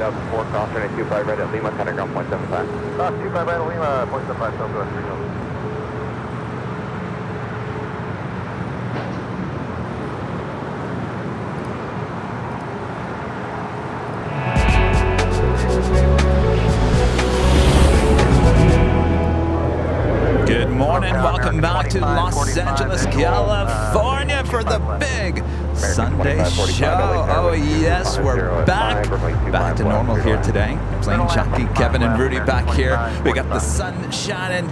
4 cross runway 25 right at Lima, contact ground 0.75. 25 right at Lima, 0.75, sounds good. Good morning, welcome back to Los Angeles, California for the big Sunday show. Oh yes, we're back to normal here today. Plane Jockey Kevin and Rudy back here. We got the sun shining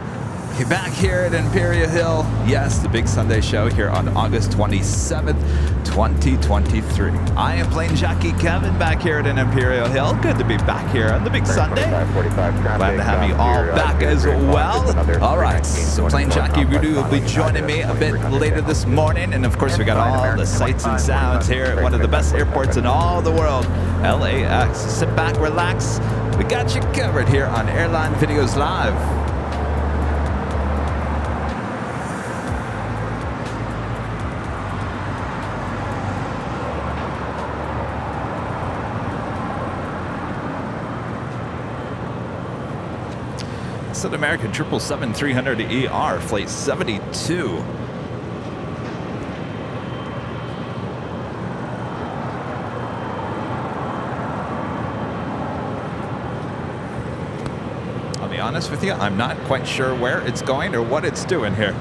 back here at Imperial Hill. Yes, the big Sunday show here on August 27th, 2023. I am Plane Jockey Kevin back here at an Imperial Hill. Good to be back here on the big Sunday. Glad to have you all back as well. All right, so Plane Jockey Rudy will be joining me a bit later this morning. And of course, we got all the sights and sounds here at one of the best airports in all the world, LAX. Sit back, relax. We got you covered here on Airline Videos Live. It's an American 777-300ER, flight 72. I'll be honest with you, I'm not quite sure where it's going or what it's doing here.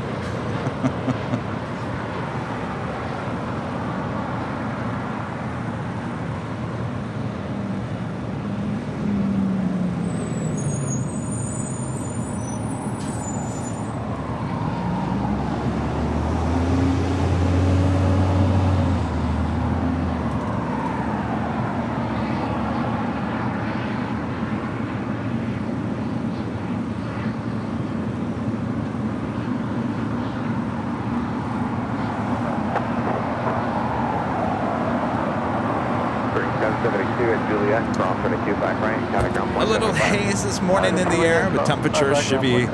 A little haze this morning in the air, but temperatures should be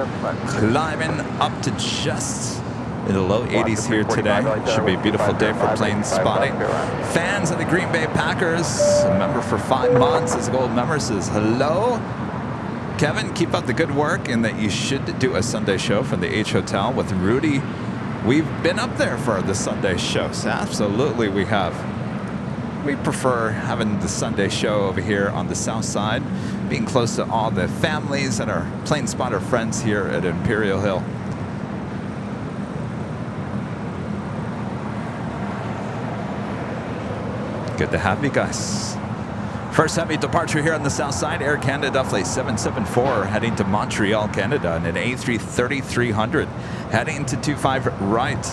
climbing up to just in the low 80s here today. Should be a beautiful day for plane spotting. Fans of the Green Bay Packers, a member for 5 months, as a gold member, says hello. Kevin, keep up the good work, and that you should do a Sunday show from the H Hotel with Rudy. We've been up there for the Sunday shows. Absolutely, we have. We prefer having the Sunday show over here on the south side, being close to all the families and our plane spotter friends here at Imperial Hill. Good to have you guys. First heavy departure here on the south side, Air Canada flight 774 heading to Montreal, Canada, and an A330-300 heading to 25 right.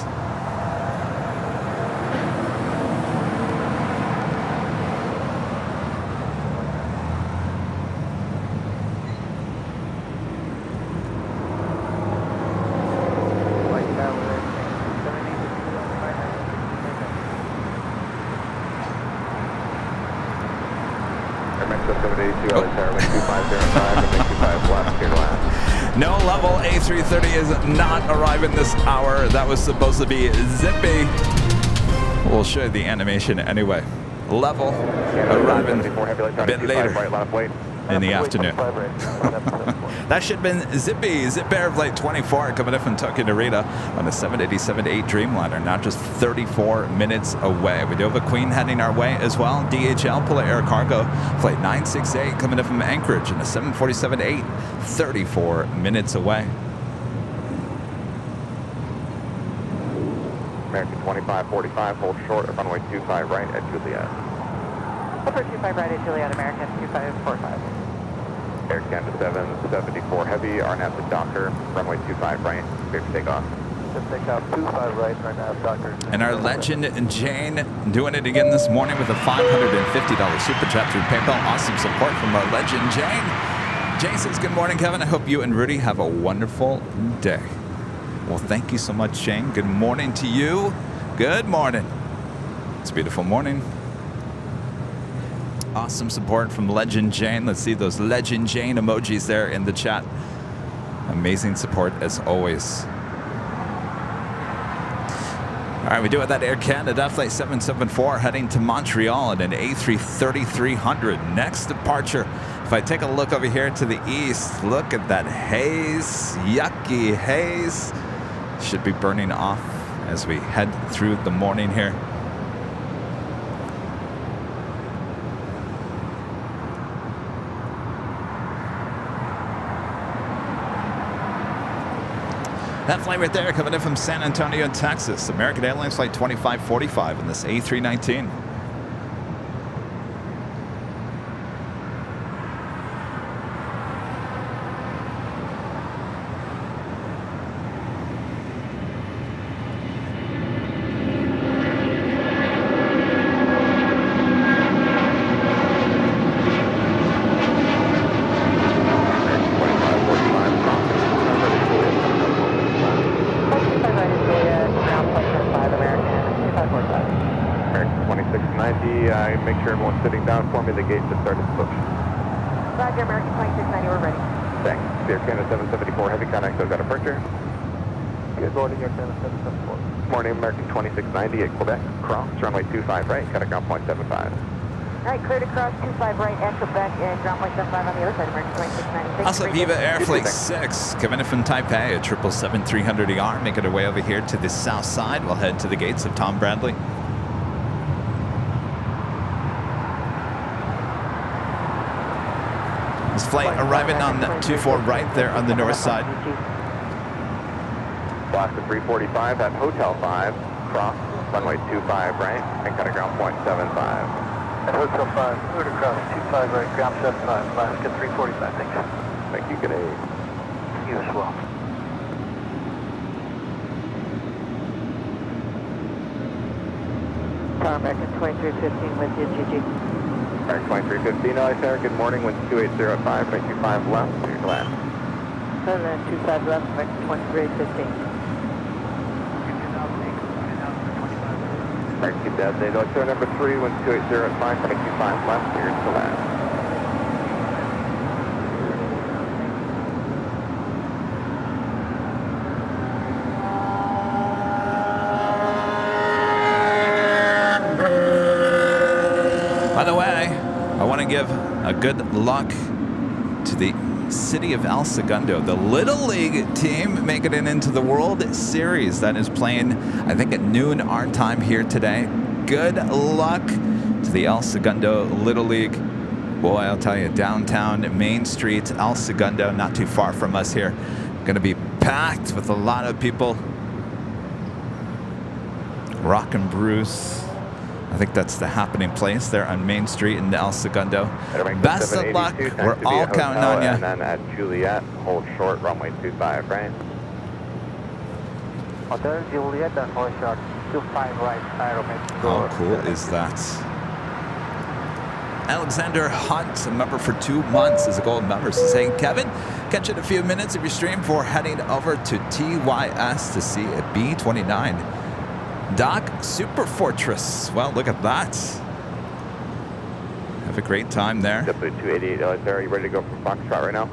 No level A330 is not arriving this hour. That was supposed to be zippy. We'll show you the animation anyway. Level arriving a bit later in the afternoon. That should have been zippy. Zip Air Flight 24 coming in from Tokyo Narita on the 787-8 Dreamliner, now just 34 minutes away. We do have a Queen heading our way as well. DHL, Pull Air Cargo, Flight 968 coming in from Anchorage and the 747-8, 34 minutes away. American 2545, hold short of runway 25 right at Juliet. Over 25 right at Juliet, American 2545. Air Canada 774 heavy, RNAV to Docker, runway 25 right, clear for takeoff. Takeoff 25 right, RNAV Docker. And our legend Jane doing it again this morning with a $550 super chat through PayPal. Awesome support from our legend Jane. Jane says, good morning, Kevin. I hope you and Rudy have a wonderful day. Well, thank you so much, Jane. Good morning to you. Good morning. It's a beautiful morning. Awesome support from Legend Jane. Let's see those Legend Jane emojis there in the chat. Amazing support as always. All right, we do it at Air Canada, flight 774, heading to Montreal in an A330-300. Next departure, if I take a look over here to the east, look at that haze, yucky haze. Should be burning off as we head through the morning here. That flight right there coming in from San Antonio, Texas. American Airlines flight 2545 in this A319. Make sure everyone's sitting down for me. The gates have started to push. Roger, American 2690, we're ready. Thanks. Air Canada 774 Heavy Contact, I've got departure. Good morning, Air Canada 774. Morning, American 2690 at Quebec. Cross, runway 25 right, cut at ground point 75. All right, clear to cross 25 right at Quebec and ground point 75 on the other side, American 2690. Also, Viva Air Flight 6, coming in from Taipei, a 777-300ER, making our way over here to the south side. We'll head to the gates of Tom Bradley. This flight arriving on 24 right there on the north side. Blast at 345 at Hotel 5, cross, runway 25 right, and cut at ground point 75. At Hotel 5, clear to cross 25 right, ground 75, blast at 345, thanks. Thank you, good day. You as well. Tom, American 2315 with you, GG. American 2315, Sarah, good morning, wind 280 at 5, right 25 left, clear to land. And then 25 left, American 2315. American Dead Day, Sarah, number 3, wind 280 at 5, right 25 left, clear to land. By the way, I want to give a good luck to the city of El Segundo, the Little League team making it into the World Series. That is playing, I think, at noon our time here today. Good luck to the El Segundo Little League. Boy, I'll tell you, downtown Main Street, El Segundo, not too far from us here. Going to be packed with a lot of people. Rock and Bruce. I think that's the happening place there on Main Street in El Segundo. Best of luck. We're all counting on you. And then at Juliet, hold short, runway 25 right. Hotel Juliet and hold short, 25 right, Aero How cool is that? Alexander Hunt, a member for 2 months, is a gold member. So saying, Kevin, catch it a few minutes of your stream before heading over to TYS to see a B-29. Doc Super Fortress. Well, look at that. Have a great time there. W288, are you ready to go from Foxtrot right now?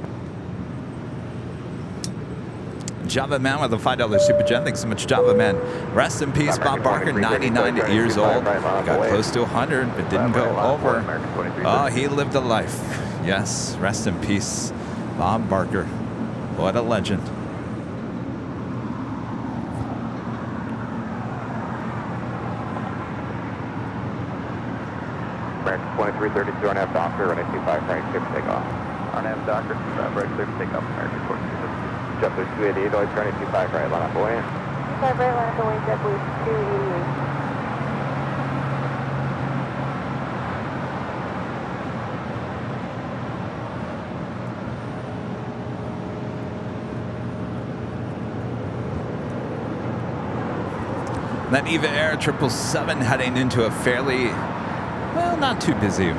Java Man with a $5 super jet. Thanks so much, Java Man. Rest in peace, Bob Barker, 99 years old. Got close to 100, but didn't go over. Oh, he lived a life. Yes, rest in peace, Bob Barker. What a legend. American 2332 RNAV Doctor, runway 25 right, clear for takeoff. RNAV Doctor, 25 right, clear for takeoff. American 2332. JetBlue 288, always runway 25 right, line up away. 25 right, line up away, JetBlue 288. That Eva Air 777 heading into a fairly, well, not too busy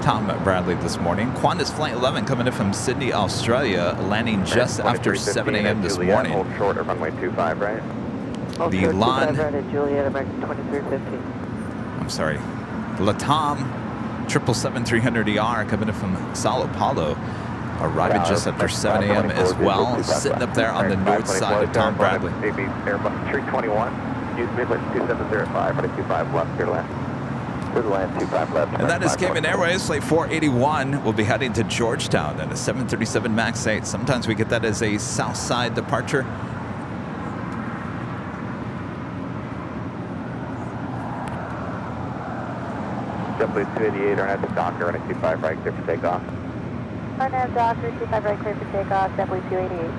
Tom Bradley this morning. Qantas Flight 11 coming in from Sydney, Australia, landing just after 7 a.m. this morning. Hold short at runway 25 right. The LAN, right at Juliet, American 2315. I'm sorry, Latam 777-300ER coming in from Sao Paulo, arriving just after 7 a.m. as well, sitting up there on the north side of Tom Bradley. Airbus 321. Excuse me, flight 2705, runway 25 left, clear to land. Clear to land, 25 left. And that is Cayman Airways, flight 481. We'll be heading to Georgetown at a 737 MAX 8. Sometimes we get that as a south side departure. JetBlue 288, RNAV to Docker, runway 25 right, clear for takeoff. RNAV Docker, 25 right, clear for takeoff, JetBlue 288.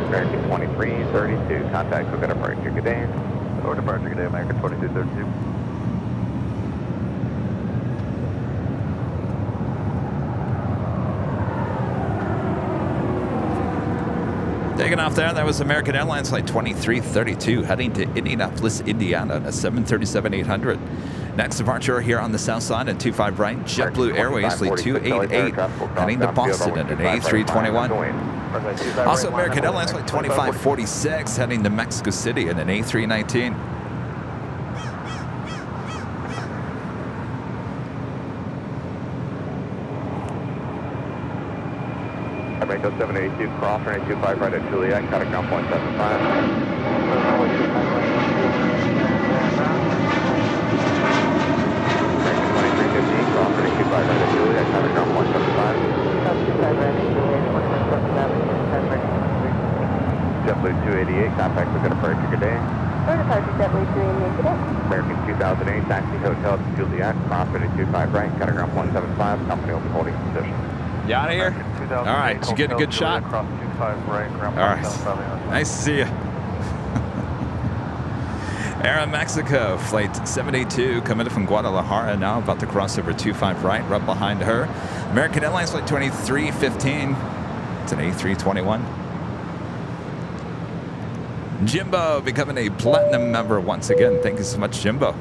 American 2332, contact, we've got departure, good day. Or departure, good day, American 2232. Taking off there, that was American Airlines flight 2332 heading to Indianapolis, Indiana at a 737-800. Next departure here on the south side at 25 right, JetBlue Airways flight 288 heading to Boston at an A321. Also American Airlines flight 2546 heading to Mexico City at an A319. Rango 782, cross runway 25 right at Juliet, got a ground point 75. American 2315, cross runway 25 right at Juliet, got a ground point 75. 25 right at Juliet, 2177, JetBlue 288, contact with departure, good day. For departure, JetBlue 288, good day. American 2008, taxi hotel to Juliet, cross runway 25 right, got a ground point 75, company will be holding position. You out of here? All right, did you get a good shot? Across 25 right, ground All right, nice to see you. Air Mexico, flight 782, coming in from Guadalajara now, about to cross over 25 right, right behind her. American Airlines flight 2315, it's an A321. Jimbo becoming a platinum member once again. Thank you so much, Jimbo.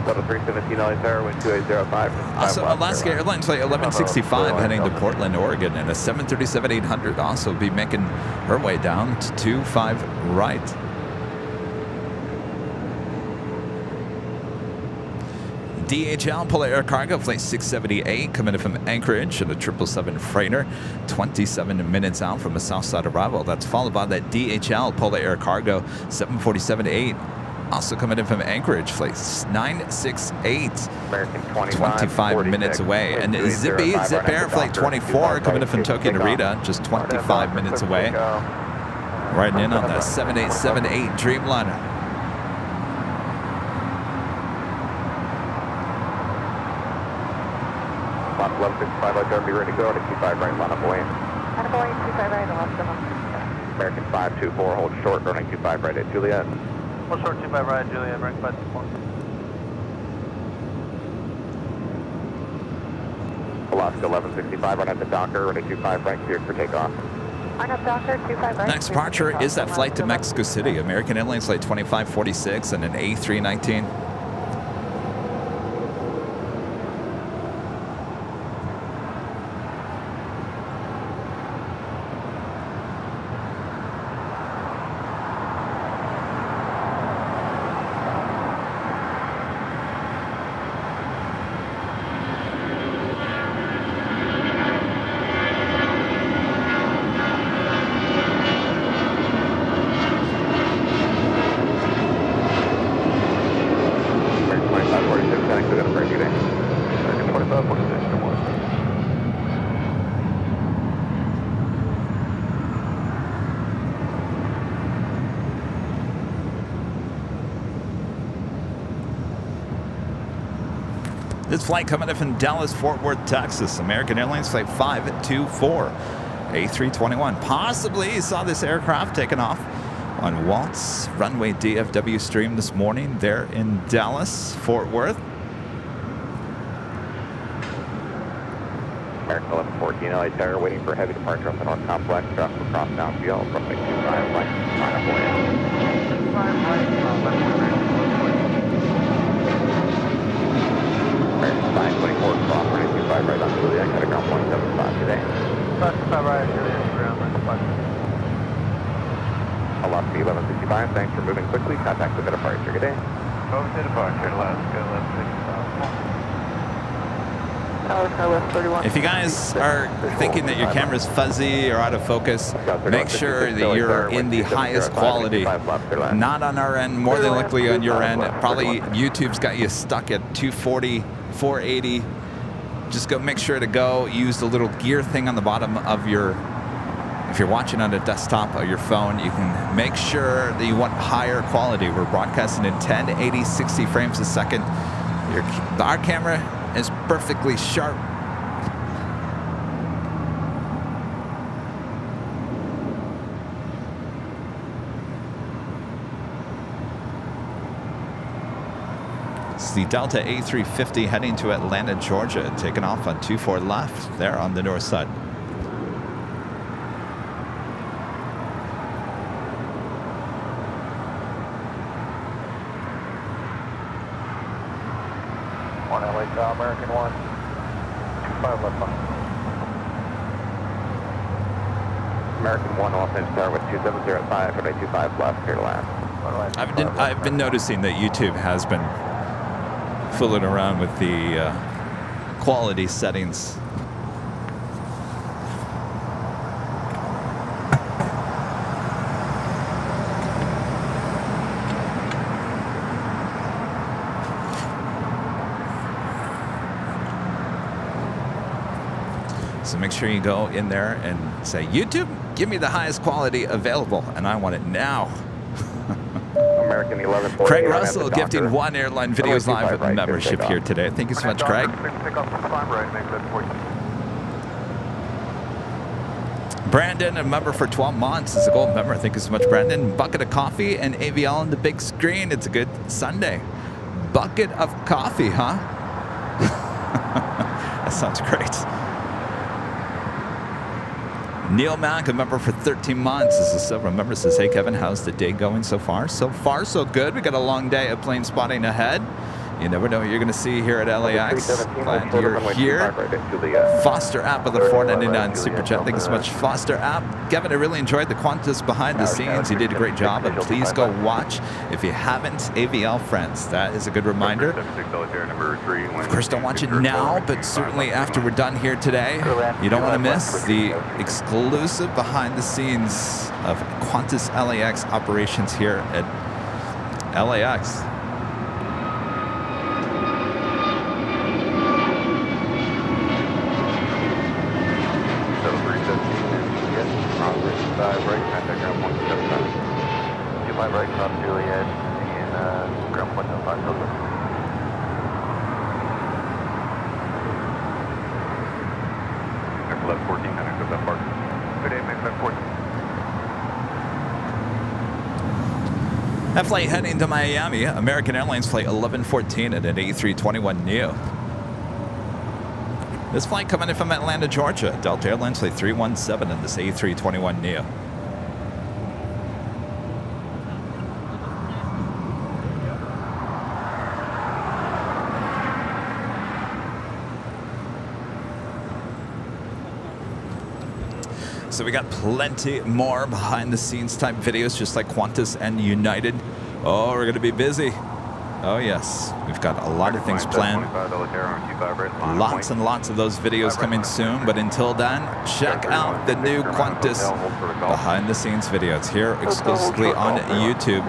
Delta 317, LA, wind 2805. Also, Alaska Airlines flight 1165 heading to Portland, Oregon, and a 737-800 also be making her way down to 25 right. DHL Polar Air Cargo flight 678 coming in from Anchorage in a 777 freighter, 27 minutes out from a south side arrival. That's followed by that DHL Polar Air Cargo 747-8. Also coming in from Anchorage, flight 968, American 25 minutes away. And Zippy, Zip Air flight 24 coming in from Tokyo Narita, just 25 minutes away. Riding in on the 7878 Dreamliner. Lot 1165, I'll be ready to go to 25 right, line up Boeing. On a Boeing 25 right, the left of them. American 524, hold short, running 25 right at Juliet. Hold short 25 right, Juliet, American 524. Alaska 1165, run at the Docker, running 25 right, cleared for takeoff. On up Docker, 25 right. Next departure is that flight to Mexico City, American Airlines flight 2546 and an A319. This flight coming in from Dallas, Fort Worth, Texas. American Airlines flight 524, A321. Possibly saw this aircraft taken off on Walt's runway DFW stream this morning there in Dallas, Fort Worth. American 1114 LA Tower, waiting for heavy departure on the North Complex, traffic across downfield, runway 25, flight final for you. 5 right, left American 924 cross, runway 25 right on Juliet, got a ground point 75 today. 5 right, Juliet, ground, left 5. Velocity 1165, thanks for moving quickly, contact with the departure, good day. Over to departure, Alaska, left 65. If you guys are thinking that your camera's fuzzy or out of focus, make sure that you're in the highest quality. Not on our end, more than likely on your end. Probably YouTube's got you stuck at 240, 480. Just go make sure to go use the little gear thing on the bottom of your, if you're watching on a desktop or your phone, you can make sure that you want higher quality. We're broadcasting in 1080, 60 frames a second. Our camera is perfectly sharp. It's the Delta A350 heading to Atlanta, Georgia, taking off on 24 left there on the north side. American 1, 25 left behind. American 1, Los Angeles Tower with 2705, runway 25 left, clear to land. I've been noticing that YouTube has been fooling around with the quality settings. So make sure you go in there and say, YouTube, give me the highest quality available, and I want it now. American 1148. Craig Russell gifting one Airline Videos Live membership here today. Thank you so much, Craig. Brandon, a member for 12 months, is a gold member. Thank you so much, Brandon. Bucket of coffee and AVL on the big screen. It's a good Sunday. Bucket of coffee, huh? That sounds great. Neil Mack, a member for 13 months, is a silver member, says, hey, Kevin, how's the day going so far? So far, so good. We got a long day of plane spotting ahead. You never know what you're going to see here at LAX. Glad you're here. Foster App of the 499 Super Chat. Thank you so much, Foster App. Kevin, I really enjoyed the Qantas behind the scenes. You did a great job, and please go watch if you haven't. AVL Friends, that is a good reminder. Of course, don't watch it now, but certainly after we're done here today, you don't want to miss the exclusive behind the scenes of Qantas LAX operations here at LAX. Right, cross Juliet, and ground point 05, Hilton. Left 14, and I that park. Good day, make left 14. That flight heading to Miami, American Airlines flight 1114 at an A321neo. This flight coming in from Atlanta, Georgia, Delta Airlines flight 317 in this A321neo. So we got plenty more behind the scenes type videos, just like Qantas and United. Oh, we're going to be busy. Oh yes, we've got a lot of things planned. Lots and lots of those videos coming soon. But until then, check out the new Qantas behind the scenes video. It's here exclusively on YouTube.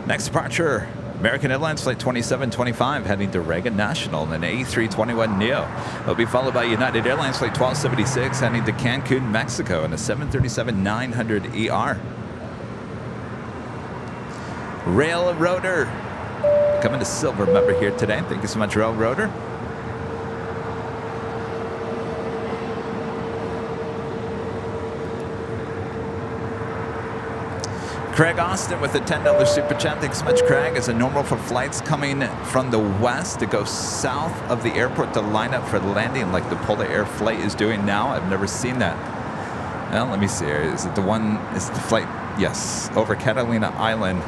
Next departure, American Airlines Flight 2725 heading to Reagan National in an A321neo. It'll be followed by United Airlines Flight 1276 heading to Cancun, Mexico in a 737-900ER. Railroader. Coming to silver member here today. Thank you so much, Railroader. Craig Austin with a $10 super chat. Thanks so much, Craig. Is it normal for flights coming from the west to go south of the airport to line up for the landing like the Polar Air flight is doing now? I've never seen that. Well, let me see here. Is it the one, is the flight? Yes, over Catalina Island.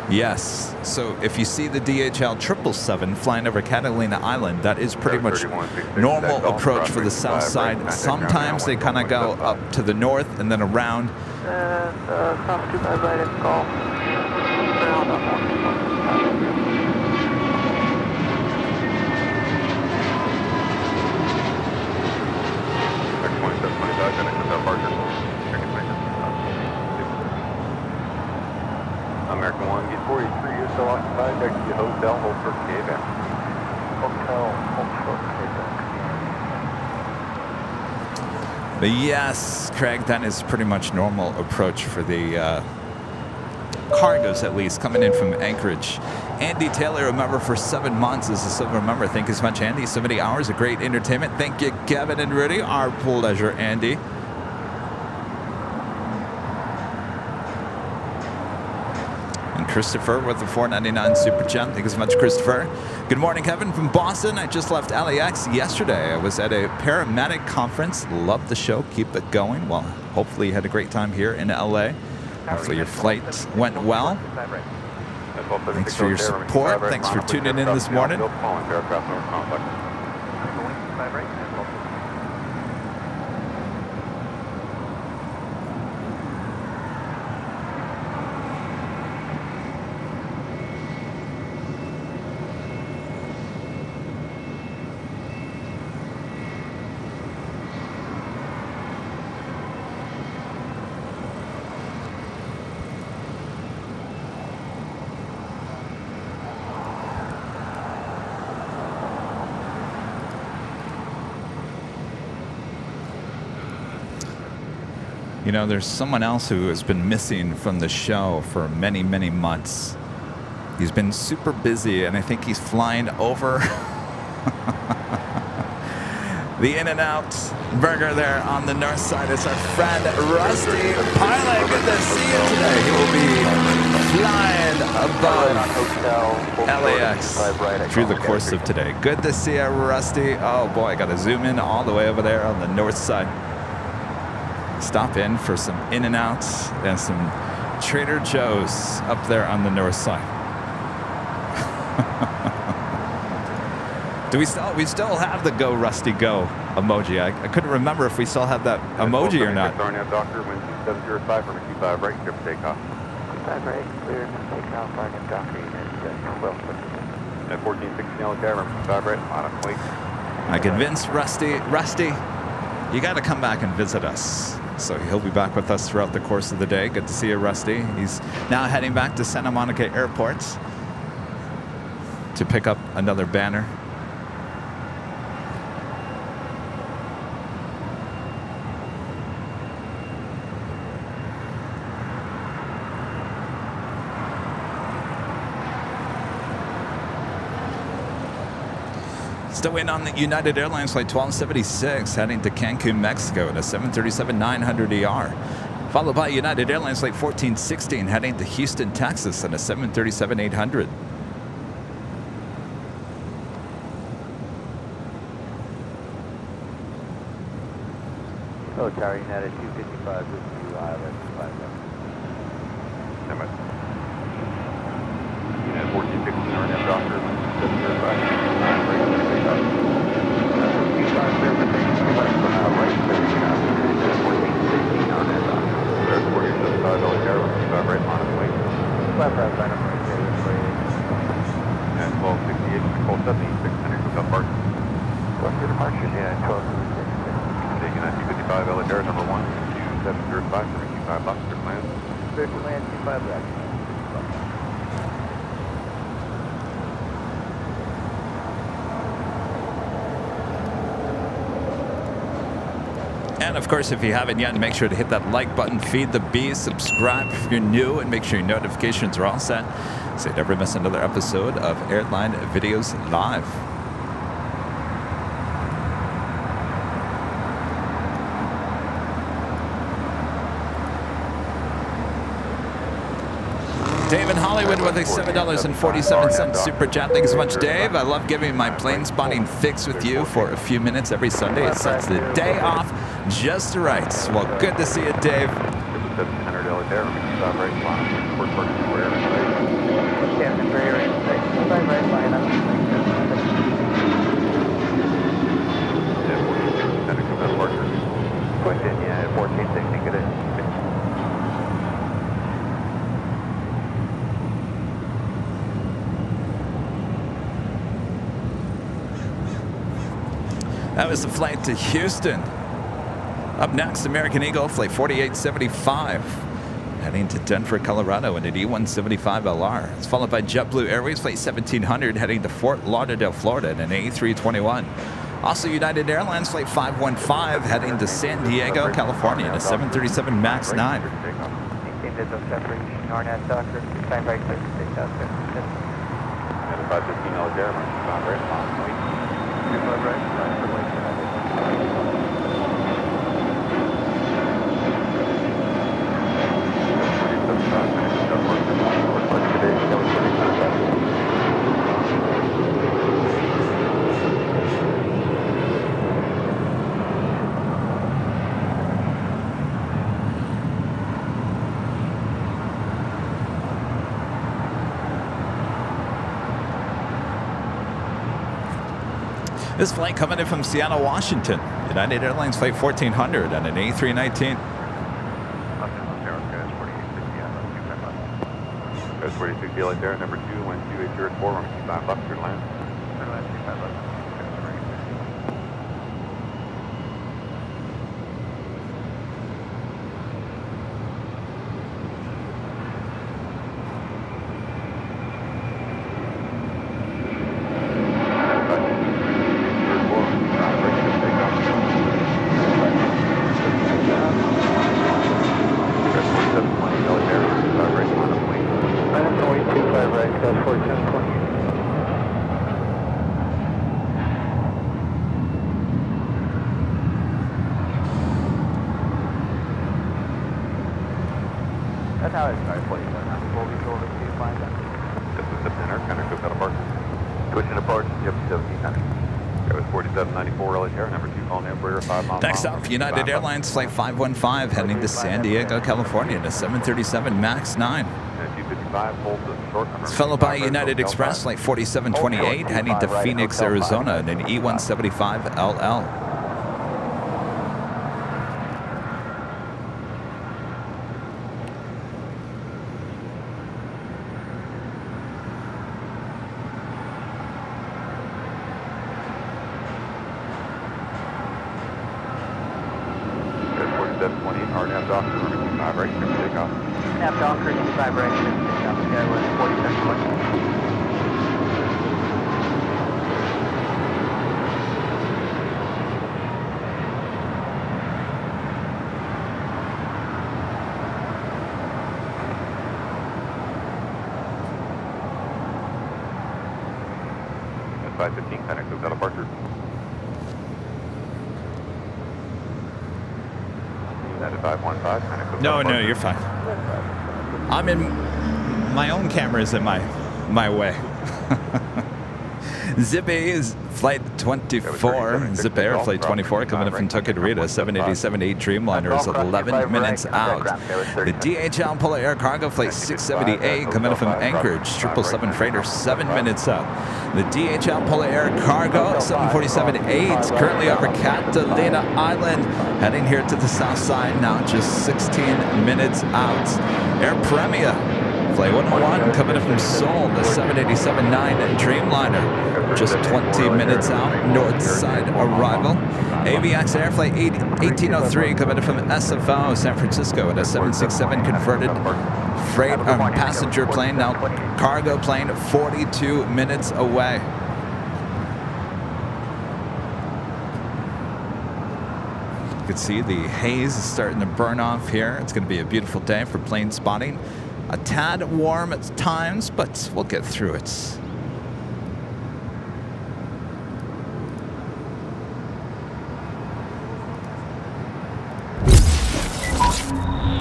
Yes. So if you see the DHL 777 flying over Catalina Island, that is pretty much normal approach for the south side. Sometimes they kind of go up to the north and then around. And cross 25 right at call. American 1, get 43, you're still occupied, back to your hotel, hold for Quebec. Hotel, hold for Quebec. But yes, Craig, that is pretty much normal approach for the cargoes, at least, coming in from Anchorage. Andy Taylor, a member for 7 months, is a silver member. Thank you so much, Andy. 70 hours of great entertainment. Thank you, Kevin and Rudy. Our pleasure, Andy. Christopher with the $4.99 super chat. Thank you so much, Christopher. Good morning, Kevin from Boston. I just left LAX yesterday. I was at a paramedic conference. Loved the show. Keep it going. Well, hopefully you had a great time here in LA. Hopefully your flight went well. Thanks for your support. Thanks for tuning in this morning. You know, there's someone else who has been missing from the show for many, many months. He's been super busy, and I think he's flying over the In-N-Out Burger there on the north side. It's our friend Rusty Pilot. Good to see you today. He will be flying above LAX through the course of today. Good to see you, Rusty. Oh boy, I got to zoom in all the way over there on the north side. Stop in for some In-N-Outs and some Trader Joe's up there on the north side. Do we still have the Go Rusty Go emoji? I couldn't remember if we still have that emoji or not. Doctor, wind 705 from 25 right, clear for takeoff. 25 right, clear for takeoff, Arnhem Doctor, unit 12. At 1416 yellow cabin, 25 right, on a wait. I convinced Rusty, you got to come back and visit us. So he'll be back with us throughout the course of the day. Good to see you, Rusty. He's now heading back to Santa Monica Airport to pick up another banner. Still waiting on the United Airlines flight 1276 heading to Cancun, Mexico at a 737-900ER. Followed by United Airlines flight 1416 heading to Houston, Texas at a 737-800. Oh, Tower United 255 with you, ILS 57. At 1416 Arnhem Doctor, 705. And 1268, Nicole 76, Henry Hotel Park. What's your departure? Yeah, 12. Taking at 255 LHR number 1, 2705, 325 Box, clear plan. Clear plan, 25 left. And of course, if you haven't yet, make sure to hit that like button, feed the bees, subscribe if you're new, and make sure your notifications are all set so you never miss another episode of Airline Videos Live. Dave in Hollywood with a $7.47 super chat. Thanks so much, Dave. I love giving my plane spotting fix with you for a few minutes every Sunday. It sets the day off just right. Well, good to see you, Dave. That was the flight to Houston. Up next, American Eagle, flight 4875, heading to Denver, Colorado in an E175LR. It's followed by JetBlue Airways, flight 1700, heading to Fort Lauderdale, Florida in an A321. Also, United Airlines, flight 515, heading to San Diego, California in a 737 MAX 9. This flight coming in from Seattle, Washington. United Airlines flight 1400 and an A319. That's 46 LA there, number 2, 12804, 125 left, your land. That's how it started. Before we told us to find that. This is the center, kind of goes out of park. Switching apart, yep, 17 center. That was 4794 LA Air, number 2, calling operator 5 miles. Next up, United Airlines flight 515, heading to San Diego, California in a 737 MAX 9. It's followed by United Express flight 4728, heading to Phoenix, Arizona in an E175LL. No, you're fine. I'm in my own camera's in my way. Zip A is flight 24. Zip Air flight 24 coming in from Tuckerita. 787-8 Dreamliner is 11 minutes out. The DHL Polar Air Cargo flight 678 coming in from Anchorage. 777 Freighter 7 minutes out. The DHL Polar Air Cargo 747-8 currently over Catalina Island, heading here to the south side now, just 16 minutes out. Air Premia flight 101 coming in from Seoul, the 787-9 Dreamliner, just 20 minutes out, north side arrival. AVX Air flight 1803 coming in from SFO, San Francisco, at a 767 converted freight passenger plane, now cargo plane, 42 minutes away. can see the haze is starting to burn off here. It's going to be a beautiful day for plane spotting. A tad warm at times, but we'll get through it.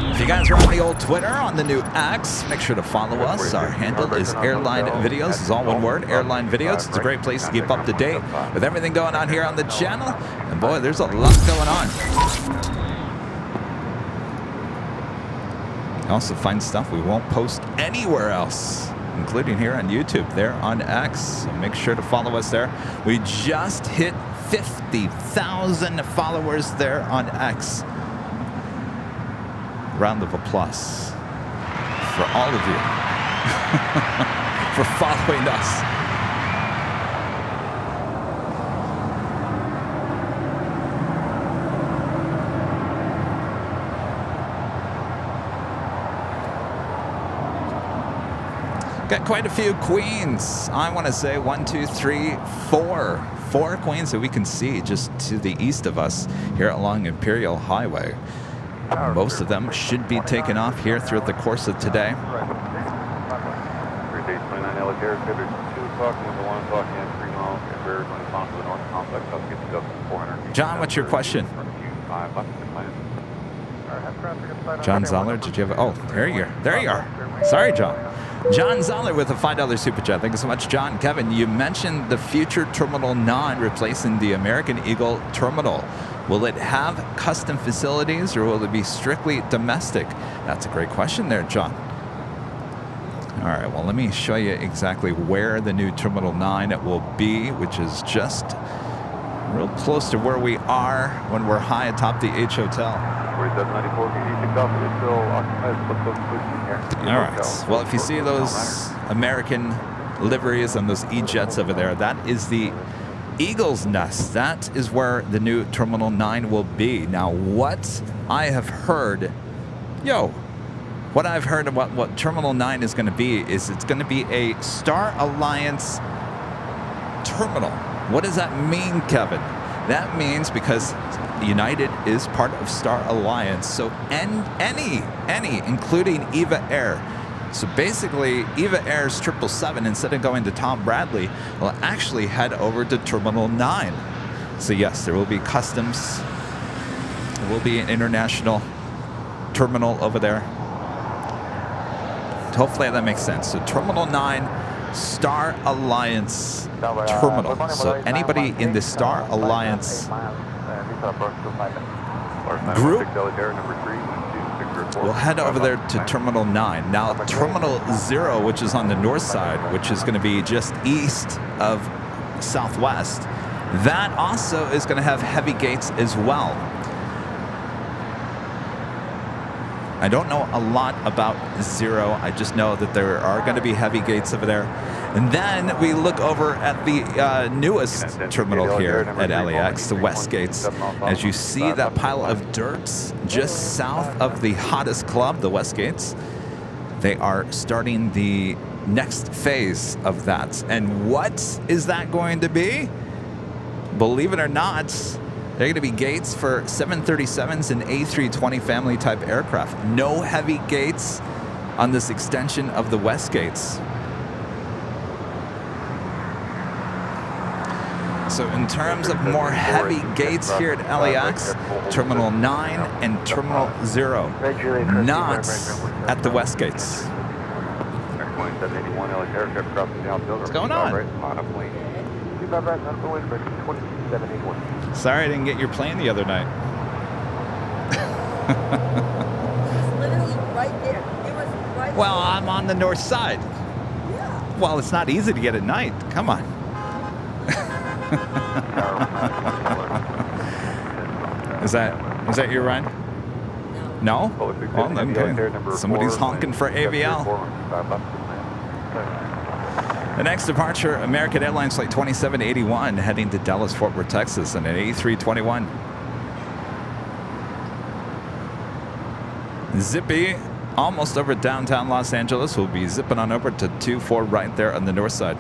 If you guys are on the old Twitter, on the new X, make sure to follow us. Our handle is Airline Videos. It's all one word, Airline Videos. It's a great place to keep up to date with everything going on here on the channel. And boy, there's a lot going on. You also find stuff we won't post anywhere else, including here on YouTube. There on X, so make sure to follow us there. We just hit 50,000 followers there on X. Round of applause for all of you for following us. Got quite a few queens. I want to say 1, 2, 3, 4. 4 queens that we can see just to the east of us here along Imperial Highway. Most of them should be taken off here throughout the course of today. John, what's your question? John Zoller, did you have? Oh, there you are. Sorry, John. John Zoller with a $5 super chat. Thank you so much, John. Kevin, you mentioned the future Terminal 9 replacing the American Eagle Terminal. Will it have custom facilities or will it be strictly domestic? That's a great question there, John. All right, well, let me show you exactly where the new Terminal 9 will be, which is just real close to where we are when we're high atop the H Hotel. All right, well, if you see those American liveries and those E-jets over there, that is the Eagle's Nest. That is where the new Terminal 9 will be. Now, what I have heard, what I've heard about what Terminal 9 is going to be is it's going to be a Star Alliance terminal. What does that mean, Kevin? That means because United is part of Star Alliance, so any, including EVA Air. So basically, EVA Air's 777, instead of going to Tom Bradley, will actually head over to Terminal 9. So yes, there will be customs. There will be an international terminal over there. Hopefully that makes sense. So Terminal 9, Star Alliance terminal. So anybody in the Star Alliance group we'll head over there to Terminal 9. Now, Terminal 0, which is on the north side, which is going to be just east of Southwest, that also is going to have heavy gates as well. I don't know a lot about 0. I just know that there are going to be heavy gates over there. And then we look over at the newest terminal here at LAX, the West Gates. As you see that pile of dirt just south of the hottest club, the West Gates, they are starting the next phase of that. And what is that going to be? Believe it or not, they're going to be gates for 737s and A320 family type aircraft. No heavy gates on this extension of the West Gates. So in terms of more heavy gates here at LAX, Terminal 9 and Terminal 0, not at the West Gates. What's going on? Sorry I didn't get your plane the other night. Literally right there. It was right Well, I'm on the north side. Yeah. Well, it's not easy to get at night. Come on. Is that your run? No. No? Well, okay. Somebody's honking for AVL. The next departure, American Airlines Flight 2781, heading to Dallas, Fort Worth, Texas, and an A321. Zippy, almost over downtown Los Angeles. We'll be zipping on over to 24 right there on the north side.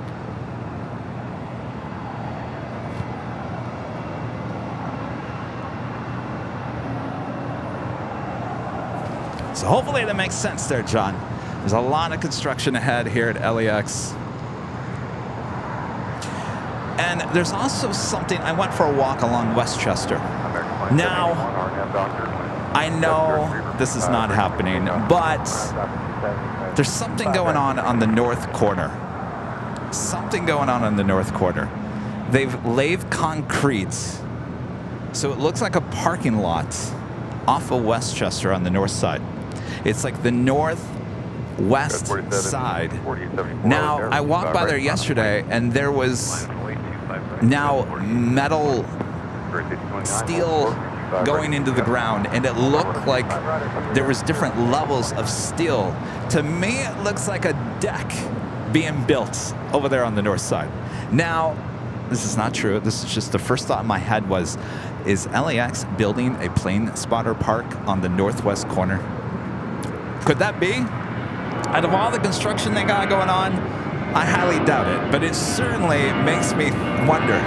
So hopefully that makes sense there, John. There's a lot of construction ahead here at LAX. And there's also something, I went for a walk along Westchester. Now, I know this is not happening, but there's something going on the north corner. Something going on the north corner. They've laid concrete, so it looks like a parking lot off of Westchester on the north side. It's like the northwest side. Now, I walked by there yesterday, and there was now metal, steel going into the ground, and it looked like there was different levels of steel. To me, it looks like a deck being built over there on the north side. Now, this is not true. This is just the first thought in my head was, is LAX building a plane spotter park on the northwest corner? Could that be? Out of all the construction they got going on, I highly doubt it, but it certainly makes me wonder.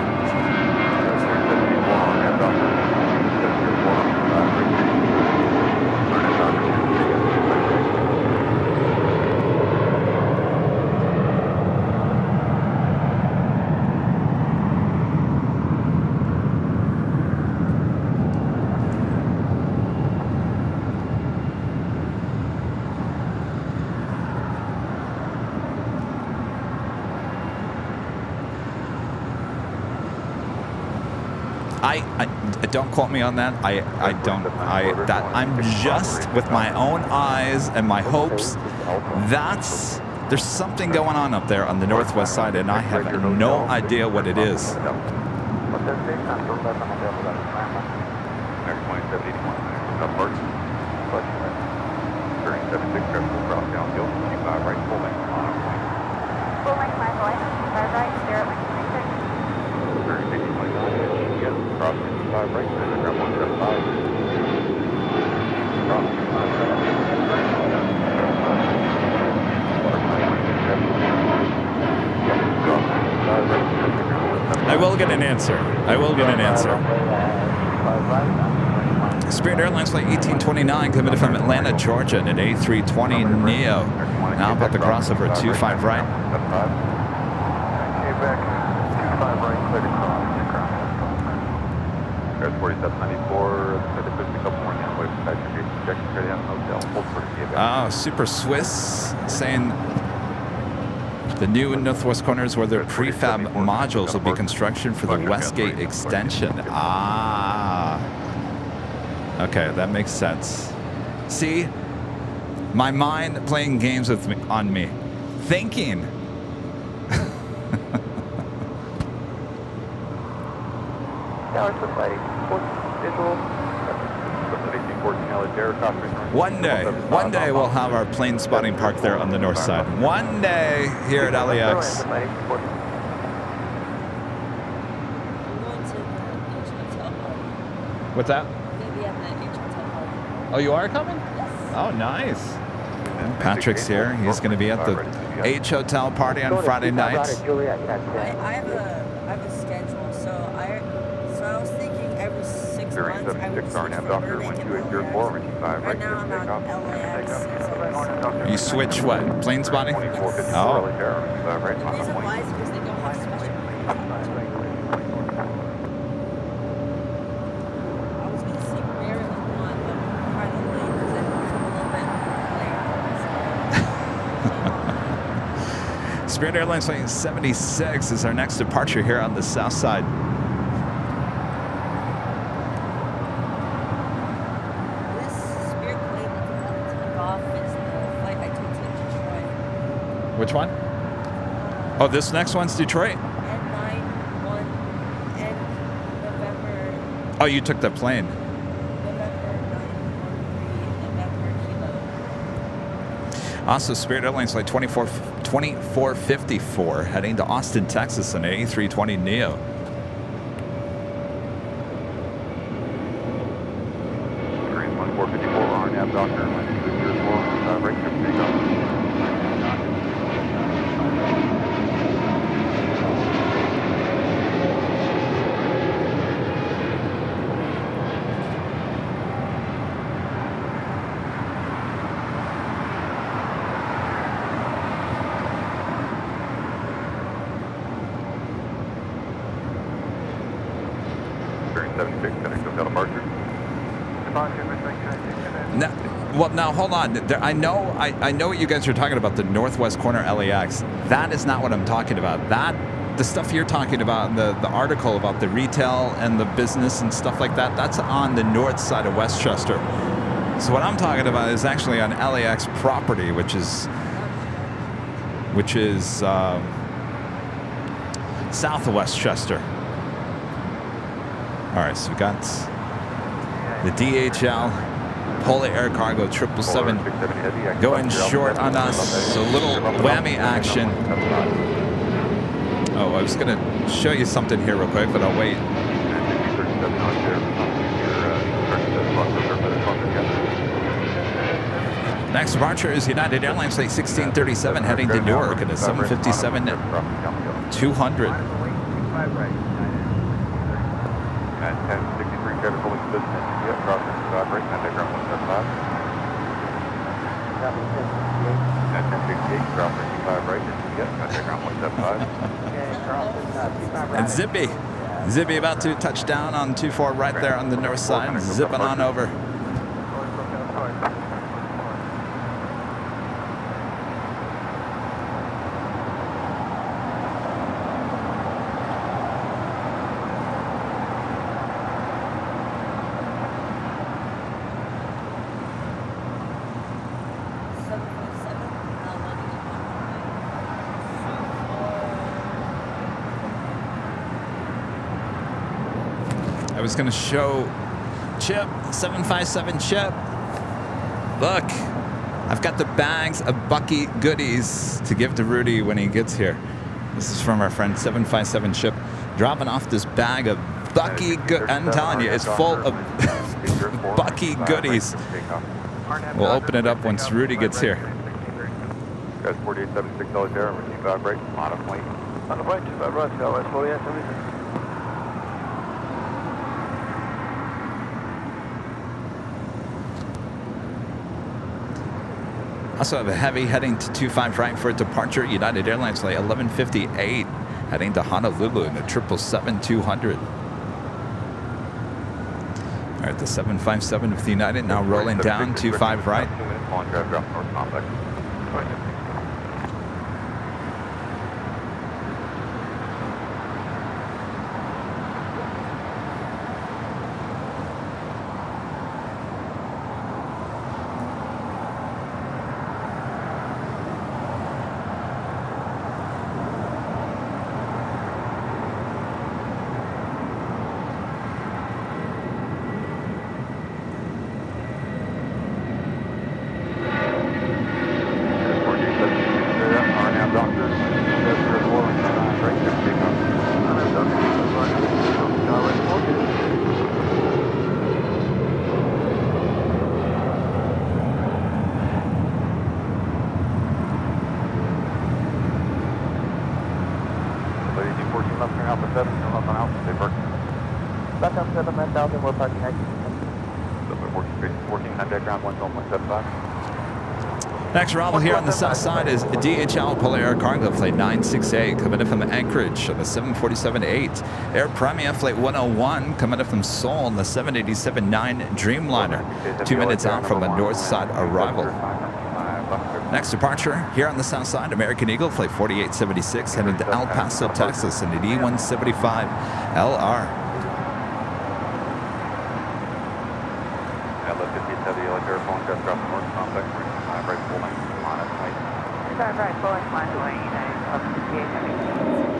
Don't quote me on that. I'm just with my own eyes and my hopes. There's something going on up there on the northwest side, and I have no idea what it is. I will get an answer. Spirit Airlines Flight 1829 coming from Atlanta, Georgia, in an A320 Neo. Now about the crossover 25 right. There's 4794, Super Swiss saying the new northwest corners where the prefab modules will be construction for the Westgate extension. Okay, that makes sense. See, my mind playing games with me, on me, thinking. One day we'll have our plane spotting park there on the north side. One day here at LAX. I'm going to the H hotel party. What's that? I'm going to be at the H hotel party. Oh, you are coming? Yes. Oh, nice. Patrick's here. He's going to be at the H hotel party on Friday nights. I have a schedule, so I was thinking every 6 months I would switch from Burbank and LAX. Right now I'm at LAX. You switch what? Plane spotting? Yes. Oh. The reason why is because they don't have special planes. I was going to see Maryland one, but finally because it was a little bit later. Spirit Airlines Flight 76 is our next departure here on the south side. This Spirit plane that's about to take off is the flight I took to Detroit. Which one? Oh, this next one's Detroit? N91 and November. Oh, you took the plane. November 913 November Kilo. Also, Spirit Airlines Flight 2454 heading to Austin, Texas on an A320 Neo. Green 1454, RNAV Doctor, 1204, right to takeoff. 4876, connect hotel departure. Now hold on. I know what you guys are talking about, the northwest corner LAX. That is not what I'm talking about. The stuff you're talking about, the article about the retail and the business and stuff like that, that's on the north side of Westchester. So what I'm talking about is actually on LAX property, which is south of Westchester. All right, so we got the DHL, Polar Air Cargo 777 going short on us. So a little whammy action. Oh, I was going to show you something here real quick, but I'll wait. Next departure is United Airlines Flight 1637 heading to Newark at a 757-200. At 1063 Kevin Rudy business. Yep, crossing right, and they ground 175. At 1068, crossing 25 right, yep, and they ground 175. And Zippy about to touch down on 24 right there on the north side, zipping on over. I was going to show Chip, 757 Chip. Look, I've got the bags of Bucky goodies to give to Rudy when he gets here. This is from our friend 757 Chip, dropping off this bag of Bucky goodies. I'm telling you, it's full of Bucky goodies. We'll open it up once Rudy gets here. Guys, 4876 there, 25 right, on a plane. On the plane, 25 right, Southwest 4876. Also have a heavy heading to 25 right for a departure. United Airlines Flight 1158 heading to Honolulu in the 777-200. All right, the 757 with United now rolling down 25 right. 2 minutes, long drive, drop north complex. Next arrival here on the south side is DHL Polar Air Cargo Flight 968 coming in from Anchorage on the 747-8. Air Premia Flight 101 coming in from Seoul on the 787-9 Dreamliner. 2 minutes out from a north side arrival. Next departure here on the south side, American Eagle Flight 4876 heading to El Paso, Texas in an E175 LR. Right, Boeing, line away, United, 1158.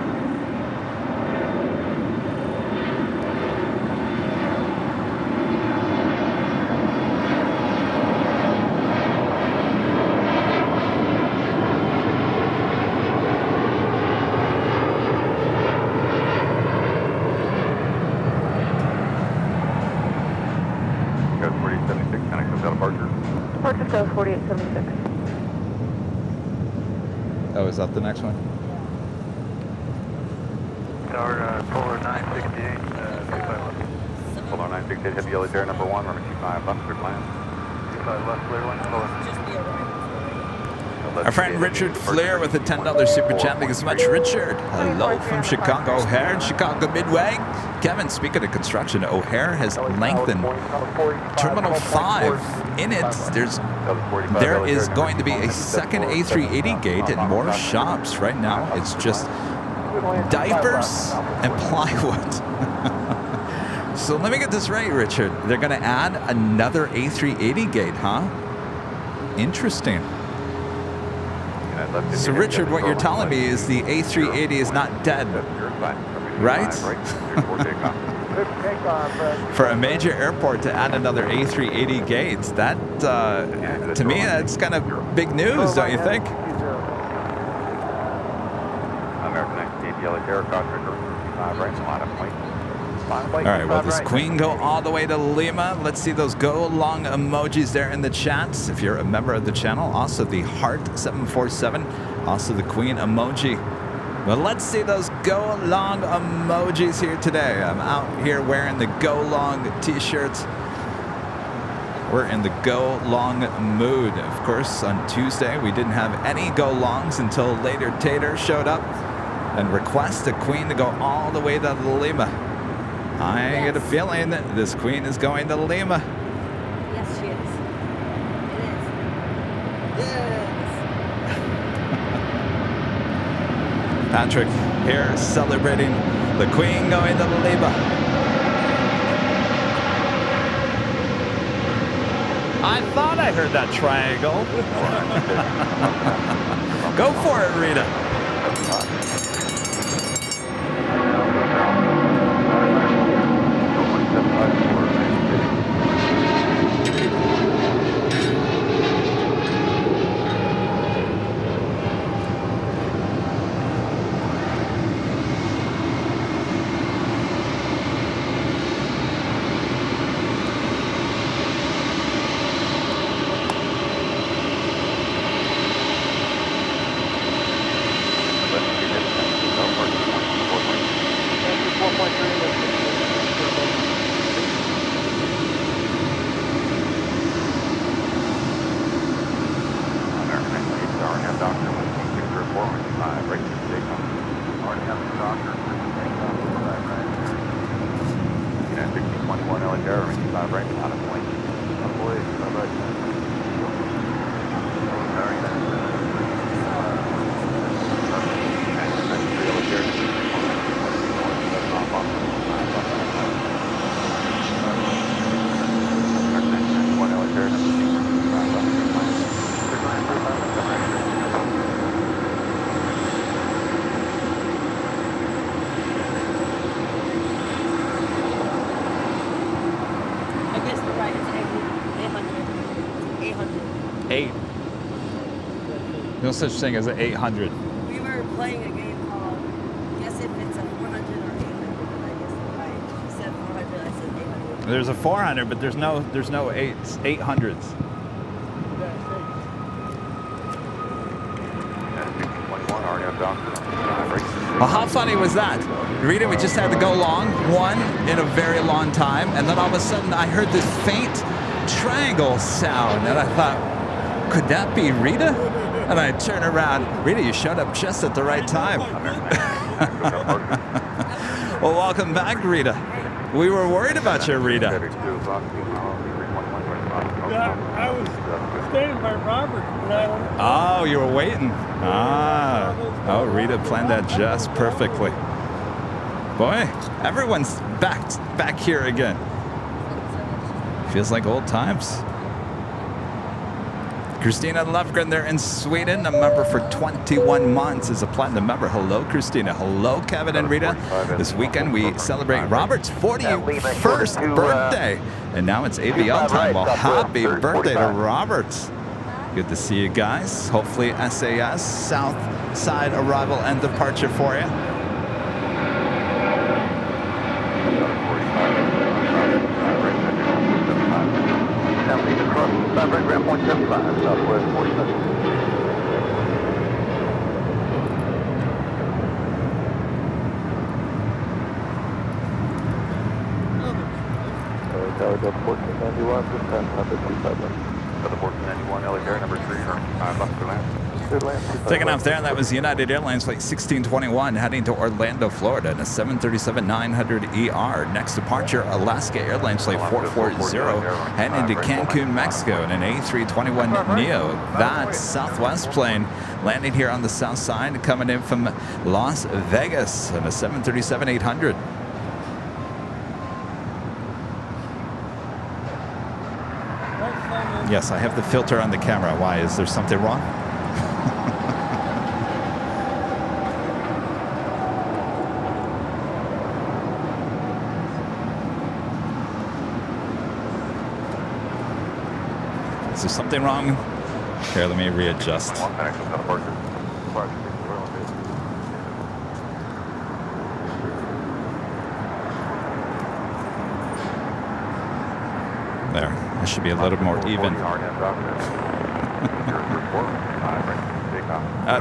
Code 4876, connect hotel departure. Departure code 4876. Oh, is that the next one? Tower Polar 968, 25 left. Polar 968, heavy yellow chair number 1, runway 25 left, clear land. 25 left, clear land, Polar. Just be a right. Our friend Richard Flair with a $10 super chat. Thank you so much, Richard. Hello from Chicago O'Hare and Chicago Midway. Kevin, speaking of construction, O'Hare has lengthened Terminal 5. In it, there is going to be a second A380 gate and more shops. Right now, it's just diapers and plywood. So let me get this right, Richard. They're going to add another A380 gate, huh? Interesting. So, Richard, what you're telling me is the A380 is not dead, right? For a major airport to add another A380 gate, that, to me, that's kind of big news, don't you think? All right, well, does Queen go all the way to Lima? Let's see those go long emojis there in the chats. If you're a member of the channel, also the heart 747, also the Queen emoji. Well, let's see those go long emojis here today. I'm out here wearing the go long t-shirts. We're in the go long mood. Of course, on Tuesday, we didn't have any go longs until later Tater showed up and requested Queen to go all the way to Lima. I get a feeling that this Queen is going to Lima. Yes, she is. It is. Yes. Patrick here celebrating the Queen going to Lima. I thought I heard that triangle. Go for it, Rita. No such thing as an 800. We were playing a game called guess if it's a 400 or 800. And I guessed it right. She said 400. I said 800. There's a 400, but there's no 800s. Well, how funny was that? Rita, we just had to go long, one in a very long time, and then all of a sudden I heard this faint triangle sound, and I thought, could that be Rita? And I turned around. Rita, you showed up just at the right time. Well, welcome back, Rita. We were worried about you, Rita. Yeah, I was standing by Robert. Oh, you were waiting. Ah. Oh, Rita planned that just perfectly. Boy, everyone's back here again. Feels like old times. Christina Lefgren there in Sweden, a member for 21 months, is a platinum member. Hello, Christina. Hello, Kevin and Rita. This weekend we celebrate Robert's 41st birthday. And now it's AVL time. Well, happy birthday to Robert. Good to see you guys. Hopefully SAS, South Side arrival and departure for you. Ground 175, Southwest 47. Tower Delta 1491, this time number 251. Delta 1491, LA Air number 3, left for land. Taking off there, that was United Airlines flight 1621 heading to Orlando, Florida, in a 737-900ER. Next departure, Alaska Airlines flight 440 heading to Cancun, Mexico, in an A321neo. That Southwest plane landing here on the south side, coming in from Las Vegas in a 737-800. Yes, I have the filter on the camera. Why? Is there something wrong? Is there something wrong? Here, let me readjust. There, it should be a little more even.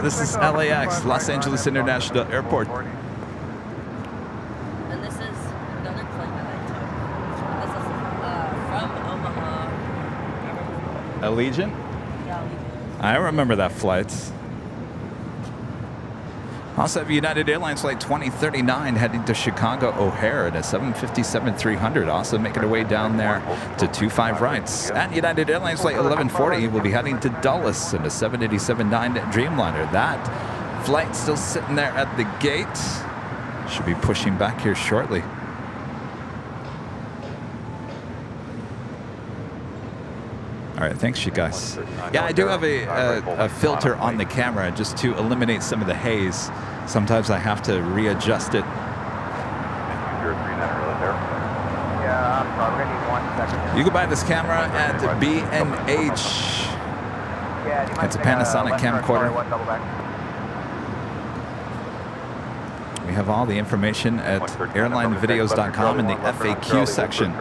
This is LAX, Los Angeles International Airport. And this is another plane that I took. This is from Omaha. Allegiant? Yeah, Allegiant. I remember that flight. Also have United Airlines flight 2039 heading to Chicago O'Hare at a 757-300. Also making their way down there to 25 rights. And United Airlines flight 1140 will be heading to Dulles in a 787-9 Dreamliner. That flight still sitting there at the gate. Should be pushing back here shortly. All right, thanks you guys. Yeah, I do have a filter on the camera just to eliminate some of the haze. Sometimes I have to readjust it. You can buy this camera at B&H. It's a Panasonic camcorder. We have all the information at airlinevideos.com in the FAQ section.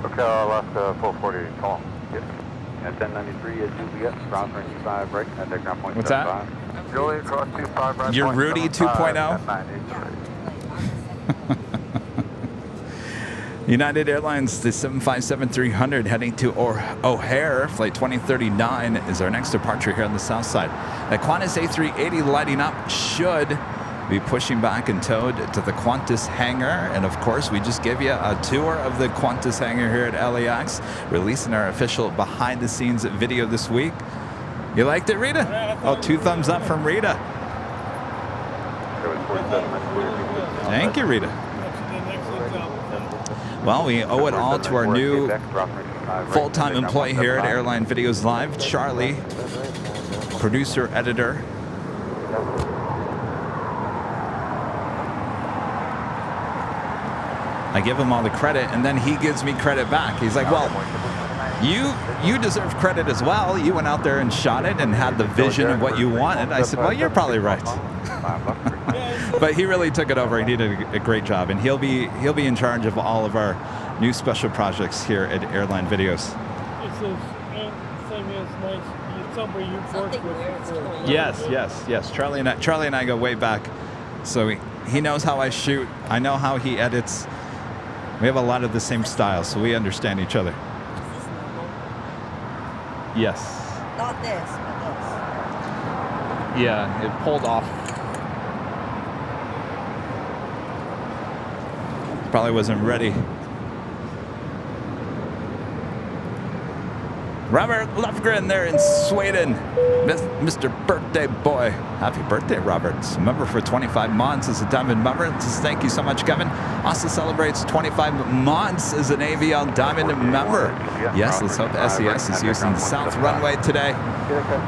Okay, Alaska 440, call. Yes. At 1093 at Juliet, ground for 25 right, at the ground point. What's that? Juliet, cross 25 right. You're Rudy 2.0? United Airlines, the 757-300 heading to O'Hare, flight 2039 is our next departure here on the south side. The Qantas A380 lighting up should be pushing back and towed to the Qantas hangar. And of course, we just gave you a tour of the Qantas hangar here at LAX, releasing our official behind the scenes video this week. You liked it, Rita? Oh, 2 thumbs up from Rita. Thank you, Rita. Well, we owe it all to our new full-time employee here at Airline Videos Live, Charlie, producer, editor. I give him all the credit, and then he gives me credit back. He's like, well, you deserve credit as well. You went out there and shot it and had the vision of what you wanted. I said, well, you're probably right. But he really took it over. He did a great job, and he'll be in charge of all of our new special projects here at Airline Videos. It's the same as nice. Somebody you've worked with before. Yes. Charlie and I go way back, so he knows how I shoot. I know how he edits. We have a lot of the same style, so we understand each other. Is this normal? Yes. Not this, but this. Yeah, it pulled off. Probably wasn't ready. Robert Lofgren there in Sweden. Mr. Birthday Boy. Happy birthday, Robert. Member for 25 months as a Diamond member. Thank you so much, Kevin. Also celebrates 25 months as an AVL Diamond member. Yes, let's hope SES is using the South Runway today.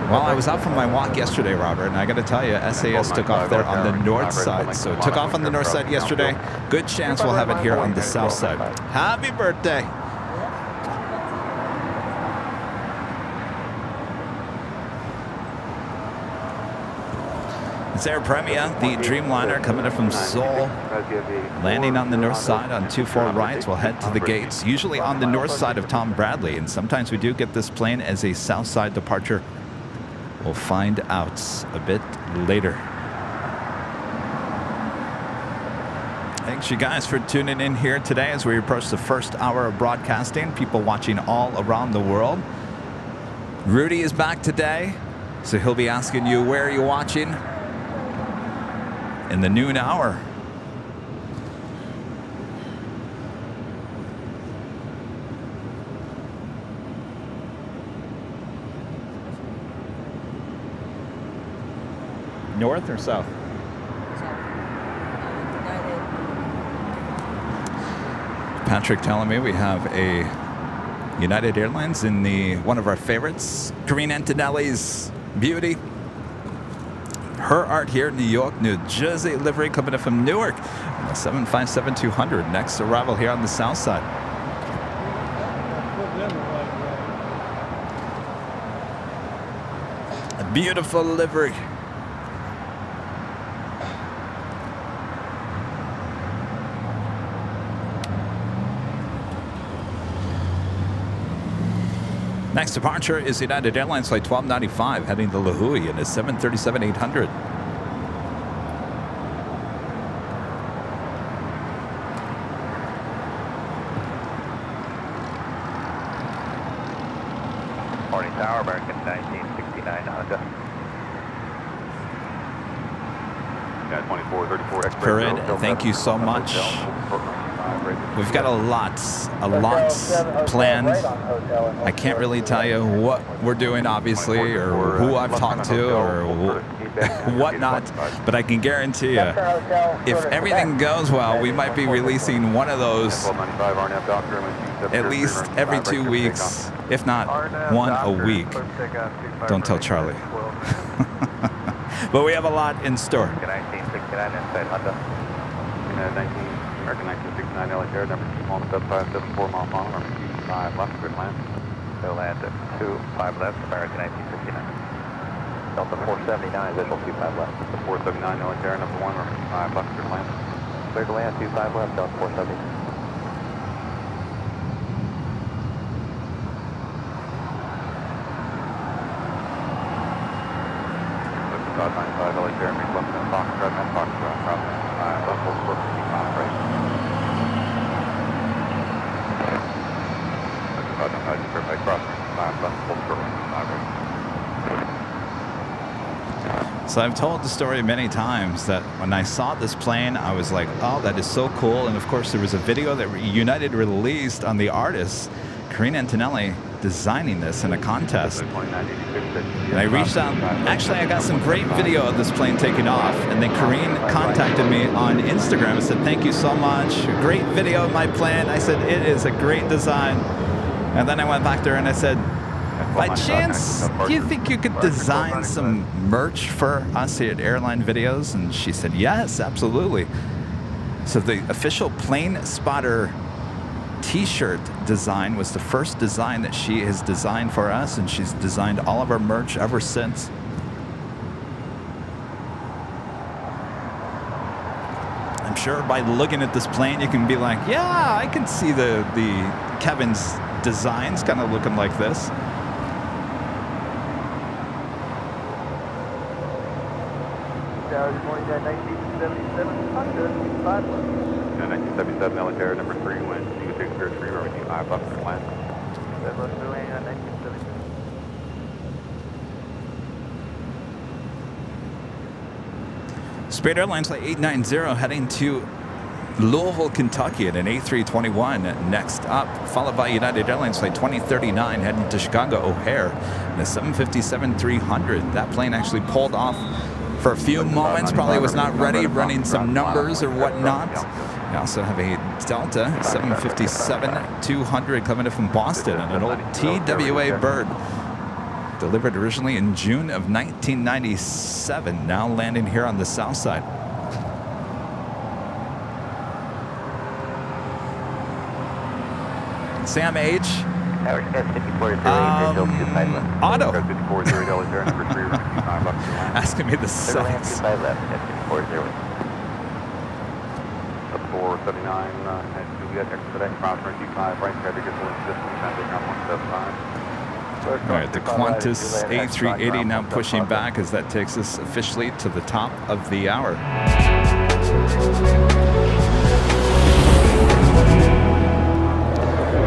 Well, I was out for my walk yesterday, Robert, and I got to tell you, SAS took off there on the north side. So it took off on the north side yesterday. Good chance we'll have it here on the south side. Happy birthday. It's Air Premia, the Dreamliner coming in from Seoul, landing on the north side on 24 right. We'll head to the gates, usually on the north side of Tom Bradley, and sometimes we do get this plane as a south side departure. We'll find out a bit later. Thanks you guys for tuning in here today as we approach the first hour of broadcasting. People watching all around the world. Rudy is back today, so he'll be asking you, where are you watching? In the noon hour. North or south? Patrick telling me we have a United Airlines in the one of our favorites, Karine Antonelli's Beauty. Her art here in New York, New Jersey livery coming in from Newark. 757-200, next arrival here on the south side. A beautiful livery. Next departure is United Airlines flight 1295 heading to La Huy in a 737-800. Morning Tower, American 1969 Honda. Yeah, 2434 Farid, thank you so much. We've got a lot planned. I can't really tell you what we're doing, obviously, or who I've talked to, or whatnot, but I can guarantee you, if everything goes well, we might be releasing one of those at least every 2 weeks, if not one a week. Don't tell Charlie. But we have a lot in store. 1969 inside Honda. American 1969 LAX Air, number 2, moment up 574 mile final, number 25 left, good land. So land at 25 left, American 1969. Delta 479, visual 25 left. The 479 LAX Air, number 1, number 5 left, good land. Clear to land, 25 left, Delta 479. Left 95 LAX Air, make left and Fox, right and Fox, left, left, full square 55 right. So I've told the story many times that when I saw this plane, I was like, oh, that is so cool. And of course, there was a video that United released on the artist, Karine Antonelli, designing this in a contest. And I reached out. Actually, I got some great video of this plane taking off. And then Karine contacted me on Instagram and said, thank you so much. Great video of my plane. I said, it is a great design. And then I went back to her and I said, by chance, do you think you could design some merch for us here at Airline Videos? And she said, yes, absolutely. So the official Plane Spotter t-shirt design was the first design that she has designed for us, and she's designed all of our merch ever since. I'm sure by looking at this plane, you can be like, yeah, I can see the Kevin's designs kind of looking like this. Good morning, 1977 Honda, 5 left. 1977 LAX Air, number 3, wind 263, runway 5 left, clear land. That left doing 1977. Spirit Airlines flight 890 heading to Louisville, Kentucky at an A321. Next up, followed by United Airlines flight 2039 heading to Chicago O'Hare in a 757-300. That plane actually pulled off for a few moments, probably was not ready, running some numbers or whatnot. We also have a Delta 757-200 coming in from Boston and an old TWA Bird. Delivered originally in June of 1997, now landing here on the south side. Sam H. Average S54 Auto. asking me the size. 25 left, at 40. The 479, Juliet, expedite, cross 25 right, try to get the link distance, and take on 175. All right, the Qantas A380 now pushing back as that takes us officially to the top of the hour.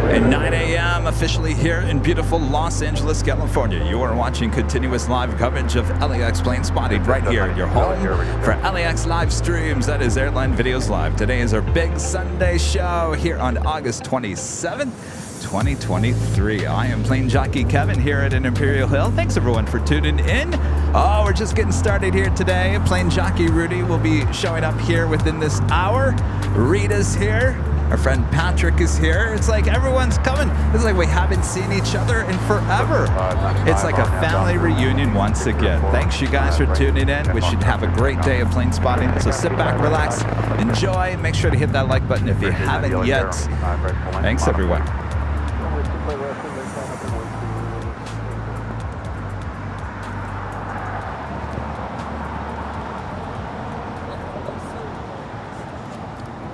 At 9 a.m. officially here in beautiful Los Angeles, California. You are watching continuous live coverage of LAX Plane Spotting right here at your home for LAX live streams. That is Airline Videos Live. Today is our big Sunday show here on August 27th. 2023. I am Plane Jockey Kevin here at an Imperial Hill. Thanks everyone for tuning in. Oh, we're just getting started here today. Plane Jockey Rudy will be showing up here within this hour. Rita's here. Our friend Patrick is here. It's like everyone's coming. It's like we haven't seen each other in forever. It's like a family reunion once again. Thanks you guys for tuning in. We should have a great day of plane spotting. So sit back, relax, enjoy. Make sure to hit that like button if you haven't yet. Thanks everyone.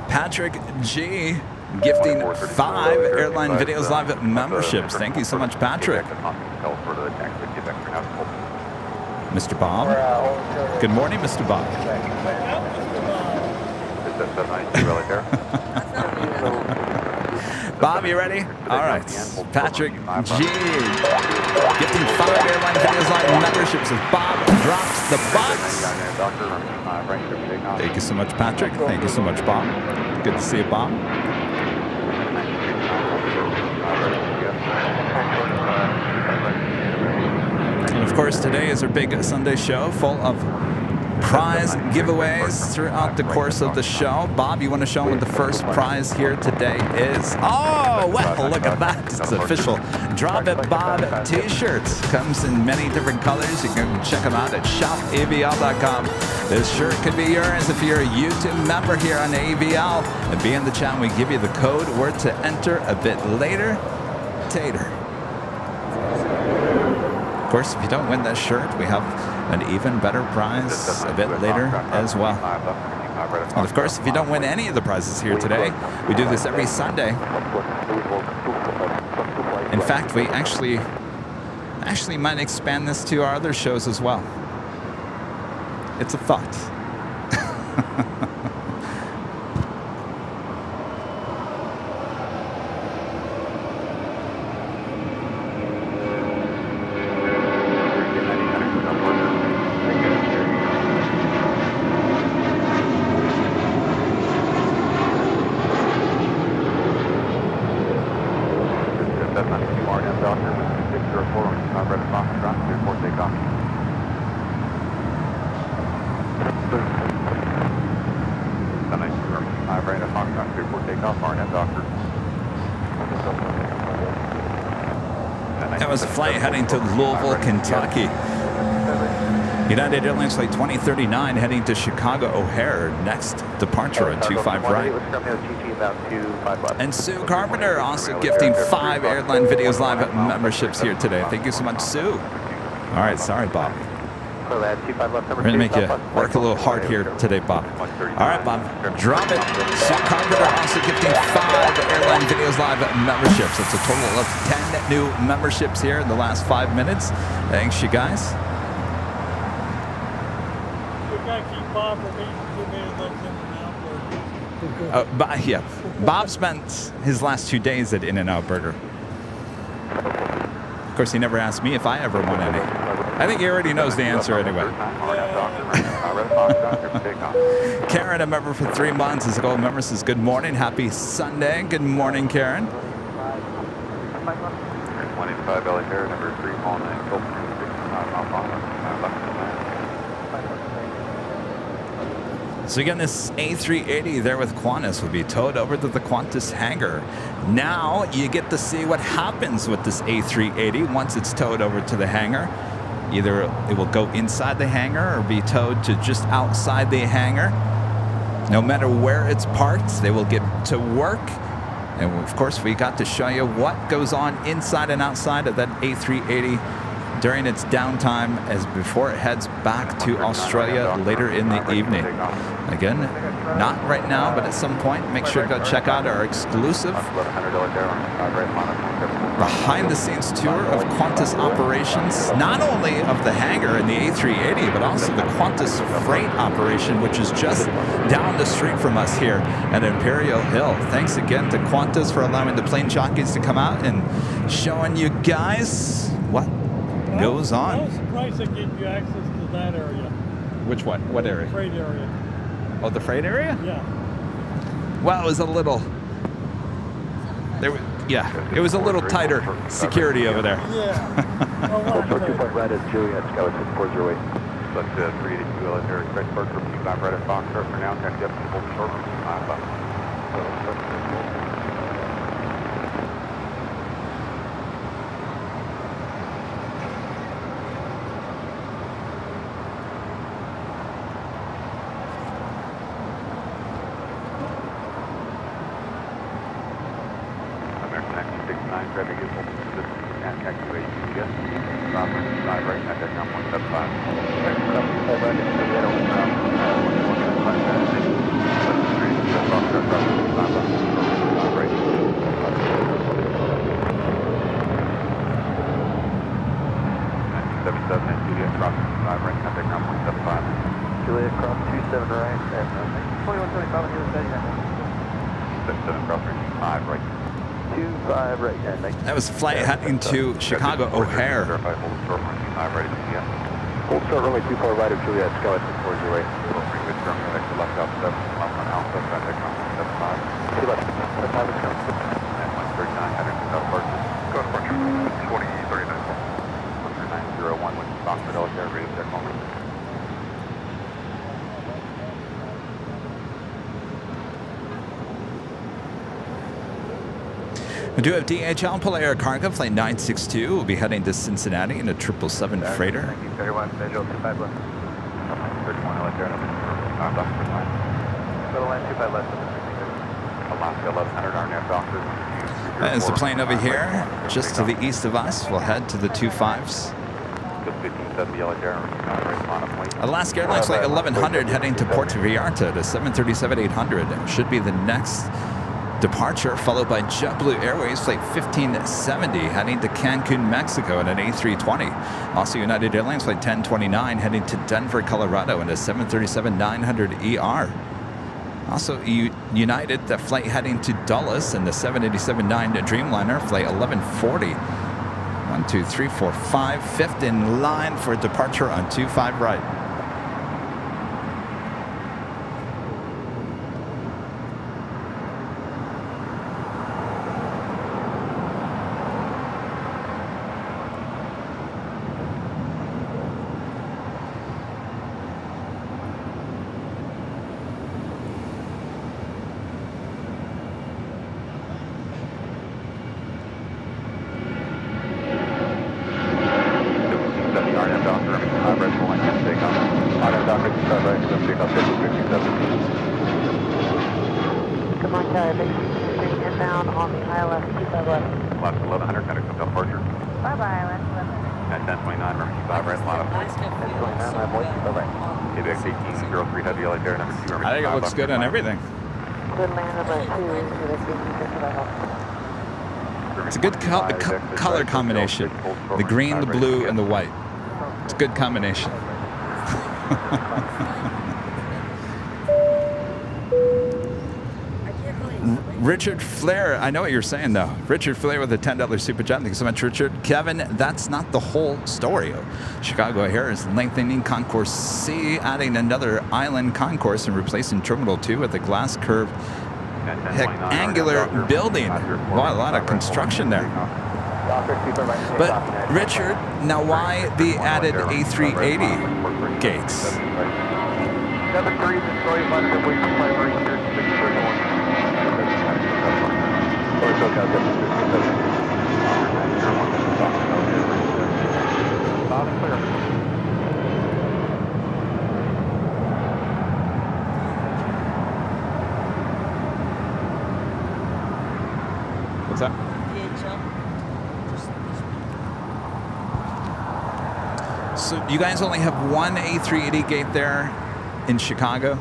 Patrick G gifting 5 Airline Videos Live memberships. Thank you so much, Patrick. Mr. Bob. Good morning, Mr. Bob. Bob, you ready? All right. Patrick G gifting 5 Airline Videos Live memberships as Bob drops the box. Thank you so much, Patrick. Thank you so much, Bob. Good to see you, Bob. And of course, today is our big Sunday show full of prize giveaways throughout the course of the show. Bob, you want to show them what the first prize here today is? Oh, well, look at that. It's official Drop It Bob t-shirts. Comes in many different colors. You can check them out at shopavl.com. This shirt could be yours if you're a YouTube member here on AVL. And be in the chat, we give you the code word to enter a bit later. Tater. Of course, if you don't win that shirt, we have an even better prize a bit later as well. And of course, if you don't win any of the prizes here today, we do this every Sunday. In fact, we actually might expand this to our other shows as well. It's a thought. That was a flight heading to Louisville, Kentucky. United Airlines flight 2039 heading to Chicago O'Hare. Next departure at 25 right. And Sue Carpenter also gifting 5 Airline Videos Live memberships here today. Thank you so much, Sue. All right, sorry, Bob. We're going to make you work a little hard here today, Bob. All right, Bob, drop it. Sue Carpenter also gifting 5 Airline Videos Live memberships. That's a total of 10 new memberships here in the last 5 minutes. Thanks, you guys. We got to keep Bob from eating too many of those In-N-Out burgers. Yeah, Bob spent his last 2 days at In-N-Out Burger. Of course, he never asked me if I ever won any. I think he already knows the answer anyway. Karen, a member for 3 months, is a gold member, says good morning, happy Sunday. Good morning, Karen. 185 LA Air, number 3, calling in, Gulf 369. So again, this A380 there with Qantas will be towed over to the Qantas hangar. Now you get to see what happens with this A380 once it's towed over to the hangar. Either it will go inside the hangar or be towed to just outside the hangar. No matter where it's parked, they will get to work. And of course, we got to show you what goes on inside and outside of that A380 during its downtime as before it heads back to Australia later in the evening. Again, not right now, but at some point, make sure to go check out our exclusive behind-the-scenes tour of Qantas operations, not only of the hangar and the A380, but also the Qantas freight operation, which is just down the street from us here at Imperial Hill. Thanks again to Qantas for allowing the plane jockeys to come out and showing you guys what goes on. I was surprised they gave you access to that area. Which one? What area? The freight area. Oh, the freight area? Yeah. Well, it was a little. It was a little tighter security over there. Yeah. Oh, wow. Also, 2 right at Juliet, Scout 640. Let's 382 military expect first for 25 right at Foxtrot for now. Taxi up to full short for 25 left. Traffic is holding consistent and activate GPS. Stop for 5 right at that 175. Juliet cross 27 right and 2175 on the other side. 77 cross 5 right. 25 right, yeah, thanks. That was flight heading to Chicago O'Hare. Hold short runway 24 right of Juliet, Scout 640. left out 7, Alpha, traffic 175. 2 left, 5 is coming. And 139, heading to departure. Go to departure, 2039. 13901 with Foxtrot Delaware, radio check moment. We do have DHL Pull Air Cargo, flight 962. We'll be heading to Cincinnati in a 777 freighter. Thank you, 31, visual 25 left. 31, Altair, Middle line 25 left. Alaska 1100, RNAV doctor. That is the plane over here, just to the east of us. We'll head to the 25s. 1570, Altair, Alaska Airlines flight 1100 heading to Puerto Vallarta, the 737-800. Should be the next departure, followed by JetBlue Airways flight 1570 heading to Cancun, Mexico in an A320. Also United Airlines flight 1029 heading to Denver, Colorado in a 737-900ER. Also United, the flight heading to Dulles in the 787-9 Dreamliner flight 1140. 1, 2, 3, 4, 5, fifth in line for departure on 25 right. Inbound on the ILS 25 left. Alaska 1100, kind of come down departure. Bye-bye, ILS 1100. At 1029, remember 25 right, line up. 1029, I'm voice, bye-bye. ABX 1803 heavy, Altair, number 2. I think it looks good on everything. Good land number 2, It's a good color combination. The green, the blue, and the white. It's a good combination. Richard Flair, I know what you're saying though. Richard Flair with a $10 super chat. Thank you so much, Richard. Kevin, that's not the whole story. Chicago O'Hare is lengthening Concourse C, adding another island concourse and replacing Terminal 2 with a glass curved angular building. Wow, a lot of construction there. But Richard, now why the added A380 gates? 7-3, destroy 500, wait for flight right here, 631. What's that? DHL. So you guys only have one A380 gate there in Chicago?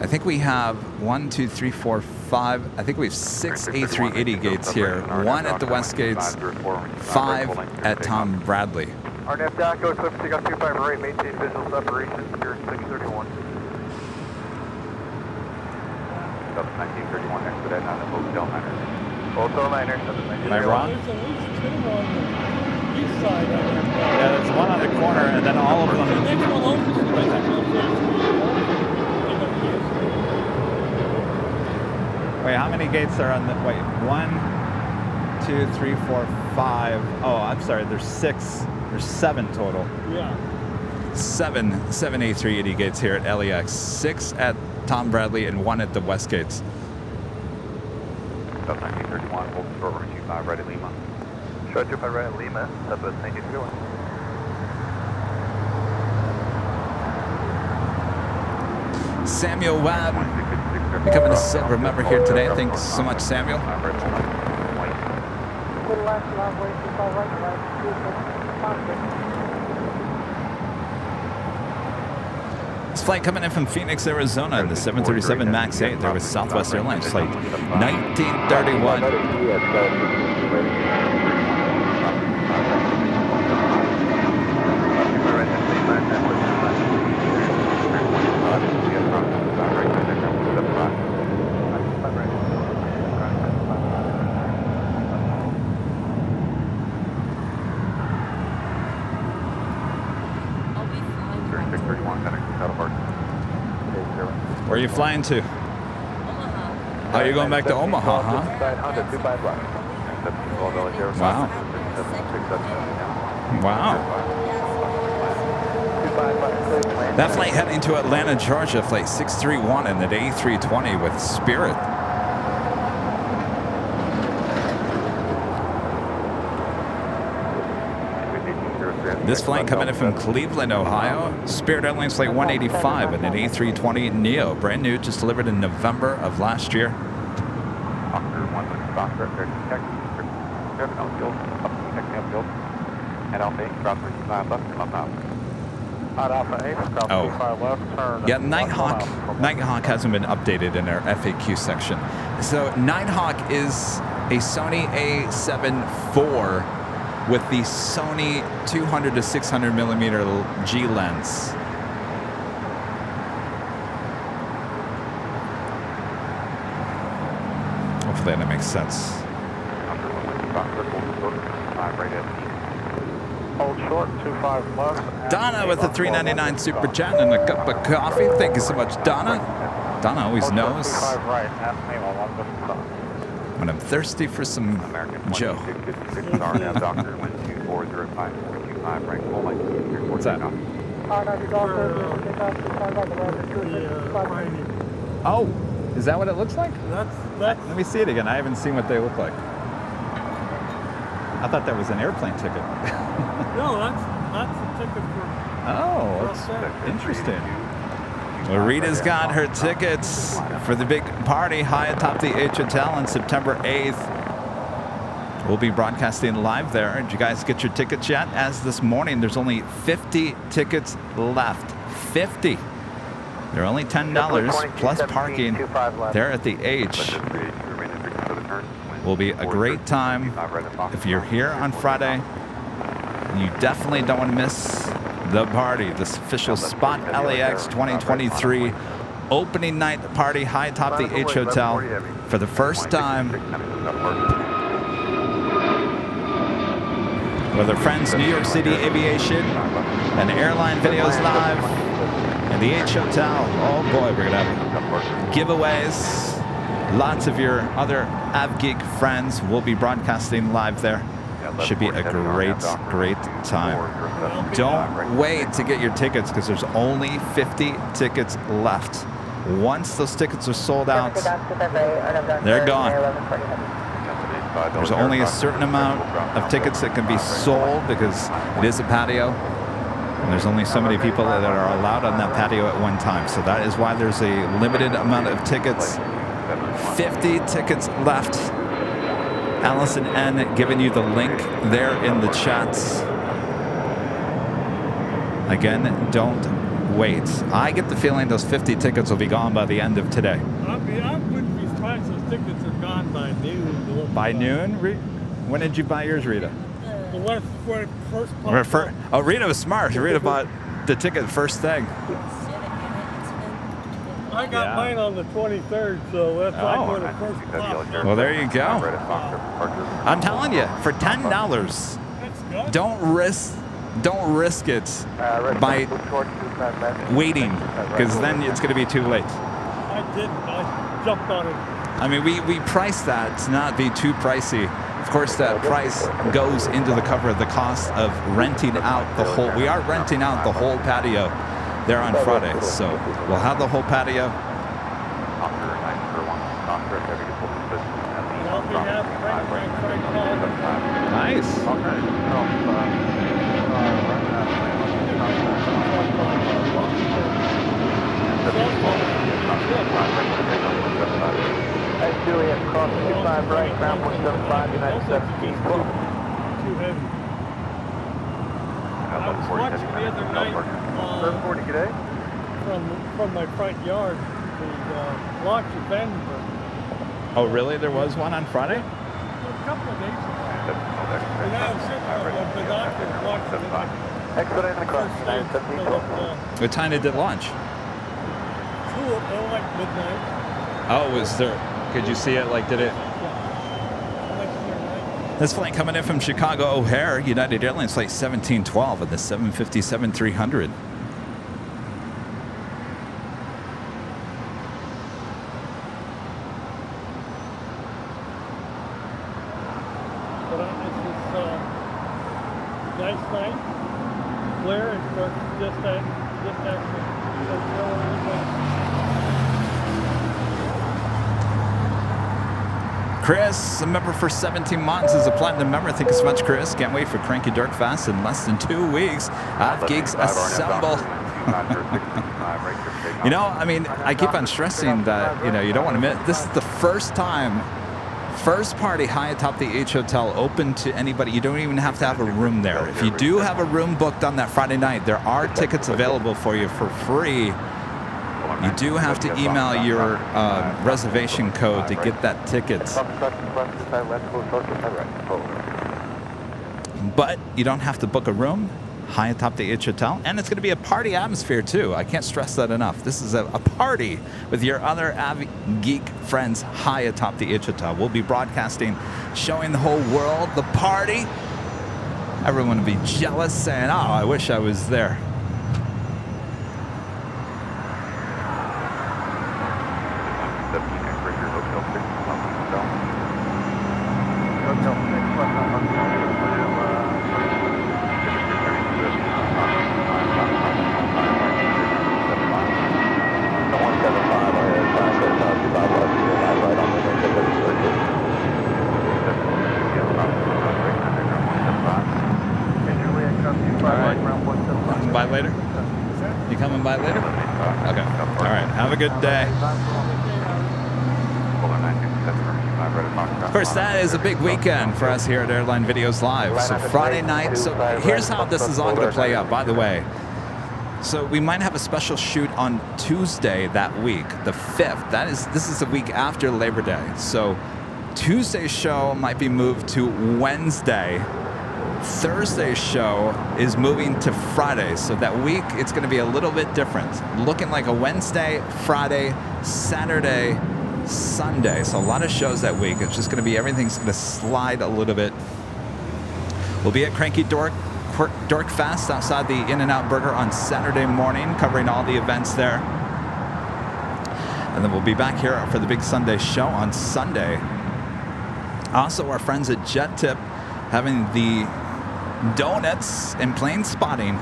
I think we have 1, 2, 3, 4, 5. I think we have 6 A380 gates here. 1 at the West Gates, 5 at Tom Bradley. RNAV Daco, Eclipse, takeoff 258, maintain visual separation, Spirit 631. Delta 1931, expedite on the Hotel Niner. Hotel Niner, Am I wrong? There's at least 2 on the east side of it. Yeah, there's one on the corner, and then all of The them. next one over is Wait, how many gates are on the? Wait, 1, 2, 3, 4, 5. Oh, I'm sorry. There's 6. There's 7 total. Yeah. 7 A380 gates here at LAX. 6 at Tom Bradley and 1 at the West Gates. Delta 1931, hold short runway 25 right at Lima. Short 25 right at Lima, Southwest 1931. Samuel Webb becoming a silver member here today. Thanks so much, Samuel. Little less long way, 25 right, left, 26. This flight coming in from Phoenix, Arizona, the 737 MAX 8. There was Southwest Airlines flight 1931. Where are you flying to? Omaha. Oh, you're going back to Omaha, huh? Wow. Wow. That flight heading to Atlanta, Georgia, flight 631 in an A320 with Spirit. This flight coming in from Cleveland, Ohio. Spirit Airlines flight 185 in an A320 Neo. Brand new, just delivered in November of last year. Oh. Yeah, Nighthawk hasn't been updated in our FAQ section. So Nighthawk is a Sony A7 IV with the Sony 200 to 600 millimeter G lens. Hopefully that makes sense. Hold short, 25 left. Donna with a $3.99 super chat and a cup of coffee. Thank you so much, Donna. Donna always knows when I'm thirsty for some Joe. What's that? Oh, is that what it looks like? That's Let me see it again. I haven't seen what they look like. I thought that was an airplane ticket. no, that's a ticket for. Oh, that's interesting. Well, Rita's got her tickets for the big party high atop the H Hotel on September 8th. We'll be broadcasting live there. Did you guys get your tickets yet? As this morning, there's only 50 tickets left. 50. They're only $10 plus parking there at the H. Will be a great time. If you're here on Friday, you definitely don't want to miss the party. This official Spot LAX 2023 opening night party high atop the H Hotel for the first time with our friends New York City Aviation and Airline Videos Live and the H Hotel. Oh boy, we're gonna have giveaways. Lots of your other AvGeek friends will be broadcasting live there. Should be a great time. Don't wait to get your tickets because there's only 50 tickets left. Once those tickets are sold out, they're gone. There's only a certain amount of tickets that can be sold because it is a patio. And there's only so many people that are allowed on that patio at one time. So that is why there's a limited amount of tickets. 50 tickets left. Allison N. giving you the link there in the chats. Again, don't wait. I get the feeling those 50 tickets will be gone by the end of today. I wouldn't be surprised those tickets are gone by noon. By noon? When did you buy yours, Rita? The one for first popped up. Oh, Rita was smart. Rita bought the ticket first thing. I got mine on the 23rd, so that's like when the first popped up. Well, there you go. I'm telling you, for $10, That's good. don't risk it by waiting, because then it's going to be too late. I didn't. I jumped on it. I mean, we priced that to not be too pricey. Of course, that price goes into the cover of the cost of renting out the whole. We are renting out the whole patio there on Friday, so we'll have the whole patio. Nice. Hey, Juliet, cross 25 right, ground 175, United 17. Too heavy. I was watching the other night 40 today? from my front yard, the launch of Edinburgh. Oh, really? There was one on Friday? A couple of days ago. And I was sitting there with binoculars watching it. Expedite across 917. What time did it launch? Like midnight. Oh, was there? Could you see it? Like, did it? This flight coming in from Chicago O'Hare, United Airlines flight 1712 at the 757-300. But it's nice night. Clear. It starts just actually. Chris, a member for 17 months, is a platinum member. Thank you so much, Chris. Can't wait for Cranky Dork Fest in less than 2 weeks. Geeks assemble. You know, I mean, I keep on stressing that, you don't want to miss. This is the first time, first party high atop the H Hotel open to anybody. You don't even have to have a room there. If you do have a room booked on that Friday night, there are tickets available for you for free. You do have to email your reservation code to get that ticket. But you don't have to book a room high atop the H Hotel. And it's going to be a party atmosphere, too. I can't stress that enough. This is a party with your other geek friends high atop the H Hotel. We'll be broadcasting, showing the whole world the party. Everyone will be jealous, saying, oh, I wish I was there. By later? You coming by later? Okay. All right. Have a good day. Of course, that is a big weekend for us here at Airline Videos Live. So Friday night. So here's how this is all going to play out, by the way. So we might have a special shoot on Tuesday that week, the 5th. This is the week after Labor Day. So Tuesday's show might be moved to Wednesday. Thursday's show is moving to Friday, so that week it's going to be a little bit different. Looking like a Wednesday, Friday, Saturday, Sunday. So a lot of shows that week. It's just going to be, everything's going to slide a little bit. We'll be at Cranky Dork Fest outside the In-N-Out Burger on Saturday morning, covering all the events there. And then we'll be back here for the big Sunday show on Sunday. Also, our friends at Jet Tip having the donuts and plane spotting.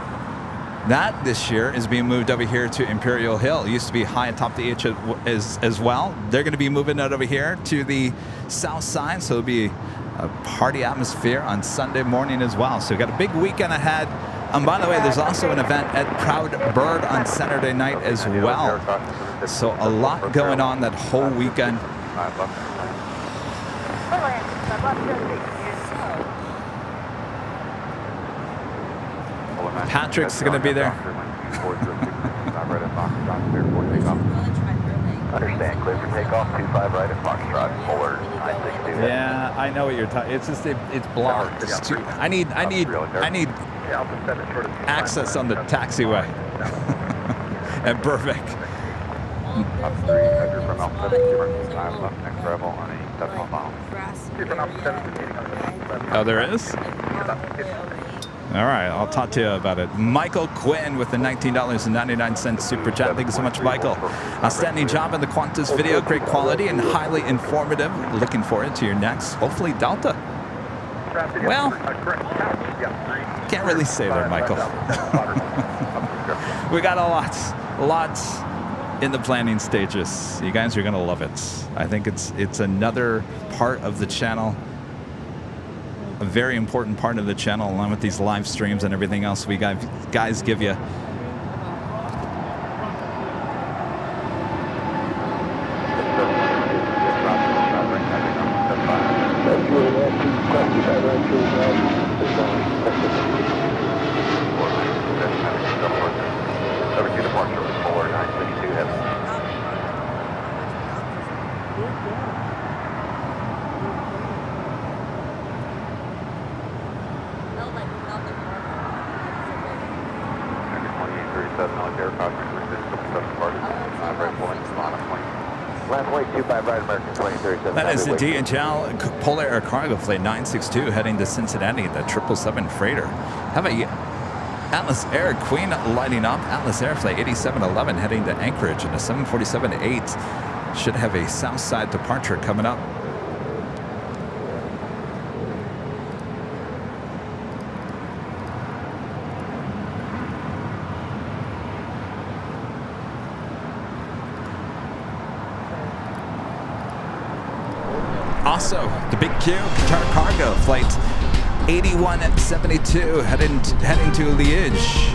That this year is being moved over here to Imperial Hill. It used to be high atop the H as well. They're going to be moving it over here to the south side, so it'll be a party atmosphere on Sunday morning as well. So we've got a big weekend ahead. And by the way, there's also an event at Proud Bird on Saturday night as well. So a lot going on that whole weekend. Patrick's going to be there. Understand, clear for takeoff, 25 right at Foxtrot, Polar 962. Yeah, I know what you're talking. It's just it's blocked. It's too, I need access on the taxiway. And perfect. Up 3, Edgar from Alpha 725, left next arrival on a decimal mile. Oh, there is? All right, I'll talk to you about it. Michael Quinn with the $19.99 super chat. Thank you so much, Michael. Outstanding job on the Qantas video. Great quality and highly informative. Looking forward to your next, hopefully Delta. Well, can't really say that, Michael. We got a lot in the planning stages. You guys are going to love it. I think it's another part of the channel. A very important part of the channel, along with these live streams and everything else we guys give you. That is the DHL Polar Air Cargo Flight 962 heading to Cincinnati, the 777 freighter. Have a Atlas Air Queen lighting up. Atlas Air Flight 8711 heading to Anchorage, and a 747-8 should have a south side departure coming up. Also, the Big Q, Qatar Cargo Flight 8172 heading to Liège.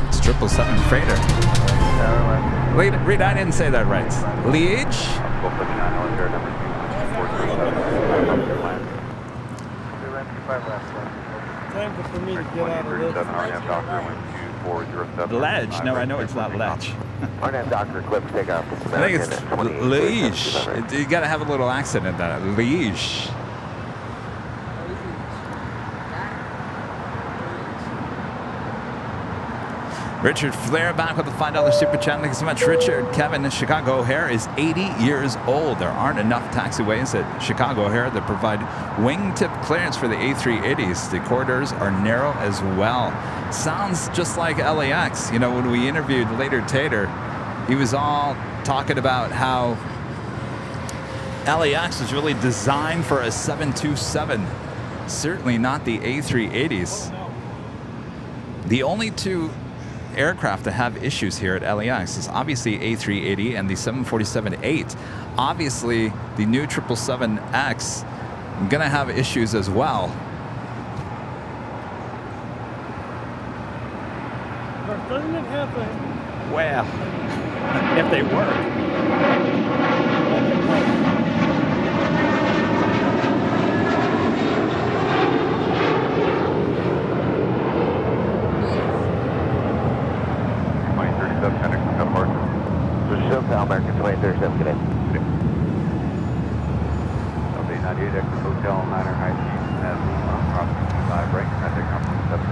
It's 777 freighter. Reed, I didn't say that right. Liège? Time for me to get out of this. Ledge? No, I know it's not Ledge. Doctor, clip takeoff. I think it's Liège. You got to have a little accent in that. Liège. Richard Flair back with the $5 super chat. Thank you so much, Richard. Kevin, Chicago O'Hare is 80 years old. There aren't enough taxiways at Chicago O'Hare that provide wingtip clearance for the A380s. The corridors are narrow as well. Sounds just like LAX. You know, when we interviewed Later Tater, he was all talking about how LAX was really designed for a 727. Certainly not the A380s. The only two aircraft that have issues here at LAX is obviously A380 and the 747-8. Obviously, the new 777X gonna have issues as well. Doesn't it have a... Well, if they work. American 2037, good day. Hotel 9er High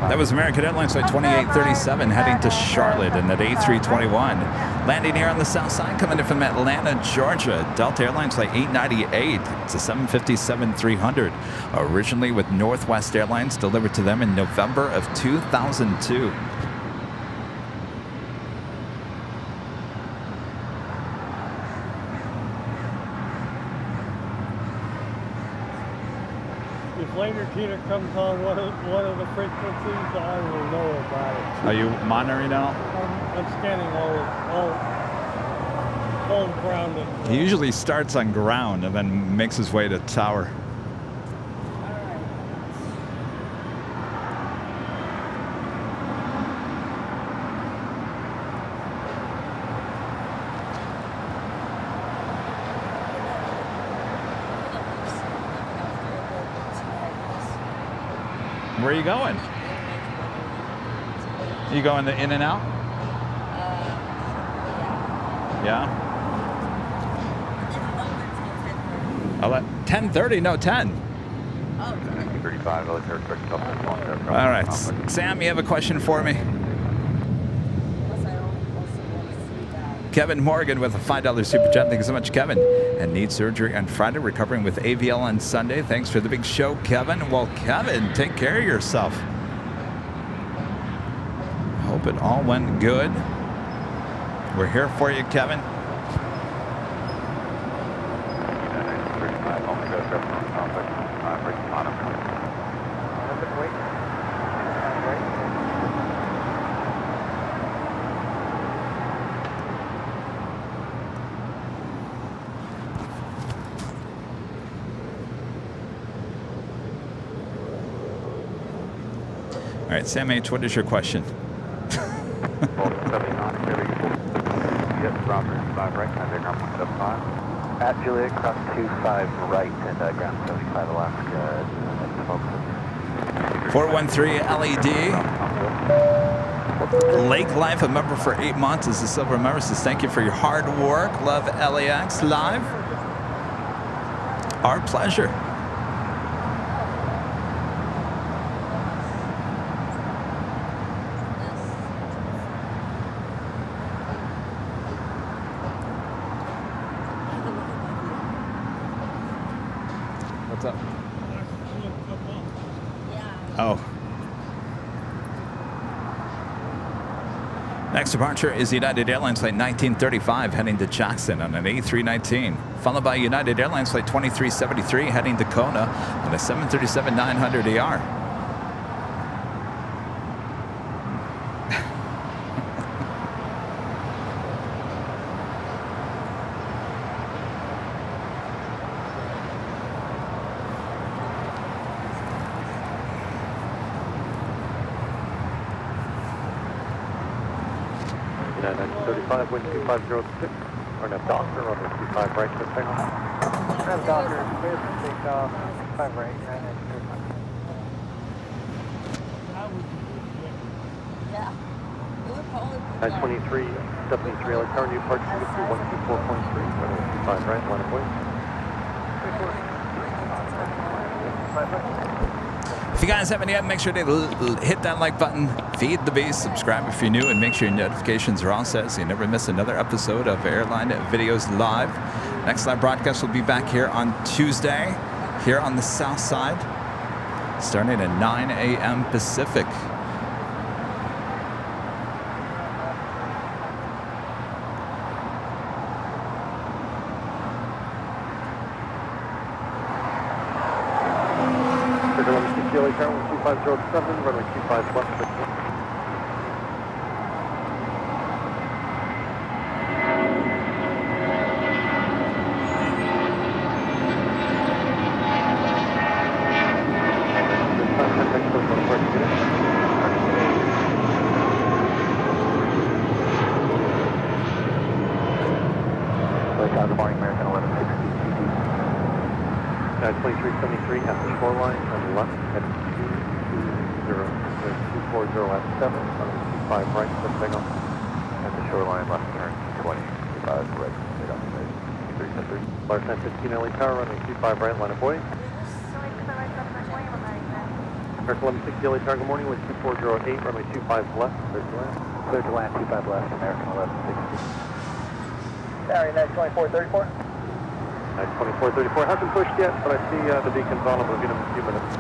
That was American Airlines Flight 2837 heading to Charlotte in that A321. Landing here on the south side, coming in from Atlanta, Georgia. Delta Airlines Flight 898. It's a 757-300. Originally with Northwest Airlines, delivered to them in November of 2002. If Later Tater comes on one of the frequencies, I will know about it. Are you monitoring now? I'm scanning all ground. He usually starts on ground and then makes his way to tower. Where are you going? You going in and out? Yeah. 10:30? No, 10. Oh, 35, military quick All right. Sam, you have a question for me? Kevin Morgan with a $5 super chat. Thank you so much, Kevin. And need surgery on Friday, recovering with AVL on Sunday. Thanks for the big show, Kevin. Well, Kevin, take care of yourself. Hope it all went good. We're here for you, Kevin. All right, Sam H., what is your question? At Juliet, cross 25 right and ground 75 Alaska. 413 LED. Lake Life, a member for 8 months, is a silver member. Says thank you for your hard work. Love LAX Live. Our pleasure. What's up? Oh. Next departure is United Airlines flight 1935 heading to Jackson on an A319, followed by United Airlines flight 2373 heading to Kona on a 737-900ER. Wind 2506, or no, Docker on the 25 right for takeoff. Grab Docker, clear for takeoff, 25 right, and then 35. yeah. It would probably be 923, 73, like current new parts, 124.3, 25 right, line of way. If you guys haven't yet, make sure to hit that like button, feed the beast, subscribe if you're new, and make sure your notifications are all set so you never miss another episode of Airline Videos Live. Next live broadcast will be back here on Tuesday, here on the south side, starting at 9 a.m. Pacific. Juliet, 2507, runway 25 left, 15. Good morning, American 1160 GD. 2373 at the shoreline on the left, heading 240 at 7, on 25 right, for takeoff. At the shoreline, left turn 20, 25 right, takeoff, 2373. Large 915 LA Tower, runway 25 right, line of way. American 1160 LA Tower, good morning, with 2408, runway 25 left, clear to land. Clear to land, 25 left, American 1160. Sorry, 2434. 2434 hasn't pushed yet, but I see the beacon's on. We'll get him in a few minutes.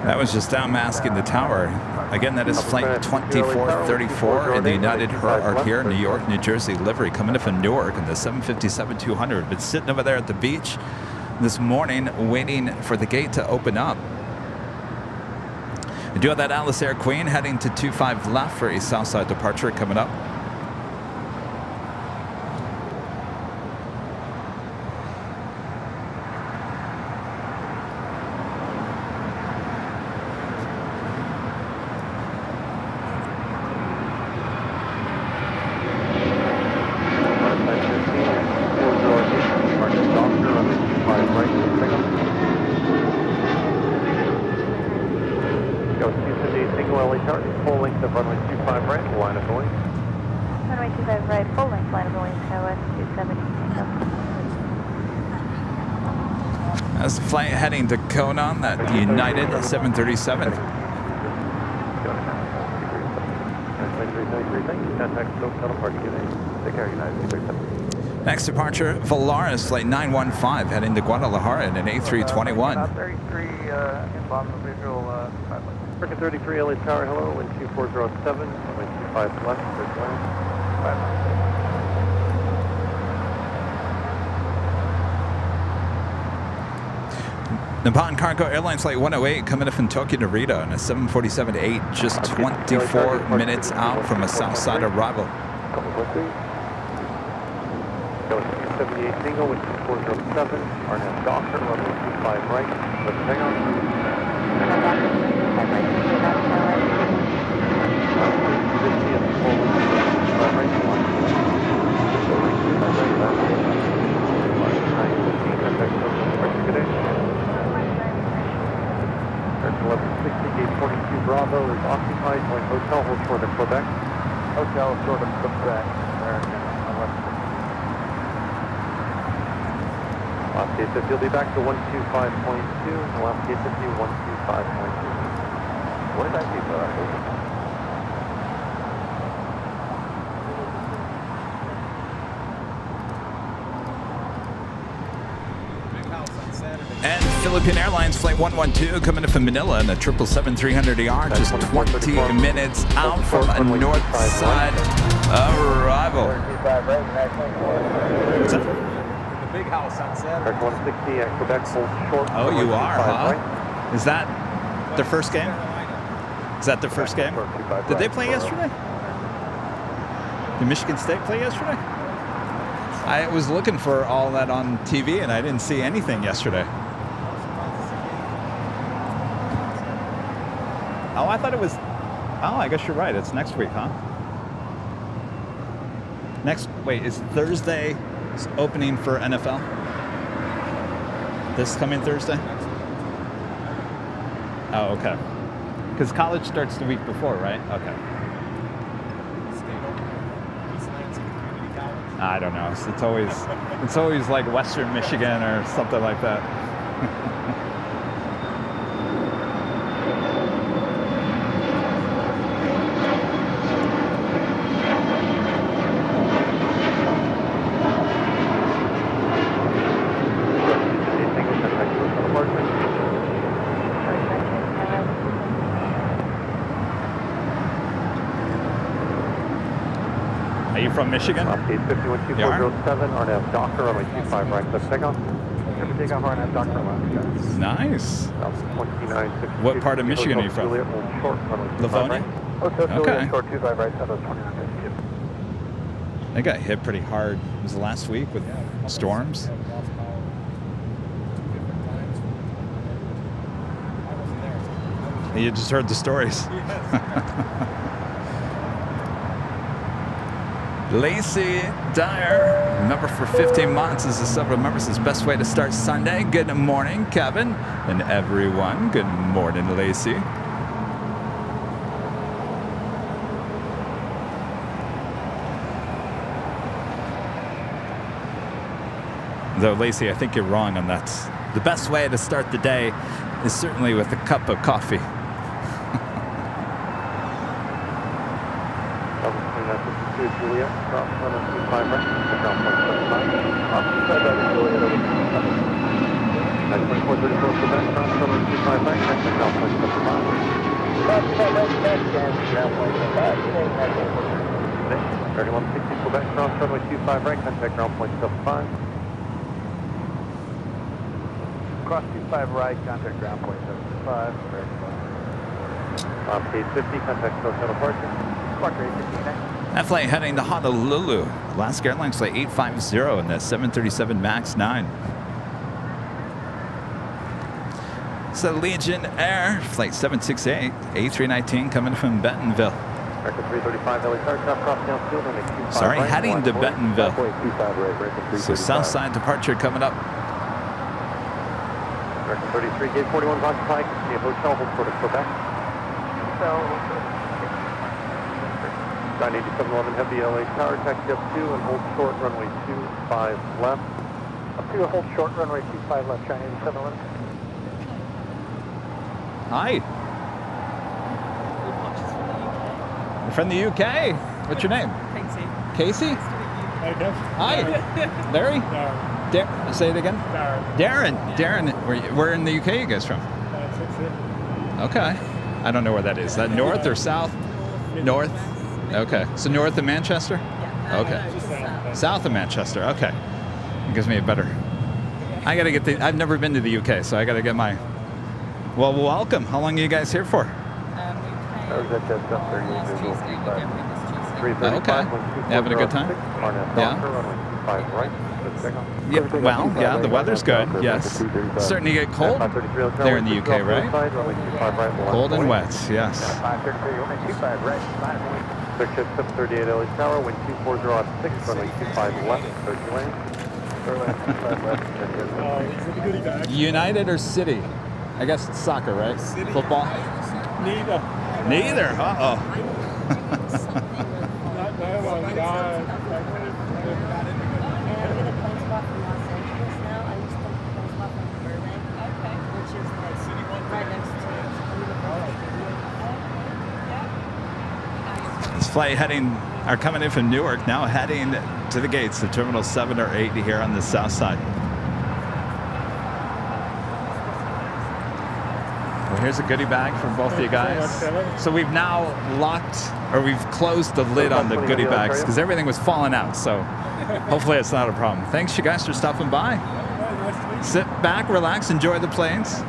That was just down masking the tower. Again, that is flight 2434 in the United Herc here, New York, New Jersey livery, coming in from Newark in the 757-200. Been sitting over there at the beach this morning waiting for the gate to open up. We do have that Alice Air Queen heading to 25 left for a Southside departure coming up. tower, full length of runway 25 right, line of the wing. Runway 25 right, full length line of the wing, Southwest 270. That's the flight heading to Kona, that United 737. Next departure, Volaris flight 915 heading to Guadalajara in an A321. 33 inbound visual. American 33 LA Tower, hello, wind 2407, runway 25 left, first line, 5 left. Nippon Cargo Airline flight 108 coming in from Tokyo to Narita on a 747-8, just 24 minutes out from a south side arrival. Couple quickly. Go 278 single with 2407, RNAV Doctor, runway 25 right, let's hang on. American 1160, gate 42 Bravo is occupied, going hotel, hold short of Quebec. Hotel, short of Quebec, American 1160. Last gate 50 will be back to 125.2, last gate 50, 125.2. What did I do for that? And Philippine Airlines flight 112 coming in from Manila in a 777-300ER, just 20 minutes out from a north side arrival. What's that? The big house on Saturday. 160 at Quebec, hold short. Oh, you are, huh? Is that their first game? Is that their first game? Did they play yesterday? Did Michigan State play yesterday? I was looking for all that on TV and I didn't see anything yesterday. Oh, I thought it was... Oh, I guess you're right. It's next week, huh? Wait, is Thursday opening for NFL? This coming Thursday? Oh, okay. Because college starts the week before, right? Okay. I don't know. It's always like Western Michigan or something like that. Are you from Michigan? Gate 512407, RNAV Doctor, runway 25 right, let's take off. Takeoff, RNAV Doctor, runway. Nice. 2962. What part of Michigan are you from? Livonia? Okay. Short 25 right, southwest 2962. They got hit pretty hard. It was last week with storms. You just heard the stories. Lacey Dyer, member for 15 months, as the several members, is best way to start Sunday. Good morning, Kevin, and everyone. Good morning, Lacey. Though, Lacey, I think you're wrong on that. The best way to start the day is certainly with a cup of coffee. Juliet, cross 125 right, ground point 75. Occupied by the Juliet over 2434 Quebec, cross 125 right, next to ground point 75. Cross 25 right, next ground point 75. American 160 Quebec, cross runway 25 right, contact ground point 75. Cross 25 right, contact ground point 75. Gate 50, contact hotel departure. Departure 859. That flight heading to Honolulu. Alaska Airlines flight 850 in the 737 MAX 9. So Legion Air flight 768, A319 coming from Bentonville. American 335 LA Aircraft cross downfield on a 25 Sorry, right, heading to Bentonville. So south side departure coming up. American 33, gate 41 is occupied. See a hotel, hold short of Quebec. So, 98711 Heavy LA Tower, taxi up 2 and hold short runway 25 left. Up 2 and hold short runway 25 left, China 8711. Hi. You're from the UK? What's your name? Casey? Hey, Kev. Hi. Larry? Darren. Say it again? Darren. Darren. Where in the UK you guys from? That's it. Okay. I don't know where that is. Is that north or south? North? Okay. So north of Manchester? Okay. South of Manchester. Okay. It gives me a better... I got to get I've never been to the UK, so I got to get my... Well, welcome. How long are you guys here for? Okay. Having a good time? Yeah. Yeah, well, yeah, the weather's good, yes. It's starting to get cold there in the UK, right? Cold and wet, yes. 738 LA Tower, wind 240 runway 25 left, 30 lanes. United or City? I guess it's soccer, right? City. Football? Neither? Uh-oh. This flight coming in from Newark, now heading to the gates of Terminal 7 or 8 here on the south side. Well, here's a goodie bag for both of you guys. So we've now we've closed the lid on the goodie bags because everything was falling out. So hopefully it's not a problem. Thanks you guys for stopping by. Sit back, relax, enjoy the planes.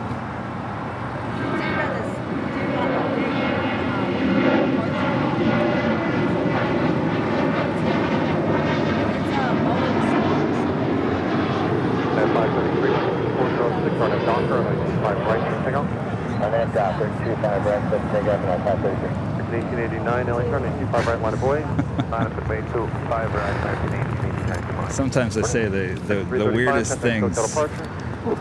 Sometimes I say the weirdest things.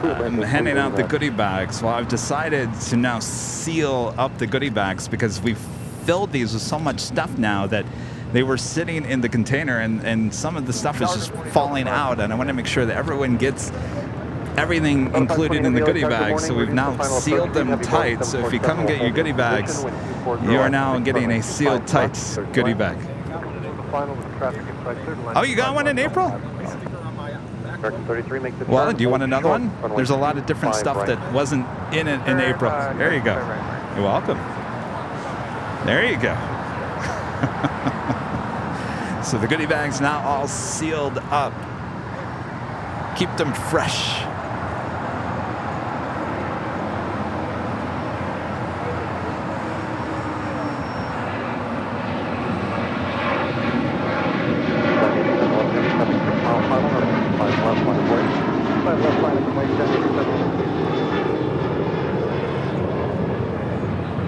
I'm handing out the goodie bags. Well, I've decided to now seal up the goodie bags because we've filled these with so much stuff now that they were sitting in the container and some of the stuff is just falling out, and I want to make sure that everyone gets everything included in the goodie bags. So we've now sealed them tight. So if you come and get your goodie bags, you are now getting a sealed tight goodie bag. Oh, you got one in April? Well, do you want another one? There's a lot of different stuff that wasn't in it in April. There you go. You're welcome. There you go. So the goodie bags now all sealed up. Keep them fresh.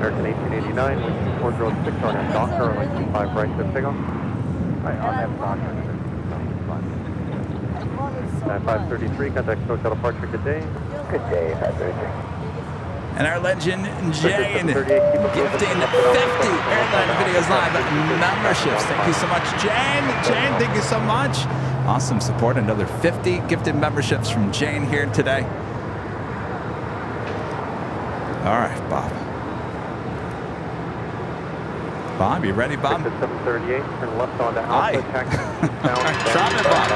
American A380, 406 on that doctor, or like 25 right to takeoff. Right, on that doctor. 533, contact hotel departure, good day. Good day, 533. And our legend, Jane, gifting 50 Airline Videos Live memberships. Thank you so much, Jane. Jane, thank you so much. Awesome support. Another 50 gifted memberships from Jane here today. All right, Bob. Bob, you ready, Bob? 738, turn left onto Hi. Alpha, taxi Drop it, Bob.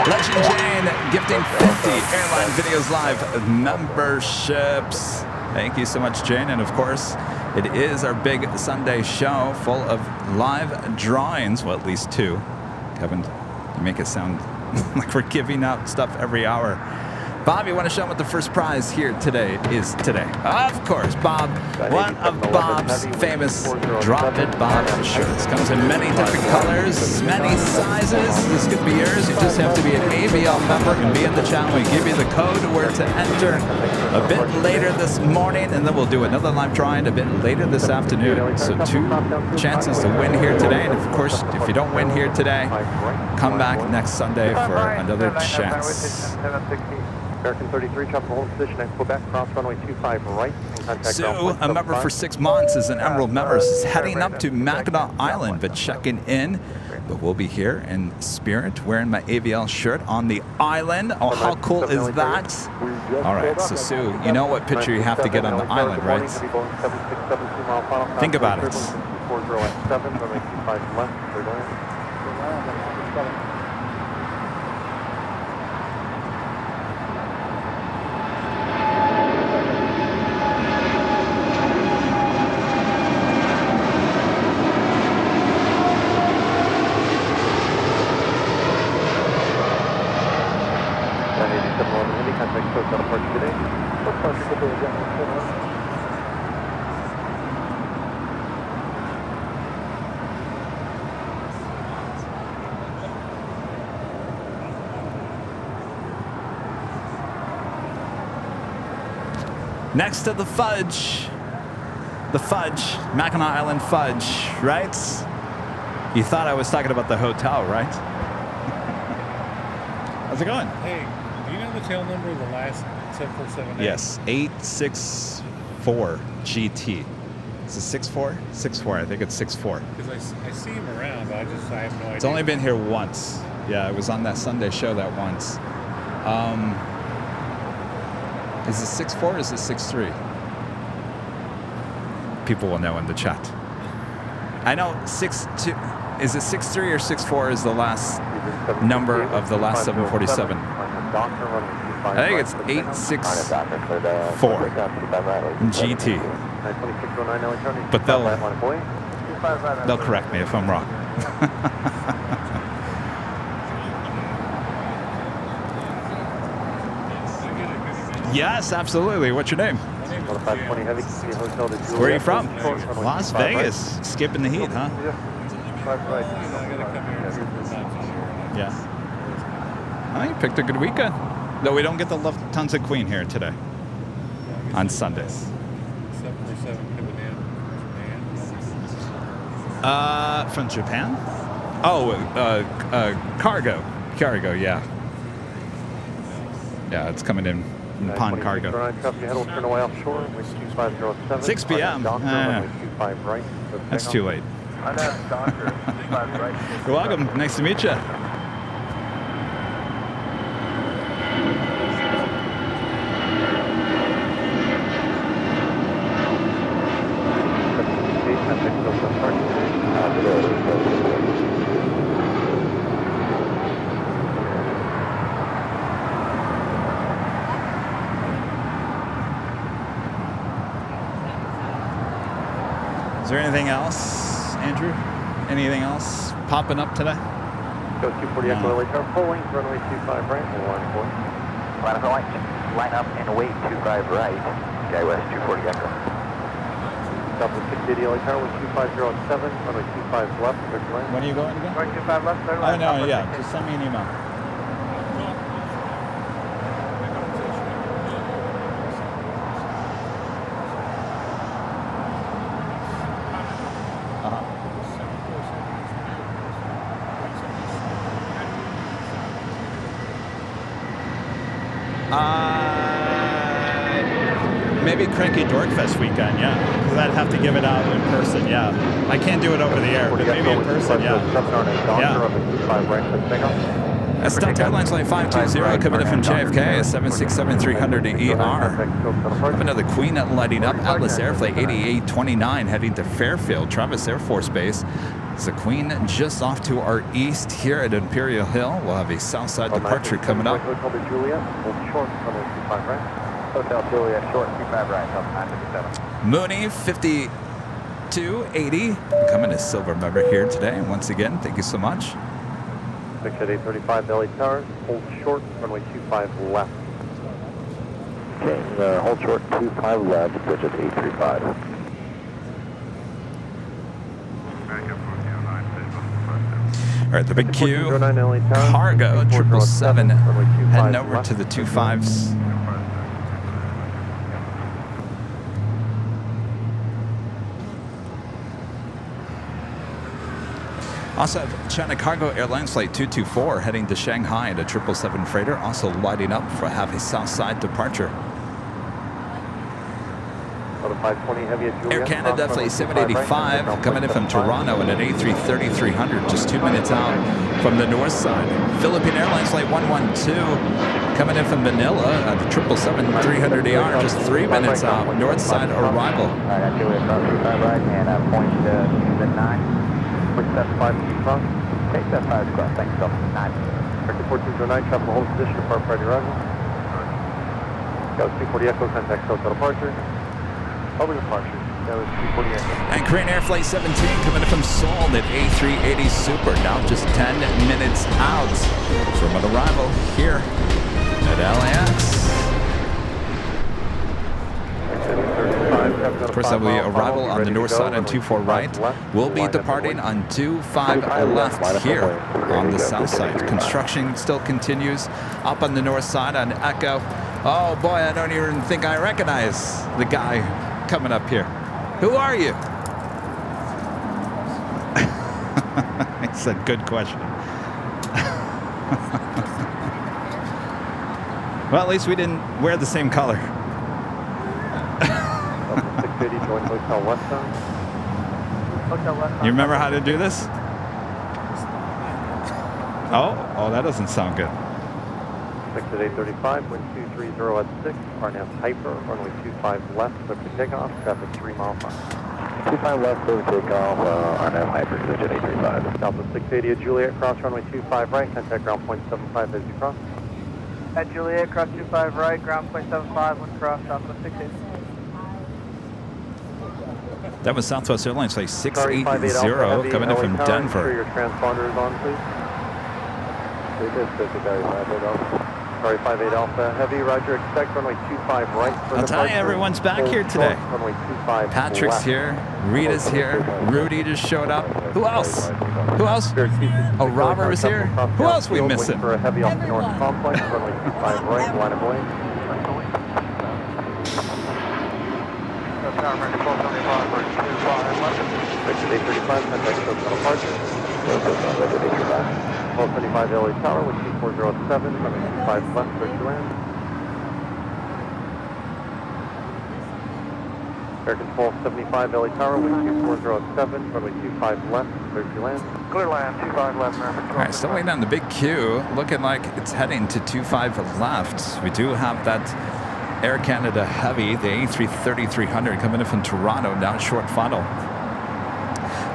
Legend Jane gifting 50 Airline Videos Live memberships. Thank you so much, Jane. And of course, it is our big Sunday show full of live drawings. Well, at least 2. Kevin, you make it sound like we're giving out stuff every hour. Bob, you want to show them what the first prize here today is today? Of course, Bob. One of Bob's famous Drop It Bob shirts. Comes in many different colors, many sizes. This could be yours. You just have to be an ABL member and be in the chat. We give you the code where to enter a bit later this morning, and then we'll do another live drawing a bit later this afternoon. So 2 chances to win here today. And of course, if you don't win here today, come back next Sunday for another chance. American 33, chopper hold position at Quebec, cross runway 25 right. And contact Sue, ground point a member 75. for 6 months, is an Emerald member, is heading up to Mackinac Island, but checking in. But we'll be here in spirit, wearing my AVL shirt on the island. Oh, how cool is that? All right, so Sue, you know what picture you have to get on the island, right? Think about it. 40 at 7, runway 25 left, clear to land. Next to the fudge, Mackinac Island fudge, right? You thought I was talking about the hotel, right? How's it going? Hey, do you know the tail number of the last 747? Yes, 864 GT. Is it 64? 64, I think it's 64. Because I see him around, but I have no idea. It's only been here once. Yeah, it was on that Sunday show that once. Is it 6'4" or is it 6'3"? People will know in the chat. I know 6'2". Is it 6'3" or 6'4" is the last number of the last 747? I think it's 864 GT. But they'll correct me if I'm wrong. Yes, absolutely. What's your name? Where are you from? Las Vegas. Skipping the heat, huh? Yeah. Oh, you picked a good weekend. Though we don't get the Lufthansa Queen here today. On Sundays. 747 coming in from Japan? Oh, Cargo. Cargo, yeah. Yeah, it's coming in. Nippon Cargo. 6 p.m. That's too late. You're welcome. Nice to meet you. Is there anything else, Andrew? Anything else popping up today? Go 240 Echo LA car, full length, runway 25 right, and line 4. Line up and wait 25 right, Sky West 240 Echo. Stop with 680 LA car, with 250 at 7, runway 25 left, clear to land. When are you going again? Runway 25 left, clear to land. Oh, no, yeah. Just send me an email. Maybe Cranky Dorkfest weekend, yeah. Because I'd have to give it out in person, yeah. I can't do it over the air, but maybe in person, yeah. Yeah. That's Delta Airlines Line 520, coming in from JFK, 767-300 ER. Have another Queen lighting up, Atlas Airflight 8829 heading to Fairfield, Travis Air Force Base. It's the Queen just off to our east here at Imperial Hill. We'll have a Southside departure coming up. Hotel Juliet, hold short, runway 25 right. Hotel Juliet, short 25 right, 957. Mooney 5280 coming to silver member here today. Once again, thank you so much. 6 at 835 Delhi Towers, hold short, runway 25 left. Okay, hold short 25 left, switch at 835. All right, the big Q, Cargo, 777, heading over to the 25s. Also have China Cargo Airlines Flight 224 heading to Shanghai at a 777 freighter, also lighting up for have a south side departure. Air Canada Flight 785 coming in from Toronto and an A330-300 just 2 minutes out from the north side. Philippine Airlines Flight 112 coming in from Manila at the 777-300ER just 3 minutes out, north side arrival. All right, I Juliet cross 25 right and point to 9. Push that 5 cross. Take that 5 cross. Thanks, Delta 9. American 1409, travel hold position, depart Friday arrival. That was 240 Echo, contact Delta departure. Over departure. That was 240 Echo. And Korean Air Flight 17 coming in from Seoul at A380 Super, now just 10 minutes out from an arrival here at LAX. Of course, that will be arrival on the north side on 24 right. We'll be departing on 25 left here on the south side. Construction still continues up on the north side on Echo. Oh boy, I don't even think I recognize the guy coming up here. Who are you? It's a good question. Well, at least we didn't wear the same color. 680, join Hotel Westbound. Hotel Westbound. You remember how to do this? Oh, that doesn't sound good. 6 at 835, wind 230 at 6, RNAV hyper, runway 25 left, clear for takeoff, traffic 3 mile per hour. 25 left, clear for takeoff, RNAV hyper, switch at 835. Delta 680 at Juliet, cross runway 25 right, contact ground point 75 as you cross. At Juliet, cross 25 right, ground point 75, wind cross, Southwest 680. That was Southwest Airlines Flight 680 coming in from Denver. Make sure your transponder is on, please. Sorry, 58 Alpha Heavy, roger, expect runway 25 right for I'll tell you, everyone's back here today. Runway 25 Patrick's left. here, Rita's here, Rudy just showed up. Who else? Who else? Oh, Robert was here. Who else we missing? For a heavy off the north complex, runway 25 right, line of way. American 1275 for 25 left. 6 at 835, contact Segundo departure. 1275 LA Tower with 2407, runway 25 left, clear to land. American 1275 LA Tower with 2407, runway 25 left, clear to land. Clear land, 25 left, American 12. All right, still waiting on the big queue. Looking like it's heading to 25 left. We do have that Air Canada Heavy, the A330-300 coming in from Toronto, down short funnel.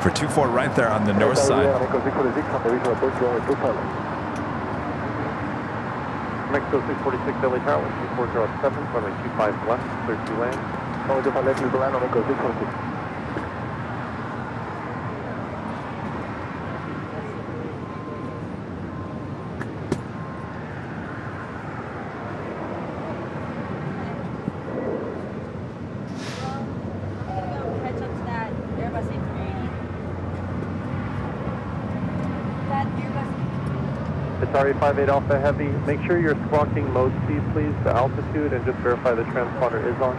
For 24 right there on the north side. Mexico 646 LA Tower with 2407, runway 25 left, clear to land. Catch up to that Airbus A380. That Airbus. It's RA58 Alpha Heavy. Make sure you're squawking mode speed, please, to altitude, and just verify the transponder is on.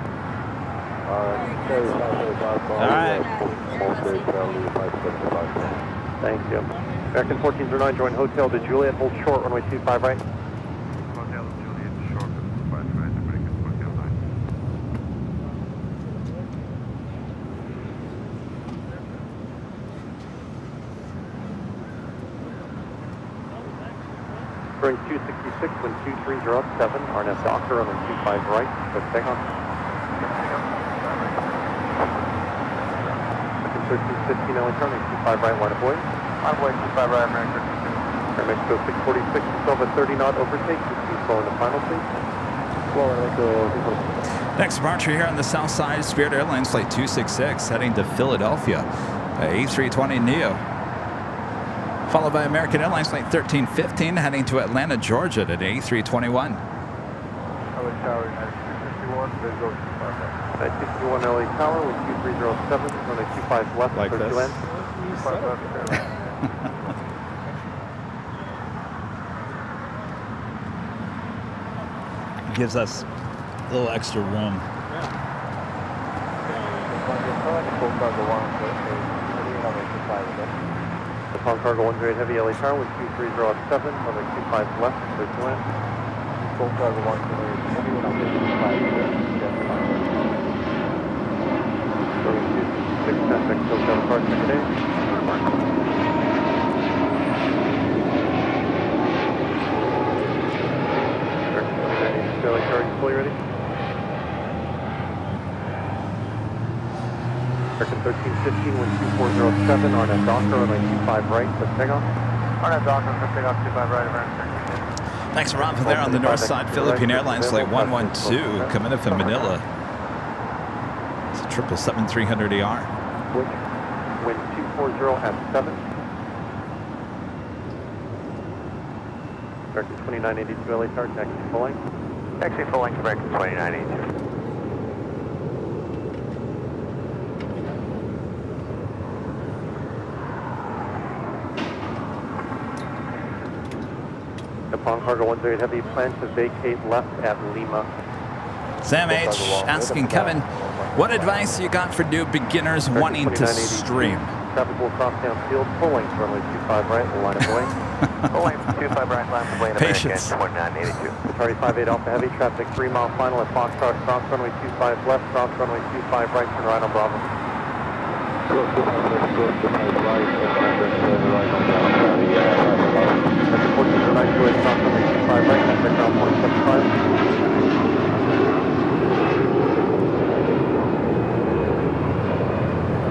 All right. Thank you. American 1409, join Hotel de Juliet, hold short, runway 25 right. Hotel Juliet, short, 25 right, American 1409. Spring 266, wind 230 RNF Doctor, runway 25 right, clear for takeoff. American 1315 LA turning 25 right, line of way. I'm way 25 right, American. Air Mexico 646, you still have a 30 knot overtake, just be slow in the final, please. Slow, Next departure here on the south side, Spirit Airlines Flight 266 heading to Philadelphia, A320neo. Followed by American Airlines Flight 1315 heading to Atlanta, Georgia at A321. LA Tower, 251, visual 25 right. 251 LA Tower with 2307, runway 25 left, Like clear to this? land. 25 left, clear land. Gives us a little extra room. Nippon Cargo 108 Heavy LA Tower, wind 2307, runway 25 left, clear to land. Nippon Cargo 108 Heavy, runway 25 left, runway 26 contact SoCal departure today. LA Tower, you fully ready? American 1315, wind 2407, RNAV Docker, runway 25 right, let's take off. RNAV Docker, let's take off 25 right, American 1315. Thanks for Ron there on the north side. Philippine Airlines flight 112 coming in from Manila. It's a 777-300ER. Wind 240 at 7. American 2982 LA Tower, taxi full length. Taxi full length, American 2982. Nippon Cargo 108 Heavy, plan to vacate left at Lima. Sam H. asking Kevin, what advice you got for new beginners wanting to stream? Traffic will cross down field, full length, runway 25 right, line of way. Full length, 25 right, line of way, Patience. American 2982. Tardy 58 Alpha Heavy, traffic 3 mile final at Foxtrot, cross runway 25 left, cross runway 25 right, turn right on Bravo.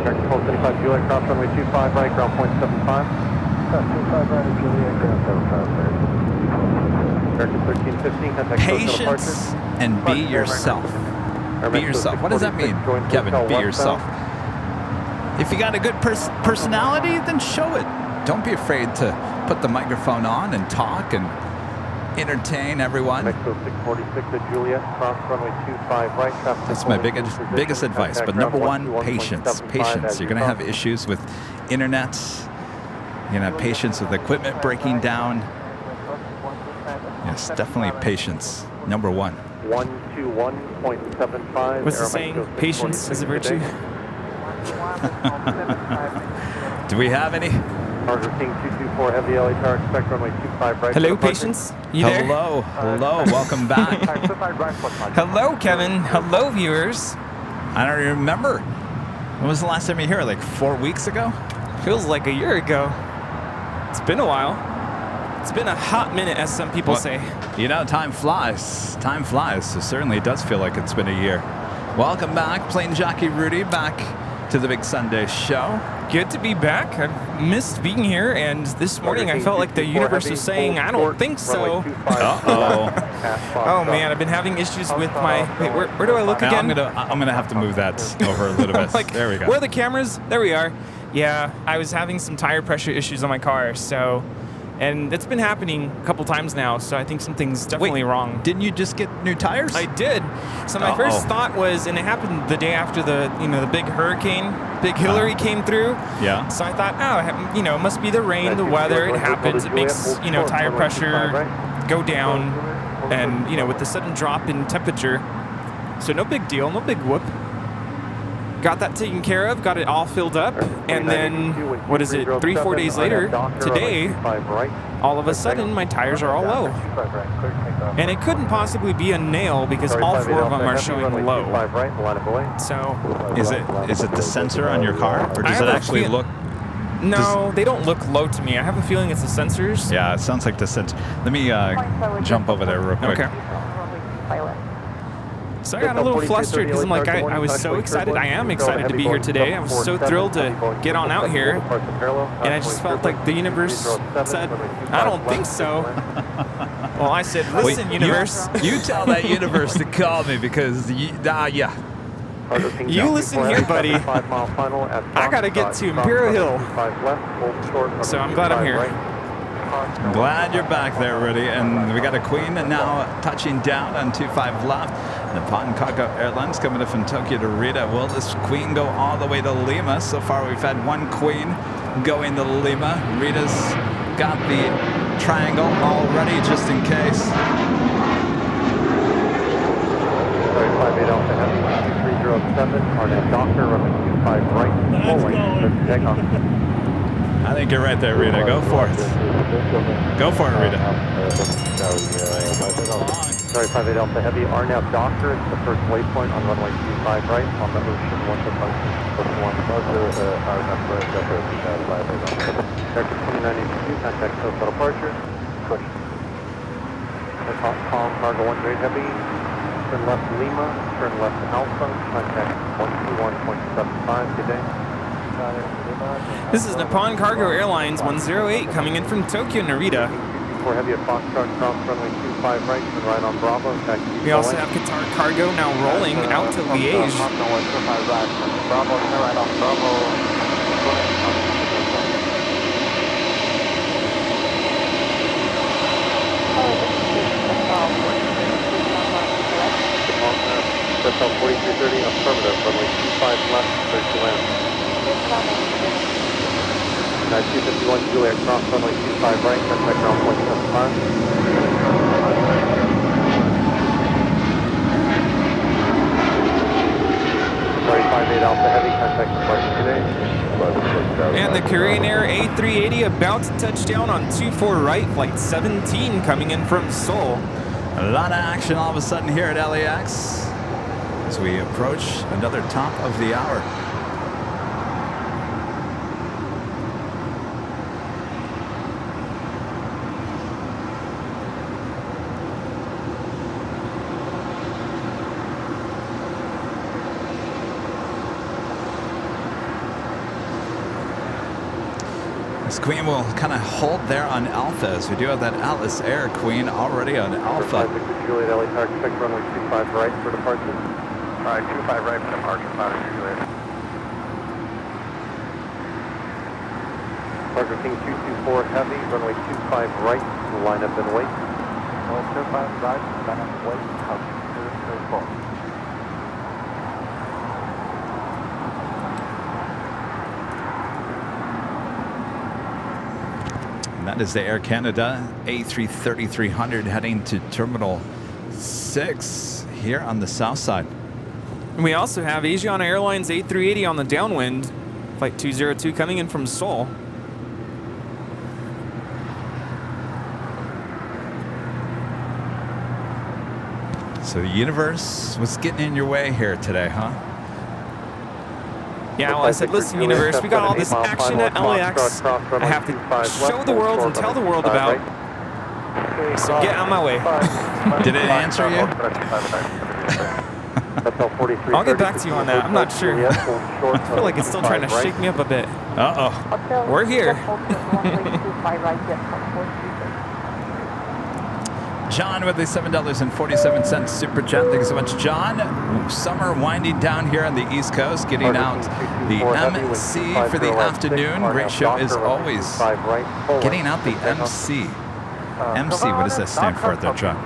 American 1275 Juliet, cross runway 25 right, ground point 75. 25 right, Juliet, ground 75. American 1315, contact Patience and be yourself. Be yourself. What does that mean, Kevin? Be yourself. If you got a good personality, then show it. Don't be afraid to put the microphone on and talk and entertain everyone. Mexico 646 at Juliet, cross runway 25 right. That's my biggest advice. But number one, patience. Patience. You're going to have issues with internet. You're going to have patience with equipment breaking down. Yes, definitely patience. Number one. 121.75. What's the saying? Patience is a virtue. Do we have any? Cargo King 224 Heavy LA Tower, expect runway 25 right. Hello, Patience. You there? Hello. Welcome back. Hello, Kevin. Hello, viewers. I don't remember. When was the last time you were here? Like 4 weeks ago? Feels like a year ago. It's been a while. It's been a hot minute, as some people say. You know, time flies. Time flies. So certainly it does feel like it's been a year. Welcome back, Plane Jockey Rudy, back to the Big Sunday Show. Good to be back. I've missed being here, and this morning I felt like the universe was saying, I don't think so. Uh-oh. Oh, man, I've been having issues with my... Wait, where do I look again? I'm gonna have to move that over a little bit. Like, there we go. Where are the cameras? There we are. Yeah, I was having some tire pressure issues on my car, so... And it's been happening a couple times now, so I think something's definitely wrong. Didn't you just get new tires? I did. So my first thought was, and it happened the day after the big hurricane, Big Hillary came through. Yeah. So I thought, it must be the rain, the weather. It happens. It makes tire pressure go down, and with the sudden drop in temperature. So no big deal, no big whoop. Got that taken care of, got it all filled up, and then, 3-4 days later, today, all of a sudden, my tires are all low. And it couldn't possibly be a nail because all 4 of them are showing low. So, is it the sensor on your car, or does it actually look? No, they don't look low to me. I have a feeling it's the sensors. Yeah, it sounds like the sensor. Let me jump over there real quick. Okay. So I got a little flustered because I'm like, I was so excited. I am excited to be here today. I was so thrilled to get on out here. And I just felt like the universe said, I don't think so. Well, I said, listen, universe. You tell that universe to call me because, you listen here, buddy. I got to get to Imperial Hill. So I'm glad I'm here. I'm glad you're back there, Rudy. And we got a Queen and now touching down on 25 left. Nippon Cargo Airlines coming in from Tokyo to Rita. Will this Queen go all the way to Lima? So far we've had one Queen going to Lima. Rita's got the triangle all ready just in case. 58 Alpha Heavy, 2307, RNAV Docker, runway 25 right, full length, takeoff. I think you're right there, Rita. Go for it. Go for it, Rita. Sorry, 58 Alpha Heavy. RNAV Docker, it's the first waypoint on runway 25 right on the ocean 1 departure. Director 2982, contact Coastal departure. Push. Palm Cargo 1 grade heavy. Turn left Lima, turn left Alpha, contact 121.75. Good day. This is Nippon Cargo Airlines 108 coming in from Tokyo, Narita. For heavy at Foxtrot, cross runway 25 right, turn right on Bravo. We also have Qatar Cargo now rolling out to Liège. Bravo, turn right on Bravo. Delta 4330, affirmative, runway 25 left, clear to land. 251 Juliet, cross runway 25 right, contact ground 175. Sorry, 58 Alpha Heavy, contact departure today. And the Korean Air A380 about to touch down on 24 right, flight 17 coming in from Seoul. A lot of action all of a sudden here at LAX as we approach another top of the hour. This Queen will kind of hold there on Alpha as we do have that Atlas Air Queen already on Alpha. Juliet, LA Tower, expect runway 25 right for departure. Alright, 25 right for departure, Powder Juliet. Parker King 224 Heavy, runway 25 right, line up and wait. 25 right, line up and wait, altitude 224. And that is the Air Canada A330-300 heading to Terminal 6 here on the south side. And we also have Asiana Airlines A380 on the downwind, flight 202 coming in from Seoul. So the universe was getting in your way here today, huh? Yeah, well, I said, listen, universe, we got all this action at LAX I have to show the world and tell the world about. So get out of my way. Did it answer you? I'll get back to you on that. I'm not sure. I feel like it's still trying to shake me up a bit. Uh-oh. We're here. John with the $7.47 super chat. Thank you so much, John. Summer winding down here on the East Coast, getting out the MC for the afternoon. Great show as always. Getting out the MC. MC, what does that stand for there, John?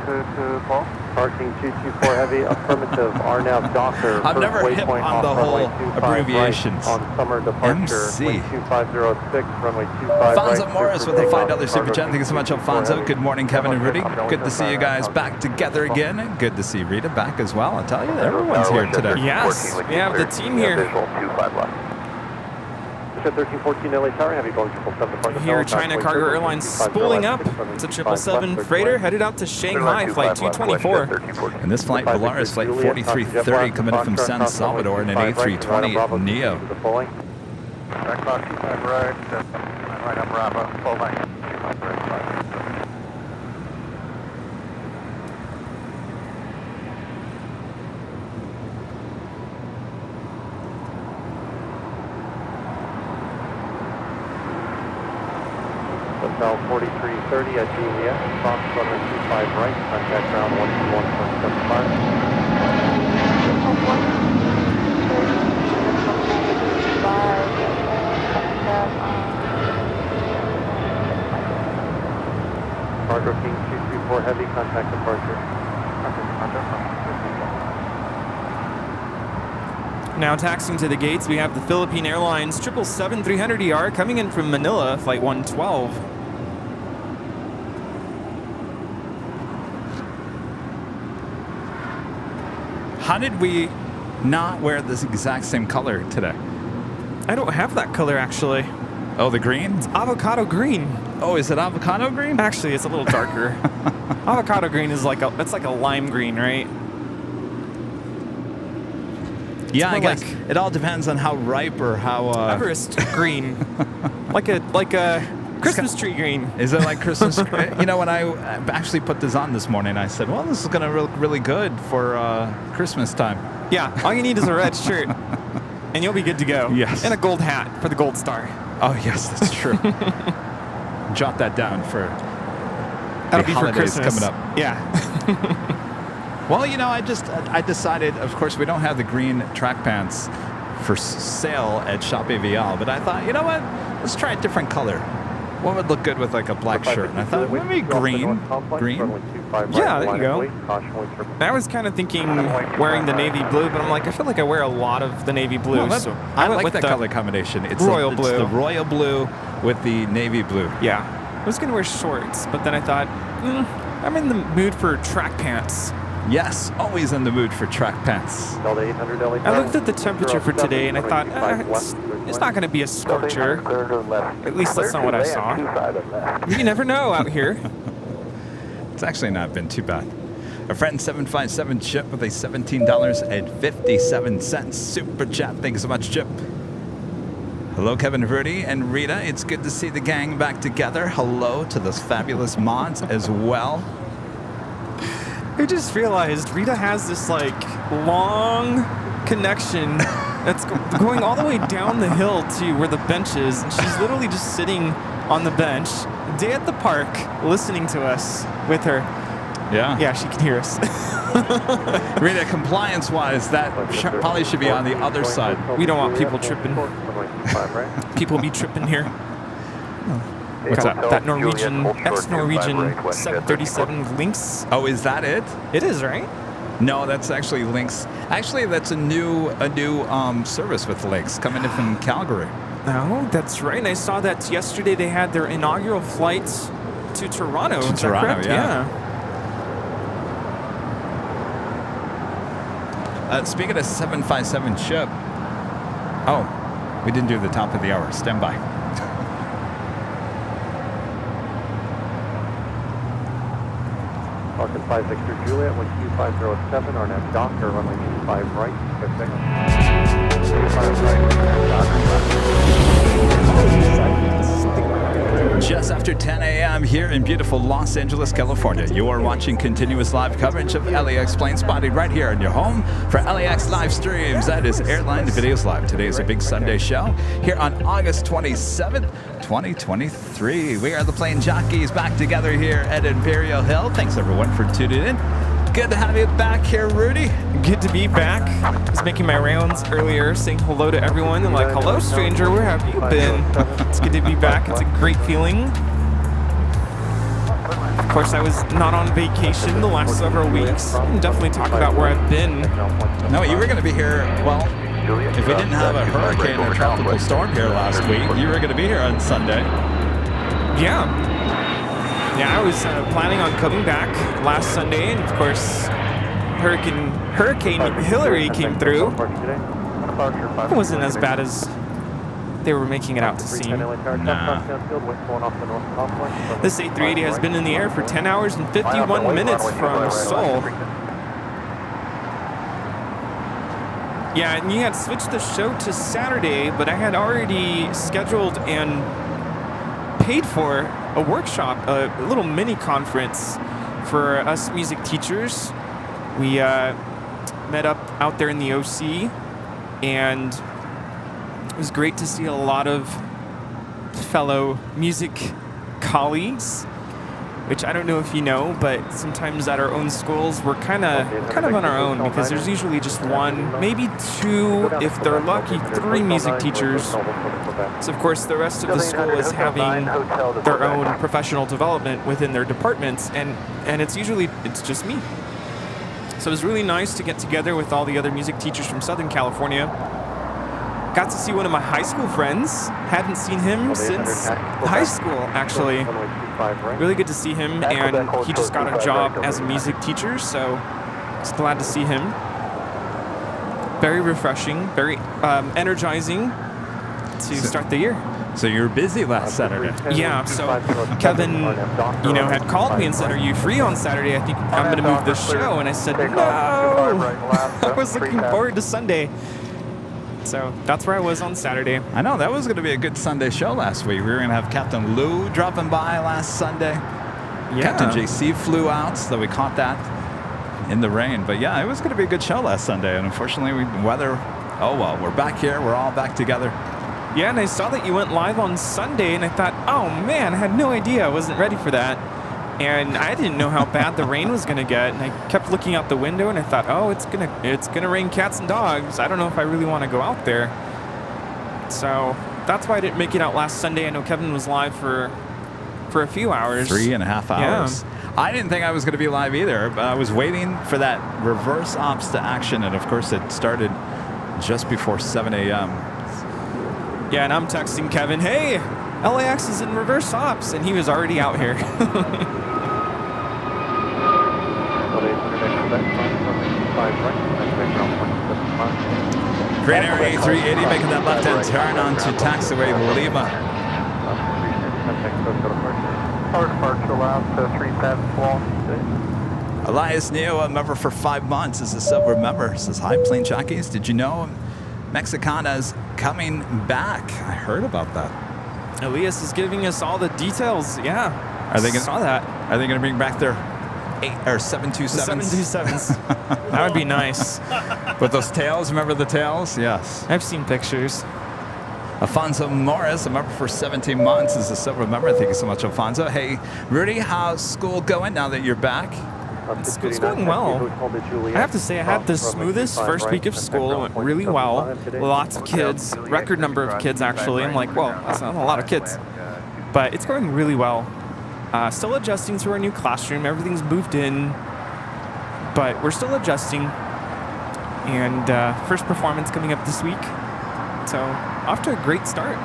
Parking 224 Heavy, affirmative, RNAV Docker. I'm never hip on the whole abbreviations. On summer departure, MC. 2506, runway 25 Alfonso right, Morris with the $5 super chat. Thank you so much, Alfonso. Good morning, Kevin and Rudy. Good to see you guys back together again. And good to see Rita back as well. I'll tell you, everyone's here today. Yes, we have the team here. 1314 LA Tower, heavy Boeing 777 Here, China Cargo Airlines spooling up. It's a 777 freighter headed out to Shanghai, flight 224. And this flight, Volaris flight 4330, coming from San Salvador in an A320 Neo. Back clock 25 right, right on Bravo, full line, 25 right. Hotel 4330 at Juliet, Fox runway 25 right, contact ground 121.75. Cargo King 234 Heavy, contact departure. Now taxiing to the gates, we have the Philippine Airlines 777-300ER coming in from Manila, flight 112. How did we not wear this exact same color today? I don't have that color, actually. Oh, the green? It's avocado green. Oh, is it avocado green? Actually, it's a little darker. Avocado green is like it's like a lime green, right? Yeah, I guess it all depends on how ripe or how. Everest green, like a Christmas tree green. Is it like Christmas? You know, when I actually put this on this morning, I said, "Well, this is going to look really good for Christmas time." Yeah, all you need is a red shirt, and you'll be good to go. Yes, and a gold hat for the gold star. Oh yes, that's true. Jot that down for. That'll be for Christmas coming up. Yeah. Well, you know, I decided, of course, we don't have the green track pants for sale at Shop AVL, but I thought, you know what? Let's try a different color. What would look good with like a black shirt? And I thought, maybe green. Green? Yeah, there you go. I was kind of thinking wearing the navy blue, but I'm like, I feel like I wear a lot of the navy blue. Well, so I like that color combination. It's royal blue. It's the royal blue with the navy blue. Yeah. I was going to wear shorts, but then I thought, I'm in the mood for track pants. Yes, always in the mood for track pants. I looked at the temperature for today and I thought, it's not going to be a scorcher. At least that's not what I saw. You never know out here. It's actually not been too bad. Our friend 757 Chip with a $17.57 super chat. Thank you so much, Chip. Hello, Kevin Rudy and Rita. It's good to see the gang back together. Hello to those fabulous mods as well. I just realized Rita has this like long connection that's going all the way down the hill to where the bench is, and she's literally just sitting on the bench, day at the park, listening to us with her. Yeah, she can hear us. Rita, compliance-wise, that probably should be on the other side. We don't want people tripping. People be tripping here. That Norwegian, ex-Norwegian 737 Lynx. Oh, is that it? It is, right? No, that's actually Lynx. Actually, that's a new service with Lynx coming in from Calgary. Oh, that's right. And I saw that yesterday they had their inaugural flight to Toronto. To Toronto, correct? Yeah. Speaking of 757 Chip. Oh, we didn't do the top of the hour. Stand by. Falcon 563 Juliet, 12507, RNAV Docker, runway 25 right, 25 right. Just after 10 a.m. here in beautiful Los Angeles, California. You are watching continuous live coverage of LAX Plane Spotting right here in your home for LAX live streams. That is Airline Videos Live. Today is a big Sunday show here on August 27th, 2023. We are the Plane Jockeys back together here at Imperial Hill. Thanks everyone for tuning in. Good to have you back here, Rudy. Good to be back. I was making my rounds earlier, saying hello to everyone, and like, hello, stranger, where have you been? It's good to be back. It's a great feeling. Of course, I was not on vacation the last several weeks. I can definitely talk about where I've been. No, you were going to be here, well, if we didn't have a hurricane or tropical storm here last week, you were going to be here on Sunday. Yeah. Yeah, I was planning on coming back last Sunday, and of course, Hurricane Hillary came through. It wasn't as bad as they were making it out to seem. Nah. This A380 has been in the air for 10 hours and 51 minutes from Seoul. Yeah, and you had switched the show to Saturday, but I had already scheduled and paid for a workshop, a little mini conference for us music teachers. We met up out there in the OC, and it was great to see a lot of fellow music colleagues, which I don't know if you know, but sometimes at our own schools we're kind of on our own, because there's usually just one, maybe two, if they're lucky, three music teachers. So of course the rest of the school is having their own professional development within their departments, and it's just me. So it was really nice to get together with all the other music teachers from Southern California. Got to see one of my high school friends. Hadn't seen him since high school, actually. Really good to see him, and he just got a job as a music teacher, so just glad to see him. Very refreshing, very energizing to start the year. So you were busy last Saturday. Yeah, so Kevin, had called me and said, "Are you free on Saturday? I think I'm going to move this show." And I said, "No." I was looking forward to Sunday. So that's where I was on Saturday. I know, that was going to be a good Sunday show last week. We were going to have Captain Lou dropping by last Sunday. Yeah. Captain JC flew out, so we caught that in the rain. But yeah, it was going to be a good show last Sunday. And unfortunately, weather, oh well, we're back here. We're all back together. Yeah, and I saw that you went live on Sunday, and I thought, oh man, I had no idea. I wasn't ready for that. And I didn't know how bad the rain was going to get. And I kept looking out the window, and I thought, oh, it's gonna rain cats and dogs. I don't know if I really want to go out there. So that's why I didn't make it out last Sunday. I know Kevin was live for a few hours. 3.5 hours. Yeah. I didn't think I was going to be live either, but I was waiting for that reverse ops to action, and of course it started just before 7 a.m. Yeah, and I'm texting Kevin, hey, LAX is in reverse ops, and he was already out here. Great Air A380 making that left-hand turn onto taxiway Lima. Elias Neo, a member for 5 months, is a silver member. Says, hi, Plane Jockeys. Did you know Mexicana's coming back? I heard about that. Elias is giving us all the details. Yeah, saw that. Are they going to bring back their 727s? 727s. That would be nice. With those tails, remember the tails? Yes. I've seen pictures. Alfonso Morris, a member for 17 months, is a silver member. Thank you so much, Alfonso. Hey, Rudy, how's school going now that you're back? It's going well. I have to say, I had the smoothest first week of school. It went really well. Lots of kids, record number of kids, actually. I'm like, well, that's not a lot of kids. But it's going really well. Still adjusting to our new classroom. Everything's moved in. But we're still adjusting. And first performance coming up this week. So, off to a great start.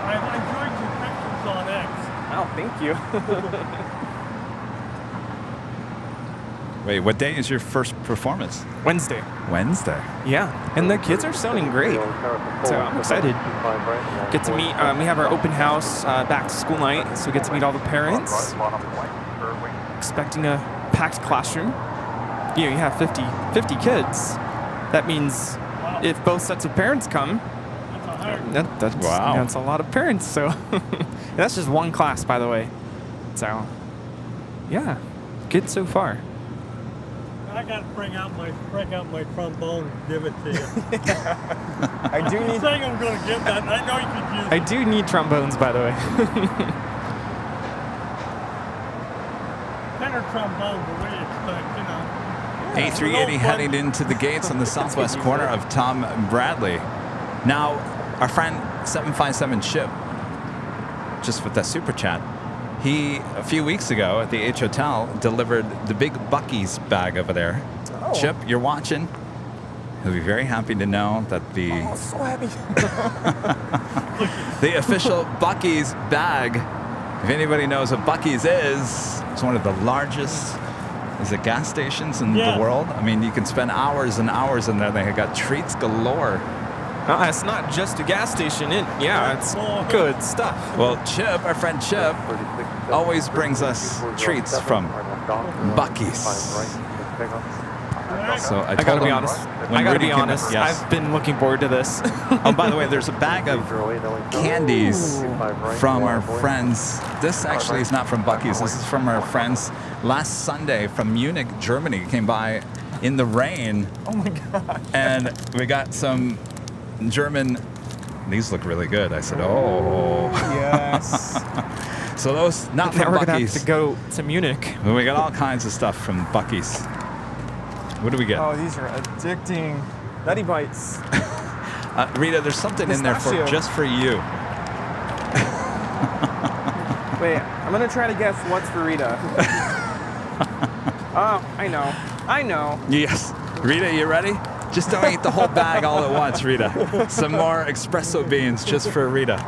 I enjoyed your pictures on X. Oh, thank you. Wait, what day is your first performance? Wednesday. Wednesday. Yeah, and the kids are sounding great. So I'm excited. Get to meet, we have our open house back to school night, so we get to meet all the parents. Expecting a packed classroom. You know, you have 50 kids. That means if both sets of parents come, that's a lot of parents. So that's just one class, by the way. So yeah, good so far. I gotta break out my trombone and give it to you. I do need. saying I'm gonna give that. I know you could use. I do need trombones, by the way. Tenor trombone, the way you expect, you know. A380 heading into the gates on the southwest corner of Tom Bradley. Now, our friend 757 Chip, just with that super chat, he, a few weeks ago at the H Hotel, delivered the big Buc-ee's bag over there. Oh. Chip, you're watching. He'll be very happy to know that the so happy. the official Buc-ee's bag, if anybody knows what Buc-ee's is, it's one of the largest gas stations in the world. I mean, you can spend hours and hours in there. They got treats galore. It's not just a gas station. It's good stuff. Well, Chip, our friend Chip, always brings us treats from Buc-ee's. So I gotta be honest. Yes. I've been looking forward to this. Oh, by the way, there's a bag of candies from our friends. This actually is not from Buc-ee's. This is from our friends last Sunday from Munich, Germany. Came by in the rain. Oh my God. And we got some German. These look really good. I said, oh. Yes. So those, not from Now we're gonna Buc-ee's. have to go to Munich. Well, we got all kinds of stuff from Buc-ee's. What do we get? Oh, these are addicting. Nutty Bites. Rita, there's something in there just for you. Wait, I'm gonna try to guess what's for Rita. Oh, I know. Yes. Rita, you ready? Just don't eat the whole bag all at once, Rita. Some more espresso beans just for Rita.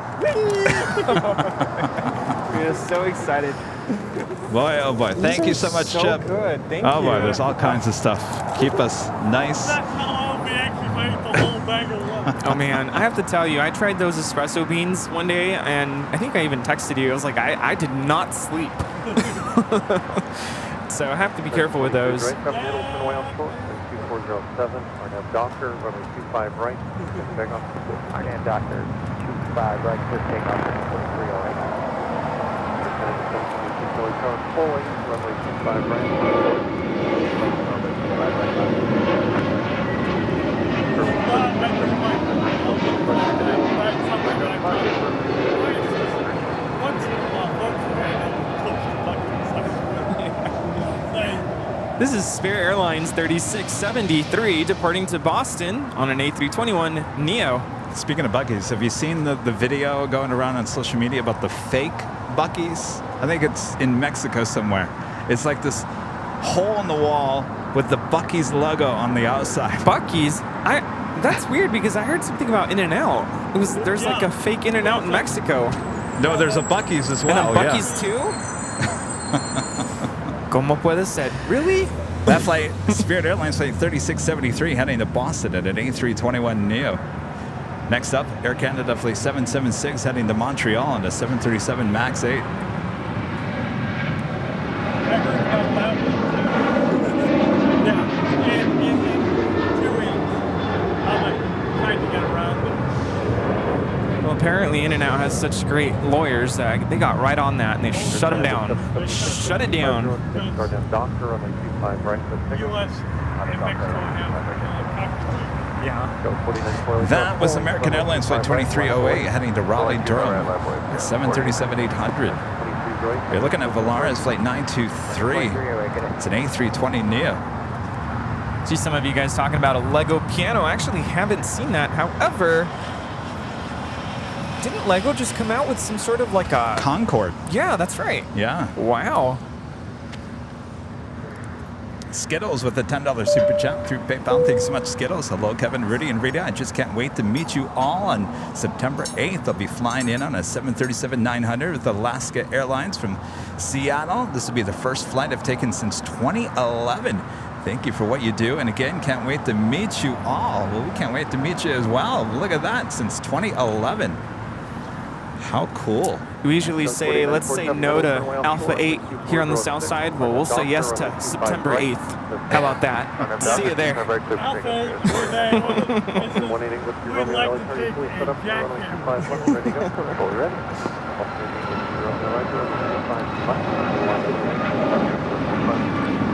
Rita's so excited. Boy, oh boy. Thank you so much, Chip. Good. Thank you. Oh boy, there's all kinds of stuff. Keep us nice. That's how I'll be anxious if I eat the whole bag at once. Oh man, I have to tell you, I tried those espresso beans one day, and I think I even texted you. I was like, I did not sleep. So I have to be careful with those. Right from Middleton, away on short. 2407, Arnett Docker, runway 25 right, takeoff. Arnett Docker, 25 right, clear takeoff, 2308. Fully, runway 25 right. This is Spirit Airlines 3673 departing to Boston on an A321neo. Speaking of Buc-ee's, have you seen the video going around on social media about the fake Buc-ee's? I think it's in Mexico somewhere. It's like this hole in the wall with the Buc-ee's logo on the outside. Buc-ee's? That's weird because I heard something about In-N-Out. There's like a fake In-N-Out in Mexico. No, there's a Buc-ee's as well. And a Buc-ee's too? ¿Cómo puede ser? Really? That flight, Spirit Airlines flight 3673 heading to Boston at an A321neo. Next up, Air Canada flight 776 heading to Montreal on a 737 MAX 8. Apparently In-N-Out has such great lawyers that they got right on that and they shut them down. Shut it down. That was American Airlines flight 2308 heading to Raleigh-Durham, 737-800. You're looking at Volaris flight 923. It's an A320neo. See some of you guys talking about a Lego piano. I actually haven't seen that. However, didn't Lego just come out with some sort of like a Concorde? Yeah, that's right. Yeah. Wow. Skittles with a $10 super chat through PayPal. Thanks so much, Skittles. Hello, Kevin, Rudy, and Rita. I just can't wait to meet you all on September 8th. I'll be flying in on a 737-900 with Alaska Airlines from Seattle. This will be the first flight I've taken since 2011. Thank you for what you do. And again, can't wait to meet you all. Well, we can't wait to meet you as well. Look at that, since 2011. How cool. We usually say, let's say no to Alpha 8 here on the south side. Well, we'll say yes to September 8th. How about that? See you there. We'd like to take a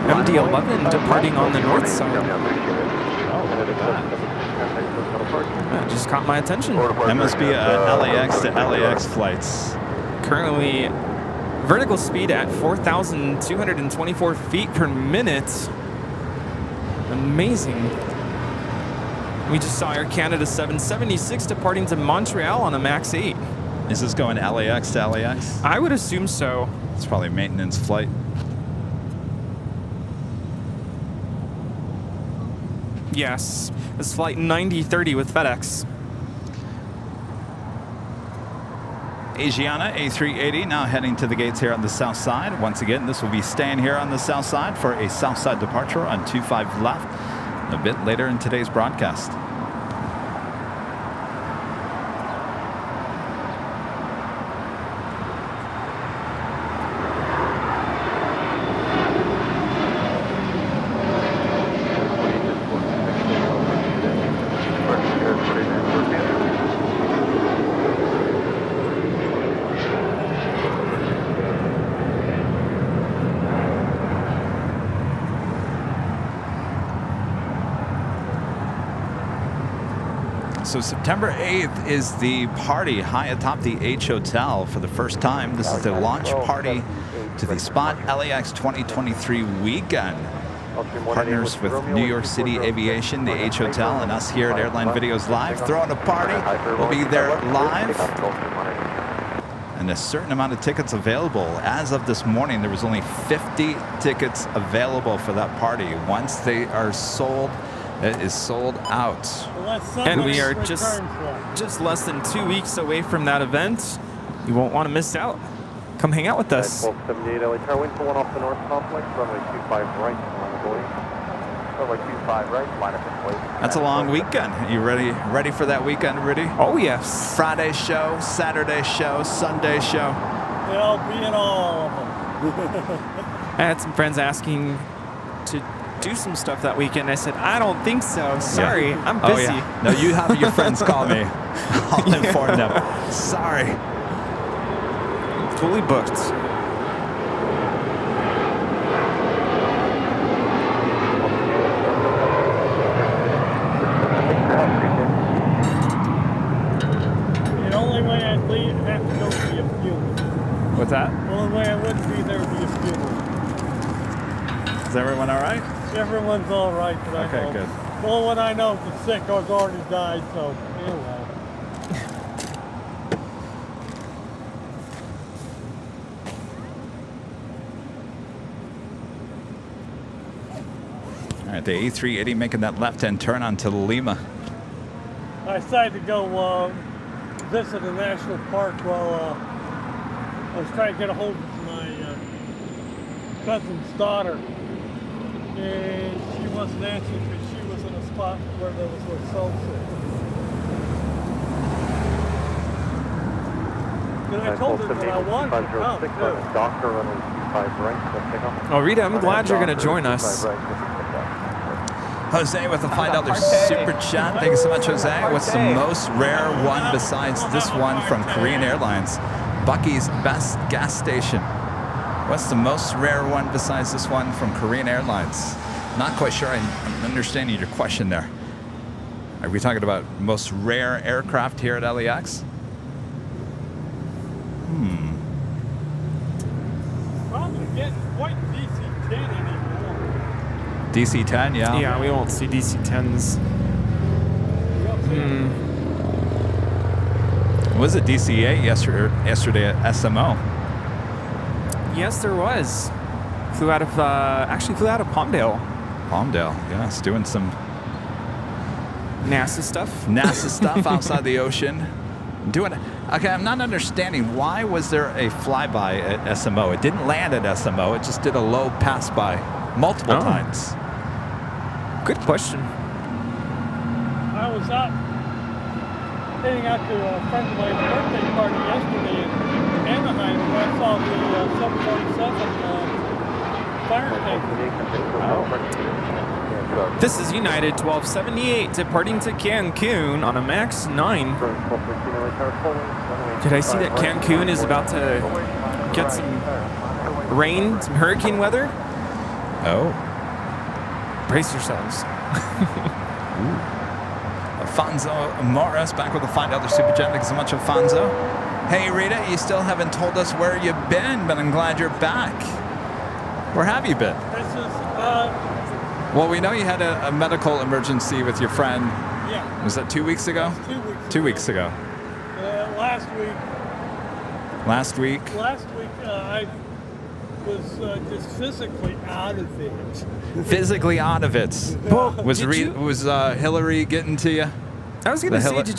MD-11 departing on the north side. That just caught my attention. That must be LAX to LAX flights. Currently, vertical speed at 4,224 feet per minute. Amazing. We just saw Air Canada 776 departing to Montreal on a MAX 8. Is this going LAX to LAX? I would assume so. It's probably a maintenance flight. Yes. It's flight 9030 with FedEx. Asiana A380 now heading to the gates here on the south side. Once again, this will be staying here on the south side for a south side departure on 25 left a bit later in today's broadcast. So September 8th is the party high atop the H Hotel for the first time. This is the launch party to the Spot LAX 2023 weekend. Partners with New York City Aviation, the H Hotel, and us here at Airline Videos Live. Throwing a party. We'll be there live. And a certain amount of tickets available. As of this morning, there was only 50 tickets available for that party. Once they are sold, it is sold out. And we are just less than 2 weeks away from that event. You won't want to miss out. Come hang out with us. 1278 LA Tower, wind for one off the north complex, runway 25 right, Over 25 right, line up in place. That's a long weekend. You ready for that weekend, Rudy? Oh, yes. Friday show, Saturday show, Sunday show. They'll be in all of them. I had some friends asking to do some stuff that weekend. I said, I don't think so. Sorry, I'm busy. Oh, yeah. No, you have your friends call me. I'll inform them. Sorry. Fully booked. The only way I'd leave, have to go be a funeral. What's that? The only way I wouldn't be there would be a funeral. Is everyone all right? Everyone's all right, but I Okay, know. good. The only one I know is sick or has already died, so, well. All right, the A380 making that left-hand turn onto Lima. I decided to go visit a national park while I was trying to get a hold of my cousin's daughter. And she wasn't answering because she was in a spot where there was a cell phone. And I told her that I wanted to come, too. Doctor running 25 right, so takeoff. Oh, Rita, I'm glad you're going to join us. Jose with a $5 super chat. Thank you so much, Jose. What's the most rare one besides this one from Korean Airlines? Bucky's best gas station. What's the most rare one besides this one from Korean Airlines? Not quite sure I'm understanding your question there. Are we talking about most rare aircraft here at LAX? Probably getting quite DC-10 anymore. DC-10, yeah. Yeah, we won't see DC-10s. Was it DC-8 yesterday at SMO? Yes, there was. Flew out of Palmdale. Palmdale, yeah, it's doing some NASA stuff. NASA stuff outside the ocean. Okay, I'm not understanding, why was there a flyby at SMO? It didn't land at SMO, it just did a low pass by multiple times. Good question. I was out heading out to a friend of mine's birthday party yesterday in Anaheim, and I saw the 747 fire tanker. This is United 1278 departing to Cancun on a MAX 9. Did I see that Cancun is about to get some rain, some hurricane weather? Oh. Brace yourselves. Alfonso Morris back with a $5 super chat. Thanks so much, Alfonso. Hey, Rita, you still haven't told us where you've been, but I'm glad you're back. Where have you been? This is, well, we know you had a medical emergency with your friend. yeah. Was that 2 weeks ago? 2 weeks 2 weeks ago. Last week, I was just physically out of it. Physically out of it. Was Hillary getting to you? I was going to say, did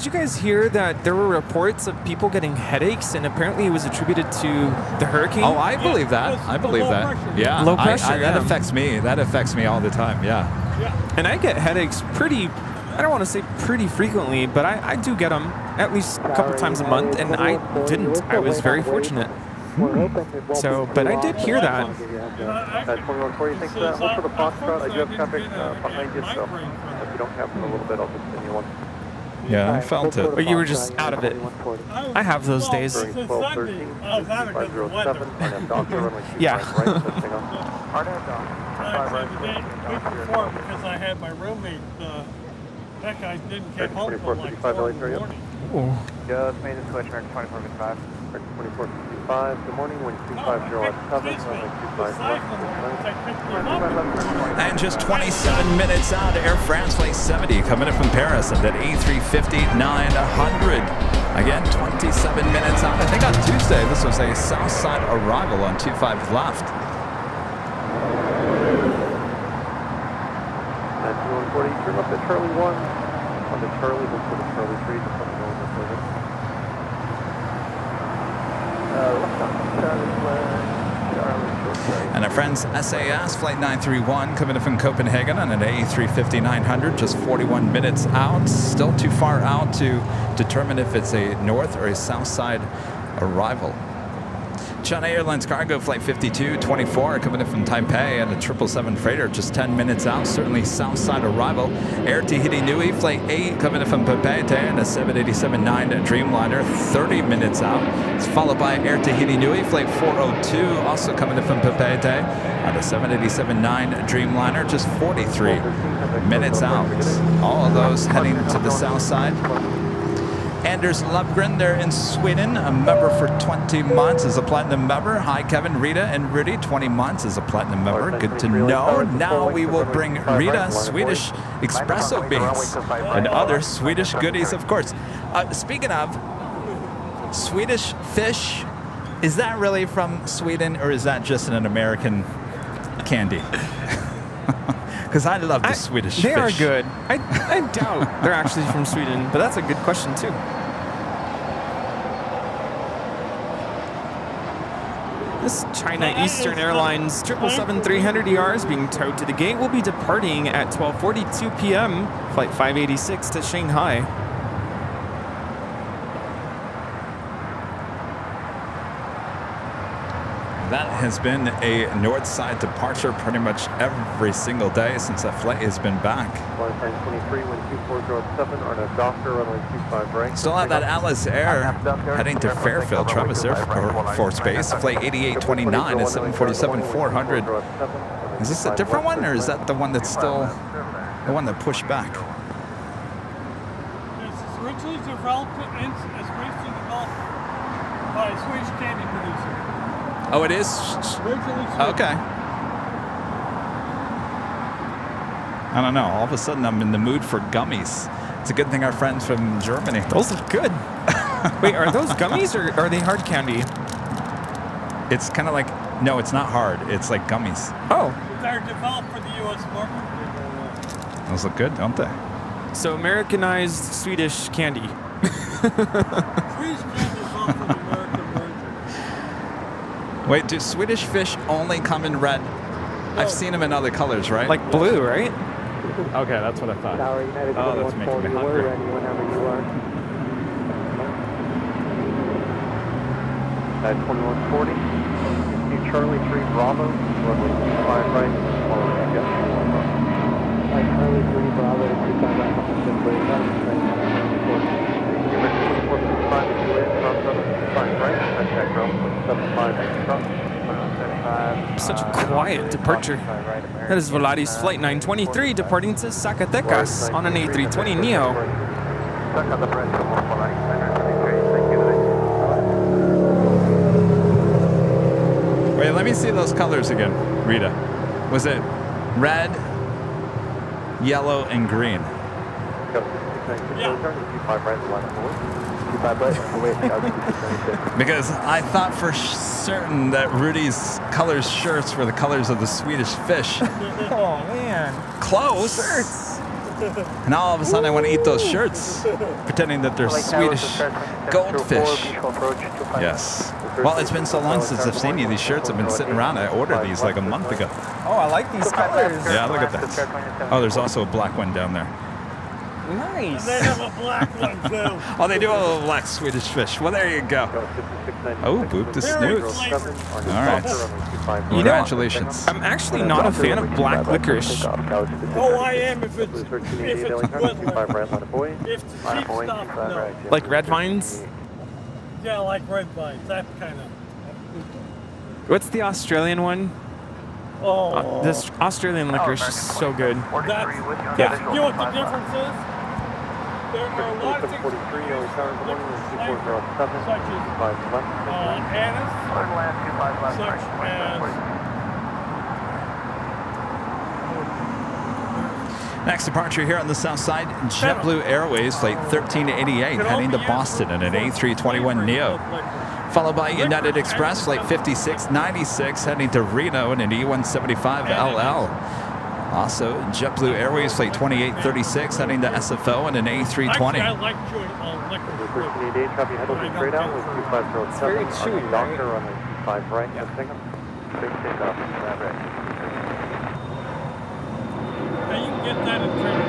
you guys hear that there were reports of people getting headaches, and apparently it was attributed to the hurricane? Oh, I believe that. I believe that. Pressure. Yeah. Low pressure. That affects me. That affects me all the time. Yeah. And I get headaches I don't want to say pretty frequently, but I do get them at least a couple times a month, and I didn't. I was very fortunate. So, but I did hear that. 2140, thanks for that. Look for the Foxtrot. I do have traffic behind you, so if you don't have it in a little bit, I'll just send you one. Yeah, I felt it. But you were just out of it. I have those days. Since Sunday, I was out of it because of the weather. Yeah. Week before, because I had my roommate, that guy didn't get home until like 4 in the morning. Just made the switch, American 2455. 2455, good morning, wind 250 And just 27 minutes out, Air France Flight 70 coming in from Paris at that A350-900. Again, 27 minutes out. I think on Tuesday, this was a south side arrival on 25 left. And 2140, turn up to Charlie 1. On the Charlie, look for the Charlie 3, just let me know when that's over. And our friends SAS Flight 931 coming in from Copenhagen on an A350-900, just 41 minutes out. Still too far out to determine if it's a north or a south side arrival. China Airlines Cargo Flight 5224 coming in from Taipei and a 777 freighter, just 10 minutes out, certainly south side arrival. Air Tahiti Nui Flight 8 coming in from Papeete and a 787-9 Dreamliner, 30 minutes out. It's followed by Air Tahiti Nui Flight 402, also coming in from Papeete and a 787-9 Dreamliner, just 43 minutes out. All of those heading to the south side. Anders Lovgren there in Sweden, a member for 20 months as a platinum member. Hi, Kevin, Rita, and Rudy, 20 months as a platinum member. Good to know. Now we will bring Rita Swedish espresso beans and other Swedish goodies, of course. Speaking of Swedish fish, is that really from Sweden or is that just an American candy? Because I love the Swedish fish. They are good. I doubt they're actually from Sweden, but that's a good question too. This China Eastern Airlines 777-300ER is being towed to the gate. Will be departing at 12:42 p.m. Flight 586 to Shanghai. That has been a north side departure pretty much every single day since that flight has been back. Still have that Alice Air heading to Fairfield, Travis Air Force Base, flight 8829 at 747-400. Is this a different one or is that the one that's still the one that pushed back? It's originally developed by a Swedish candy producer. Oh, it is? Okay. I don't know. All of a sudden, I'm in the mood for gummies. It's a good thing our friends from Germany. Those look good. Wait, are those gummies or are they hard candy? It's kind of like, no, it's not hard. It's like gummies. Oh. They're developed for the U.S. market. Those look good, don't they? So Americanized Swedish candy. Swedish candy is developed for the American version. Wait, do Swedish fish only come in red? I've seen them in other colors, right? Like blue, right? Okay, that's what I thought. Oh, that's making me hungry. At 2140, Charlie 3 Bravo, runway 25 right, following again. Charlie 3 Bravo, 25 right, Such a quiet departure. That is Volaris Flight 923 departing to Zacatecas on an A320 Neo. Wait, let me see those colors again, Rita. Was it red, yellow, and green? Because I thought for certain that Rudy's colors shirts were the colors of the Swedish fish. Oh, man. Close. Shirts. And all of a sudden I want to eat those shirts, pretending that they're Swedish goldfish. Yes. Well, it's been so long since I've seen you. These shirts have been sitting around. I ordered these like a month ago. Oh, I like these colors. Yeah, look at that. Oh, there's also a black one down there. Nice. They have a black one too. Oh, they do have a black Swedish fish. Well, there you go. Oh, boop the snoots. All right. Congratulations. I'm actually not a fan of black licorice. Oh, I am if it's good. If the cheap stuff, no. Like red vines? Yeah, like red vines. That kind of. What's the Australian one? Oh. This Australian licorice is so good. That's, Yeah. You know what the difference is? There are a lot of things such as anise, such as Next departure here on the south side, JetBlue Airways Flight 1388 heading to Boston in an A321 Neo. Followed by United Express Flight 5696 heading to Reno in an E175LL. Also, JetBlue Airways Flight 2836 heading to SFO in an A320. Actually, I like chewing on liquor. It's very chewy, right? takeoff, 5 right. Now you can get that in Trader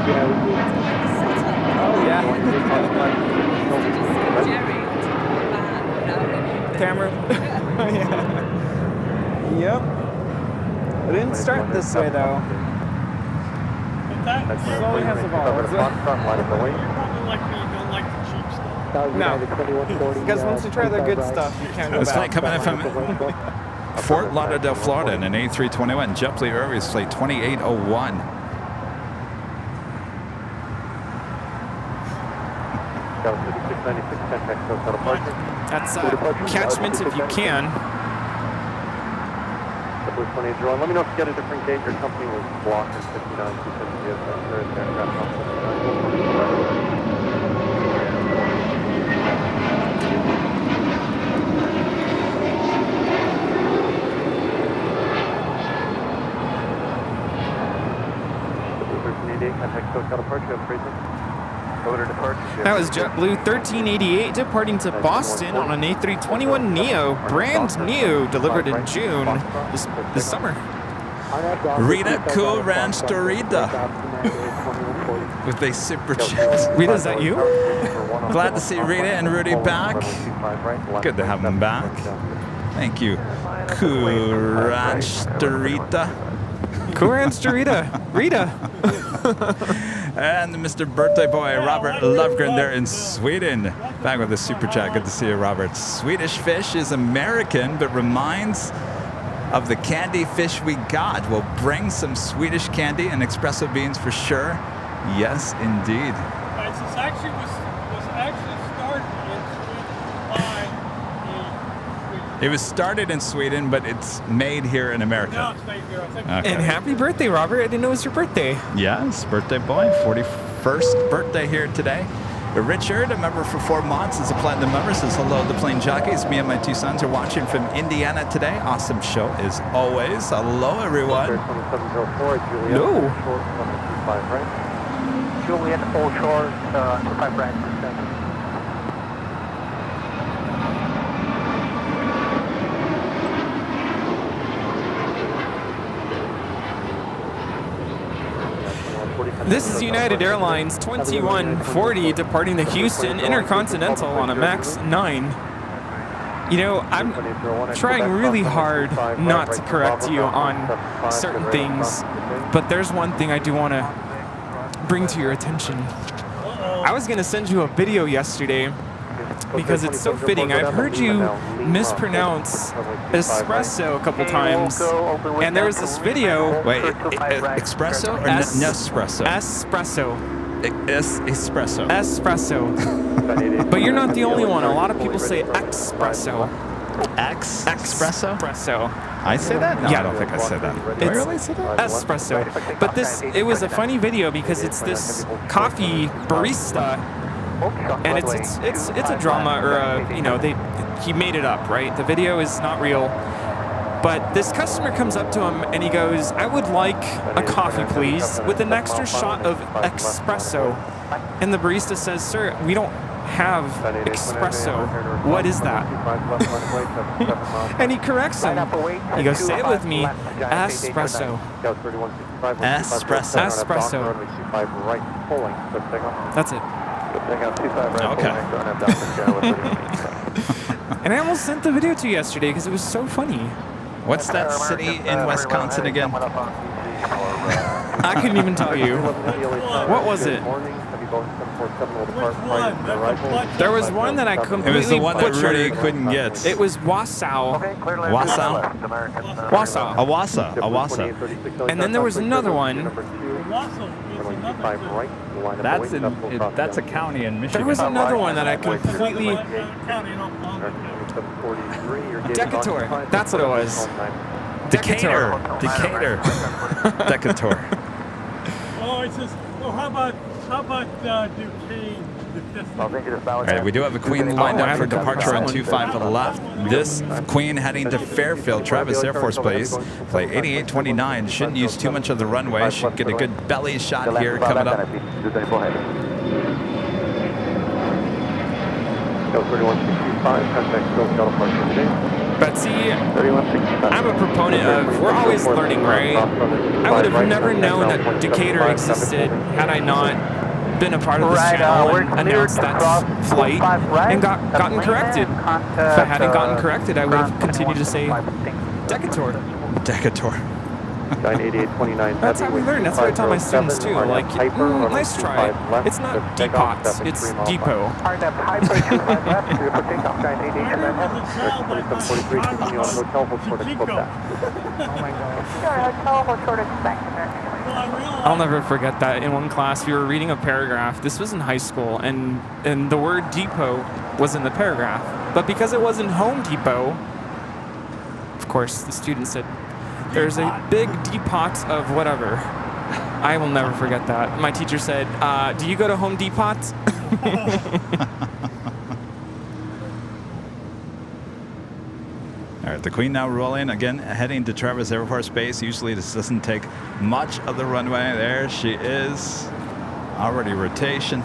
Joe's. Oh, yeah. Jerry. Camera. Yeah. Yep. It didn't start this way, though. But that, Slowly has evolved. you're probably like me, you don't like the cheap stuff. No. Because once you try the good stuff, you can't go This flight back. coming in from Fort Lauderdale, Florida, in an A321. JetBlue Airways flight 2801. That's catchment if you can. Let me know if you get a different gate. Your company was blocked in 59 That was JetBlue 1388 departing to Boston on an A321neo, brand new, delivered in June this summer. Rita Cool Ranch Dorita with a super chat. Rita, is that you? Glad to see Rita and Rudy back. Good to have them back. Thank you. Cool Ranch Dorita. Cool Ranch Dorita. Rita. And Mr. Birthday Boy, Robert Lovegren there in Sweden. Back with the super chat. Good to see you, Robert. Swedish fish is American, but reminds of the candy fish we got. We'll bring some Swedish candy and espresso beans for sure. Yes, indeed. Right, so this actually was actually started in Sweden by a Swede. It was started in Sweden, but it's made here in America. Now it's made here, I think. Okay. And happy birthday, Robert. I didn't know it was your birthday. Yes, birthday boy, 41st birthday here today. Richard, a member for 4 months, is a platinum member, says hello to Plane Jockeys. Me and my 2 sons are watching from Indiana today. Awesome show as always. Hello, everyone. No. Juliet, Old Shore, 5 right. This is United Airlines 2140 departing to Houston Intercontinental on a MAX 9. You know, I'm trying really hard not to correct you on certain things, but there's one thing I do want to bring to your attention. I was going to send you a video yesterday because it's so fitting. I've heard you mispronounce espresso a couple times, and there was this video. Wait, espresso or Nespresso? Espresso. Espresso. Espresso. But you're not the only one. A lot of people say espresso. Espresso? Espresso. I say that? No, Yeah. I don't think I said that. Do I It's really say that? espresso. But it was a funny video because it's this coffee barista, and it's a drama, or he made it up, right? The video is not real. But this customer comes up to him and he goes, "I would like a coffee, please, with an extra shot of espresso." And the barista says, "Sir, we don't have espresso. What is that?" And he corrects him. He goes, "Say it with me, espresso." Espresso. Espresso. That's it. Okay. And I almost sent the video to you yesterday because it was so funny. What's that city in Wisconsin again? I couldn't even tell you. What was it? There was one that I completely It was the one that butchered. Rudy couldn't get. It was Wasau. Wausau? Wasau. Awassa. And then there was another one. That's a county in Michigan. There was another one that I completely... Decatur. That's what it was. Decatur. Decatur. Oh, it says, well, how about Duquesne? All right, we do have a Queen lined up for departure on 25 to the left. This Queen heading to Fairfield, Travis Air Force Base. Flight 8829. Shouldn't use too much of the runway. Should get a good belly shot here coming up. Go 3165, contact Segundo departure today. But see, 3165. I'm a proponent of we're always learning, right? I would have never known that Decatur existed had I not been a part of this channel and announced that flight and gotten corrected. If I hadn't gotten corrected, I would have continued to say Decatur. Decatur. 98829. That's how we learn. That's what I tell my students too. Like, nice try. It's not depots, it's depot. RNAV Hyper 25 left, clear for takeoff, 988 2743, on hotel, hold short expect that. Hotel, hold short expect. I'll never forget that. In one class, we were reading a paragraph. This was in high school, and the word depot was in the paragraph. But because it wasn't Home Depot, of course, the student said, there's a big depot of whatever. I will never forget that. My teacher said, do you go to Home Depot? All right, the Queen now rolling again, heading to Travis Air Force Base. Usually this doesn't take much of the runway. There she is, already rotation.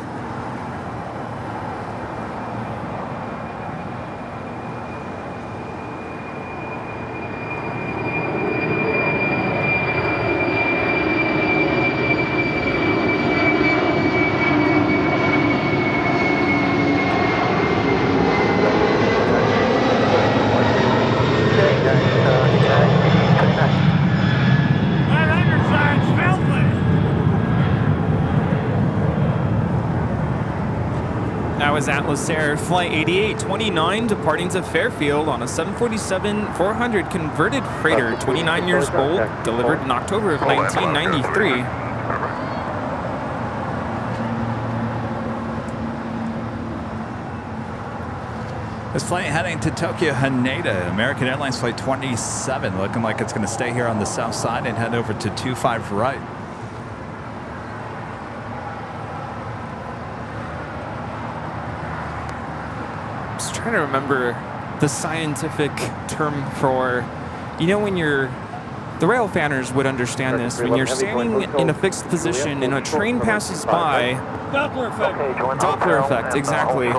Atlas Air Flight 8829 departing to Fairfield on a 747-400 converted freighter, 29 years old, delivered in October of 1993. This flight heading to Tokyo Haneda, American Airlines Flight 27, looking like it's going to stay here on the south side and head over to 25 right. Trying to remember the scientific term for, you know, when you're, the rail fanners would understand this, when you're standing in a fixed position and a train passes by. Doppler effect. Doppler effect, exactly.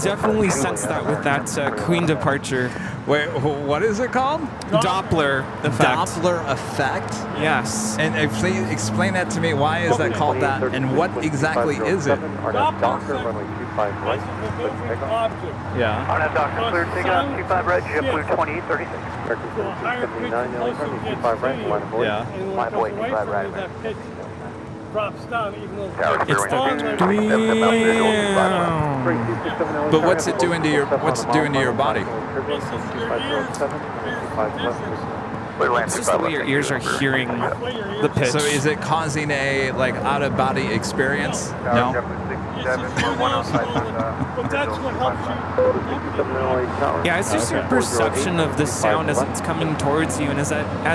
Definitely sense that with that Queen departure. Wait, what is it called? Doppler effect. Doppler effect? Yes. And please explain that to me. Why is that called that? And what exactly is it? Yeah. RNAV Doctor, clear takeoff, 25 right, JetBlue 2836. Yeah. My boy, 25 right. Drops down, even though It's the But what's it doing to your body? It's just the way your ears are hearing the pitch. So is it causing a out of body experience? No. but that's what helps you. Yeah, it's just your perception of the sound as it's coming towards you, and as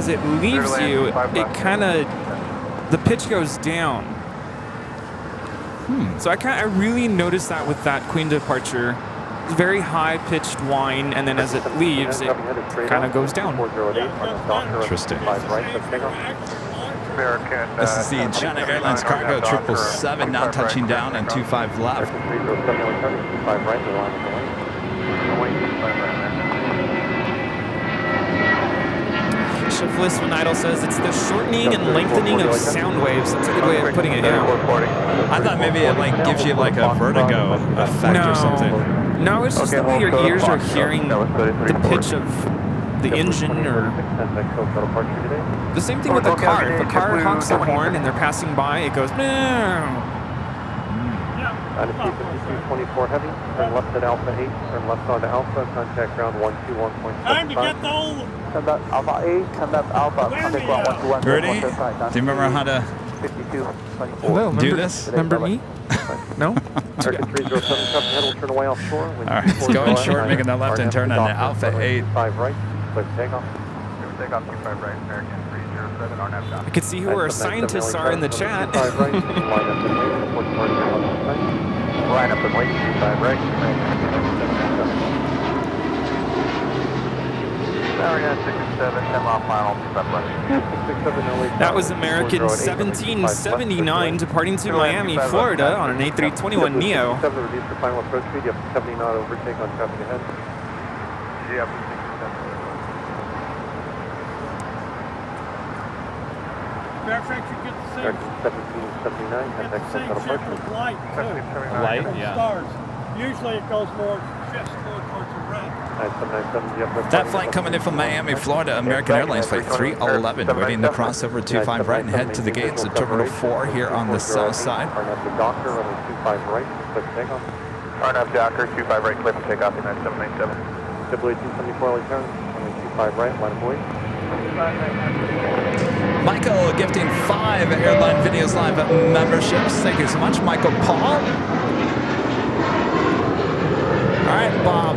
it leaves you, it kind of, the pitch goes down. So I really noticed that with that Queen departure. It's very high-pitched whine, and then as it leaves, it kind of goes down. Interesting. This is the China Airlines Cargo 777 now touching down and 25 left. Shiftless when Idle says it's the shortening and lengthening of sound waves. That's a good way of putting it. Yeah. I thought maybe it gives you a vertigo effect or something. No, it's just the way your ears are hearing the pitch of the engine, or the same thing with the car. If a car honks the horn and they're passing by, it goes. T-54 heavy, turn left at Alpha 8, turn left onto Alpha, contact ground 121.75. Time to get the old. Send up Alpha 8, send up Alpha, contact ground 121.75. Rudy, do you remember how to 5224. Hello, do this? Remember me? No? American 307 Cup head will turn away offshore. All right, let's go in short, making that left and turn on the Alpha 8. 5 right, clear takeoff. Takeoff 25 right, American 307, RNAV Doc. I can see who our scientists are in the chat. 5 right, line up and Line up and wait, 25 right, That was American 1779 departing to Miami, Florida on an A321 Neo. 7 reduce the final approach speed. You have 70 knot overtake on traffic ahead. Yep. Fairfax, you get the same. 1779, contact Same South shape departure. of light too. Light, From yeah. stars. Usually it goes more just more towards the red. 9797, you have That flight coming in from Miami, Florida, American Airlines Flight 311, waiting to cross over 25 right and head to the gates of Terminal 4 here on the south side. Arnav Docker, runway 25 right, click takeoff. Arnav Docker, 25 right, clip and takeoff, United 797. Double 1874 return, runway 25 right, line of void. Michael gifting 5 Airline Videos Live memberships. Thank you so much, Michael Paul. All right, Bob.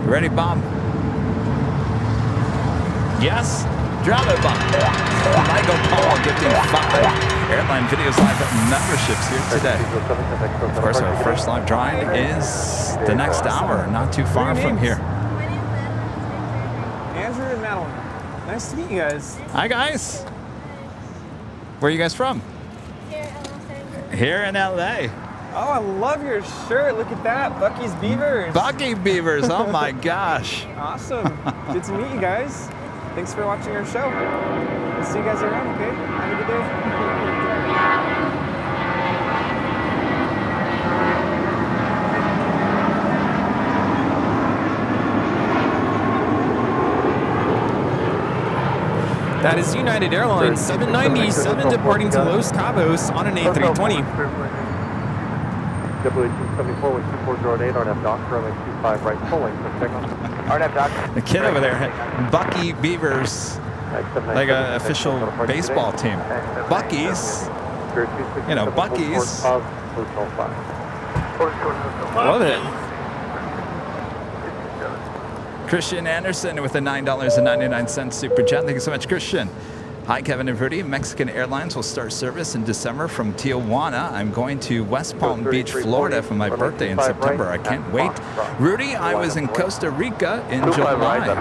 You ready, Bob? Yes? Drop it, Bob. Michael Paul gifting 5 Airline Videos Live memberships here today. Of course, our first live drawing is the next hour, not too far from here. Andrew and Madeline. Nice to meet you guys. Hi, guys. Where are you guys from? Here in LA. Oh, I love your shirt. Look at that. Bucky's Beavers. Bucky Beavers. Oh my gosh. Awesome. Good to meet you guys. Thanks for watching our show. We'll see you guys around, okay? Have a good day. That is United Airlines 797 departing to Los Cabos on an A320. W1874 with 2408, Arnav Docker, runway 25 right, full length, click takeoff. Arnav Docker. The kid over there, Bucky Beavers, like an official baseball team. Bucky's, you know, Bucky's. Love it. Christian Anderson with a $9.99 super chat. Thank you so much, Christian. Hi, Kevin and Rudy. Mexican Airlines will start service in December from Tijuana. I'm going to West Palm Beach, Florida for my birthday in September. I can't wait. Rudy, I was in Costa Rica in July. Well,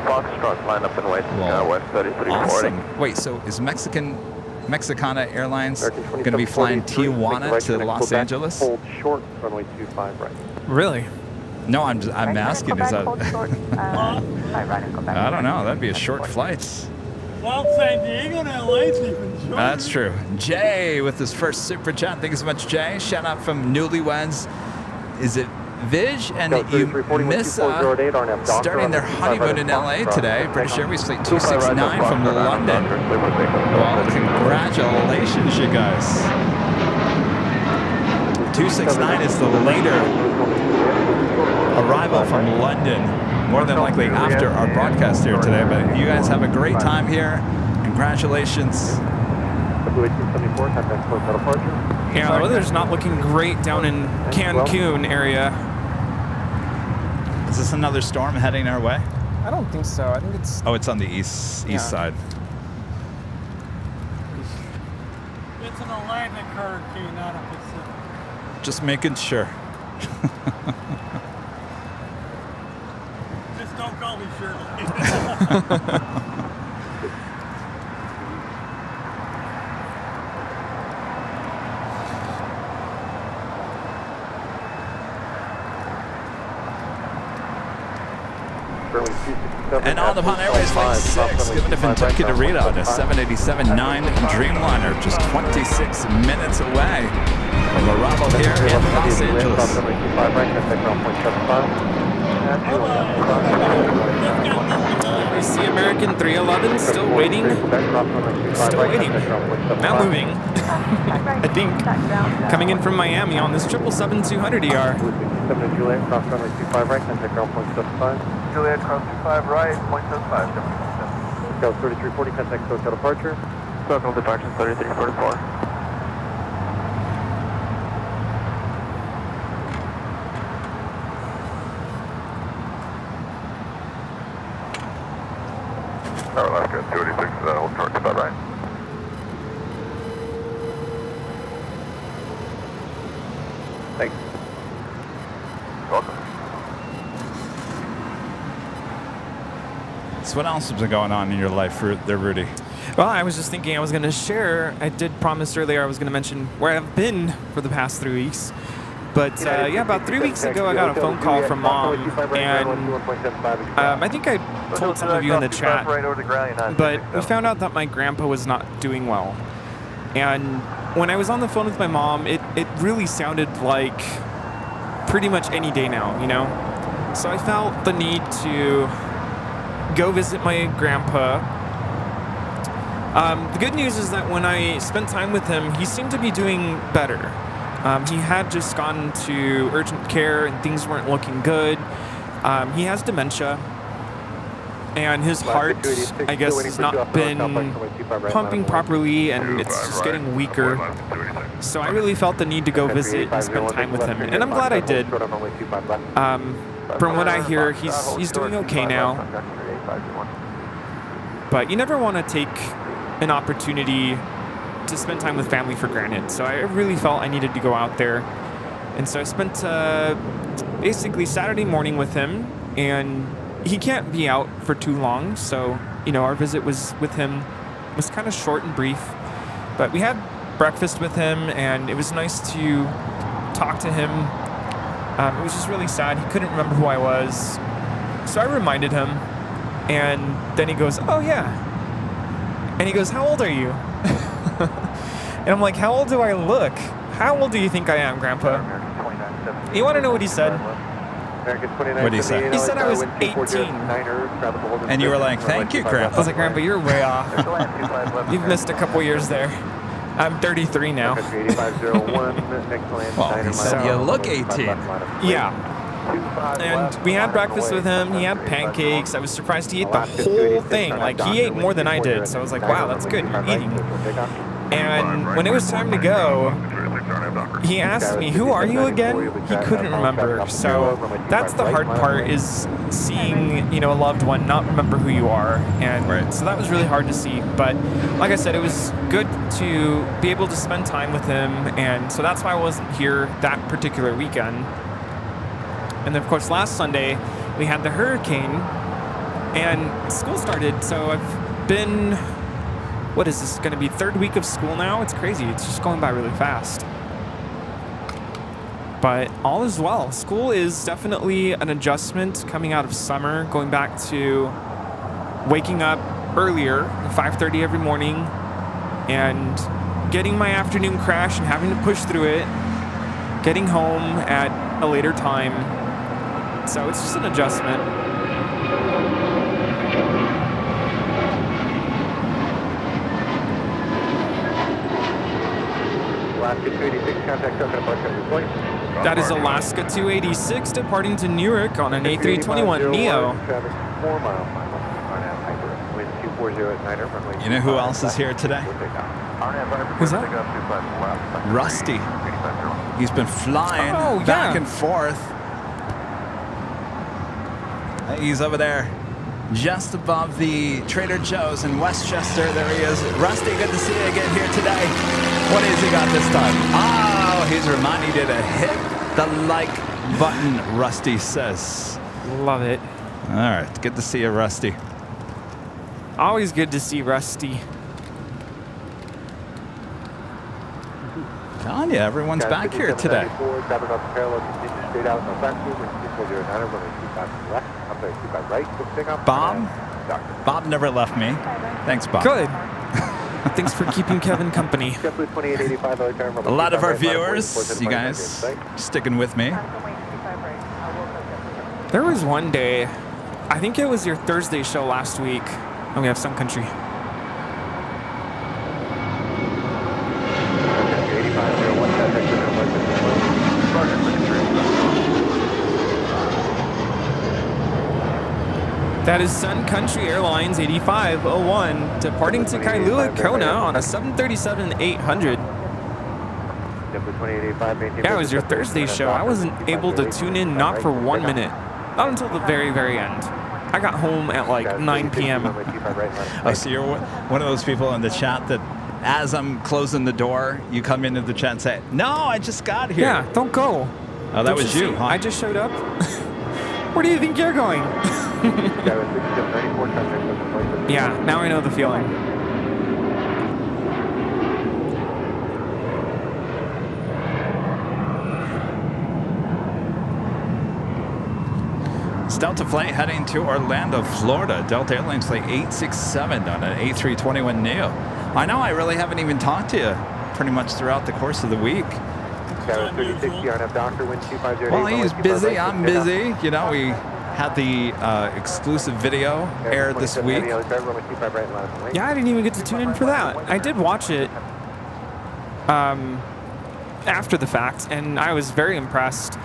awesome. Wait, so is Mexicana Airlines going to be flying Tijuana to Los Angeles? Hold short, runway 25 right. Really? No, I'm asking. Is that? I don't know. That'd be a short flight. Well, San Diego and LA's even shorter. That's true. Jay with his first super chat. Thank you so much, Jay. Shout out from Newlyweds. Is it Vij and Umissa starting their honeymoon in LA today? British Airways Flight 269 from London. Well, congratulations, you guys. 269 is the later arrival from London, more than likely after our broadcast here today. But you guys have a great time here. Congratulations. Yeah, the weather's not looking great down in Cancun area. Is this another storm heading our way? I don't think so. I think it's... Oh, it's on the east side. It's an Atlantic hurricane, not a Pacific. Just making sure. Just don't call me Shirley. And on the Nippon Airways Flight 6, given to Kentucky to Rita, the 787-9 Dreamliner, just 26 minutes away from arrival here in Los Angeles. We see American 311 still waiting. Still waiting. Now moving. I think. Coming in from Miami on this 777-200ER. Juliet, cross runway 25 right, contact ground point 75. Juliet, cross 25 right, point 75. Scale 3340, contact SoCal departure. SoCal departure 3344. Alaska 286, hold short, about right. Thanks. LAX. What else has been going on in your life there, Rudy? Well, I was just thinking I was going to share. I did promise earlier I was going to mention where I've been for the past 3 weeks. But yeah, about 3 weeks ago, I got a phone call from Mom, and I think I told some of you in the chat, but we found out that my grandpa was not doing well. And when I was on the phone with my mom, it really sounded like pretty much any day now, you know? So I felt the need to go visit my grandpa. The good news is that when I spent time with him, he seemed to be doing better. He had just gone to urgent care and things weren't looking good. He has dementia, and his heart, I guess, has not been pumping properly, and it's just getting weaker. So I really felt the need to go visit and spend time with him, and I'm glad I did. From what I hear, he's doing okay now. But you never want to take an opportunity to spend time with family for granted. So I really felt I needed to go out there. And so I spent basically Saturday morning with him, and he can't be out for too long. So, you know, our visit with him was kind of short and brief, but we had breakfast with him, and it was nice to talk to him. It was just really sad. He couldn't remember who I was. So I reminded him, and then he goes, "Oh yeah." And he goes, "How old are you?" And I'm like, "How old do I look? How old do you think I am, Grandpa?" You want to know what he said? What did he say? He said I was 18. And you were like, "Thank you, Grandpa." I was like, "Grandpa, you're way off. You've missed a couple years there. I'm 33 now." Well, he said you look 18. Yeah. And we had breakfast with him. He had pancakes. I was surprised he ate the whole thing. Like, he ate more than I did. So I was like, wow, that's good. You're eating. And when it was time to go, he asked me, "Who are you again?" He couldn't remember. So that's the hard part, is seeing, you know, a loved one not remember who you are. And so that was really hard to see. But like I said, it was good to be able to spend time with him. And so that's why I wasn't here that particular weekend. And then, of course, last Sunday, we had the hurricane, and school started. So I've been, what is this, going to be third week of school now? It's crazy. It's just going by really fast. But all is well. School is definitely an adjustment coming out of summer, going back to waking up earlier, 5:30 every morning, and getting my afternoon crash and having to push through it, getting home at a later time. So it's just an adjustment. That is Alaska 286 departing to Newark on an A321 Neo. You know who else is here today? Who's that? Rusty. He's been flying back and forth. He's over there, just above the Trader Joe's in Westchester. There he is. Rusty, good to see you again here today. What has he got this time? Oh, he's reminding you to hit the like button, Rusty says. Love it. All right, good to see you, Rusty. Always good to see Rusty. Telling you, everyone's back here today. Bob never left me. Thanks, Bob. Good. Thanks for keeping Kevin company. A lot of our viewers, you guys, sticking with me. There was one day, I think it was your Thursday show last week, and we have Sun Country. That is Sun Country Airlines 8501 departing to Kailua, Kona on a 737-800. Yeah, it was your Thursday show. I wasn't able to tune in, not for 1 minute. Not until the very, very end. I got home at like 9 p.m. Oh, so you're one of those people in the chat that, as I'm closing the door, you come into the chat and say, "No, I just got here." Yeah, don't go. Oh, that was you, huh? I just showed up. Where do you think you're going? Yeah, now I know the feeling. It's Delta flight heading to Orlando, Florida. Delta Airlines flight 867 on an A321neo. I know I really haven't even talked to you pretty much throughout the course of the week. Well, he's busy. I'm busy. You know, we had the exclusive video aired this week. Yeah, I didn't even get to tune in for that. I did watch it after the fact, and I was very impressed.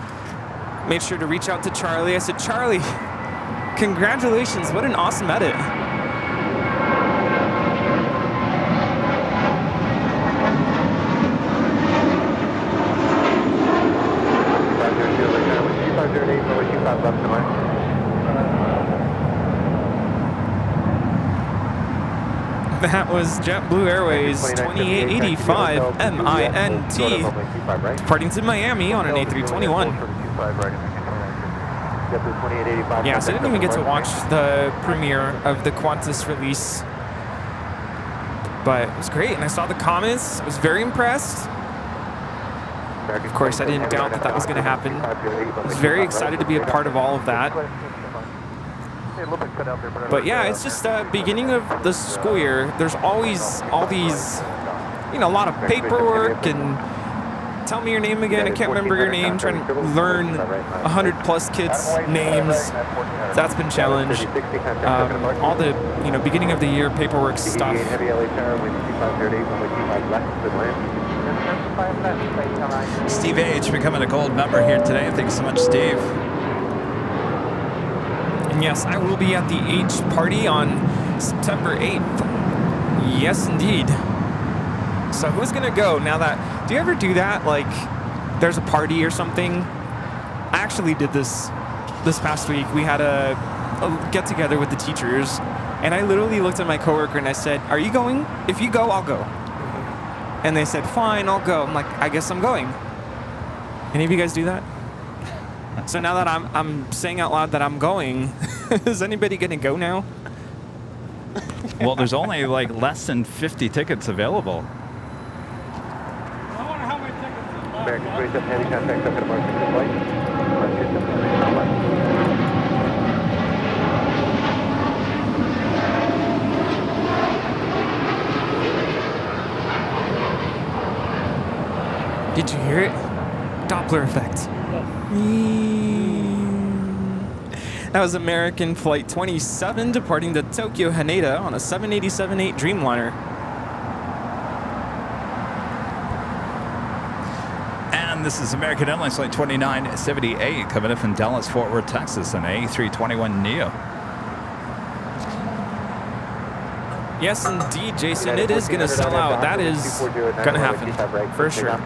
Made sure to reach out to Charlie. I said, Charlie, congratulations. What an awesome edit. That was JetBlue Airways 2885 MINT departing to Miami on an A321. Yeah, so I didn't even get to watch the premiere of the Qantas release, but it was great, and I saw the comments. I was very impressed. Of course, I didn't doubt that that was going to happen. I was very excited to be a part of all of that. But yeah, it's just the beginning of the school year. There's always all these, you know, a lot of paperwork and tell me your name again. I can't remember your name. Trying to learn 100+ kids' names. That's been challenged. All the, you know, beginning of the year paperwork stuff. Steve H. becoming a gold member here today. Thanks so much, Steve. And yes, I will be at the age party on September 8th. Yes, indeed. So who's gonna go now that, do you ever do that? Like, there's a party or something? I actually did this past week. We had a get together with the teachers, and I literally looked at my coworker and I said, are you going? If you go, I'll go. And they said, fine, I'll go. I'm like, I guess I'm going. Any of you guys do that? So now that I'm saying out loud that I'm going, is anybody gonna go now? Well, there's only like less than 50 tickets available. I wonder how many tickets Did you hear it? Doppler effect. That was American Flight 27 departing to Tokyo Haneda on a 787-8 Dreamliner. And this is American Airlines Flight 2978 coming in from Dallas, Fort Worth, Texas, on A321neo. Yes, indeed, Jason. It is going to sell out. That is going to happen for sure.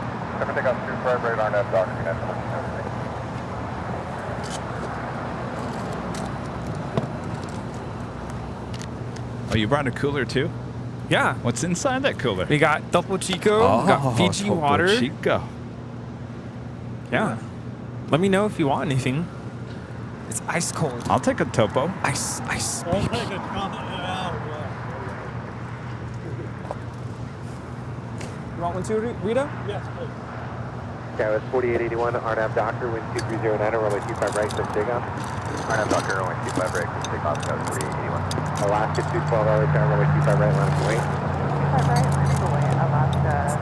Oh, you brought a cooler too? Yeah. What's inside that cooler? We got Topo Chico, we got Fiji Topo water. Chico. Yeah. Let me know if you want anything. It's ice cold. I'll take a Topo. Ice. I'll take a comment. You want one too, Rita? Yes, please. Yeah, it's 4881, RNAV Doctor, wind 2309, runway 25 right, so takeoff. RNAV Doctor, runway 25 right, so takeoff, that was 4881. Alaska 212, LA, runway 25 right, line of wing. 25 right, line of away, Alaska.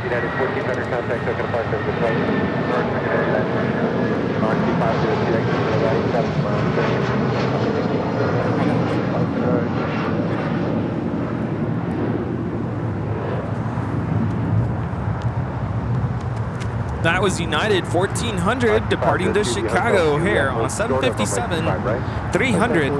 United 1400, contact token apart, have a good flight. North United, RC5 to the exit to the right, 7 miles. That was United 1400 departing to Chicago here on 757 300.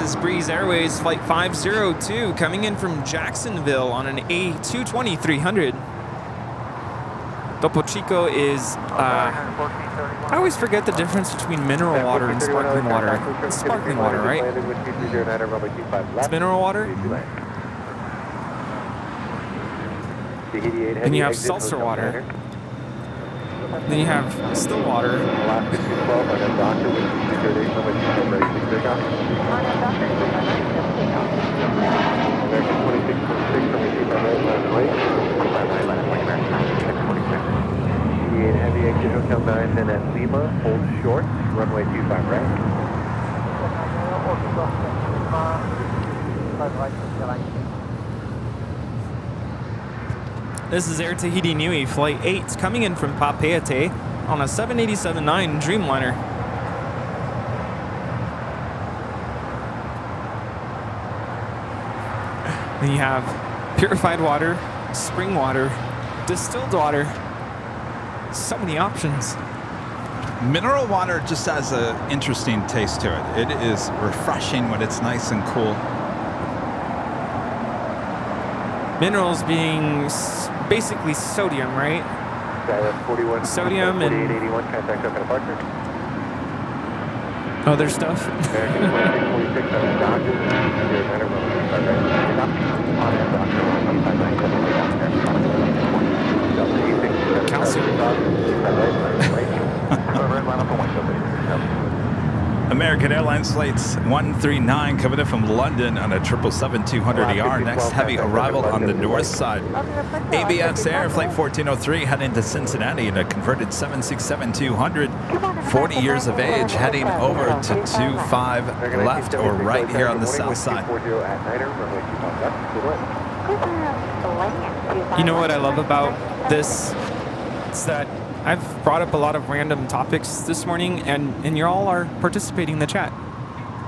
is Breeze Airways Flight 502 coming in from Jacksonville on an A220 300. Topo Chico is, I always forget the difference between mineral water and sparkling water. It's sparkling water, right? It's mineral water. Then you have seltzer water. Then you have still water. Heavy exit Hotel 9, then at Lima, hold short, runway 25 right. This is Air Tahiti Nui Flight 8 coming in from Papeete on a 787-9 Dreamliner. Then you have purified water, spring water, distilled water. So many options. Mineral water just has an interesting taste to it. It is refreshing when it's nice and cool. Minerals being basically sodium, right? Sodium and other stuff. American Airlines flights 139 coming in from London on a 777-200ER. Next heavy arrival on the north side. ABX Air flight 1403 heading to Cincinnati in a converted 767-200. 40 years of age heading over to 25 left or right here on the south side. You know what I love about this? It's that I've brought up a lot of random topics this morning, and you all are participating in the chat.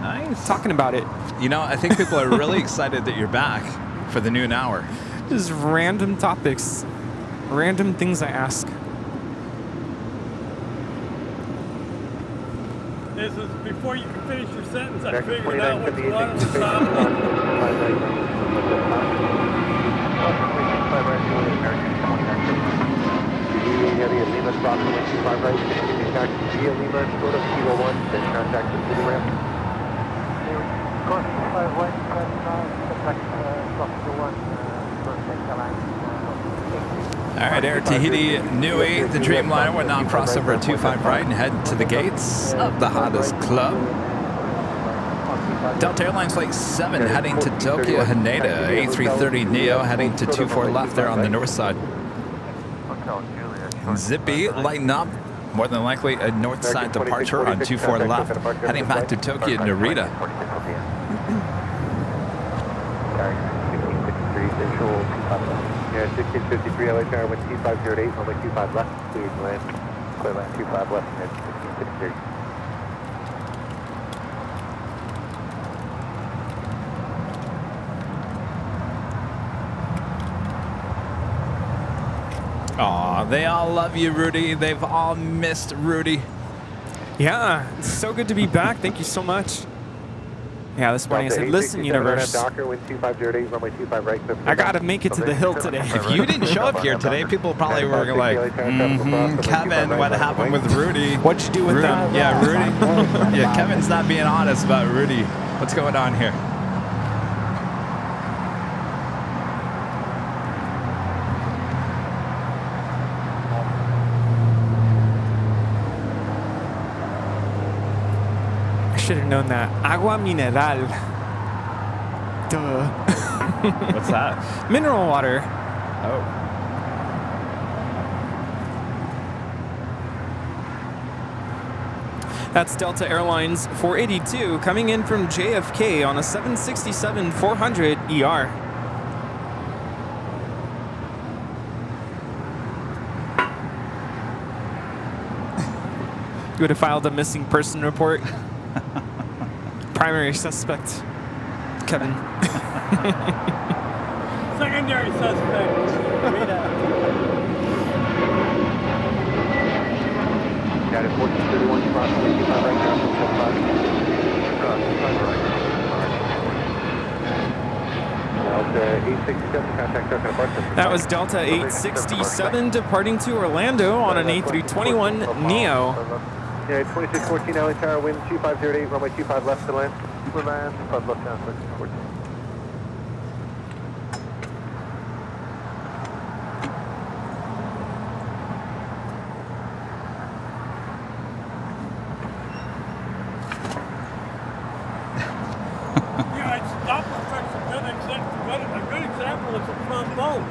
Nice. Talking about it. You know, I think people are really excited that you're back for the noon hour. Just random topics. Random things I ask. This is before you can finish your sentence, I figured out what you wanted to stop with. Heavy at Lima, stop runway 25 right, contact via Lima, go to Kilo 1, then contact the city ramp. Course 25 right, contact Kilo 1, All right, Air Tahiti Nui, the Dreamliner will now cross over at 25 right and head to the gates of the hottest club. Delta Airlines Flight 7 heading to Tokyo Haneda. A330 Neo heading to 24 left there on the north side. Zippy lighten up. More than likely a north side departure on 24 left, heading back to Tokyo Narita. Yeah, 1653 LA Tower, wind 2508, runway 25 left, please land. Clear land 25 left, and 1653. Aw, they all love you, Rudy. They've all missed Rudy. Yeah, it's so good to be back. Thank you so much. Yeah, this morning I said, listen, universe, I gotta make it to the hill today. If you didn't show up here today, people probably were like, Kevin, what happened with Rudy? What'd you do with them? Yeah, Rudy. Yeah, Kevin's not being honest about Rudy. What's going on here? Should have known that. Agua mineral. Duh. What's that? Mineral water. Oh. That's Delta Airlines 482 coming in from JFK on a 767-400 ER. You would have filed a missing person report. Primary suspect, Kevin. Secondary suspect. Got it, 1431, cross 25 right now, 25 right. That was Delta 867 departing to Orlando on an A321 Neo. Yeah, 2614 LA Tower, wind 2508, runway 25 left to land. Super land, 5 left down, 2614.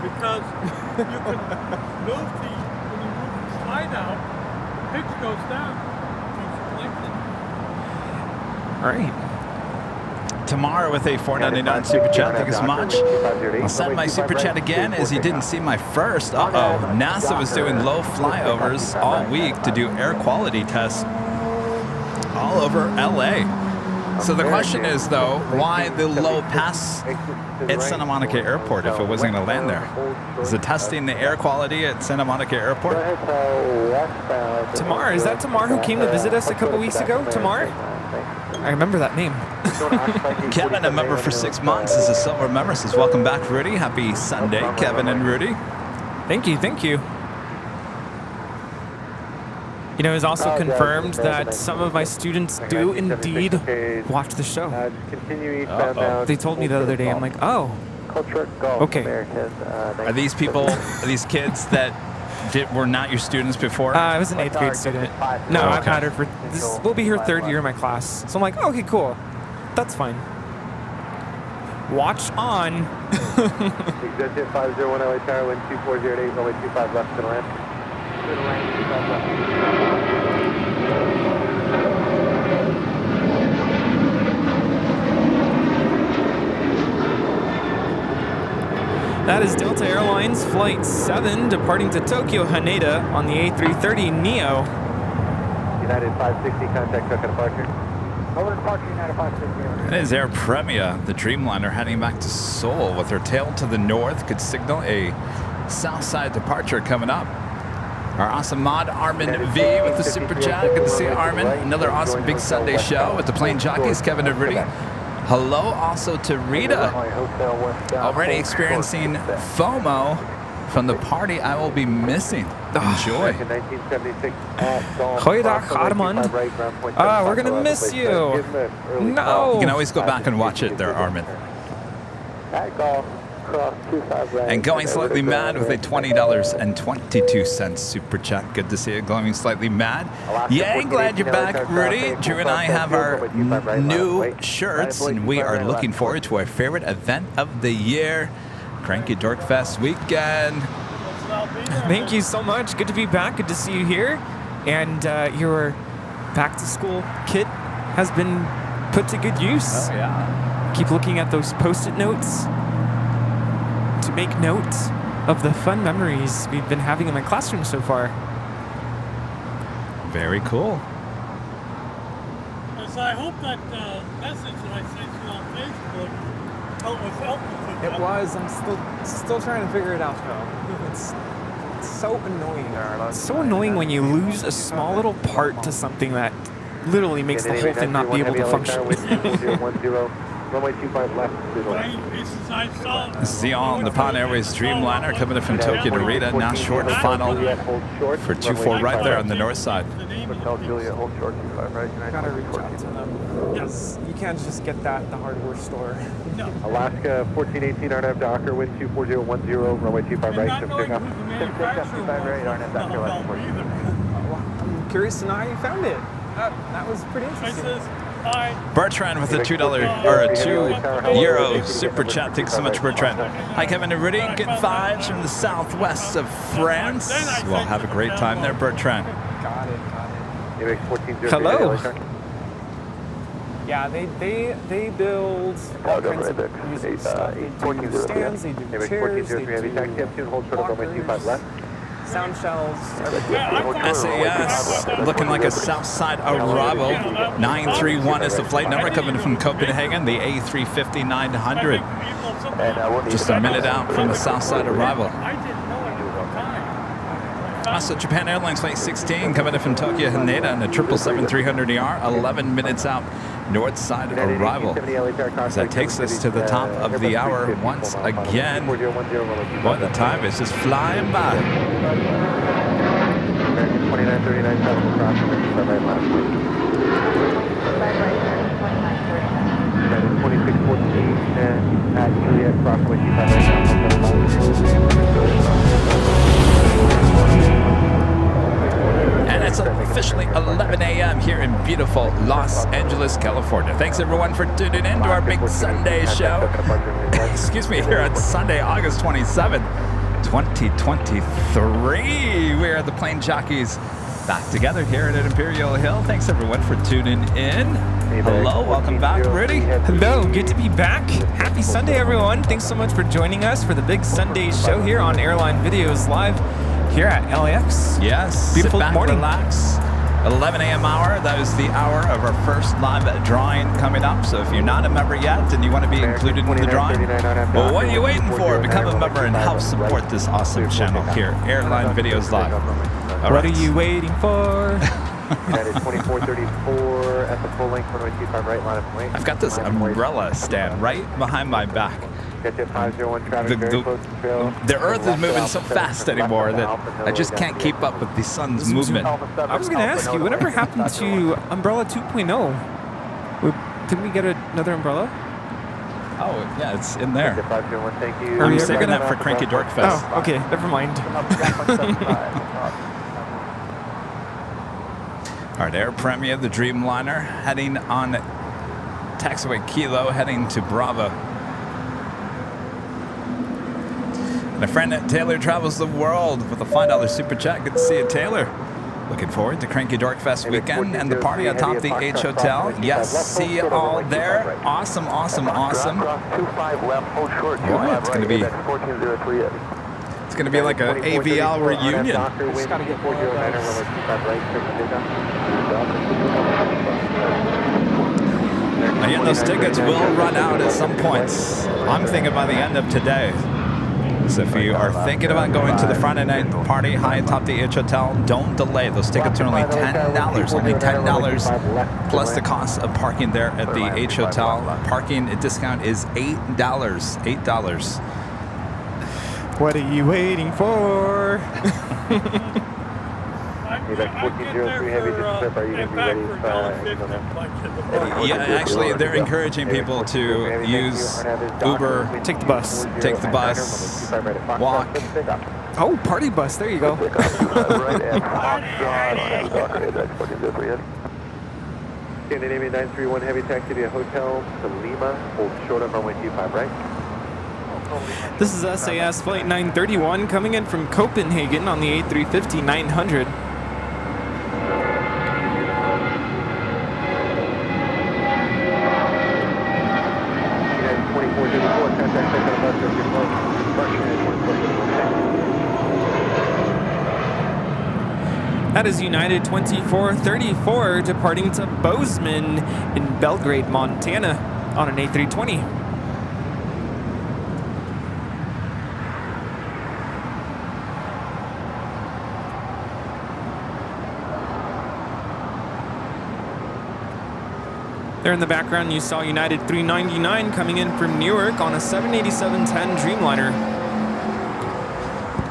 Because you can move when you move the slide out, the pitch goes down. All right. Tomorrow with a $4.99 super chat. Thank you so much. I'll send my super chat again as you didn't see my first. NASA was doing low flyovers all week to do air quality tests all over LA. So the question is, though, why the low pass at Santa Monica Airport if it wasn't going to land there? Is it testing the air quality at Santa Monica Airport? Tamar, is that Tamar who came to visit us a couple weeks ago? Tamar? I remember that name. Kevin, a member for 6 months, is a silver member. Says, welcome back, Rudy. Happy Sunday, Kevin and Rudy. Thank you, thank you. You know, it's also confirmed that some of my students do indeed watch the show. They told me the other day, I'm like, oh, okay. Are these people, are these kids that were not your students before? I was an 8th grade student. No, I've had her for, this will be her 3rd year in my class. So I'm like, oh, okay, cool. That's fine. Watch on. Exit 501 LA Tower, wind 2408, runway 25 left to land. That is Delta Airlines Flight 7 departing to Tokyo Haneda on the A330 Neo. United 560, contact Tokyo departure. Over departure, United 560. That is Air Premia, the Dreamliner heading back to Seoul with her tail to the north, could signal a south side departure coming up. Our awesome mod, Armin V, with the super chat. Good to see you, Armin. Another awesome Big Sunday show with the Plane Jockeys, Kevin and Rudy. Hello also to Rita, already experiencing FOMO from the party I will be missing. Enjoy. Goeiedag, Armand. We're going to miss you. No. You can always go back and watch it there, Armin. And going slightly mad with a $20.22 super chat. Good to see you going slightly mad. Yay, glad you're back, Rudy. Drew and I have our new shirts, and we are looking forward to our favorite event of the year, Cranky Dork Fest weekend. Thank you so much. Good to be back. Good to see you here. And your back-to-school kit has been put to good use. Oh, yeah. Keep looking at those Post-it notes to make note of the fun memories we've been having in my classroom so far. Very cool. So I hope that message that I sent you on Facebook was helpful to you. It was. I'm still trying to figure it out though. It's so annoying. It's so annoying when you lose a small little part to something that literally makes the whole thing not be able to function. Runway 25 left. This is the all-Nippon Airways Dreamliner coming in from Tokyo to Rita. Now short final for 24 right there on the north side. Hotel Juliet, hold short 25 right. Gotta reach out to them. Yes. You can't just get that at the hardware store. No. Alaska 1418 RNAV Docker, wind 24010, runway 25 right. Sim takeoff. Sim takeoff 25 right, RNAV Docker left. I'm curious to know how you found it. That was pretty interesting. Bertrand with a $2 or a €2 super chat. Thanks so much, Bertrand. Hi, Kevin and Rudy. Good vibes from the southwest of France. Well, have a great time there, Bertrand. Got it. Hello. Yeah, they build all kinds of music stuff. They do stands, they do chairs, they do walkers, sound shells. SAS, looking like a south side arrival. 931 is the flight number coming from Copenhagen, the A350-900. Just a minute out from the south side arrival. Also, Japan Airlines Flight 16 coming in from Tokyo Haneda on the 777-300ER, 11 minutes out north side arrival. As that takes us to the top of the hour once again. Boy, the time is just flying by. 2939 7 across the right last week. 2614 at Juliet, approximately 25 And it's officially 11 a.m. here in beautiful Los Angeles, California. Thanks everyone for tuning in to our big Sunday show. Excuse me, here on Sunday, August 27th, 2023. We are the Plane Jockeys back together here at Imperial Hill. Thanks everyone for tuning in. Hello, welcome back, Rudy. Hello, good to be back. Happy Sunday, everyone. Thanks so much for joining us for the big Sunday show here on Airline Videos Live here at LAX. Yes, beautiful sit back, morning. Relax. 11 a.m. hour. That is the hour of our first live drawing coming up. So if you're not a member yet and you want to be included in the drawing, well, what are you waiting for? Become a member and help support this awesome channel here, Airline Videos Live. All what right. are you waiting for? United 2434 at the full length, runway 25 right, line of wing. I've got this umbrella stand right behind my back. Gotcha, 501 traffic, very close to trail. The Earth is moving so fast anymore that I just can't keep up with the sun's movement. I was going to ask you, whatever happened to Umbrella 2.0? Didn't we get another umbrella? Oh, yeah, it's in there. Gotcha, 501, thank you. I'm saving that for Cranky Dork Fest. Oh, okay, never mind. All right, Air Premia, the Dreamliner, heading on taxiway Kilo, heading to Bravo. My friend Taylor travels the world with a $5 super chat. Good to see you, Taylor. Looking forward to Cranky Dork Fest weekend and the party atop the H Hotel. Yes, see you all there. Awesome, awesome, awesome. Boy, it's going to be... It's going to be like an AVL reunion. Just gotta get 409 Again, those tickets will run out at some points. I'm thinking by the end of today. So if you are thinking about going to the Friday night party high atop the H Hotel, don't delay. Those tickets are only $10. Only $10 plus the cost of parking there at the H Hotel. Parking discount is $8. $8. What are you waiting for? Yeah, actually, they're encouraging people to use Uber, Take the bus. take the bus, walk. Oh, party bus. There you go. Scandinavia 931 heavy taxi to a hotel to Lima, hold short of runway 25 right. This is SAS Flight 931 coming in from Copenhagen on the A350-900. That is United 2434 departing to Bozeman in Belgrade, Montana on an A320. There in the background, you saw United 399 coming in from Newark on a 787-10 Dreamliner.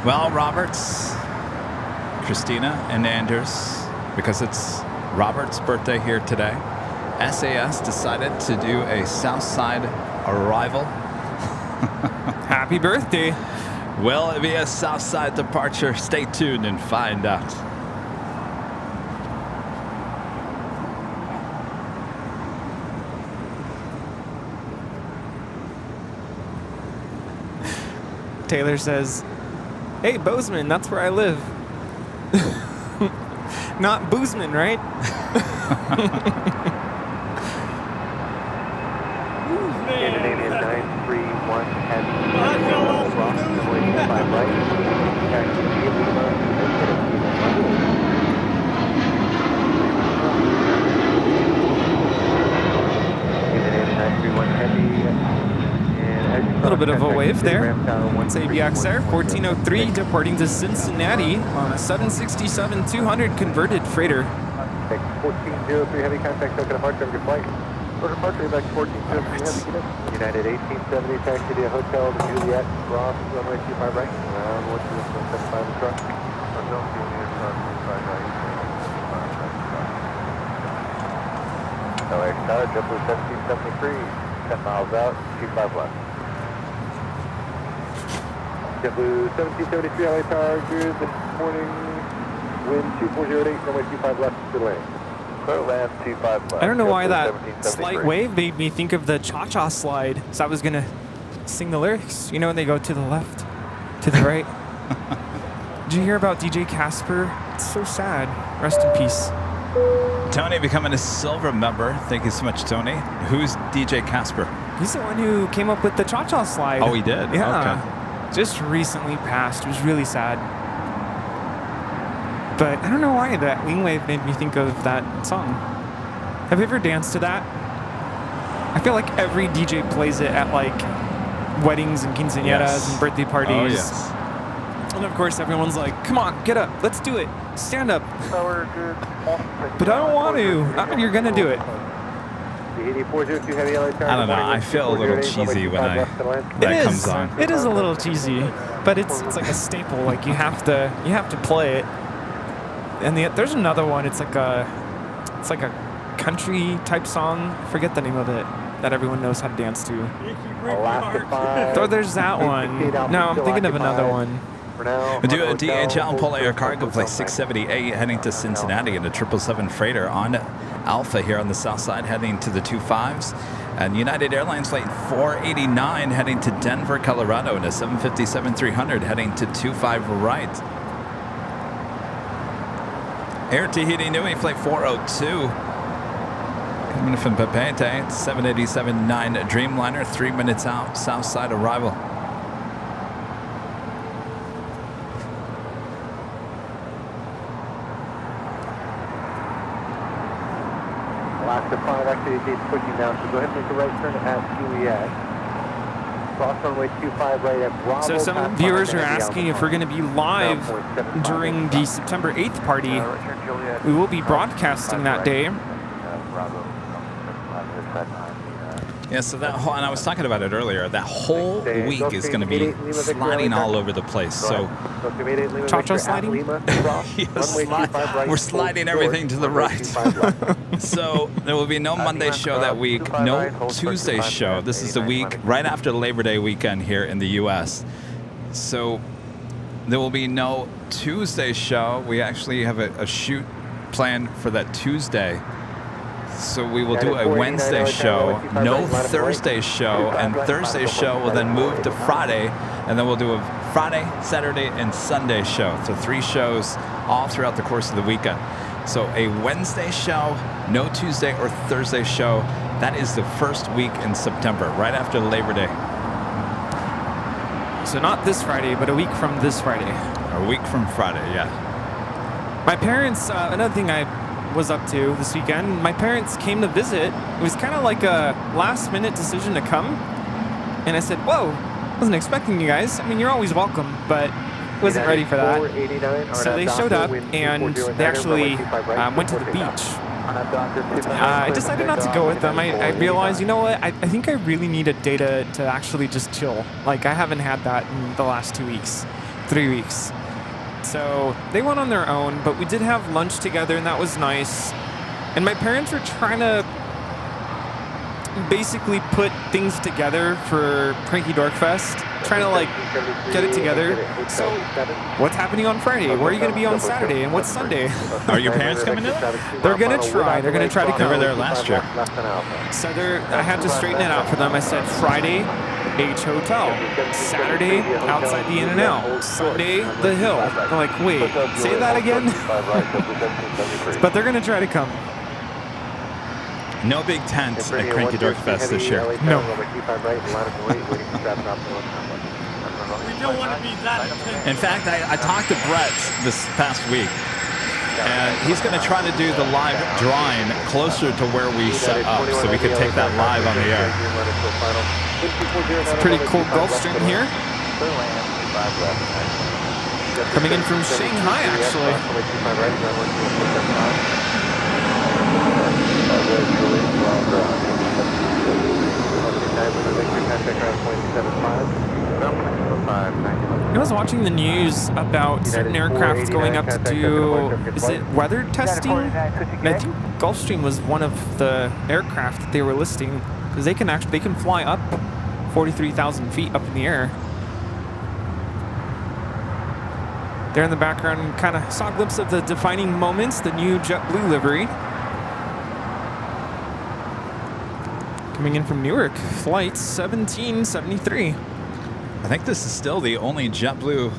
Well, Roberts, Christina, and Anders, because it's Robert's birthday here today, SAS decided to do a Southside arrival. Happy birthday. Will it be a Southside departure? Stay tuned and find out. Taylor says, "Hey, Bozeman, that's where I live." Not Boozman, right? Scandinavian 931 and approximately 5 right. Taxi to Lima. Scandinavian 931 heavy. A little bit of a wave there. It's ABX Air 1403 departing to Cincinnati on a 767-200 converted freighter. 1403 heavy contact token departure of your flight. Order departure, back 1403 United 1870, taxi to Hotel to Juliet, Ross, runway 25 right, around 125 across. Hotel Juliet, Ross, 25 right. LAX Tower, JetBlue 1773, 10 miles out, 25 left. JetBlue 1773, LA Tower, good this morning, wind 2408, runway 25 left, good lane. Land 25 left. I don't know why that slight wave made me think of the Cha-Cha slide. So I was going to sing the lyrics. You know when they go to the left, to the right? Did you hear about DJ Casper? It's so sad. Rest in peace. Tony becoming a silver member. Thank you so much, Tony. Who's DJ Casper? He's the one who came up with the Cha-Cha slide. Oh, he did? Yeah. Okay. Just recently passed. It was really sad. But I don't know why that wing wave made me think of that song. Have you ever danced to that? I feel like every DJ plays it at like weddings and quinceañeras and birthday parties. Oh, yes. And of course everyone's like, come on, get up, let's do it, stand up. But I don't want to. You're gonna do it. I don't know, I feel a little cheesy when that comes on. It is a little cheesy, but it's like a staple. Like you have to play it. And there's another one. It's like a country type song. Forget the name of it. That everyone knows how to dance to. There's that one. No, I'm thinking of another one. We do a DHL Polar Air Cargo Flight 678 heading to Cincinnati in a 777 freighter on Alpha here on the south side heading to the 25s. And United Airlines Flight 489 heading to Denver, Colorado in a 757-300 heading to 25 right. Air Tahiti Nui Flight 402 coming from Papeete, 787-9 Dreamliner, 3 minutes out, south side arrival. Alaska 5, actually the gate's pushing down, so go ahead and make a right turn at Juliet. Cross runway 25 right at Bravo. So some viewers are asking if we're going to be live during the September 8th party. We will be broadcasting that day. Yeah, so that whole, and I was talking about it earlier, that whole week is going to be sliding all over the place. So, Cha-Cha sliding? Yes, we're sliding everything to the right. So there will be no Monday show that week, no Tuesday show. This is the week right after Labor Day weekend here in the U.S. So there will be no Tuesday show. We actually have a shoot planned for that Tuesday. So we will do a Wednesday show, no Thursday show, and Thursday show will then move to Friday, and then we'll do a Friday, Saturday, and Sunday show. So 3 shows all throughout the course of the weekend. So a Wednesday show, no Tuesday or Thursday show. That is the first week in September, right after Labor Day. So not this Friday, but a week from this Friday. A week from Friday, yeah. My parents, another thing I was up to this weekend, my parents came to visit. It was kind of like a last minute decision to come. And I said, whoa, wasn't expecting you guys. I mean, you're always welcome, but wasn't ready for that. So they showed up and they actually went to the beach. I decided not to go with them. I realized, you know what, I think I really need a day to actually just chill. Like, I haven't had that in the last 2 weeks, 3 weeks. So they went on their own, but we did have lunch together, and that was nice. And my parents were trying to basically put things together for Cranky Dork Fest, trying to like get it together. So what's happening on Friday? Where are you going to be on Saturday? And what's Sunday? Are your parents coming in? They're going to try. They're going to try to come. They were there last year. So I had to straighten it out for them. I said Friday, H Hotel. Saturday, outside the In-N-Out. Sunday, the Hill. I'm like, wait, say that again? But they're going to try to come. No big tent at Cranky Dork Fest this year. No. We don't want to be that intense. In fact, I talked to Brett this past week, and he's going to try to do the live drawing closer to where we set up, so we could take that live on the air. It's a pretty cool Gulfstream here. Coming in from Shanghai, actually. I was watching the news about certain aircraft going up to do, is it weather testing? And I think Gulfstream was one of the aircraft that they were listing, because they can fly up 43,000 feet up in the air. There in the background, kind of saw a glimpse of the defining moments, the new JetBlue livery. Coming in from Newark, flight 1773. I think this is still the only JetBlue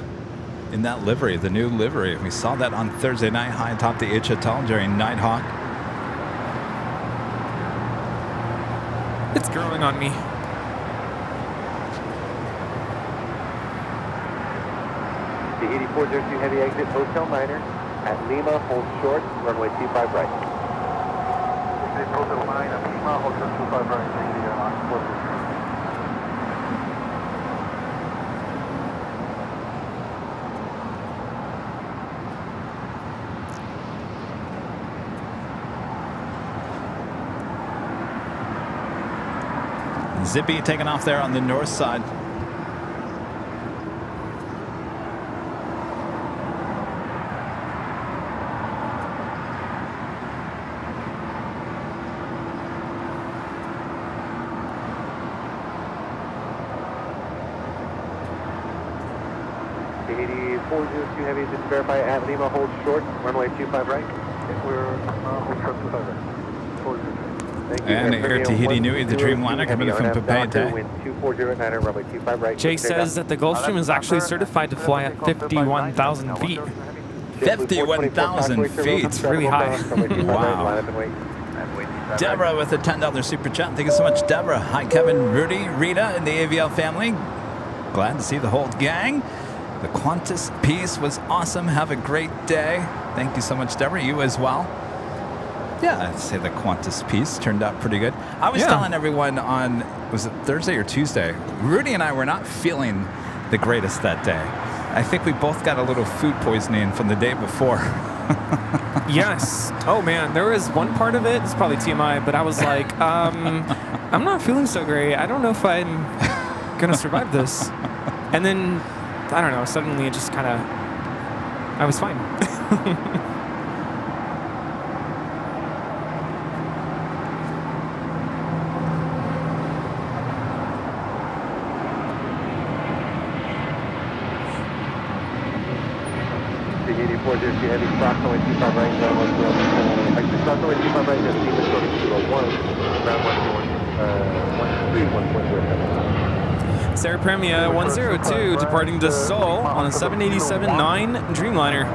in that livery, the new livery. We saw that on Thursday night high atop the HTL during Nighthawk. It's growing on me. The 8402 heavy exit Hotel Niner at Lima, hold short, runway 25 right. Hotel 9 at Lima, hold short, 25 right. Zippy taking off there on the north side. The 8402 heavy is verify at Lima, hold short, runway 25 right. We're hold short 25 right. And Air Tahiti Nui, the Dreamliner coming from Papeete. Jay says that the Gulfstream is actually certified to fly at 51,000 feet. 51,000 feet. It's really high. Wow. Deborah with a $10 super chat. Thank you so much, Deborah. Hi, Kevin, Rudy, Rita, and the AVL family. Glad to see the whole gang. The Qantas piece was awesome. Have a great day. Thank you so much, Deborah. You as well. Yeah, I'd say the Qantas piece turned out pretty good. I was telling everyone on, was it Thursday or Tuesday? Rudy and I were not feeling the greatest that day. I think we both got a little food poisoning from the day before. Yes. Oh man, there was one part of it, it's probably TMI, but I was like, I'm not feeling so great. I don't know if I'm gonna survive this. And then, I don't know, suddenly it just kind of, I was fine. Heavy approximately 25 right, ground 101, approximately 25 right, just Lima short of 201, ground 1310. Sarah Premia 102 departing to Seoul on a 787-9 Dreamliner.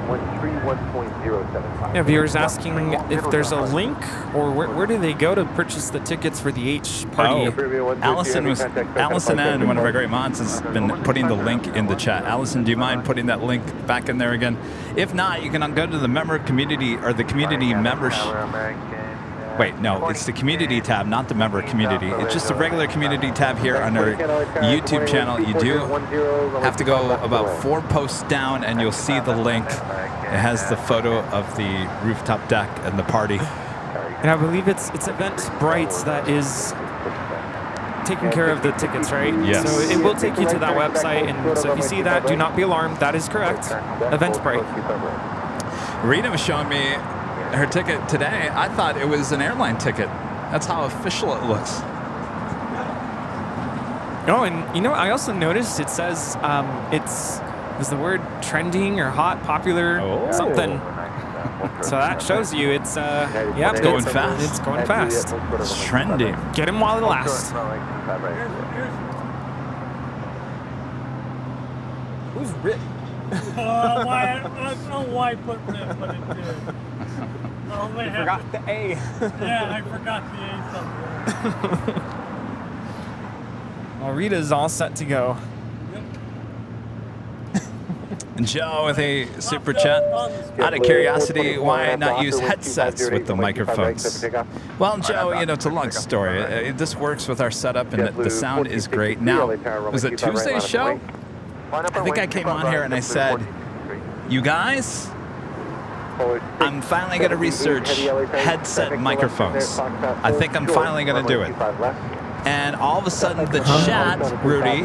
131.075. Yeah, viewers asking if there's a link or where do they go to purchase the tickets for the H party? Allison N, one of our great mods, has been putting the link in the chat. Allison, do you mind putting that link back in there again? If not, you can go to the member community or the community membership. Wait, no, it's the community tab, not the member community. It's just a regular community tab here on our YouTube channel. You do have to go about 4 posts down and you'll see the link. It has the photo of the rooftop deck and the party. And I believe it's Eventbrite that is taking care of the tickets, right? Yes. So it will take you to that website, and so if you see that, do not be alarmed. That is correct. Eventbrite. Rita was showing me her ticket today. I thought it was an airline ticket. That's how official it looks. Oh, and you know, I also noticed it says is the word trending or hot, popular, something. So that shows you it's it's going fast. It's going fast. It's trending. Get him while it lasts. Who's Rick? I don't know why I put Rick, but it did. Oh, I forgot the A. Yeah, I forgot the A somewhere. Well, Rita's all set to go. And Joe with a super chat. Out of curiosity, why not use headsets with the microphones? Well, Joe, you know, it's a long story. This works with our setup, and the sound is great. Now, was it Tuesday's show? I think I came on here and I said, you guys, I'm finally going to research headset microphones. I think I'm finally going to do it. And all of a sudden, the chat, Rudy,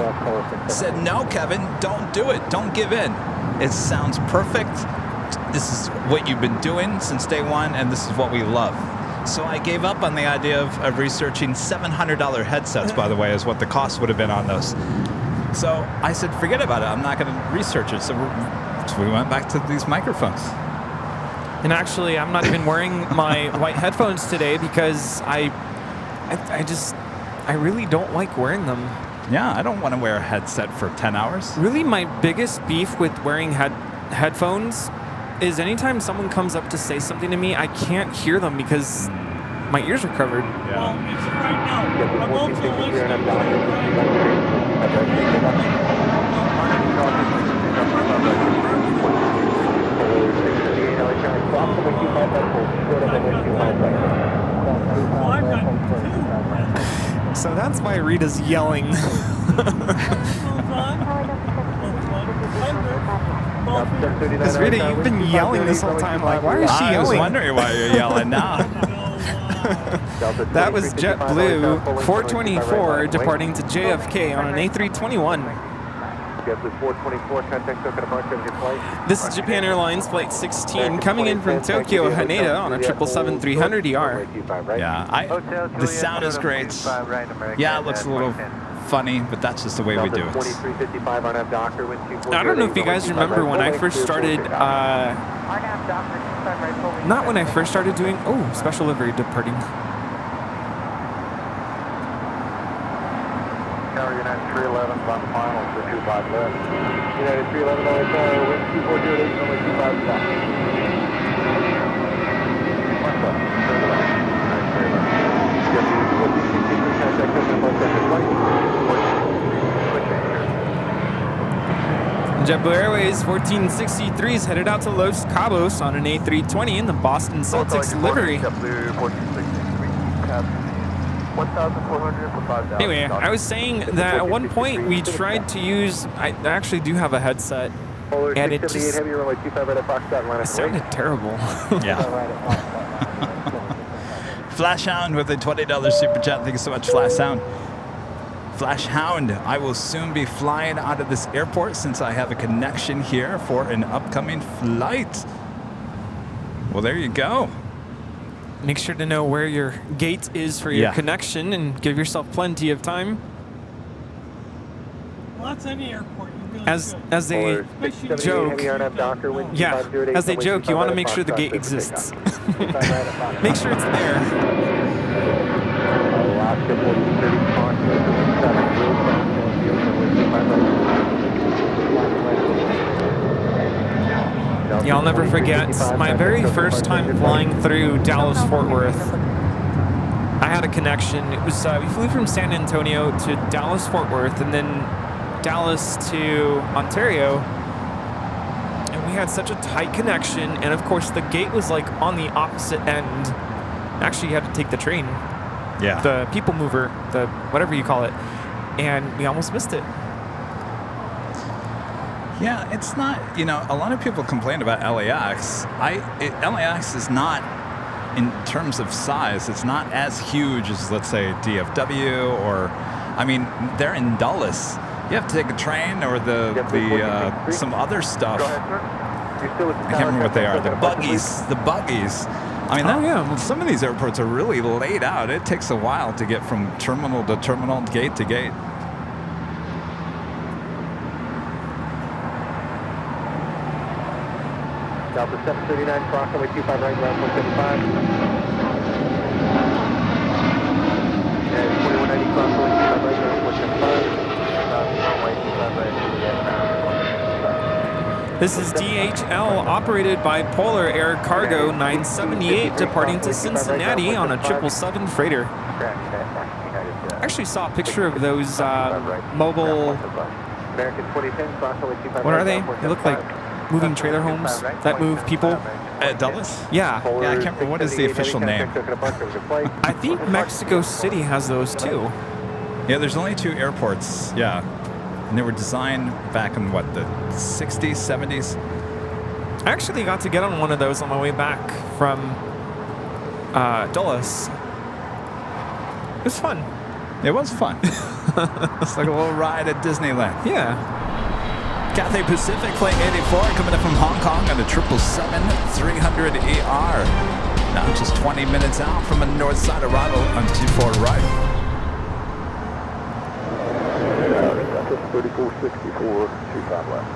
said, no, Kevin, don't do it. Don't give in. It sounds perfect. This is what you've been doing since day one, and this is what we love. So I gave up on the idea of researching $700 headsets, by the way, is what the cost would have been on those. So I said, forget about it. I'm not going to research it. So we went back to these microphones. And actually, I'm not even wearing my white headphones today because I really don't like wearing them. Yeah, I don't want to wear a headset for 10 hours. Really, my biggest beef with wearing headphones is anytime someone comes up to say something to me, I can't hear them because my ears are covered. Well, it's right now. I'm also listening. So that's why Rita's yelling. Because Rita, you've been yelling this whole time. Like, why is she yelling? I was wondering why you're yelling now. That was JetBlue 424 departing to JFK on an A321. This is Japan Airlines Flight 16 coming in from Tokyo, Haneda on a 777-300ER. Yeah, the sound is great. Yeah, it looks a little funny, but that's just the way we do it. I don't know if you guys remember when I first started, not when I first started doing, special livery departing. United 311 on final for 25 left. United 311 wind 2408, only 25 left. JetBlue Airways 1463 is headed out to Los Cabos on an A320 in the Boston Celtics livery. Anyway, I was saying that at one point we tried to use, I actually do have a headset, and it just sounded terrible. Yeah. Flash Hound with a $20 super chat. Thank you so much, Flash Hound. Flash Hound, I will soon be flying out of this airport since I have a connection here for an upcoming flight. Well, there you go. Make sure to know where your gate is for your connection and give yourself plenty of time. Well, that's any airport. As they joke, as they joke, you want to make sure the gate exists. Make sure it's there. Yeah, I'll never forget my very first time flying through Dallas-Fort Worth. I had a connection. It was we flew from San Antonio to Dallas-Fort Worth and then Dallas to Ontario. And we had such a tight connection. And of course, the gate was like on the opposite end. Actually, you had to take the train. Yeah. The people mover, the whatever you call it. And we almost missed it. Yeah, it's not, a lot of people complain about LAX. LAX is not, in terms of size, it's not as huge as, let's say, DFW or, they're in Dulles. You have to take a train or some other stuff. I can't remember what they are. The buggies. Some of these airports are really laid out. It takes a while to get from terminal to terminal, gate to gate. Delta 739, cross runway 25 right, ground 175. And 2190, cross runway 25 right, ground 175. This is DHL, operated by Polar Air Cargo 978, departing to Cincinnati on a 777 freighter. I actually saw a picture of those mobile, what are they? They look like moving trailer homes that move people. At Dulles? Yeah. Yeah, I can't remember. What is the official name? I think Mexico City has those too. Yeah, there's only 2 airports. Yeah. And they were designed back in, the 60s, 70s? I actually got to get on one of those on my way back from Dulles. It was fun. It was fun. It's like a little ride at Disneyland. Yeah. Cathay Pacific Plane 84 coming in from Hong Kong on a 777-300ER. Now just 20 minutes out from a north side arrival on 24 right. 3464, 25 left.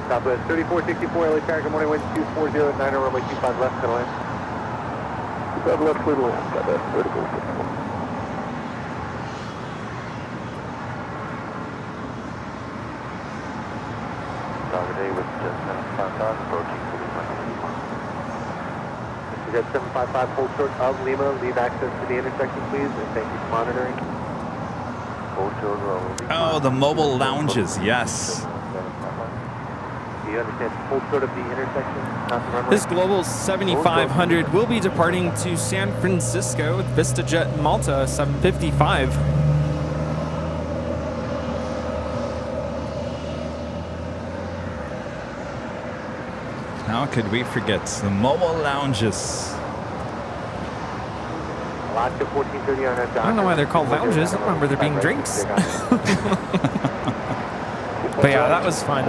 Southwest 3464, LA Cargo, good morning, wind 240 at 9 runway 25 left, clear land. 25 left, clear land, Southwest 3464. Target A with just 755, approaching to Lima. You got 755, hold short of Lima, leave access to the intersection, please, and thank you for monitoring. Hold short of Lima. Oh, the mobile lounges, yes. Do you understand? Hold short of the intersection, not the runway. This Global 7500 will be departing to San Francisco with VistaJet Malta 755. How could we forget the mobile lounges? I don't know why they're called lounges. I don't remember there being drinks. But yeah, that was fun.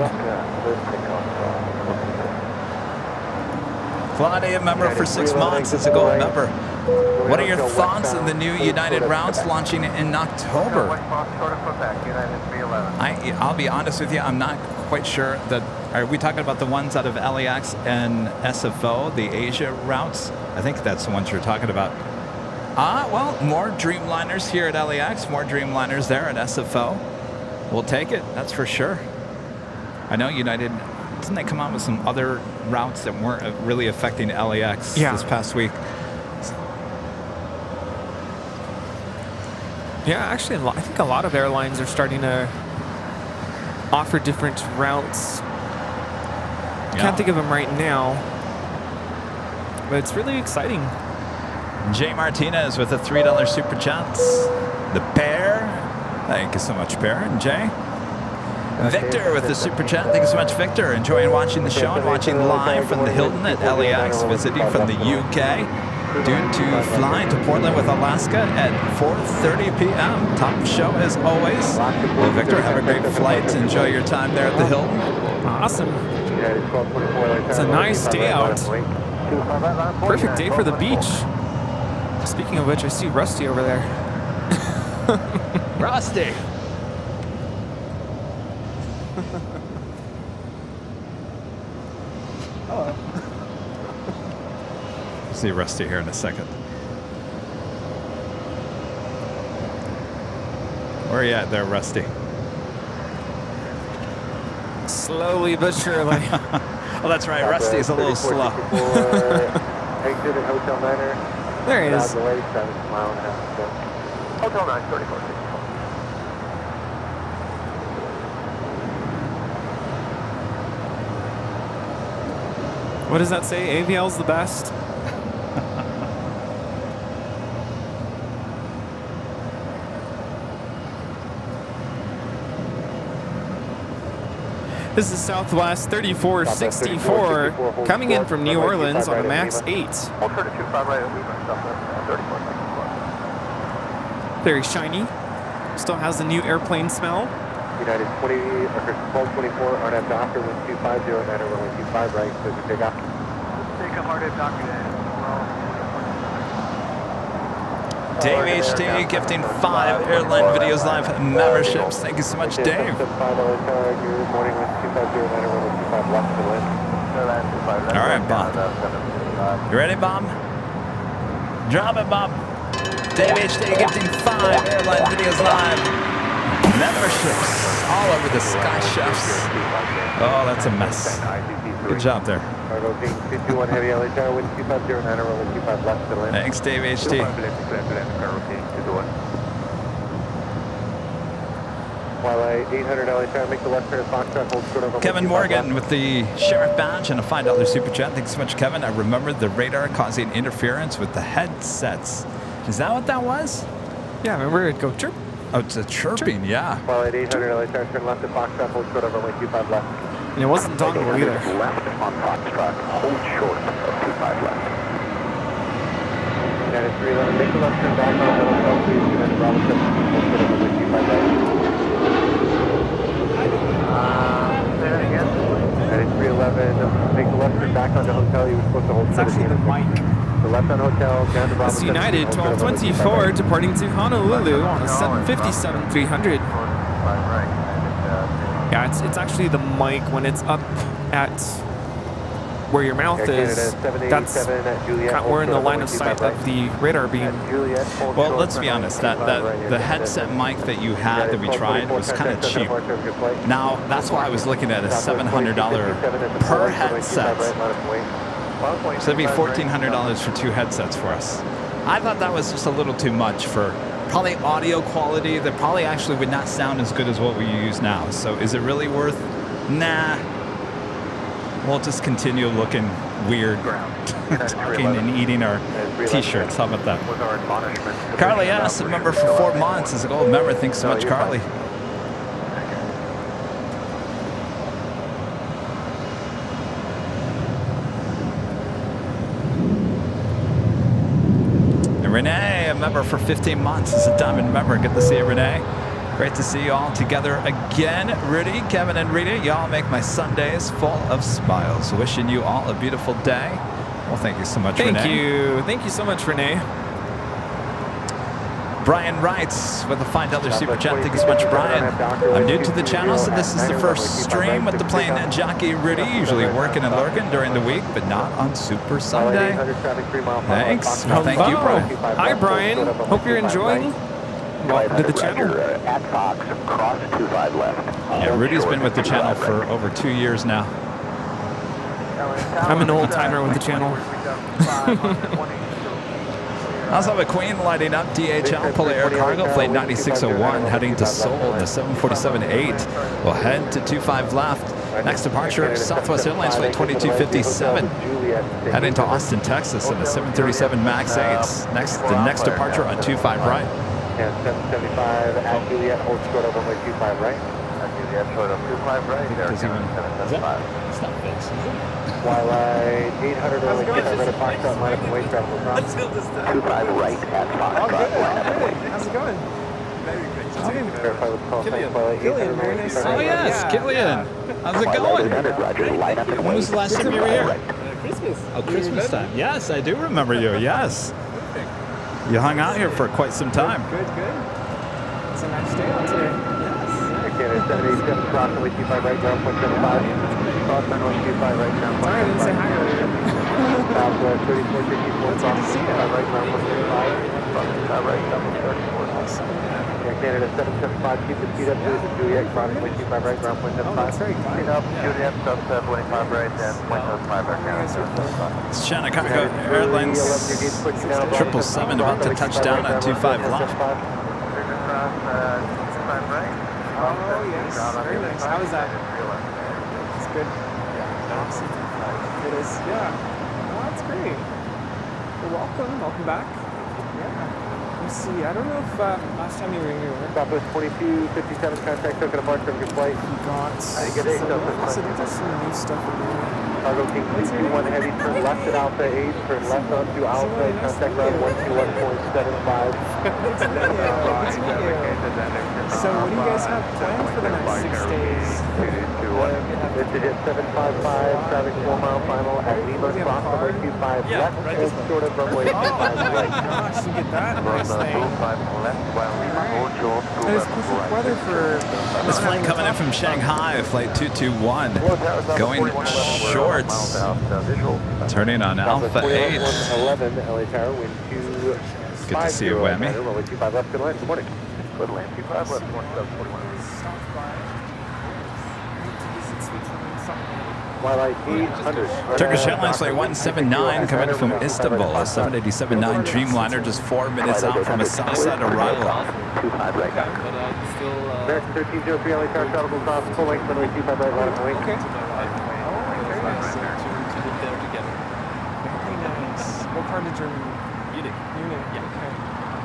Claudia, member for 6 months, is a gold member. What are your thoughts on the new United routes launching in October? I'll be honest with you, I'm not quite sure that. Are we talking about the ones out of LAX and SFO, the Asia routes? I think that's the ones you're talking about. Well, more Dreamliners here at LAX, more Dreamliners there at SFO. We'll take it, that's for sure. I know United, didn't they come out with some other routes that weren't really affecting LAX this past week? Yeah, actually, I think a lot of airlines are starting to offer different routes. Can't think of them right now, but it's really exciting. Jay Martinez with a $3 super chat. The pair. Thank you so much, Pair and Jay. Victor with the super chat. Thank you so much, Victor. Enjoying watching the show and watching live from the Hilton at LAX, visiting from the UK. Due to flying to Portland with Alaska at 4:30 p.m. Top show as always. Well, Victor, have a great flight. Enjoy your time there at the Hilton. Awesome. It's a nice day out. Perfect day for the beach. Speaking of which, I see Rusty over there. Rusty! Hello. See Rusty here in a second. Where are you at there, Rusty? Slowly but surely. Oh, that's right. Rusty's a little slow. Exit at Hotel Niner. There he is. Hotel 9, 34. What does that say? AVL's the best? This is Southwest 3464 coming in from New Orleans on a MAX 8. Very shiny. Still has the new airplane smell. United 1224, RNAV Doctor, wind 250, Niner runway 25 right, so you take off. Takeoff, RNAV Doctor, Dave HD gifting 5 Airline Videos Live memberships. Thank you so much, Dave. Good morning, wind 250, Niner runway 25 left to land. All right, Bob. You ready, Bob? Drop it, Bob. Dave HD gifting 5 Airline Videos Live memberships all over the Sky Chefs. Oh, that's a mess. Good job there. Cargo King 221 heavy LA Tower, wind 250, Niner runway 25 left to land. Thanks, Dave HD. While 800 LA Tower, make the left turn at Foxtrot, hold short over. Kevin Morgan with the Sheriff Badge and a $5 super chat. Thanks so much, Kevin. I remembered the radar causing interference with the headsets. Is that what that was? Yeah, remember it'd go chirp. Oh, it's a chirping, yeah. While 800 LA Tower, turn left at Foxtrot, hold short over runway 25 left. And it wasn't dongle either. Left on Foxtrot, hold short of 25 left. That is 311, make the left turn back on the hotel, please, and then Bravo 17, hold short of 25 right. Say that again? That is 311, make the left turn back on the hotel, you were supposed to hold It's actually the mic. The left on hotel, down to Bravo That's 17, United hold short of 25 1224 right. departing to Honolulu on a 757-300. Yeah, it's actually the mic when it's up at where your mouth is. That's we're in the line of sight of the radar beam. Well, let's be honest. That the headset mic that you had that we tried was kind of cheap. Now that's why I was looking at a $700 per headset. So that'd be $1,400 for 2 headsets for us. I thought that was just a little too much for probably audio quality that probably actually would not sound as good as what we use now. So is it really worth? Nah. We'll just continue looking weird, talking and eating our t-shirts. How about that? Carly asked, a member for 4 months. Is like, oh, member, thanks so much, Carly. Renee, a member for 15 months, is a diamond member. Good to see you, Renee. Great to see you all together again. Rudy, Kevin, and Rita, y'all make my Sundays full of smiles. Wishing you all a beautiful day. Well, thank you so much, Renee. Thank you. Thank you so much, Renee. Brian writes with a $5 super chat. Thank you so much, Brian. I'm new to the channel, so this is the first stream with the Plane Jockey Rudy. Usually working and lurking during the week, but not on Super Sunday. Thanks. Well, thank you, Brian. Hi, Brian. Hope you're enjoying. Welcome to the channel. At Fox, cross 25 left. Yeah, Rudy's been with the channel for over 2 years now. I'm an old timer with the channel. I also have a Queen lighting up. DHL, Polar Air Cargo, Flight 9601, heading to Seoul, the 747-8. We'll head to 25 left. Next departure, Southwest Airlines, Flight 2257, heading to Austin, Texas, in the 737 MAX 8. The next departure on 25 right. And 775 at Juliet, hold short of runway 25 right. At Juliet, short of 25 right. There, 775. It's not fixed, is it? Twilight 800 runway 25 right at Foxtrot, line up and wait, travel across. 25 right at Foxtrot, line up and wait. How's it going? Verify what's called sign Twilight 800 very nice. Oh, yes, Killian. How's it going? Roger, line up and When wait. was the last time you were here? Christmas. Oh, Christmas time. Yes, I do remember you. Yes. You hung out here for quite some time. Good. It's a nice day out today. Canada 787, cross runway 25 right, ground point 75. Cross runway 25 right, ground point 75. Sorry, I didn't say hi earlier. Southwest 3454, cross 25 right, ground point 75. Cross 25 right, ground point 34. Air Canada 775, keep the speed up to Juliet, cross runway 25 right, ground point 75. That's very Speed good. up, Juliet, stop 25 right, and point 75 Air Canada 775. It's China Cargo Airlines 777 about to touch down on 25 left. Oh, yes. Very nice. How is that? It's good. Awesome. It is. Yeah. Oh, that's great. Well, welcome back. Yeah. Let's see. I don't know if last time you were here. Southwest 2257, contact token apart from your flight. You got Good day, so there's some new stuff in there. Cargo King 221 heavy, turn left at Alpha 8, turn left onto Alpha, contact ground 121.75. So what do you guys have planned for the next 6 days? This is at 755, traffic 4 mile final at Lima, cross runway 25 left, hold short of runway 25 right. Gosh, you get that nice thing. And it's perfect weather for... This flight coming in from Shanghai, flight 221, going shorts, turning on Alpha 8. 11, LA Tower, wind 2. Good to see you, Whammy. Runway 25 left, good line, good morning. Good land, 25 left, 2741. Twilight 800. Turkish Airlines flight 179 coming in from Istanbul, a 787-9 Dreamliner, just 4 minutes out from a Southside arrival. 25 right now. American 1303 LA Tower, travel across, full length, runway 25 right, line up and wait. Okay. Very nice. What part of Germany? Munich. Yeah. Okay.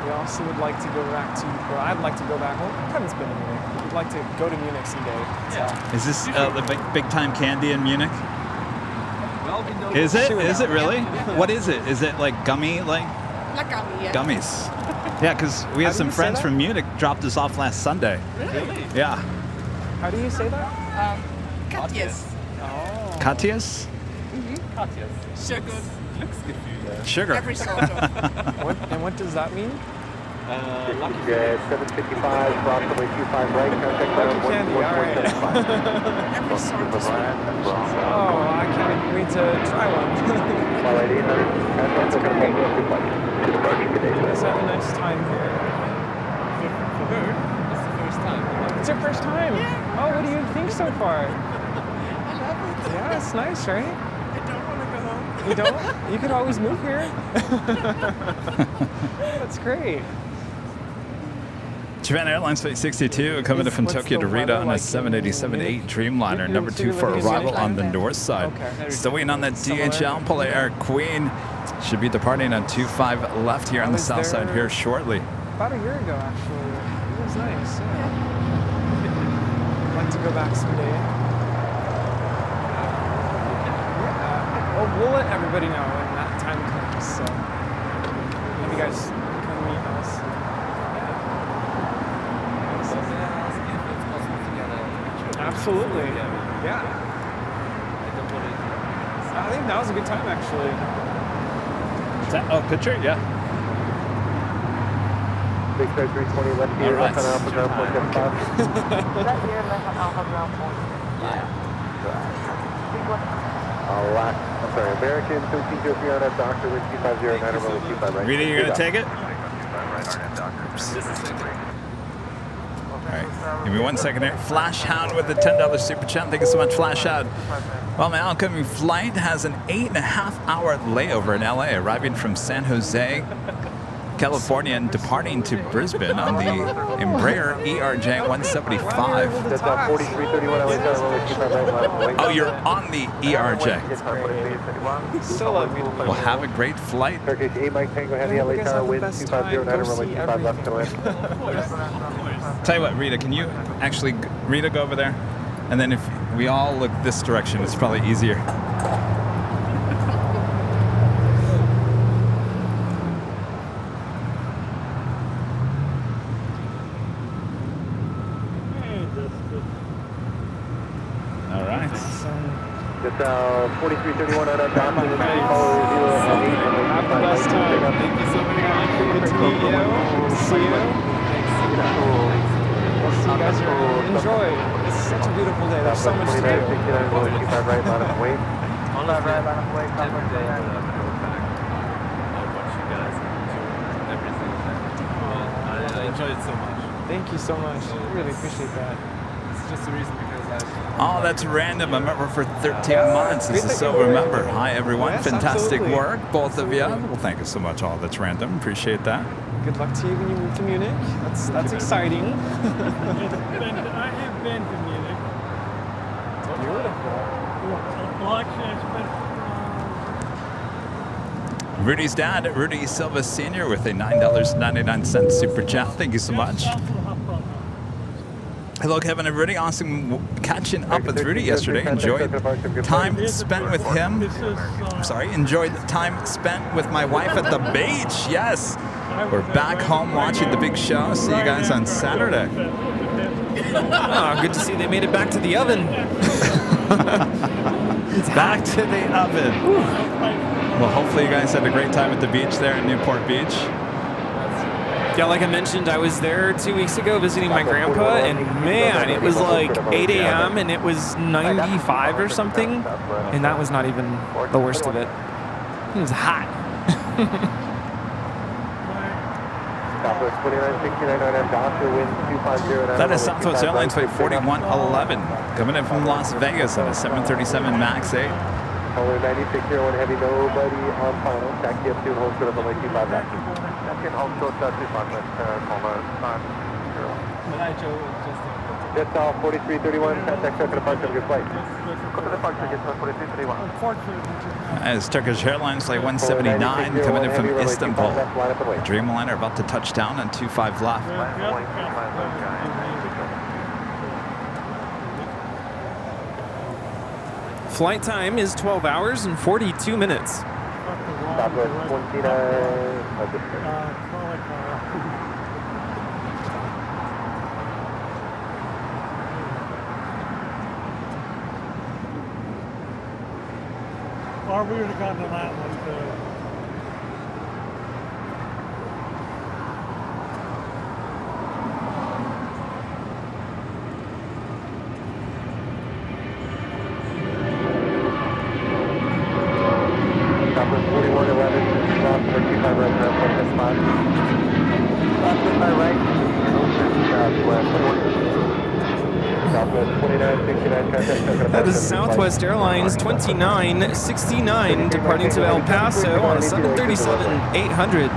We also would like to go back to, or I'd like to go back. Well, Kevin's been in Munich. We'd like to go to Munich someday. Yeah. Is this the big time candy in Munich? Is it? Is it really? What is it? Is it like gummy? Like gummies? Yeah, because we had some friends from Munich dropped us off last Sunday. Really? Yeah. How do you say that? Katjes. Oh. Katias? Katias. Sugar. Sugar. Every sort of. And what does that mean? Lucky 755, approximately 25 right, contact ground Candy, all right. Every sort of. Oh, I can't wait to try one. That's great. Let's have a nice time here. For her, it's the first time. It's your first time? Yeah. Oh, what do you think so far? I love it. Yeah, it's nice, right? I don't want to go home. You don't? You could always move here. That's great. Japan Airlines Flight 62 coming in from Tokyo to Rita on a 787-8 Dreamliner, number 2 for arrival on the north side. Okay. Still waiting on that DHL Polair Queen. Should be departing on 25 left here on the south side here shortly. About a year ago, actually. It was nice. Yeah. I'd like to go back someday. Yeah. Well, we'll let everybody know when that time comes. So maybe you guys come meet us. Absolutely. Yeah. I think that was a good time, actually. Picture? Yeah. Big 320 left here, All right. left on Alpha ground point 75. Left here, left on Alpha ground point. LAX, I'm sorry, American 1303 on that doctor with 250, 9 runway 25 right. Rita, you're going to take it? All right, give me 1 second here. Flash Hound with the $10 super chat. Thank you so much, Flash Hound. Well, my oncoming flight has an 8.5-hour layover in LA, arriving from San Jose, California, and departing to Brisbane on the Embraer ERJ 175. That's 4331 on runway 25 right. Oh, you're on the ERJ. Still love you. Well, have a great flight. Turkish 8 Mike Tango Heavy LA Tower wind 250, 9 runway 25 left to land. Tell you what, Rita, can you actually, Rita, go over there? And then if we all look this direction, it's probably easier. All right. That's 4331 on that doctor with 3 followers 0 Have the best time. Thank you so much. Good to meet you. Good to see you. We'll see you guys are enjoy. It's such a beautiful day. There's so much to do. 29, runway 25 right, line of wait. Honestly, every day that I go back, I watch you guys do everything. I enjoy it so much. Thank you so much. I really appreciate that. It's just the reason because Oh, that's random. I remember for 13 months. This is so remember. Hi, everyone. Yes, Fantastic absolutely. work, both of you. Well, thank you so much. All that's random. Appreciate that. Good luck to you when you move to Munich. That's exciting. I have been to Munich. Beautiful. Well, actually, I spent Rudy's dad, Rudy Silva Sr. with a $9.99 super chat. Thank you so much. Hello, Kevin and Rudy. Awesome catching up with Rudy yesterday. Enjoyed time spent with him. I'm sorry, enjoyed the time spent with my wife at the beach. Yes. We're back home watching the big show. See you guys on Saturday. Oh, good to see they made it back to the oven. Back to the oven. Well, hopefully you guys had a great time at the beach there in Newport Beach. Yeah, like I mentioned, I was there 2 weeks ago visiting my grandpa, and man, it was like 8 a.m. and it was 95 or something, and that was not even the worst of it. It was hot. That is Southwest Airlines Flight 4111 coming in from Las Vegas on a 737 MAX 8. Color 9601 heavy, nobody on final. Taxi up to and hold short up on like 25 back. Taxi and hold short up to 5 left, call 9 0. But I chose just That's all, 4331, contact token departure, have a good flight. Go to departure, get to 4331. Unfortunately, As Turkish Airlines Flight 179 coming in from Istanbul. Dreamliner about to touch down on 25 left. Flight time is 12 hours and 42 minutes. Southwest 29 of the or we would have gone to that one too. Southwest 4111, cross 425 right, around 475. Southwest by right, Southwest 2969, contact token That is Southwest Airlines 2969 departing to El Paso on a 737-800.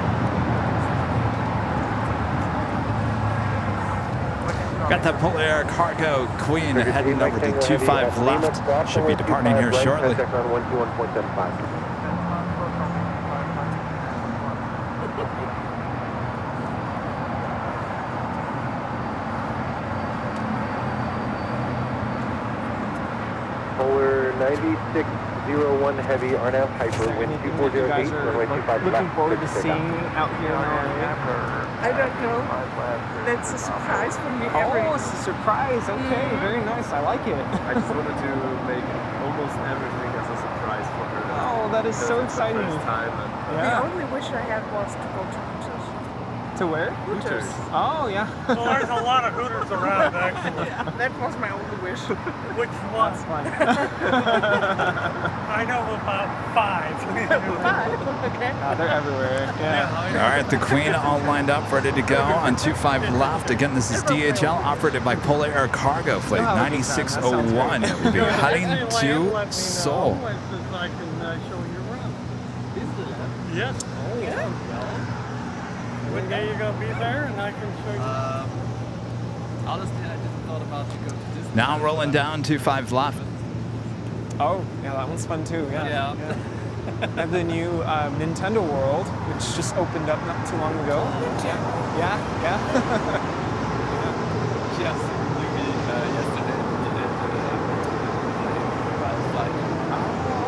Got that Polar Air Cargo Queen heading over to 25 left. Should be departing here shortly. Contact on 121.75. Polar 9601 heavy, RNAV Hyper, wind 2408, runway 25 Looking left. forward to seeing out here in LA. I don't know. That's a surprise for me. Oh, it's a surprise. Okay, very nice. I like it. I just wanted to make almost everything as a surprise for her. Oh, that is so exciting. First time and The only wish I had was to go to Hooters. To where? Hooters. Oh, yeah. Well, there's a lot of Hooters around, actually. That was my only wish. Which one? That's fine. I know about 5. Okay. They're everywhere. Yeah. All right, the Queen all lined up, ready to go on 25 left. Again, this is DHL, operated by Polar Air Cargo, Flight 9601. We'll be heading to Seoul. I can show you around. Yes. Oh, yeah. What day you gonna be there, and I can show you. honestly, I just thought about to go to Disney. Now rolling down 25 left. Oh, yeah, that one's fun too. Yeah. Yeah. I have the new Nintendo World, which just opened up not too long ago. Yeah. Yes, yesterday.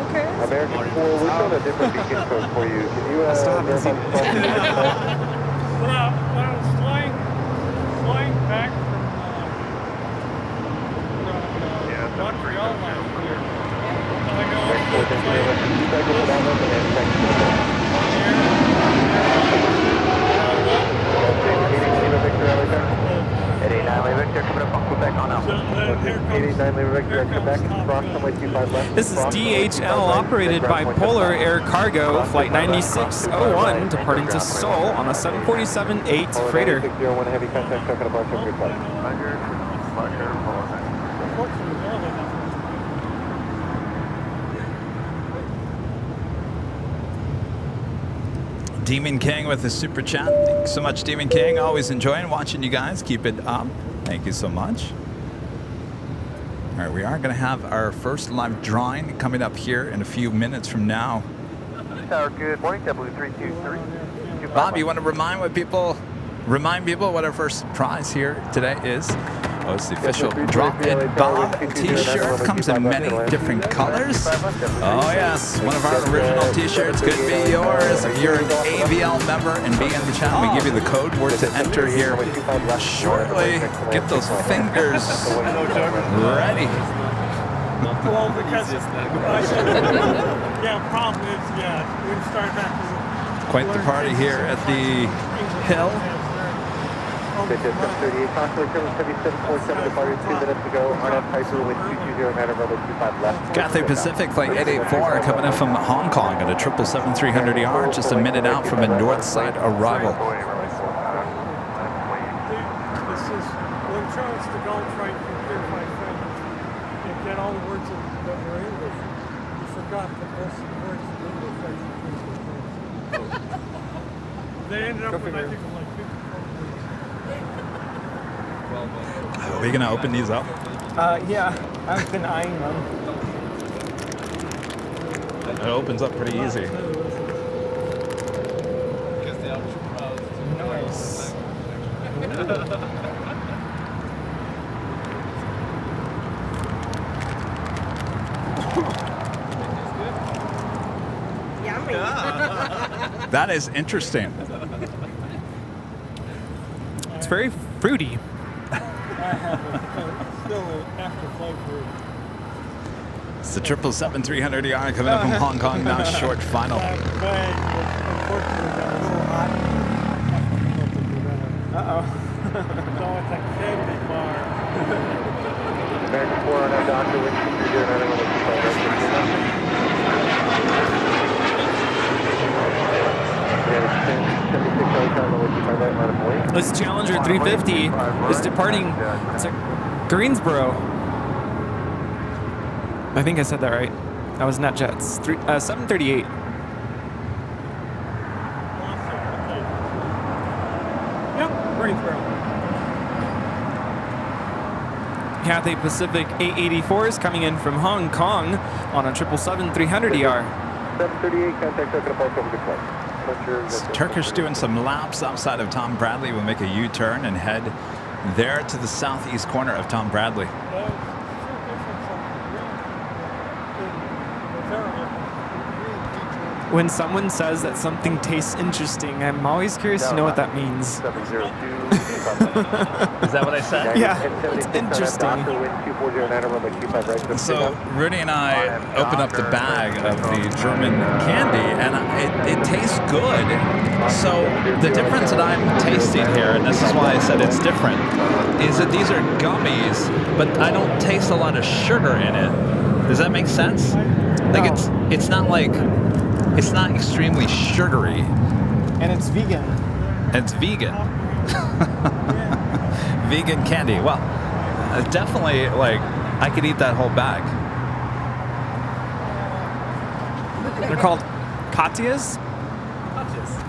Okay. American 4, we've got a different beacon code for you. Can you verify the When I was flying back from Montreal last year, I go up to At 89 Victor, coming up on Quebec on out. 89 Victor at Quebec, cross runway 25 left. This is DHL, operated by Polar Air Cargo, Flight 9601, departing to Seoul on a 747-8 freighter. 601 heavy contact, token departure, good flight. Demon King with the super chat. Thanks so much, Demon King. Always enjoying watching you guys. Keep it up. Thank you so much. All right, we are going to have our first live drawing coming up here in a few minutes from now. Tower, good morning, W323. Bob, you want to remind people what our first prize here today is? Oh, it's the official Drop It Bob t-shirt. Comes in many different colors. Oh yes, one of our original t-shirts could be yours. If you're an AVL member and be in the chat, we give you the code word to enter here shortly. Get those fingers ready. Well, because problem is, we start back. Quite the party here at the Hill. Digit 38, constantly 777.7 departed 2 minutes ago. RNAV Piper with 2209 over 25 left. Cathay Pacific Flight 884 coming in from Hong Kong at a 777-300ER, just a minute out from a north side arrival. This is when Charles de Gaulle tried to clarify French and get all the words that were English. He forgot that most of the words in English actually. They ended up with, I think, like 54 words. Are we gonna open these up? Yeah, I've been eyeing them. It opens up pretty easy. Nice. Yummy. That is interesting. It's very fruity. I have still an after flavor. It's the 777-300ER coming up from Hong Kong now, short final. That bag was unfortunately got a little hot. Uh-oh. So it's a candy bar. American 4 on our doctor, wind 230, This Challenger 350 is departing to Greensboro. I think I said that right. That was NetJets. 738. Yep, Greensboro. Cathay Pacific A380 is coming in from Hong Kong on a 777-300ER. 738, contact token approach over the flight. Turkish doing some laps outside of Tom Bradley. Will make a U-turn and head there to the southeast corner of Tom Bradley. When someone says that something tastes interesting, I'm always curious to know what that means. Is that what I said? Yeah, it's interesting. So Rudy and I opened up the bag of the German candy, and it tastes good. So the difference that I'm tasting here, and this is why I said it's different, is that these are gummies, but I don't taste a lot of sugar in it. Does that make sense? Like it's not like, it's not extremely sugary. And it's vegan. It's vegan. Vegan candy. Well, definitely, like, I could eat that whole bag. They're called Katyas?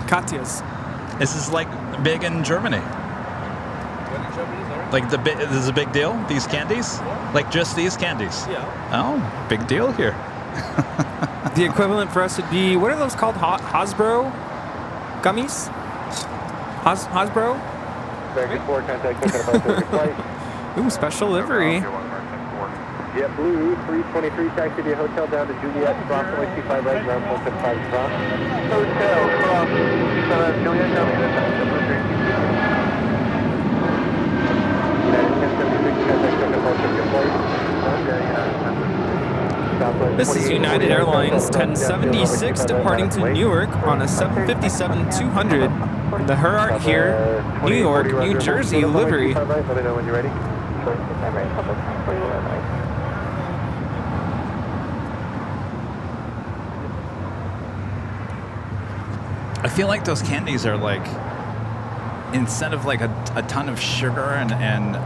Katyas. This is like big in Germany. Like this is a big deal, these candies? Like just these candies? Yeah. Oh, big deal here. The equivalent for us would be, what are those called? Hasbro gummies? Hasbro? Ooh, special livery. JetBlue 323 taxi to your hotel down to Juliet, approximately 25 right, ground 175 cross. Hotel cross, Juliet, This is United Airlines 1076 departing to Newark on a 757-200. The Herart here, New York, New Jersey livery. Let me know when you're ready. I feel like those candies are like, instead of like a ton of sugar and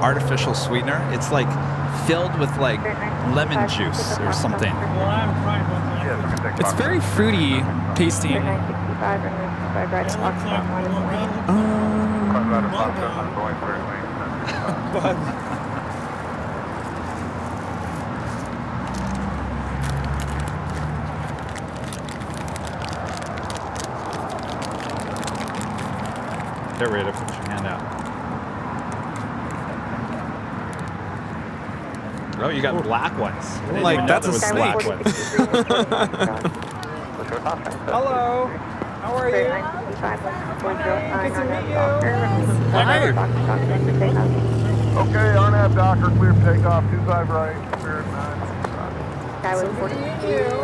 artificial sweetener, it's like filled with like lemon juice or something. It's very fruity tasting. Get ready to put your hand out. Oh, you got black ones. I didn't Like, even know that's there a was snake. black ones. Hello. How are you? Good to meet you. Okay, RNAV Docker, clear takeoff, 25 right, clear 9.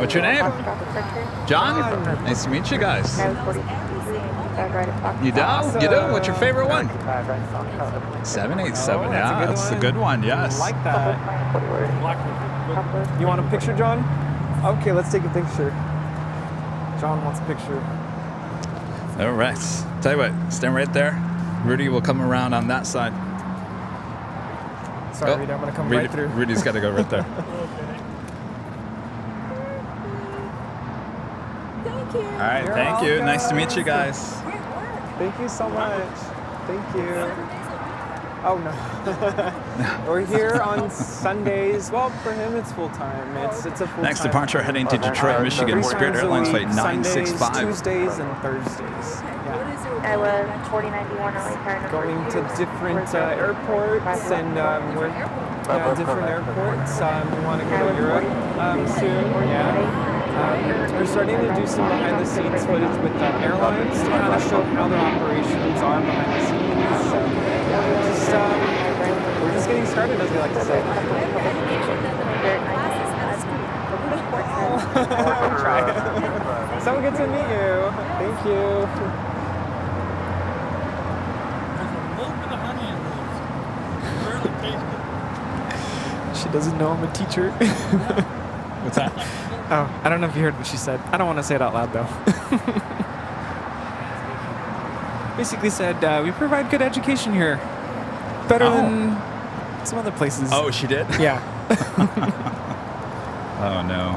What's your name? John? Nice to meet you guys. You do? Awesome. You do? What's your favorite one? 787. Yeah, that's a good one. Yes. I like that. You want a picture, John? Okay, let's take a picture. John wants a picture. All right. Tell you what, stand right there. Rudy will come around on that side. Sorry, Rudy, I'm going to come right through. Rudy's got to go right there. Thank you. All right, You're thank you. welcome. Nice to meet you guys. Thank you so much. Thank you. Oh no. We're here on Sundays. Well, for him it's full time. It's a full time. Next departure heading to Detroit, Michigan. Spirit Airlines flight 965. Sundays, Tuesdays, and Thursdays. Yeah. I was 4091 on return. Going to different airports and we're different airports. We want to go to Europe soon. Yeah. We're starting to do some behind the scenes footage with Airlines to kind of show how their operations are behind the scenes. We're just getting started, as we like to say. So good to meet you. Thank you. She doesn't know I'm a teacher. What's that? Oh, I don't know if you heard what she said. I don't want to say it out loud, though. Basically said, we provide good education here. Better than some other places. Oh, she did? Yeah. Oh, no.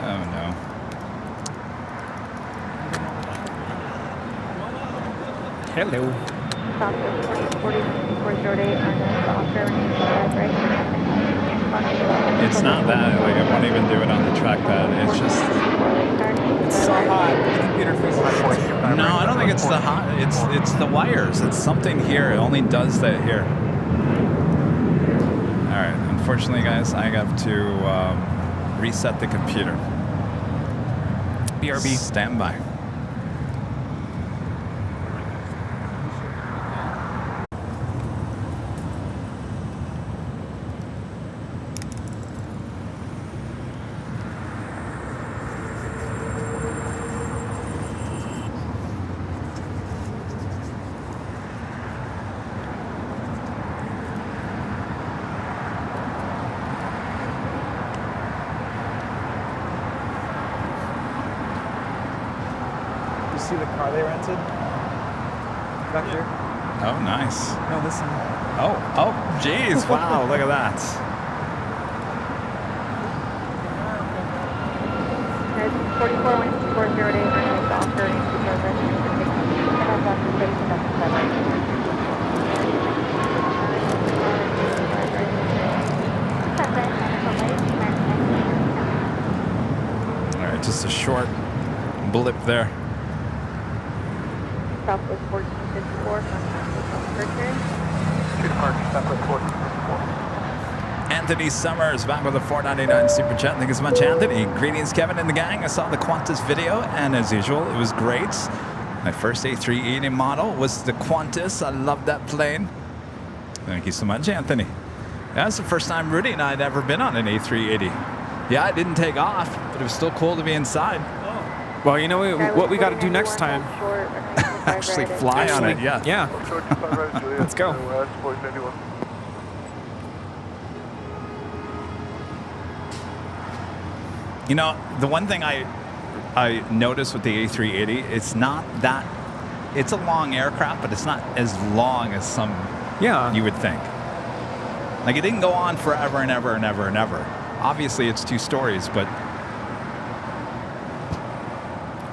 Oh, no. Hello. It's not that. Like, I won't even do it on the trackpad. It's just... It's so hot. The computer faces. No, I don't think it's the hot. It's the wires. It's something here. It only does that here. All right. Unfortunately, guys, I have to reset the computer. BRB. Stand by. See the car they rented? Back here? Oh, nice. No, this one. Oh, geez. Wow, look at that. All right, just a short blip there. Southwest 1454 from Southwest 1454. Anthony Summers back with a $4.99 super chat. Thank you so much, Anthony. Greetings, Kevin and the gang. I saw the Qantas video, and as usual, it was great. My first A380 model was the Qantas. I love that plane. Thank you so much, Anthony. That's the first time Rudy and I had ever been on an A380. Yeah, it didn't take off, but it was still cool to be inside. Well, you know what we got to do next time? Actually fly on it, yeah. Yeah. Let's go. You know, the one thing I noticed with the A380, it's not that, it's a long aircraft, but it's not as long as some you would think. Like, it didn't go on forever and ever and ever and ever. Obviously, it's 2 stories, but...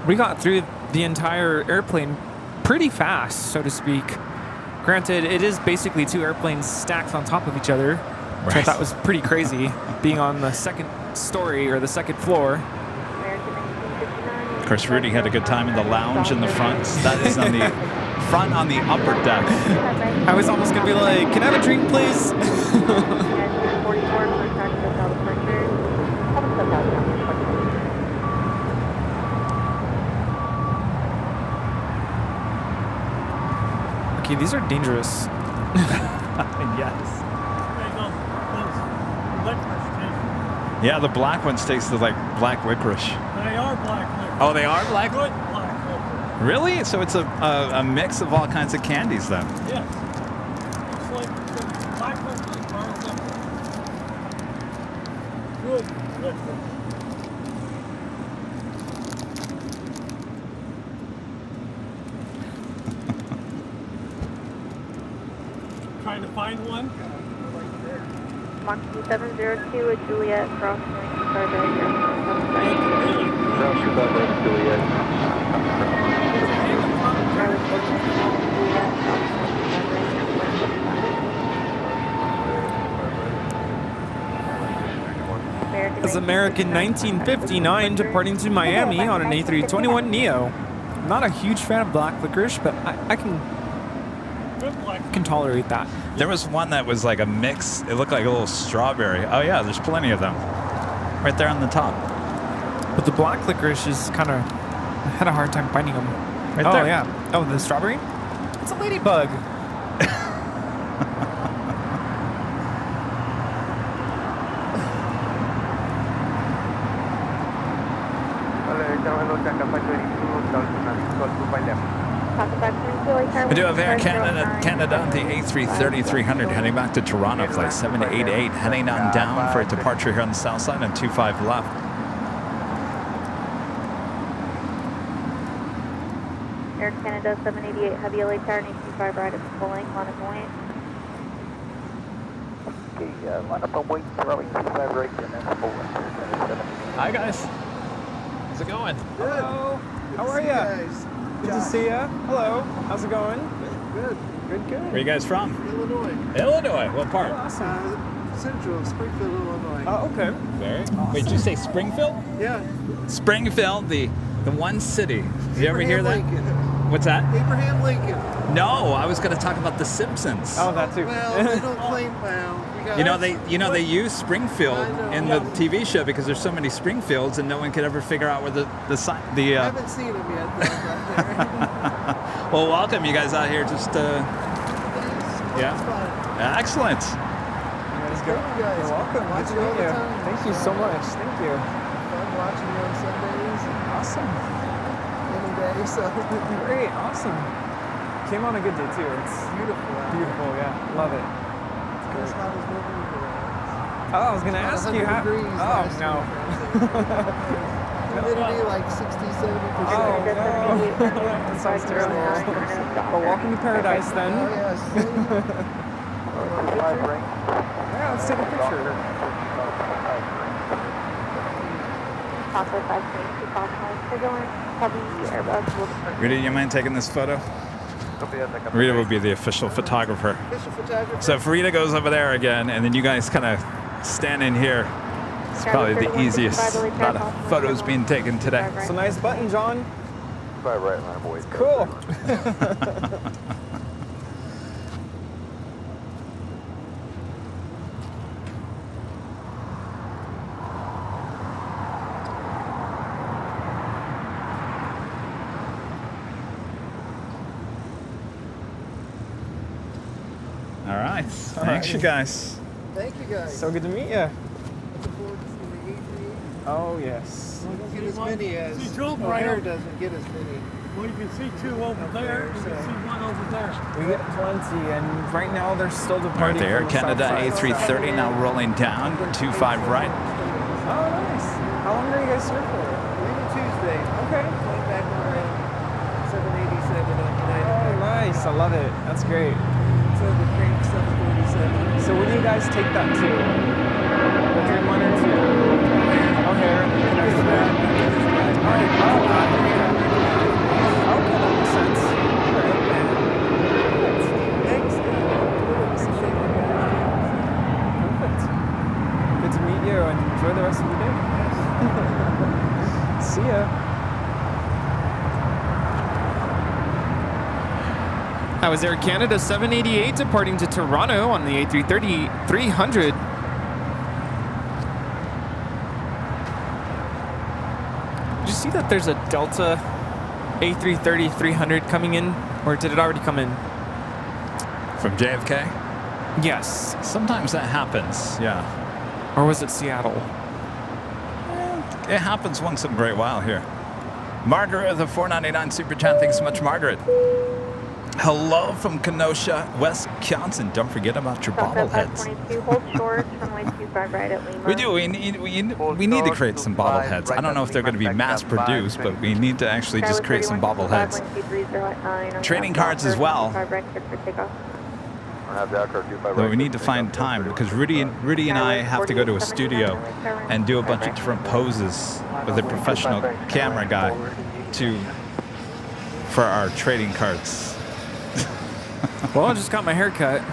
We got through the entire airplane pretty fast, so to speak. Granted, it is basically 2 airplanes stacked on top of each other, which I thought was pretty crazy, being on the 2nd story or the 2nd floor. Of course, Rudy had a good time in the lounge in the front. That is on the front on the upper deck. I was almost going to be like, can I have a drink, please? Okay, these are dangerous. Yes. Yeah, the black ones taste like black licorice. They are black licorice. Oh, they are black? Good black licorice. Really? So it's a mix of all kinds of candies then? Yes. It's like black licorice, brown licorice. Good licorice. Trying to find one? Monkey 702 at Juliet, cross 95 Juliet. That's American 1959 departing to Miami on an A321 Neo. I'm not a huge fan of black licorice, but I can tolerate that. There was one that was like a mix. It looked like a little strawberry. Oh yeah, there's plenty of them. Right there on the top. But the black licorice is kind of, I had a hard time finding them. Right oh there. Yeah. Oh, the strawberry? It's a ladybug. We do have Air Canada on the A330-300 heading back to Toronto, flight 788, heading on down for a departure here on the south side on 25 left. Air Canada 788, heavy LA tower, 25 right, it's pulling, line up and wait. Okay, line up and wait, runway 25 right, and then full left. Hi guys. How's it going? Hello. How are you? Good to see you. Hello. How's it going? Good. Good, good. Where are you guys from? Illinois. Illinois. What part? Oh, awesome. Central, Springfield, Illinois. Oh, okay. Very. Wait, did you say Springfield? Yeah. Springfield, the one city. Did you ever hear that? Lincoln. What's that? Abraham Lincoln. No, I was going to talk about The Simpsons. Oh, that too. Well, they don't claim, well, They use Springfield in the TV show because there's so many Springfields and no one could ever figure out where the I haven't seen them yet, though, right there. Well, welcome you guys out here. Just yeah. Excellent. You guys go. You're welcome. Good to meet you. Thank you so much. Thank you. Fun watching you on Sundays. Awesome. Any day, so. Great. Awesome. Came on a good day too. It's Beautiful out beautiful. Yeah. Love it. That's how it's moving today. Oh, I was gonna ask you how. Degrees Oh no. Humidity like 60, 70%. Oh no. That sounds terrible. Well, welcome to paradise then. Oh, yes. Yeah, let's take a picture. Possibly 522, possibly going, heavy Airbus will. Rita, you mind taking this photo? Rita will be the official photographer. Official photographer. So if Rita goes over there again, and then you guys kind of stand in here, it's probably the easiest. A lot of photos being taken today. It's a nice button, John. 25 right, line up and wait. Cool. All right. Thanks, you guys. Thank you, guys. So good to meet you. Looking forward to seeing the A380. Oh yes. We don't get as many as See, Joe, right O'Hare up. doesn't get as many. Well, you can see two over there, you can see one over there. We get plenty, and right now they're still All right, departing. the Air from the Canada south side. A330 now rolling down, 25 right. Oh, nice. How long are you guys here for? Maybe Tuesday. Okay. Going back on 787 on United. Oh, nice. I love it. That's great. So the Crank 747. So where do you guys take that to? The Dreamliner to O'Hare, and then connect to that? Okay, that makes sense. All right. Thanks. Perfect. Good to meet you, and enjoy the rest of your day. See ya. That was Air Canada 788 departing to Toronto on the A330-300. Did you see that there's a Delta A330-300 coming in? Or did it already come in? From JFK? Yes. Sometimes that happens, yeah. Or was it Seattle? It happens once in a great while here. Margaret with a $4.99 super chat. Thanks so much, Margaret. Hello from Kenosha, Wisconsin. Don't forget about your bobbleheads. 522, hold short, runway 25 right at Lima. We do. We need to create some bobbleheads. I don't know if they're going to be mass produced, but we need to actually just create some bobbleheads. Trading cards as well. But we need to find time because Rudy and I have to go to a studio and do a bunch of different poses with a professional camera guy for our trading cards. Well, I just got my hair cut.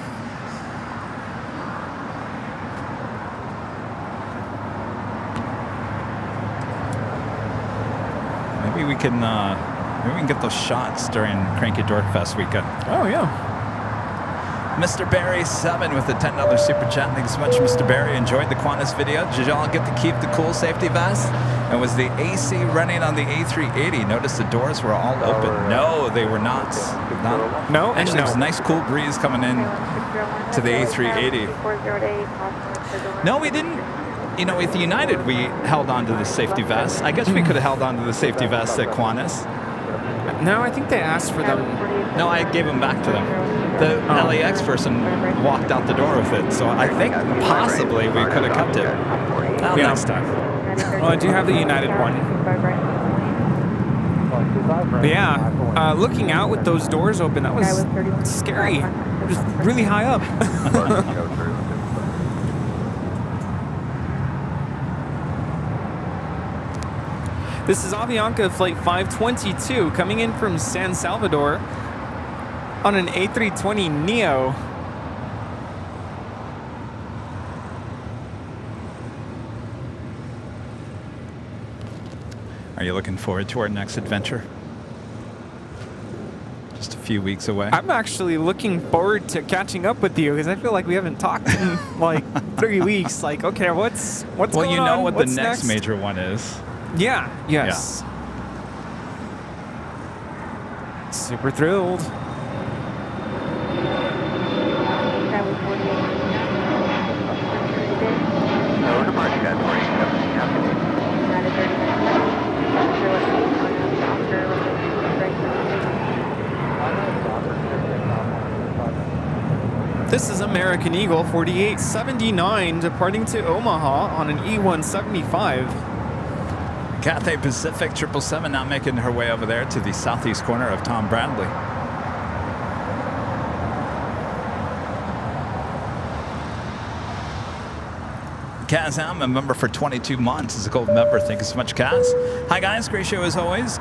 maybe we can get those shots during Cranky Dork Fest weekend. Oh, yeah. Mr. Barry 7 with the $10 super chat. Thanks so much, Mr. Barry. Enjoyed the Qantas video. Did y'all get to keep the cool safety vest? And was the AC running on the A380? Notice the doors were all open. No, they were not. No, actually, there was a nice cool breeze coming in to the A380. No, we didn't. You know, with United, we held on to the safety vests. I guess we could have held on to the safety vests at Qantas. No, I think they asked for them. No, I gave them back to them. The LAX person walked out the door with it, so I think possibly we could have kept it. Next time. Well, I do have the United one. But yeah, looking out with those doors open, that was scary. Just really high up. This is Avianca Flight 522 coming in from San Salvador on an A320 Neo. Are you looking forward to our next adventure? Just a few weeks away. I'm actually looking forward to catching up with you because I feel like we haven't talked in like 3 weeks. Like, okay, what's going on? Well, you know what what's the next major one is. Yeah. Yes. Yeah. Super thrilled. This is American Eagle 4879 departing to Omaha on an E175. Cathay Pacific 777 now making her way over there to the southeast corner of Tom Bradley. Kaz, I'm a member for 22 months as a gold member. Thank you so much, Kaz. Hi, guys. Great show as always.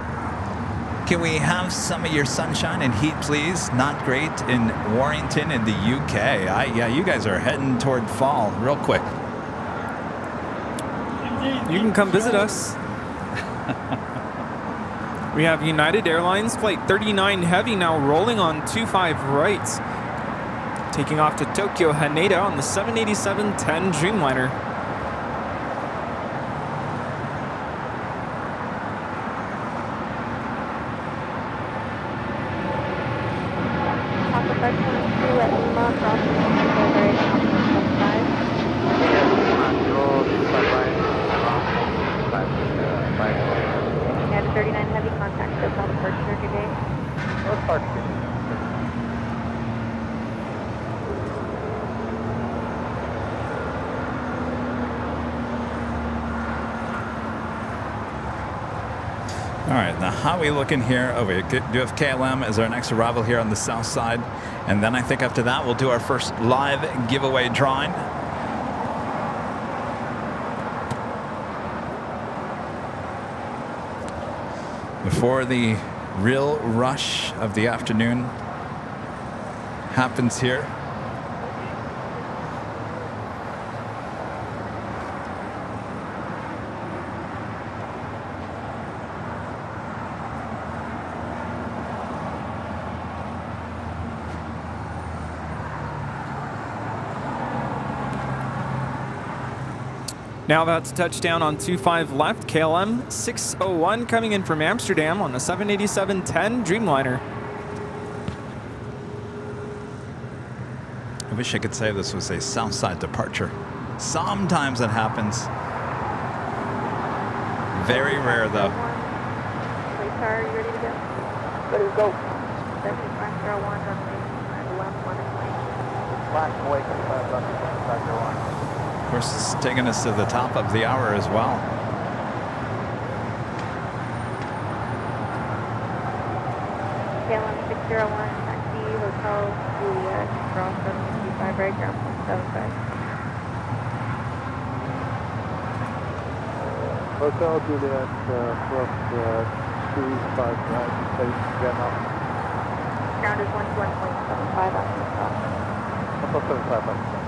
Can we have some of your sunshine and heat, please? Not great in Warrington in the UK. Yeah, you guys are heading toward fall real quick. You can come visit us. We have United Airlines Flight 39 Heavy now rolling on 25 right. Taking off to Tokyo Haneda on the 787-10 Dreamliner. All right, now how are we looking here? Oh, we do have KLM as our next arrival here on the south side. And then I think after that, we'll do our first live giveaway drawing. Before the real rush of the afternoon happens here. Now about to touch down on 25 left, KLM 601 coming in from Amsterdam on the 787-10 Dreamliner. I wish I could say this was a Southside departure. Sometimes it happens. Very rare, though. Are you ready to go? Ready to go. 7501 runway 11 Black away 25 left, 7501. Of course, it's taking us to the top of the hour as well. KLM 601, taxi, Hotel Juliet, cross 765 right, ground 75. Hotel Juliet, cross 25 right, face Gemma. Ground is 121.75 after the stop. 175 right.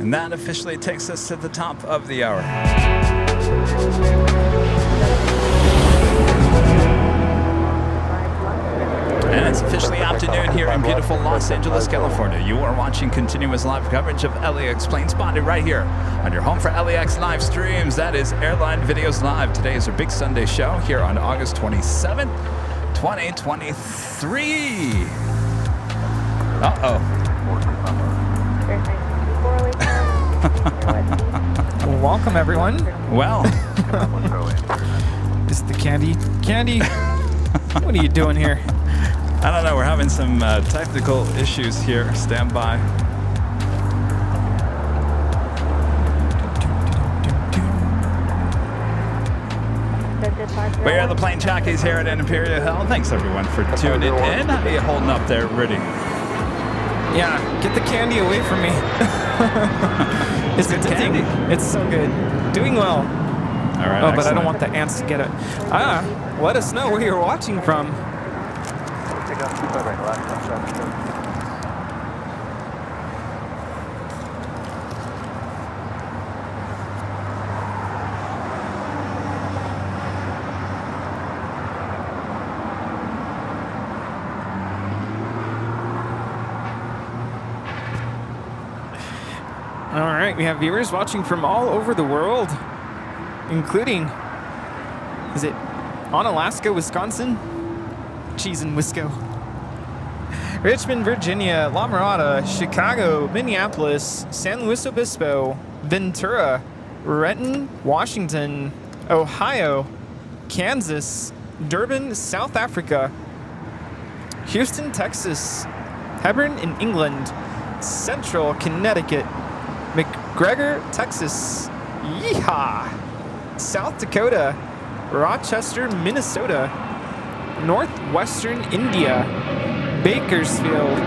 And that officially takes us to the top of the hour. And it's officially afternoon here in beautiful Los Angeles, California. You are watching continuous live coverage of LAX Plane Spotting right here on your home for LAX live streams. That is Airline Videos Live. Today is our big Sunday show here on August 27th, 2023. Uh-oh. Welcome, everyone. Well. Is the Candy? Candy, what are you doing here? I don't know. We're having some technical issues here. Stand by. We are the Plane Jockeys here at Imperial Hill. Thanks, everyone, for tuning in. How are you holding up there, Rudy? Yeah, get the candy away from me. It's addicting. It's so good. Doing well. All right. Oh, but I don't want the ants to get it. Let us know where you're watching from. All right, we have viewers watching from all over the world, including, is it on Alaska, Wisconsin? Cheese and Wisco. Richmond, Virginia, La Mirada, Chicago, Minneapolis, San Luis Obispo, Ventura, Renton, Washington, Ohio, Kansas, Durban, South Africa, Houston, Texas, Hebron in England, Central Connecticut, McGregor, Texas, yeehaw, South Dakota, Rochester, Minnesota, Northwestern India, Bakersfield,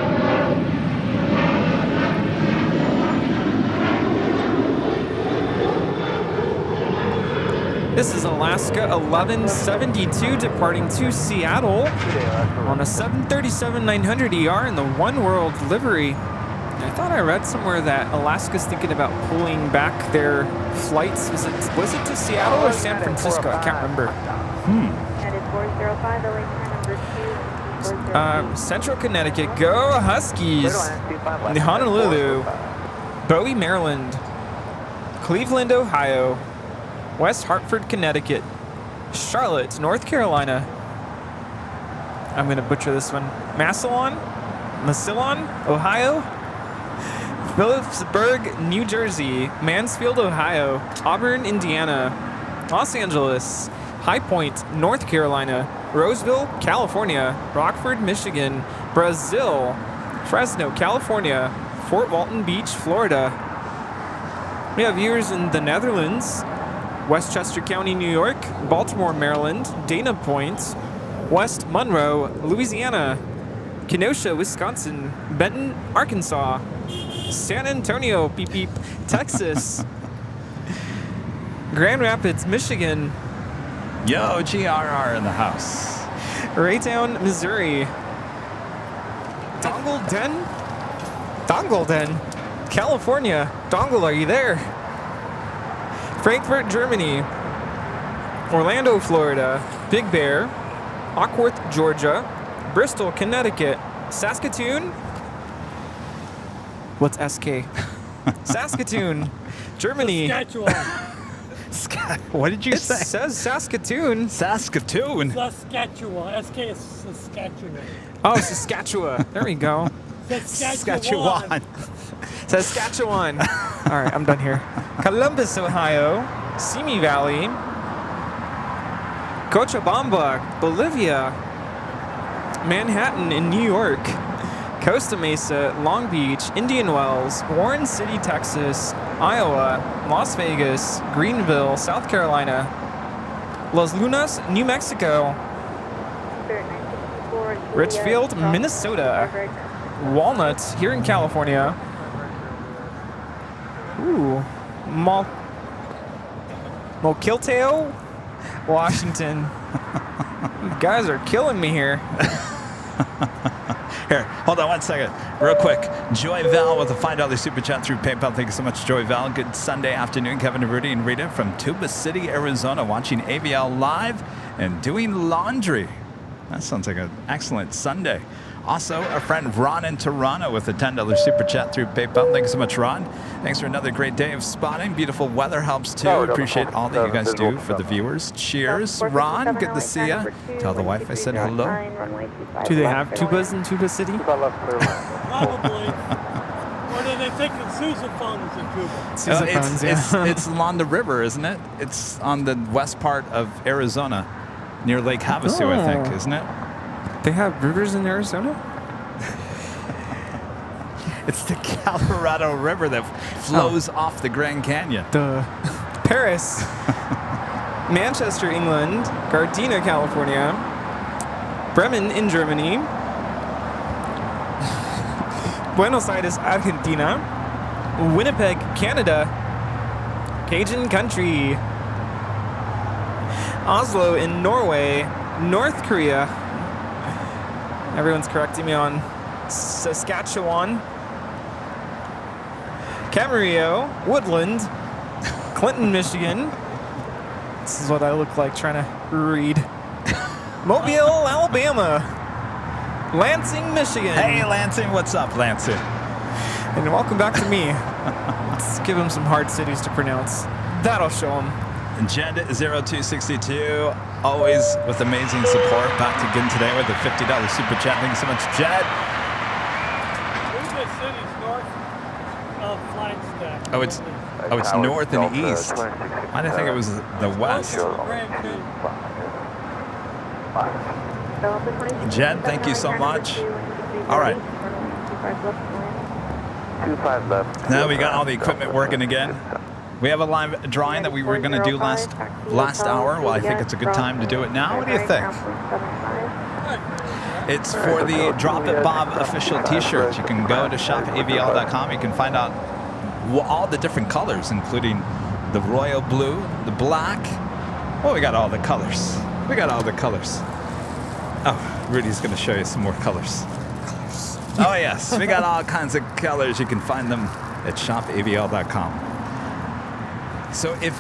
this is Alaska 1172 departing to Seattle on a 737-900 ER in the One World livery. I thought I read somewhere that Alaska's thinking about pulling back their flights. Was it to Seattle or San Francisco? I can't remember. That is 405, LA number 2. Central Connecticut, go Huskies. Honolulu, Bowie, Maryland, Cleveland, Ohio, West Hartford, Connecticut, Charlotte, North Carolina. I'm going to butcher this one. Massillon, Ohio, Phillipsburg, New Jersey, Mansfield, Ohio, Auburn, Indiana, Los Angeles, High Point, North Carolina, Roseville, California, Rockford, Michigan, Brazil, Fresno, California, Fort Walton Beach, Florida. We have viewers in the Netherlands, Westchester County, New York, Baltimore, Maryland, Dana Point, West Monroe, Louisiana, Kenosha, Wisconsin, Benton, Arkansas, San Antonio, beep beep, Texas, Grand Rapids, Michigan, Yo, GRR in the house. Raytown, Missouri, Dongle Den, California. Dongle, are you there? Frankfurt, Germany, Orlando, Florida, Big Bear, Auckworth, Georgia, Bristol, Connecticut, Saskatoon. What's SK? Saskatoon, Germany. Saskatchewan. What did you say? It says Saskatoon. Saskatoon. Saskatchewan. SK is Saskatchewan. Oh, Saskatchewan. There we go. Saskatchewan. Saskatchewan. All right, I'm done here. Columbus, Ohio, Simi Valley, Cochabamba, Bolivia, Manhattan in New York, Costa Mesa, Long Beach, Indian Wells, Warren City, Texas, Iowa, Las Vegas, Greenville, South Carolina, Los Lunas, New Mexico, Richfield, Minnesota, Walnut here in California. Ooh, Mokilteo, Washington. You guys are killing me here. Here, hold on one second. Real quick. Joy Val with a $5 super chat through PayPal. Thank you so much, Joy Val. Good Sunday afternoon. Kevin, Rudy, and Rita from Tuba City, Arizona, watching AVL live and doing laundry. That sounds like an excellent Sunday. Also, our friend Ron in Toronto with a $10 super chat through PayPal. Thank you so much, Ron. Thanks for another great day of spotting. Beautiful weather helps too. Appreciate all that you guys do for the viewers. Cheers, Ron. Good to see ya. Tell the wife I said hello. Do they have tubas in Tuba City? Probably. Or do they think that sousaphone is a tuba? It's along the river, isn't it? It's on the west part of Arizona, near Lake Havasu, I think, isn't it? They have rivers in Arizona? It's the Colorado River that flows off the Grand Canyon. Paris, Manchester, England, Gardena, California, Bremen in Germany, Buenos Aires, Argentina, Winnipeg, Canada, Cajun country, Oslo in Norway, North Korea. Everyone's correcting me on Saskatchewan, Camarillo, Woodland, Clinton, Michigan. This is what I look like trying to read. Mobile, Alabama, Lansing, Michigan. Hey, Lansing, what's up, Lansing? And welcome back to me. Let's give them some hard cities to pronounce. That'll show them. Jed0262, always with amazing support. Back again today with a $50 super chat. Thank you so much, Jed. Tuba City's north of Flagstaff. Oh, it's north and east. I didn't think it was the west. Jed, thank you so much. All right. 25 left. Now we got all the equipment working again. We have a live drawing that we were going to do last hour. Well, I think it's a good time to do it now. What do you think? It's for the Drop It Bob official t-shirt. You can go to shopavl.com. You can find out all the different colors, including the royal blue, the black. Oh, we got all the colors. We got all the colors. Oh, Rudy's going to show you some more colors. Oh, yes. We got all kinds of colors. You can find them at shopavl.com. So if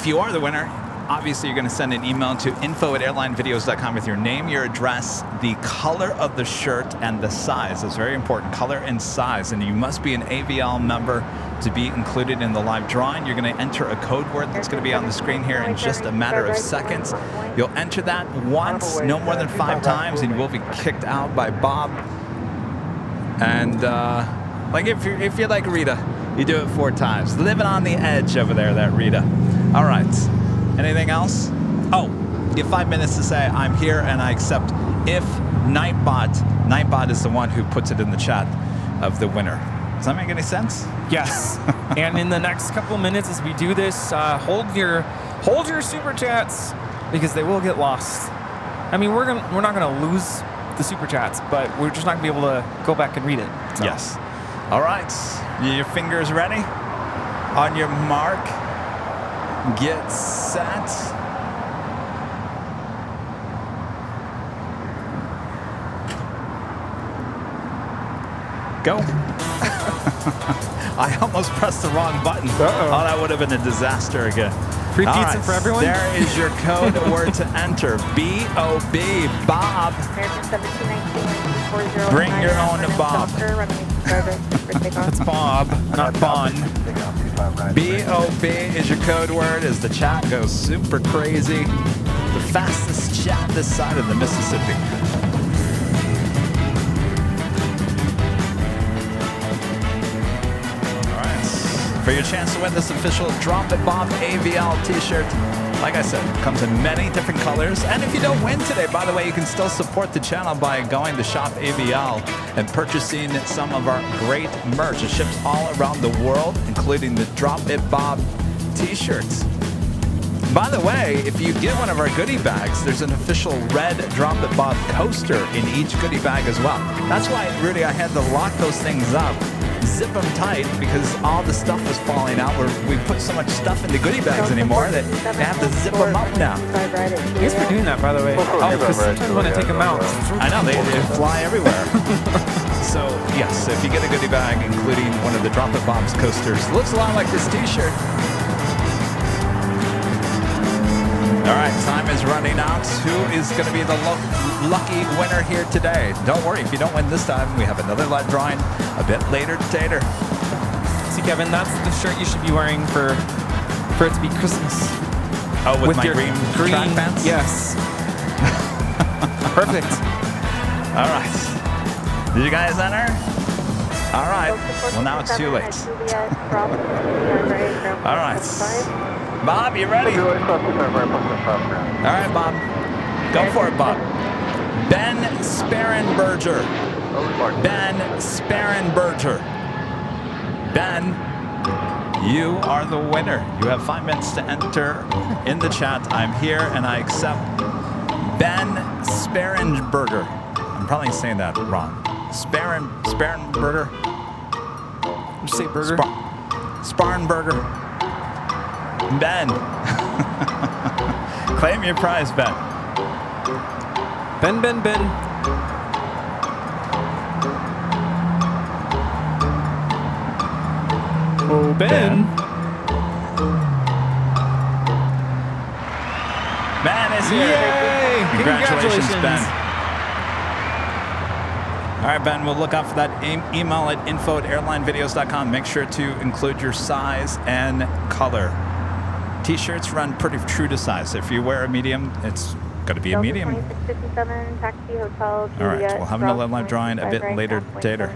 you are the winner, obviously you're going to send an email to info@airlinevideos.com with your name, your address, the color of the shirt, and the size. That's very important, color and size. And you must be an AVL member to be included in the live drawing. You're going to enter a code word that's going to be on the screen here in just a matter of seconds. You'll enter that once, no more than 5 times, and you will be kicked out by Bob. And like if you're like Rita, you do it 4 times. Living on the edge over there, that Rita. All right. Anything else? Oh, you have 5 minutes to say, I'm here and I accept if Nightbot is the one who puts it in the chat of the winner. Does that make any sense? Yes. And in the next couple minutes as we do this, hold your super chats because they will get lost. I mean, we're not going to lose the super chats, but we're just not going to be able to go back and read it. So. Yes. All right. Your fingers ready? On your mark. Get set. Go. I almost pressed the wrong button. Uh-oh. Oh, that would have been a disaster again. Free pizza for everyone? There is your code word to enter. B-O-B, Bob. Bring your own Bob. That's Bob, not Bon. B-O-B is your code word as the chat goes super crazy. The fastest chat this side of the Mississippi. For your chance to win this official Drop It Bob AVL t-shirt. Like I said, it comes in many different colors. And if you don't win today, by the way, you can still support the channel by going to Shop AVL and purchasing some of our great merch. It ships all around the world, including the Drop It Bob t-shirts. By the way, if you get one of our goodie bags, there's an official red Drop It Bob coaster in each goodie bag as well. That's why, Rudy, I had to lock those things up zip them tight because all the stuff was falling out. We put so much stuff in the goodie bags anymore that they have to zip them up now. Thanks for doing that, by the way. Oh, because sometimes when I take them out, I know, they fly everywhere. So, yes, if you get a goodie bag, including one of the Drop It Bombs coasters, looks a lot like this t-shirt. All right, time is running out. Who is going to be the lucky winner here today? Don't worry, if you don't win this time, we have another live drawing a bit later today. see, Kevin, that's the shirt you should be wearing for it to be Christmas. Oh, with my your green track pants? Yes. Perfect. All right. Did you guys enter? All right. Well, now it's too late. All right. Bob, you ready? All right, Bob. Go for it, Bob. Ben Sparenberger. Ben Sparenberger. Ben, you are the winner. You have 5 minutes to enter in the chat. I'm here and I accept Ben Sparenberger. I'm probably saying that wrong. Sparenberger. Did you say burger? Sparenberger. Ben. Claim your prize, Ben. Ben. Oh, Ben. Ben is here. Yay! Congratulations, Ben. All right, Ben, we'll look out for that email at info@airlinevideos.com. Make sure to include your size and color. T-shirts run pretty true to size. If you wear a medium, it's going to be a medium. 2657, taxi, hotel, All right, we'll have another live drawing a bit later today.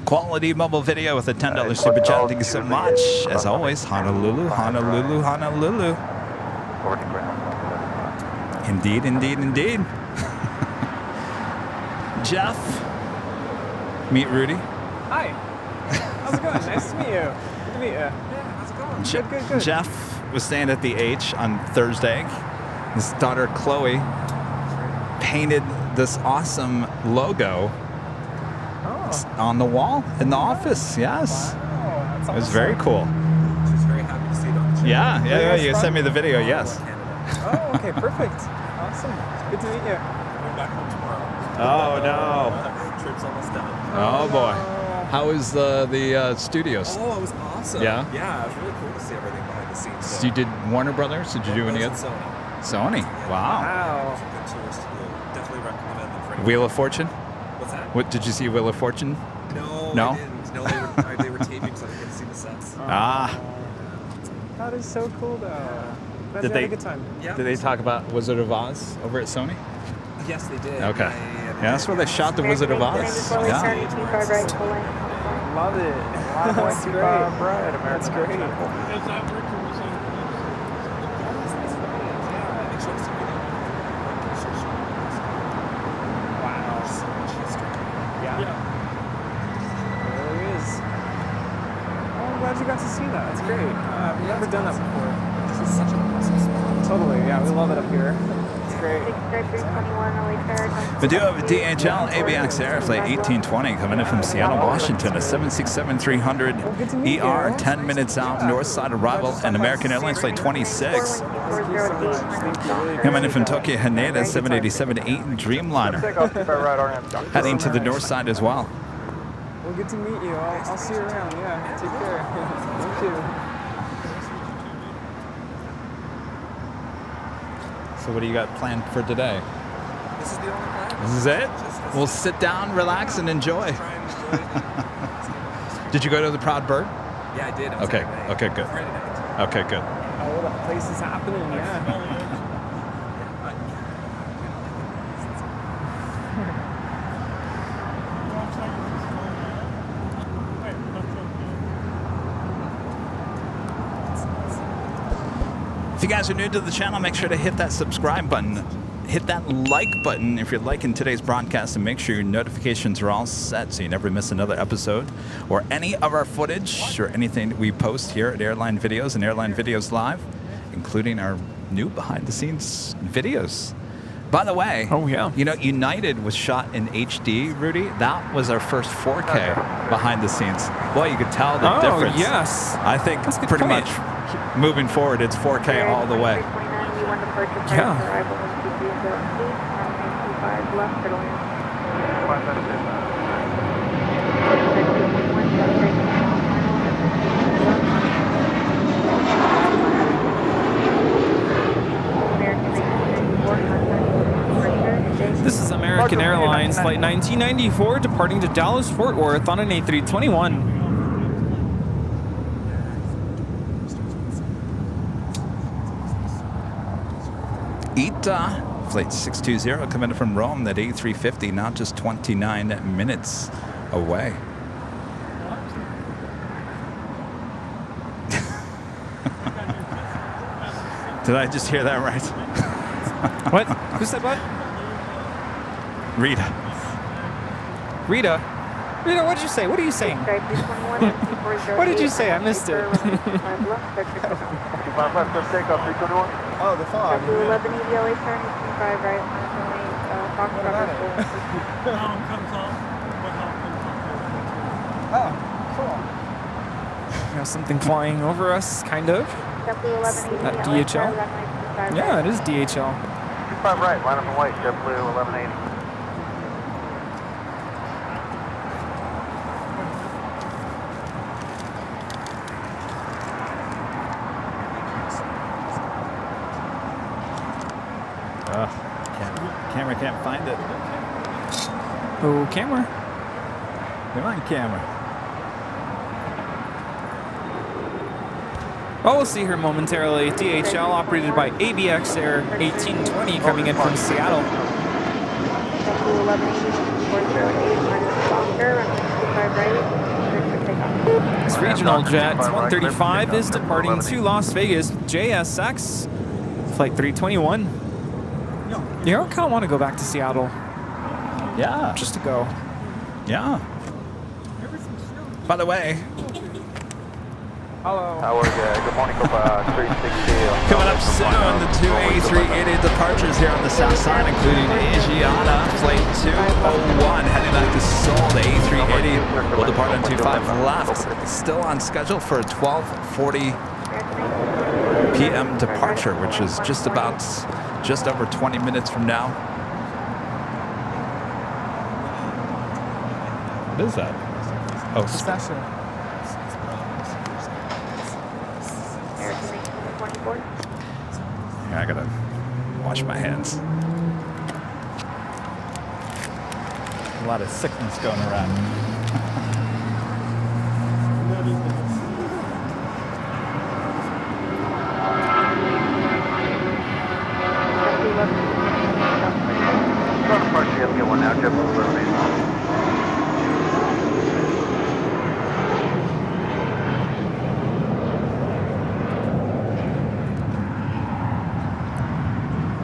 Quality mobile video with a $10 super chat. Thank you so much. As always, Honolulu, Honolulu, Honolulu. Indeed, indeed, indeed. Jeff, meet Rudy. Hi. How's it going? Nice to meet you. Good to meet you. Yeah, how's it going? Good. Jeff was staying at the H on Thursday. His daughter Chloe painted this awesome logo on the wall in the office. Yes. Wow, that's it was awesome. very cool. She's very happy to see it on the channel. Yeah. You sent me the video. Yes. Oh, okay, perfect. Awesome. Good to meet you. Going back home tomorrow. Oh no. Trip's almost done. Oh boy. How was the studios? Oh, it was awesome. Yeah? Yeah, it was really cool to see everything behind the scenes. So you did Warner Brothers? Did you do any other? Sony. Sony. Wow. Wow. Good tours to do. Definitely recommend them for anyone. Wheel of Fortune? What's that? What did you see? Wheel of Fortune? No, I didn't. No, they were taping, so I didn't get to see the sets. That is so cool, though. Glad Did you had a good time. Yeah. Did they talk about Wizard of Oz over at Sony? Yes, they did. Okay. Yeah, Yeah, that's where they shot the Wizard of Oz. Yeah. Love it. That's great. That's great. Wow. Yeah. It really is. Oh, I'm glad you got to see that. That's great. I've never done that before. This is such an awesome spot. Totally. Yeah, we love it up here. It's great. We do have a DHL ABX Air Flight 1820 coming in from Seattle, Washington, a 767-300 ER, 10 minutes out, north side arrival, and American Airlines Flight 26. Coming in from Tokyo, Haneda, 787-8 Dreamliner. Heading to the north side as well. Well, good to meet you. I'll see you around. Yeah, take care. Thank you. So what do you got planned for today? This is the only plan. This is it? We'll sit down, relax, and enjoy. Did you go to the Proud Bird? Yeah, I did. Okay, good. Friday night. Okay, good. Oh, the place is happening. Yeah. If you guys are new to the channel, make sure to hit that subscribe button. Hit that like button if you're liking today's broadcast, and make sure your notifications are all set so you never miss another episode or any of our footage or anything that we post here at Airline Videos and Airline Videos Live, including our new behind-the-scenes videos. By the way, Oh, yeah. you know, United was shot in HD, Rudy. That was our first 4K behind the scenes. Boy, you could tell the difference. Yes. I think That's a good pretty point. much moving forward, it's 4K all the way. Yeah. This is American Airlines Flight 1994 departing to Dallas Fort Worth on an A321. ITA Flight 620 coming in from Rome, that A350, now just 29 minutes away. Did I just hear that right? What? Who said what? Rita. Rita? Rita, what did you say? What are you saying? What did you say? I missed it. 25 left, just takeoff, 321. Oh, the fog. 1180 LA turn, 25 right, Fox What about it? Now it comes off. Oh, cool. You know, something flying over us, kind of. That DHL? Yeah, it is DHL. 25 right, line up and white, JetBlue 1180. Camera can't find it. Oh, camera. Come on, camera. Oh, we'll see her momentarily. DHL operated by ABX Air 1820 coming in from Seattle. This regional jet 135 is departing to Las Vegas with JSX Flight 321. You know, I kind of want to go back to Seattle. Yeah. Just to go. Yeah. By the way, Hello. How are you? Good morning, 360. coming up soon, the two A380 departures here on the south side, including Asiana Flight 201 heading back to Seoul. The A380 will depart on 25 left. Still on schedule for a 12:40 p.m. departure, which is just over 20 minutes from now. What is that? Oh, Pistachio. I gotta wash my hands. A lot of sickness going around. One now, JetBlue 1180.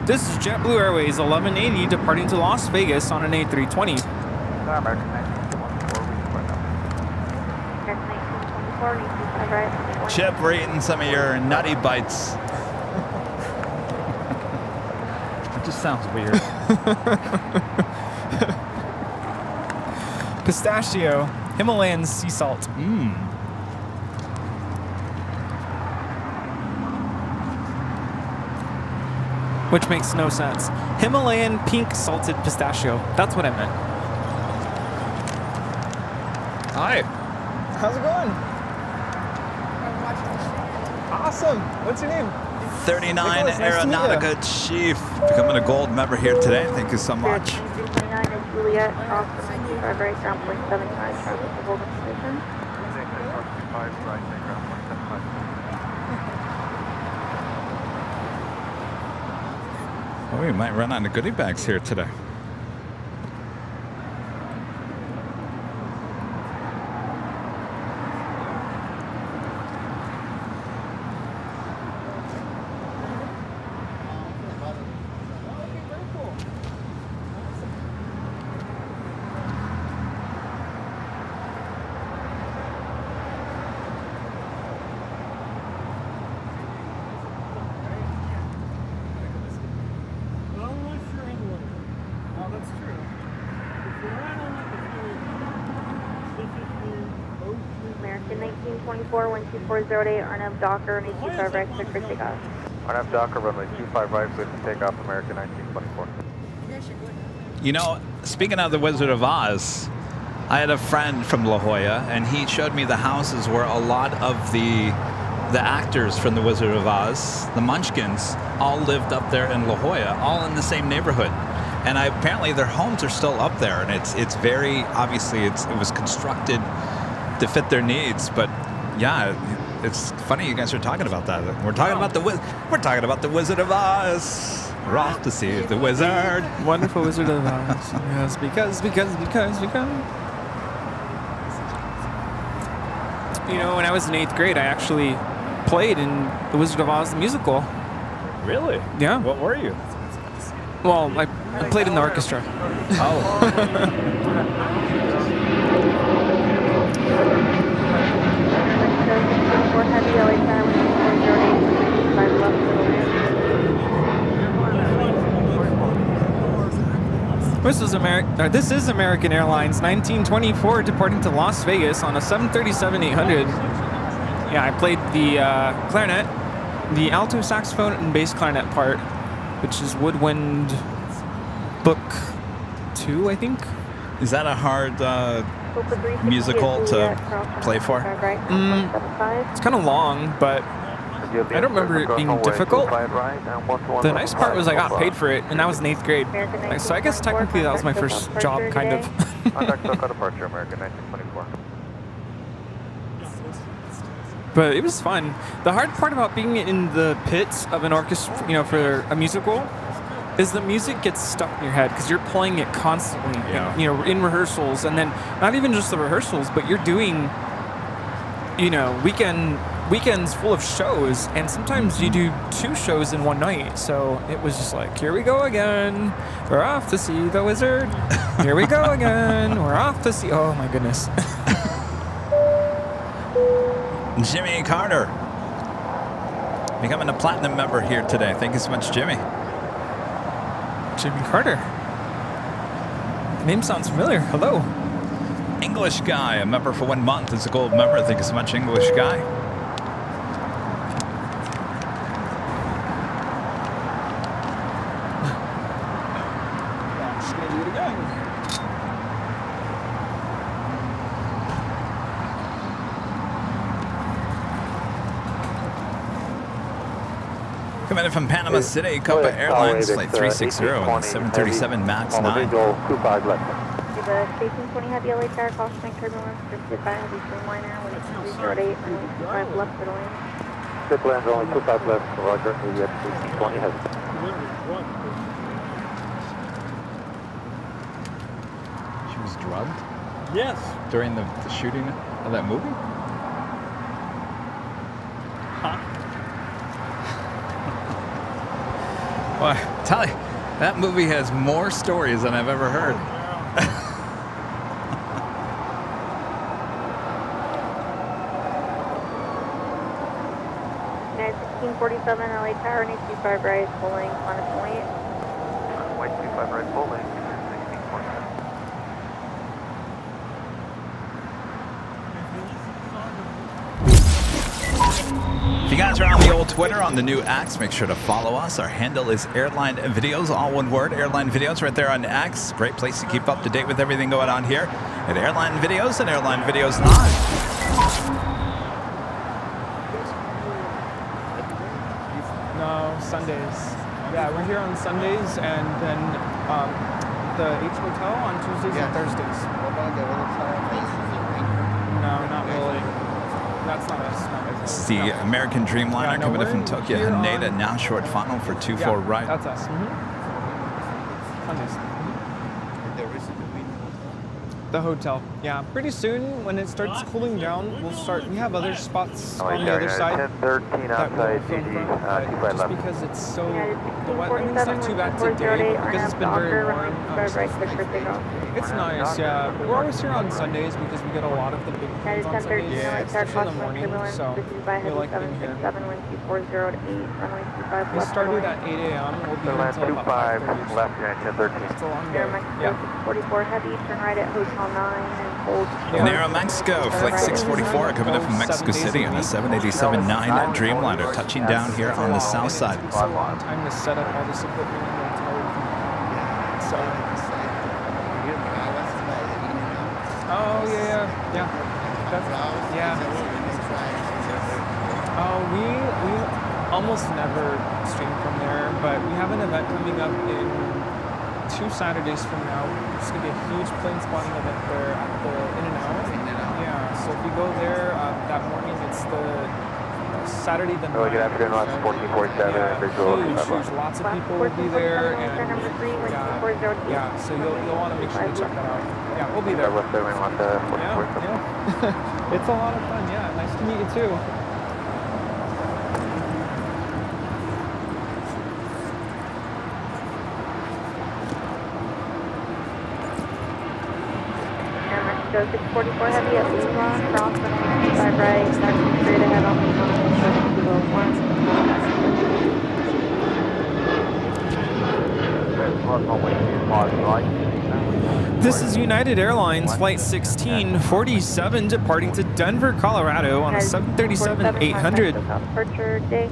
This is JetBlue Airways 1180 departing to Las Vegas on an A320. American 1924. Chip, we're eating some of your nutty bites. It just sounds weird. Pistachio, Himalayan sea salt. Which makes no sense. Himalayan pink salted pistachio. That's what I meant. Hi. How's it going? Awesome. What's your name? 39 Nicholas, nice to meet Aeronautica Chief, becoming a gold member here today. Thank you so much. 329 is Juliet, cross the 95 right, ground point 75, traffic to Golden Station. Oh, we might run out of goodie bags here today. 1924, 12408, RNAV Docker, and 825 right, cleared for takeoff. RNAV Docker, runway 25 right, cleared for takeoff, American 1924. You know, speaking of the Wizard of Oz, I had a friend from La Jolla, and he showed me the houses where a lot of the actors from the Wizard of Oz, the Munchkins, all lived up there in La Jolla, all in the same neighborhood. And apparently their homes are still up there, and it's very obviously it was constructed to fit their needs. But yeah, it's funny you guys are talking about that. We're talking about the Wizard of Oz. We're off to see the wizard. Wonderful Wizard of Oz. Yes, because. You know, when I was in 8th grade, I actually played in the Wizard of Oz the musical. Really? Yeah. What were you? Well, I played in the orchestra. Oh. This is American Airlines 1924 departing to Las Vegas on a 737-800. Yeah, I played the clarinet, the alto saxophone, and bass clarinet part, which is Woodwind Book 2, I think. Is that a hard musical to play for? It's kind of long, but I don't remember it being difficult. The nice part was I got paid for it, and that was in 8th grade. So I guess technically that was my first job, kind of. Departure, American 1924. But it was fun. The hard part about being in the pits of an orchestra, you know, for a musical, is the music gets stuck in your head because you're playing it constantly, you know, in rehearsals, and then not even just the rehearsals, but you're doing, you know, weekends full of shows, and sometimes you do 2 shows in one night. So it was just like, here we go again. We're off to see the wizard. Here we go again. We're off to see. Oh my goodness. Jimmy Carter, becoming a platinum member here today. Thank you so much, Jimmy. Jimmy Carter. The name sounds familiar. Hello. English guy, a member for 1 month, is a gold member. Thank you so much, English guy. Coming in from Panama City, Copa Airlines, flight 360 and 737 MAX 9. The Station 20 Heavy LA Tower, cautioning turbulence, drifted by heavy streamliner, when it's 308, runway 25 left for the lane. Ship lands only 25 left, roger, we have Station 20 Heavy. She was drugged? Yes. During the shooting of that movie? Huh? Well, tell you, that movie has more stories than I've ever heard. United 1647 LA Tower, 25 right, pulling on a point. White 25 right, pulling, 1649. If you guys are on the old Twitter, on the new X, make sure to follow us. Our handle is Airline Videos, all one word, Airline Videos, right there on X. Great place to keep up to date with everything going on here at Airline Videos and Airline Videos Live. No, Sundays. Yeah, we're here on Sundays, and then the H Hotel on Tuesdays and Thursdays. No, not really. That's not us. This is the American Dreamliner coming in from Tokyo Haneda, now short final for 24 right. That's us. Sundays. The hotel. Yeah, pretty soon when it starts cooling down, we'll start. We have other spots on the other side. 1013 outside DD, 25 just left. because it's so the weather. I mean, it's not too bad today because it's been very warm. It's nice, yeah. We're always here on Sundays because we get a lot of the big planes on Sundays, especially in the morning. So we like being here. We started at 8 a.m. We'll be here until about 5:30. left, United 1013. It's a long day. Yeah. 44 heavy, turn right at Hotel channel 9 and hold In Aeromexico, flight 644 coming up from Mexico City on a 787-9 Dreamliner, touching down here on the south side. It's a long time to set up all this equipment and everything. So. Oh yeah. Oh, we almost never stream from there, but we have an event coming up in 2 Saturdays from now. It's gonna be a huge plane spotting event there at the In-N-Out. Yeah, so if you go there that morning, it's the Saturday the 9th. Good afternoon, lots 1447. Huge. Lots of people will be there, and yeah, so you'll want to make sure to check that out. Yeah, we'll be there. Yeah. It's a lot of fun. Yeah, nice to meet you too. Go 644 heavy at Lima, cross runway 25 right, taxi straight ahead on Lima, 201. This is United Airlines Flight 1647 departing to Denver, Colorado on a 737-800. Departure day.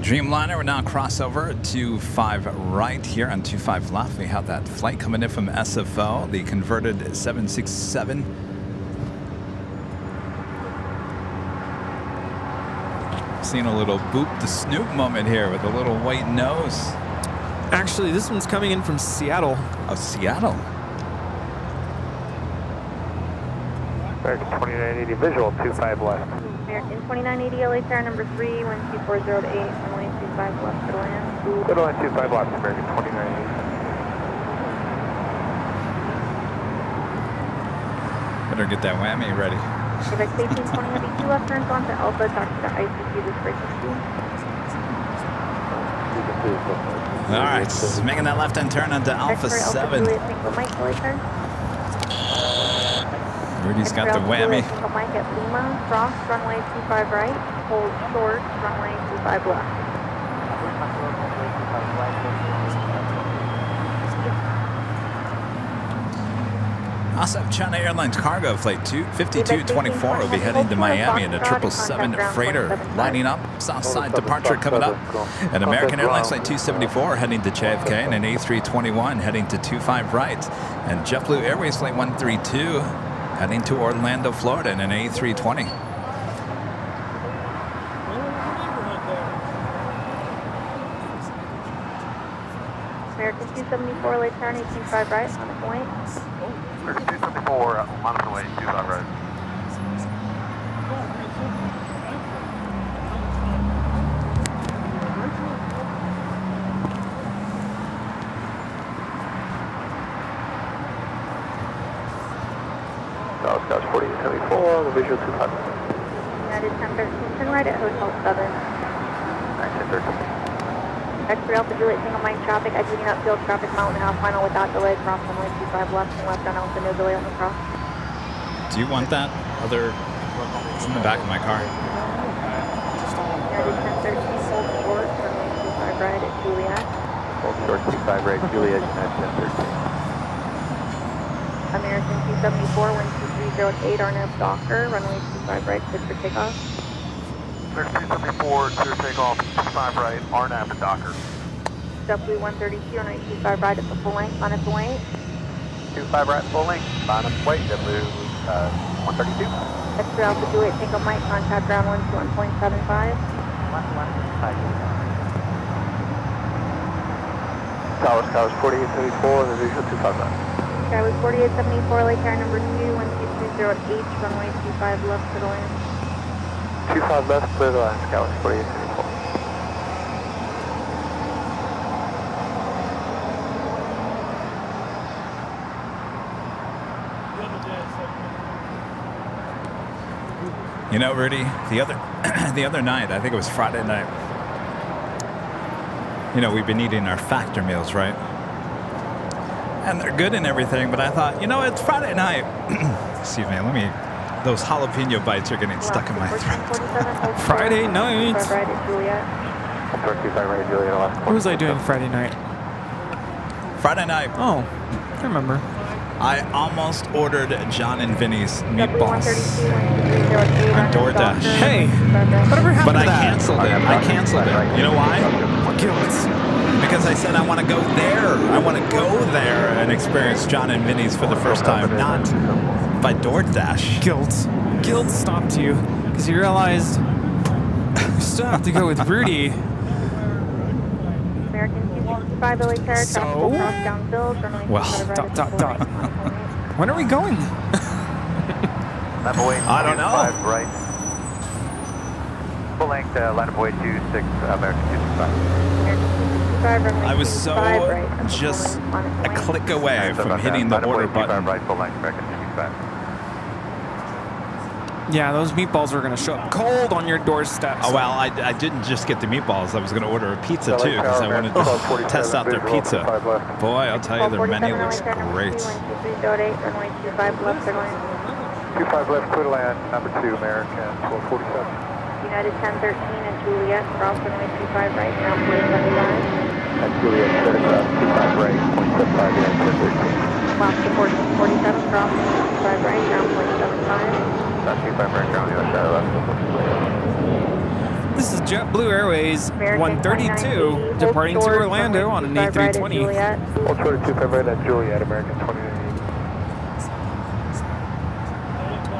Dreamliner will now cross over to 5 right here on 25 left. We have that flight coming in from SFO, the converted 767. Seeing a little boop the snoop moment here with a little white nose. Actually, this one's coming in from Seattle. Oh, Seattle. American 2980 visual 25 left. American 2980 LA Tower number 3, 12408, runway 25 left to land. Little line 25 left, American 2980. Better get that whammy ready. Quebec 1820 heavy 2 left turns on to Alpha, taxi to ICC discretion. All right, making that left-hand turn onto Alpha 7. Rudy's got the whammy. Mike at Lima, cross, runway 25 right, hold short, runway 25 left. Also, China Airlines Cargo Flight 5224 will be heading to Miami in a 777 freighter, lining up, south side departure coming up. And American Airlines Flight 274 heading to JFK and an A321 heading to 25 right. And JetBlue Airways Flight 132 heading to Orlando, Florida in an A320. American 274, late turn, 185 right, on the point. American 274, on the way, 25 right. South 4874, the visual 25. United 1013, turn right at Hotel 7. 1013. X3 Alpha Juliet, single line traffic, exiting upfield, traffic mile and a half, final without delay, cross runway 25 left and left on Alpha, no delay on the cross. Do you want that other? It's in the back of my car. United 1013, hold short, runway 25 right at Juliet. Hold short 25 right, Juliet, United 1013. American 274, 12308, Arnav Docker, runway 25 right, cleared for takeoff. American 274, clear takeoff, 25 right, Arnav to Docker. JetBlue 132, runway 25 right at the full length, on its way. 25 right, full length, on its way, JetBlue 132. X3 Alpha Juliet, single mic, contact ground 121.75. Towers 4874, the visual 25 left. Skyway 4874, late tower number 2, 12308, runway 25 left to the land. 25 left, clear the line, Skyway 4874. You know, Rudy, the other night, I think it was Friday night. You know, we've been eating our factor meals, right? And they're good and everything, but I thought, you know, it's Friday night. Excuse me, those jalapeno bites are getting stuck in my throat. Friday night. What was I doing Friday night? Friday night. Oh, I remember. I almost ordered John and Vinny's meatballs on DoorDash. Hey, whatever happened But to I that? canceled it. You know why? Guilt. Because I said I want to go there. I want to go there and experience John and Vinny's for the first time, not by DoorDash. Guilt stopped you because you realized you still have to go with Rudy. American 265 LA Tower, So? cross downfield, runway Well, ... When are we going? I don't know. Right. Full length, line of way 26, American 265. I was so just a click away from hitting the order button. Right, full length, American 265. Yeah, those meatballs are going to show up cold on your doorstep. Oh, well, I didn't just get the meatballs. I was going to order a pizza, too, because I wanted to test out their pizza. Boy, I'll tell you, their menu looks great. 25 left, 25 left, clear to land, number 2, American 1247. United 1013 and Juliet, cross runway 25 right, now 475. And Juliet, clear to cross 25 right, 0.75, United 1013. Last to 1447, cross 25 right, now 0.75. That's 25 right, ground, the other side of This is JetBlue Airways 132 departing to Orlando on an A320. Hold short of 25 right at Juliet, American 2980.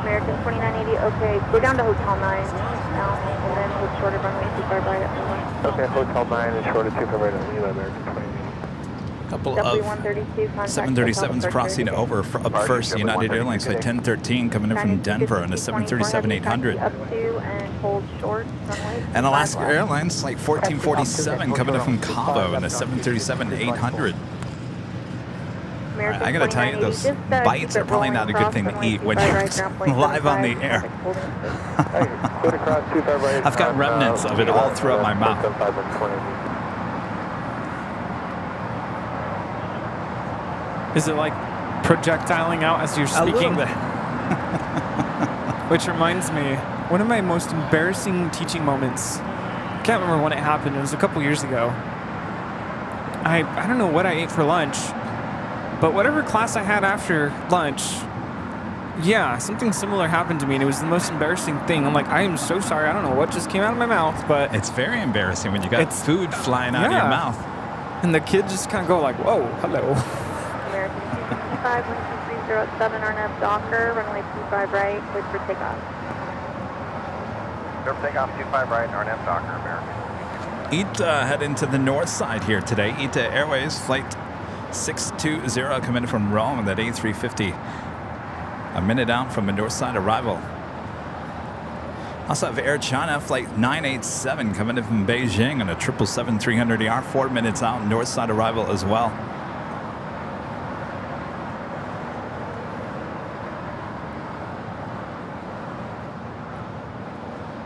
American 2980, okay, go down to Hotel 9 now, and then hold short of runway 25 right at Lima. Okay, Hotel 9 and short of 25 right at Lima, American 2980. Couple of 737s crossing over up first. United Airlines flight 1013 coming in from Denver on a 737-800. And Alaska Airlines flight 1447 coming in from Cabo on a 737-800. I gotta tell you, those bites are probably not a good thing to eat when you're live on the air. I've got remnants of it all throughout my mouth. Is it like projectiling out as you're speaking? A little bit. Which reminds me, one of my most embarrassing teaching moments, I can't remember when it happened, it was a couple years ago. I don't know what I ate for lunch, but whatever class I had after lunch, yeah, something similar happened to me, and it was the most embarrassing thing. I'm like, I am so sorry, I don't know what just came out of my mouth, but... It's very embarrassing when you got food flying out of your mouth. And the kids just kind of go like, whoa, hello. American 265, 12307, RNAV Docker, runway 25 right, cleared for takeoff. Clear for takeoff, 25 right, RNAV Docker, American. ITA heading to the north side here today. ITA Airways flight 620 coming in from Rome with that A350. A minute out from a north side arrival. Also have Air China flight 987 coming in from Beijing on a 777-300ER, 4 minutes out, north side arrival as well.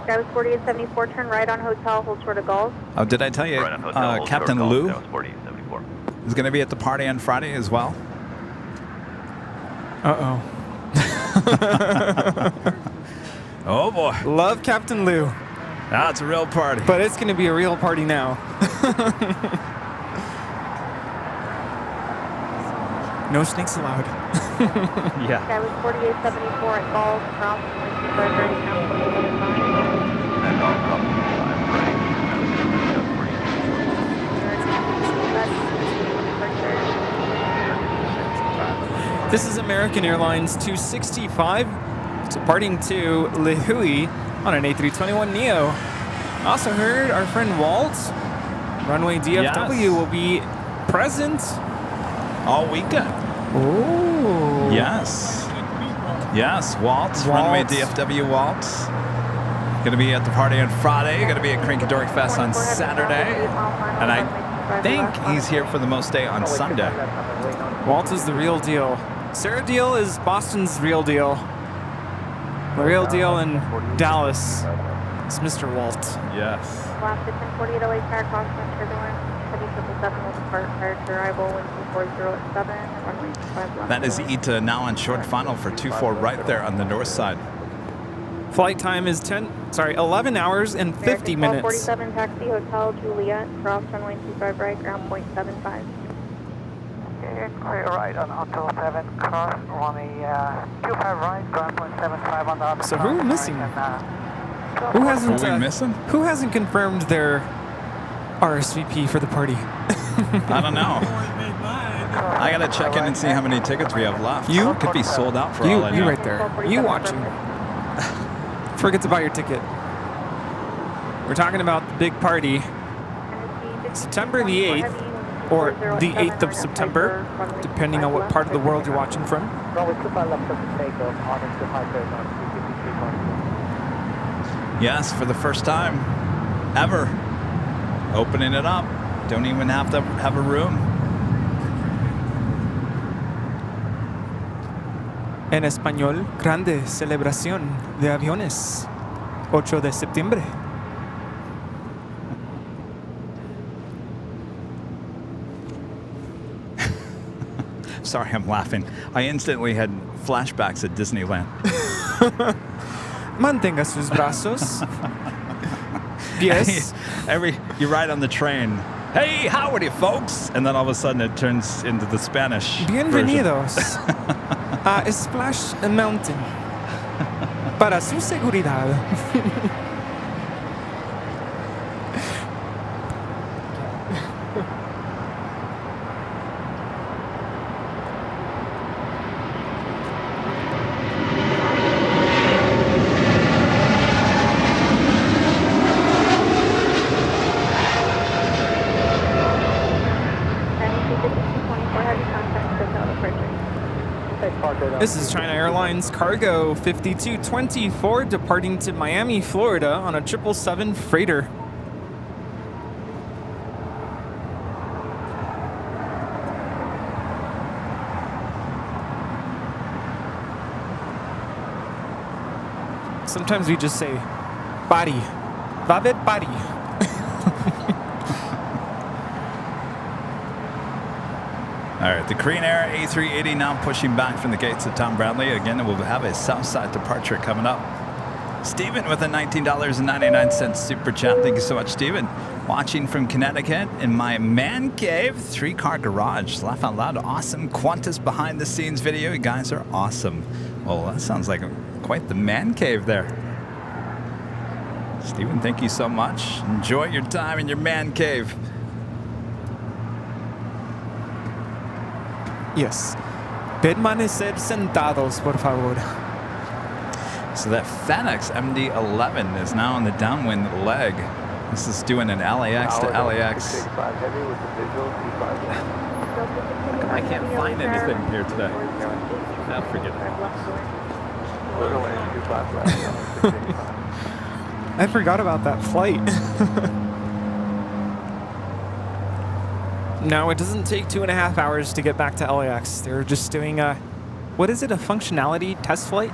That was 4874, turn right on Hotel, hold short of Golf. Oh, did I tell you Captain Lou That was 4874. is going to be at the party on Friday as well? Uh-oh. Oh, boy. Love Captain Lou. That's a real party. But it's going to be a real party now. No snakes allowed. Yeah. That was 4874 at Golf, cross, 25 right, now 475. This is American Airlines 265 departing to Lihue on an A321neo. Also heard our friend Walt, runway DFW, will be present all weekend. Oh. Yes. Yes, Walt. Runway DFW Walt. Going to be at the party on Friday. Going to be at Cranky Dork Fest on Saturday. And I think he's here for the most day on Sunday. Walt is the real deal. Sarah Deal is Boston's real deal. The real deal in Dallas is Mr. Walt. Yes. Last 1048 LA Tower, crosswind turbulence, heavy 777 will depart prior to arrival, wind 240 at 7, runway 25 left. That is ITA now on short final for 24 right there on the north side. Flight time is 11 hours and 50 minutes. 47 taxi, Hotel Juliet, cross runway 25 right, ground point 75. Okay, clear right on 07, cross runway 25 right, ground point 75 on the other So who are we missing? Who are we missing? Who hasn't confirmed their RSVP for the party? I don't know. I gotta check in and see how many tickets we have left. You could be sold out for all I know. You right there. You watching. Forget to buy your ticket. We're talking about the big party. September the 8th, or the 8th of September, depending on what part of the world you're watching from. Yes, for the first time ever. Opening it up. Don't even have to have a room. En español, grande celebración de aviones. 8 de septiembre. Sorry, I'm laughing. I instantly had flashbacks at Disneyland. Mantenga sus brazos. Yes. You ride on the train. Hey, howdy, folks! And then all of a sudden it turns into the Spanish. Bienvenidos a Splash Mountain. Para su seguridad. This is China Airlines Cargo 5224 departing to Miami, Florida on a 777 freighter. Sometimes we just say, body. Vavet body. All right, the Korean Air A380 now pushing back from the gates of Tom Bradley. Again, we'll have a Southside departure coming up. Stephen with a $19.99 super chat. Thank you so much, Stephen. Watching from Connecticut in my man cave, 3-car garage. Laugh out loud. Awesome Qantas behind the scenes video. You guys are awesome. Well, that sounds like quite the man cave there. Stephen, thank you so much. Enjoy your time in your man cave. Yes. Permanecer sentados, por favor. So that FedEx MD-11 is now on the downwind leg. This is doing an LAX to LAX. I can't find anything here today. I'll forget it. I forgot about that flight. No, it doesn't take 2.5 hours to get back to LAX. They're just doing a functionality test flight?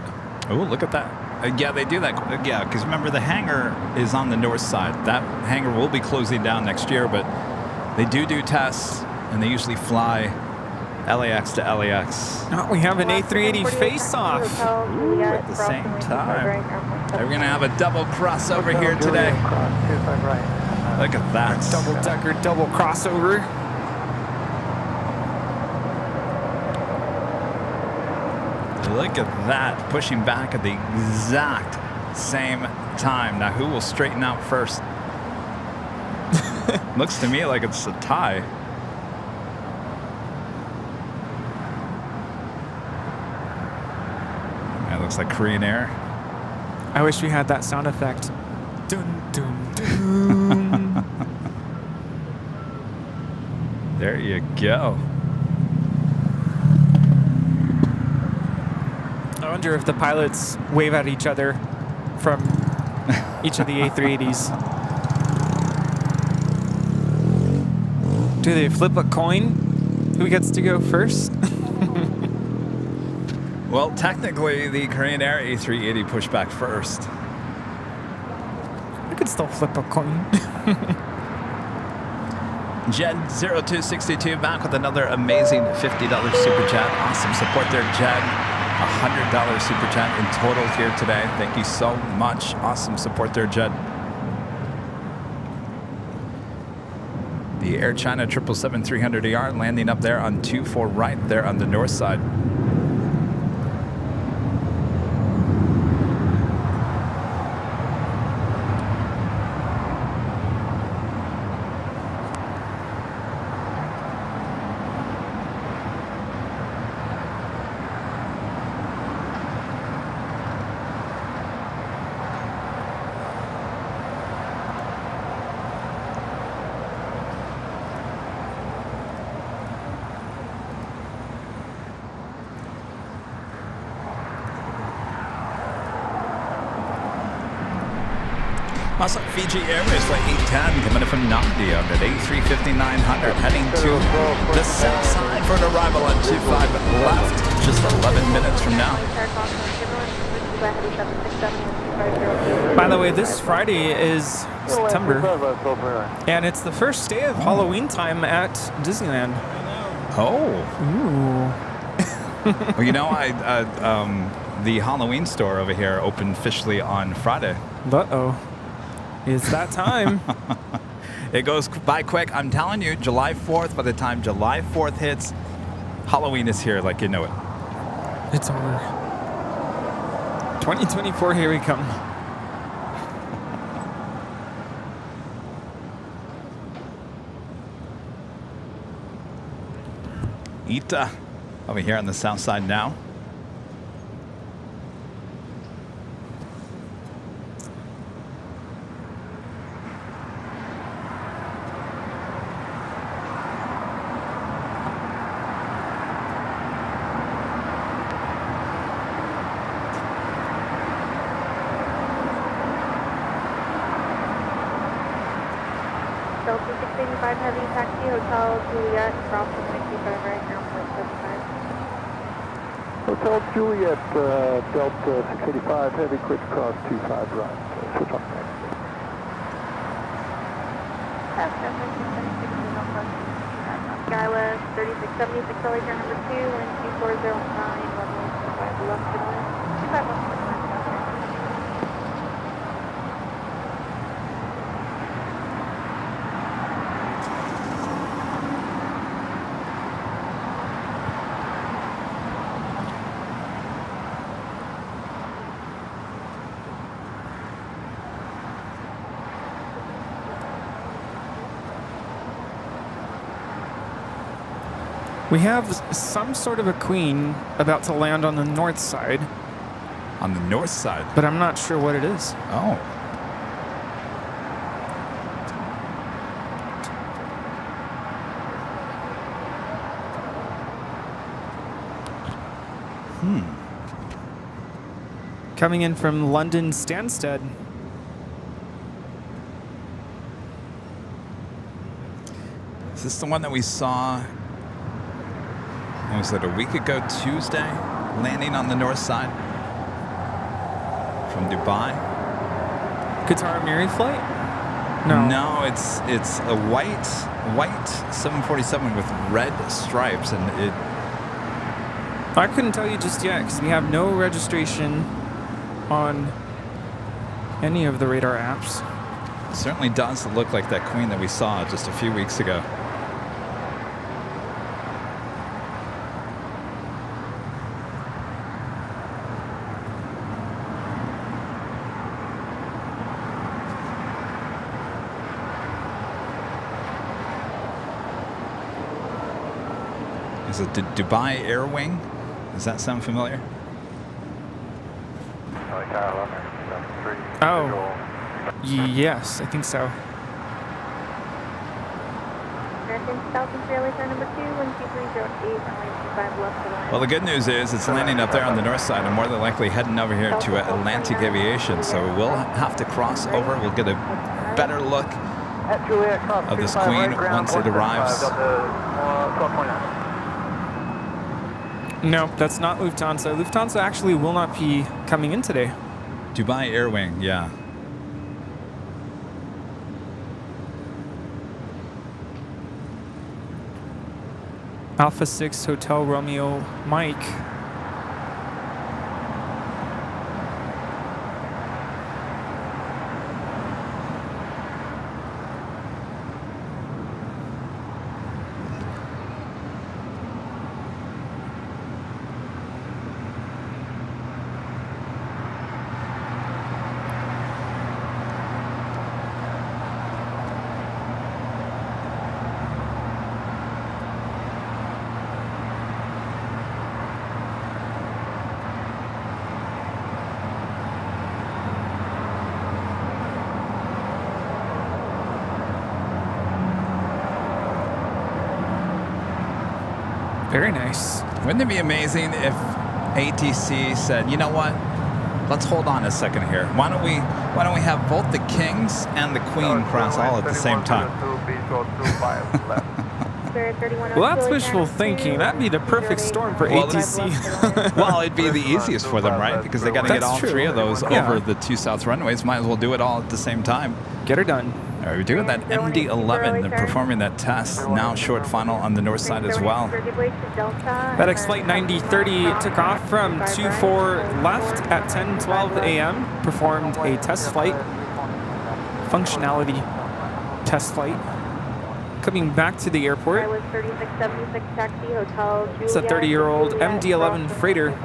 Oh, look at that. Yeah, they do that. Yeah, because remember, the hangar is on the north side. That hangar will be closing down next year, but they do tests, and they usually fly LAX to LAX. Oh, we have an A380 face-off. Ooh, at the same time. We're going to have a double crossover here today. Look at that. Double-decker, double crossover. Look at that, pushing back at the exact same time. Now, who will straighten out first? Looks to me like it's a tie. That looks like Korean Air. I wish we had that sound effect. Dun, dun, dun. There you go. I wonder if the pilots wave at each other from each of the A380s. Do they flip a coin? Who gets to go first? Well, technically, the Korean Air A380 pushed back first. I could still flip a coin. Jed0262 back with another amazing $50 super chat. Awesome support there, Jed. $100 super chat in total here today. Thank you so much. Awesome support there, Jed. The Air China 777-300ER landing up there on 24 right there on the north side. Also, Fiji Airways flight 810 coming in from Nandi on that A350-900 heading to the south side for an arrival on 25 left, just 11 minutes from now. By the way, this Friday is September, and it's the first day of Halloween time at Disneyland. Oh. Ooh. Well, you know, the Halloween store over here opened officially on Friday. Uh-oh. It's that time. It goes by quick. I'm telling you, July 4th, by the time July 4th hits, Halloween is here like you know it. It's over. 2024, here we come. Ita over here on the south side now. Delta 685 Heavy Taxi, Hotel Juliet, Crossing 125 right now, 0.75. Hotel Juliet, Delta 685 Heavy, quick cross 25 right. Switch off next. Skywest 3676 LA turn number 2, wind 2409, runway 25 left and west, 25 left. We have some sort of a queen about to land on the north side. On the north side? But I'm not sure what it is. Oh. Coming in from London Stansted. Is this the one that we saw, what was it, a week ago Tuesday? Landing on the north side from Dubai? Qatar Miri flight? No. No, it's a white 747 with red stripes, and it... I couldn't tell you just yet because we have no registration on any of the radar apps. It certainly does look like that queen that we saw just a few weeks ago. Is it the Dubai Air Wing? Does that sound familiar? Oh, yes, I think so. Well, the good news is it's landing up there on the north side and more than likely heading over here to Atlantic Aviation. So we'll have to cross over. We'll get a better look of this queen once it arrives. No, that's not Lufthansa. Lufthansa actually will not be coming in today. Dubai Air Wing, yeah. Alpha 6 Hotel Romeo Mike. Very nice. Wouldn't it be amazing if ATC said, you know what? Let's hold on a second here. Why don't we have both the Kings and the Queen cross all at the same time? Well, that's wishful thinking. That'd be the perfect storm for ATC. Well, it'd be the easiest for them, right? Because they got to get all three of those over the 2 south runways. Might as well do it all at the same time. Get her done. All right, we're doing that MD-11. They're performing that test. Now short final on the north side as well. FedEx Flight 9030 took off from 24 left at 10:12 a.m. Performed a test flight, functionality test flight. Coming back to the airport. It's a 30-year-old MD-11 freighter.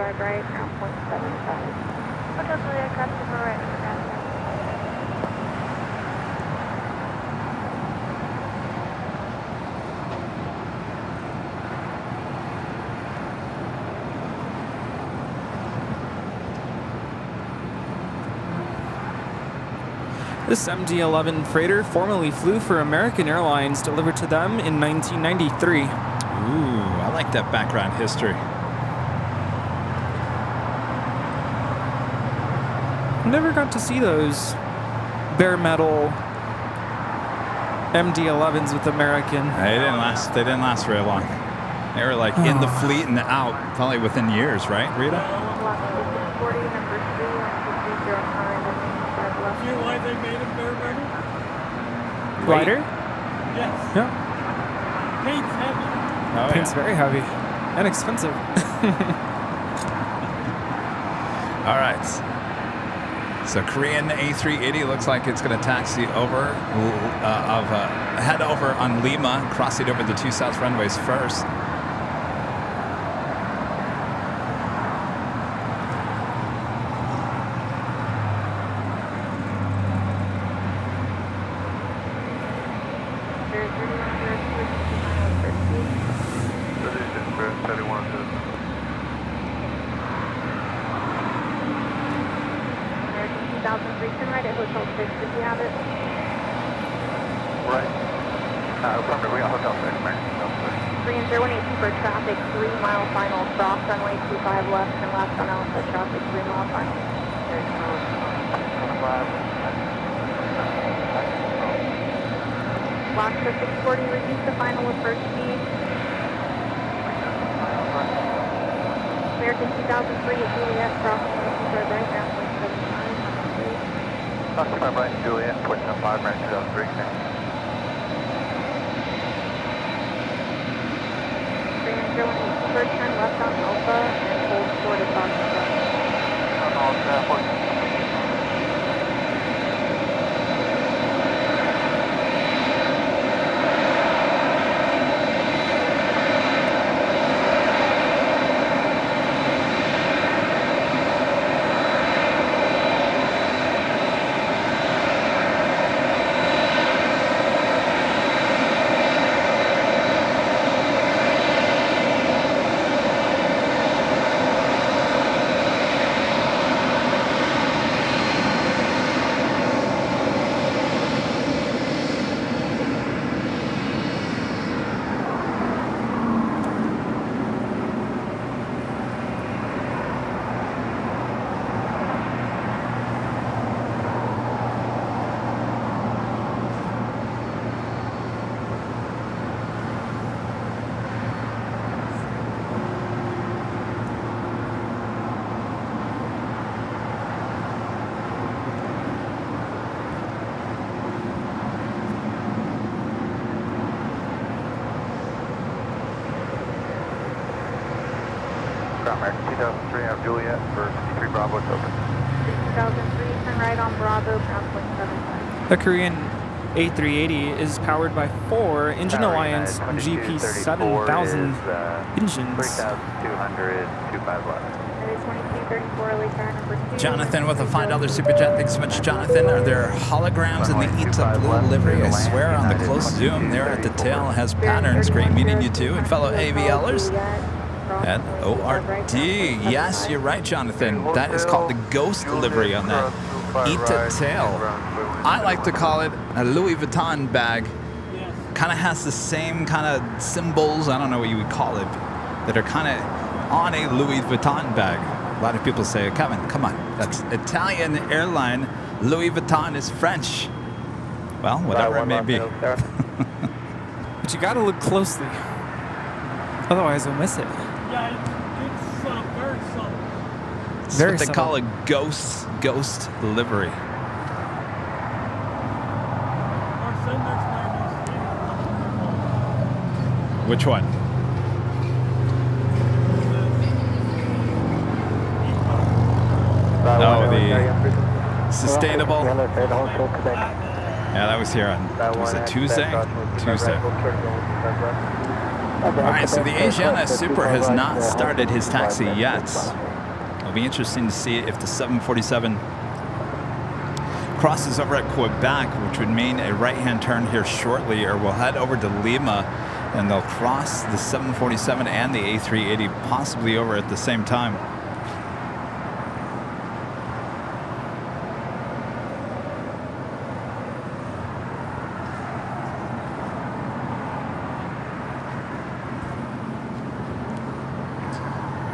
This MD-11 freighter formerly flew for American Airlines, delivered to them in 1993. Ooh, I like that background history. Never got to see those bare metal MD-11s with American. They didn't last very long. They were like in the fleet and out probably within years, right, Rita? You know why they made them bare metal? Lighter? Yes. Yeah. Paint's heavy. Oh, Paint's very heavy and expensive. All right. So Korean A380 looks like it's going to taxi over head over on Lima, crossing over the 2 south runways first. LAX 640, reduce the final approach speed. American 2003 at Juliet, crossing the right ground, 0.79. Foxtrot right, Juliet, pushing up 5, right 2003. Grand 018, first turn left on Alpha, and hold short at Foxtrot. American 2003 out of Juliet for 53 Bravo, it's open. 2003, turn right on Bravo, ground 0.75. The Korean A380 is powered by 4 Engine Alliance GP7000 engines. 3,200, 25 left. Jonathan with a $5 super chat. Thanks so much, Jonathan. Are there holograms in the Ita blue livery? I swear on the close zoom there at the tail has patterns. Great meeting you too, and fellow AVLers. And ORT. Yes, you're right, Jonathan. That is called the ghost livery on that Ita tail. I like to call it a Louis Vuitton bag. Kind of has the same kind of symbols. I don't know what you would call it. that are kind of on a Louis Vuitton bag. A lot of people say, Kevin, come on, that's Italian airline. Louis Vuitton is French. Well, whatever it may be. But you gotta look closely. Otherwise, you'll miss it. Yeah, it's very subtle. It's Very what they subtle. call a ghost livery. Our son next time Which one? Oh, the sustainable. Yeah, that was here on, was it Tuesday? Tuesday. All right, so the Asiana Super has not started his taxi yet. It'll be interesting to see if the 747 crosses over at Quebec, which would mean a right-hand turn here shortly, or we'll head over to Lima, and they'll cross the 747 and the A380 possibly over at the same time.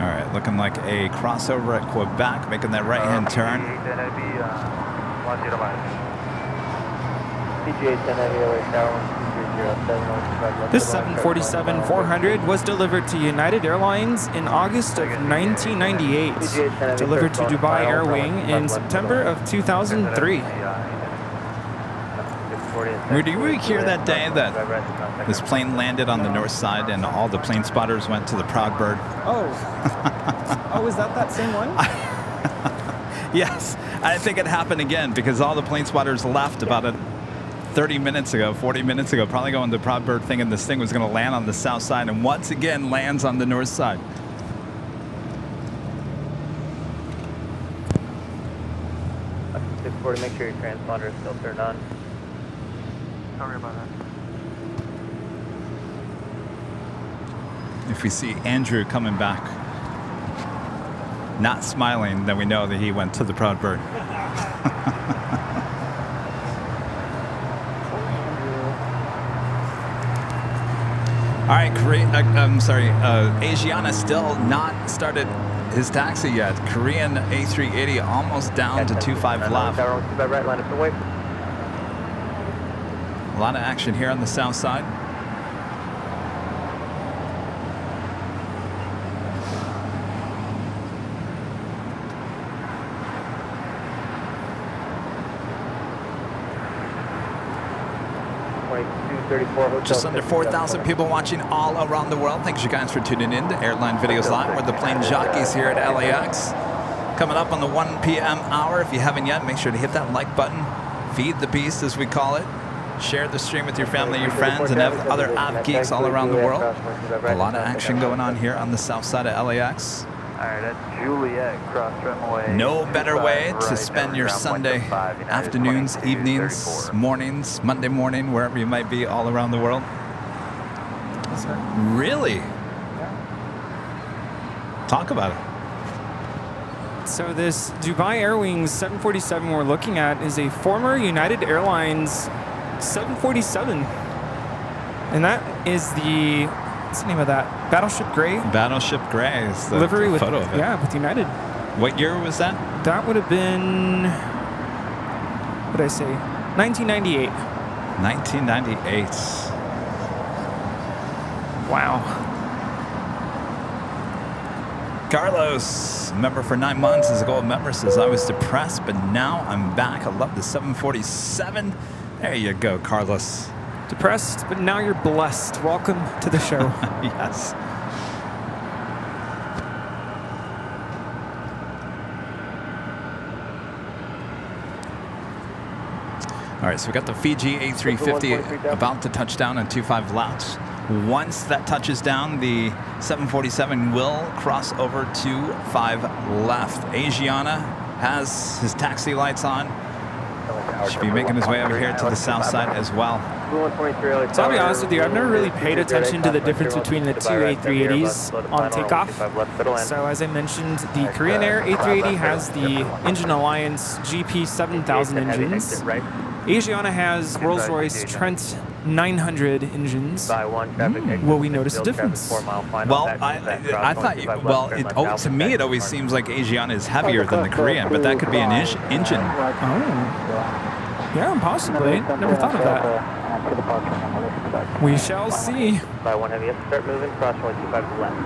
All right, looking like a crossover at Quebec, making that right-hand turn. This 747-400 was delivered to United Airlines in August of 1998, delivered to Dubai Air Wing in September of 2003. Rudy, were you here that day that this plane landed on the north side and all the plane spotters went to the Proud Bird? Oh. Oh, is that same one? Yes, I think it happened again because all the plane spotters left about 30 minutes ago, 40 minutes ago, probably going to the Proud Bird thinking this thing was going to land on the south side, and once again lands on the north side. Make sure your transponder is still turned on. Sorry about that. If we see Andrew coming back, not smiling, then we know that he went to the Proud Bird. All right, Asiana still not started his taxi yet. Korean A380 almost down to 25 left. A lot of action here on the south side. Just under 4,000 people watching all around the world. Thanks you guys for tuning in to Airline Videos Live. We're the Plane Jockeys here at LAX. Coming up on the 1 p.m. hour. If you haven't yet, make sure to hit that like button. Feed the beast, as we call it. Share the stream with your family, your friends, and other app geeks all around the world. A lot of action going on here on the south side of LAX. Alright, that's Juliet, cross runway. No better way to spend your Sunday afternoons, evenings, mornings, Monday morning, wherever you might be all around the world. Yes, sir. Really? Yeah. Talk about it. So this Dubai Air Wings 747 we're looking at is a former United Airlines 747. And that is the, what's the name of that? Battleship Gray? Battleship Gray is the livery with, photo of it. yeah, with United. What year was that? That would have been, what did I say? 1998. 1998. Wow. Carlos, member for 9 months, is a gold member, says, I was depressed, but now I'm back. I love the 747. There you go, Carlos. Depressed, but now you're blessed. Welcome to the show. Yes. All right, so we got the Fiji A350 about to touch down on 25 left. Once that touches down, the 747 will cross over to 5 left. Asiana has his taxi lights on. Should be making his way over here to the south side as well. So I'll be honest with you, I've never really paid attention to the difference between the two A380s on takeoff. So as I mentioned, the Korean Air A380 has the Engine Alliance GP 7000 engines. Asiana has Rolls-Royce Trent 900 engines, will we notice a difference? Well, I thought, to me, it always seems like Asiana is heavier than the Korean, but that could be an engine. Oh. Yeah, possibly. Never thought of that. We shall see. By 1 heavy, start moving, cross 125 to the left.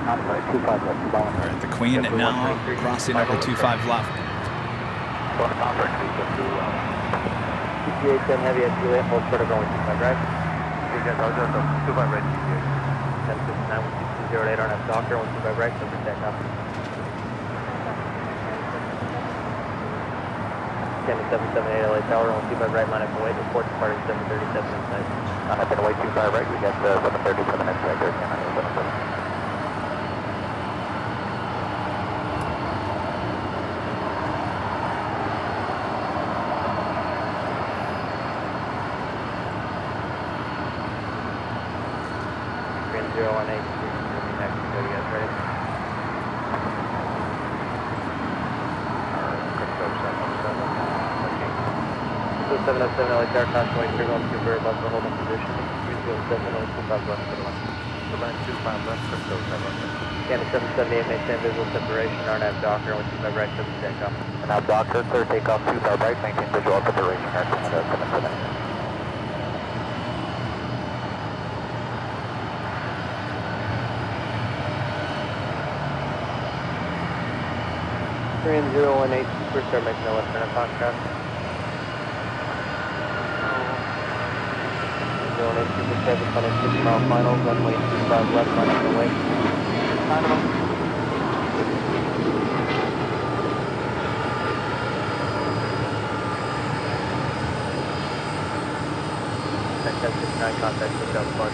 All right, the Queen now crossing over 25 left. GTA 10 heavy at Juliet, hold short of going 25 right. You guys, I'll just 25 right, GTA. 1059, 1208 RNF Docker, 125 right, so protect up. 778 LA Tower, 125 right, line up and wait, report departing 737 inside. Line up and wait, 25 right, we got 737 inside, there again, 737. Qantas 778, maintain visual separation, RNAV Docker, 125 right, 7 takeoff. RNAV Docker, clear takeoff, 25 right, maintain visual separation, RNAV 778. Korean 018, first start making a left turn on contrast. 018, super 7, final 6 mile final, runway 25 left, line up and wait. Contact with South Park.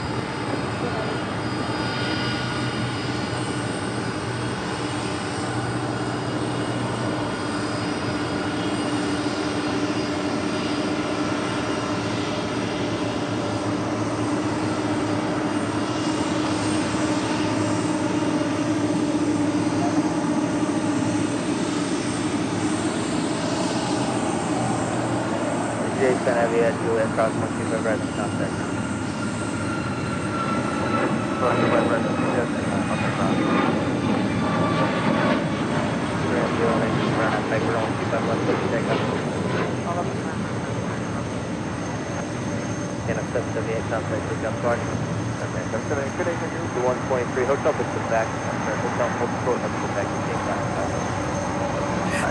Jason Heavy at Juliet, cross 125 right, contact.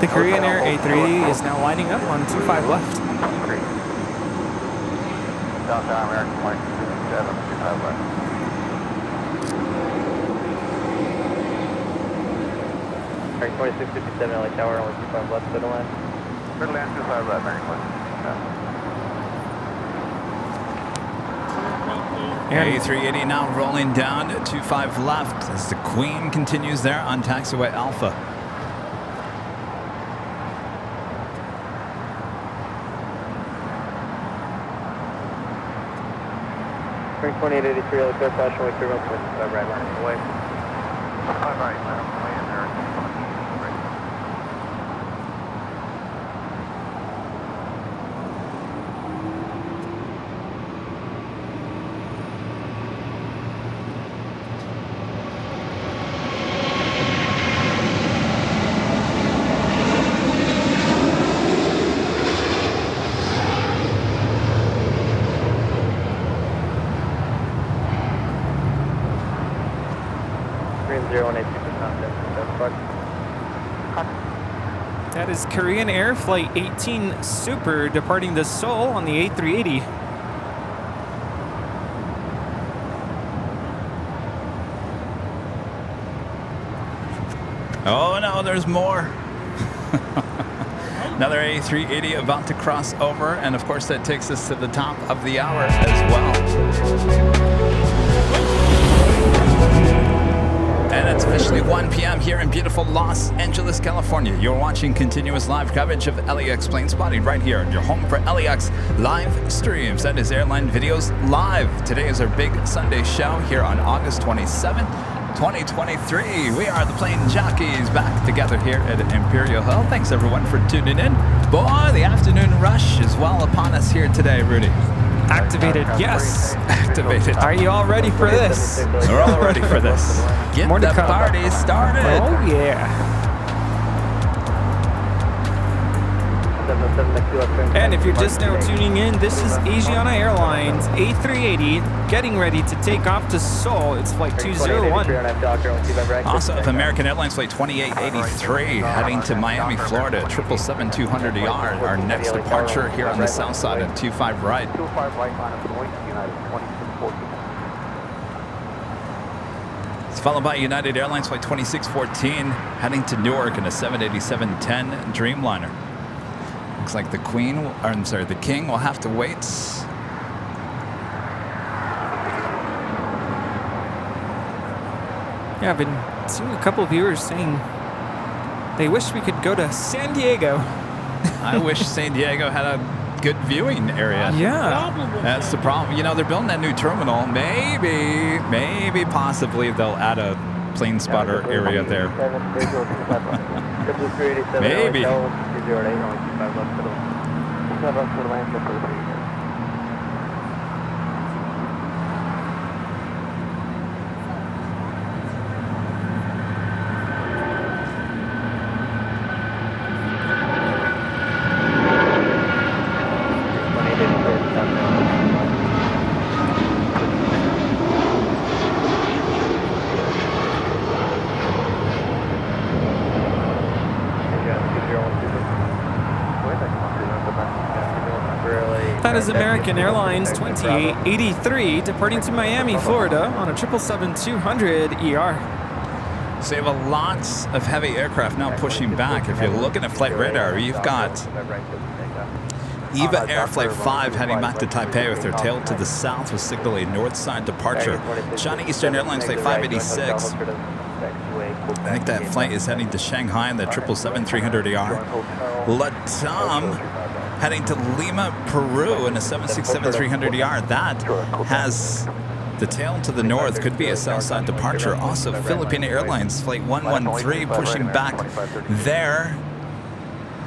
The Korean Air A380 is now lining up on 25 left. Southbound American Flight 257, 25 left. American 4657 LA Tower, only 25 left, middle line. Middle line, 25 left, American Flight. A380 now rolling down to 25 left as the Queen continues there on taxiway Alpha. Spring 2883, LA Tower, caution, wait, 25 right line, away. 25 right, line up, away in there. That is Korean Air Flight 18 Super departing the Seoul on the A380. Oh no, there's more. Another A380 about to cross over, and of course that takes us to the top of the hour as well. And it's officially 1 p.m. here in beautiful Los Angeles, California. You're watching continuous live coverage of LAX Plane Spotting right here, your home for LAX live streams. That is Airline Videos Live. Today is our big Sunday show here on August 27th, 2023. We are the Plane Jockeys back together here at Imperial Hill. Thanks everyone for tuning in. Boy, the afternoon rush is well upon us here today, Rudy. Activated, yes. Activated. Are you all ready for this? We're all ready for this. Get More to the come. party started. Oh yeah. And if you're just now tuning in, this is Asiana Airlines A380 getting ready to take off to Seoul. It's flight 201. Also, of American Airlines Flight 2883 heading to Miami, Florida, 777-200ER. Our next departure here on the south side at 25 right. 25 right line of United 2614. It's followed by United Airlines Flight 2614 heading to Newark in a 787-10 Dreamliner. Looks like the the King will have to wait. Yeah, I've been seeing a couple viewers saying they wish we could go to San Diego. I wish San Diego had a good viewing area. Yeah. That's the problem. You know, they're building that new terminal. Maybe, possibly they'll add a plane spotter area there. Maybe. That is American Airlines 2883 departing to Miami, Florida on a 777-200ER. So you have a lot of heavy aircraft now pushing back. If you're looking at flight radar, you've got EVA Air Flight 5 heading back to Taipei with their tail to the south with signal a north side departure. China Eastern Airlines Flight 586. I think that flight is heading to Shanghai in the 777-300ER. Latam heading to Lima, Peru in a 767-300ER. That has the tail to the north, could be a south side departure. Also, Philippine Airlines Flight 113 pushing back there,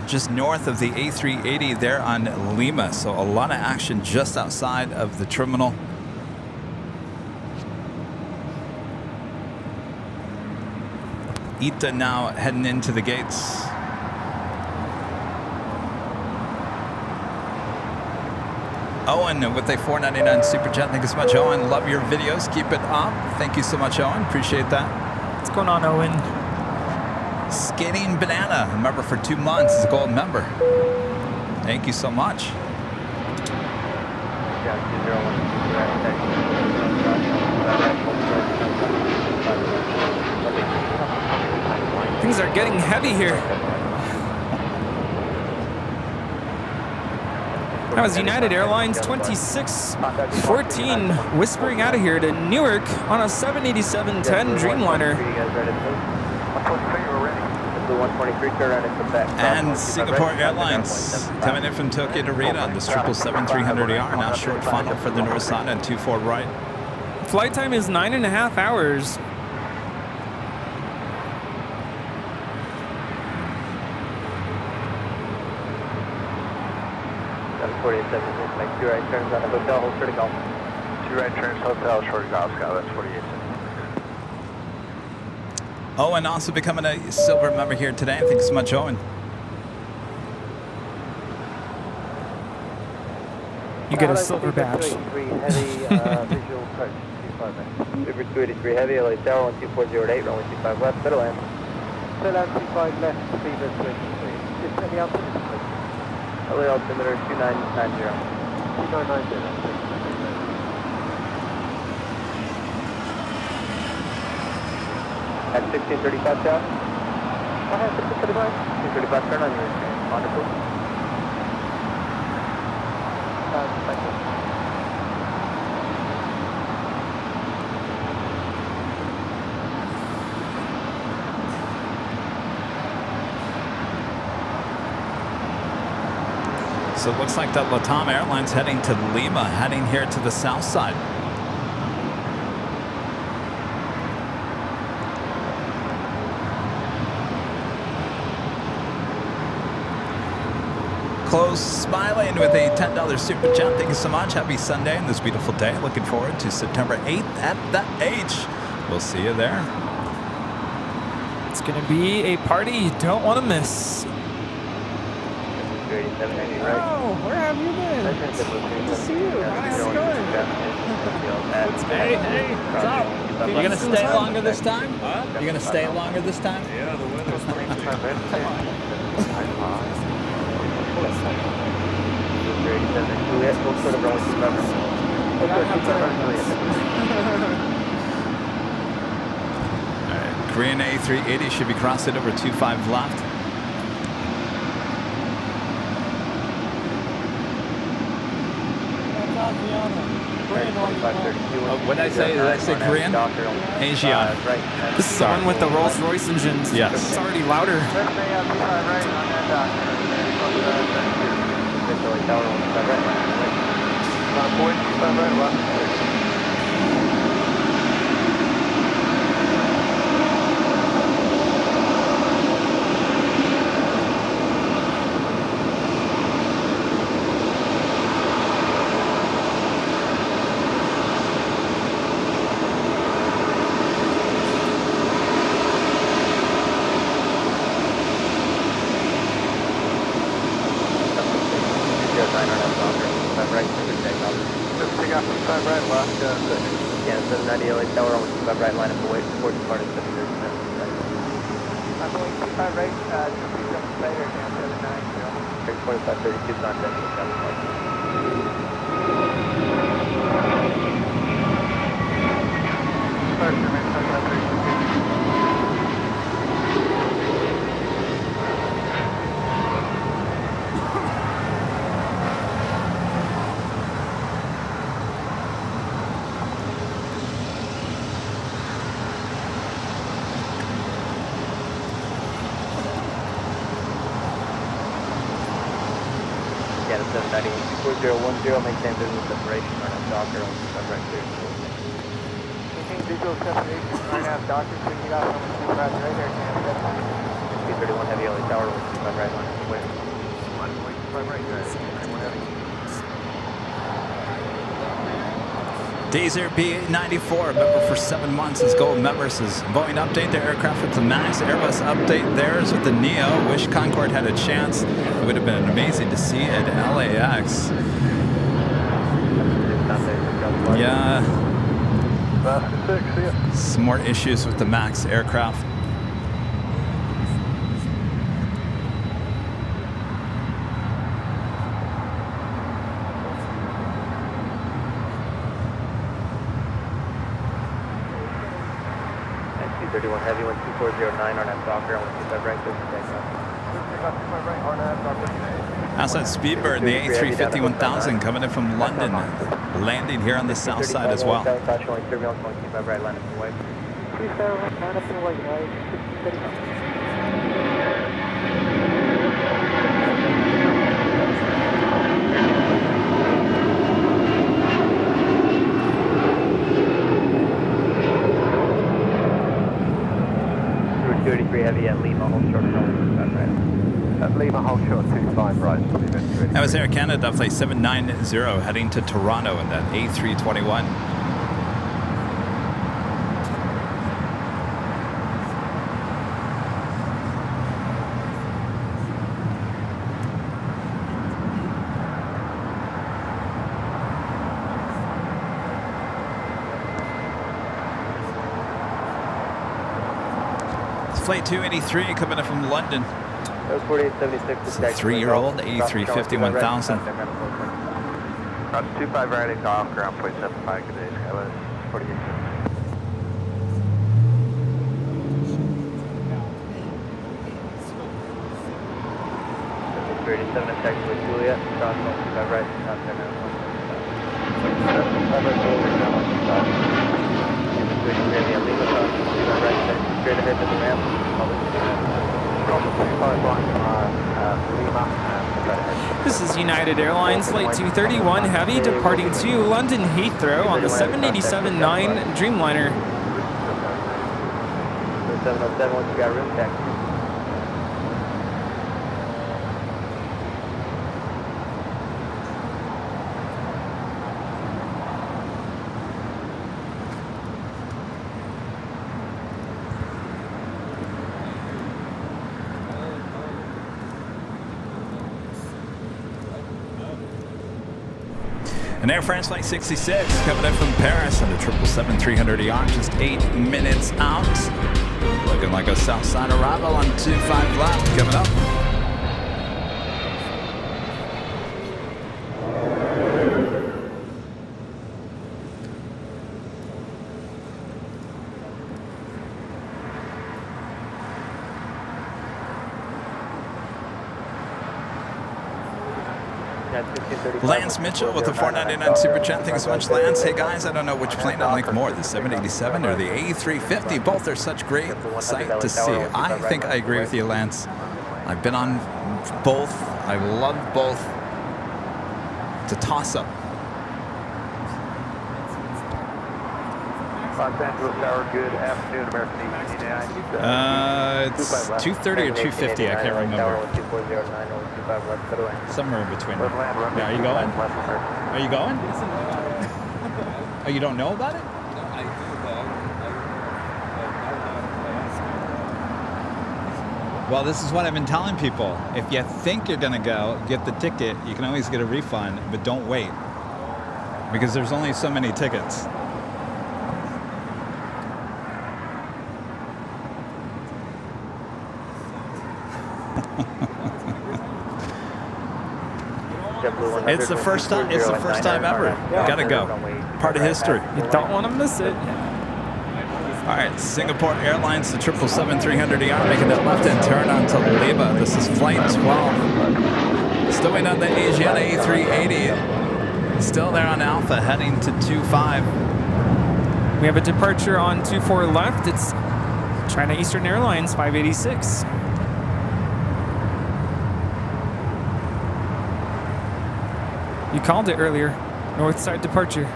just north of the A380 there on Lima. So a lot of action just outside of the terminal. ITA now heading into the gates. Owen with a $4.99 super chat. Thank you so much, Owen. Love your videos. Keep it up. Thank you so much, Owen. Appreciate that. What's going on, Owen? Skating Banana, a member for 2 months, is a gold member. Thank you so much. Things are getting heavy here. That was United Airlines 2614 whispering out of here to Newark on a 787-10 Dreamliner. And Singapore Airlines coming in from Tokyo to Rita on this 777-300ER. Now short final for the north side and 24 right. Flight time is 9.5 hours. Make 2 right turns on the hotel, hold short of golf. 2 right turns, hotel, short of golf, Scott, that's 48. Owen also becoming a silver member here today. Thanks so much, Owen. You get a silver badge. Visual approach, 25 Uber 283 heavy, LA Tower 12408, runway 25 left, middle end. Middle end 25 left, Beaver 23. Just any altimeter, please. LA altimeter 2990. 2990. At 1635 down. Go ahead, 1635. 1635, turn on your screen. Wonderful. Thank you. So it looks like that Latam Airlines heading to Lima, heading here to the south side. close, smiling with a $10 super chat. Thank you so much. Happy Sunday on this beautiful day. Looking forward to September 8th at the H. We'll see you there. It's going to be a party you don't want to miss. Oh, where have you been? Good to see you. How's it going? Hey, what's up? You gonna stay longer this time? You gonna stay longer this time? Yeah, the weather's pretty good. Alright, Korean A380 should be crossing over 25 left. What did I say? Did I say Korean? Asian. This is the one with the Rolls Royce engines. Yes. It's already louder. Maintain visual separation, RNAV Docker, on right there. Maintain visual separation, RNAV Docker, so you got on the right there, T31 Heavy LA Tower, 125 right line, wait. 125 right there, T31 Heavy. Dazer B94, member for 7 months, is gold member. Says Boeing update their aircraft with the MAX. Airbus update theirs with the Neo. Wish Concorde had a chance. It would have been amazing to see at LAX. Yeah. Some more issues with the MAX aircraft. T31 Heavy, 12409, RNAV Docker, 125 right, Outside Speedbird, the A350 1000 coming in from London, landing here on the south side as well. Heavy at Lima, hold short, at Lima, hold short, 25 right. That was Air Canada, flight 790, heading to Toronto in that A321. Flight 283 coming in from London. 3-year-old A350 1000. 25 right into off ground, 0.75 good day. LS 48. Attack with Juliet, cross 25 right, contact now. Straight ahead to the ramp. This is United Airlines Flight 231 Heavy departing to London Heathrow on the 787-9 Dreamliner. 707 once you got room, taxi. An Air France Flight 66 coming in from Paris on the 777-300ER, just 8 minutes out. Looking like a Southside arrival on 25 left coming up. Lance Mitchell with the $4.99 Super Chat. Thanks so much, Lance. Hey guys, I don't know which plane I like more, the 787 or the A350. Both are such great sight to see. I think I agree with you, Lance. I've been on both. I love both. It's a toss-up. Los Angeles Tower, good afternoon, American A380. It's 230 or 250, I can't remember. Somewhere in between. Yeah, are you going? Are you going? Oh, you don't know about it? No, I do, but Well, this is what I've been telling people. If you think you're going to go, get the ticket. You can always get a refund, but don't wait. Because there's only so many tickets. It's the first time. It's the first time ever. Gotta go. Part of history. You don't want to miss it. All right, Singapore Airlines, the 777-300ER, making that left-hand turn onto Lima. This is flight 12. Still waiting on the Asiana A380. Still there on Alpha, heading to 25. We have a departure on 24 left. It's China Eastern Airlines 586. You called it earlier. North side departure.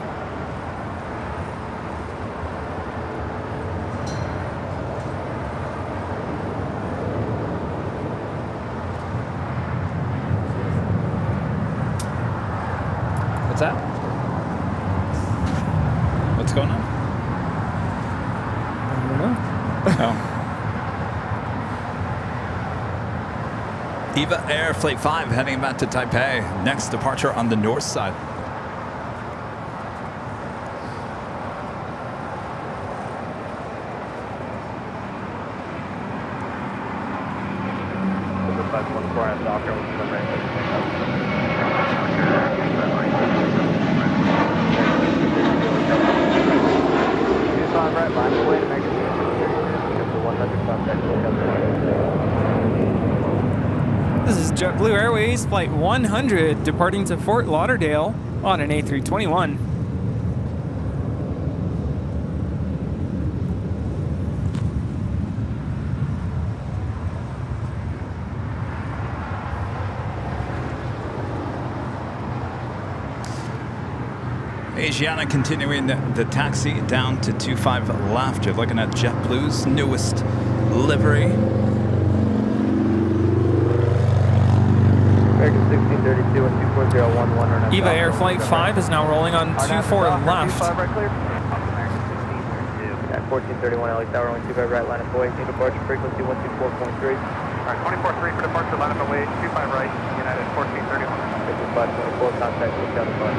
What's that? What's going on? I don't know. Oh. EVA Air Flight 5 heading back to Taipei. Next departure on the north side. This is JetBlue Airways Flight 100 departing to Fort Lauderdale on an A321. Asiana continuing the taxi down to 25 left. You're looking at JetBlue's newest livery. EVA Air Flight 5 is now rolling on 24 left. 1431 LA Tower, 125 right, line of way, departure frequency 124.3. Alright, 24.3 for departure, line of way, 25 right, United 1431. 5524, contact with the other bus.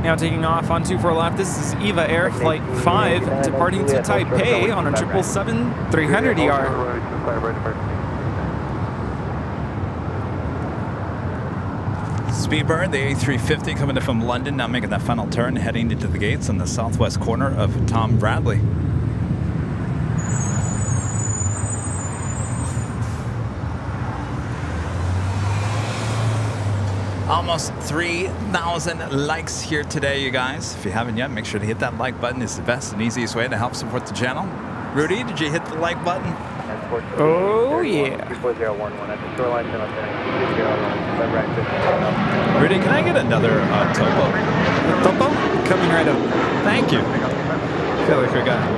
Now taking off on 24 left, this is EVA Air Flight 5 departing to Taipei on a 777-300ER. Speedbird, the A350 coming in from London, now making that final turn, heading into the gates on the southwest corner of Tom Bradley. Almost 3,000 likes here today, you guys. If you haven't yet, make sure to hit that like button. It's the best and easiest way to help support the channel. Rudy, did you hit the like button? Oh, yeah. Rudy, can I get another topo? Topo? Coming right up. Thank you. I feel like we got it.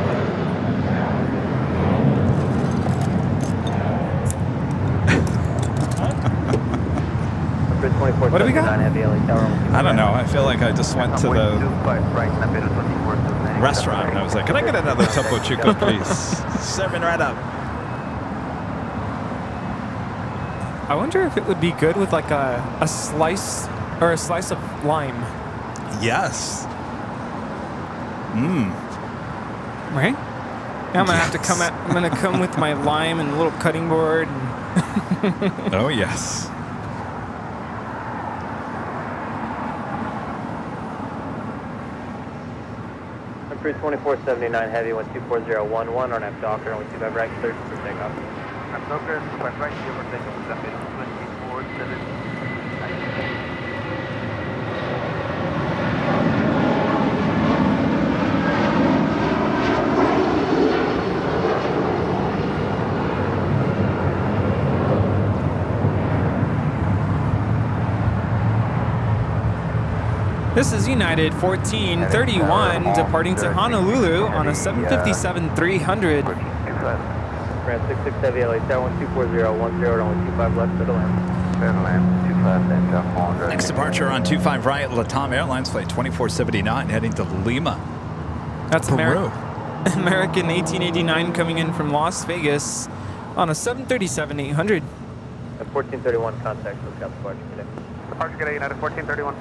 What do we got? I don't know. I feel like I just went to the restaurant. And I was like, can I get another Topo Chico, please? Serving right up. I wonder if it would be good with like a slice or a slice of lime. Yes. Right? Now I'm gonna have to come at. I'm gonna come with my lime and a little cutting board. And Oh yes. Crew 2479 Heavy, 124011, on F Docker, only 25 right, cleared for takeoff. F Docker, 25 right, clear for takeoff, 2479. this is United 1431 departing to Honolulu on a 757-300. Brand 66 Heavy, LA Tower, 124010, only 25 left, clear to land. Next departure on 25 right, Latam Airlines flight 2479 heading to Lima. That's Peru. American 1889 coming in from Las Vegas on a 737-800. 1431 contact, let's got departure today. Departure today, United 1431.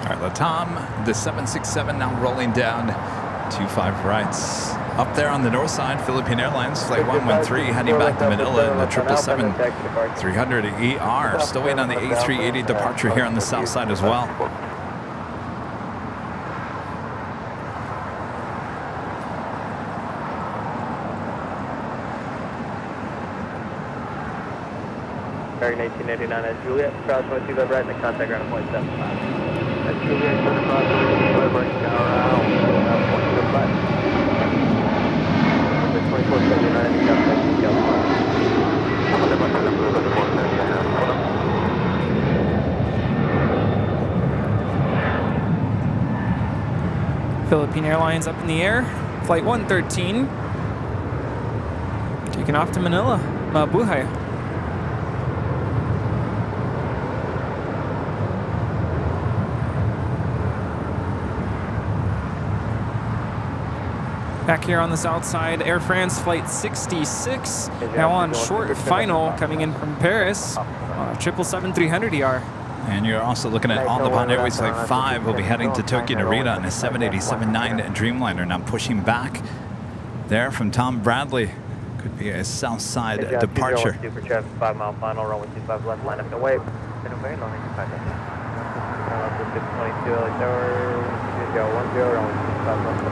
All right, Latam, the 767 now rolling down 25 rights. Up there on the north side, Philippine Airlines, flight 113, heading back to Manila in the 777-300ER. Still waiting on the A380 departure here on the south side as well. American 1889 at Juliet, cross 25 right, and the contact ground at 0.75. At Juliet, clear to cross 25 right, around 0.75. 2479, and the contact Philippine Airlines up in the air, flight 113, taking off to Manila, Mabuhay. Back here on the south side, Air France flight 66, now on short final, coming in from Paris, 777-300ER. And you're also looking at All Nippon Airways Flight 5 will be heading to Tokyo Narita on a 787-9 Dreamliner. Now pushing back there from Tom Bradley. Could be a south side departure. Super traffic, 5 mile final, runway 25 left, line up and away. Been very long, 622 LA Tower, 2010, runway 25 left,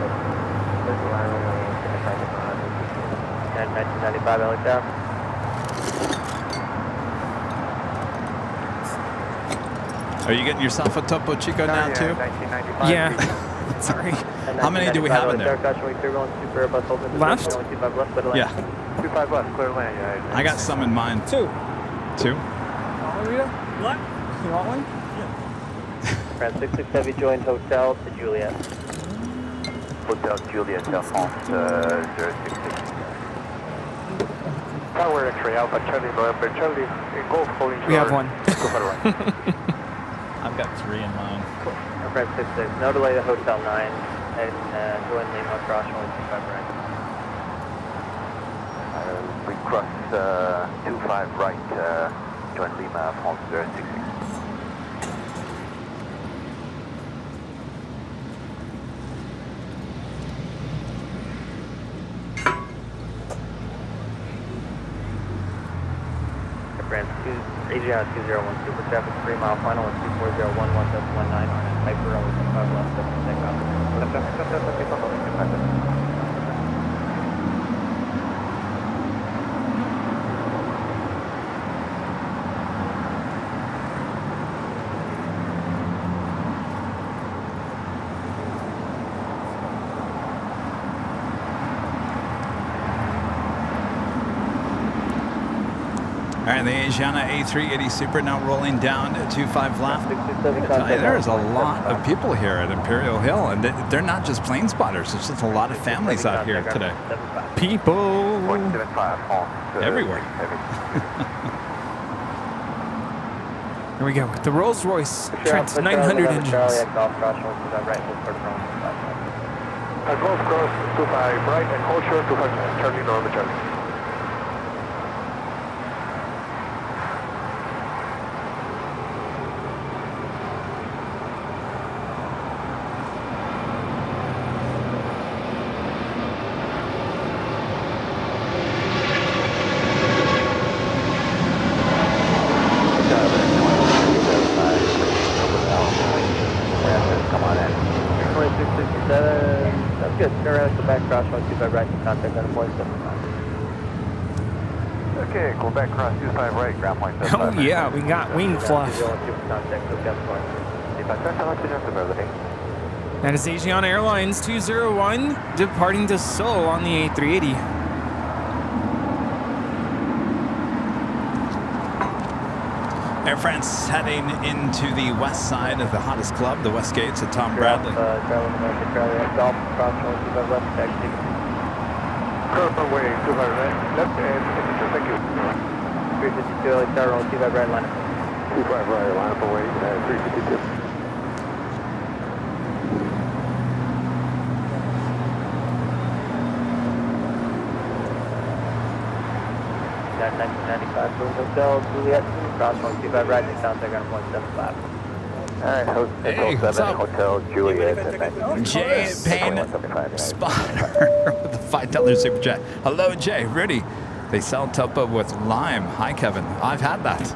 there's the line runway 1995 LA Tower. Are you getting yourself a Topo Chico now too? Yeah. Sorry. How many do we have in there? Left? Yeah. 25 left, clear land. I got some in mind. Two. Two? What? You want one? Brand 66 Heavy joined Hotel to Juliet. Hotel Juliet, France 066. Tower X-ray, Alpha Charlie, November Charlie, Golf holding short. We have one. I've got 3 in mind. Cool. Brand 66, no delay to Hotel 9, and join Lima cross only 25 right. We cross 25 right, join Lima, France 066. Brand 2, Adriana 2012, super traffic, 3 mile final, 24011.19 on it. Piper, only 25 left, takeoff. All right, the Asiana A380 Super now rolling down to 25 left. There's a lot of people here at Imperial Hill, and they're not just plane spotters. There's just a lot of families out here today. People everywhere. Here we go. The Rolls Royce Trent 900 engines. Golf cross, 25 right, and hold short, 25 Charlie, Norma Charlie. Good. Turn around to the back cross, 125 right, contact on point 75. Okay, go back cross 25 right, ground point 75. Oh yeah, we got wing fluff. That is Asiana Airlines 201 departing to Seoul on the A380. Air France heading into the west side of the hottest club, the West Gates at Tom Bradley. Curve away, 25 right, left and thank you. 352, LA Tower, 25 right, line up. 25 right, line up away, 352. That 1995 Room Hotel, Juliet, cross 125 right, and contact on 175. Alright, Hey, what's up? Hotel Juliet. Jay Payne Spotter with the $5 super chat. Hello, Jay. Rudy. They sell Topo with lime. Hi, Kevin. I've had that.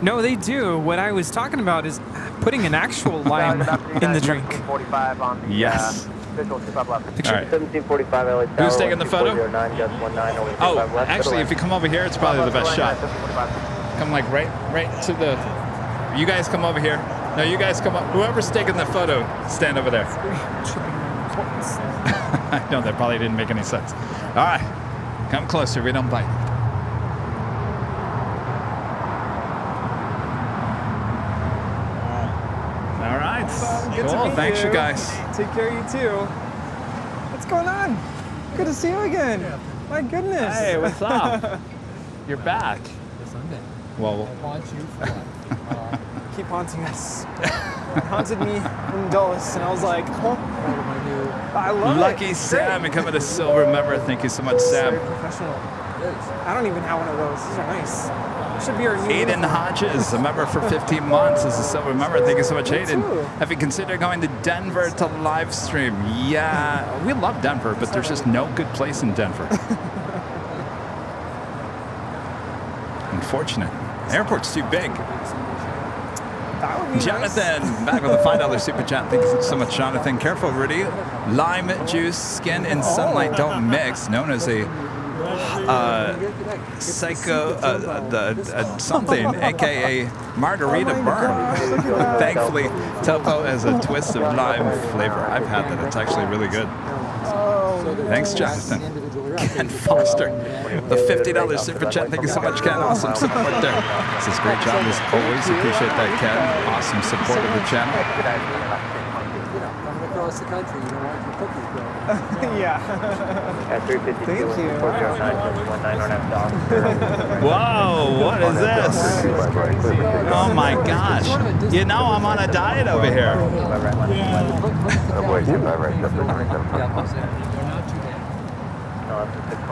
No, they do. What I was talking about is putting an actual lime in the drink. 45 on the Yes. visual 25 left. All right. 1745 LA Tower. Who's taking the photo? 1209, Oh, actually, if you come over here, it's probably the best shot. Come like right to the. You guys come over here. No, you guys come up. Whoever's taking the photo, stand over there. I know that probably didn't make any sense. All right, come closer. We don't bite. All right. Good to Cool. meet Thanks, you guys. Take care of you too. What's going on? Good to see you again. My goodness. Hey, what's up? You're back. Well, Haunt you for what? Keep haunting us. It haunted me in Dulles, and I was like, huh? I love it. Lucky Sam becoming a silver member. Thank you so much, Sam. Very professional. I don't even have one of those. These are nice. Should be our new Aiden Hodges, a member for 15 months as a silver member. Thank you so much, Aiden. too. Have you considered going to Denver to live stream? Yeah, we love Denver, but there's just no good place in Denver. Unfortunate. Airport's too big. That would be Jonathan, back with a $5 super chat. Thank you so much, Jonathan. Careful, Rudy. Lime juice, skin, and sunlight don't mix. Known as a something, aka margarita burn. Thankfully, Topo has a twist of lime flavor. I've had that. It's actually really good. Thanks, Jonathan. Ken Foster, the $50 super chat. Thank you so much, Ken. Awesome support there. This is a great job as always. Appreciate that, Ken. Awesome support of the channel. Coming across the country, you don't want your cookies broken. Yeah. At 352, Thank you. 409, Whoa, what is this? Oh my gosh. You know I'm on a diet over here. They're not too bad.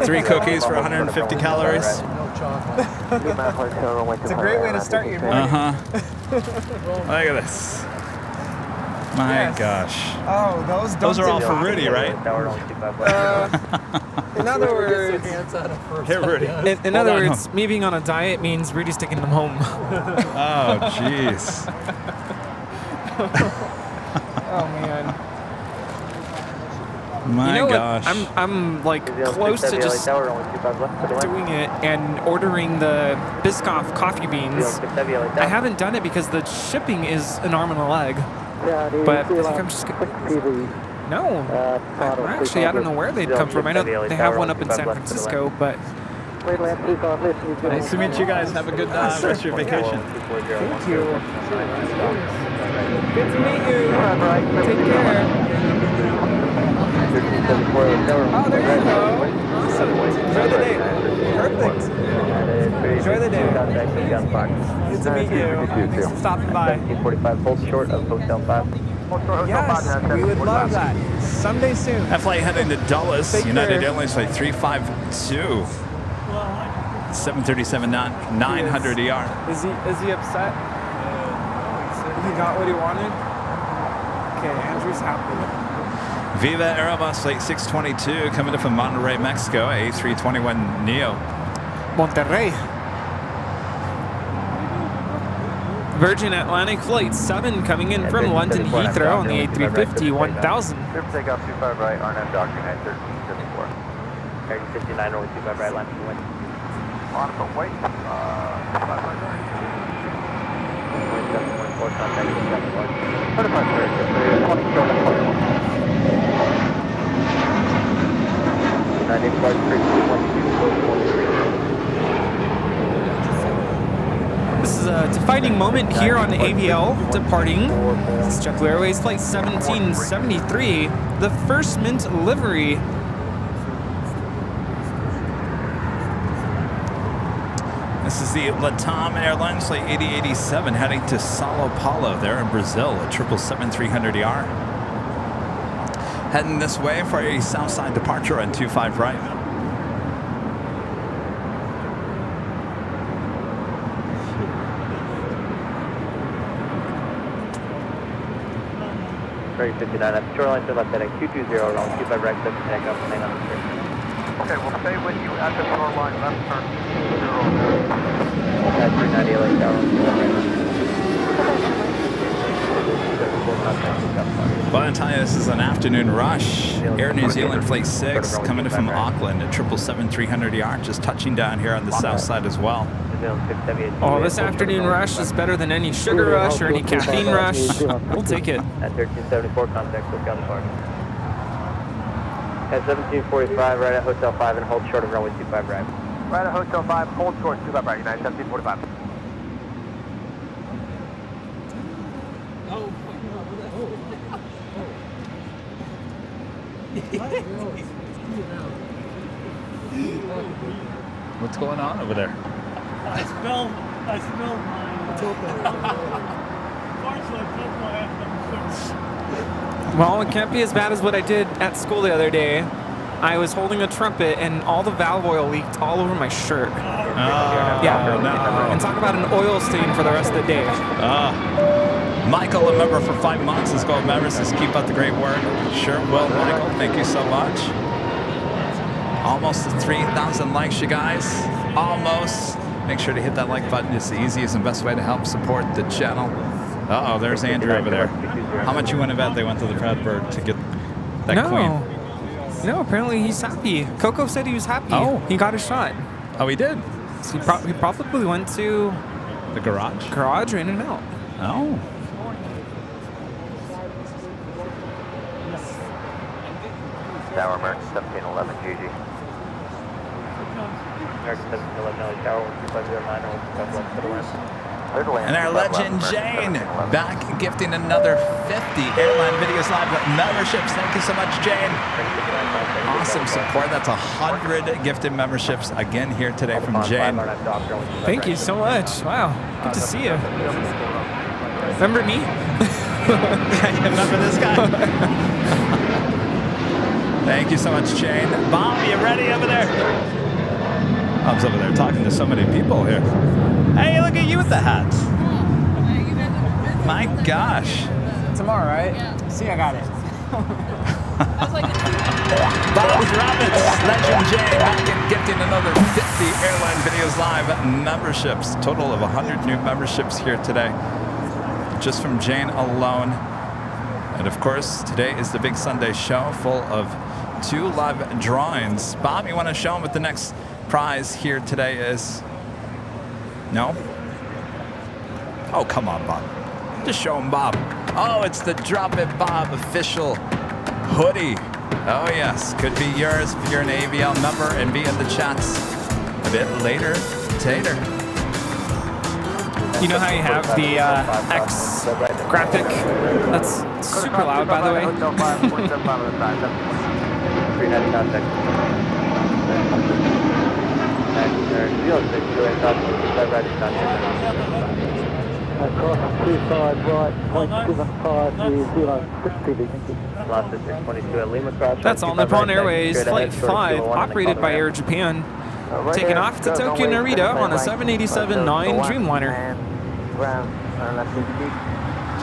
3 cookies for 150 calories. No chocolate. It's a great way to start your morning. Uh-huh. Look at this. My Yes. gosh. Oh, Those are all for Rudy, right? In other words, Here, Rudy. In other words, me being on a diet means Rudy's taking them home. Oh, jeez. oh man. My You know gosh. what? I'm like close to just doing it and ordering the Biscoff coffee beans. I haven't done it because the shipping is an arm and a leg. But I think I'm just no. Actually, I don't know where they'd come from. I know they have one up in San Francisco, but Nice to meet you guys. Have a good rest of your vacation. Thank you. Good to meet you. Take care. Oh, there you go. Awesome. Enjoy the day. Perfect. Enjoy the day. Good to meet you. Thanks for stopping by. 1745, hold short of Hotel 5. Yes, we would love that. Someday soon. That flight heading to Dulles, Take United care. Airlines flight 352. 737 900 ER. Is he upset? He got what he wanted? Okay, Andrew's happy. Viva Aerobus flight 622 coming in from Monterrey, Mexico, A321 Neo. Monterrey. Virgin Atlantic Flight 7 coming in from London Heathrow on the A350 1000. Trip takeoff 25 right, RNM docking 91374. Air 59 only 25 right, line 21. On the wait. 7.4 contact with 7.4. 35 30, 20 km. 90 flight 3212. This is a defining moment here on AVL departing. This is JetBlue Airways Flight 1773, the First Mint livery. This is the Latam Airlines flight 8087 heading to Sao Paulo there in Brazil at 777-300ER. Heading this way for a Southside departure on 25 right. Very 59 at the shoreline to left heading 220, wrong 25 right, 7 takeoff, plane on the street. Okay, we'll stay with you at the shoreline, left turn 220. At 390 LA Tower, Well, I tell you, this is an afternoon rush. Air New Zealand Flight 6 coming in from Auckland at 777-300ER, just touching down here on the south side as well. Oh, this afternoon rush is better than any sugar rush or any caffeine rush. We'll take it. At 1374, contact with County Park. At 1745, right at Hotel 5 and hold short of runway 25 right. Right at Hotel 5, hold short 25 right, United 1745. What's going on over there? I spilled my... Unfortunately, Coco had number 6. Well, it can't be as bad as what I did at school the other day. I was holding a trumpet and all the valve oil leaked all over my shirt. Yeah. No. And talk about an oil stain for the rest of the day. Michael, a member for 5 months, is gold member, says keep up the great work. Sure will, Michael. Thank you so much. Almost to 3,000 likes, you guys. Almost. Make sure to hit that like button. It's the easiest and best way to help support the channel. Uh-oh, there's Andrew over there. How much you want to bet they went to the Proud Bird to get that queen? No, apparently he's happy. Coco said he was happy. Oh. He got a shot. Oh, he did? So he probably went to... the garage? Garage or In-N-Out. Oh. Tower, American 1711, GG. American 1711, LA Tower, 12509, And our legend Jane back gifting another 50 Airline Videos Live memberships. Thank you so much, Jane. Awesome support. That's 100 gifted memberships again here today from Jane. Thank you so much. Wow, good to see you. Remember me? Remember this guy? Thank you so much, Jane. Bob, you ready over there? Bob's over there talking to so many people here. Hey, look at you with the hat. My gosh. Tomorrow, right? Yeah. See, I got it. Bob Roberts, legend Jane, back and gifting another 50 Airline Videos Live memberships. Total of 100 new memberships here today, just from Jane alone. And of course, today is the big Sunday show full of 2 live drawings. Bob, you want to show them what the next prize here today is? No? Oh, come on, Bob. Just show him, Bob. Oh, it's the Drop It Bob official hoodie. Oh, yes. Could be yours if you're an AVL member and be in the chats a bit later. Tater. You know how you have the X graphic? That's super loud, by the way. Across 25 right, 0.75 That's all Nippon Airways Flight 5, operated by Air Japan. Taking off to Tokyo Narita on a 787-9 Dreamliner.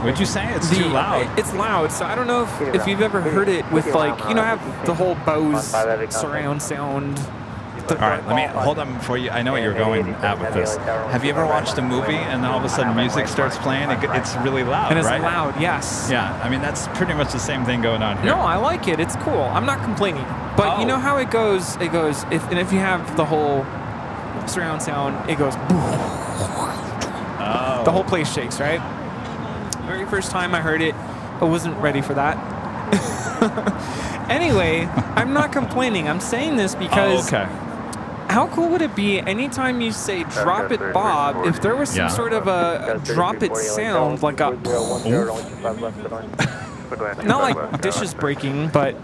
Would you say it's too loud? It's loud, so I don't know if you've ever heard it with, like, you know, have the whole Bose surround sound. All right, let me hold on before you. I know what you're going at with this. Have you ever watched a movie and then all of a sudden music starts playing? It's really loud, and it's right? loud, yes. Yeah, I mean, that's pretty much the same thing going on here. No, I like it. It's cool. I'm not complaining. But you know how it goes? It goes, if you have the whole surround sound, it goes. Oh. The whole place shakes, right? Very first time I heard it, I wasn't ready for that. Anyway, I'm not complaining. I'm saying this because how cool would it be anytime you say drop it Bob, if there was some sort of a drop it sound, like a not like dishes breaking, but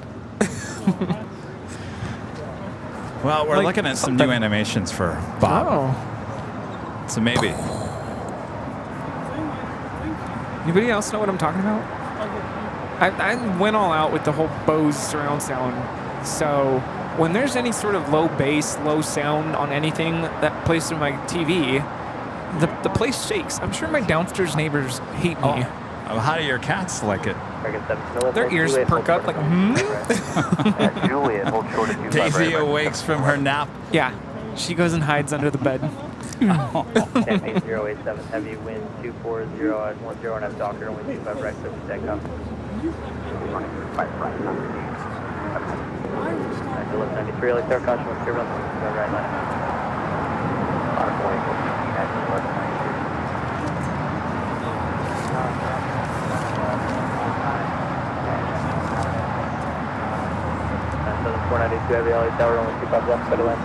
well, we're looking at some new animations for Bob. Oh. So maybe. Anybody else know what I'm talking about? I went all out with the whole Bose surround sound. So when there's any sort of low bass, low sound on anything that plays through my TV, the place shakes. I'm sure my downstairs neighbors hate me. Oh, how do your cats like it? Their ears perk up like, Daisy awakes from her nap. Yeah, she goes and hides under the bed. 087 heavy wind 240 at 10 and have Docker only 25 right so takeoff. Left 93 like there caution with turbulence right line. Southern 492 heavy LA tower only 25 left side of land.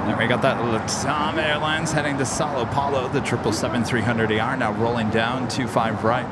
There we got that Latam Airlines heading to Sao Paulo, the 777-300ER now rolling down 25 right.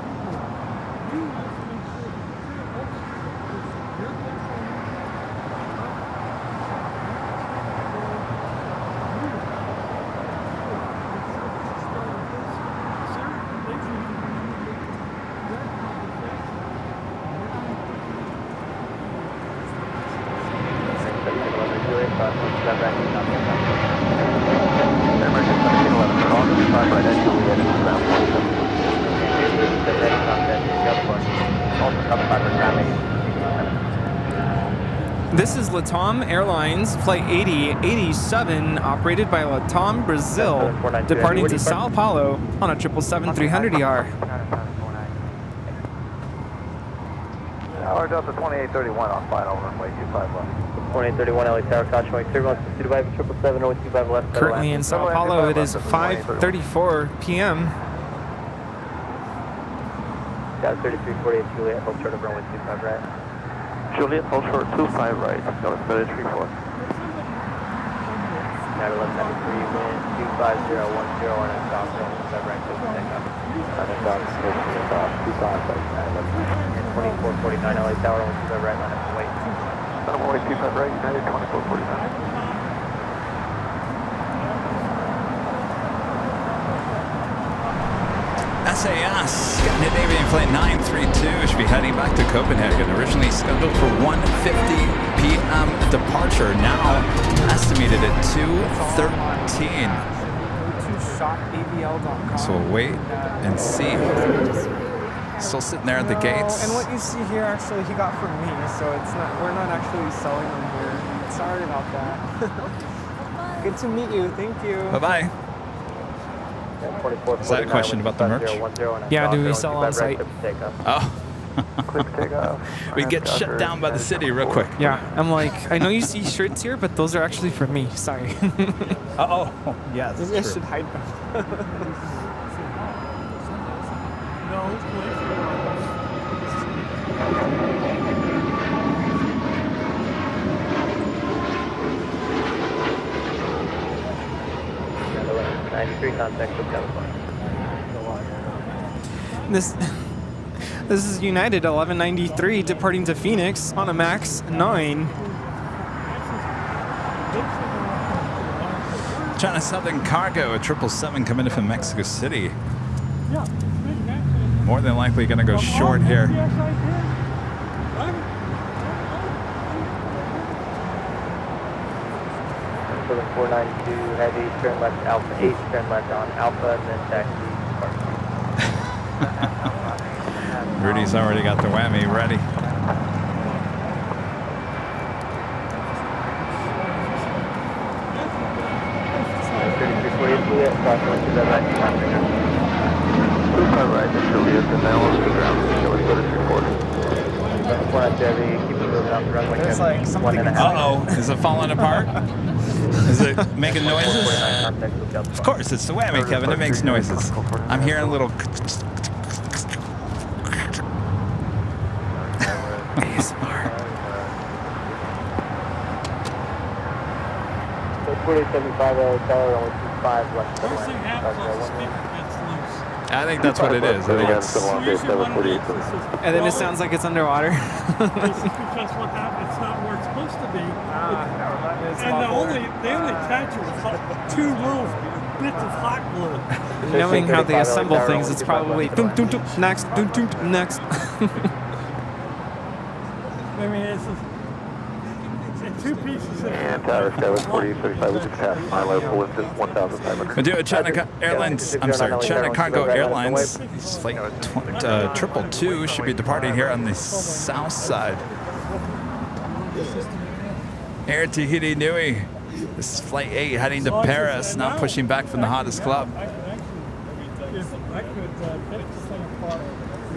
This is Latam Airlines Flight 8087, operated by Latam Brazil, departing to Sao Paulo on a 777-300ER. Our Delta 2831 on final runway 25 left. 2831 LA Tower, caution wing turbulence, pursued by 777, 025 left. Currently in Sao Paulo, it is 5:34 p.m. Got 3348 Juliet, hold short of runway 25 right. Juliet, hold short 25 right. That was better 34. 1193 wind 25010 and a stop runway 25 right, close to takeoff. And 2449 LA Tower, only 25 right, line up and wait. Runway 25 right, United 2449. SAS, Scandinavian Flight 932 should be heading back to Copenhagen. Originally scheduled for 1:50 p.m. departure, now estimated at 2:13. So we'll wait and see. Still sitting there at the gates. And what you see here, actually, he got from me, so it's not. We're not actually selling them here. Sorry about that. Good to meet you. Thank you. Bye-bye. Is that a question about the merch? Yeah, do we sell on site? Oh. We get shut down by the city real quick. Yeah, I'm like, I know you see shirts here, but those are actually for me. Sorry. Oh, yeah, that's I true. should hide them. contact with California. This is United 1193 departing to Phoenix on a MAX 9. China Southern Cargo, a 777 coming in from Mexico City. More than likely going to go short here. So the 492 heavy, turn left Alpha 8, turn left on Alpha, and then taxi. Rudy's already got the whammy ready. There's like something. Uh-oh, is it falling apart? Is it making noises? Of course, it's the whammy, Kevin. It makes noises. I'm hearing a little... ASMR. 4875 tower, only 25 left. First thing happens is the speaker gets loose. I think that's what it is. I think it's... And then it sounds like it's underwater. This is because what happened, it's not where it's supposed to be. And they only attach it with two little bits of hot glue. Knowing how they assemble things, it's probably doom, doom, doom, next, doom, doom, next. I mean, it's two pieces. And Tower 4835 with the pass, my level lift is 1,500. We do it, China Airlines, I'm sorry, China Cargo Airlines. Flight 222 should be departing here on the south side. Air A380 Nui. This is Flight 8 heading to Paris, now pushing back from the hottest club.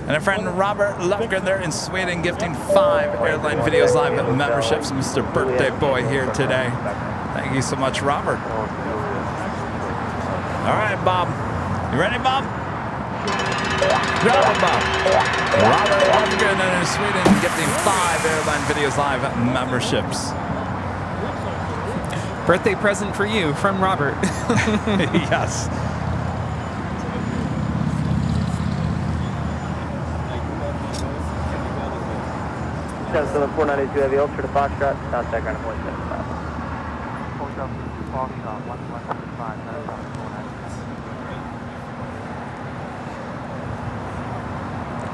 And a friend Robert Lufgren there in Sweden gifting 5 Airline Videos Live memberships. Mr. Birthday Boy here today. Thank you so much, Robert. All right, Bob. You ready, Bob? Robert Bob. Robert Lufgren there in Sweden gifting 5 Airline Videos Live memberships. Birthday present for you from Robert. Yes. So the 492 heavy ultra to Foxtrot, contact ground 175.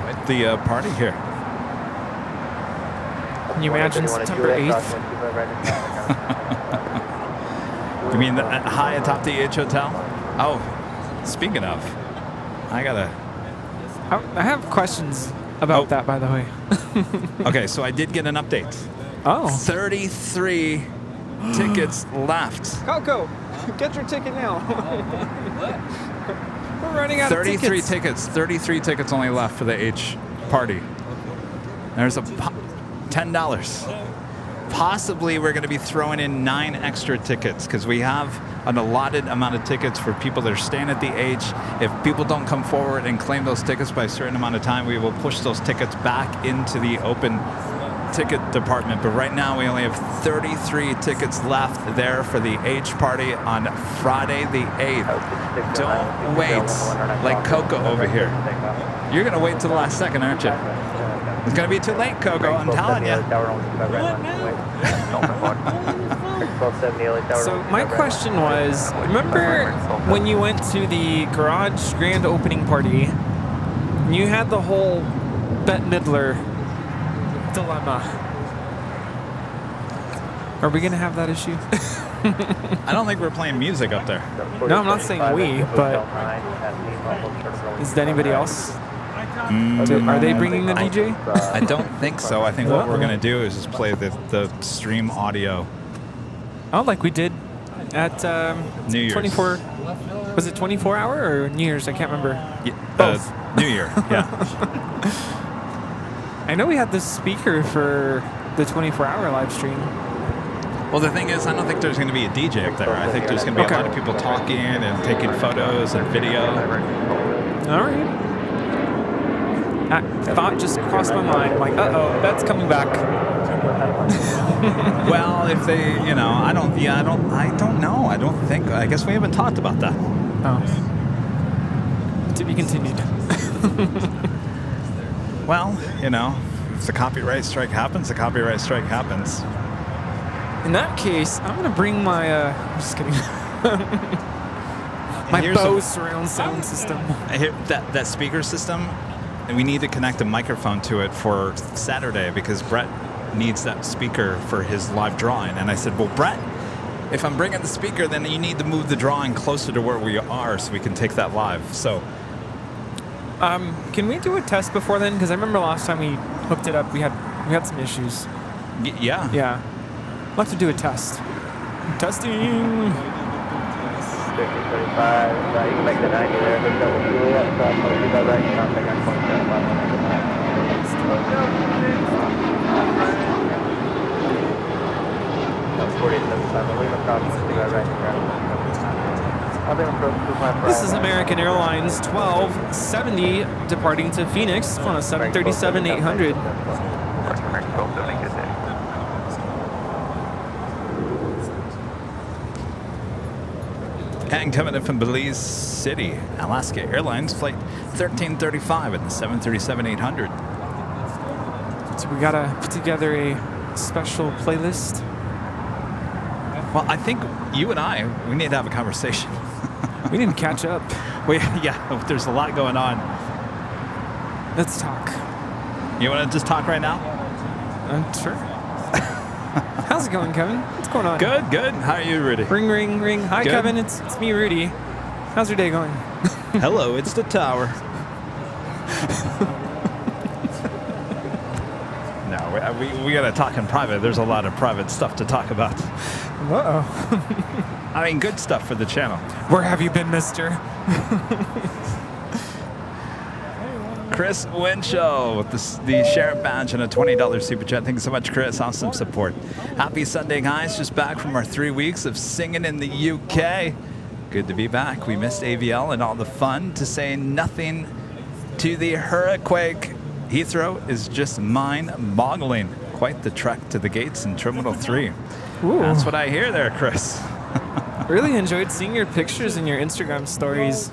Quite the party here. Can you imagine September 8th? You mean the, high atop the H Hotel? Oh, speaking of, I have questions about that, by the way. Okay, so I did get an update. Oh. 33 tickets left. Coco, get your ticket now. We're running out of tickets. 33 tickets. 33 tickets only left for the H party. There's a $10. Possibly we're going to be throwing in 9 extra tickets because we have an allotted amount of tickets for people that are staying at the H. If people don't come forward and claim those tickets by a certain amount of time, we will push those tickets back into the open ticket department. But right now we only have 33 tickets left there for the H party on Friday the 8th. Don't wait like Coco over here. You're going to wait till the last second, aren't you? It's going to be too late, Coco, I'm telling you. So my question was, remember when you went to the garage grand opening party, you had the whole Bette Midler dilemma. Are we going to have that issue? I don't think we're playing music up there. No, I'm not saying we, but is there anybody else? Are they bringing a DJ? I don't think so. I think what we're going to do is just play the stream audio. Oh, like we did at New Year's. 24. Was it 24 hour or New Year's? I can't remember. Both. New Year, yeah. I know we had this speaker for the 24-hour live stream. Well, the thing is, I don't think there's going to be a DJ up there. I think there's going to be a lot of people talking and taking photos and video. All right. That thought just crossed my mind. Like, uh-oh, Bette's coming back. Well, if they, I don't know. I don't think. I guess we haven't talked about that. Oh. To be continued. Well, you know, if the copyright strike happens, the copyright strike happens. In that case, I'm gonna bring my. I'm just kidding. My Here's Bose surround sound system. Here, that speaker system, and we need to connect a microphone to it for Saturday because Brett needs that speaker for his live drawing. And I said, well, Brett, if I'm bringing the speaker, then you need to move the drawing closer to where we are so we can take that live. So, can we do a test before then? Because I remember last time we hooked it up, we had some issues. Yeah. Yeah. We'll have to do a test. Testing. 50, 35, you can make the 90 there, but double Juliet, so I'm going to do that right now, take on 0.75. This is American Airlines 1270 departing to Phoenix on a 737-800. And coming in from Belize City, Alaska Airlines Flight 1335 at the 737-800. So we gotta put together a special playlist. Well, I think you and we need to have a conversation. We need to catch up. Yeah, there's a lot going on. Let's talk. You want to just talk right now? Sure. How's it going, Kevin? What's going on? Good, good. How are you, Rudy? Ring, ring, ring. Hi, good. Kevin. It's me, Rudy. How's your day going? Hello, it's the tower. No, we got to talk in private. There's a lot of private stuff to talk about. Uh-oh. I mean, good stuff for the channel. Where have you been, mister? Chris Winshow with the sheriff badge and a $20 super chat. Thank you so much, Chris. Awesome support. Happy Sunday, guys. Just back from our 3 weeks of singing in the UK. Good to be back. We missed AVL and all the fun, to say nothing to the hurricane. Heathrow is just mind-boggling. Quite the trek to the gates in Terminal 3. Ooh. That's what I hear there, Chris. Really enjoyed seeing your pictures and your Instagram stories.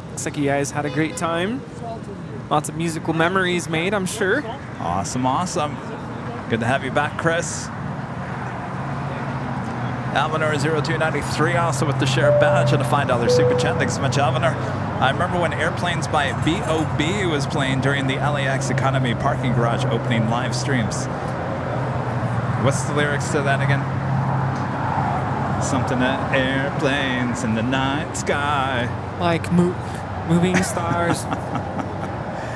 Looks like you guys had a great time. Lots of musical memories made, I'm sure. Awesome, awesome. Good to have you back, Chris. Alvinor 0293 also with the sheriff badge and a $5 super chat. Thanks so much, Alvinor. I remember when Airplanes by B.O.B. was playing during the LAX Economy parking garage opening live streams. What's the lyrics to that again? Something that airplanes in the night sky. Like moving stars.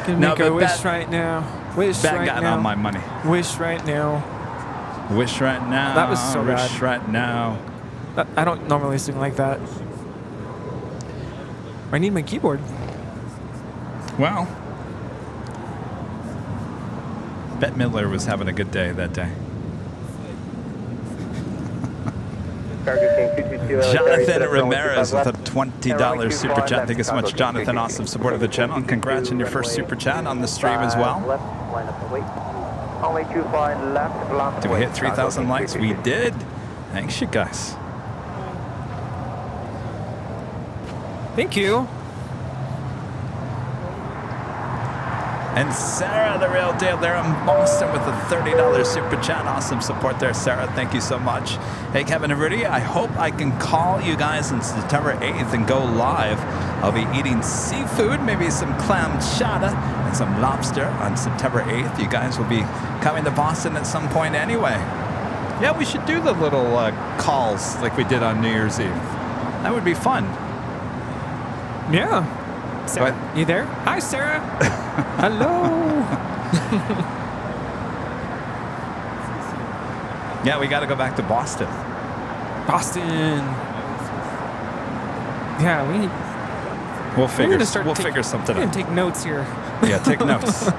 Can make a wish right now. Wish right got now. on my money. Wish right now. Wish right now. That was so bad. Wish right now. I don't normally sing like that. I need my keyboard. Well, Bette Midler was having a good day that day. Jonathan Ramirez with a $20 super chat. Thank you so much, Jonathan. Awesome support of the channel. And congrats on your first super chat on the stream as well. Did we hit 3,000 likes? We did. Thanks, you guys. Thank you. And Sarah, the real deal there in Boston with a $30 super chat. Awesome support there, Sarah. Thank you so much. Hey, Kevin and Rudy, I hope I can call you guys on September 8th and go live. I'll be eating seafood, maybe some clam chowder and some lobster on September 8th. You guys will be coming to Boston at some point anyway. Yeah, we should do the little calls like we did on New Year's Eve. That would be fun. Yeah. Sarah, you there? Hi, Sarah. Hello. Yeah, we got to go back to Boston. Boston. Yeah, we'll figure something out. We can take notes here. Yeah, take notes.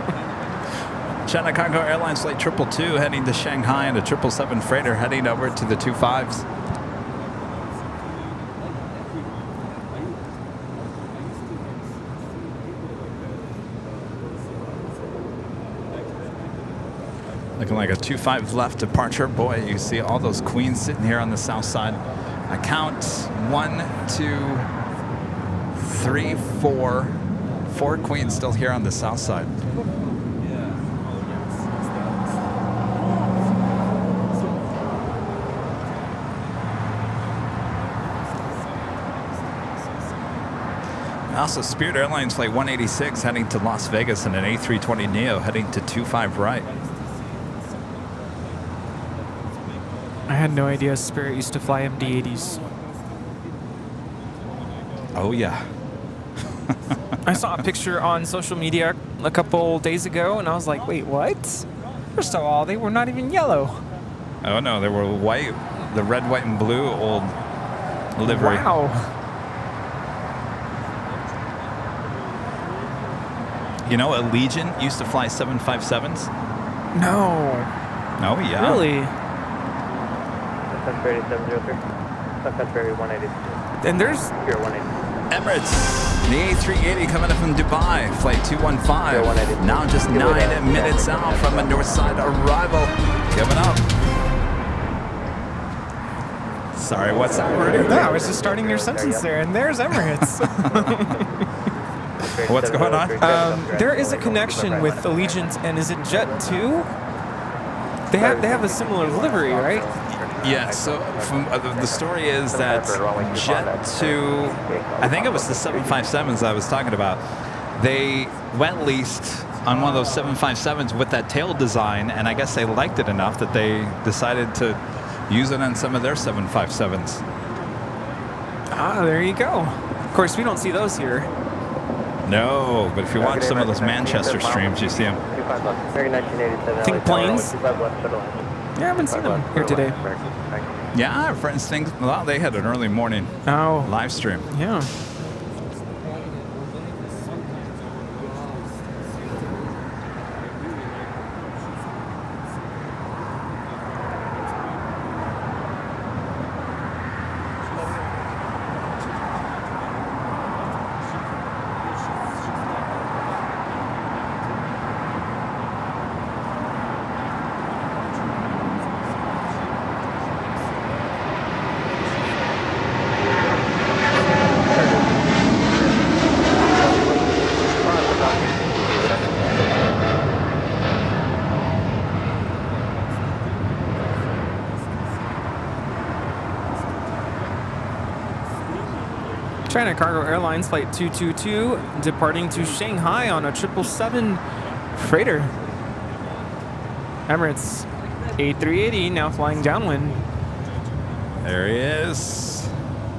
China Cargo Airlines Flight 222 heading to Shanghai and a 777 freighter heading over to the 25s. Looking like a 25 left departure. Boy, you see all those queens sitting here on the south side. I count 1, 2, 3, 4. 4 queens still here on the south side. Also, Spirit Airlines Flight 186 heading to Las Vegas and an A320 Neo heading to 25 right. I had no idea Spirit used to fly MD-80s. Oh, yeah. I saw a picture on social media a couple days ago, and I was like, wait, what? First of all, they were not even yellow. Oh, no, they were white. The red, white, and blue old livery. Wow. You know, Allegiant used to fly 757s? No. Oh, yeah. Really? Sunset Ferry 703. Sunset Ferry 182. And there's... Spirit 180. Emirates, the A380 coming up from Dubai, flight 215. Now just 9 minutes out from a north side arrival. Coming up. Sorry, what's that, Rudy? No, I was just starting your sentence there, and there's Emirates. What's going on? There is a connection with Allegiant, and is it Jet 2? They have a similar livery, right? Yeah, so from, the story is that Jet 2, I think it was the 757s I was talking about, they wet leased on one of those 757s with that tail design, and I guess they liked it enough that they decided to use it on some of their 757s. Ah, there you go. Of course, we don't see those here. No, but if you watch some of those Manchester streams, you see them. Think planes? Yeah, I haven't seen them here today. Yeah, our friends think, well, they had an early morning live stream. Yeah. China Cargo Airlines Flight 222 departing to Shanghai on a 777 freighter. Emirates A380 now flying downwind. There he is.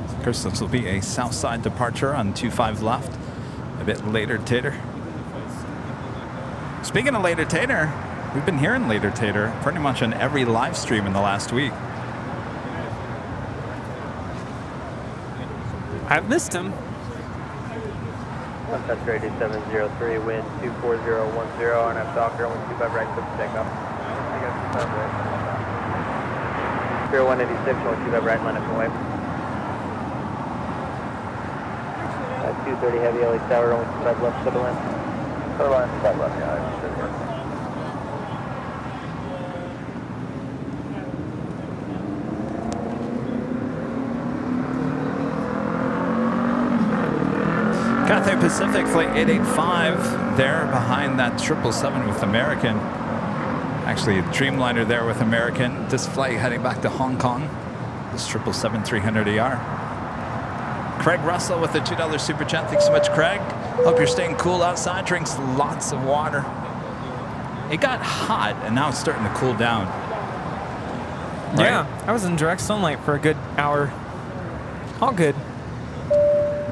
Of course, this will be a south side departure on 25 left. A bit later, Tater. Speaking of later, Tater, we've been hearing later, Tater, pretty much on every live stream in the last week. I've missed him. Sunset Ferry 703, wind 24010, RNF Docker, 125 right, clip to takeoff. Spirit 186, 125 right, line up and wave. 230 heavy LA tower, 125 left, center line. Center line, 5 left, yeah. Cathay Pacific Flight 885 there behind that 777 with American. Actually, a Dreamliner there with American. This flight heading back to Hong Kong. This 777-300ER. Craig Russell with the $2 Super Chat. Thanks so much, Craig. Hope you're staying cool outside. Drinks lots of water. It got hot, and now it's starting to cool down. Right? Yeah, I was in direct sunlight for a good hour. All good.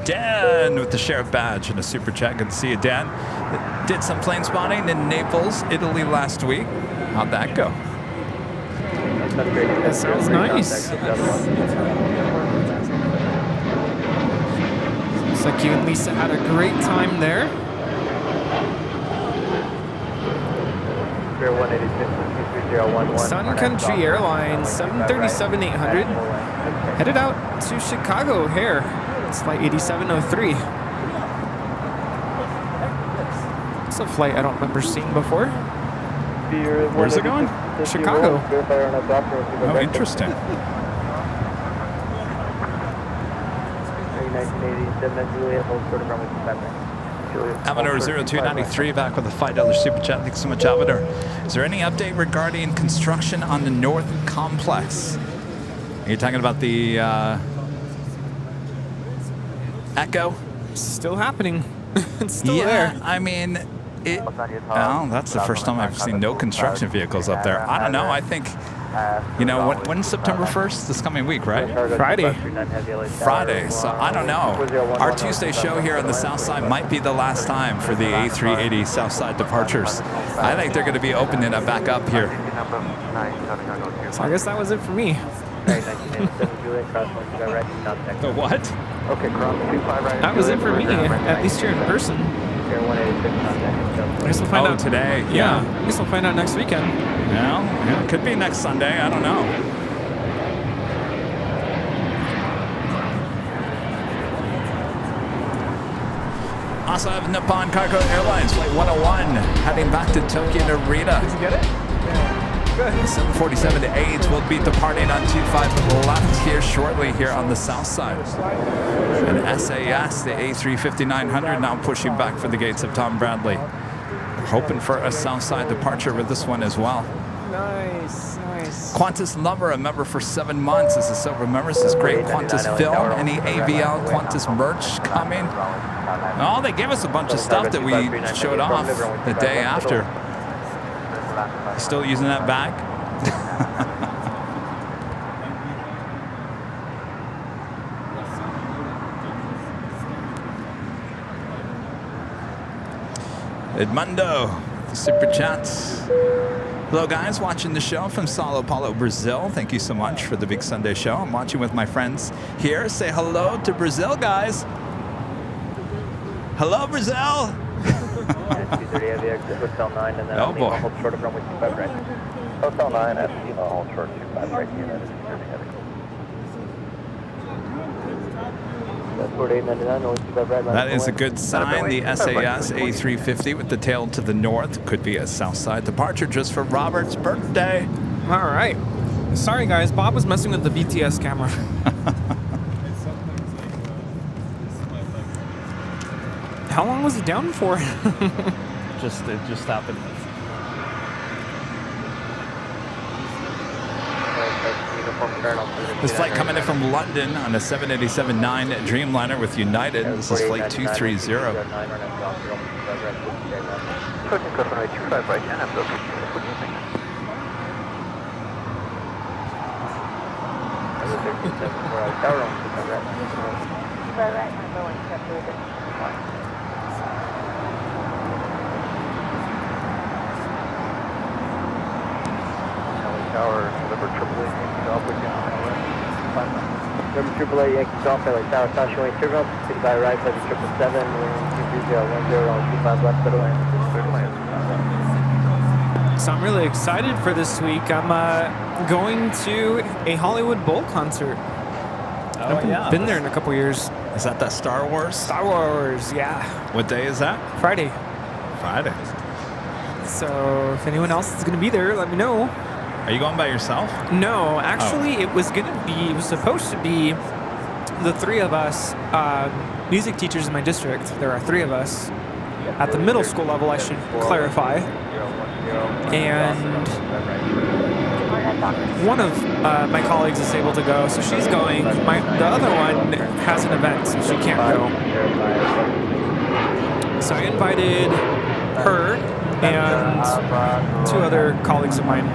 Dan with the sheriff badge and a super chat. Good to see you, Dan. Did some plane spotting in Naples, Italy last week. How'd that go? That sounds nice. Looks like you and Lisa had a great time there. Sun Country Airlines 737-800 headed out to Chicago O'Hare. It's flight 8703. It's a flight I don't remember seeing before. Where's it going? Chicago. Oh, interesting. 1980, 7 Juliet, hold short of runway 25 right. Avenor 0293 back with a $5 super chat. Thanks so much, Avenor. Is there any update regarding construction on the North Complex? Are you talking about the Echo? Still happening. It's still yeah, there. I mean, well, that's the first time I've seen no construction vehicles up there. I don't know. I think, you know, when's September 1st? This coming week, right? Friday. Friday. So I don't know. Our Tuesday show here on the south side might be the last time for the A380 south side departures. I think they're going to be opening it back up here. So I guess that was it for me. The what? Okay, cross 25 right. That was it for me, at least here in person. I guess we'll find out today. Yeah, I guess we'll find out next weekend. Well, yeah, it could be next Sunday. I don't know. Also have Nippon Cargo Airlines Flight 101 heading back to Tokyo Narita. Did you get it? Yeah. Good. 747 to AIDS will be departing on 25 left here shortly here on the south side. And SAS, the A350-900, now pushing back for the gates of Tom Bradley. Hoping for a south side departure with this one as well. Nice, nice. Qantas Lover, a member for 7 months. This is so remembers this great Qantas film. Any AVL Qantas merch coming? Oh, they gave us a bunch of stuff that we showed off the day after. Still using that bag? Edmundo, the super chats. Hello guys, watching the show from Sao Paulo, Brazil. Thank you so much for the big Sunday show. I'm watching with my friends here. Say hello to Brazil, guys. Hello, Brazil. 230 heavy exit Hotel 9 and then oh boy. hold short of runway 25 right. Hotel 9 at Lima, hold short 25 right. Unit 230 heavy. That is a good sign. The SAS A350 with the tail to the north could be a south side departure just for Robert's birthday. All right. Sorry, guys. Bob was messing with the BTS camera. How long was it down for? It just happened. This flight coming in from London on a 787-9 Dreamliner with United. This is flight 230. Tower, deliver AAA, Golf with you. Number AAA, Yankee Golf, LA Tower, Sasha Wayne, Turbo, 65 right, Heavy 777, 230, 10, left, middle land. So I'm really excited for this week. I'm going to a Hollywood Bowl concert. I haven't been there in a couple years. Is that Star Wars? Star Wars, yeah. What day is that? Friday. Friday. So if anyone else is going to be there, let me know. Are you going by yourself? No, actually, it was supposed to be the three of us, music teachers in my district. There are 3 of us at the middle school level, I should clarify. And one of my colleagues is able to go, so she's going. The other one has an event, so she can't go. So I invited her and 2 other colleagues of mine.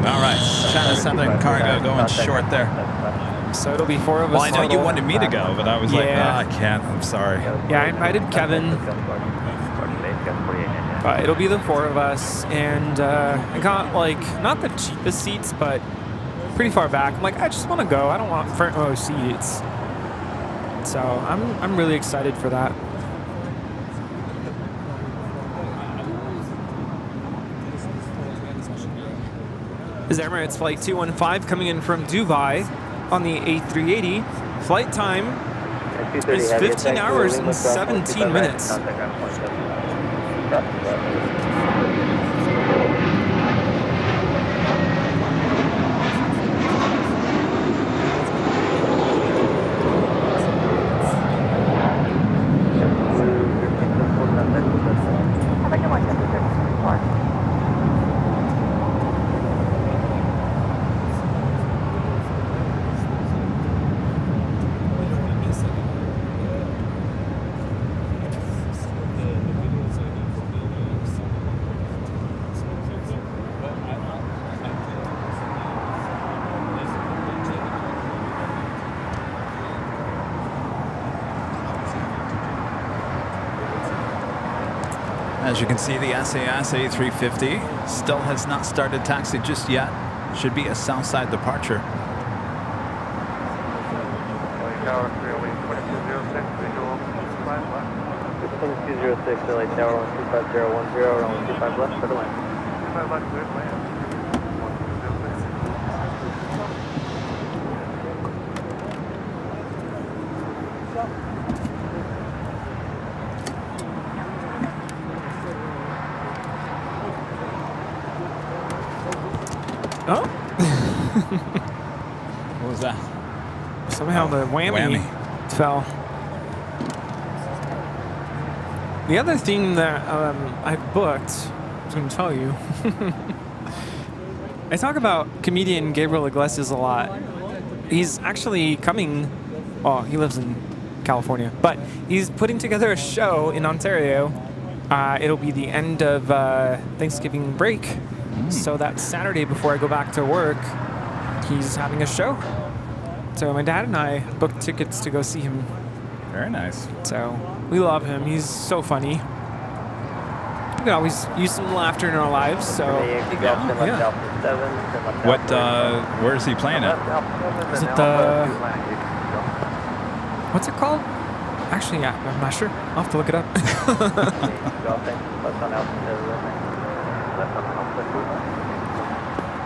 All right, China Southern Cargo going short there. So it'll be 4 of us. Well, I know you wanted me to go, but I was like, I can't. I'm sorry. Yeah, I invited Kevin. But it'll be the 4 of us, and I got not the cheapest seats, but pretty far back. I'm like, I just want to go. I don't want front row seats. So I'm really excited for that. Is Emirates Flight 215 coming in from Dubai on the A380. Flight time is 15 hours and 17 minutes. As you can see, the SAS A350 still has not started taxi just yet. Should be a Southside departure. Tower 206, LA Tower 12510, runway 25 left, clear to land. 25 left, clear to land. Oh? What was that? Somehow the whammy fell. The other thing that I've booked, I'm going to tell you. I talk about comedian Gabriel Iglesias a lot. He's actually coming, oh, he lives in California, but he's putting together a show in Ontario. It'll be the end of Thanksgiving break. So that Saturday before I go back to work, he's having a show. So my dad and I booked tickets to go see him. Very nice. So we love him. He's so funny. We can always use some laughter in our lives. So yeah. What? Where is he playing at? Is it the? What's it called? Actually, yeah, I'm not sure. I'll have to look it up.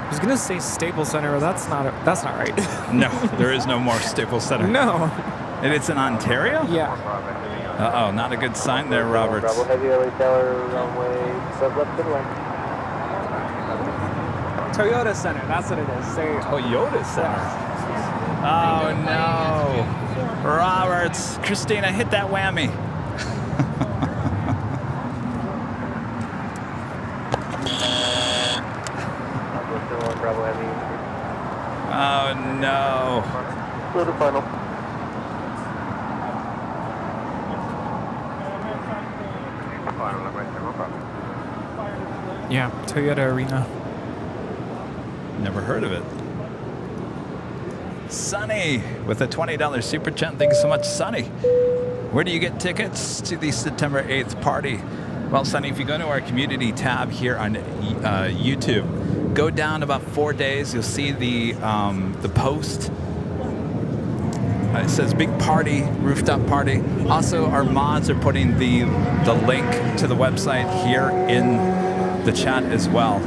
I was gonna say Staples Center, but that's not right. No, there is no more Staples Center. No. And it's in Ontario? Yeah. Uh-oh, not a good sign there, Roberts. Bravo Heavy LA Tower, runway sub left to the land. Toyota Center, that's what it is. Toyota Center. Oh no. Roberts, Christina, hit that whammy. Bravo Heavy. Oh no. Slow to final. Yeah, Toyota Arena. Never heard of it. Sunny with a $20 super chat. Thank you so much, Sunny. Where do you get tickets to the September 8th party? Well, Sunny, if you go to our community tab here on YouTube, go down about 4 days. You'll see the post. It says big party, rooftop party. Also, our mods are putting the link to the website here in the chat as well.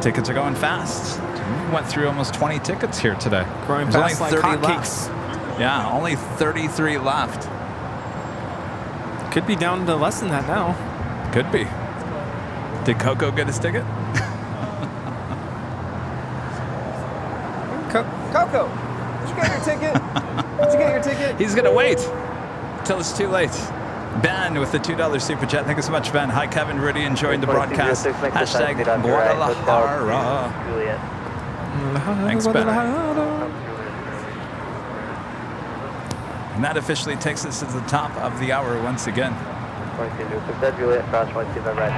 Tickets are going fast. We went through almost 20 tickets here today. Growing There's fast only like 30 hotcakes. left. Yeah, only 33 left. Could be down to less than that now. Could be. Did Coco get his ticket? Coco, did you get your ticket? Did you get your ticket? He's going to wait till it's too late. Ben with the $2 super chat. Thank you so much, Ben. Hi, Kevin Rudy, enjoying the broadcast. Hashtag Guadalajara. Thanks, Ben. And that officially takes us to the top of the hour once again. Juliet, cross 125 right.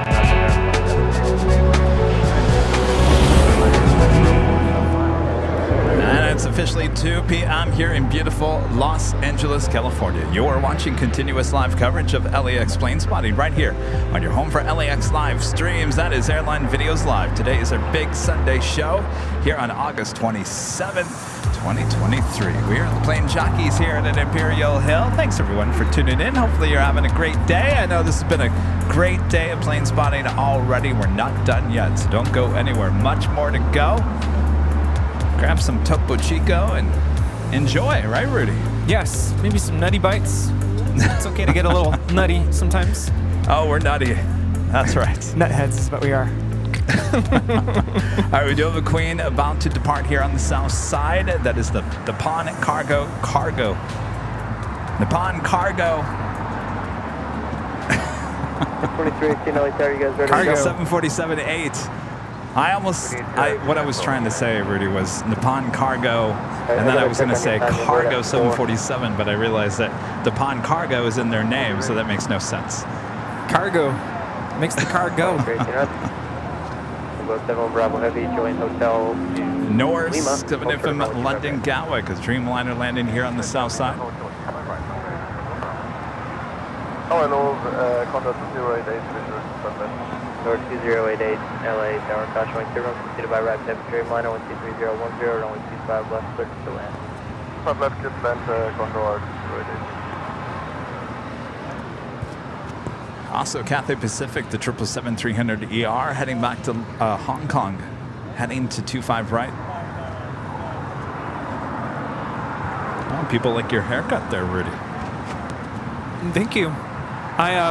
And it's officially 2 p.m. here in beautiful Los Angeles, California. You are watching continuous live coverage of LAX Plane Spotting right here on your home for LAX live streams. That is Airline Videos Live. Today is our big Sunday show here on August 27th, 2023. We are the Plane Jockeys here at Imperial Hill. Thanks everyone for tuning in. Hopefully you're having a great day. I know this has been a great day of plane spotting already. We're not done yet, so don't go anywhere. Much more to go. Grab some Topo Chico and enjoy, right, Rudy? Yes, maybe some nutty bites. It's okay to get a little nutty sometimes. Oh, we're nutty. That's right. Nutheads is what we are. All right, we do have a Queen about to depart here on the south side. That is the Nippon Cargo. Nippon Cargo. 2318 LA Tower, you guys ready Cargo to go? 747-8. What I was trying to say, Rudy, was Nippon Cargo, and then I was going to say Cargo 747, but I realized that Nippon Cargo is in their name, so that makes no sense. Cargo makes the car go. Bravo Heavy, join Hotel Norse coming in from London Gatwick, because Dreamliner landing here on the south side. Oh, hello, Qantas A380, North 2088, LA, Tower, Caution, wing 0, proceeded by right temperature, minor 123.010, runway 25 left, clear to land. 5 left, clear to land, Control R280. Also, Cathay Pacific, the 777-300ER, heading back to Hong Kong, heading to 25 right. Oh, people like your haircut there, Rudy. Thank you. I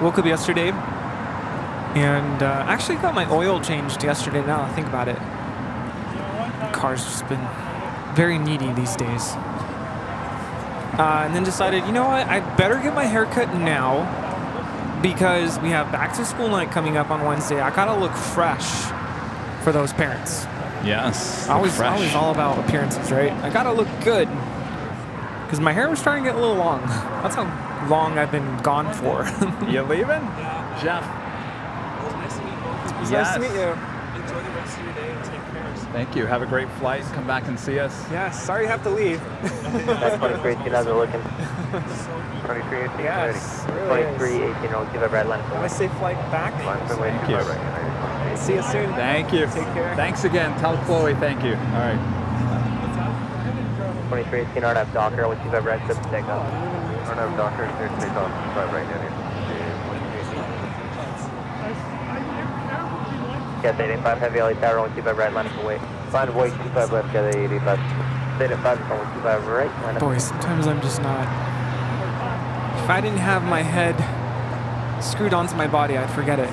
woke up yesterday and actually got my oil changed yesterday. Now I think about it, the car's just been very needy these days. And then decided, you know what, I better get my hair cut now because we have back to school night coming up on Wednesday. I gotta look fresh for those parents. Yes. Always all about appearances, right? I gotta look good because my hair was starting to get a little long. That's how long I've been gone for. You leaving? Jeff. It was nice to meet you. Enjoy the rest of your day and take care. Thank you. Have a great flight. Come back and see us. Yeah, sorry you have to leave. That's 2318, how's it looking? 2318, Yes, ready. really is. 2318, I'll give a red line. Have a safe flight back. Thank you. See you soon. Thank you. Take care. Thanks again. Tell Chloe thank you. All right. 2318, RNAV Docker, I'll give a red clip to take off. RNAV Docker, clear to take off, 5 right down here. Get 85 heavy LA tower, only 25 right, line up away. Find way 25 left, get 85. Stay at 5, only 25 right, line up. Boy, sometimes I'm just not. If I didn't have my head screwed onto my body, I'd forget it.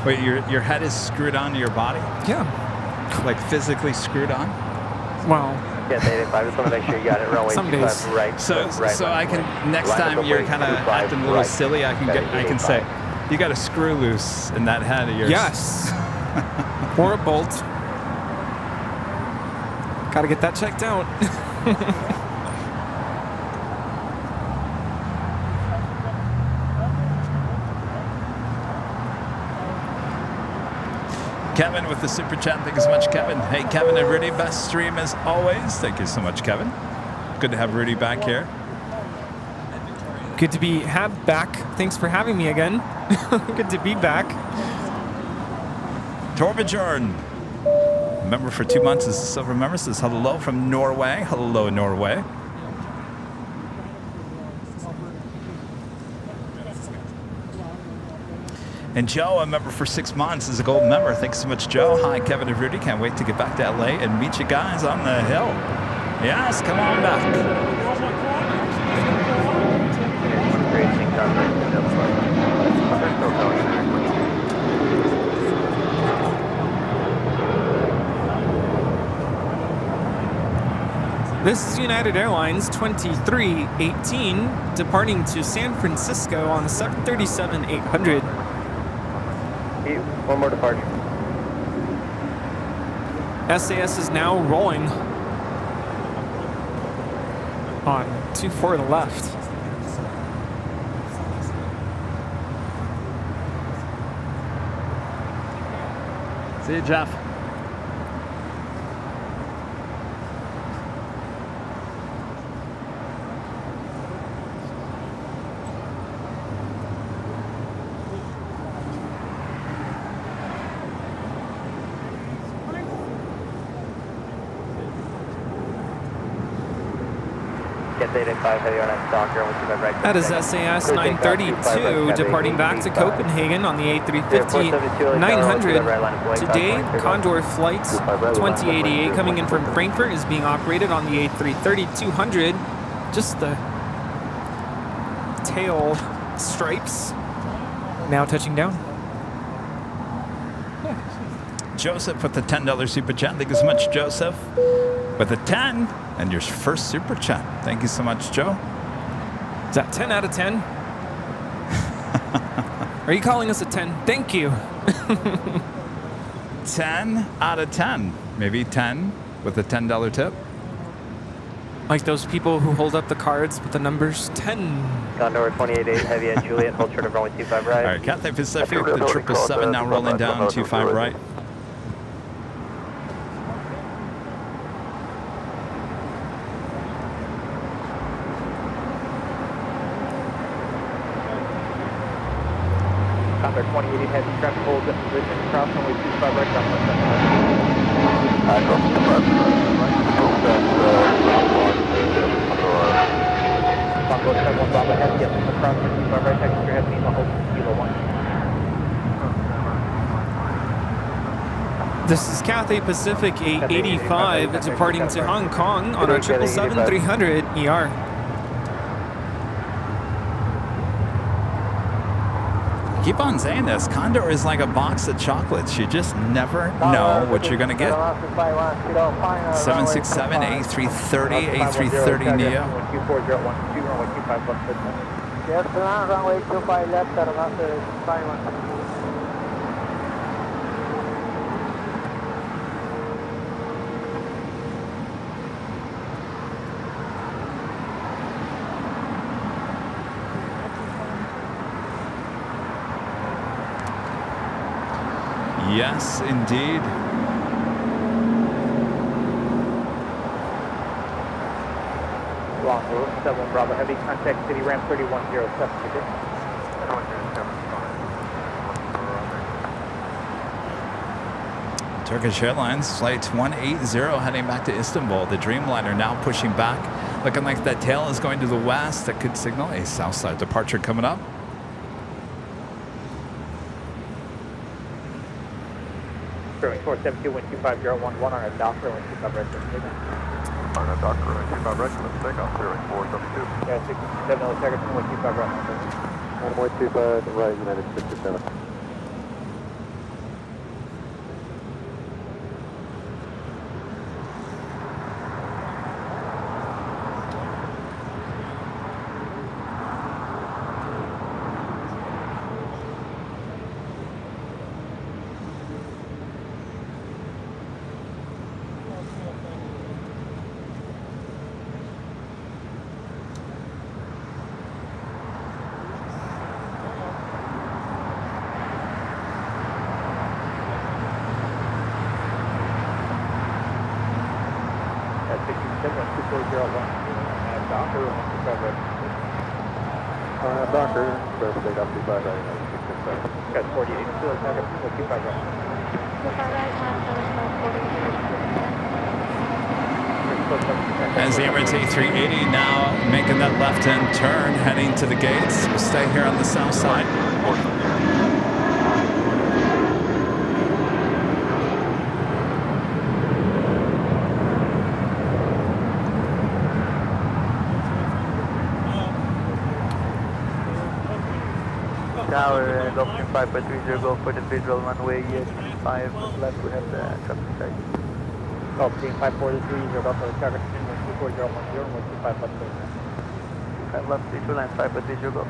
Wait, your head is screwed onto your body? Yeah. Like physically screwed on? Well. Get 85, just want to make sure you got it, runway Some 25 days. right. So right, I can next time you're kind of acting a little silly, I can say you got a screw loose in that head of yours. Yes. Or a bolt. Got to get that checked out. Kevin with the super chat. Thank you so much, Kevin. Hey, Kevin and Rudy, best stream as always. Thank you so much, Kevin. Good to have Rudy back here. Good to be back. Thanks for having me again. Good to be back. Torbjorn, member for 2 months, is a silver member, says hello from Norway. Hello, Norway. And Joe, a member for 6 months, is a gold member. Thanks so much, Joe. Hi, Kevin and Rudy. Can't wait to get back to LA and meet you guys on the hill. Yes, come on back. This is United Airlines 2318 departing to San Francisco on the 737-800. One more departure. SAS is now rolling on 24 to the left. See you, Jeff. That is SAS 932 departing back to Copenhagen on the A350-900. Today, Condor Flight 2088 coming in from Frankfurt is being operated on the A330-200. Just the tail stripes now touching down. Joseph with the $10 super chat. Thank you so much, Joseph. With a 10 and your first super chat. Thank you so much, Joe. Is that 10 out of 10? Are you calling us a 10? Thank you. 10 out of 10. Maybe 10 with a $10 tip. Like those people who hold up the cards with the numbers 10. Condor 288 heavy at Juliet, hold short of runway 25 right. All right, Cathay Pacific, the 777 now rolling down 25 right. Condor 2080 heavy traffic holds in position, cross runway 25 right, ground 175. Bongo 71 Bravo heavy, yes, cross runway 25 right, taxi head, Lima, hold Kilo 1. This is Cathay Pacific A85 departing to Hong Kong on our 777-300 ER. Keep on saying this. Condor is like a box of chocolates. You just never know what you're going to get. 767, A330, A330 Neo. Yes, runway 25 left, after 51. Yes, indeed. Long route, 71 Bravo heavy, contact city ramp 3107 ticket. Turkish Airlines flight 180 heading back to Istanbul. The Dreamliner now pushing back, looking like that tail is going to the west. That could signal a south side departure coming up. Growing 472, wind 25011 on a Docker, wind 25 right, On a Docker, wind 25 right, let's take off, 472. Yeah, 67 millisecond, wind 25 right. 1.25 right, United 67. Docker, first take off 25 right, 667. Got 48, still a second, 25 right. 25 right, 175, As the Emirates A380 now making that left-hand turn, heading to the gates. We'll stay here on the south side. Tower, Golf 5.30, go for the visual runway 5 left, we have the traffic check. Golf 543, go for the traffic check, 24010, 125 left. 5 left, 329, 5.30, go.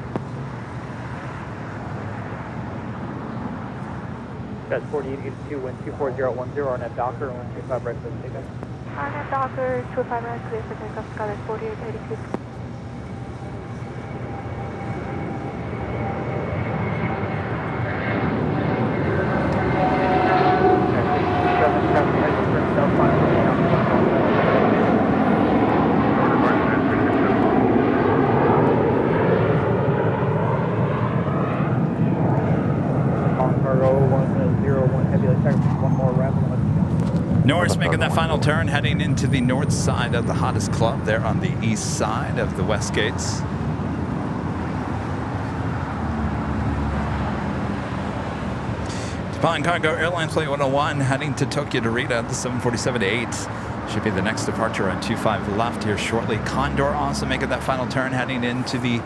Got 4882, wind 24010 on that Docker, 125 right for the takeoff. On that Docker, 25 right, clear for takeoff, Skyline 4882. Norris making that final turn, heading into the north side of the hottest club there on the east side of the west gates. Plane Cargo Airline Flight 101 heading to Tokyo Narita, the 747-8. Should be the next departure on 25 left here shortly. Condor also making that final turn, heading into the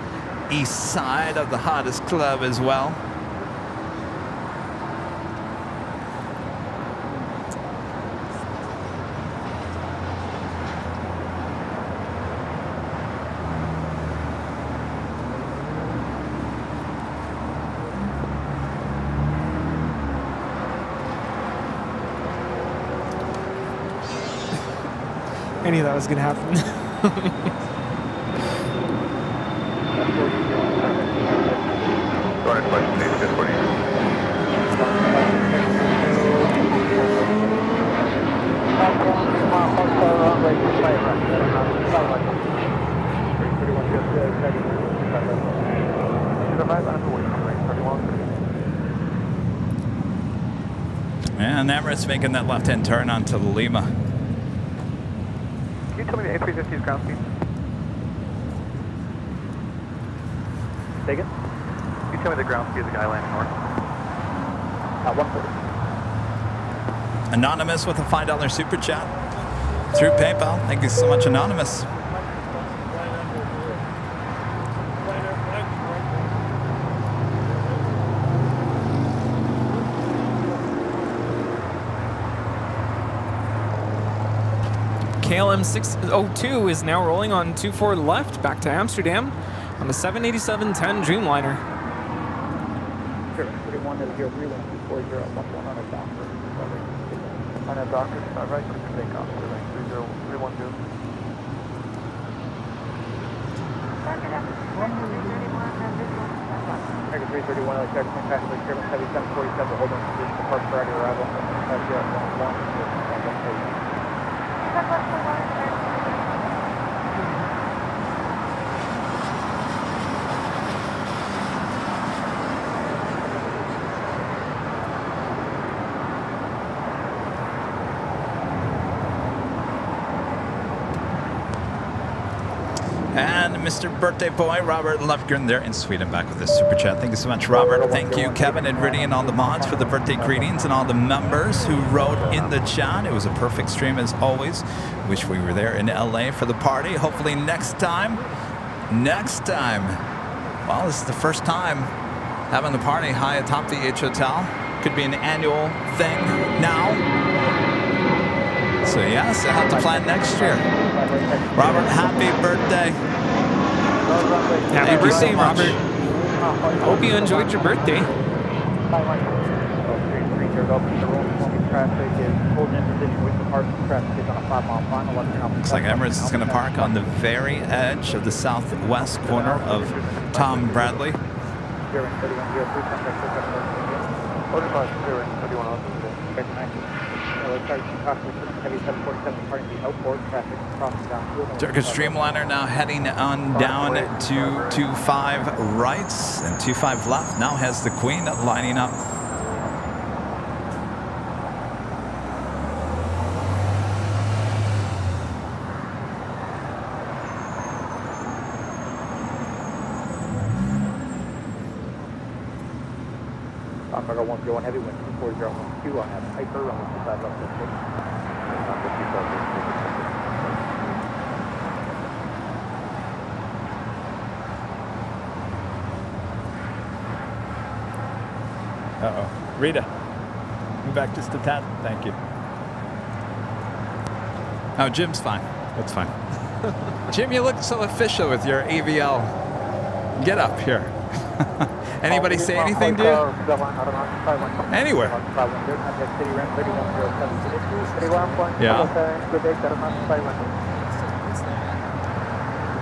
east side of the hottest club as well. I knew that was going to happen. And Emirates making that left-hand turn onto Lima. Can you tell me the A350's ground speed? Say again? Can you tell me the ground speed of the guy landing north? 140. Anonymous with a $5 super chat through PayPal. Thank you so much, Anonymous. KLM 602 is now rolling on 24 left back to Amsterdam on the 787-10 Dreamliner. 31 is your 3140 on a doctor. On a doctor, start right, clear for takeoff. 30310. American 331, LAX Airplane passenger, German Heavy 747, hold on position, depart priority arrival, 5011. And Mr. Birthday Boy, Robert Lufgren there in Sweden, back with his super chat. Thank you so much, Robert. Thank you, Kevin and Rudy and all the mods for the birthday greetings and all the members who wrote in the chat. It was a perfect stream as always. Wish we were there in LA for the party. Hopefully next time. Well, this is the first time having the party high atop the H Hotel. Could be an annual thing now. So yes, I have to plan next year. Robert, happy birthday. Happy birthday, Robert. Hope you enjoyed your birthday. Looks like Emirates is going to park on the very edge of the southwest corner of Tom Bradley. Turkish Dreamliner now heading on down to 25 rights and 25 left. Now has the Queen lining up. Cargo 101 heavy wind 4012 on that hyper runway 25 left. Uh-oh. Rita, move back just a tad. Thank you. Oh, Jim's fine. That's fine. Jim, you look so official with your AVL. Get up here. Anybody say anything to you? Anywhere. Yeah.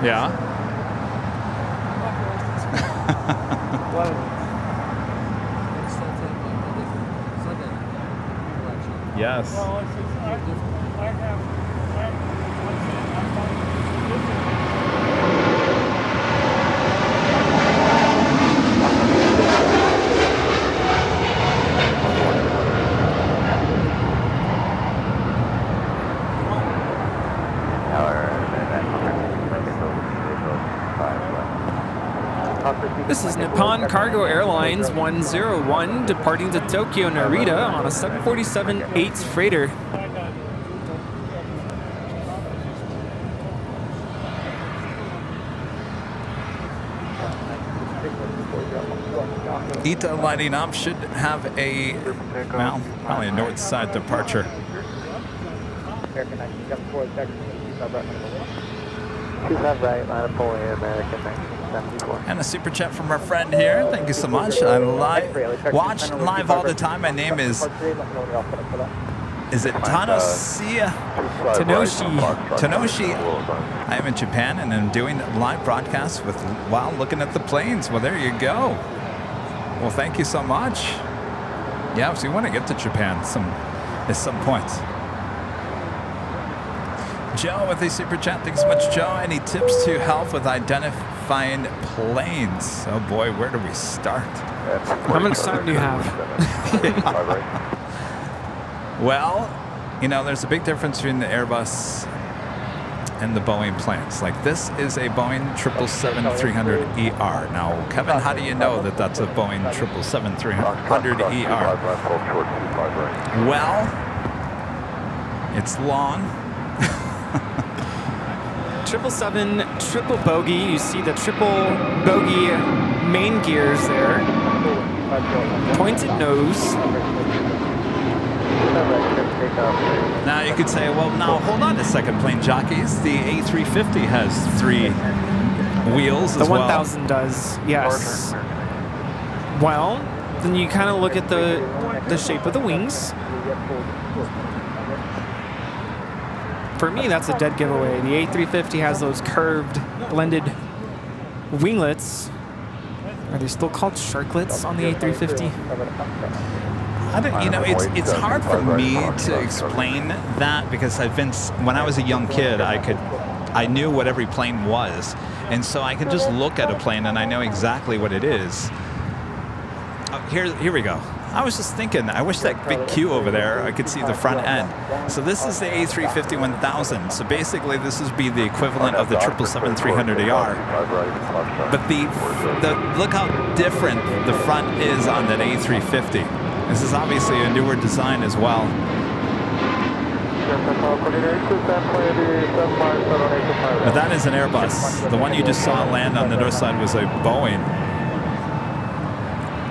Yeah. Yes. This is Nippon Cargo Airlines 101 departing to Tokyo Narita on a 747-8 freighter. Ita lighting up should have a, well, probably a north side departure. And a super chat from our friend here. Thank you so much. I watch live all the time. My name is it Tanoshi? Tanoshi. I am in Japan and I'm doing live broadcasts while looking at the planes. Well, there you go. Well, thank you so much. Yeah, so we want to get to Japan at some point. Joe with a super chat. Thanks so much, Joe. Any tips to help with identifying planes? Oh boy, where do we start? How much time do you have? Well, you know, there's a big difference between the Airbus and the Boeing planes. Like, this is a Boeing 777-300ER. Now, Kevin, how do you know that that's a Boeing 777-300ER? Well, it's long. 777 triple bogey. You see the triple bogey main gears there. Pointed nose. Now you could say, well, now hold on a second, plane jockeys. The A350 has 3 wheels as well. The 1000 does, yes. Well, then you kind of look at the shape of the wings. For me, that's a dead giveaway. The A350 has those curved, blended winglets. Are they still called sharklets on the A350? I don't, you know, it's hard for me to explain that because when I was a young kid, I knew what every plane was, and so I could just look at a plane and I know exactly what it is. Here we go. I was just thinking, I wish that big Q over there, I could see the front end. So this is the A350 1000. So basically, this would be the equivalent of the 777-300ER. But look how different the front is on that A350. This is obviously a newer design as well. But that is an Airbus. The one you just saw land on the north side was a Boeing.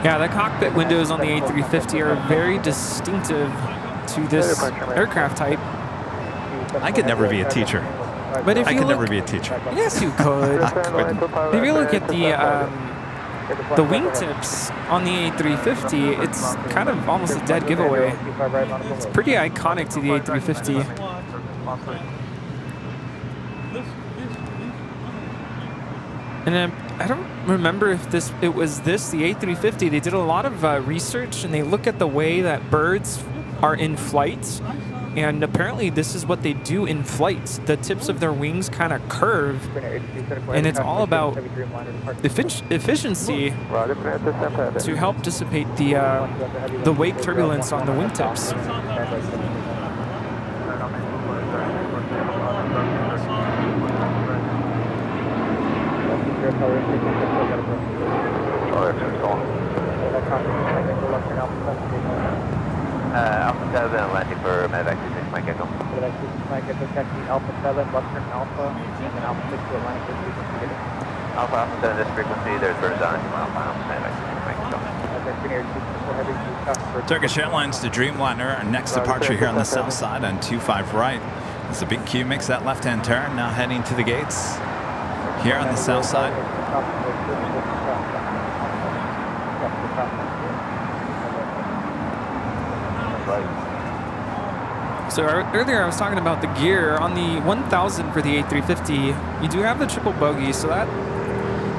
Yeah, the cockpit windows on the A350 are very distinctive to this aircraft type. I could never be a teacher. But if I you could look, never be a teacher. Yes, you could. I couldn't. If you look at the wingtips on the A350, it's kind of almost a dead giveaway. It's pretty iconic to the A350. And I don't remember if it was the A350. They did a lot of research and they look at the way that birds are in flight. And apparently this is what they do in flight. The tips of their wings kind of curve. And it's all about efficiency to help dissipate the wake turbulence on the wingtips. Alpha 7, landing for medevac 26, Mike Echo. Alpha 7, Western Alpha, and Alpha 6 to Atlantic 36. Alpha 7, this frequency, there's birds on 2 mile final, medevac 26, Mike Echo. Turkish Airlines to Dreamliner, our next departure here on the south side on 25 right. As the big Q makes that left-hand turn, now heading to the gates here on the south side. So earlier I was talking about the gear. On the 1000 for the A350, you do have the triple bogey, so that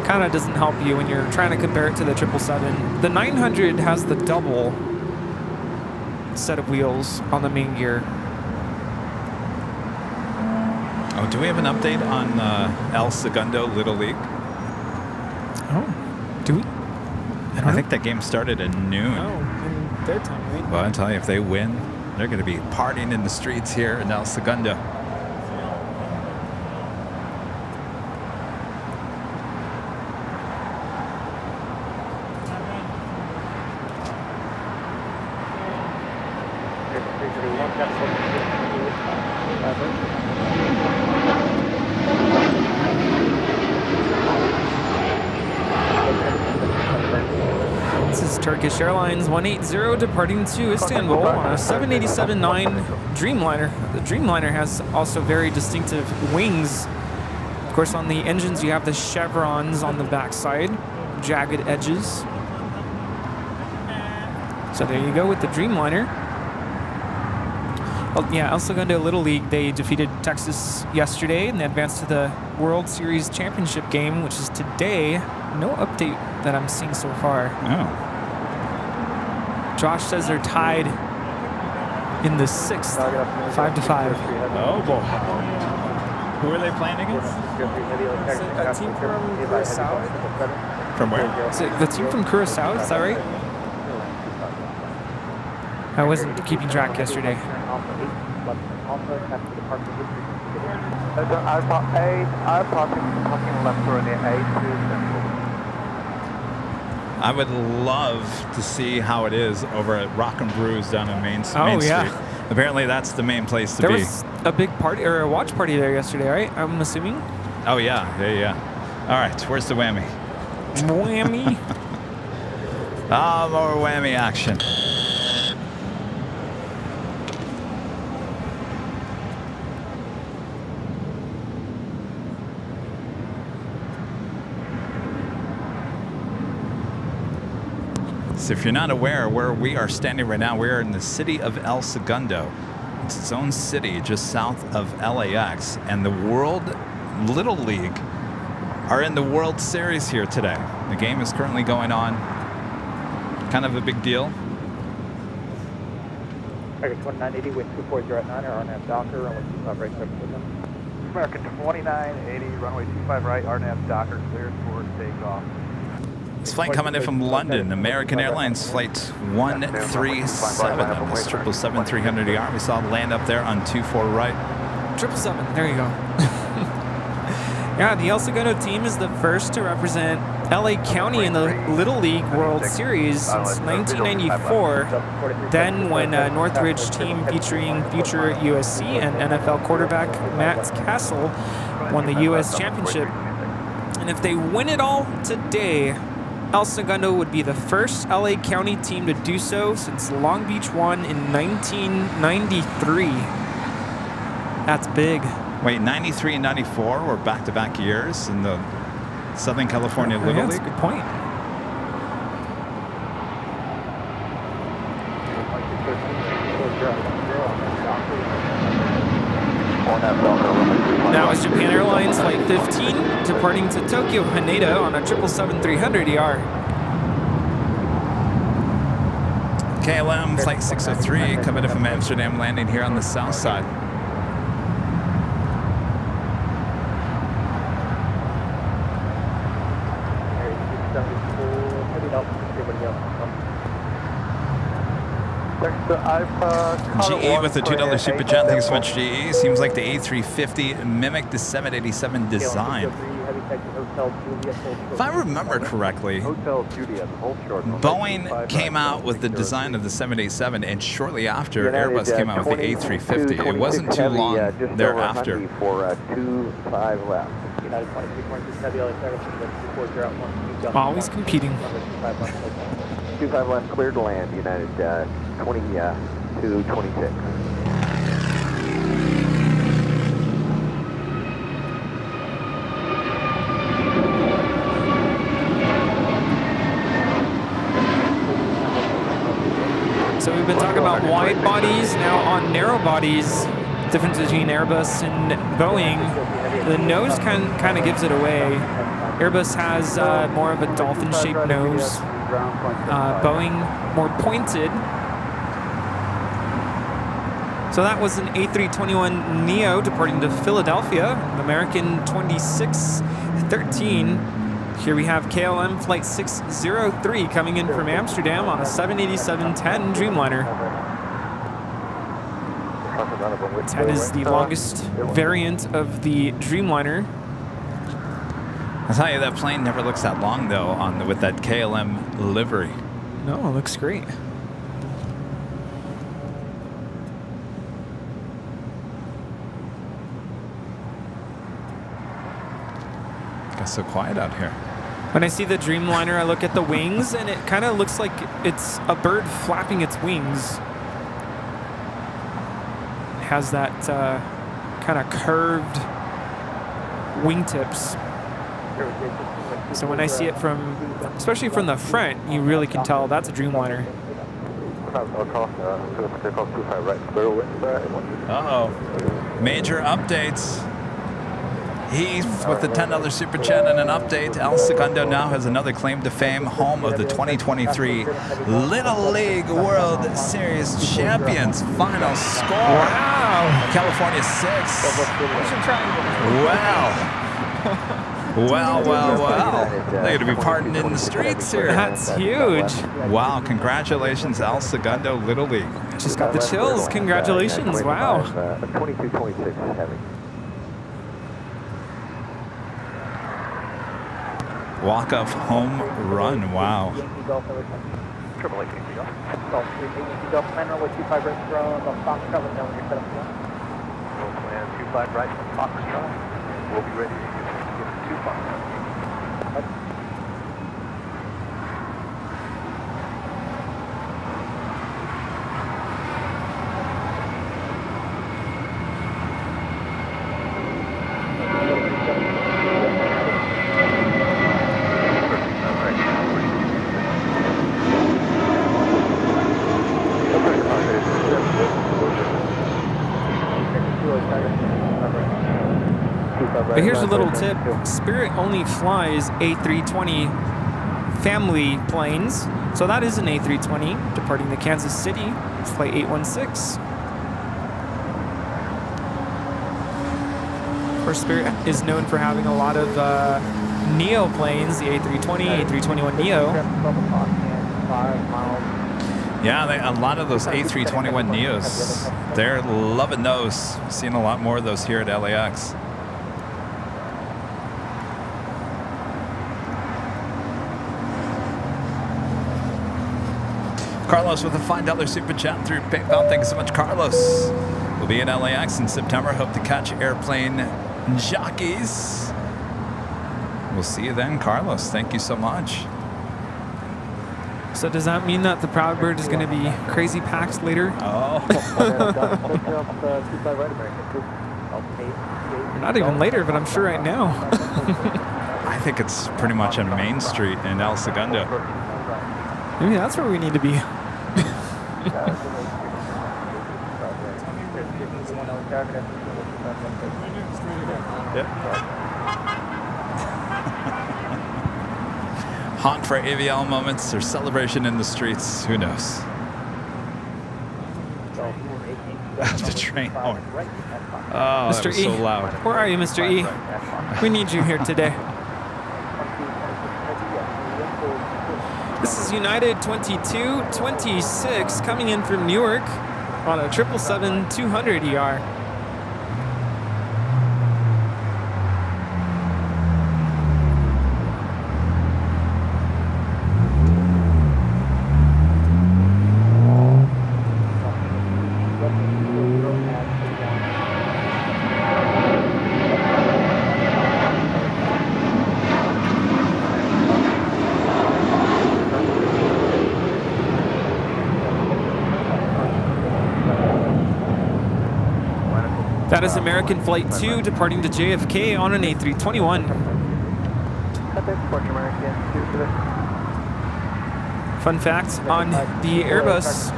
kind of doesn't help you when you're trying to compare it to the 777. The 900 has the double set of wheels on the main gear. Oh, do we have an update on El Segundo Little League? Oh, do we? I think that game started at noon. Oh, in their time, right? Well, I tell you, if they win, they're going to be partying in the streets here in El Segundo. This is Turkish Airlines 180 departing to Istanbul on a 787-9 Dreamliner. The Dreamliner has also very distinctive wings. Of course, on the engines you have the chevrons on the backside, jagged edges. So there you go with the Dreamliner. Well, yeah, El Segundo Little League, they defeated Texas yesterday and they advanced to the World Series Championship game, which is today. No update that I'm seeing so far. Oh. Josh says they're tied in the 6th, 5-5. Oh, boy. Who are they playing against? A team from Curacao. From where? Is it the team from Curacao, is that right? I wasn't keeping track yesterday. I would love to see how it is over at Rock and Brews down in Main Street. Yeah. Apparently that's the main place to There be. was a big party or a watch party there yesterday, right? I'm assuming. Oh yeah. All right, where's the whammy? Whammy. More whammy action. So if you're not aware where we are standing right now, we are in the city of El Segundo. It's its own city just south of LAX, and the World Little League are in the World Series here today. The game is currently going on. Kind of a big deal. American 2980, wind 240 at 9, RNAV Docker, runway 25 right, cleared for them. American 2980, runway 25 right, RNAV Docker, cleared for takeoff. This flight coming in from London, American Airlines Flight 137 on this 777-300ER. We saw it land up there on 24 right. 777, there you go. Yeah, the El Segundo team is the first to represent LA County in the Little League World Series since 1994. Then when Northridge team featuring future USC and NFL quarterback Matt Castle won the US Championship. And if they win it all today, El Segundo would be the first LA County team to do so since Long Beach won in 1993. That's big. Wait, 93 and 94 were back-to-back years in the Southern California Little League? That's a good point. Now is Japan Airlines Flight 15 departing to Tokyo Haneda on a 777-300ER. KLM Flight 603 coming in from Amsterdam, landing here on the south side. GE with the $2 super chat. Thanks so much, GE. Seems like the A350 mimicked the 787 design. If I remember correctly, Boeing came out with the design of the 787, and shortly after, Airbus came out with the A350. It wasn't too long thereafter. Always competing. 25 left, cleared to land, United 2226. So we've been talking about wide bodies, now on narrow bodies. Difference between Airbus and Boeing. The nose kind of gives it away. Airbus has more of a dolphin-shaped nose. Boeing more pointed. So that was an A321neo departing to Philadelphia, American 2613. Here we have KLM Flight 603 coming in from Amsterdam on a 787-10 Dreamliner. 10 is the longest variant of the Dreamliner. I'll tell you, that plane never looks that long, though, with that KLM livery. No, it looks great. Got so quiet out here. When I see the Dreamliner, I look at the wings, and it kind of looks like it's a bird flapping its wings. It has that kind of curved wingtips. So when I see it especially from the front, you really can tell that's a Dreamliner. Uh-oh. Major updates. Heath with the $10 super chat and an update. El Segundo now has another claim to fame, home of the 2023 Little League World Series champions. Final score. Wow. California 6. Wow. Well, well, well. They're going to be partying in the streets here. That's huge. Wow, congratulations, El Segundo Little League. Just got the chills. Congratulations. Wow. 2226 heavy. Walk-off home run, wow. Triple eight, Yankee Golf. Golf 3, Yankee Golf, plan runway 25 right from the Fox Travel down when you're set up to go. Roll plan 25 right from Fox Travel. We'll be ready to give 2 Fox. But here's a little tip. Spirit only flies A320 family planes. So that is an A320 departing the Kansas City, flight 816. Of course, Spirit is known for having a lot of Neo planes, the A320, A321 Neo. Yeah, a lot of those A321 Neos, they're loving those. Seeing a lot more of those here at LAX. Carlos with a $5 super chat through PayPal. Thank you so much, Carlos. We'll be in LAX in September. Hope to catch Airplane Jockeys. We'll see you then, Carlos. Thank you so much. So does that mean that the Proud Bird is going to be crazy packed later? Oh. Not even later, but I'm sure right now. I think it's pretty much on Main Street in El Segundo. Maybe that's where we need to be. Honk for AVL moments or celebration in the streets. Who knows? The train horn. Oh, that Mr. was E, so loud. where are you, Mr. E? We need you here today. This is United 2226 coming in from Newark on a 777-200 ER. That is American Flight 2 departing to JFK on an A321. Fun fact, on the Airbus,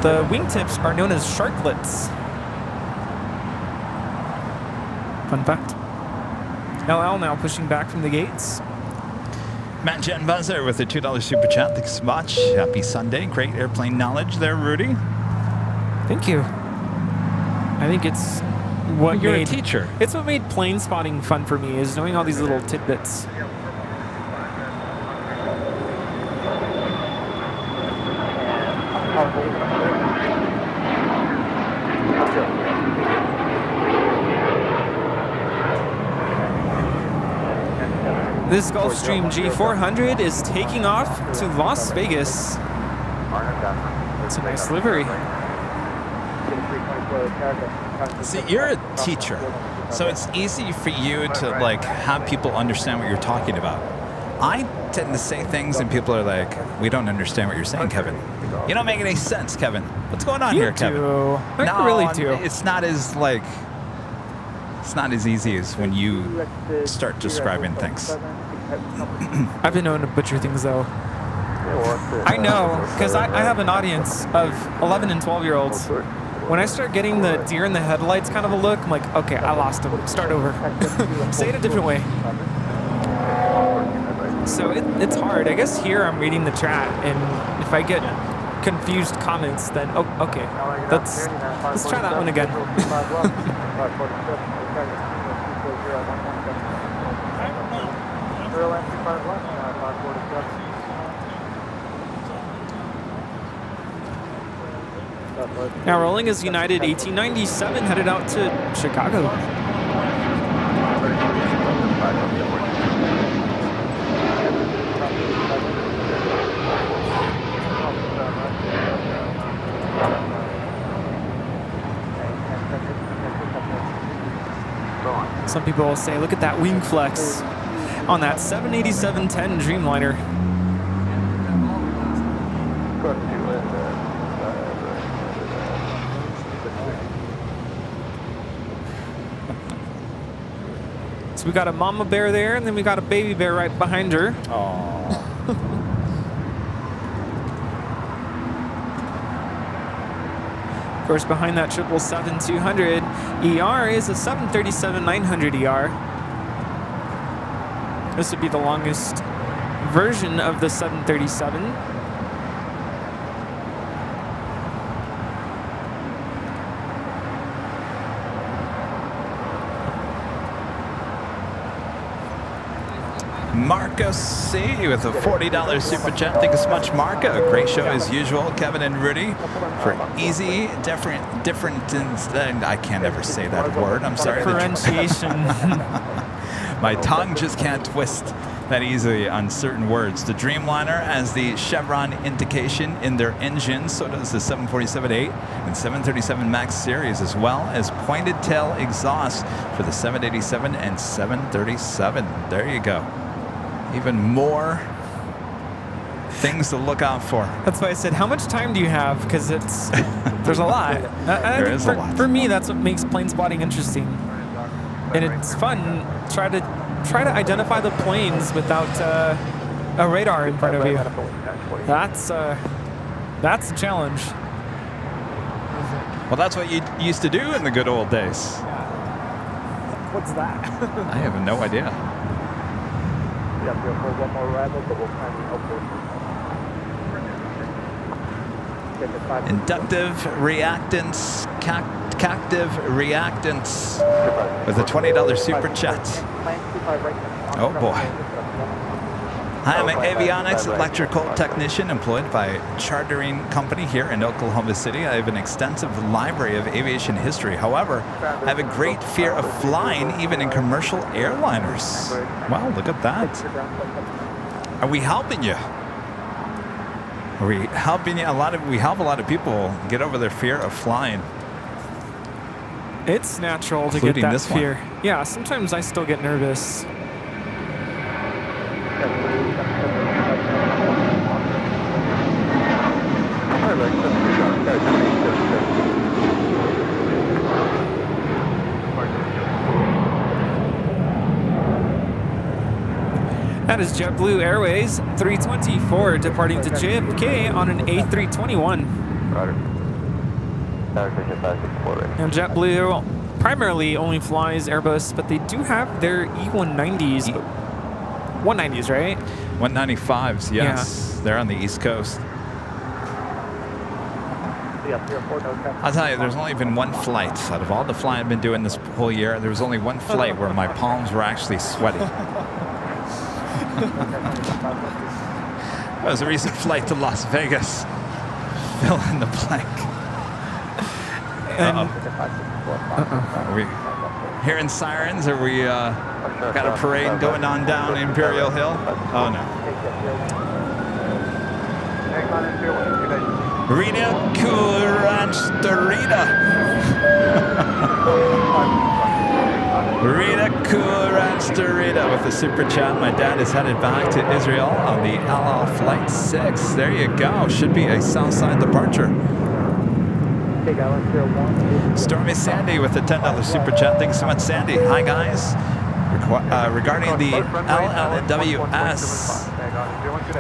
the wingtips are known as sharklets. Fun fact. LL now pushing back from the gates. Matt Jen Buzzer with a $2 super chat. Thanks so much. Happy Sunday. Great airplane knowledge there, Rudy. Thank you. I think it's what You're made a teacher. It's what made plane spotting fun for me, is knowing all these little tidbits. This Gulfstream G400 is taking off to Las Vegas. It's a nice livery. See, you're a teacher, so it's easy for you to like have people understand what you're talking about. I tend to say things and people are like, we don't understand what you're saying, Kevin. You don't make any sense, Kevin. What's going on here, Kevin? No, really do. It's not as like, it's not as easy as when you start describing things. I've been known to butcher things though. I know, because I have an audience of 11 and 12-year-olds. When I start getting the deer in the headlights kind of a look, I'm like, okay, I lost him. Start over. Say it a different way. So it's hard. I guess here I'm reading the chat, and if I get confused comments, then okay, let's try that one again. Airline 25 left, 547. Now rolling is United 1897 headed out to Chicago. Some people will say, look at that wing flex on that 787-10 Dreamliner. So we got a mama bear there, and then we got a baby bear right behind her. Of course, behind that 777-200 ER is a 737-900 ER. This would be the longest version of the 737. Marco C with a $40 super chat. Thank you so much, Marco. Great show as usual. Kevin and Rudy for easy, different. I can't ever say that word. I'm sorry. Differentiation. My tongue just can't twist that easily on certain words. The Dreamliner has the chevron indication in their engine. So does the 747-8 and 737 MAX series, as well as pointed tail exhaust for the 787 and 737. There you go. Even more things to look out for. That's why I said, how much time do you have? Because it's there's a lot. There is a lot. For me, that's what makes plane spotting interesting, and it's fun. Try to identify the planes without a radar in front of you. That's a challenge. Well, that's what you used to do in the good old days. What's that? I have no idea. One more arrival, but we'll find the Inductive reactants, captive reactants with a $20 super chat. Oh boy. I'm an avionics electrical technician employed by a chartering company here in Oklahoma City. I have an extensive library of aviation history. However, I have a great fear of flying, even in commercial airliners. Wow, look at that. Are we helping you? Are we helping you? We help a lot of people get over their fear of flying. It's natural to Including get that this one. fear. Yeah, sometimes I still get nervous. That is JetBlue Airways 324 departing to JFK on an A321. And JetBlue primarily only flies Airbus, but they do have their E190s. 190s, right? 195s, yes. Yeah. They're on the East Coast. I'll tell you, there's only been one flight. Out of all the flight I've been doing this whole year, there was only one flight where my palms were actually sweaty. That was a recent flight to Las Vegas. Fill in the blank. Are we hearing sirens? Are we got a parade going on down Imperial Hill? Oh no. Rita Kuransterita. Rita Kuransterita with the super chat. My dad is headed back to Israel on the El Al Flight 6. There you go. Should be a Southside departure. Stormy Sandy with the $10 super chat. Thanks so much, Sandy. Hi, guys. Regarding the LLWS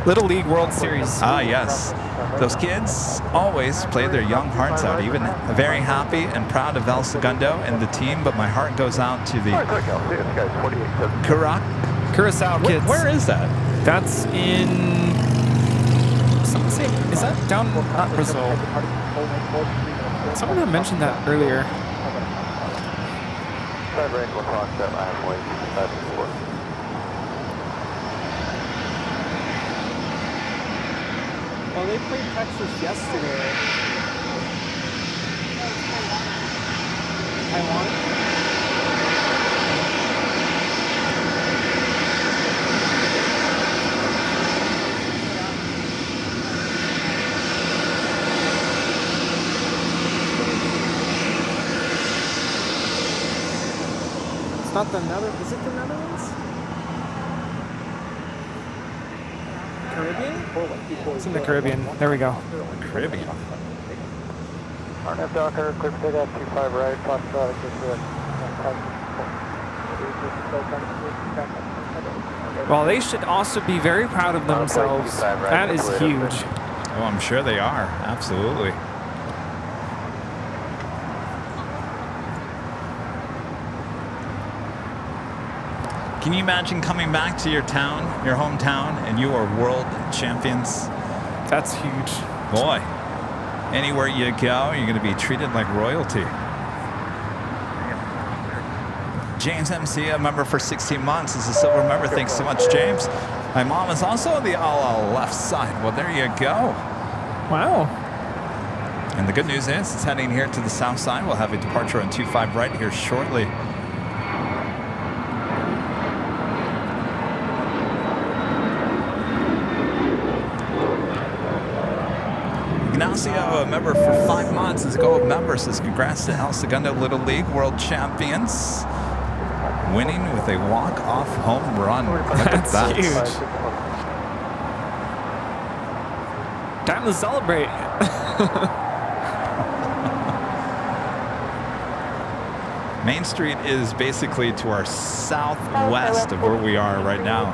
Little League World Series. Ah, yes. Those kids always play their young hearts out. Even very happy and proud of El Segundo and the team, but my heart goes out to the Curacao kids. Where is that? That's in... Someone say, is that down not Brazil? Someone had mentioned that earlier. Well, they played Texas yesterday. Taiwan? It's not the Netherlands. Is it the Netherlands? Caribbean? It's in the Caribbean. There we go. Caribbean. RNF Docker, clear for takeoff, 25 right, plus Well, they should also be very proud of themselves. That is huge. Oh, I'm sure they are. Absolutely. Can you imagine coming back to your town, your hometown, and you are world champions? That's huge. Boy, anywhere you go, you're going to be treated like royalty. James MC, a member for 16 months, is a silver member. Thanks so much, James. My mom is also on the all left side. Well, there you go. Wow. And the good news is it's heading here to the south side. We'll have a departure on 25 right here shortly. Ignacio, a member for 5 months, is a gold member. Says congrats to El Segundo Little League World Champions, winning with a walk-off home run. Look at that. Huge. Time to celebrate. Main Street is basically to our southwest of where we are right now.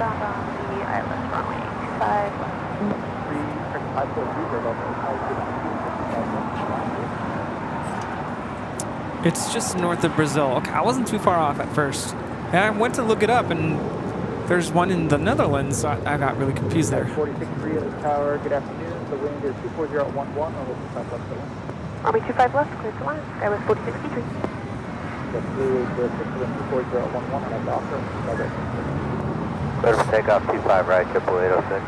It's just north of Brazil. Okay, I wasn't too far off at first. And I went to look it up, and there's one in the Netherlands, so I got really confused there. 46.3 at the tower, good afternoon. The wind is 240.11, or we'll be 5 left to land. Army 25 left, clear to land. Sky was 46.3. The blue is 240.11 and a Docker. Clear for takeoff, 25 right, 806.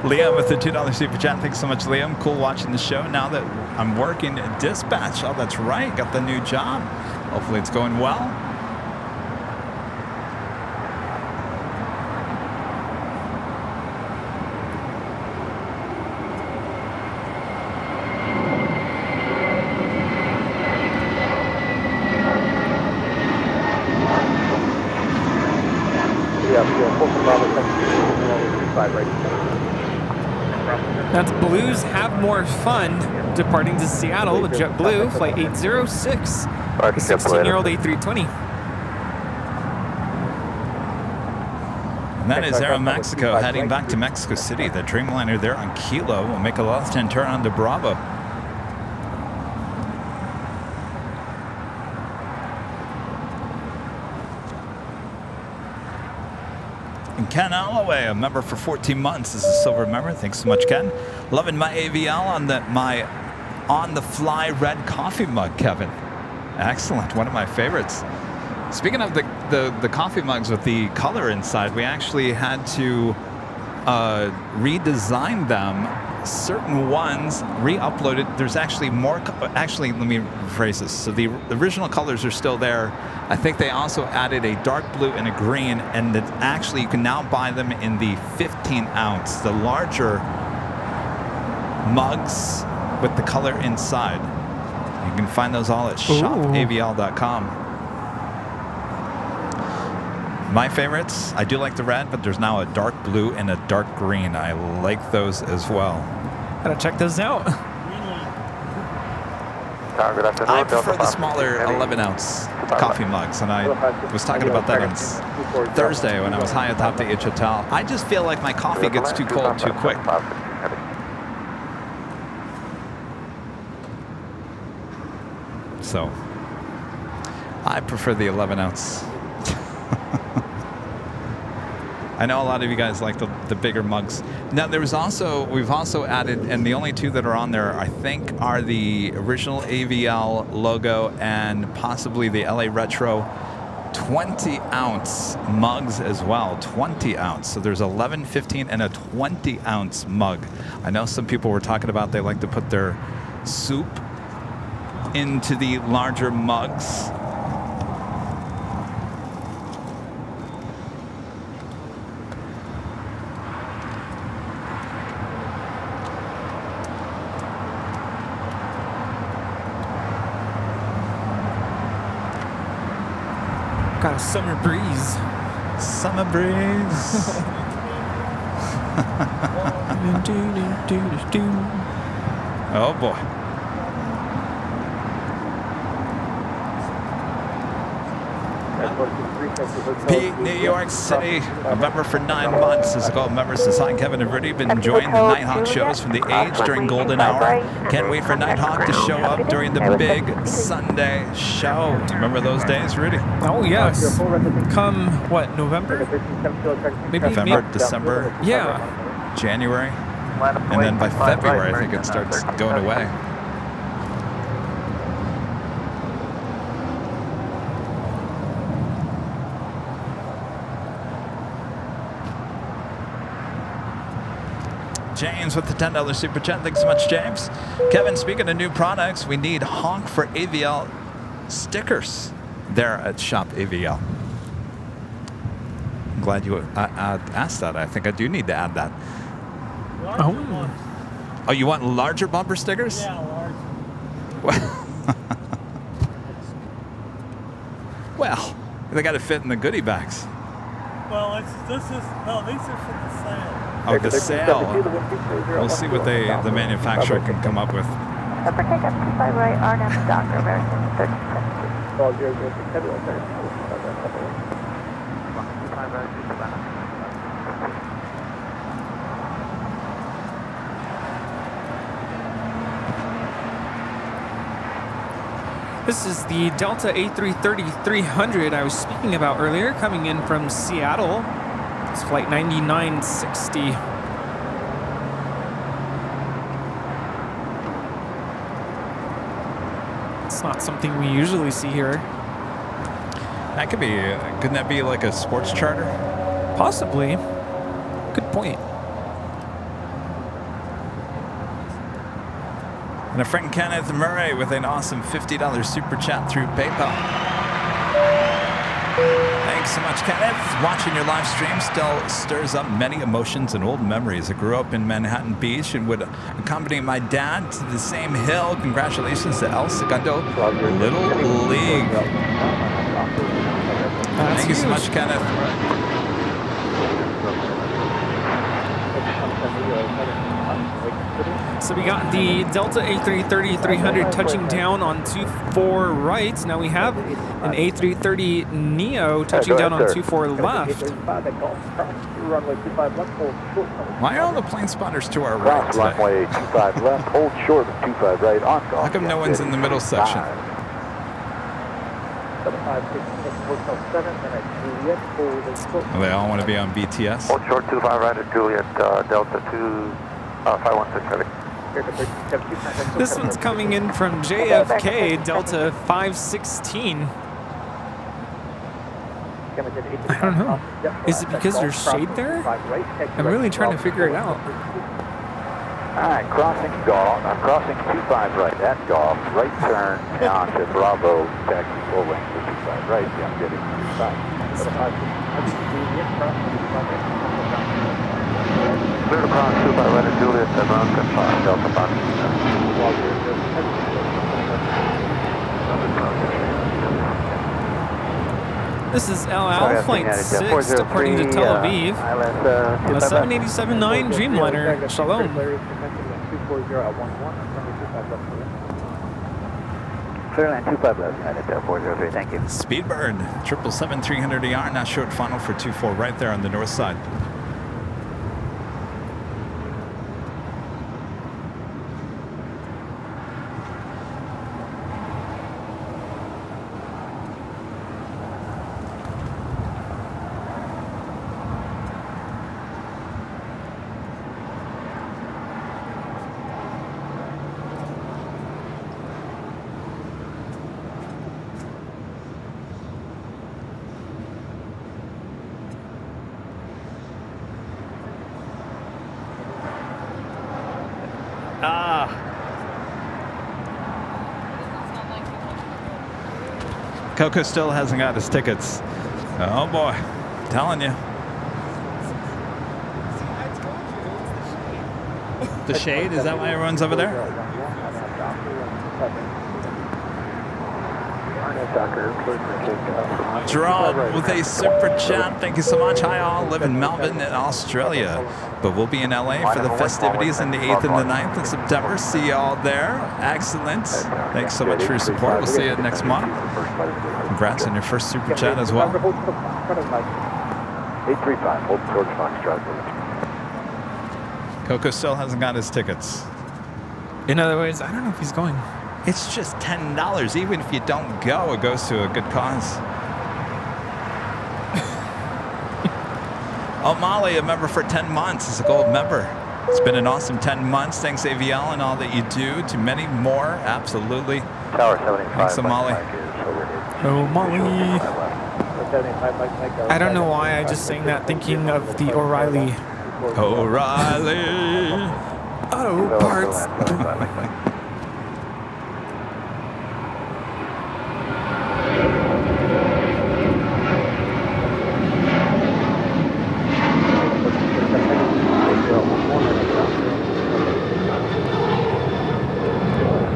Liam with the $2 super chat. Thanks so much, Liam. Cool watching the show now that I'm working dispatch. Oh, that's right. Got the new job. Hopefully it's going well. That's Blues Have More Fun, departing to Seattle with JetBlue, flight 806, 16-year-old A320. And that is Air Mexico heading back to Mexico City. The Dreamliner there on Kilo will make a left-hand turn onto Bravo. And Ken Alloway, a member for 14 months, is a silver member. Thanks so much, Ken. Loving my AVL on my on-the-fly red coffee mug, Kevin. Excellent, one of my favorites. Speaking of the coffee mugs with the color inside, we actually had to redesign them. Certain ones re-uploaded. There's actually more. Actually, let me rephrase this. So the original colors are still there. I think they also added a dark blue and a green, and that actually you can now buy them in the 15-ounce, the larger mugs with the color inside. You can find those all at shopavl.com. My favorites, I do like the red, but there's now a dark blue and a dark green. I like those as well. Gotta check those out. Tower, good afternoon. I prefer Delta the smaller 11-ounce coffee mugs, and I was talking about that on Thursday when I was high atop the H Hotel. I just feel like my coffee gets too cold too quick. So, I prefer the 11-ounce. I know a lot of you guys like the bigger mugs. Now we've also added, and the only two that are on there, I think, are the original AVL logo and possibly the LA Retro 20-ounce mugs as well. 20-ounce. So there's 11, 15, and a 20-ounce mug. I know some people were talking about they like to put their soup into the larger mugs. Got a summer breeze. Summer breeze. Oh boy. Pete, New York City, a member for 9 months. As gold members since I, Kevin Rudy, been enjoying the Nighthawk shows from the Age during golden hour. Can't wait for Nighthawk to show up during the big Sunday show. Do you remember those days, Rudy? Oh yes. Come what, November? Maybe November, December. Yeah. January, and then by February, I think it starts going away. James with the $10 super chat. Thanks so much, James. Kevin, speaking of new products, we need honk for AVL stickers there at Shop AVL. I'm glad you asked that. I think I do need to add that. Oh, you want larger bumper stickers? Yeah, large. Well, they got to fit in the goodie bags. Well, these are for the sale. Oh, the sale. We'll see what the manufacturer can come up with. Upper takeoff 25 right, RNM Doctor, American 37. This is the Delta A330-300 I was speaking about earlier, coming in from Seattle. It's flight 9960. It's not something we usually see here. That could be, couldn't that be like a sports charter? Possibly. Good point. And a friend Kenneth Murray with an awesome $50 super chat through PayPal. Thanks so much, Kenneth. Watching your live stream still stirs up many emotions and old memories. I grew up in Manhattan Beach and would accompany my dad to the same hill. Congratulations to El Segundo Little League. Thank you so much, Kenneth. So we got the Delta A330-300 touching down on 24 right. Now we have an A330 Neo touching down on 24 left. Why are all the plane spotters to our right today? Runway 25 left, hold short of 25 right, on golf. How come no one's in the middle section? They all want to be on BTS? Hold short 25 right at Juliet, Delta 516 heavy. This one's coming in from JFK, Delta 516. I don't know. Is it because there's shade there? I'm really trying to figure it out. Alright, crossing golf. I'm crossing 25 right at golf. Right turn on to Bravo, taxi full length for 25 right. Yeah, I'm getting 25. Clear to cross 25 right at Juliet, Delta 5. This is El Al, Flight 6, departing to Tel Aviv. The 787-9 Dreamliner. Shalom. Clear land 25 left, United 403, thank you. Speedbird, 777-300ER, now short final for 24 right there on the north side. Coco still hasn't got his tickets. Oh boy, telling you. The shade, is that why everyone's over there? Gerald with a super chat. Thank you so much. Hi all, live in Melbourne in Australia, but we'll be in LA for the festivities on the 8th and the 9th of September. See you all there. Excellent. Thanks so much for your support. We'll see you next month. Congrats on your first super chat as well. 835, hold George Foxtrot. Coco still hasn't got his tickets. In other words, I don't know if he's going. It's just $10. Even if you don't go, it goes to a good cause. Oh, Molly, a member for 10 months. Is a gold member. It's been an awesome 10 months. Thanks, AVL, and all that you do. To many more, absolutely. Tower 75. Thanks, Molly. Oh, Molly. I don't know why I just sang that thinking of the O'Reilly. O'Reilly. Auto parts.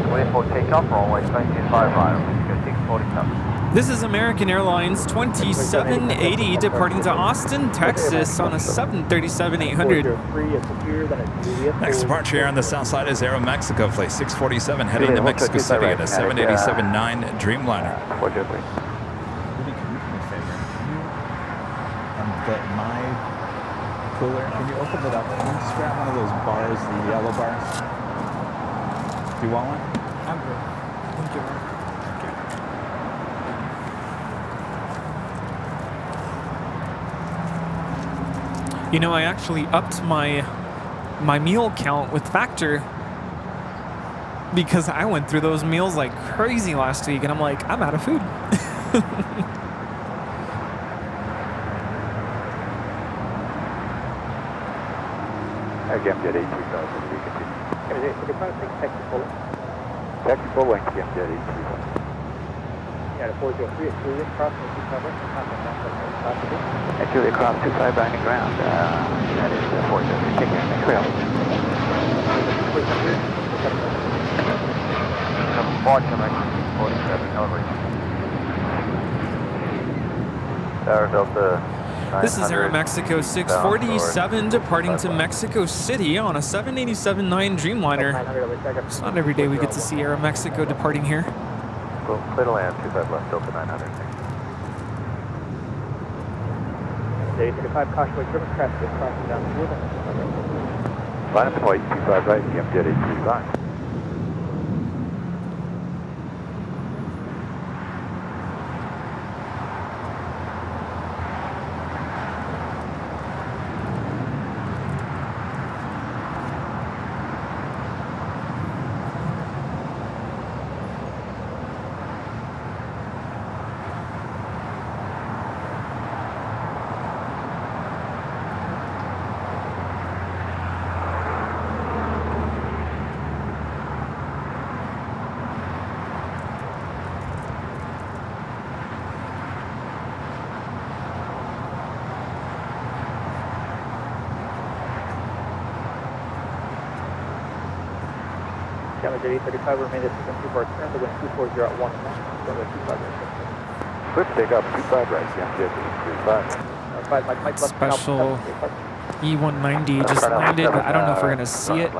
24 takeoff, runway 25 right, 647. This is American Airlines 2780 departing to Austin, Texas on a 737-800. Next departure here on the south side is Aeromexico Flight 647 heading to Mexico City at a 787-9 Dreamliner. Would you please? My cooler, can you open it up? Can you just grab one of those bars, the yellow bars? Do you want one? I'm good. Thank you. You know, I actually upped my meal count with Factor because I went through those meals like crazy last week, and I'm like, I'm out of food. Again, get 83000. Technical link, again, get 83000. Yeah, 403 at Juliet, cross the 25 At Juliet, cross 25 back and ground. That is 403. Take care, next rail. March, American 47, over. Tower Delta. This is Aeromexico 647 departing to Mexico City on a 787-9 Dreamliner. It's not every day we get to see Aeromexico departing here. Well, clear to land, 25 left, Delta 900. Day 35, caution with triple traffic, crossing down the field. Line up point, 25 right, Jet 835. Jet 835, remain at 224, turn the wind 240 at 1. Switch, take up, 25 right, Jet 835. Special E190 just landed. I don't know if we're going to see it.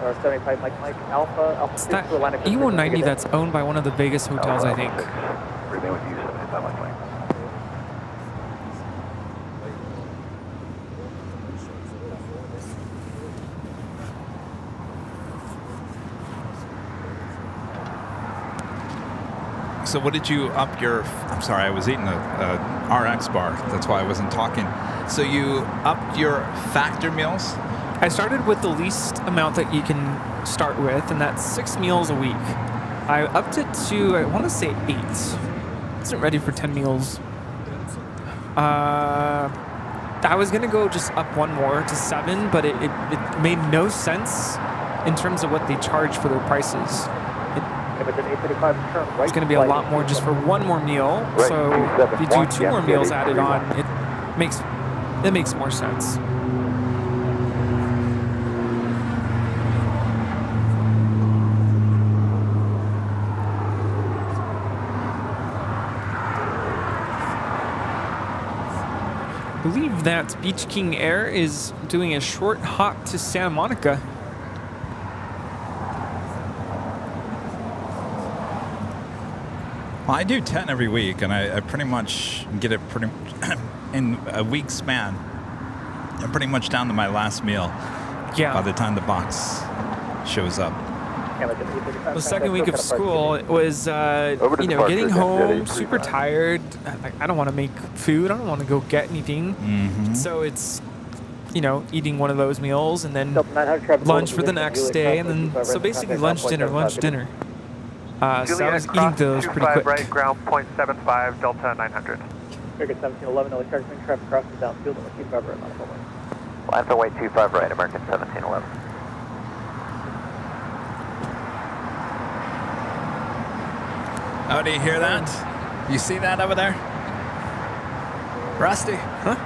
75 Mike Alpha It's that E190 that's owned by one of the Vegas hotels, I think. Remain with you, 75 Mike Mike. So what did you up your, I'm sorry, I was eating a RX bar. That's why I wasn't talking. So you upped your factor meals? I started with the least amount that you can start with, and that's 6 meals a week. I upped it to, I want to say 8. Isn't ready for 10 meals. I was going to go just up one more to 7, but it made no sense in terms of what they charge for their prices. It's going to be a lot more just for one more meal. So if you do 2 more meals added on, it makes more sense. I believe that Beach King Air is doing a short hop to Santa Monica. Well, I do 10 every week, and I pretty much get it pretty in a week span. I'm pretty much down to my last meal. Yeah. By the time the box shows up. The second week of school, it was, getting home super tired. I don't want to make food. I don't want to go get anything. Mm-hmm. So it's, eating one of those meals and then lunch for the next day. And then, so basically lunch, dinner. So I was eating those pretty quick. Right, ground 0.75, Delta 900. American 1711, LA traffic crosses downfield on the 25 right, not a problem. Line for white 25 right, American 1711. Oh, do you hear that? You see that over there? Rusty. Huh?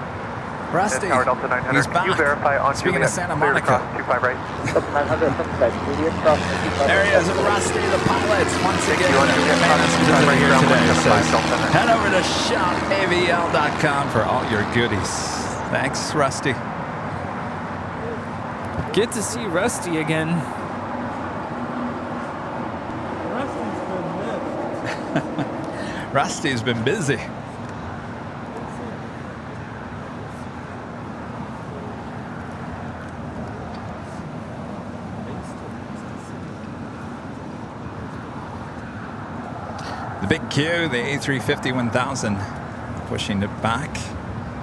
Rusty. Tower Delta 900. He's back. Can you verify on Speaking of Santa Monica. 25 right. Delta 900, There he is, Rusty, the pilot. Once again, right here today. Head over to shopavl.com for all your goodies. Thanks, Rusty. Good to see Rusty again. Rusty's been busy. The big Q, the A350 1000, pushing it back.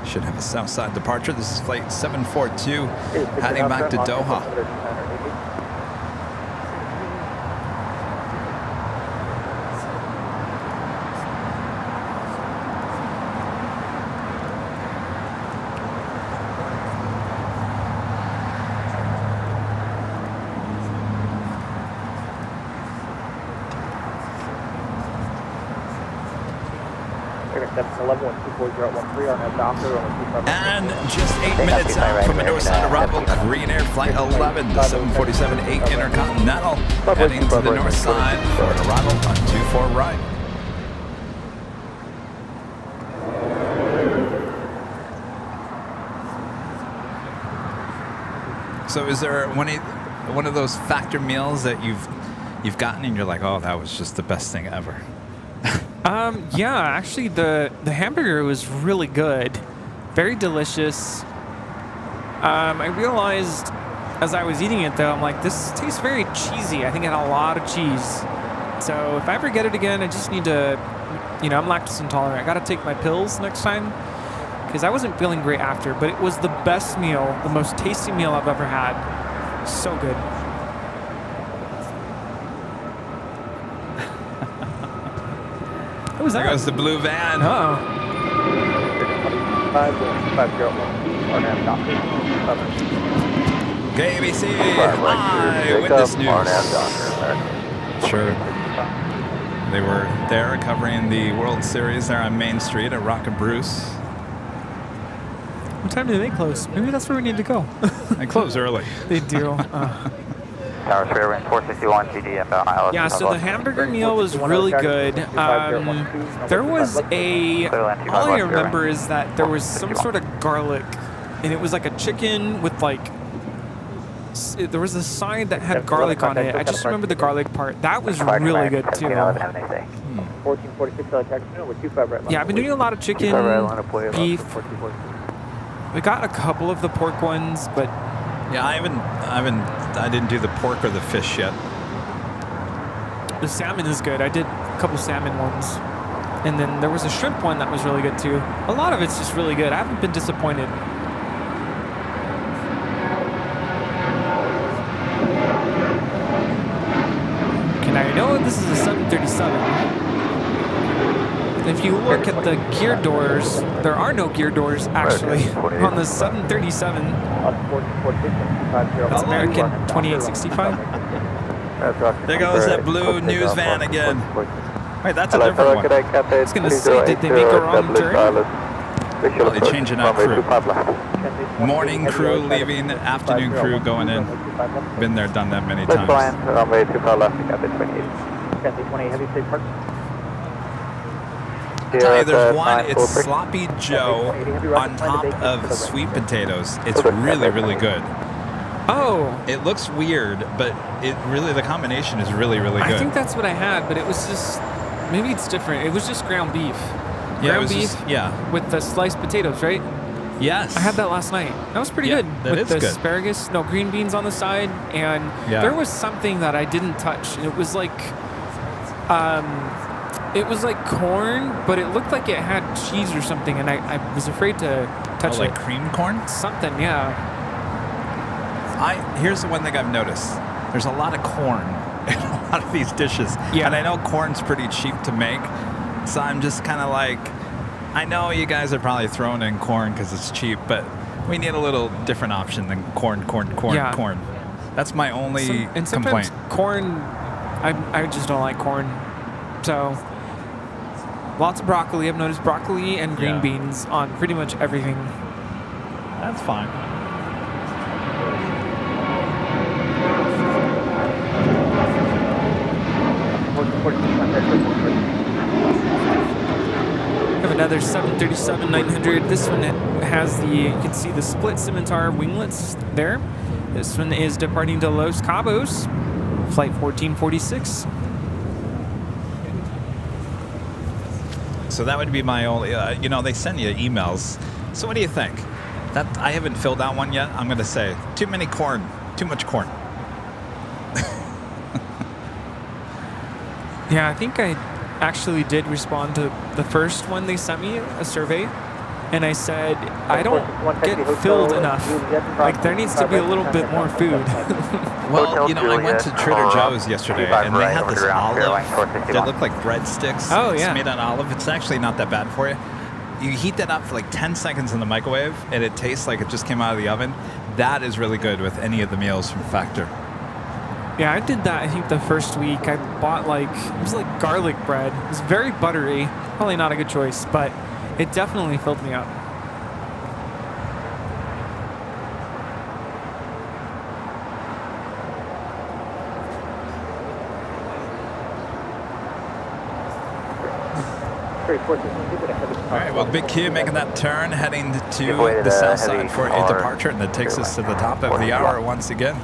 Should have a south side departure. This is flight 742, heading back to Doha. And just 8 minutes out from the north side arrival, Green Air Flight 11, the 747-8 Intercontinental, heading to the north side for an arrival on 24 right. So is there one of those factor meals that you've gotten and you're like, oh, that was just the best thing ever? Yeah, actually the hamburger was really good. Very delicious. I realized as I was eating it though, I'm like, this tastes very cheesy. I think it had a lot of cheese. So if I ever get it again, I just need to, I'm lactose intolerant. I gotta take my pills next time because I wasn't feeling great after, but it was the best meal, the most tasty meal I've ever had. So good. What was that? There goes the blue van. Uh-oh. KBC, eyewitness news. Sure. They were there covering the World Series there on Main Street at Rock and Bruce. What time do they close? Maybe that's where we need to go. They close early. They do. Tower 3, wind 461 GD, yeah, so the hamburger meal was really good. There was all I remember is that there was some sort of garlic, and it was like a chicken with like there was a side that had garlic on it. I just remember the garlic part. That was really good too. 1446 taxi with 25 right. Yeah, I've been doing a lot of chicken, beef. We got a couple of the pork ones, but yeah, I didn't do the pork or the fish yet. The salmon is good. I did a couple salmon ones. And then there was a shrimp one that was really good too. A lot of it's just really good. I haven't been disappointed. And I know this is a 737. If you look at the gear doors, there are no gear doors actually on the 737. That's American 2865. There goes that blue news van again. Wait, that's a different one. I was going to say, did they make a wrong turn? Well, they're changing out crew. Morning crew leaving, afternoon crew going in. Been there, done that many times. Runway 25 left, Cathay 28. Cathay 28, heavy state park. I'll tell you, there's one, it's Sloppy Joe on top of sweet potatoes. It's really, really good. Oh. It looks weird, but the combination is really, really good. I think that's what I had, but it was just, maybe it's different. It was just ground beef. Yeah, Ground beef with the sliced potatoes, right? Yes. I had that last night. That was pretty good. That with is the good. asparagus, no green beans on the side, and there was something that I didn't touch. And it was like corn, but it looked like it had cheese or something, and I was afraid to touch like cream corn? Something, yeah. Here's the one thing I've noticed. There's a lot of corn in a lot of these dishes. Yeah. And I know corn's pretty cheap to make, so I'm just kind of like, I know you guys are probably throwing in corn because it's cheap, but we need a little different option than corn. That's my only complaint. Corn, I just don't like corn. So, lots of broccoli. I've noticed broccoli and green beans on pretty much everything. That's fine. We have another 737-900. This one has you can see the split scimitar winglets there. This one is departing to Los Cabos, flight 1446. So that would be my only, they send you emails. So what do you think? That I haven't filled out one yet. I'm going to say too much corn. Yeah, I think I actually did respond to the first one they sent me, a survey, and I said, I don't get filled enough. Like, there needs to be a little bit more food. Well, I went to Trader Joe's yesterday, and they had this olive. They look like breadsticks. Oh, yeah. It's made on olive. It's actually not that bad for you. You heat that up for like 10 seconds in the microwave, and it tastes like it just came out of the oven. That is really good with any of the meals from Factor. Yeah, I did that, I think, the first week. I bought, it was like garlic bread. It was very buttery. Probably not a good choice, but it definitely filled me up. All right, well, Big Q making that turn, heading to the south side for a departure, and that takes us to the top of the hour once again.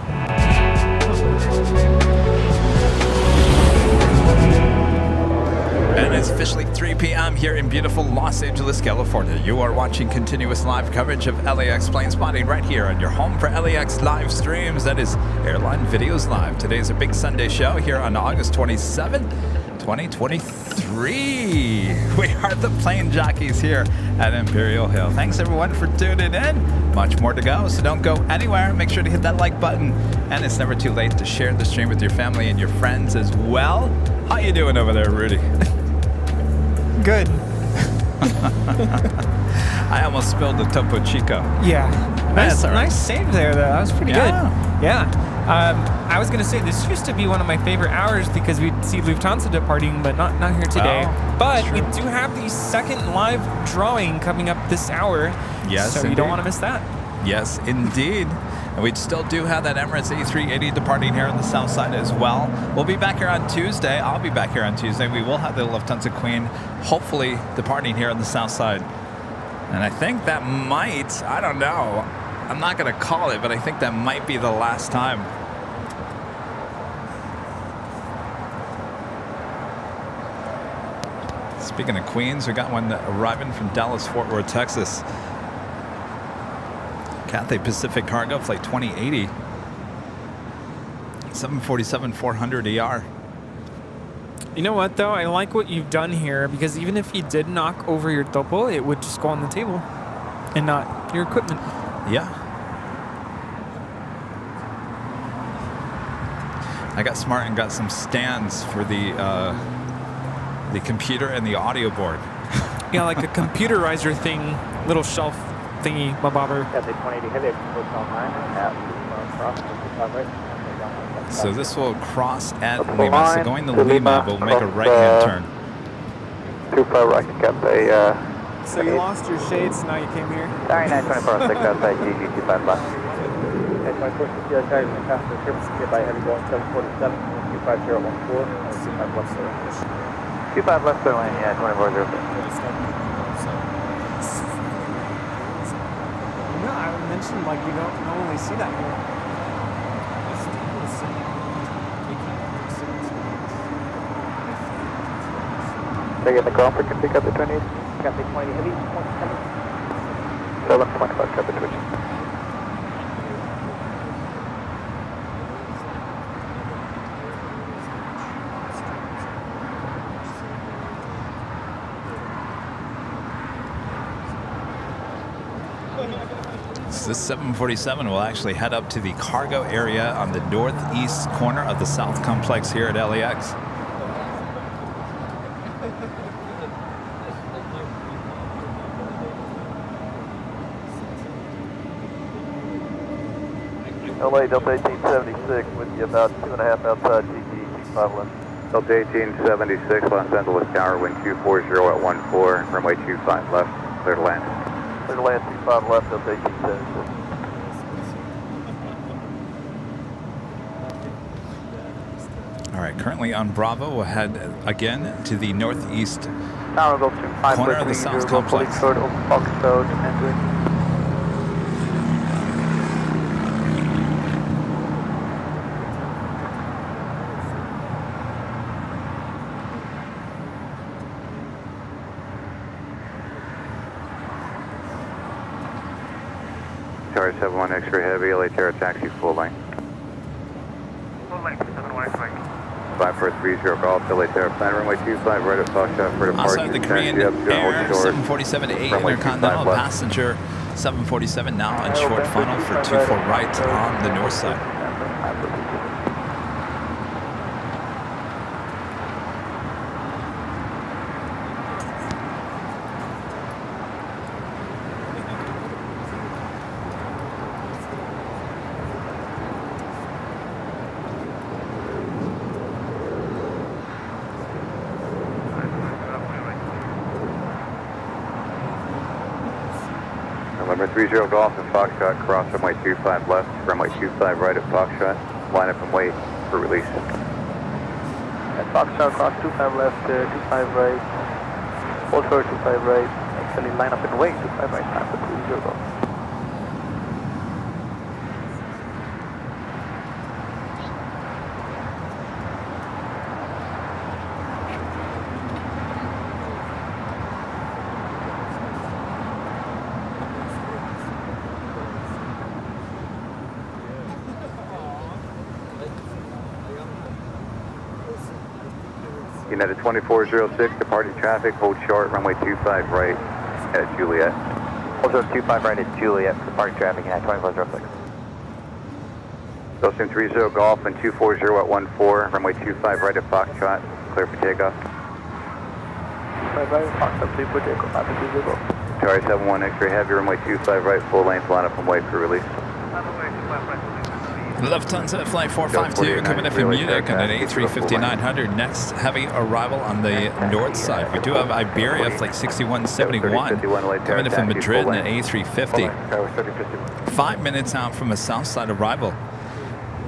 And it's officially 3 p.m. here in beautiful Los Angeles, California. You are watching continuous live coverage of LAX plane spotting right here on your home for LAX live streams. That is Airline Videos Live. Today's a big Sunday show here on August 27th, 2023. We are the Plane Jockeys here at Imperial Hill. Thanks everyone for tuning in. Much more to go, so don't go anywhere. Make sure to hit that like button, and it's never too late to share the stream with your family and your friends as well. How you doing over there, Rudy? Good. I almost spilled the Topo Chico. Yeah. That's all right. Nice save there, though. That was pretty good. Yeah. I was going to say, this used to be one of my favorite hours because we'd see Lufthansa departing, but not here today. But we do have the second live drawing coming up this hour. Yes, so you don't want to miss that. Yes, indeed. And we still do have that Emirates A380 departing here on the south side as well. We'll be back here on Tuesday. I'll be back here on Tuesday. We will have the Lufthansa Queen hopefully departing here on the south side. And I think that might, I don't know. I'm not going to call it, but I think that might be the last time. Speaking of Queens, we got one arriving from Dallas-Fort Worth, Texas. Cathay Pacific Cargo Flight 2080. 747-400 ER. You know what, though? I like what you've done here, because even if you did knock over your topo, it would just go on the table and not your equipment. Yeah. I got smart and got some stands for the computer and the audio board. Yeah, like a computerizer thing, little shelf thingy, bobber. So this will cross at Lima. So going to Lima, we'll make a right-hand turn. 25 right, Cathay. So you lost your shades, now you came here? Sorry, 924, 6 outside, GG 25 left. 24 by heavy going 747, 25014, 25 left sir. 25 left clear lane, yeah, 2406. No, I mentioned like you don't normally see that here. They get the Crawford, can pick up the 20. Cathay 20 heavy, 725, Cathay Twitch. This 747 will actually head up to the cargo area on the northeast corner of the South Complex here at LAX. LA Delta 1876 with you about 2.5 outside GT 25 left. Delta 1876 Los Angeles Tower, wind 240 at 14, runway 25 left, clear to land. Clear to land 25 left, Delta 1876. All right, currently on Bravo, we'll head again to the northeast Tower go 25 corner of the South Complex. Tower 71 X-ray heavy, LA Terra taxi full lane. Full lane, 71 X-ray. 5430 Golf, LA Terra plan, runway 25, right at Foxtrot for departure. Also the Korean Air 747-8 Intercontinental passenger 747 now on short funnel for 24 right on the north side. Number 30 Golf and Foxtrot, cross runway 25 left, runway 25 right at Foxtrot, line up and wait for release. At Foxtrot, cross 25 left, 25 right, hold short 25 right, actually line up and wait, 25 right, time for 30 Golf. United 2406, departing traffic, hold short, runway 25 right at Juliet. Hold short 25 right at Juliet, departing traffic, United 2406. Gulfstream 30 Golf and 240 at 14, runway 25 right at Foxtrot, clear for takeoff. 25 right at Foxtrot, clear for takeoff, after 30 Golf. Charlie 71 X-ray heavy, runway 25 right, full length, line up and wait for release. Lufthansa Flight 452 coming in from Munich on an A350-900. Next heavy arrival on the north side. We do have Iberia Flight 6171 coming in from Madrid on an A350. 5 minutes out from a south side arrival.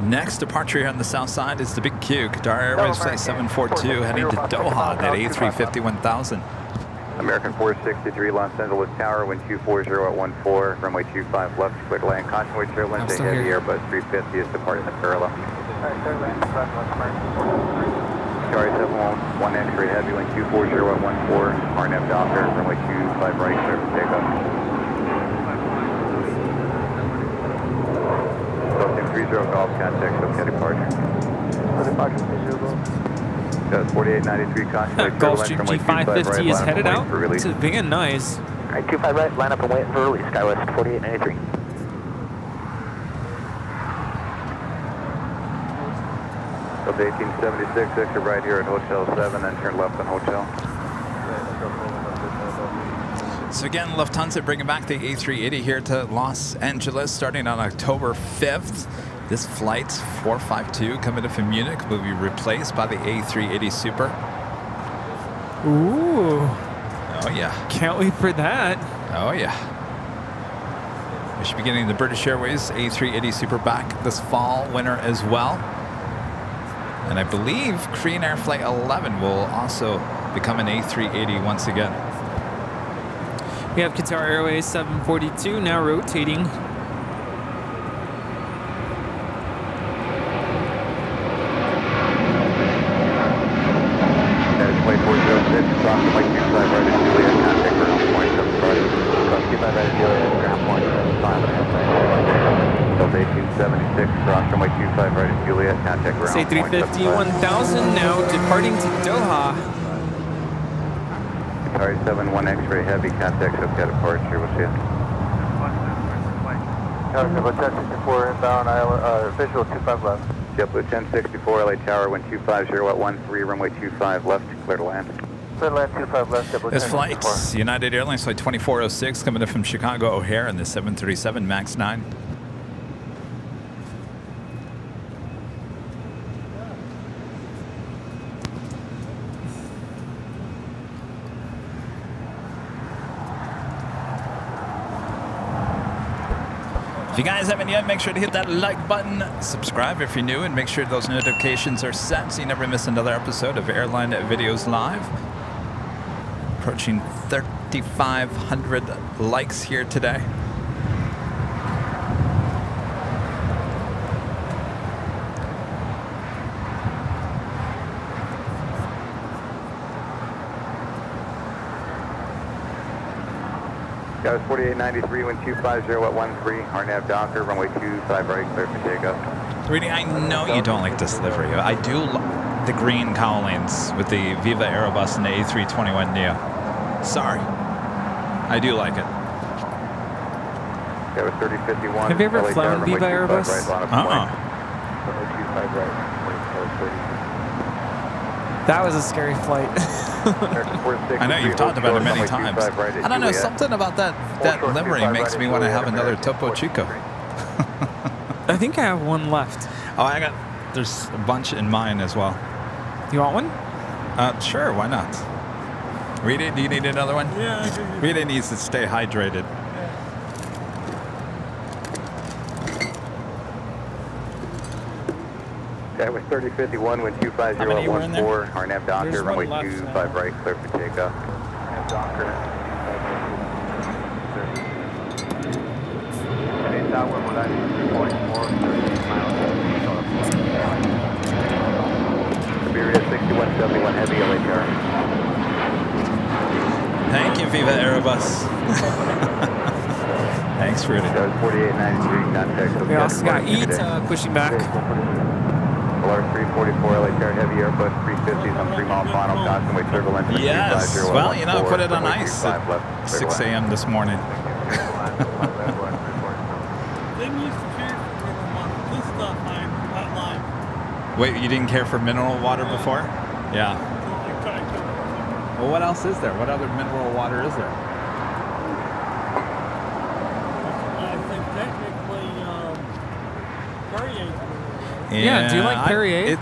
Next departure here on the south side is the Big Q, Qatar Airways Flight 742 heading to Doha on that A350-1000. American 463, Los Angeles Tower, wind 240 at 14, runway 25 left, clear to land. Caution wave turbulence, a heavy Airbus 350 is departing the parallel. Alright, clear to land. Charlie 711 X-ray heavy, wind 240 at 14, RNF Docker, runway 25 right, clear for takeoff. Delta 30 Golf, contact, okay, departure. Departure, visual. 4893, caution wave Gulfstream turbulence, runway 25 right, G550 is line up headed and out wait for release. to Van Nuys. Alright, 25 right, line up and wait for release. Skywest 4893. Delta 1876, exit right here at Hotel 7, then turn left on Hotel. So again, Lufthansa bringing back the A380 here to Los Angeles starting on October 5th. This flight 452 coming in from Munich will be replaced by the A380 Super. Ooh. Oh yeah. Can't wait for that. Oh yeah. We should be getting the British Airways A380 Super back this fall, winter as well. And I believe Korean Air Flight 11 will also become an A380 once again. We have Qatar Airways 742 now rotating. Wait 406, cross the Mike 25 right at Juliet, contact for 27 right. Cross 25 right at Juliet, ground point 75. Delta 1876, cross runway 25 right at Juliet, contact ground point A350 1000 now departing to Doha. Sorry, 71 X-ray heavy, contact okay, departure, we'll see you. Tower 1064 inbound, visual 25 left. JetBlue 1064, LA Tower, wind 250 at 13, runway 25 left, clear to land. Clear to land 25 left, JetBlue This 1064. flight, United Airlines flight 2406 coming in from Chicago O'Hare in the 737 MAX 9. If you guys haven't yet, make sure to hit that like button, subscribe if you're new, and make sure those notifications are set so you never miss another episode of Airline Videos Live. Approaching 3,500 likes here today. Guys, 4893, wind 250 at 13, RNAV Docker, runway 25 right, clear for takeoff. Rudy, I know you don't like this livery. I do the green cowlings with the Viva Aerobus and the A321neo. Sorry. I do like it. That was 3051. Have you ever flown Viva Aerobus? That was a scary flight. I know you've talked about it many times. I don't know, something about that livery makes me want to have another Topo Chico. I think I have one left. Oh, there's a bunch in mine as well. You want one? Sure, why not? Rita, do you need another one? Yeah, I do. Rita needs to stay hydrated. That was 3051, wind 250 at 14, RNAV Docker, runway 25 right, clear for takeoff. RNAV Docker. Iberia 6171 heavy, LA Tower. Thank you, Viva Aerobus. Thanks, Rudy. That was 4893, contact. We also got ETA pushing back. Alarm 344, LA Tower, heavy Airbus 350s on 3 mile final, caution wave turbulence. Yes, well, you know, put it on ice at 6 a.m. this morning. Didn't used to care for mineral water. This stuff I'm not lying. Wait, you didn't care for mineral water before? Yeah. Well, what else is there? What other mineral water is there? I think technically Perrier. Yeah, do you like Perrier?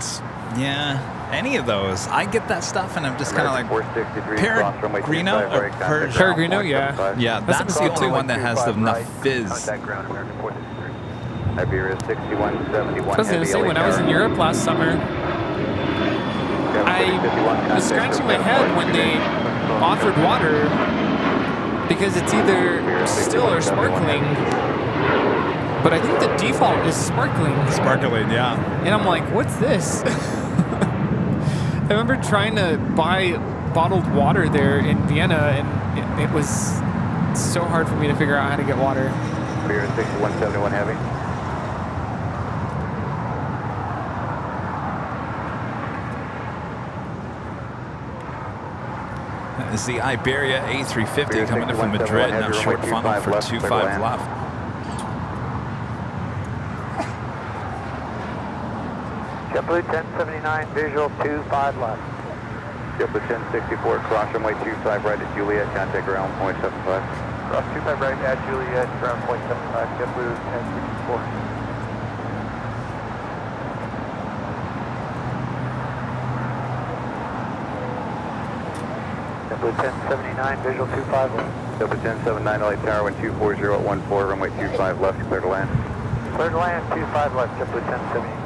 Any of those. I get that stuff and I'm just kind of like, Peregrino? Peregrino, yeah. Yeah, that's the only one that has enough fizz. Iberia 6171 I was going to say, when I was in Europe last summer, I was scratching my head when they offered water because it's either still or sparkling. But I think the default is sparkling. Sparkling, yeah. And I'm like, what's this? I remember trying to buy bottled water there in Vienna, and it was so hard for me to figure out how to get water. Clear 6171 heavy. This is the Iberia A350 coming in from Madrid, now short funnel for 25 left. JetBlue 1079, visual 25 left. JetBlue 1064, cross runway 25 right at Juliet, contact ground 0.75. Cross 25 right at Juliet, ground 0.75, JetBlue 1064. JetBlue 1079, visual 25 left. JetBlue 1079, LA Tower, wind 240 at 14, runway 25 left, clear to land. Clear to land, 25 left, JetBlue 1079.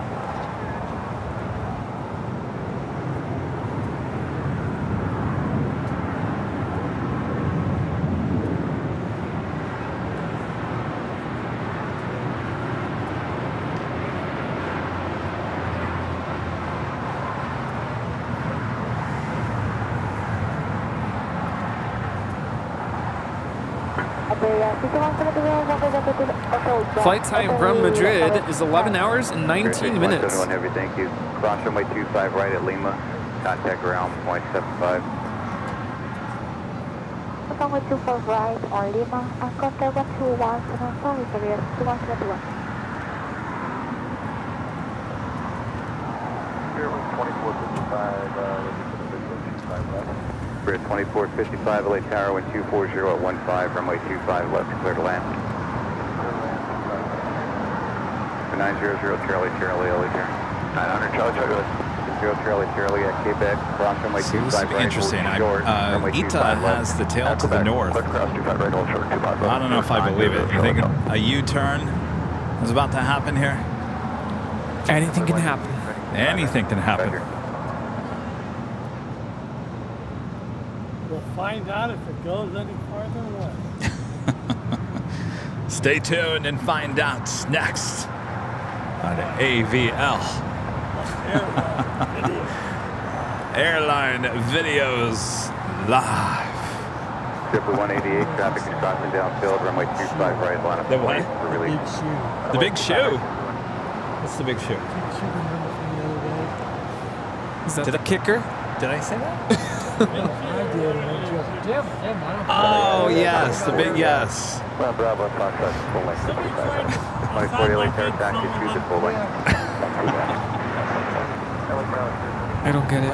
Flight time from Madrid is 11 hours and 19 minutes. Heavy, thank you. Cross runway 25 right at Lima, contact ground 0.75. Runway 25 right on Lima, and contact 121, sorry, 2171. Here was 2455, left. We're at 2455, LA Tower, wind 240 at 15, runway 25 left, clear to land. 900 Charlie, LA Tower. 900 Charlie, Charlie at Quebec, cross runway 25 right. Interesting. ITA has the tail to the north. I don't know if I believe it. You think a U-turn is about to happen here? Anything can happen. Anything can happen. We'll find out if it goes any farther west. Stay tuned and find out next on AVL. Airline videos live. JetBlue 188, traffic is crossing downfield, runway 25 right, line up. The what? For release. The big shoe. What's the big shoe? Is that the kicker? Did I say that? Oh, yes, the big yes. Well, Bravo, Foxtrot, full length, 2040 LA Tower, taxi, choose at full length. I don't get it.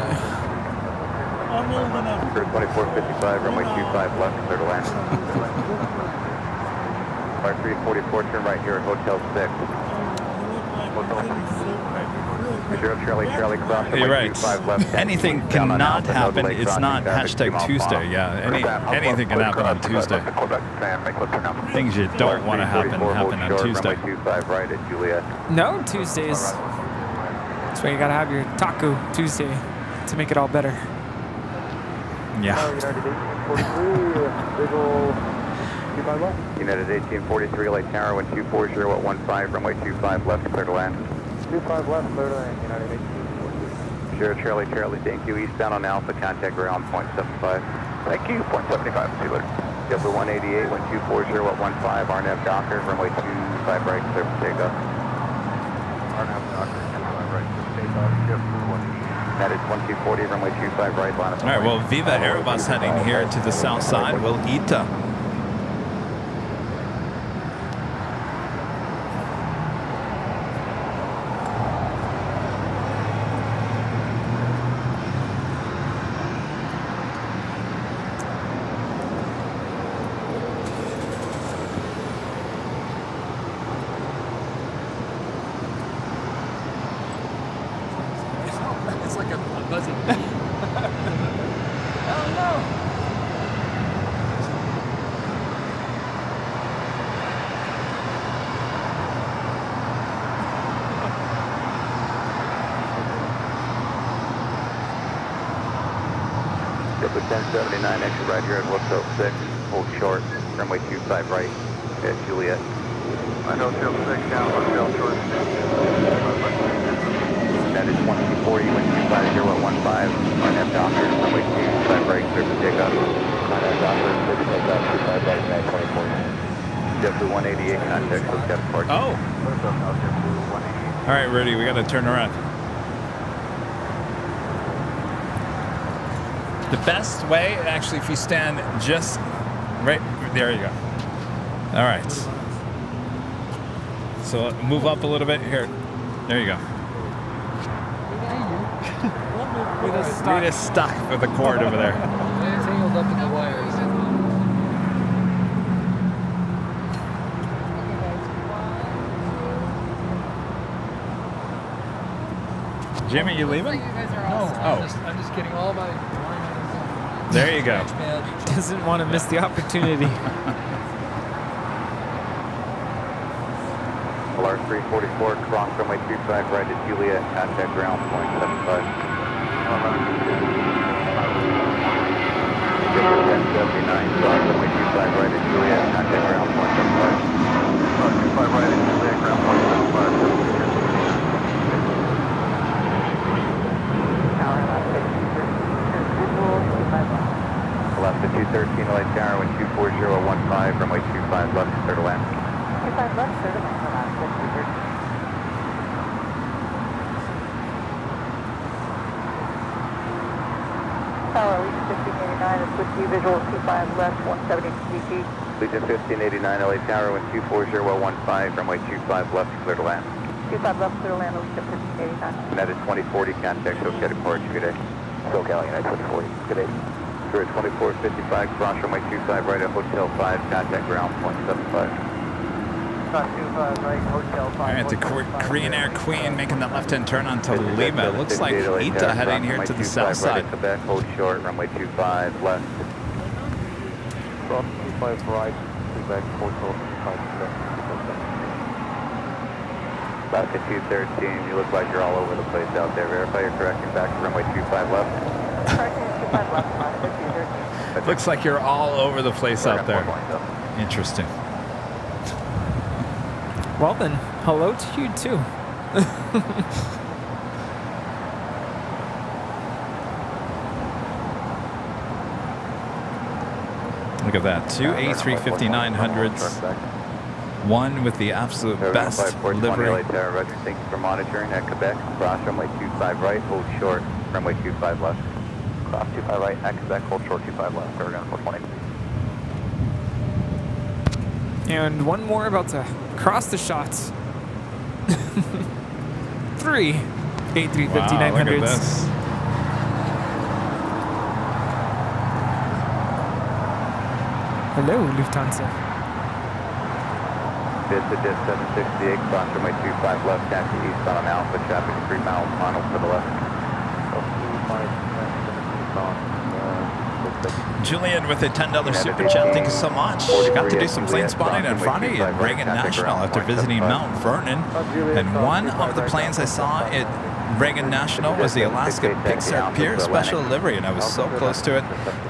For 2455, runway 25 left, clear to land. Bar 344, turn right here at Hotel 6. Charlie, cross runway You're right. 25 left. Anything cannot happen. It's not hashtag Tuesday. Yeah, anything can happen on Tuesday. Things you don't want to happen on Tuesday. 25 right at Juliet. No Tuesdays. That's why you gotta have your Taco Tuesday to make it all better. Yeah. United 1843, LA Tower, wind 240 at 15, runway 25 left, clear to land. 25 left, clear to land, United 1843. Charlie, thank you. Eastbound on Alpha, contact ground 0.75. Thank you, 0.75, see you later. JetBlue 188, wind 240 at 15, RNAV Docker, runway 25 right, clear for takeoff. RNAV Docker, 25 right, clear for takeoff. JetBlue 188. That is 1240, runway 25 right, line up. All right, well, Viva Aerobus heading here to the south side. Will ITA. It's like a buzzing. Oh no! Liquid 1079, exit right here at Hotel 6, hold short, runway 25 right at Juliet. Hotel 6 down, Hotel short. That is 2240, wind 250 at 15, on that Docker, runway 25 right, clear for takeoff. On that Docker, clear for takeoff, 25 right, at 2040. JetBlue 188, contact, Hotel Park. Oh! All right, Rudy, we got to turn around. The best way, actually, if you stand just right there, you go. All right. So move up a little bit here. There you go. Rita's stuck with the cord over there. It's tangled up in the wires. Jimmy, you leaving? You guys are awesome. I'm just kidding. All my There you go. Doesn't want to miss the opportunity. LR 344, cross runway 25 right at Juliet, contact ground, 0.75. 1079, cross runway 25 right at Juliet, contact ground, 0.75. 25 right at Juliet, ground, 0.75. Left to 213, LA Tower, wind 24015, runway 25 left, clear to land. 25 left, clear to land, Alaska 213. Tower, Legion 1589, is with you, visual 25 left, 170 GT. Legion 1589, LA Tower, wind 24015, runway 25 left, clear to land. 25 left, clear to land, Legion 1589. United 2040, contact SoCal departure, good day. SoCal, United 2040, good day. We're at 2455, cross runway 25 right at Hotel 5, contact ground, 0.75. 25 right, Hotel 5. All right, the Korean Air Queen making that left-hand turn onto Lima. It looks like Ita heading here to the south side. Right Quebec, hold short, runway 25 left. Cross 25 right, Quebec, Hotel 5 left. Left at 213, you look like you're all over the place out there. Verify you're correcting back to runway 25 left. Looks like you're all over the place out there. Interesting. Well then, hello to you too. Look at that, two A350-900s. One with the absolute best livery. Thank you for monitoring at Quebec. Cross runway 25 right, hold short, runway 25 left. Cross 25 right at Quebec, hold short 25 left. We're going 420. And one more about to cross the shots. 3 A350-900s. Wow, look at this. Hello, Lufthansa. This is jet 768, cross runway 25 left, taxi eastbound on Alpha, traffic 3 miles, final to the left. Julian with a $10 super chat. Thank you so much. Got to do some plane spotting on Friday at Reagan National after visiting Mount Vernon. And one of the planes I saw at Reagan National was the Alaska Pixar Pier special livery, and I was so close to it,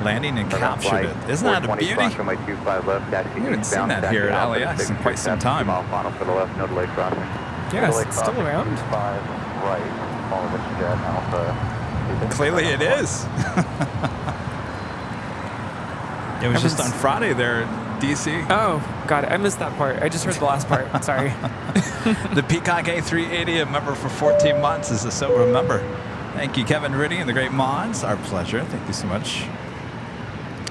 landing and captured it. Isn't that a beauty? We haven't seen that here at LAX in quite some time. Yes, it's still around. Clearly it is. It was just on Friday there, DC. Oh, got it. I missed that part. I just heard the last part. Sorry. The Peacock A380, a member for 14 months, is a silver member. Thank you, Kevin Rudy and the great mods. Our pleasure. Thank you so much.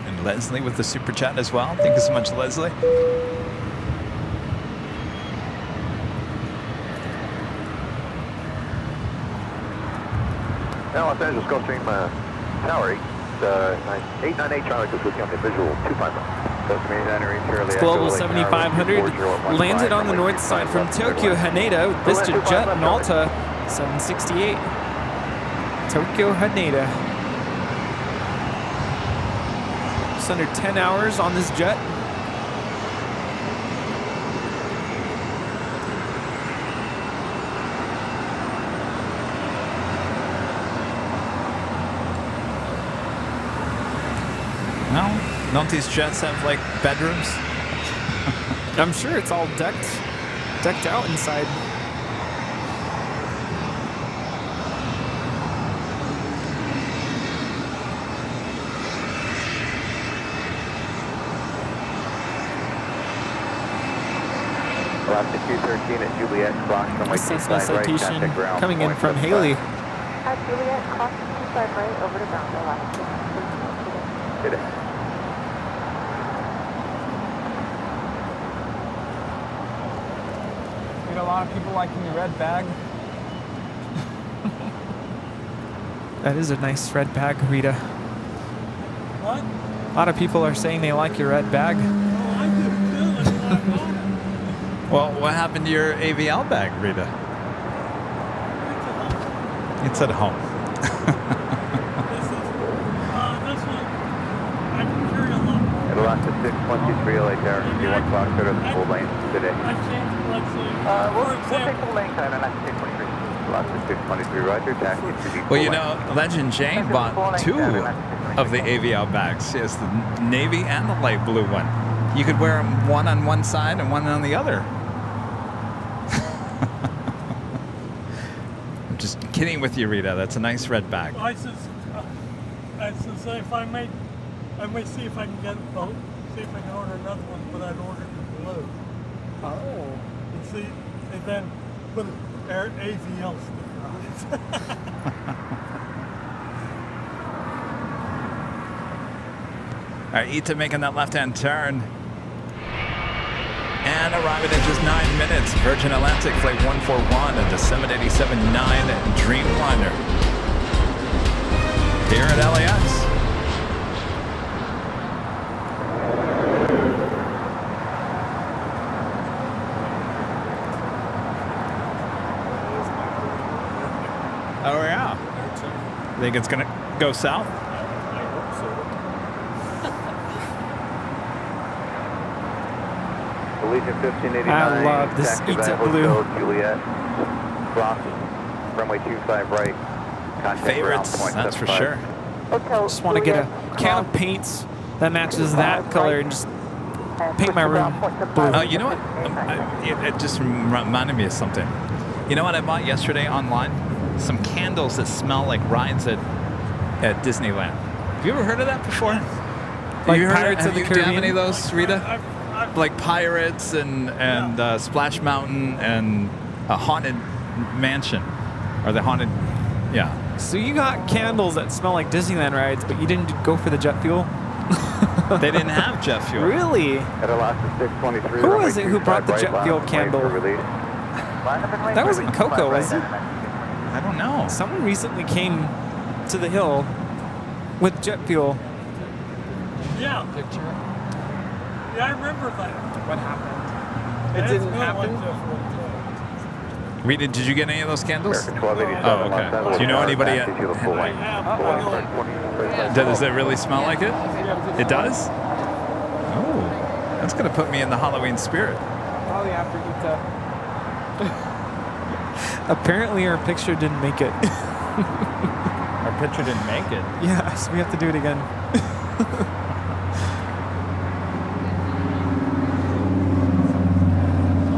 And Leslie with the super chat as well. Thank you so much, Leslie. Now Los Angeles Gulfstream Tower 898 Charlie is with you on the visual 25. It's Global 7500 landed on the north side from Tokyo Haneda with VistaJet and Alta 768. Tokyo Haneda. Just under 10 hours on this jet. Don't these jets have like bedrooms? I'm sure it's all decked out inside. Alaska 213 at Juliet, cross runway Cessna 25 right, citation contact ground. coming in from Haley. At Juliet, cross 25 right over to ground, Alaska. Hit it. We got a lot of people liking the red bag. That is a nice red bag, Rita. What? A lot of people are saying they like your red bag. Oh, I do too. That's why I bought it. Well, what happened to your AVL bag, Rita? It's at home. This one, I can carry a lot. At Alaska 623 LA Tower, Q1 Fox, go to the full lane today. I changed, let's see. We'll For take example, full lane time, Alaska 623. Alaska 623, Roger, taxi to the Well, you know, Legend Jane bought 2 of the AVL bags. She has the navy and the light blue one. You could wear them one on one side and one on the other. I'm just kidding with you, Rita. That's a nice red bag. I said, if I may see if I can get both, see if I can order another one, but I'd order it in blue. Oh. And see, and then put an Air AVL sticker on it. All right, Ita making that left-hand turn. And arriving in just 9 minutes, Virgin Atlantic Flight 141 at the 787-9 Dreamliner here at LAX. Oh yeah. Think it's gonna go south? Allegiant 1589. I love this taxi Ita by blue. Hotel Juliet, cross runway 25 right, contact Favorites, ground, that's for 0.75. sure. Hotel Just want to get a can of paints that matches that color and just paint my room blue. Oh, you know what? It just reminded me of something. You know what I bought yesterday online? Some candles that smell like rides at Disneyland. Have you ever heard of that before? Like you heard, Pirates of the do you have Caribbean? any of those, Rita? Like Pirates and Splash Mountain and a Haunted Mansion. Or the Haunted, yeah. So you got candles that smell like Disneyland rides, but you didn't go for the jet fuel? They didn't have jet fuel. Really? At Alaska 623. Who was it who brought the jet fuel candle? That wasn't Coco, was it? I don't know. Someone recently came to the hill with jet fuel. Yeah. Yeah, I remember that. What happened? It That's didn't good happen? one, Jeff. Rita, did you get any of those candles? American 1287. Oh, okay. Los Angeles Do you know Tower, anybody taxi to the full lane. Does it really smell like it? It does? Oh, that's going to put me in the Halloween spirit. Probably after Ita. Apparently our picture didn't make it. Our picture didn't make it. Yeah, so we have to do it again.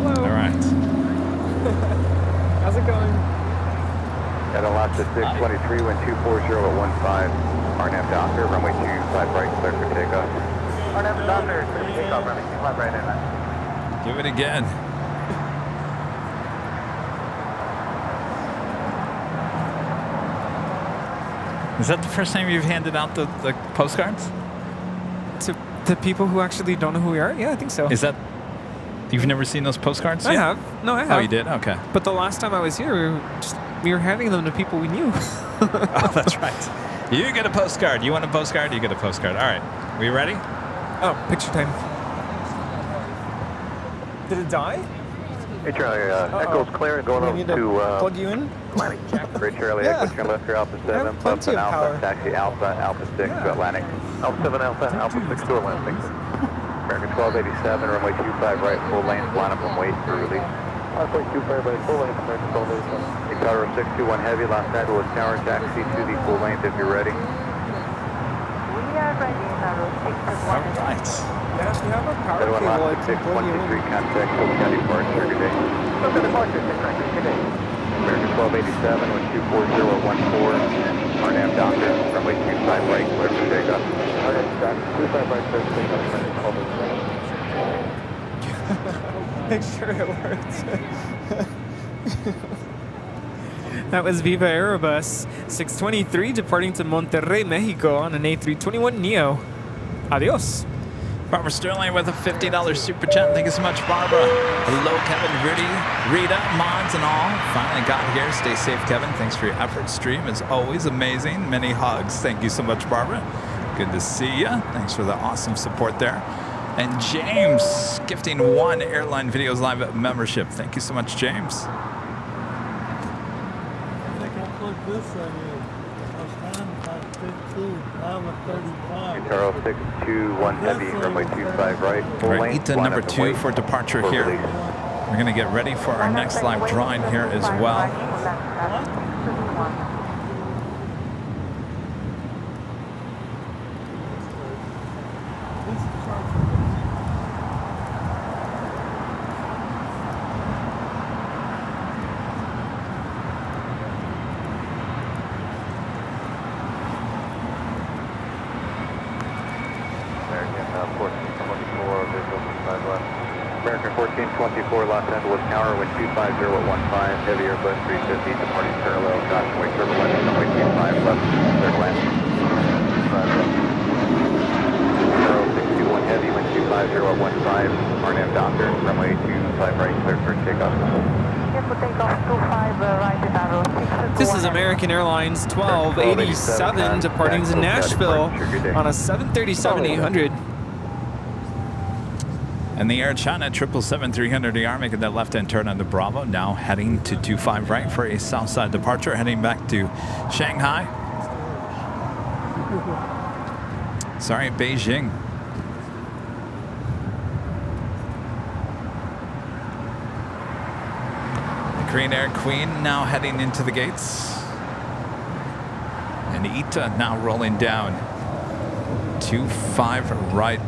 All right. How's it going? At Alaska 623, wind 240 at 15. RNAV Doctor, runway 25 right, clear for takeoff. RNAV Doctor, clear for takeoff, runway 25 right in. Do it again. Is that the first time you've handed out the postcards? To the people who actually don't know who we are? Yeah, I think so. Is that... You've never seen those postcards I yet? have. No, I have. Oh, you did? Okay. But the last time I was here, we were handing them to people we knew. Oh, that's right. You get a postcard. You want a postcard? You get a postcard. All right. We ready? Oh, picture time. Did it die? Hey Charlie, Echo's clear and going We over need to plug you in? Atlantic. Great Charlie, Yeah. Echo, turn left for Alpha 7, have plenty Alpha of Alpha, power. taxi Alpha 6 to Atlantic. Alpha 7 Alpha, Alpha 6 to Atlantic. American 1287, runway 25 right, full lane, line up and wait for release. 5.25 right, full lane, American 1287. Tower 621 Heavy, Los Angeles Tower, taxi to the full lane if you're ready. We are All right. Yeah, if you have a power Everyone cable, lost I to can plug you 623, in. contact Oak County departure, good day. Look at the departure, good day. American 1287 with 24014, RNAV Doctor, runway 25 right, clear for takeoff. Okay, Doctor, 25 right, clear for takeoff, runway 1287. Make sure it works. That was Viva Aerobus 623 departing to Monterrey, Mexico on an A321neo. Adios. Barbara Sterling with a $50 super chat. Thank you so much, Barbara. Hello, Kevin, Rudy, Rita, Mons, and all. Finally got here. Stay safe, Kevin. Thanks for your effort. Stream is always amazing. Many hugs. Thank you so much, Barbara. Good to see you. Thanks for the awesome support there. And James gifting 1 Airline Videos Live membership. Thank you so much, James. I think I plugged this thing in. I was flying about 15. I'm at 35. Guitar 621 heavy, runway 25 right, full All right, length, ETA line number up and 2 wait for departure for here. release. We're going to get ready for our next live drawing here as well. American 1424, Los Angeles Tower, wind 250 at 15, heavy Airbus 350, departing parallel, caution wait turbulence, runway 25 left, clear to land. Tower 621 heavy, wind 250 at 15, RNAV Doctor, runway 25 right, clear for takeoff. This is American Airlines 1287 departing to Nashville on a 737-800. And the Air China 777-300ER making that left-hand turn on the Bravo, now heading to 25 right for a southside departure, heading back to Shanghai. Sorry, Beijing. The Korean Air Queen now heading into the gates. And ETA now rolling down 25 right.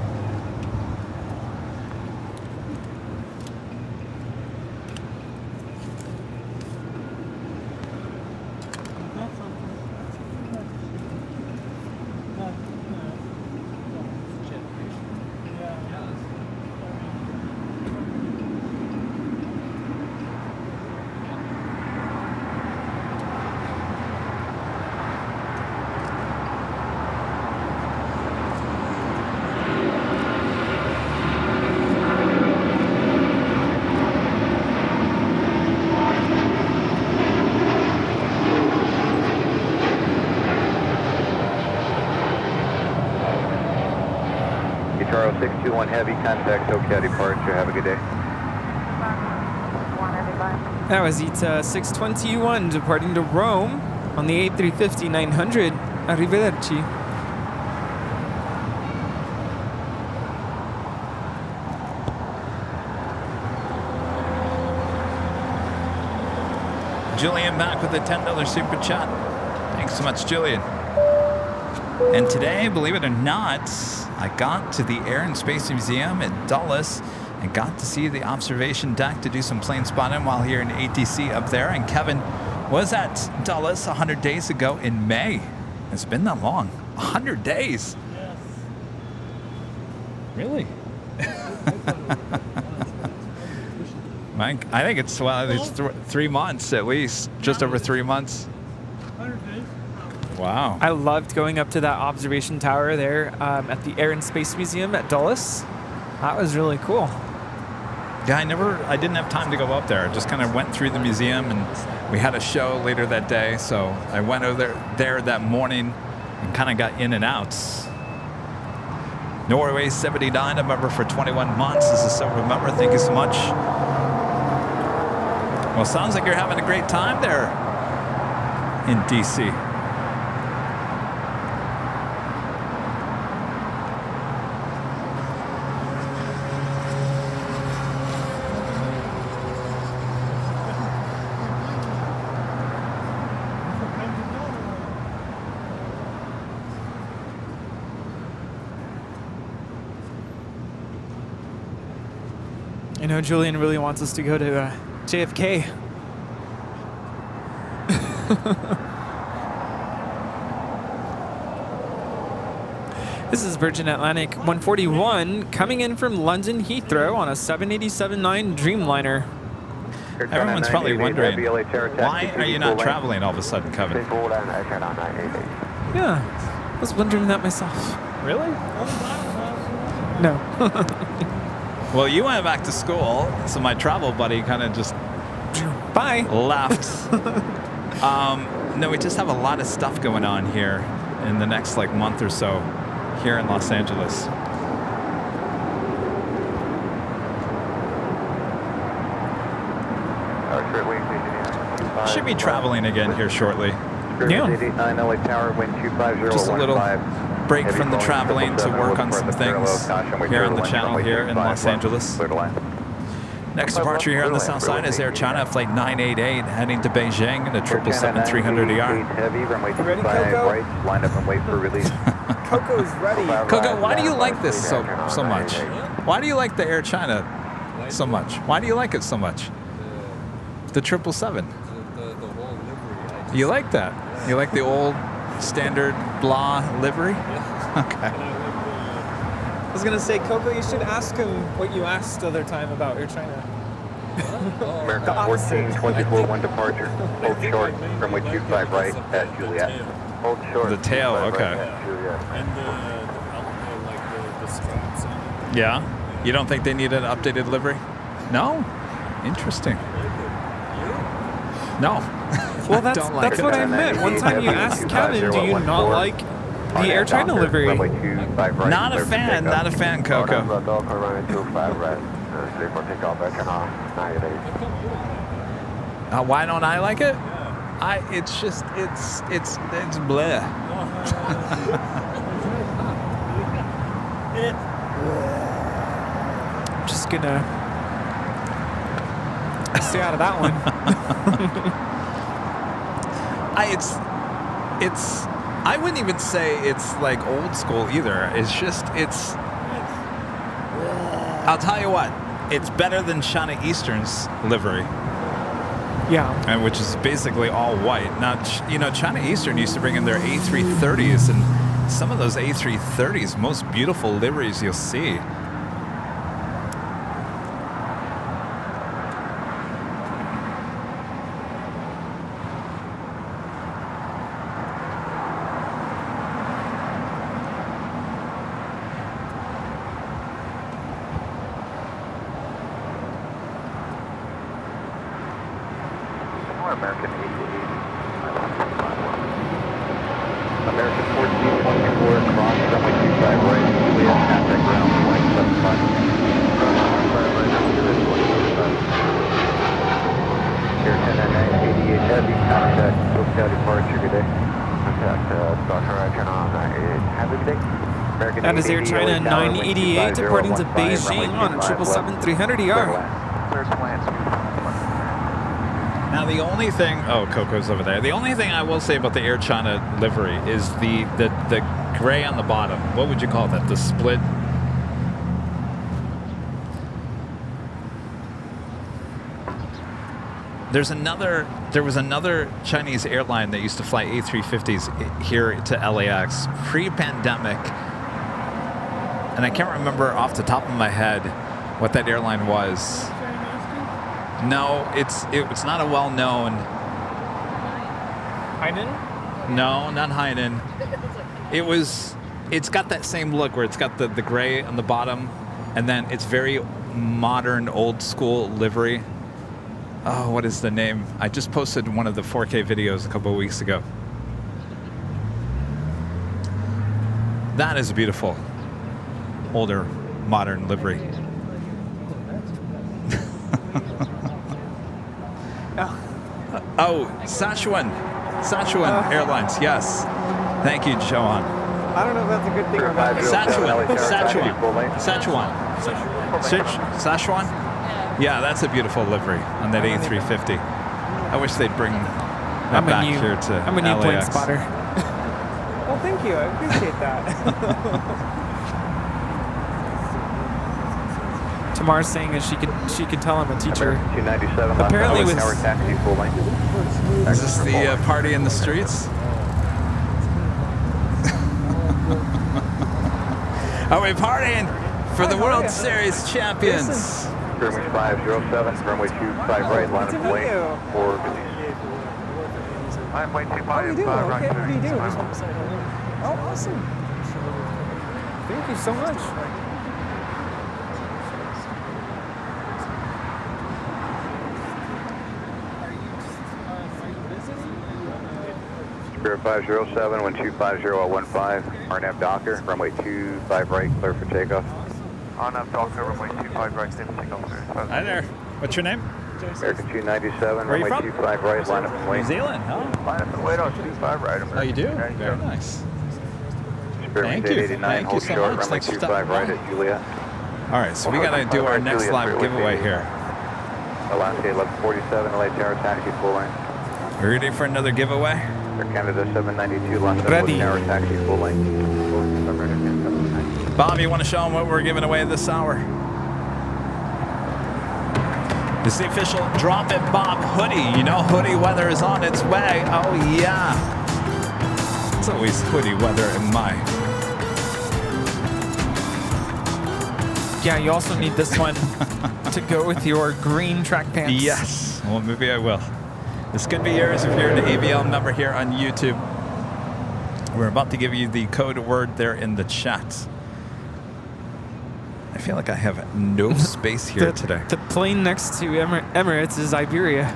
Guitar 621 heavy, contact Tokyo departure, have a good day. That was ETA 621 departing to Rome on the A350-900. Arrivederci. Julian back with a $10 super chat. Thanks so much, Julian. And today, believe it or not, I got to the Air and Space Museum at Dulles and got to see the observation deck to do some plane spotting while here in ATC up there. And Kevin was at Dulles 100 days ago in May. It's been that long. 100 days. Yes. Really? Mike, I think it's, well, it's 3 months at least, just over 3 months. 100 days. Wow. I loved going up to that observation tower there at the Air and Space Museum at Dulles. That was really cool. Yeah, I didn't have time to go up there. I just kind of went through the museum, and we had a show later that day, so I went over there that morning and kind of got in and out. Norway 79, a member for 21 months. This is silver member. Thank you so much. Well, sounds like you're having a great time there in DC. I know Julian really wants us to go to JFK. This is Virgin Atlantic 141 coming in from London Heathrow on a 787-9 Dreamliner. Everyone's probably wondering, why are you not traveling all of a sudden, Kevin? Yeah, I was wondering that myself. Really? No. Well, you went back to school, so my travel buddy kind of just left. No, we just have a lot of stuff going on here in the next like month or so here in Los Angeles. Should be traveling again here shortly. Yeah. Just a little break from the traveling to work on some things here on the channel here in Los Angeles. Next departure here on the south side is Air China Flight 988 heading to Beijing in a 777-300ER. You ready, Coco? Line up and wait for release. Coco's ready. Coco, why do you like this so much? Why do you like the Air China so much? Why do you like it so much? The 777. The whole livery. You like that? You like the old standard blah livery? Okay. I was gonna say, Coco, you should ask him what you asked the other time about Air China. American 1424, one departure. Hold short, from which you fly right at Juliet. Hold short. The tail, okay. And the straps on it. Yeah? You don't think they need an updated livery? No? Interesting. No. Well, that's what I meant. One time you asked Kevin, do you not like the Air China livery? Not a fan, Coco. Why don't I like it? It's just, it's bleh. I'm just gonna stay out of that one. I wouldn't even say it's like old school either. It's just, I'll tell you what, it's better than China Eastern's livery. Yeah. And which is basically all white. Now, China Eastern used to bring in their A330s, and some of those A330s, most beautiful liveries you'll see. American A380. American 1424, cross runway 25 right, Juliet, contact ground, 175. Air 1099, 88 Heavy, contact SoCal departure, good day. Contact Dr. China 988, have a good day. American That is Air China 988 departing to Beijing on a 777-300ER. Clear plans. Now the only thing, Coco's over there. The only thing I will say about the Air China livery is the gray on the bottom. What would you call that? The split. There was another Chinese airline that used to fly A350s here to LAX pre-pandemic, and I can't remember off the top of my head what that airline was. No, it's not a well-known. Hainan? No, not Hainan. It's got that same look where it's got the gray on the bottom, and then it's very modern, old school livery. Oh, what is the name? I just posted one of the 4K videos a couple of weeks ago. That is a beautiful, older, modern livery. Oh, Sichuan Airlines, yes. Thank you, Johan. I don't know if that's a good thing or bad. Sichuan? Yeah, that's a beautiful livery on that A350. I wish they'd bring that back here to I'm a new plane LAX. spotter. Well, thank you. I appreciate that. Tamar's saying is she could tell I'm a teacher. 297. Apparently with tower taxi full lane. Is this the party in the streets? Are we partying for the World Series champions? Greenwich 507, runway 25 right, line of lane for I'm way 25 How do you do? right. Okay, what do you do? Just want to say hello. Oh, awesome. Thank you so much. Spirit 507, 125015, RNAV Docker, runway 25 right, clear for takeoff. RNAV Docker, runway 25 right, clear for takeoff. Hi there. What's your name? American 297, Where are you runway from? 25 right, line up and wait. New Zealand, huh? Line up and wait on 25 right. Oh, you do? Very nice. Spirit Thank you. 89, Thank you hold so short, much. runway Thanks for 25 right at Juliet. All right, so we got to do our next live giveaway here. Alaska 1147, LA Tower taxi full lane. Ready for another giveaway? Air Canada 792, Los Ready. Angeles Tower taxi full lane. Bob, you want to show them what we're giving away this hour? It's the official Drop It Bob hoodie. You know hoodie weather is on its way. Oh, yeah. It's always hoodie weather in my... Yeah, you also need this one to go with your green track pants. Yes. Well, maybe I will. This could be yours if you're an AVL member here on YouTube. We're about to give you the code word there in the chat. I feel like I have no space here today. The plane next to Emirates is Iberia.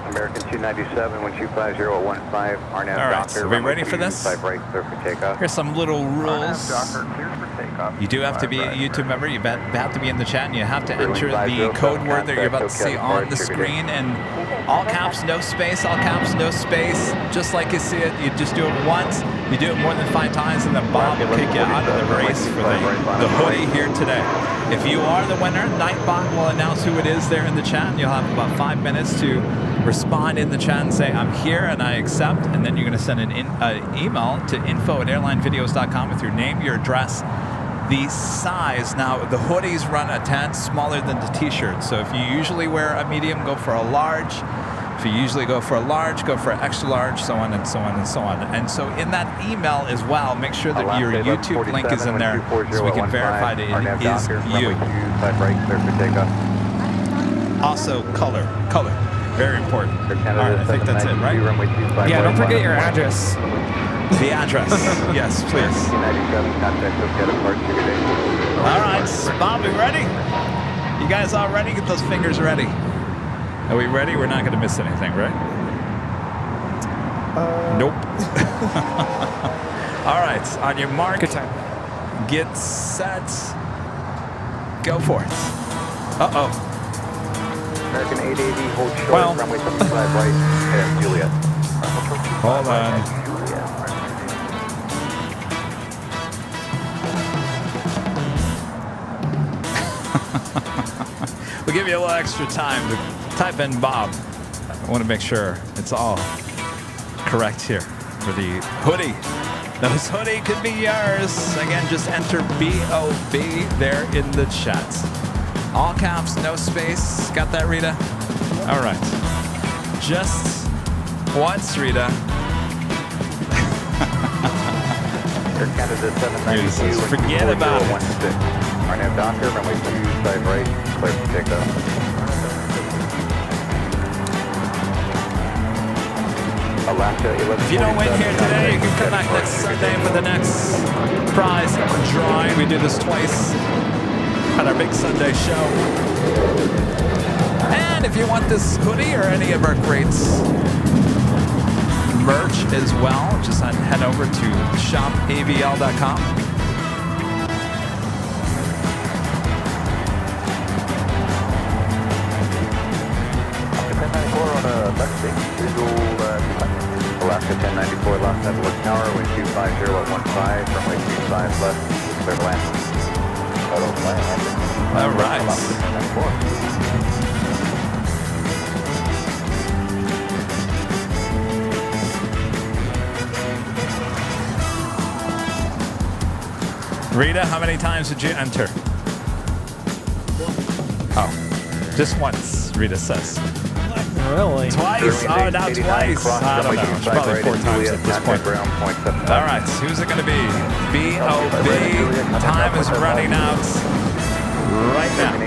American 297, 125015, RNAV All right, Docker. so we ready for this? 25 right, clear for takeoff. Here's some little rules. Docker, clear for takeoff. You do have to be a YouTube member. You have to be in the chat, and you have to enter the 507 code word that you're about to see contact on the Kevin screen. And all caps, no space. All caps, no space. Just like you see it, you just do it once. You do it more than 5 times, and then Bob will kick you out of the race for the hoodie here today. If you are the winner, Nightbot will announce who it is there in the chat, and you'll have about 5 minutes to respond in the chat and say, I'm here and I accept, and then you're going to send an email to info@airlinevideos.com with your name, your address, the size. Now, the hoodies run a tad smaller than the t-shirts, so if you usually wear a medium, go for a large. If you usually go for a large, go for an extra large, so on and so on and so on. And so in that email as well, make sure that your YouTube link is in there so we can verify that it is you. Also, color. Very important. All right, I think that's it, right? Yeah, don't forget your address. The address. Yes, please. All right, Bob, we ready? You guys all ready? Get those fingers ready. Are we ready? We're not going to miss anything, right? Nope. All right, on your mark. Good time. Get set. Go for it. Uh-oh. American 880, hold short, runway 25 right, at Juliet. Hold on. We'll give you a little extra time to type in Bob. I want to make sure it's all correct here for the hoodie. This hoodie could be yours. Again, just enter BOB there in the chat. All caps, no space. Got that, Rita? All right. Just once, Rita. Air Canada 792, forget about it. RNAV Docker, runway 25 right, clear for takeoff. Alaska 11. If you don't win here today, you can come back next Sunday for the next prize drawing. We do this twice at our big Sunday show. And if you want this hoodie or any of our great merch as well, just head over to shopavl.com. Alaska 1094, Los Angeles Tower, wind 250 at 15, runway 25 left, clear to land. All right. Alaska 1094. Rita, how many times did you enter? Oh, just once, Rita says. Really? Twice? Oh, now twice. I don't know. It's probably 4 times at this point. All right, who's it going to be? B.O.B. Time is running out right now.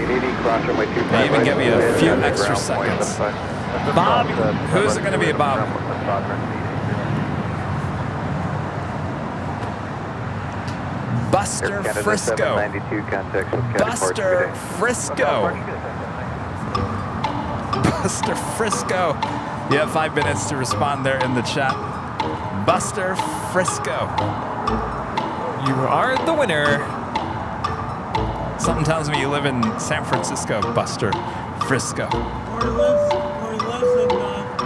They even give you a few extra seconds. Bob, who's it going to be, Bob? Buster Frisco. Buster Frisco. Buster Frisco. You have 5 minutes to respond there in the chat. Buster Frisco. You are the winner. Something tells me you live in San Francisco, Buster Frisco. Or lives in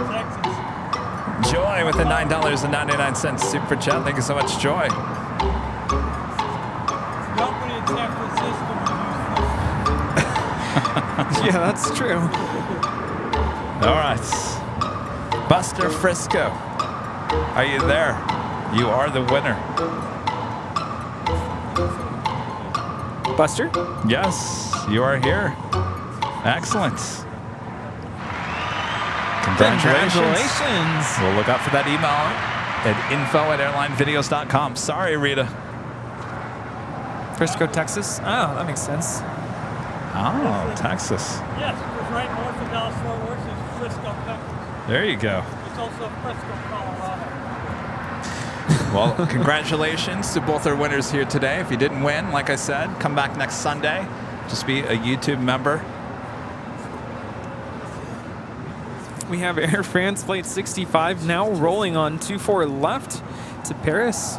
Texas. Joy with the $9.99 super chat. Thank you so much, Joy. Nobody in San Francisco would use Yeah, that's true. All right. Buster Frisco. Are you there? You are the winner. Buster? Yes, you are here. Excellent. Congratulations. We'll look out for that email at info@airlinevideos.com. Sorry, Rita. Frisco, Texas? Oh, that makes sense. Oh, Texas. Yes, it's right north of Dallas Fort Worth is Frisco, Texas. There you go. It's also Frisco, Colorado. Well, congratulations to both our winners here today. If you didn't win, like I said, come back next Sunday. Just be a YouTube member. We have Air France Flight 65 now rolling on 24 left to Paris.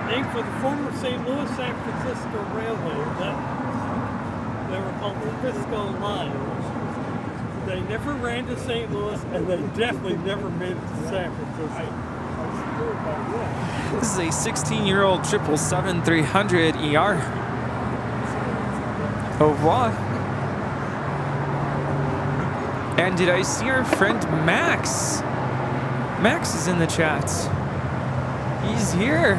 Named for the former St. Louis San Francisco Railway, they were called the Frisco Line. They never ran to St. Louis, and they definitely never made it to San Francisco. This is a 16-year-old 777-300 ER. Au revoir. And did I see our friend Max? Max is in the chat. He's here.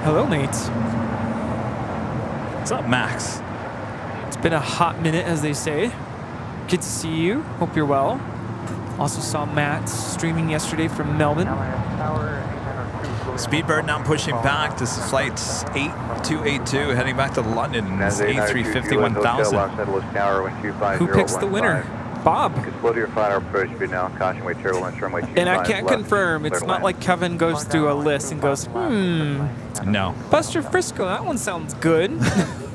Hello, mate. What's up, Max? It's been a hot minute, as they say. Good to see you. Hope you're well. Also saw Matt streaming yesterday from Melbourne. Speedbird now pushing back. This is flight 8282 heading back to London. It's A350 1000. Who picks the winner? Bob. And I can't confirm. It's not like Kevin goes through a list and goes, No. Buster Frisco, that one sounds good.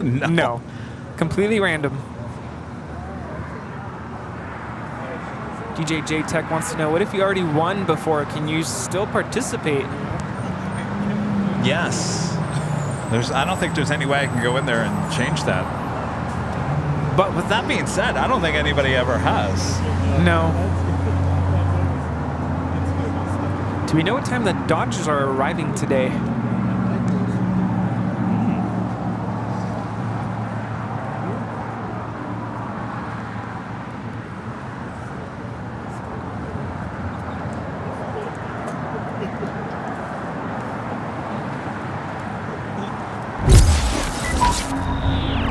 No. No. Completely random. DJ J Tech wants to know, what if you already won before? Can you still participate? Yes. I don't think there's any way I can go in there and change that. But with that being said, I don't think anybody ever has. No. Do we know what time the Dodgers are arriving today?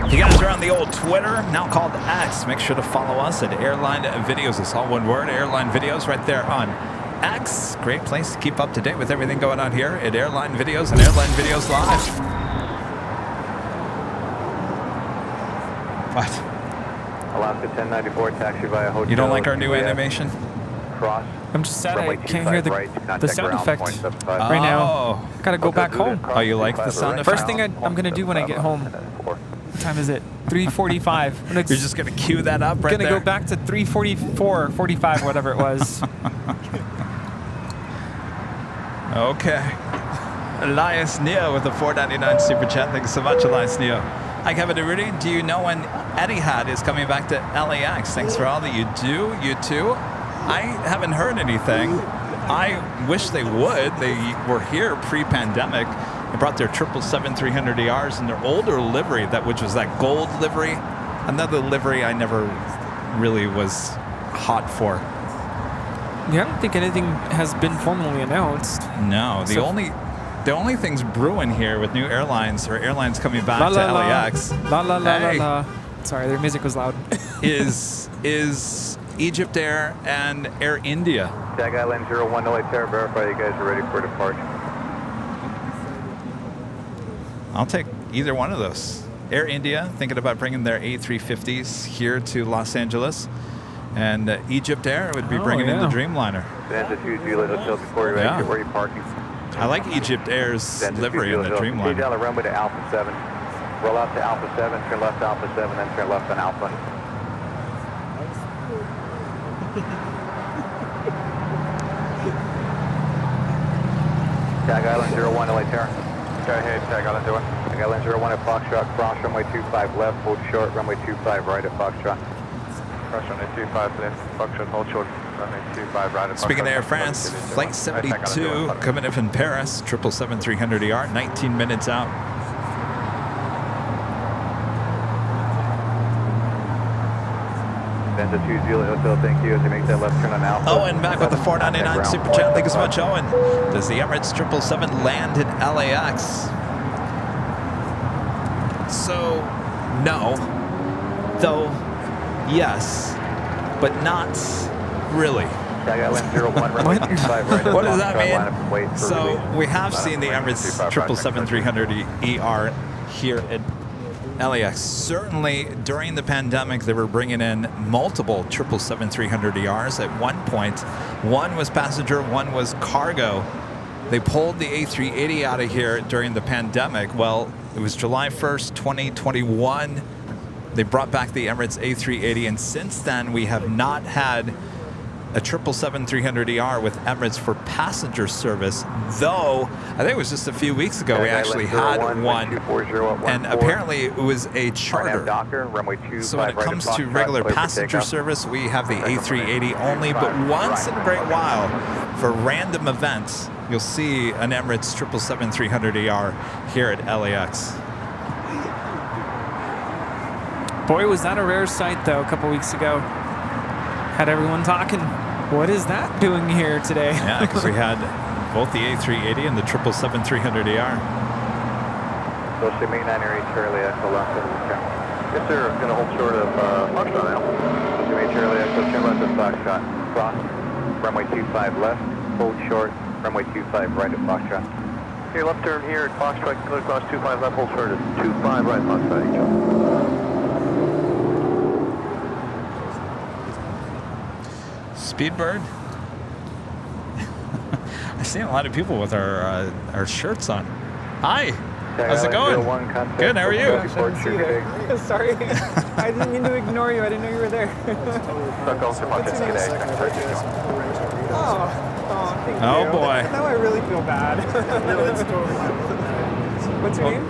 If you guys are on the old Twitter, now called X, make sure to follow us at Airline Videos. It's all one word, Airline Videos, right there on X. Great place to keep up to date with everything going on here at Airline Videos and Airline Videos Live. What? Alaska 1094, taxi via hotel. You don't like our new animation? Cross. I'm just sad I can't hear the sound effect right now. Gotta go back home. Oh, you like the sound effect? First thing I'm gonna do when I get home. What time is it? 3:45. You're just gonna cue that up right there? I'm gonna go back to 3:44, 45, whatever it was. Okay. Elias Neo with the $4.99 super chat. Thanks so much, Elias Neo. Hi, Kevin Rudy. Do you know when Etihad is coming back to LAX? Thanks for all that you do. You too. I haven't heard anything. I wish they would. They were here pre-pandemic. They brought their 777-300ERs in their older livery, which was that gold livery. Another livery I never really was hot for. Yeah, I don't think anything has been formally announced. No, the only things brewing here with new airlines or airlines coming back to LAX. La. Sorry, their music was loud. is Egypt Air and Air India. Tag Island 01 LA Terra, verify you guys are ready for departure. I'll take either one of those. Air India thinking about bringing their A350s here to Los Angeles, and Egypt Air would be bringing in the Dreamliner. Santa 2 Juliet Hotel before you exit, where are you parking? I like Egypt Air's livery in the Dreamliner. Down the runway to Alpha 7. Roll out to Alpha 7, turn left to Alpha 7, then turn left on Alpha. Tag Island 01 LA Terra. Go ahead, Tag Island 01. Tag Island 01 at Foxtrot, cross runway 25 left, hold short, runway 25 right at Foxtrot. Cross runway 25 left, Foxtrot, hold short, runway 25 right at Foxtrot. Speaking of Air France, Flight 72 coming in from Paris, 777-300ER, 19 minutes out. Santa 2 Juliet Hotel, thank you. As you make that left turn on Alpha. Owen back with the 499 Super Chat. Thank you so much, Owen. Does the Emirates 777 land in LAX? So, no. Though, yes. But not really. What does that mean? So, we have seen the Emirates 777-300ER here at LAX. Certainly during the pandemic, they were bringing in multiple 777-300ERs. At one point, one was passenger, one was cargo. They pulled the A380 out of here during the pandemic. Well, it was July 1st, 2021. They brought back the Emirates A380, and since then, we have not had a 777-300ER with Emirates for passenger service, though I think it was just a few weeks ago we actually had one, and apparently it was a charter. So when it comes to regular passenger service, we have the A380 only, but once in a great while, for random events, you'll see an Emirates 777-300ER here at LAX. Boy, was that a rare sight, though, a couple weeks ago. Had everyone talking, what is that doing here today? Yeah, because we had both the A380 and the 777-300ER. So say main 9 area Charlie Echo left of the count. Yes sir, going to hold short of Foxtrot now. So say main Charlie Echo, turn left at Foxtrot. Cross, runway 25 left, hold short, runway 25 right at Foxtrot. Your left turn here at Foxtrot, go across 25 left, hold short at 25 right Foxtrot. Speedbird. I've seen a lot of people with our shirts on. Hi, how's it going? Good, how are you? Sorry, I didn't mean to ignore you. I didn't know you were there. Thank you. Oh boy. Now I really feel bad. What's your name?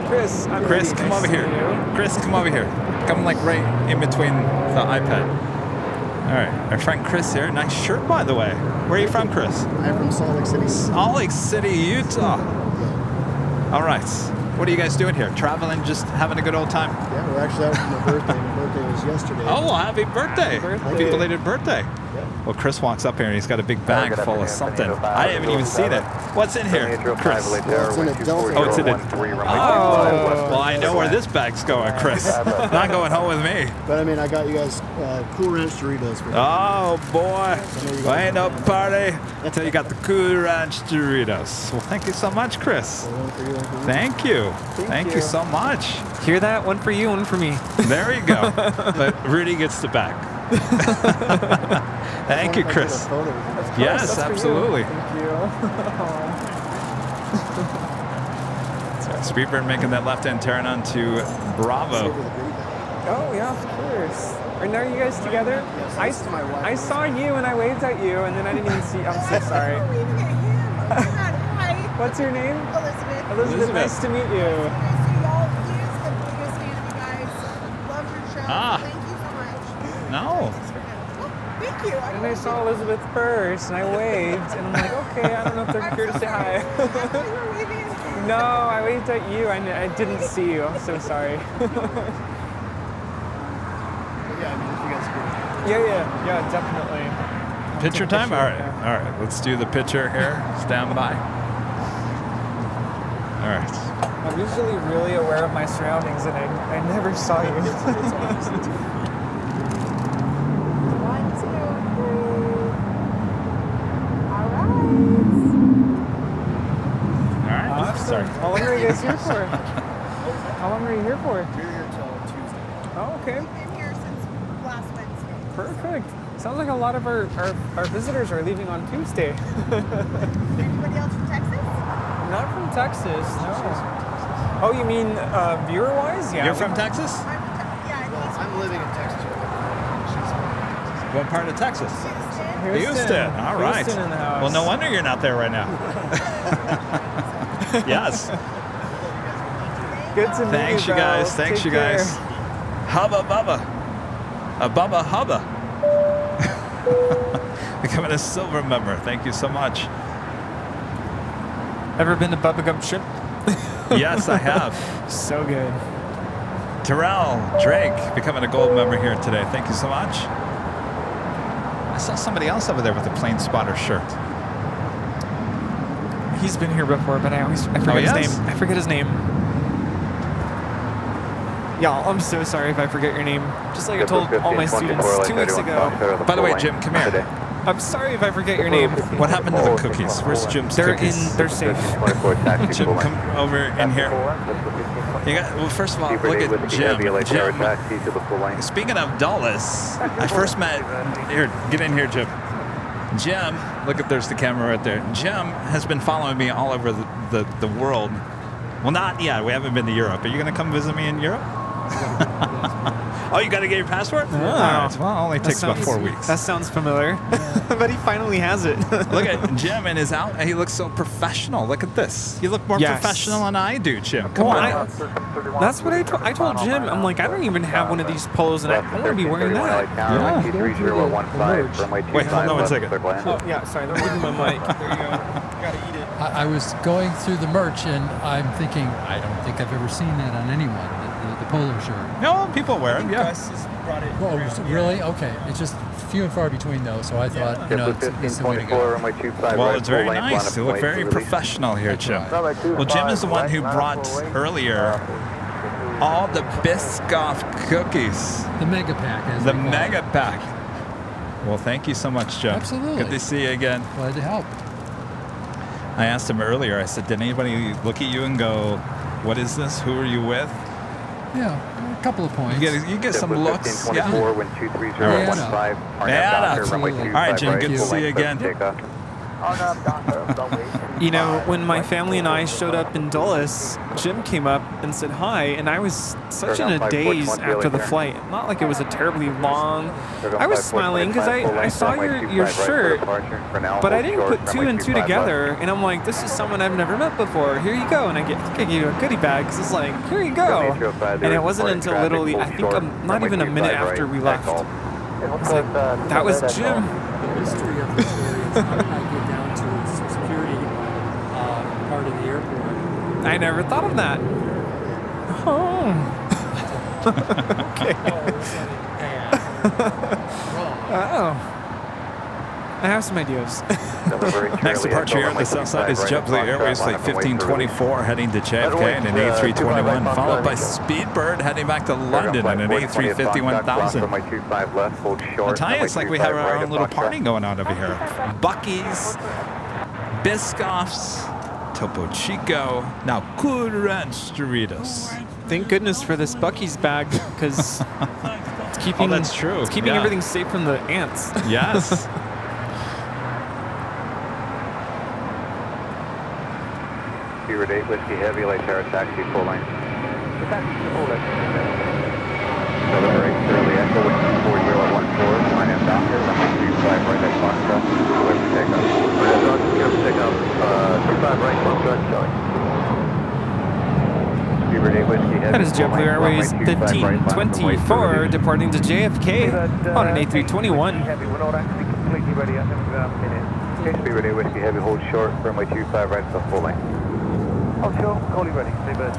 Chris. Chris, come over here. Chris, come over here. Come like right in between the iPad. All right, our friend Chris here. Nice shirt, by the way. Where are you from, Chris? I'm from Salt Lake City. Salt Lake City, Utah. All right. What are you guys doing here? Traveling, just having a good old time? Yeah, we're actually out for my birthday. My birthday was yesterday. Oh, happy birthday. Happy belated birthday. Yeah. Well, Chris walks up here and he's got a big bag full of something. I haven't even seen it. What's in here, Chris? Well, it's in a Delta. Oh, it's in a... Oh, well, I know where this bag's going, Chris. Not going home with me. But I mean, I got you guys Cool Ranch Doritos. For oh, boy. Well, ain't no party until you got the Cool Ranch Doritos. Well, thank you so much, Chris. Thank you. Thank you so much. Hear that? One for you, one for me. There you go. But Rudy gets the bag. Thank you, Chris. Yes, absolutely. Thank you. Speedbird making that left-hand turn onto Bravo. Oh, yeah, of course. Are now you guys together? Yes, I saw you and I waved at you and then I didn't even see. I'm so sorry. What's your name? Elizabeth. Nice to meet you. Ah. Thank you so much. No. Thank you. And I saw Elizabeth first, and I waved, and I'm like, okay, I don't know if they're here to say hi. No, I waved at you, and I didn't see you. I'm so sorry. Yeah, I mean, if you guys could. Yeah, definitely. Picture time? All right. All right. Let's do the picture here. Stand by. All right. I'm usually really aware of my surroundings, and I never saw you. 1, 2, 3. All right. All right. Sorry. How long are you guys here for? How long are you here for? We're here till Tuesday. Oh, okay. We've been here since last Wednesday. Perfect. Sounds like a lot of our visitors are leaving on Tuesday. Anybody else from Texas? Not from Texas, no. Oh, you mean viewer-wise? Yeah. You're from Texas? Yeah, I think it's I'm living in Texas. What part of Texas? Houston. Houston. All right. Houston in the house. Well, no wonder you're not there right now. Yes. Good to meet Thanks, you Val. guys. Thanks, Take you guys. care. Hubba bubba. A bubba hubba. Becoming a silver member. Thank you so much. Ever been to Bubba Gump Shrimp? Yes, I have. So good. Terrell Drake becoming a gold member here today. Thank you so much. I saw somebody else over there with a Plane Spotter shirt. He's been here before, but I forget his name. I forget his name. Y'all, I'm so sorry if I forget your name. Just like I told all my students 2 weeks ago. By the way, Jim, come here. I'm sorry if I forget your name. What happened to the cookies? Where's Jim's cookies? They're safe. Jim, come over in here. You got, well, first of all, look at Jim. Speaking of Dulles, I first met, here, get in here, Jim. Jim, look at, there's the camera right there. Jim has been following me all over the world. Well, not yet. We haven't been to Europe. Are you going to come visit me in Europe? Oh, you got to get your passport? Oh. All right. Well, it only takes about 4 weeks. That sounds familiar. But he finally has it. Look at Jim in his out. He looks so professional. Look at this. You look more professional than I do, Jim. Come on. That's what I told Jim. I'm like, I don't even have one of these polos, and I want to be wearing that. Yeah. Wait, hold on 1 second. Oh, yeah, sorry. They're moving my mic. There you go. Gotta eat it. I was going through the merch, and I'm thinking, I don't think I've ever seen that on anyone, the polo shirt. No, people wear them, yeah. Oh, really? Okay. It's just few and far between, though, so I thought, you know, it's the way to go. Well, it's very nice. You look very professional here, Jim. Well, Jim is the one who brought earlier all the Biscoff cookies. The mega pack. The mega pack. Well, thank you so much, Jim. Absolutely. Good to see you again. Glad to help. I asked him earlier, I said, did anybody look at you and go, what is this? Who are you with? Yeah, a couple of points. You get some looks. Yeah. All right, Jim, good to see you again. You know, when my family and I showed up in Dulles, Jim came up and said hi, and I was such in a daze after the flight. Not like it was a terribly long. I was smiling because I saw your shirt, but I didn't put 2 and 2 together, and I'm like, this is someone I've never met before. Here you go, and I give you a goodie bag because it's like, here you go. And it wasn't until literally, I think not even a minute after we left. It's like, that was Jim. The mystery of the story is how did I get down to the security part of the airport? I never thought of that. Oh. Okay. Oh. I have some ideas. Next departure here on the south side is JetBlue Airways Flight 1524 heading to JFK in an A321, followed by Speedbird heading back to London in an A350 1000. I'll tell you, it's like we have our own little party going on over here. Buc-ee's, Biscoffs, Topo Chico, now Cool Ranch Doritos. Thank goodness for this Buc-ee's bag because it's keeping, that's true. It's keeping everything safe from the ants. Yes. Beaver 8 Whiskey Heavy, Lake Tower taxi, full line. November 8 Shirley Echo, Whiskey 4014, line and doctor, runway 25 right at Foxtrot, clear for takeoff. Clear for takeoff, 25 right, Foxtrot, showing. Beaver 8 Whiskey Heavy. That is JetBlue Airways 1524 departing to JFK on an A321. Heavy, we're not actually completely ready. I think we're going to have a minute. Beaver 8 Whiskey Heavy, hold short, runway 25 right, so full line. Oh, sure. Call you ready. Seabird, A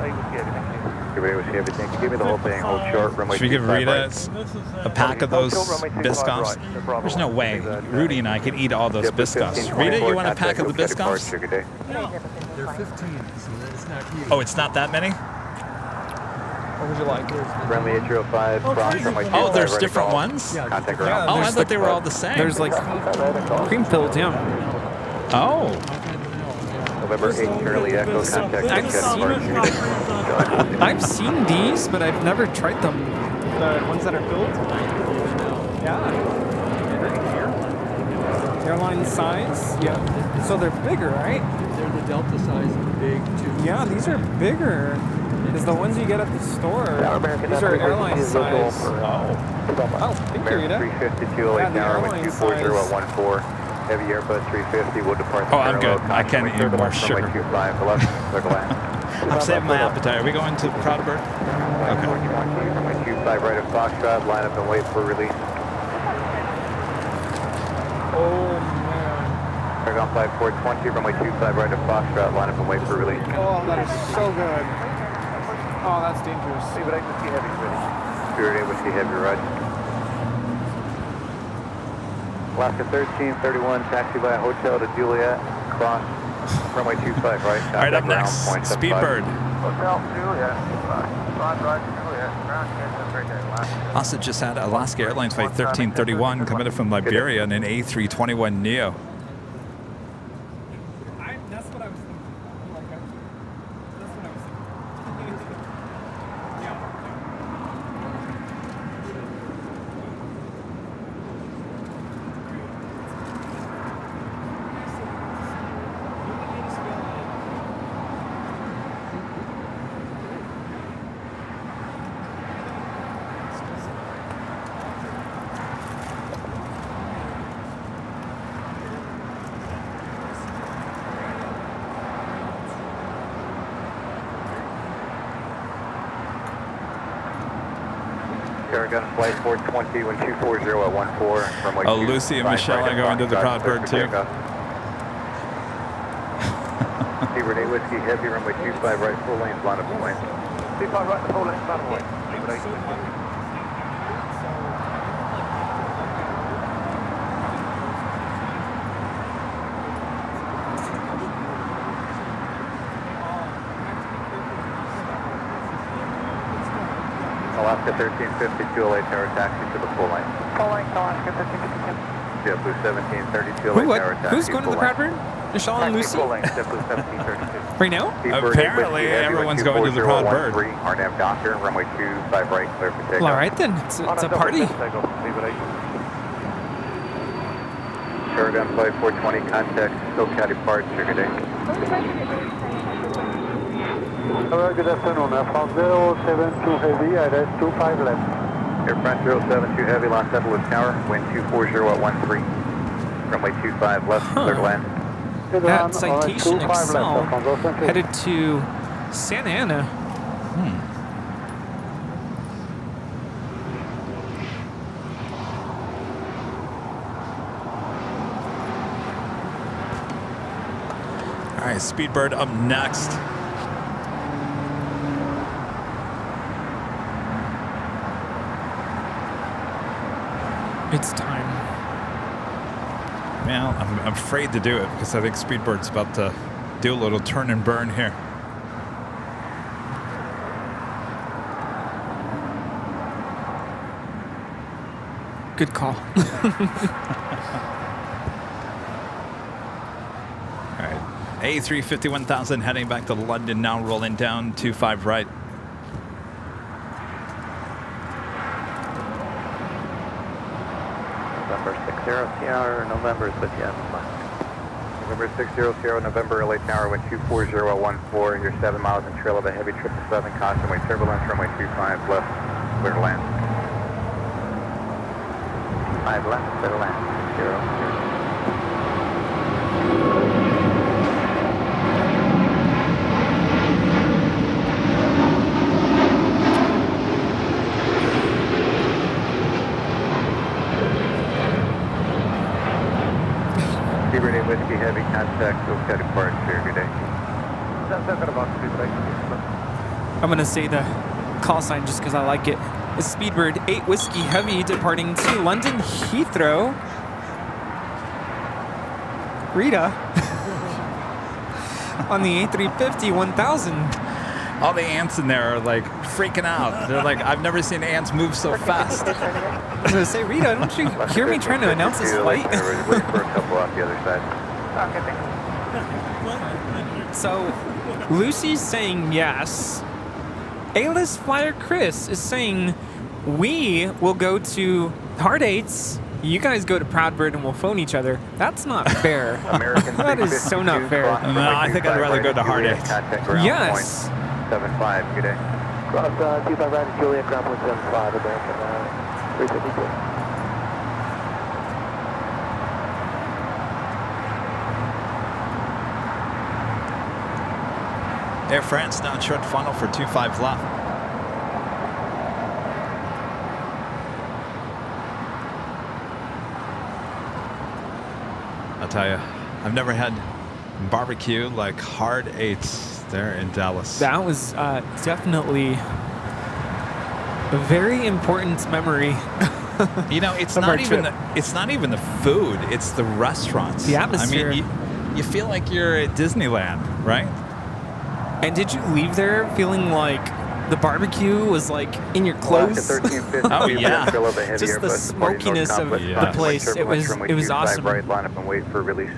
Whiskey Heavy, thank you. Everybody was everything. Give me the whole thing. Hold short. Runway Should we give 25 Rita right. a pack of those Biscoffs? There's no way. Rudy and I could eat all those Biscoffs. Rita, you want a pack of the Biscoffs? They're 15, so it's not huge. Oh, it's not that many? What would you like? Runway 805, cross runway 25. Oh, there's right different call. ones? Contact Yeah, ground. Oh, I there's thought they were all the same. There's like cream filled, yeah. Oh. November 8 Charlie Echo, contact I've seen these, but I've never tried them. The ones that are filled? Yeah. Airline size? Yeah. So they're bigger, right? They're the Delta size and big too. Yeah, these are bigger. Is the ones you get at the store. These are airline size. Oh, thank you, Rita. 352 LA Tower, wind 240 at 14. Heavy Airbus 350 will depart the Oh, I'm good. parallel. I can't eat any more sugar. 25, the left, circle land. I'm saving my appetite. Are we going to Proud Bird? Okay. Runway 25 right of Foxtrot, line up and wait for release. Oh, man. Paragon 5420, runway 25 right of Foxtrot, line up and wait for release. Oh, that is so good. Oh, that's dangerous. See what I can see heavy, ready. Spirit A with the heavy, roger. Alaska 1331, taxi by hotel to Juliet, cross, runway 25 right. All right, up next, Speedbird. Hotel Juliet, roger, Juliet, ground conditions, great day, Alaska. Also just had Alaska Airlines Flight 1331 coming in from Liberia in an A321neo. That's what I was thinking. That's what I was thinking. Paragon flight 420, wind 240 at 14, runway Oh, Lucy and Michelle are going to the Proud Bird too. Seabird A Whiskey Heavy, runway 25 right, full lane, line up and wait. 25 right, full lane, line up and wait. Alaska 1352 LA Tower taxi to the full lane. Full lane, Alaska 1352. JetBlue 1732 LA Tower taxi. Who's going to the Proud Bird? Michelle and Lucy? Full lane, JetBlue 1732. Right now? Apparently, everyone's going to the Proud Bird. RNAV Doctor, runway 25 right, clear for takeoff. Well, all right then. It's a party. Paragon flight 420, contact SoCal depart, Sugar Day. Hello, good afternoon. Air France 072 Heavy, ILS 25 left. Air France 072 Heavy, Los Angeles Tower, wind 240 at 13. Runway 25 left, clear to land. That citation Excel headed to Santa Ana. All right, Speedbird up next. It's time. Well, I'm afraid to do it because I think Speedbird's about to do a little turn and burn here. Good call. All right, A350-1000 heading back to London now, rolling down 25 right. November 60 Sierra, November, but yeah, November 60 Sierra, November, LA Tower, wind 240 at 14. You're 7 miles in trail of a heavy 777, caution wave turbulence, runway 25 left, clear to land. 5 left, clear to land, 0. Seabird A Whiskey Heavy, contact SoCal depart, clear, good day. That's not about 2 seconds. I'm gonna say the call sign just because I like it. It's Speedbird 8 Whiskey Heavy departing to London Heathrow. Rita on the A350 1000. All the ants in there are like freaking out. They're like, I've never seen ants move so fast. I was gonna say, Rita, don't you hear me trying to announce this flight? We're waiting for a couple off the other side. So, Lucy's saying yes. A-list flyer Chris is saying we will go to Hard Eights. You guys go to Proudbird and we'll phone each other. That's not fair. That is so not fair. No, I think I'd rather go to Hard Eights. Yes. 75, good day. Cross 25 right, Juliet, ground point 75, American 352. Air France down short funnel for 25 left. I'll tell you, I've never had barbecue like Hard Eights there in Dallas. That was definitely a very important memory. You know, it's not even the food; it's the restaurants. The atmosphere. I mean, you feel like you're at Disneyland, right? And did you leave there feeling like the barbecue was like in your clothes? Oh yeah, just the smokiness of the place. It was awesome. Line up and wait for release.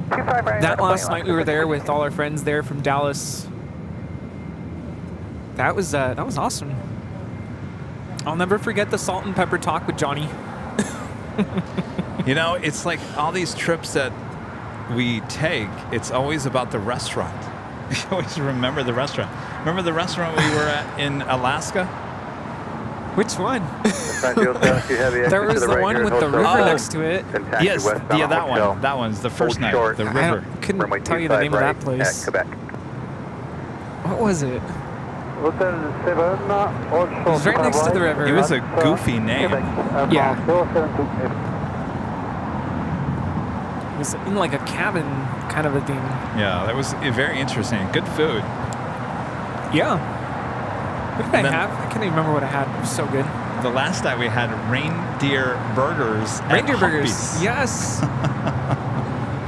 That last night we were there with all our friends there from Dallas. That was awesome. I'll never forget the salt and pepper talk with Johnny. You know, it's like all these trips that we take, it's always about the restaurant. You always remember the restaurant. Remember the restaurant we were at in Alaska? Which one? There was the one with the river next to it. Yes, yeah, that one. That one's the first night. The river. I couldn't tell you the name of that place. What was it? It was right next to the river. It was a goofy name. Yeah. It was in like a cabin kind of a thing. Yeah, that was very interesting. Good food. Yeah. What did I have? I can't even remember what I had. It was so good. The last night we had reindeer burgers. Reindeer burgers. Yes.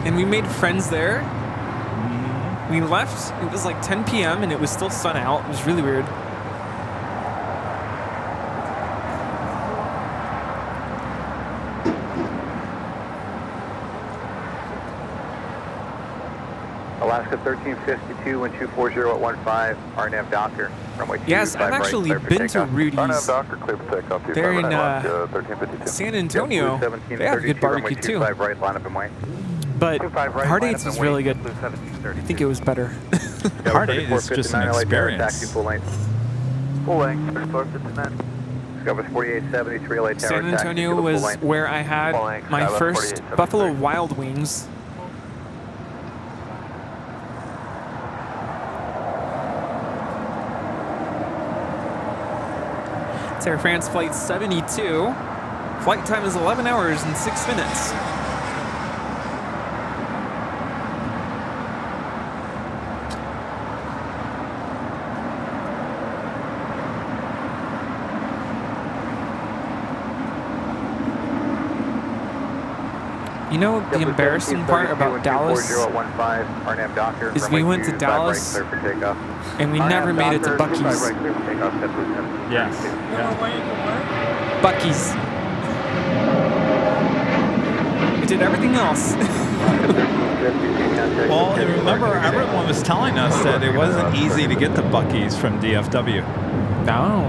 And we made friends there. We left. It was like 10 p.m. and it was still sun out. It was really weird. Alaska 1352, wind 240 at 15, RNAV Docker, runway 25 yes, I've actually right, been to Rudy's. RNAV Docker, clear for takeoff. They're in San Antonio. They have good barbecue too. Right, line up and wait. But Hard Eights was really good. I think it was better. Hard Eight is just an experience. Full length, 3459. Discover 4873 LA Tower. San Antonio was where I had my first Buffalo Wild Wings. It's Air France Flight 72. Flight time is 11 hours and 6 minutes. You know, the embarrassing part about Dallas is we went to Dallas and we never made it to Buc-ee's. Yes. Buc-ee's. We did everything else. Well, remember, everyone was telling us that it wasn't easy to get to Buc-ee's from DFW. No.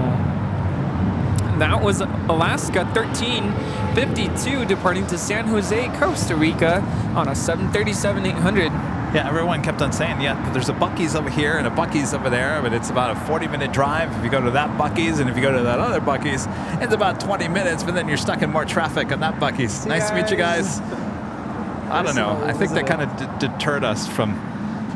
That was Alaska 1352 departing to San Jose, Costa Rica on a 737-800. Yeah, everyone kept on saying, yeah, there's a Buc-ee's over here and a Buc-ee's over there, but it's about a 40-minute drive if you go to that Buc-ee's, and if you go to that other Buc-ee's, it's about 20 minutes, but then you're stuck in more traffic on that Buc-ee's. Nice to meet you guys. I don't know. I think that kind of deterred us from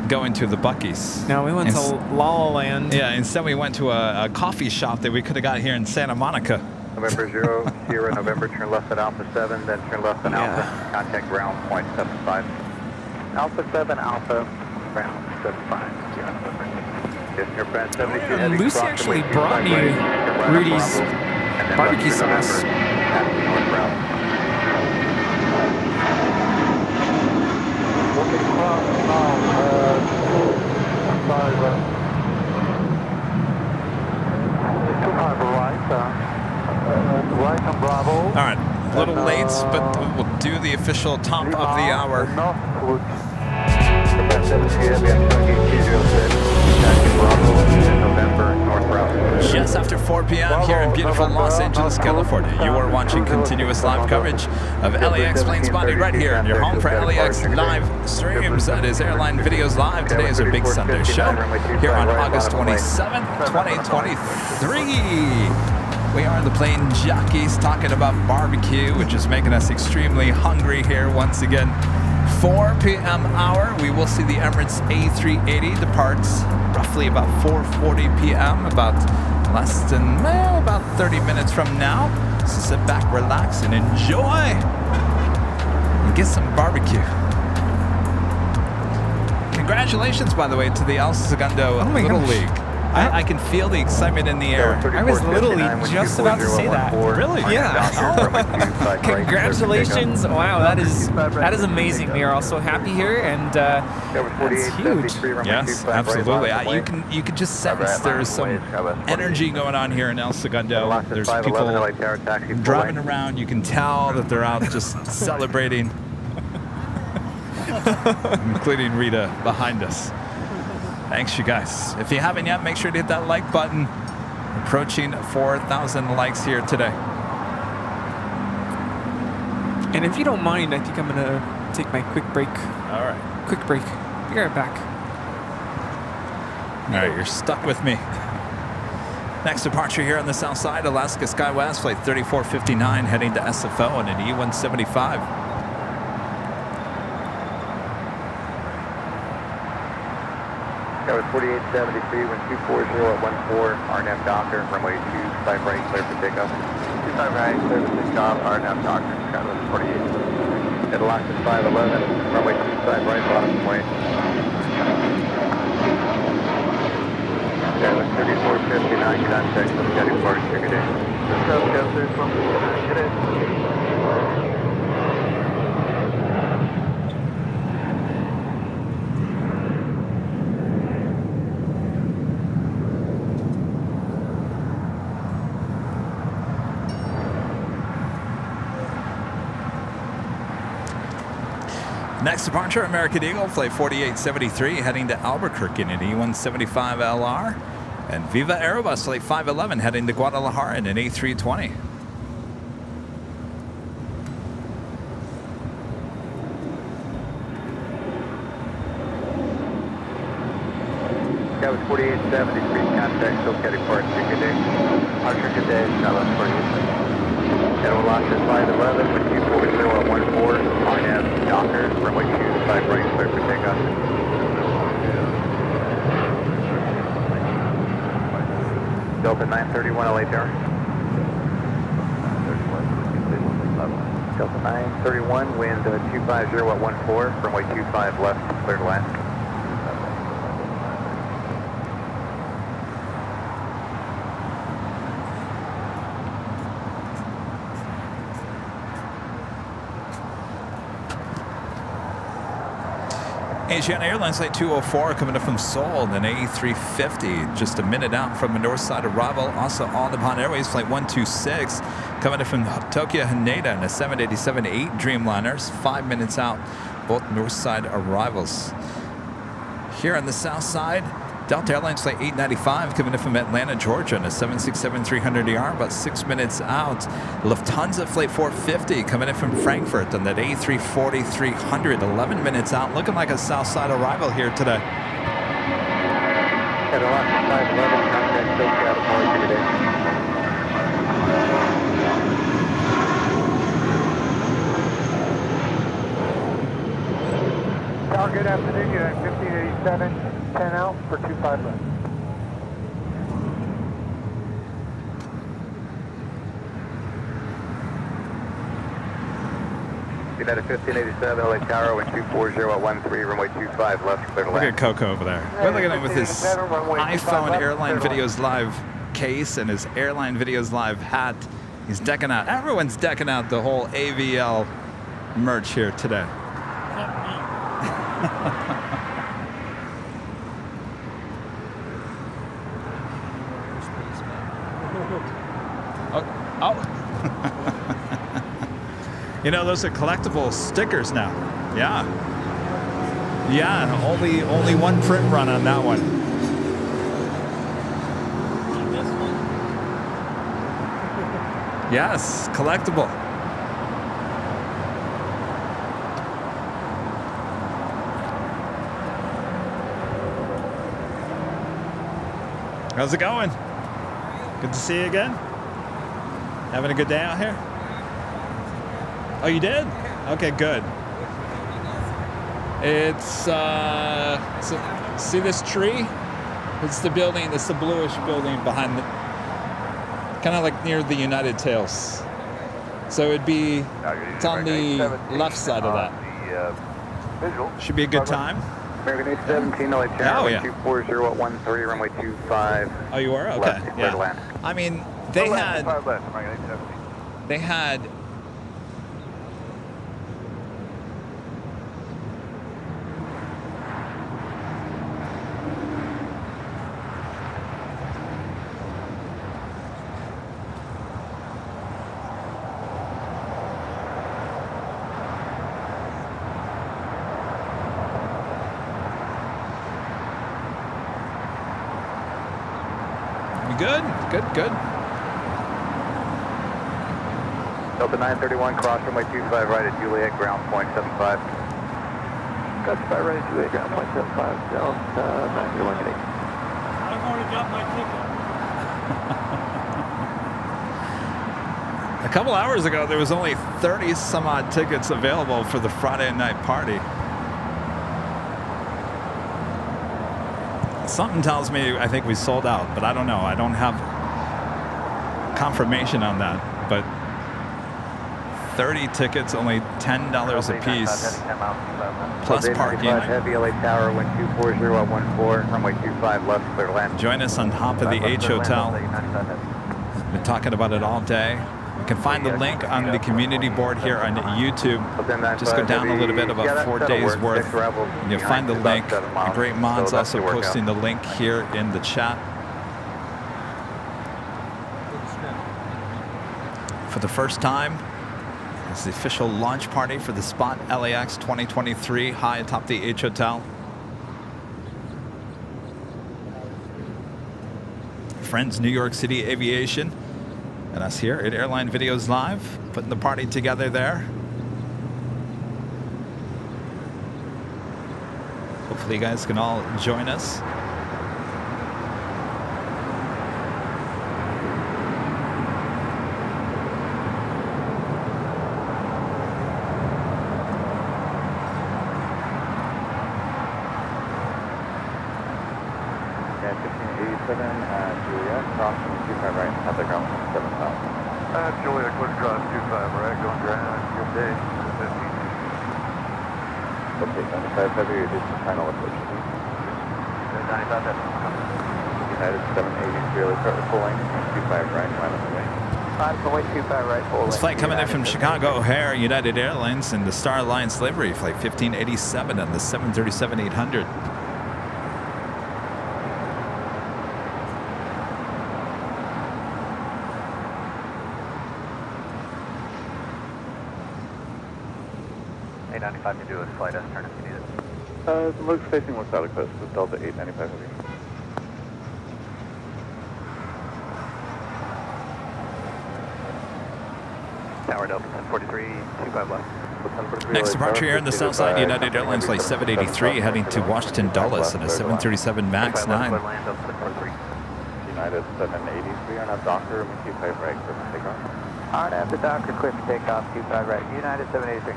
going to the Buc-ee's. No, we went to La La Land. Yeah, instead we went to a coffee shop that we could have got here in Santa Monica. November 0, Sierra, November, turn left at Alpha 7, then turn left at Alpha, contact ground, point 75. Alpha 7, Alpha, ground, 75, Sierra, November. And Lucy actually brought me Rudy's barbecue sauce. All right, a little late, but we'll do the official top of the hour. Just after 4 p.m. here in beautiful Los Angeles, California. You are watching continuous live coverage of LAX Plane Spotting right here in your home for LAX live streams. That is Airline Videos Live. Today is our big Sunday show here on August 27th, 2023. We are the Plane Jockeys talking about barbecue, which is making us extremely hungry here once again. 4 p.m. hour, we will see the Emirates A380 departs roughly about 4:40 p.m., about less than, well, about 30 minutes from now. So sit back, relax, and enjoy and get some barbecue. Congratulations, by the way, to the El Segundo Little League. I can feel the excitement in the air. I was literally just about to say that. Really? Yeah. Oh. Congratulations! Wow, that is amazing. We are all so happy here, and that's huge. Yes, absolutely. You can just sense there's some energy going on here in El Segundo. There's people driving around. You can tell that they're out just celebrating, including Rita behind us. Thanks, you guys. If you haven't yet, make sure to hit that like button. Approaching 4,000 likes here today. And if you don't mind, I think I'm going to take my quick break. All right. Quick break. Be right back. All right, you're stuck with me. Next departure here on the south side, Alaska SkyWest, flight 3459, heading to SFO on an E175. That was 4873, wind 240 at 14, RNAV Doctor, runway 25 right, clear for takeoff. 25 right, clear for takeoff, RNAV Doctor, Skyless 48. At Alaska 511, runway 25 right, bottom way. Skyless 3459, contact with Jetty Port, good day. South Coast 3459, good day. Next departure, American Eagle, flight 4873, heading to Albuquerque in an E175LR. And Viva Aerobus, flight 511, heading to Guadalajara in an A320. That was 4873, contact SoCal Port, good day. Archer, good day, Skyless 48. At Alaska 511, with 240 at 14, RNAV Docker, runway 25 right, clear for takeoff. Delta 931, LA Tower. Delta 931, wind 250 at 14, runway 25 left, clear to land. Asiana Airlines flight 204 coming up from Seoul in an A350, just a minute out from a north side arrival. Also all Nippon Airways flight 126 coming up from Tokyo Haneda in a 787-8 Dreamliners, 5 minutes out, both north side arrivals. Here on the south side, Delta Airlines flight 895 coming in from Atlanta, Georgia in a 767-300ER, about 6 minutes out. Lufthansa flight 450 coming in from Frankfurt on that A340-300, 11 minutes out, looking like a south side arrival here today. At Alaska 511, contact SoCal Port, good day. Tower, good afternoon, United 1587. 10 out for 25 left. United 1587, LA Tower, wind 240 at 13, runway 25 left, clear to Look land. at Coco over there. We're looking at him with his iPhone Airline Videos Live case and his Airline Videos Live hat. He's decking out. Everyone's decking out the whole AVL merch here today. Oh. You know, those are collectible stickers now. Yeah. Yeah, only one print run on that one. Yes, collectible. How's it going? Good to see you again. Having a good day out here? Oh, you did? Okay, good. It's, see this tree? It's the building, it's the bluish building behind the, kind of like near the United Tails. So it'd be, it's on the left side of that. Should be a good time. American 817, LA Tower, wind 240 at 13, runway 25. Oh, you were? Okay, left, clear to land. I mean, they had good. Delta 931, cross runway 25 right at Juliet, ground point 75. Got 5 right at Juliet, ground point 75, Delta 931 at 8. I've already got my ticket. A couple hours ago, there was only 30 some odd tickets available for the Friday night party. Something tells me I think we sold out, but I don't know. I don't have confirmation on that, but 30 tickets, only $10 a piece, plus parking. Heavy LA Tower, wind 240 at 14, runway 25 left, clear to land. Join us on top of the H Hotel. Been talking about it all day. You can find the link on the community board here on YouTube. Just go down a little bit, about 4 days worth. You'll find the link. The great Mon's also posting the link here in the chat. For the first time, it's the official launch party for the Spot LAX 2023 high atop the H Hotel. Friends New York City Aviation and us here at Airline Videos Live, putting the party together there. Hopefully you guys can all join us. Juliet, cross from 25 right, have the ground 75. Juliet, clear to cross 25 right, going ground, good day, 15. Okay, 95 heavy, this is the final approach. 95 heavy. United 780, really start with full lane, 25 right, line on the way. 5.25 right, full lane. This flight coming in from Chicago O'Hare, United Airlines, and the Star Alliance livery, flight 1587 on the 737-800. A95 can do a flight S turn if you need it. The Luke's facing west out of coast with Delta 895 heavy. Tower Delta 1043, 25 left. Next departure here in the south side, United Airlines flight 783 heading to Washington Dulles and a 737 MAX 9. United 783 on a Docker, 25 right, clear for takeoff. RNAV to Docker, clear for takeoff, 25 right. United 783.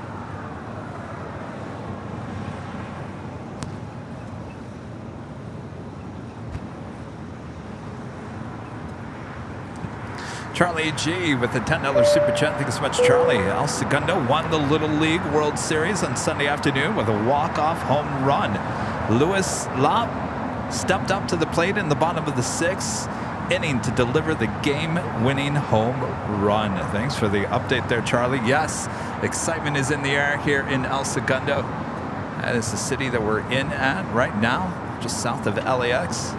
Charlie G with the $10 super chat. Thank you so much, Charlie. El Segundo won the Little League World Series on Sunday afternoon with a walk-off home run. Louis Lopp stepped up to the plate in the bottom of the 6th inning to deliver the game-winning home run. Thanks for the update there, Charlie. Yes, excitement is in the air here in El Segundo. That is the city that we're in at right now, just south of LAX.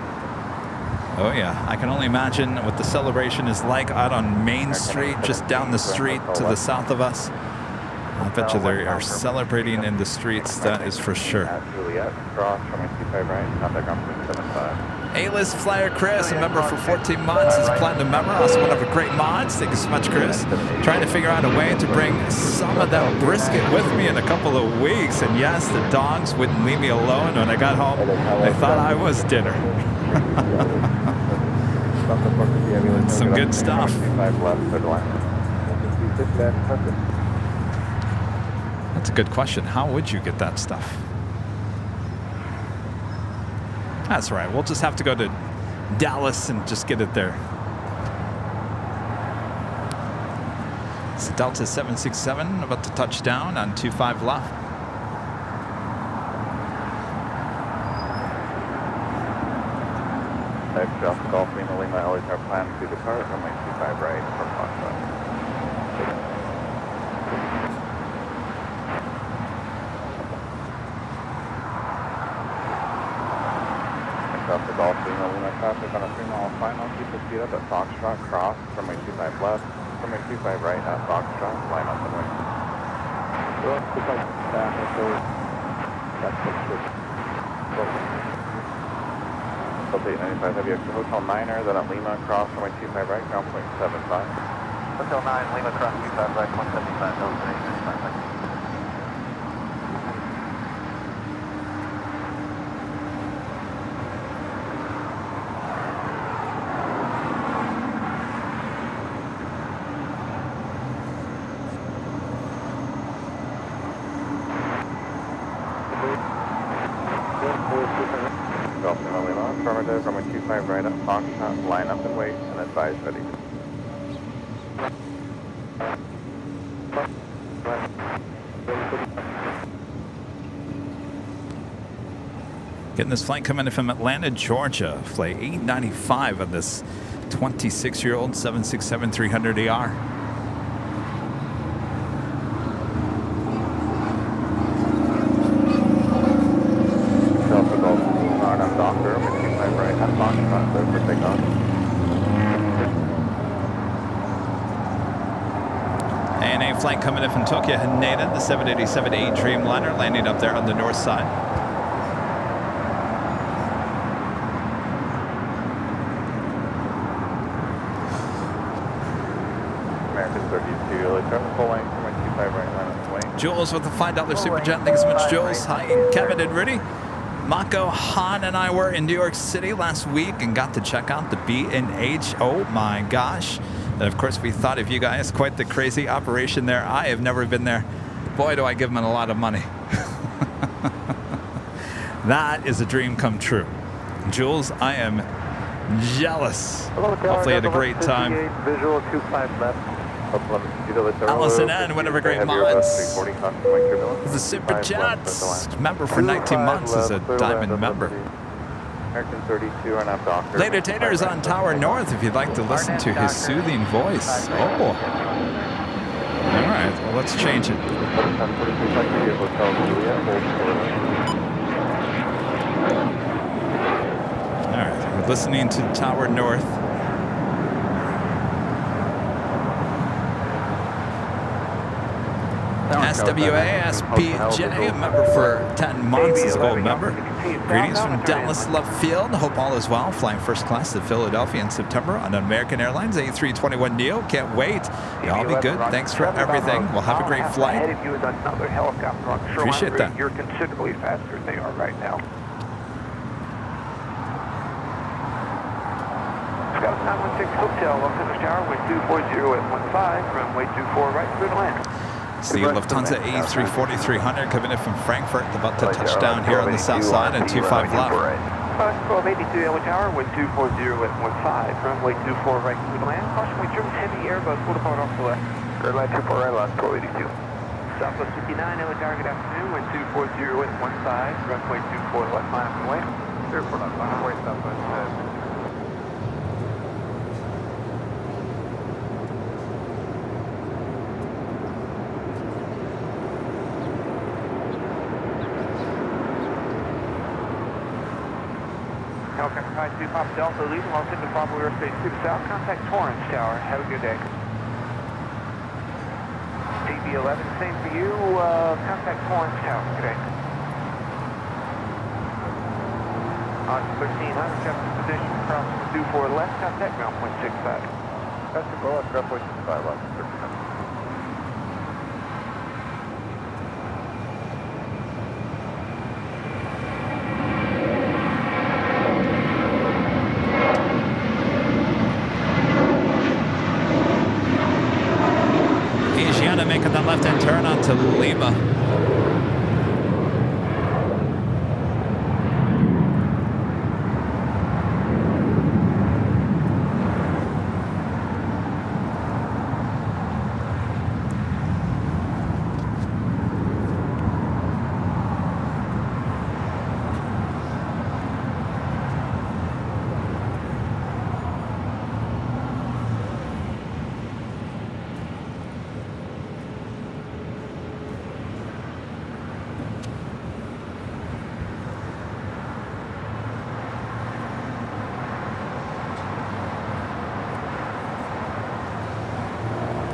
Oh yeah, I can only imagine what the celebration is like out on Main Street, just down the street to the south of us. I bet you they are celebrating in the streets, that is for sure. A-list flyer Chris, a member for 14 months, is platinum member, also one of our great mods. Thank you so much, Chris. Trying to figure out a way to bring some of that brisket with me in a couple of weeks. And yes, the dogs wouldn't leave me alone when I got home. They thought I was dinner. Some good stuff. That's a good question. How would you get that stuff? That's right. We'll just have to go to Dallas and just get it there. It's Delta 767 about to touch down on 25 left. Extra Golf Lima Lima LA Tower plan to depart runway 25 right for Foxtrot. Extra Golf Lima Lima traffic on a 3-mile final. Keep the speed up at Foxtrot. Cross runway 25 left. Runway 25 right at Foxtrot. Line up and wait. Delta 895 Heavy Extra Hotel 9er, then at Lima, cross runway 25 right, ground point 75. Hotel 9, Lima, cross 25 right, 175, Delta 895 right. Affirmative, runway 25 right at Foxtrot, line up and wait, and advise ready. Getting this flight coming in from Atlanta, Georgia. Flight 895 of this 26-year-old 767-300ER. ANA flight coming in from Tokyo, Haneda, the 787-8 Dreamliner, landing up there on the north side. American 32, full length, runway 25 right, line up and wait. Jules with the $5 super chat. Thanks so much, Jules. Hi, Kevin and Rudy. Mako, Han, and I were in New York City last week and got to check out the B&H. Oh my gosh. And of course, we thought of you guys. Quite the crazy operation there. I have never been there. Boy, do I give them a lot of money. That is a dream come true. Jules, I am jealous. Hopefully you had a great time. Visual 25 left. Allison N, one of our great mods. The super chat. Member for 19 months is a diamond member. American 32 and I'm Doctor. Later Tater's on Tower North if you'd like to listen to his soothing voice. Oh. All right, well, let's change it. All right, we're listening to Tower North. SWASPJ, a member for 10 months, is a gold member. Greetings from Dallas Love Field. Hope all is well. Flying first class to Philadelphia in September on American Airlines A321neo. Can't wait. Y'all be good. Thanks for everything. We'll have a great flight. Appreciate that. You're considerably faster than they are right now. Scott 916 Hotel, Lufthansa Tower, wind 240 at 15, runway 24 right, clear to land. It's the Lufthansa A340 300 coming in from Frankfurt, about to touch down here on the south side and 25 left. 1282 Yellow Tower, wind 240 at 15, runway 24 right to land. Caution, we trim heavy Airbus, full depart off the left. Airline 24 right line, 1282. Southwest 59 Yellow Tower, good afternoon, wind 240 at 15, runway 24 left line from way. 24 left line, way Southwest. Helicopter High 2 Papa Delta, leaving Los Angeles Bravo Airspace 2 South, contact Torrance Tower, have a good day. TB11, same for you, contact Torrance Tower, good day. On 1300, check the position, cross 24 left, contact ground point 65. That's the goal, ground point 65 left, 1300. Making that left-hand turn onto Lima.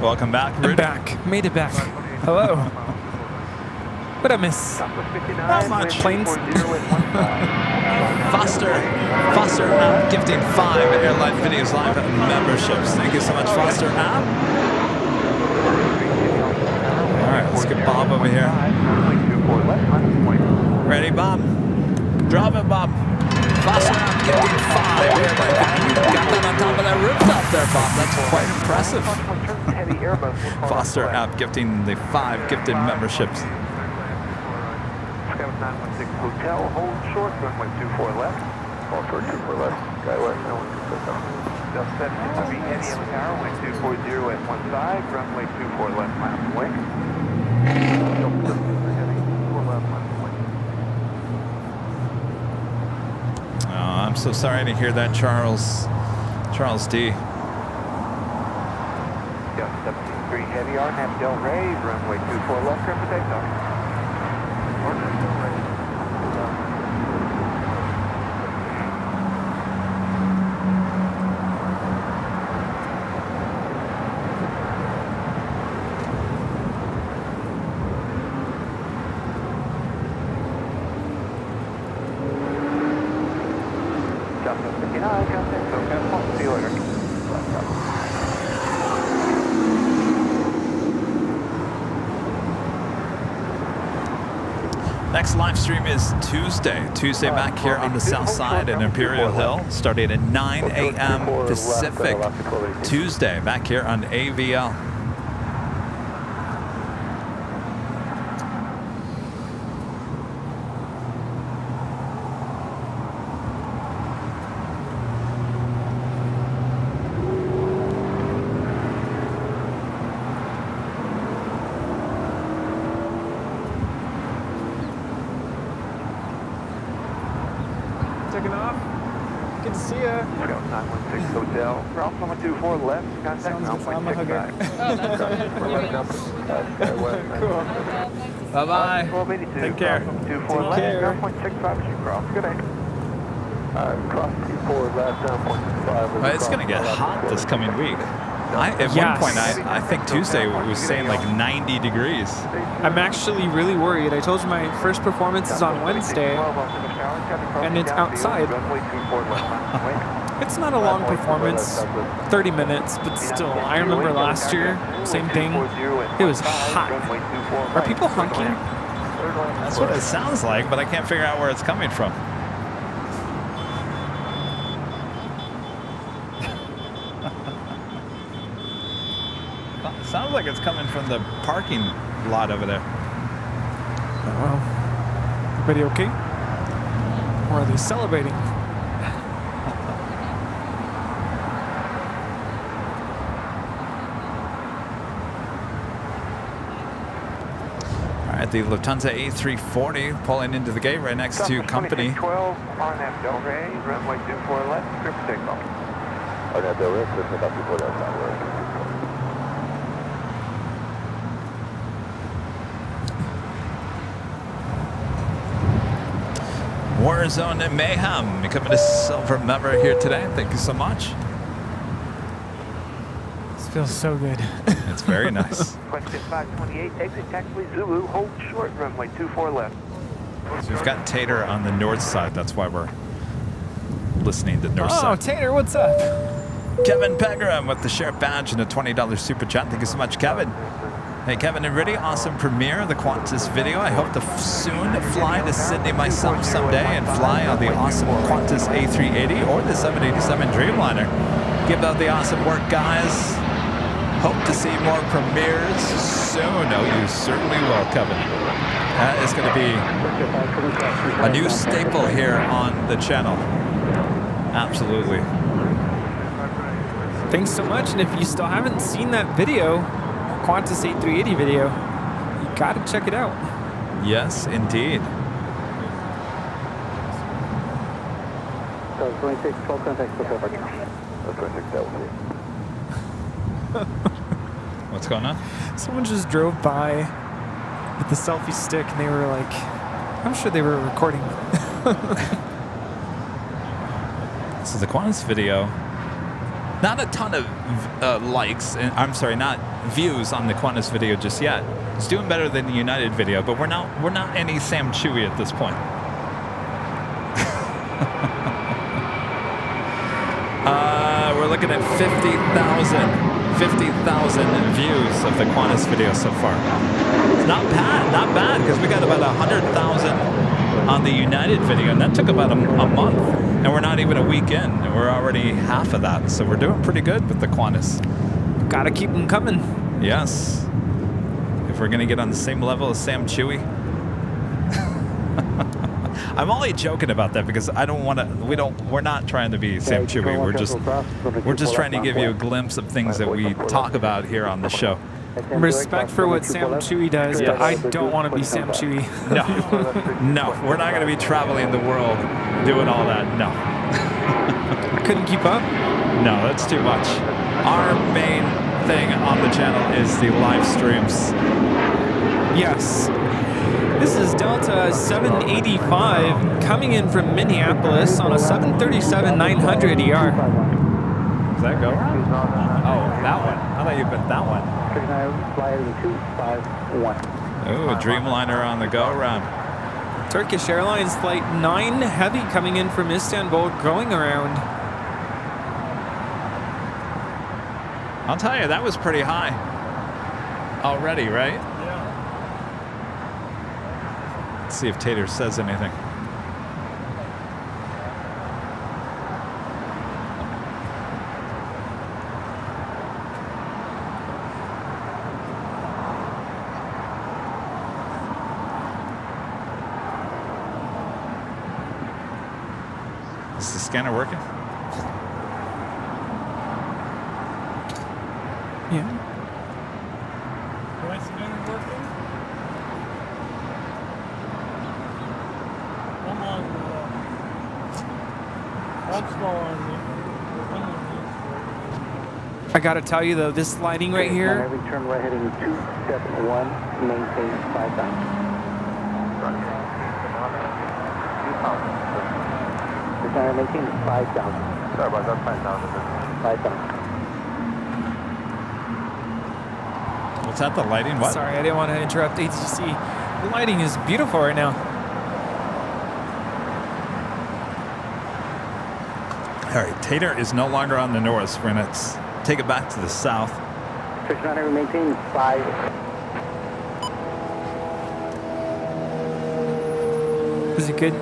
Welcome back, Rudy. I'm back. Made it back. Hello. What I miss? Not much. Planes. Foster App gifting 5 Airline Videos Live memberships. Thank you so much, Foster App. All right, let's get Bob over here. Ready, Bob? Drop it, Bob. Foster App gifting 5 Airline Videos. You got that on top of that rooftop there, Bob. That's quite impressive. Foster App gifting the 5 gifted memberships. Skyline 916 Hotel, hold short, runway 24 left. Hold short, 24 left. Skyway, no one can sit down. Delta 73 heavy on the tower, wind 240 at 15, runway 24 left, mile away. Delta 73 heavy, 24 left, mile away. Oh, I'm so sorry to hear that, Charles D. Delta 73 heavy, RNAV Del Rey, runway 24 left, clear for takeoff. RNAV Del Rey. Delta 59, contact SoCal, see you later. Next live stream is Tuesday. Tuesday back here on the south side in Imperial Hill, starting at 9 a.m. Pacific. Tuesday back here on AVL. Taking off. Good to see ya. 916 Hotel, Ralph 124 left, contact Sounds ground good. point I'm a hugger. 65. Cool. Bye-bye. 1282. Take care. 24 Take left, care. ground point 65 as you cross. Good day. Cross 24 left, down point 5. Well, it's going to get hot this coming week. At one Yes. point, I think Tuesday was saying like 90 degrees. I'm actually really worried. I told you my first performance is on Wednesday, and it's outside. It's not a long performance, 30 minutes, but still. I remember last year, same thing. It was hot. Are people honking? That's what it sounds like, but I can't figure out where it's coming from. Sounds like it's coming from the parking lot over there. Oh, well. Everybody okay? Or are they celebrating? the Lufthansa A340 pulling into the gate right next to company. 12, RNF Del Rey, runway 24 left, clear for takeoff. RNF Del Rey, clear for takeoff 24 left, Warzone and Mayhem becoming a silver member here today. Thank you so much. This feels so good. It's very nice. Question 528, exit taxiway Zulu, hold short, runway 24 left. So we've got Tater on the north side. That's why we're listening to the north side. Oh, Tater, what's up? Kevin Pegram with the sheriff badge and a $20 super chat. Thank you so much, Kevin. Hey, Kevin and Rudy, awesome premiere of the Qantas video. I hope to soon fly to Sydney myself someday and fly on the awesome Qantas A380 or the 787 Dreamliner. Keep up the awesome work, guys. Hope to see more premieres soon. Oh, you certainly will, Kevin. That is going to be a new staple here on the channel. Absolutely. Thanks so much. And if you still haven't seen that video, Qantas A380 video, you gotta check it out. Yes, indeed. So 26, 12 contacts for traffic. 26, that was it. What's going on? Someone just drove by with the selfie stick and they were like, I'm sure they were recording. So the Qantas video, not a ton of likes, and I'm sorry, not views on the Qantas video just yet. It's doing better than the United video, but we're not any Sam Chewy at this point. We're looking at 50,000 views of the Qantas video so far. It's not bad, because we got about 100,000 on the United video, and that took about a month, and we're not even a week in, and we're already half of that, so we're doing pretty good with the Qantas. Gotta keep them coming. Yes. If we're gonna get on the same level as Sam Chewy. I'm only joking about that because I don't want to. We're not trying to be Sam Chewy. We're just trying to give you a glimpse of things that we talk about here on the show. Respect for what Sam Chewy does, but I don't want to be Sam Chewy. No, we're not going to be traveling the world doing all that. No. Couldn't keep up? No, that's too much. Our main thing on the channel is the live streams. Yes. This is Delta 785 coming in from Minneapolis on a 737-900 ER. Does that go around? Oh, that one. I thought you meant that one. Oh, Dreamliner on the go around. Turkish Airlines Flight 9 Heavy coming in from Istanbul, going around. I'll tell you, that was pretty high already, right? Yeah. Let's see if Tater says anything. Is the scanner working? Yeah. My scanner working? I'm on, I'm still on I gotta tell you though, this lighting right here. Every turn right heading 271, maintain 5,000. Maintain 5,000. Sorry about that, 5,000. 5,000. What's that, the lighting? What? Sorry, I didn't want to interrupt ATC. The lighting is beautiful right now. All right, Tater is no longer on the north. We're going to take it back to the south. Fish maintain 5. Is it good?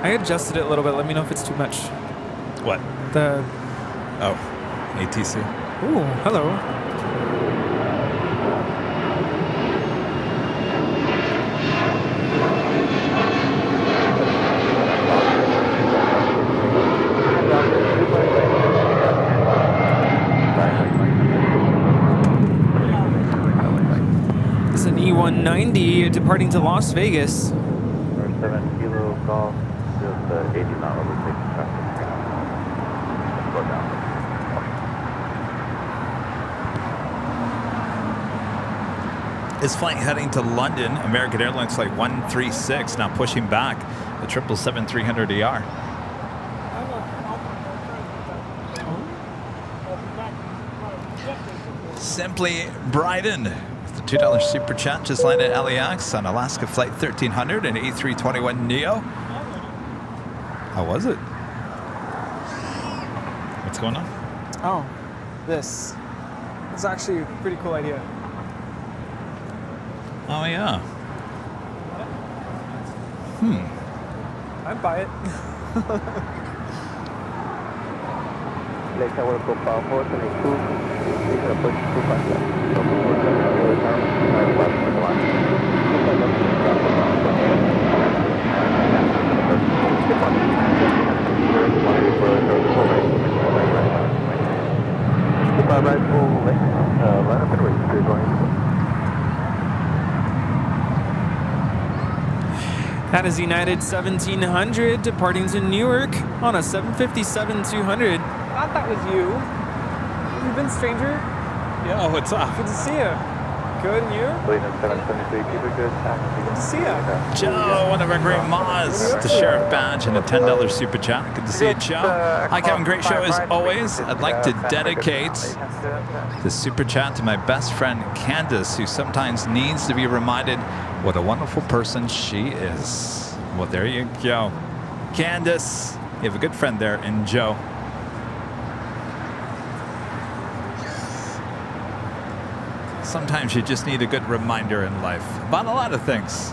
I adjusted it a little bit. Let me know if it's too much. What? The... Oh, ATC. Ooh, hello. 190 departing to Las Vegas. 7 Kilo Golf, just 80 mile overtaking traffic. Slow down. This flight heading to London, American Airlines Flight 136, now pushing back the 777-300ER. Simply Bryden, the $2 super chat, just landed at LAX on Alaska Flight 1300 and A321neo. How was it? What's going on? Oh, this. It's actually a pretty cool idea. Oh, yeah. I'd buy it. LAX tower go power forward to the 2. He's going to push 2 5 left. So 5 left for the line. 2 5 left for right, full length, line up and wait, you're going. That is United 1700 departing to Newark on a 757-200. Thought that was you. Have you been, stranger? Yo, what's up? Good to see you. Good, and you? Plane 773, keep it good. Good to see you. Joe, one of our great Moz, the Sheriff Badge, and a $10 super chat. Good to see you, Joe. Hi, Kevin. Great show as always. I'd like to dedicate the super chat to my best friend, Candace, who sometimes needs to be reminded what a wonderful person she is. Well, there you go. Candace, you have a good friend there in Joe. Sometimes you just need a good reminder in life about a lot of things.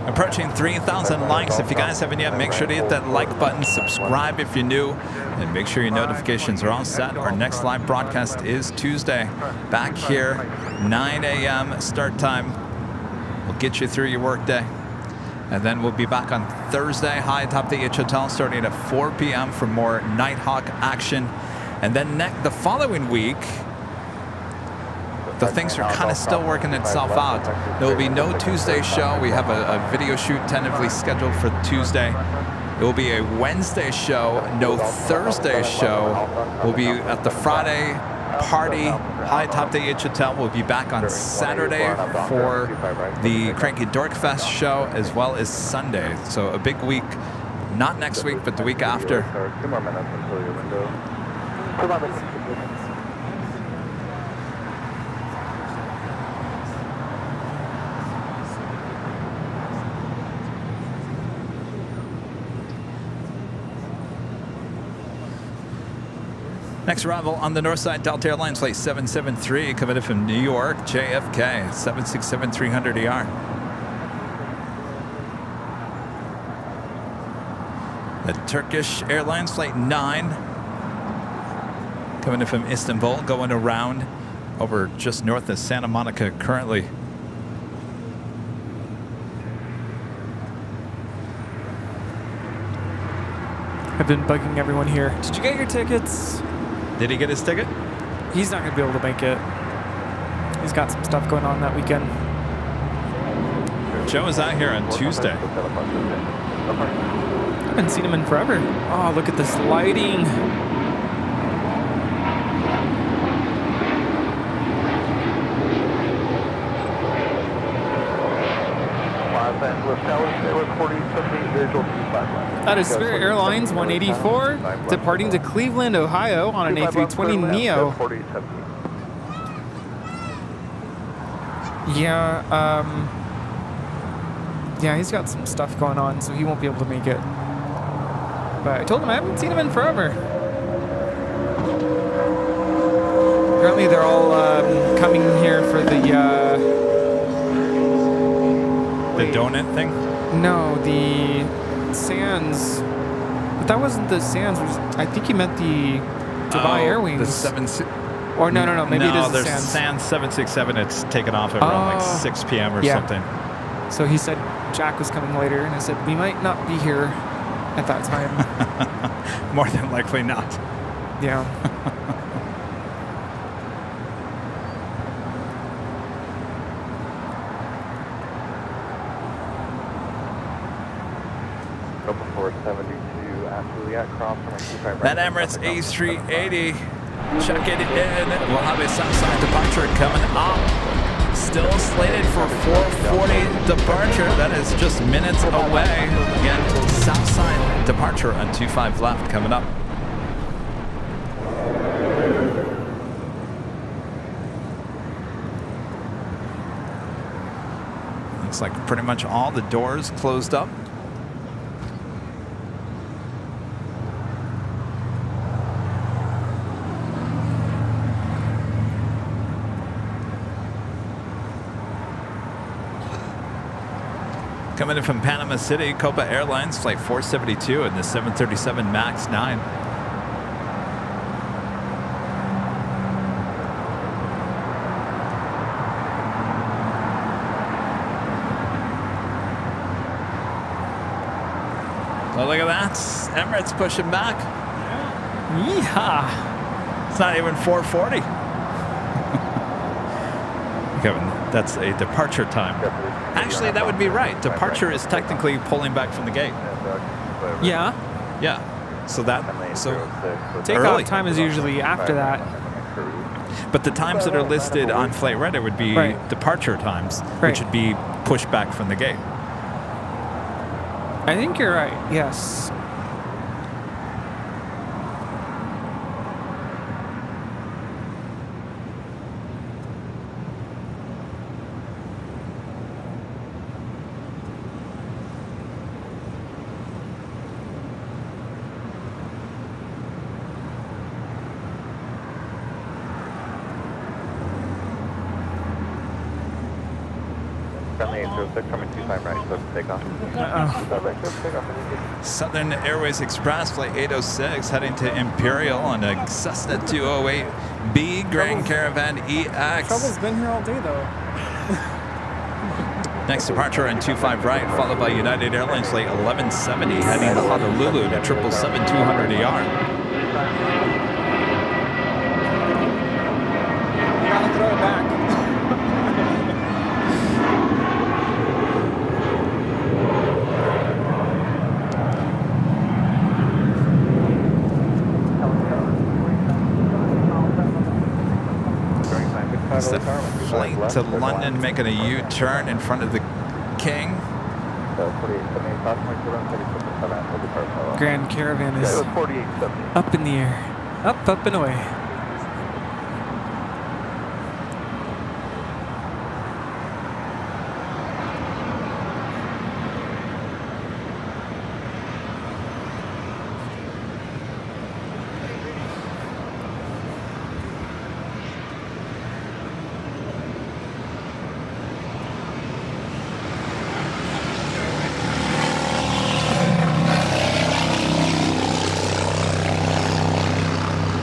Approaching 3,000 likes. If you guys haven't yet, make sure to hit that like button, subscribe if you're new, and make sure your notifications are all set. Our next live broadcast is Tuesday. Back here, 9 a.m. start time. We'll get you through your workday. And then we'll be back on Thursday, high atop the H Hotel, starting at 4 p.m. for more Nighthawk action. And then the following week, the things are kind of still working itself out. There will be no Tuesday show. We have a video shoot tentatively scheduled for Tuesday. It will be a Wednesday show, no Thursday show. We'll be at the Friday party, high atop the H Hotel. We'll be back on Saturday for the Cranky Dork Fest show, as well as Sunday. So a big week, not next week, but the week after. 2 more minutes until your window. Next arrival on the north side, Delta Airlines Flight 773, coming in from New York, JFK, 767-300ER. The Turkish Airlines Flight 9, coming in from Istanbul, going around over just north of Santa Monica currently. I've been bugging everyone here. Did you get your tickets? Did he get his ticket? He's not going to be able to make it. He's got some stuff going on that weekend. Joe is out here on Tuesday. I haven't seen him in forever. Oh, look at this lighting. That is Spirit Airlines 184, departing to Cleveland, Ohio on an A320neo. Yeah, he's got some stuff going on, so he won't be able to make it. But I told him I haven't seen him in forever. Apparently they're all coming here for the donut thing? No, the Sands. But that wasn't the Sands. I think he meant the Dubai Airwings. The Or no. Maybe it is the there's Sands. Sands 767. It's taken off at around like 6 p.m. or something. So he said Jack was coming later, and I said we might not be here at that time. More than likely not. Yeah. That Emirates A380, check it in. We'll have a Southside departure coming up. Still slated for 4:40 departure. That is just minutes away. Again, Southside departure on 25 left coming up. Looks like pretty much all the doors closed up. Coming in from Panama City, Copa Airlines, flight 472 and the 737 MAX 9. Well, look at that. Emirates pushing back. Yeehaw. It's not even 4:40. Kevin, that's a departure time. Actually, that would be right. Departure is technically pulling back from the gate. Yeah. Yeah. So takeoff early. time is usually after that. But the times that are listed on Flight Radar would be departure times, which would be pushed back from the gate. I think you're right. Yes. Southern Airways Express, flight 806, heading to Imperial on a Cessna 208B Grand Caravan EX. Trouble's been here all day, though. Next departure on 25 right, followed by United Airlines flight 1170, heading to Honolulu to 777-200ER. You gotta throw it back. It's the flight to London making a U-turn in front of the King. Grand Caravan is up in the air. Up and away.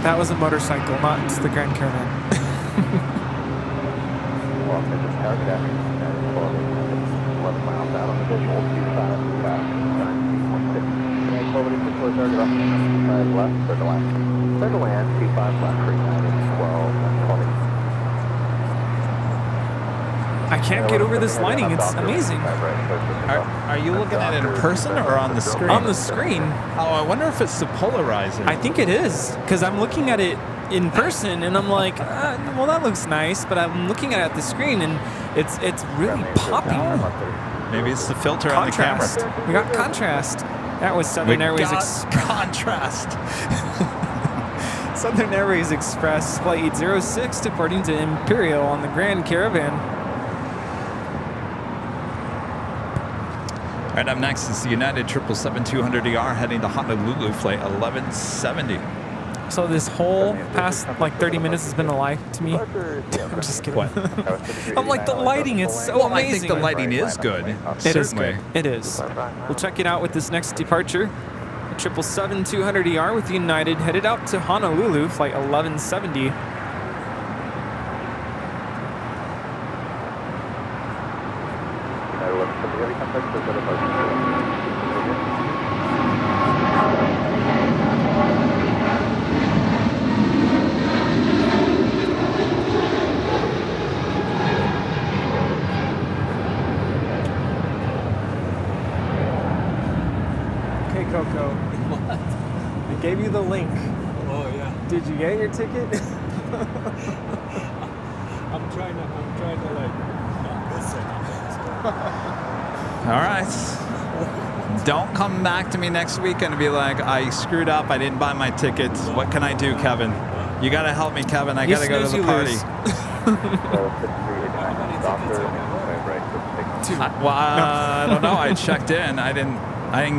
That was a motorcycle, not the Grand Caravan. I can't get over this lighting. It's amazing. Are you looking at it in person or on the screen? On the screen. Oh, I wonder if it's the polarizer. I think it is, because I'm looking at it in person and I'm like, well, that looks nice, but I'm looking at the screen and it's really popping. Maybe it's the filter on the camera. We got contrast. That was Southern Airways contrast. Southern Airways Express flight 806 departing to Imperial on the Grand Caravan. All right, up next is the United 777-200ER heading to Honolulu, flight 1170. So this whole past like 30 minutes has been a lie to me. I'm just kidding. What? I'm like, the lighting, it's so amazing. I think the lighting is good. It is good. It is. We'll check it out with this next departure. The 777-200ER with United headed out to Honolulu, flight 1170. I gave you the link. Oh yeah. Did you get your ticket? I'm trying to like not miss it. All right. Don't come back to me next week and be like, I screwed up. I didn't buy my tickets. What can I do, Kevin? You got to help me, Kevin. I got to go to the party. I don't know. I checked in. I didn't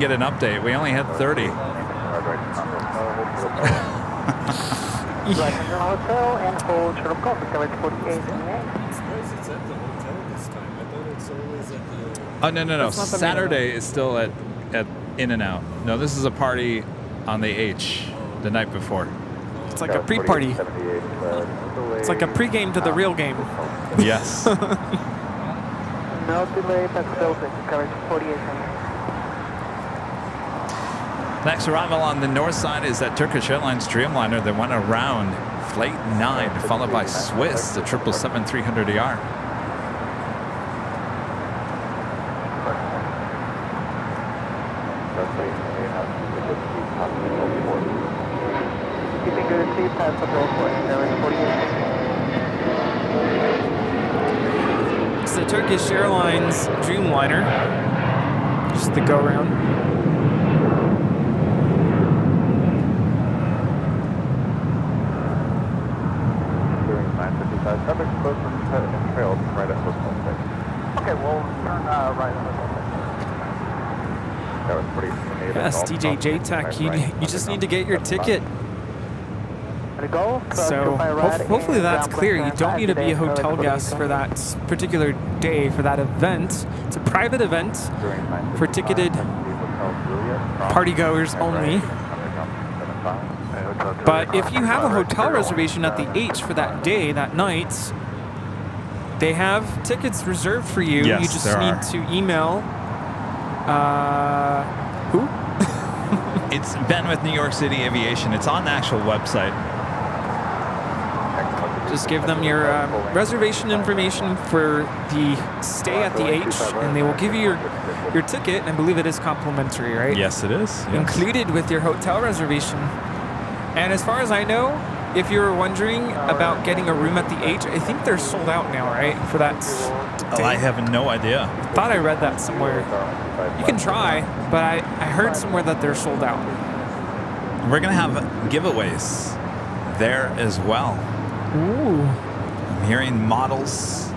get an update. We only had 30. Hotel and hold short of coffee, coverage 48 and I'm surprised it's at the hotel this time. I thought it's always at the... Oh, no. Saturday is still at In-N-Out. No, this is a party on the H the night before. It's like a pre-party. It's like a pre-game to the real game. Yes. no delay, that's Delta, coverage 48 and Next arrival on the north side is that Turkish Airlines Dreamliner that went around Flight 9, followed by Swiss, the 777-300ER. keeping good at speed, pass the roll for coverage 48. It's the Turkish Airlines Dreamliner. Just the go-round. Traffic close from trail right at Hotel Station. Okay, we'll turn right on That was pretty amazing. Yes, DJ JTAC, you just need to get your ticket. So hopefully that's clear. You don't need to be a hotel guest for that particular day, for that event. It's a private event for ticketed partygoers only. But if you have a hotel reservation at the H for that day, that night, they have tickets reserved for you. Yes, you just need to email. Who? It's Ben with New York City Aviation. It's on the actual website. Just give them your reservation information for the stay at the H, and they will give you your ticket. And I believe it is complimentary, right? Yes, it is. Yes. Included with your hotel reservation. And as far as I know, if you were wondering about getting a room at the H, I think they're sold out now, right? For that day. Oh, I have no idea. I thought I read that somewhere. You can try, but I heard somewhere that they're sold out. We're going to have giveaways there as well. Ooh. I'm hearing models.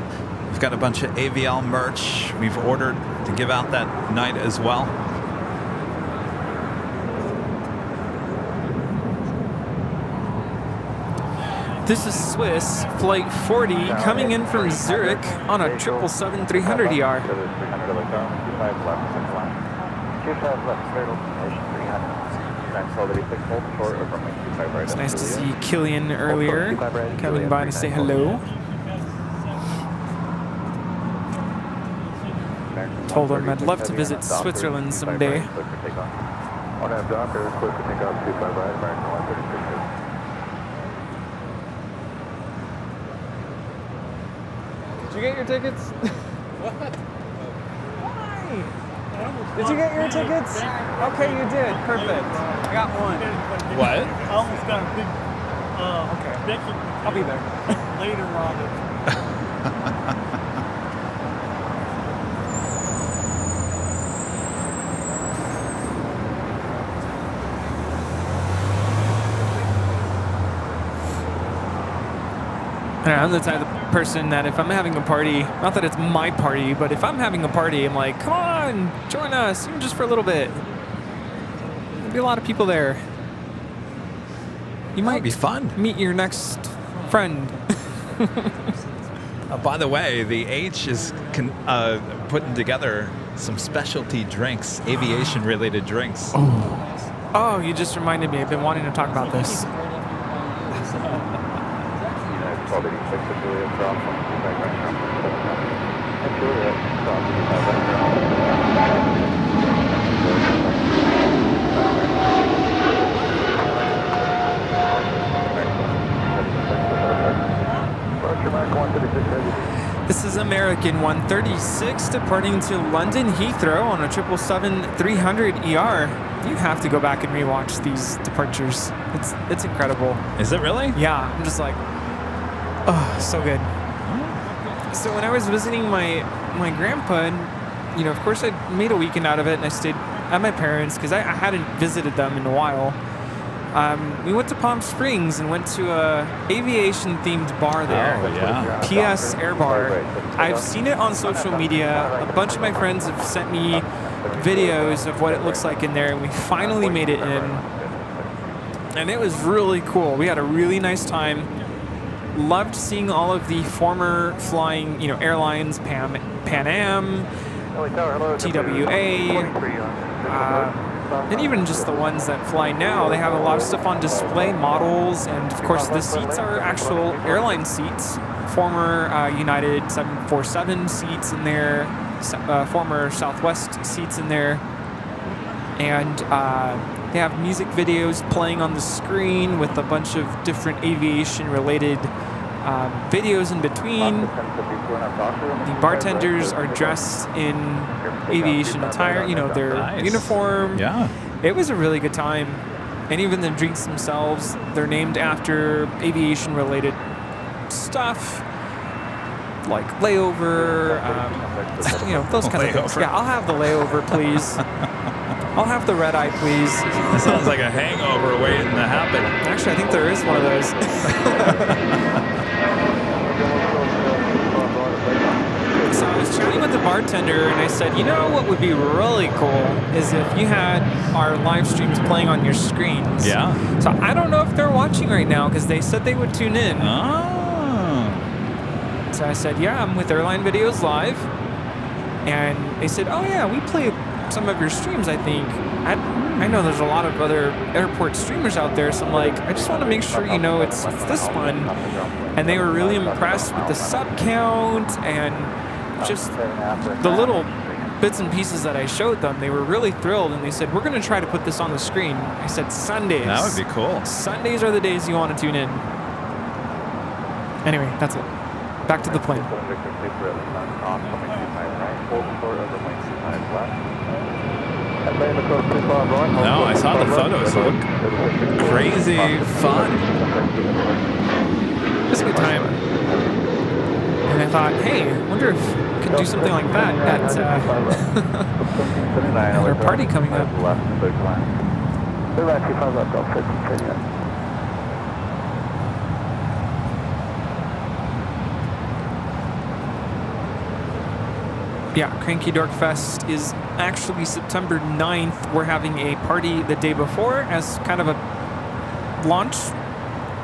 We've got a bunch of AVL merch we've ordered to give out that night as well. This is Swiss, Flight 40, coming in from Zurich on a 777-300ER. It's nice to see Killian earlier, coming by to say hello. Told him I'd love to visit Switzerland someday. Did you get your tickets? What? Why? Did you get your tickets? Okay, you did. Perfect. I got one. What? I almost got a big okay. I'll be there. Later on. I'm the type of person that if I'm having a party, not that it's my party, but if I'm having a party, I'm like, come on, join us, even just for a little bit. There'll be a lot of people there. You might be fun. Meet your next friend. By the way, the H is putting together some specialty drinks, aviation-related drinks. Oh, you just reminded me. I've been wanting to talk about this. This is American 136 departing to London Heathrow on a 777-300ER. You have to go back and rewatch these departures. It's incredible. Is it really? Yeah, I'm just like, oh, so good. So when I was visiting my grandpa, and, you know, of course I made a weekend out of it, and I stayed at my parents because I hadn't visited them in a while. We went to Palm Springs and went to a aviation-themed bar there. Oh, yeah. PS Air Bar. I've seen it on social media. A bunch of my friends have sent me videos of what it looks like in there, and we finally made it in. And it was really cool. We had a really nice time. Loved seeing all of the former flying, you know, airlines, Pan Am, TWA, and even just the ones that fly now. They have a lot of stuff on display, models, and of course the seats are actual airline seats. Former United 747 seats in there, former Southwest seats in there, and they have music videos playing on the screen with a bunch of different aviation-related videos in between. The bartenders are dressed in aviation attire, you know, their uniform. Yeah. It was a really good time. And even the drinks themselves, they're named after aviation-related stuff, like layover, you know, those kinds of things. Yeah, I'll have the layover, please. I'll have the red eye, please. That sounds like a hangover waiting to happen. Actually, I think there is one of those. So I was chatting with the bartender, and I said, you know what would be really cool is if you had our live streams playing on your screens. Yeah. So I don't know if they're watching right now because they said they would tune in. Oh. So I said, yeah, I'm with Airline Videos Live. And they said, oh yeah, we play some of your streams, I think. I know there's a lot of other airport streamers out there, so I'm like, I just want to make sure you know it's this one. And they were really impressed with the sub count and just the little bits and pieces that I showed them. They were really thrilled, and they said, we're going to try to put this on the screen. I said, Sundays. That would be cool. Sundays are the days you want to tune in. Anyway, that's it. Back to the plane. No, I saw the photos. They look crazy fun. It was a good time. And I thought, hey, I wonder if we could do something like that at our party coming up. Yeah, Cranky Dork Fest is actually September 9th. We're having a party the day before as kind of a launch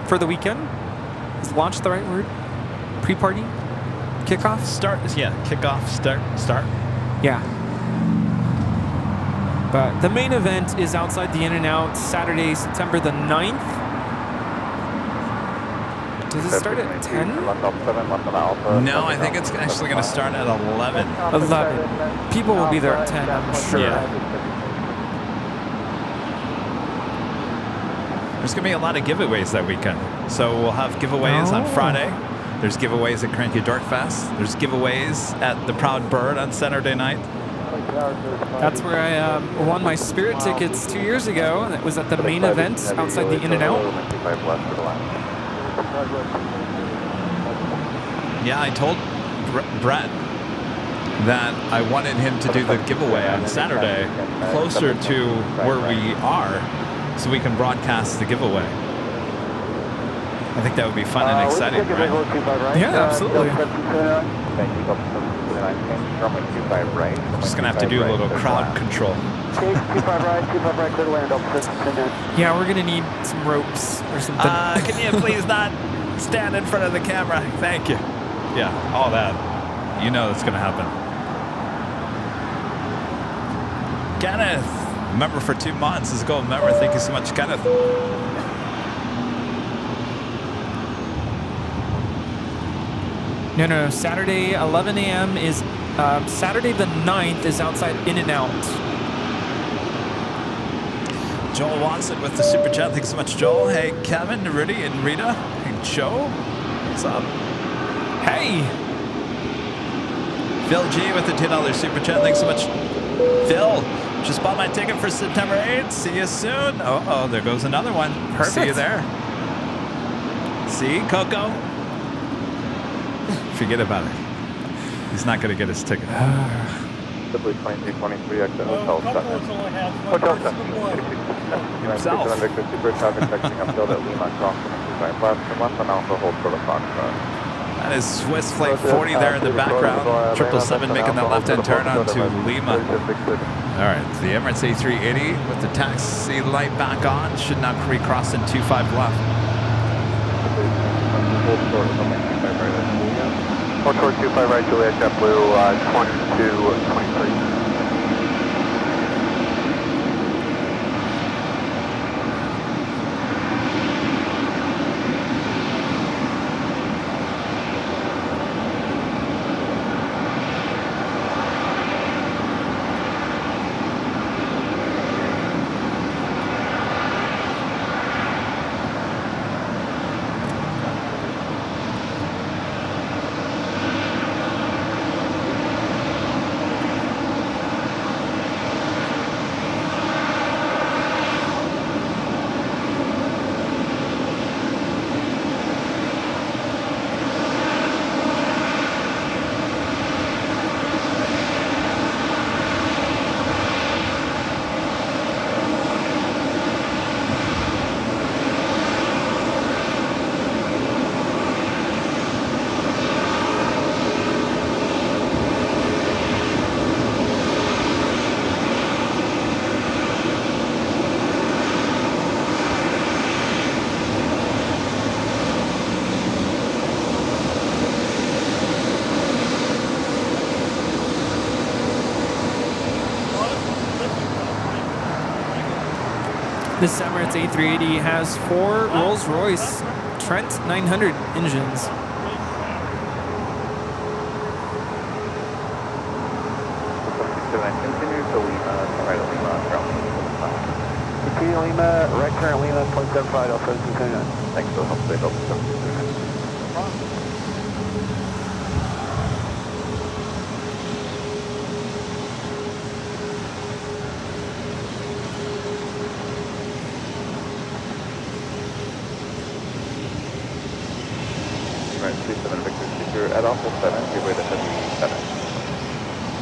for the weekend. Is launch the right word? Pre-party? Kickoff? Start, yeah, kickoff, start. Yeah. But the main event is outside the In-N-Out Saturday, September the 9th. Does it start at 10? No, I think it's actually going to start at 11. 11. People will be there at 10, I'm sure. Yeah. There's going to be a lot of giveaways that weekend. So we'll have giveaways on Friday. There's giveaways at Cranky Dork Fest. There's giveaways at the Proud Bird on Saturday night. That's where I won my Spirit tickets 2 years ago. That was at the main event outside the In-N-Out. Yeah, I told Brett that I wanted him to do the giveaway on Saturday closer to where we are so we can broadcast the giveaway. I think that would be fun and exciting, right? Yeah, absolutely. I'm just going to have to do a little crowd control. Yeah, we're going to need some ropes or something. Can you please not stand in front of the camera? Thank you. Yeah, all that. You know that's going to happen. Kenneth, member for 2 months. Is a gold member. Thank you so much, Kenneth. No. Saturday, 11 a.m. is Saturday the 9th is outside In-N-Out. Joel Watson with the super chat. Thanks so much, Joel. Hey, Kevin, Rudy, and Rita. Hey, Joe. What's up? Hey. Phil G with the $10 super chat. Thanks so much, Phil. Just bought my ticket for September 8th. See you soon. Oh, there goes another one. Perfect. See you there. See, Coco? Forget about it. He's not going to get his ticket. Simply Plane 23, exit Hotel 7. Hotel 7. Himself. Victor Super traffic texting upfield at Lima, crossing 25 left, and left on Alpha, hold for the Foxtrot. That is Swiss Flight 40 there in the background. 777 making that left-hand turn onto Lima. All right, the Emirates A380 with the taxi light back on. Should now recross in 25 left. Hold short 25 right, Juliet, JetBlue 2223. This Emirates A380 has 4 Rolls-Royce Trent 900 engines. Continue to Lima, right at Lima, Continue Lima, right turn Lima, 0.75, Alpha 229. Thanks for the help, Delta 729. Right, 27 Victor Super at Alpha 7, give way to Heavy 7.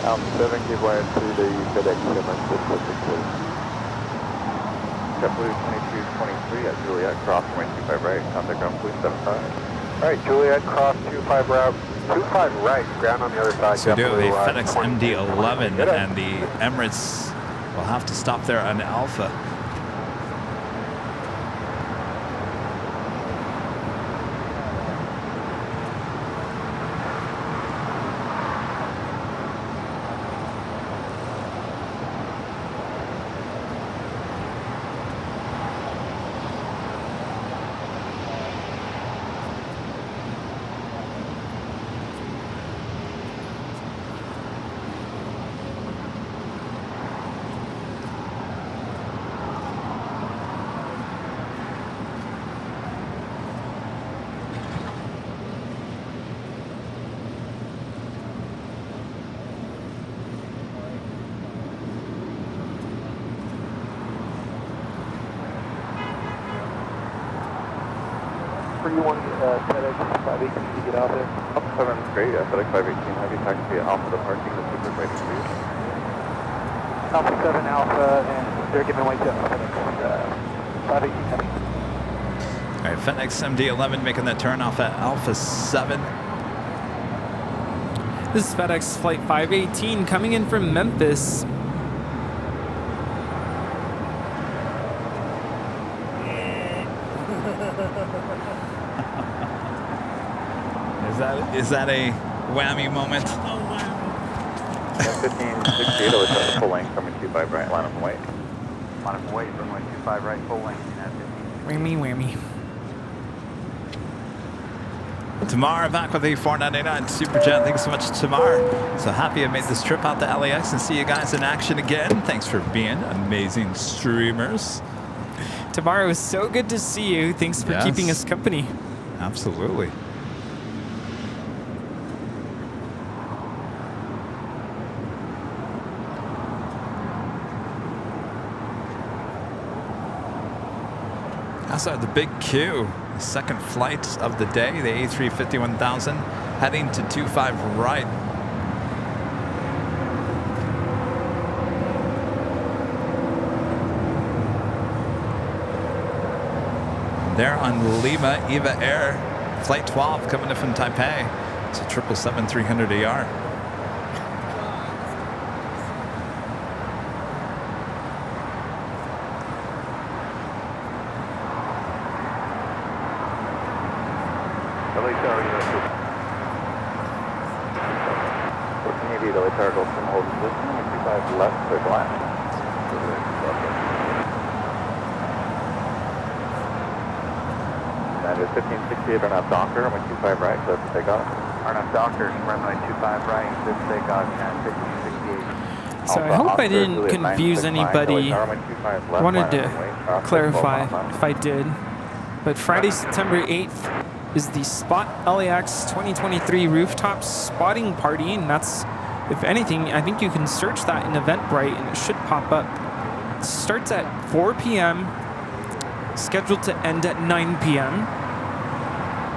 Alpha 7, give way to the FedEx Emirates specifically. JetBlue 2223 at Juliet, cross runway 25 right, contact ground blue 75. Alright, Juliet, cross 25 right, 25 right, ground on the other side. So do the FedEx MD-11 and the Emirates will have to stop there on Alpha. FedEx 518 to get out there. Alpha 7 is great, FedEx 518 heavy taxi at Alpha departing, the Super waiting for you. Alpha 7 Alpha, and they're giving way to FedEx 518 heavy. All right, FedEx MD-11 making that turn off at Alpha 7. This is FedEx Flight 518 coming in from Memphis. Is that a whammy moment? 1568 over to full length, coming 25 right, line up and wait. Line up and wait, runway 25 right, full length. Whammy, whammy. Tamar back with the 499 Superjet. Thanks so much, Tamar. So happy I made this trip out to LAX and see you guys in action again. Thanks for being amazing streamers. Tamar, it was so good to see you. Thanks for keeping us company. Absolutely. Also, the big Q, the second flight of the day, the A350 1000, heading to 25 right. There on Lima, Eva Air, Flight 12 coming in from Taipei. It's a 777-300ER. LA Tower, US 1480, LA Tower, Gulf Stream, hold position, 25 left, clear to land. That is 1568, RNAV Docker, runway 25 right, clear for takeoff. RNAV Docker, runway 25 right, clear for takeoff, 1568. So I hope I didn't confuse anybody. I wanted to clarify if I did. But Friday, September 8th is the Spot LAX 2023 rooftop spotting party, and that's, if anything, I think you can search that in Eventbrite and it should pop up. It starts at 4 p.m., scheduled to end at 9 p.m.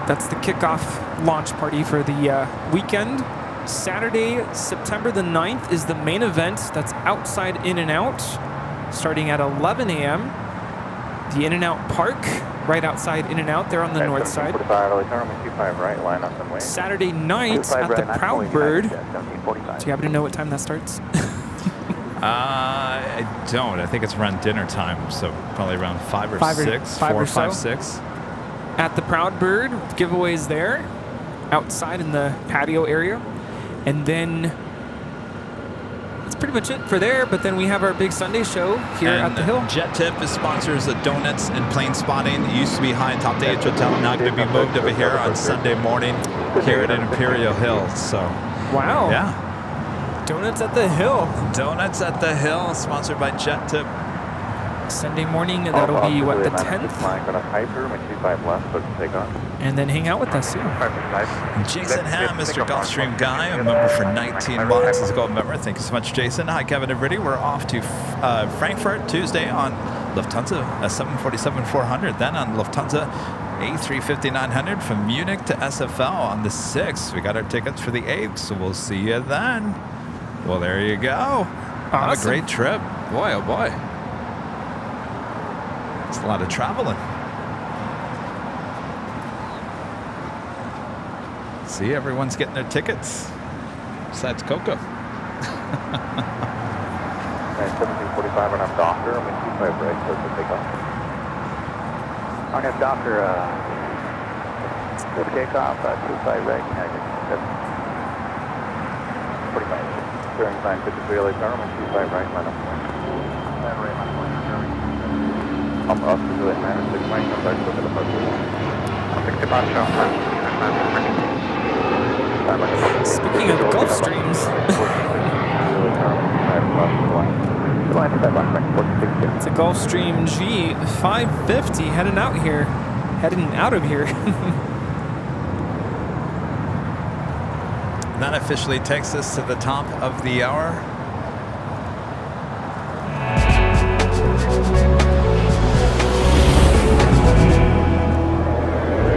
That's the kickoff launch party for the weekend. Saturday, September the 9th is the main event. That's outside In-N-Out, starting at 11 a.m. The In-N-Out Park, right outside In-N-Out, there on the north side. Saturday night at the Proud Bird. Do you happen to know what time that starts? I don't. I think it's around dinner time, so probably around 5 or 6. 4 or 5, 6. At the Proud Bird, giveaways there, outside in the patio area. And then that's pretty much it for there. But then we have our big Sunday show here at the Hill. Jet Tip is sponsors of donuts and plane spotting. It used to be High Top Day Hotel, now going to be moved over here on Sunday morning here at Imperial Hill. So, wow. Yeah. Donuts at the Hill. Donuts at the Hill, sponsored by Jet Tip. Sunday morning, that'll be what, the 10th? And then hang out with us soon. Jason Ham, Mr. Gulfstream guy, a member for 19 months. He's a gold member. Thank you so much, Jason. Hi, Kevin Rudy. We're off to Frankfurt Tuesday on Lufthansa A747-400, then on Lufthansa A350-900 from Munich to SFL on the 6th. We got our tickets for the 8th, so we'll see you then. Well, there you go. Awesome. Have a great trip. Boy, oh boy. It's a lot of traveling. See, everyone's getting their tickets. Besides Coco. 1745 on our Docker, I'm in 25 right, so it's a takeoff. On our Docker, good takeoff, 25 right, 45. During sign 53 LA Tower, I'm in 25 right, line up. I'm off to do it now, 6 miles, I'm back to the departure. Speaking of Gulfstreams, it's a Gulfstream G550 heading out of here. That officially takes us to the top of the hour.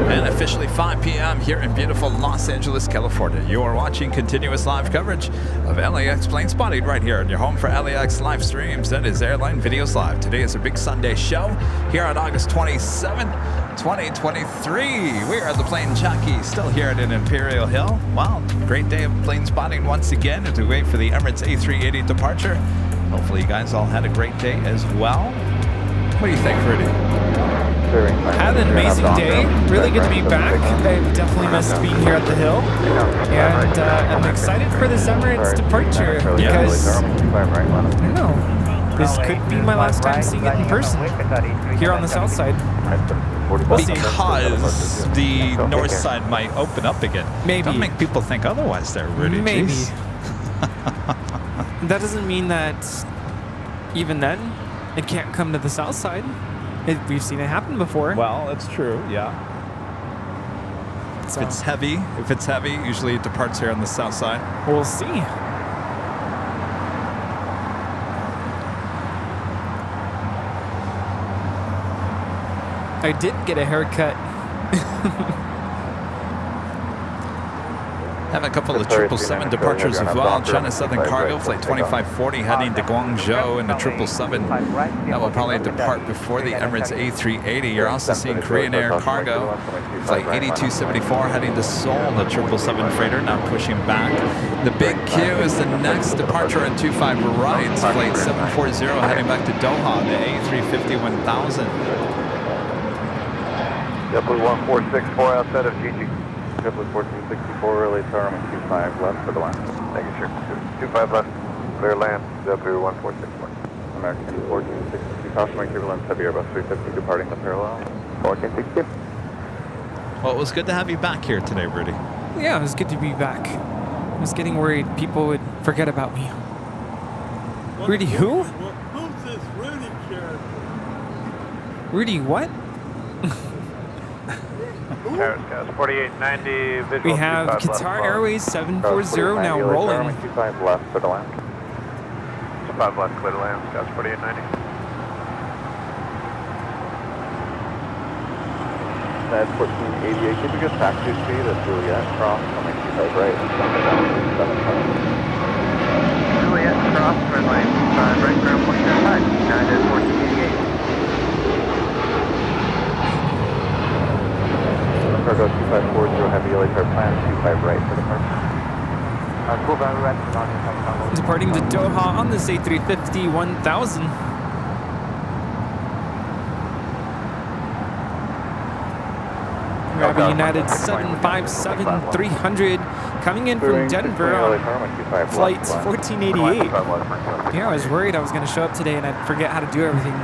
And officially 5 p.m. here in beautiful Los Angeles, California. You are watching continuous live coverage of LAX plane spotting right here in your home for LAX live streams. That is Airline Videos Live. Today is a big Sunday show here on August 27th, 2023. We are the Plane Jockeys, still here at Imperial Hill. Wow, great day of plane spotting once again as we wait for the Emirates A380 departure. Hopefully you guys all had a great day as well. What do you think, Rudy? Had an amazing day. Really good to be back. I've definitely missed being here at the Hill. And I'm excited for this Emirates departure because, I don't know, this could be my last time seeing it in person here on the south side. We'll see. Because the north side might open up again. Maybe. Don't make people think otherwise there, Rudy. Maybe. That doesn't mean that even then it can't come to the south side. We've seen it happen before. Well, it's true, yeah. So. If it's heavy, usually it departs here on the south side. We'll see. I did get a haircut. Have a couple of 777 departures as well. China Southern Cargo, flight 2540 heading to Guangzhou in the 777. That will probably depart before the Emirates A380. You're also seeing Korean Air Cargo, flight 8274 heading to Seoul, the 777 freighter, now pushing back. The big Q is the next departure on 25 right, flight 740 heading back to Doha, the A350 1000. JetBlue 1464 outside of GG. JetBlue 1464, relay tower, 25 left for the line. Thank you, sure. 25 left, clear land, JetBlue 1464. American 1462, caution, turbulence, heavy Airbus 350 departing the parallel. 1462. Well, it was good to have you back here today, Rudy. Yeah, it was good to be back. I was getting worried people would forget about me. Rudy who? Who's this Rudy character? Rudy what? Gas 4890, We have Qatar Airways 740 now rolling. 25 left for the land. 25 left, clear to land, gas 4890. That's 1488, keep a good taxi speed at Juliet, cross, coming 25 right, and coming down to 75. Juliet, cross, red line, 5 right, ground 25, 9 at 1488. Cargo 2540, heavy LA car plan, 25 right for departure. Departing to Doha on this A350 1000. Grab a United 757-300 coming in from Denver on flight 1488. Yeah, I was worried I was going to show up today and I'd forget how to do everything.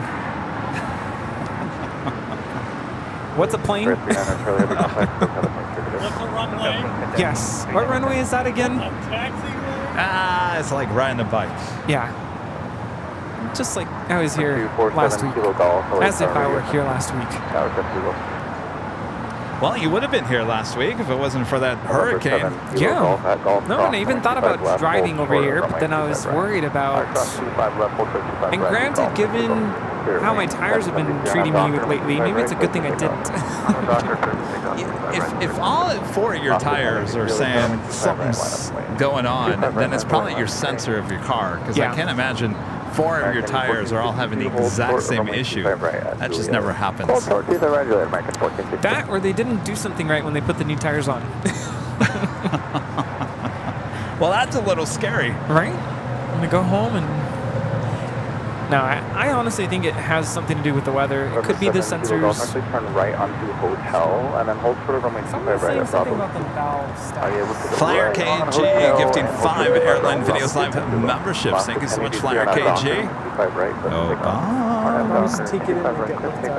What's a plane? What's a runway? Yes. What runway is that again? A taxiway? Ah, it's like riding a bike. Yeah. Just like I was here last week. As if I were here last week. Well, you would have been here last week if it wasn't for that hurricane. Yeah. No, and I even thought about driving over here, but then I was worried about... And granted, given how my tires have been treating me lately, maybe it's a good thing I didn't. if all 4 of your tires are saying something's going on, then it's probably your sensor of your car, because I can't imagine 4 of your tires are all having the exact same issue. That just never happens. That, or they didn't do something right when they put the new tires on. Well, that's a little scary. Right? I'm going to go home and... No, I honestly think it has something to do with the weather. It could be the sensors. Actually turn right onto hotel and then hold for runway 25 right at Bravo. Flyer KG gifting 5 Airline Videos Live memberships. Thank you so much, Flyer KG. Oh, Bob. Always take it in and get looked at.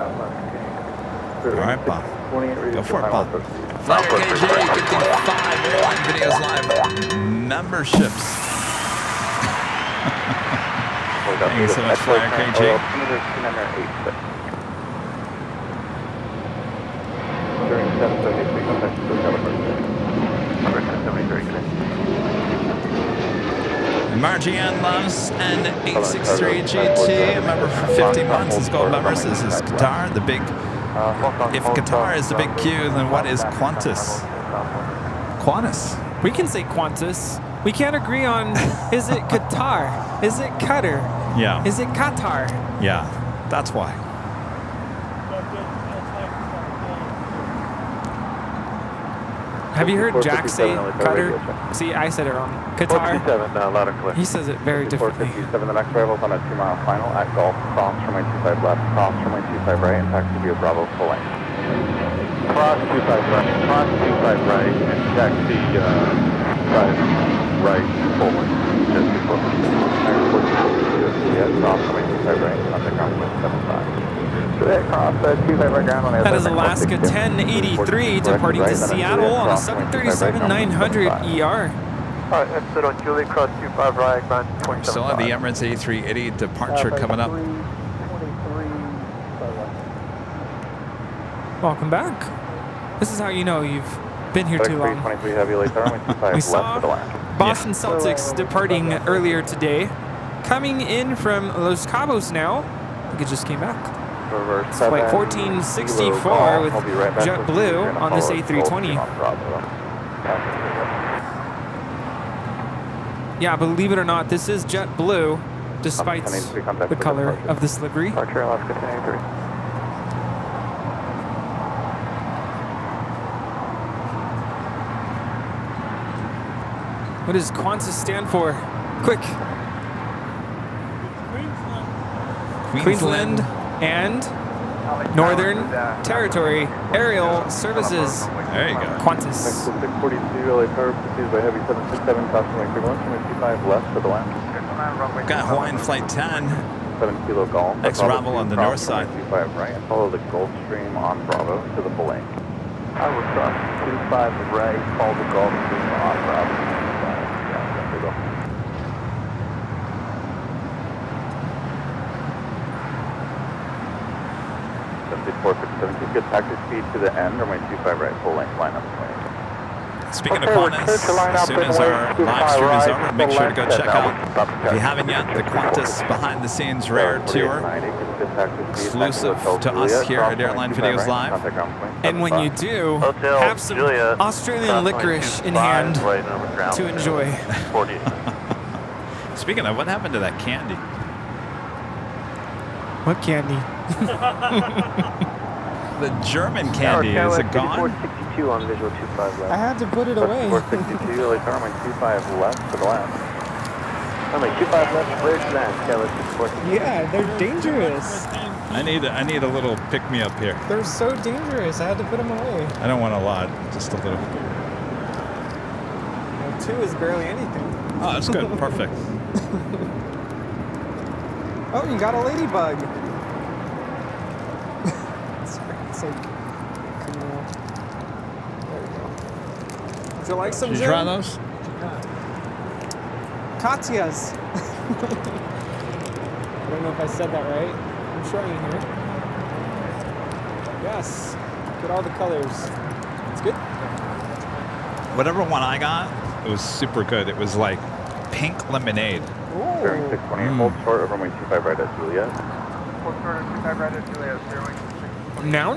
All right, Bob. Go for it, Bob. Flyer KG gifting 5 Airline Videos Live memberships. Thank you so much, Flyer KG. And Margie-Ann loves an 863 GT, a member for 15 months, is gold members. This is Qatar, the big... If Qatar is the big Q, then what is Qantas? Qantas. We can say Qantas. We can't agree on, is it Qatar? Is it Qatar? Yeah. Is it Qatar? Yeah, that's why. Have you heard Jack say Qatar? See, I said it wrong. Qatar. He says it very differently. 457, the next arrival is on a 2-mile final at Golf, cross from my 25 left, cross from my 25 right, and taxi via Bravo full length. Cross 25 right, and taxi 5 right forward. Just before. Cross from my 25 right, on the ground with 75. That is Alaska 1083 departing to Seattle on a 737-900 ER. Alright, exit on Julie, cross 25 right, ground 27. Still have the Emirates A380 departure coming up. Welcome back. This is how you know you've been here too long. We saw Boston Celtics departing earlier today. Coming in from Los Cabos now. I think it just came back. It's flight 1464 with JetBlue on this A320. Yeah, believe it or not, this is JetBlue, despite the color of this livery. What does Qantas stand for? Quick. Queensland and Northern Territory Aerial Services. There you go. Qantas. 642 LA Tower, pursued by Heavy 767, costing 25 left for the land. Got Hawaiian Flight 10. 7 Kilo Golf. Ex-Bravo on the north side. 25 right, and follow the Gulfstream on Bravo to the Plane. I will cross 25 right, follow the Gulfstream on Bravo. Good taxi speed to the end, runway 25 right, full length line up the way. Speaking of Qantas, as soon as our live stream is over, make sure to go check out, if you haven't yet, the Qantas behind the scenes rare tour, exclusive to us here at Airline Videos Live. And when you do, have some Australian licorice in hand to enjoy. Speaking of, what happened to that candy? What candy? The German candy, is it gone? 462 on visual 25 left. I had to put it away. 462, LA Tower, runway 25 left for the land. Runway 25 left, clear to land, Keller 642. Yeah, they're dangerous. I need a little pick-me-up here. They're so dangerous. I had to put them away. I don't want a lot, just a little. Well, 2 is barely anything. Oh, that's good. Perfect. Oh, you got a ladybug. It's like, cool. There we go. Would you like some, Did you Jim? try those? Katya's. I don't know if I said that right. I'm showing you here. Yes. Get all the colors. It's good. Whatever one I got, it was super good. It was like pink lemonade. Bearing 620, hold short of runway 25 right at Juliet. Hold short of 25 right at Juliet, 0. Now,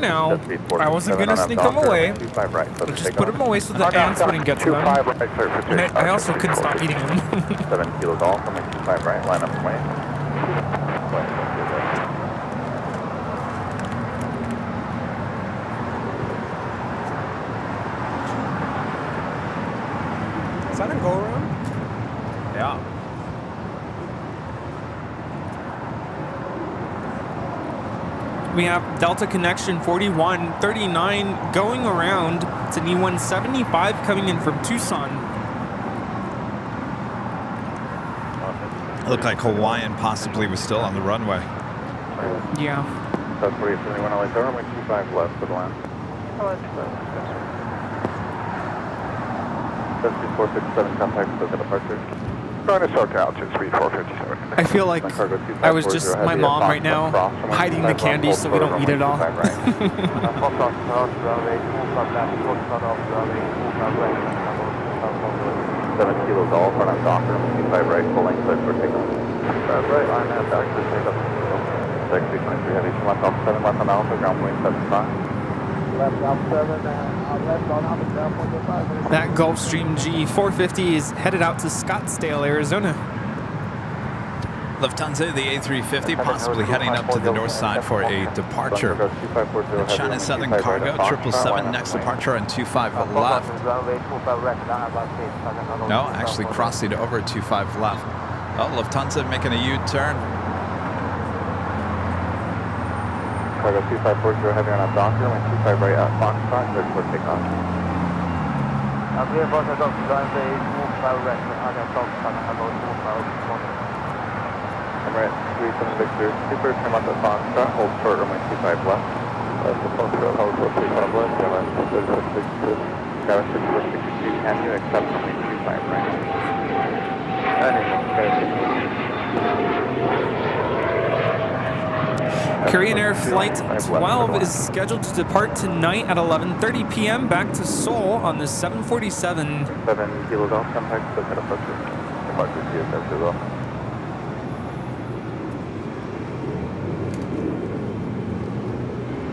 I wasn't going to sneak them away. But just put them away so the ants wouldn't get to them. And I also couldn't stop eating them. 7 Kilo Golf, runway 25 right, line up the way. Is that a go-around? Yeah. We have Delta Connection 4139 going around. It's an E175 coming in from Tucson. It looked like Hawaiian possibly was still on the runway. Yeah. That's 4871 LA Tower, runway 25 left for the land. That's 467, contact with the departure. Trying to start altitude speed 457. I feel like I was just my mom right now, hiding the candy so we don't eat it all. 7 Kilo Golf, run on Docker, 25 right, full length, clear for takeoff. Right, line out, back to takeoff. 6323 heavy, left off 7, left on Alpha, ground point 75. Left off 7, left on Alpha, ground point 5. That Gulfstream G450 is headed out to Scottsdale, Arizona. Lufthansa, the A350, possibly heading up to the north side for a departure. And China Southern Cargo, 777, next departure on 25 left. No, actually crossing over 25 left. Oh, Lufthansa making a U-turn. Cargo 2540 heavy on a Docker, line 25 right at Foxtrot, clear for takeoff. Emirates A380 Victor, super, turn left at Foxtrot, hold short, runway 25 left. That's the Foxtrot, hold short 25 left, Airline 646, Skyline 6462, can you accept runway 25 right? Korean Air Flight 12 is scheduled to depart tonight at 11:30 p.m. back to Seoul on the 747. 7 Kilo Golf, contact with the departure. Departure CSS as well.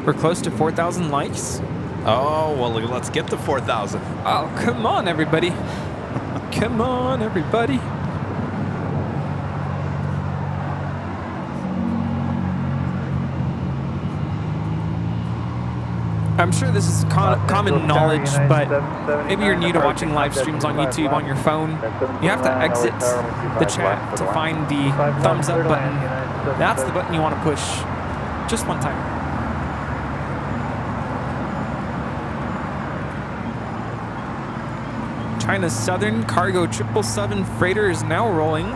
We're close to 4,000 likes. Oh, well, let's get to 4,000. Oh, come on, everybody. Come on, everybody. I'm sure this is common knowledge, but maybe you're new to watching live streams on YouTube on your phone. You have to exit the chat to find the thumbs up button. That's the button you want to push just one time. China Southern Cargo 777 freighter is now rolling.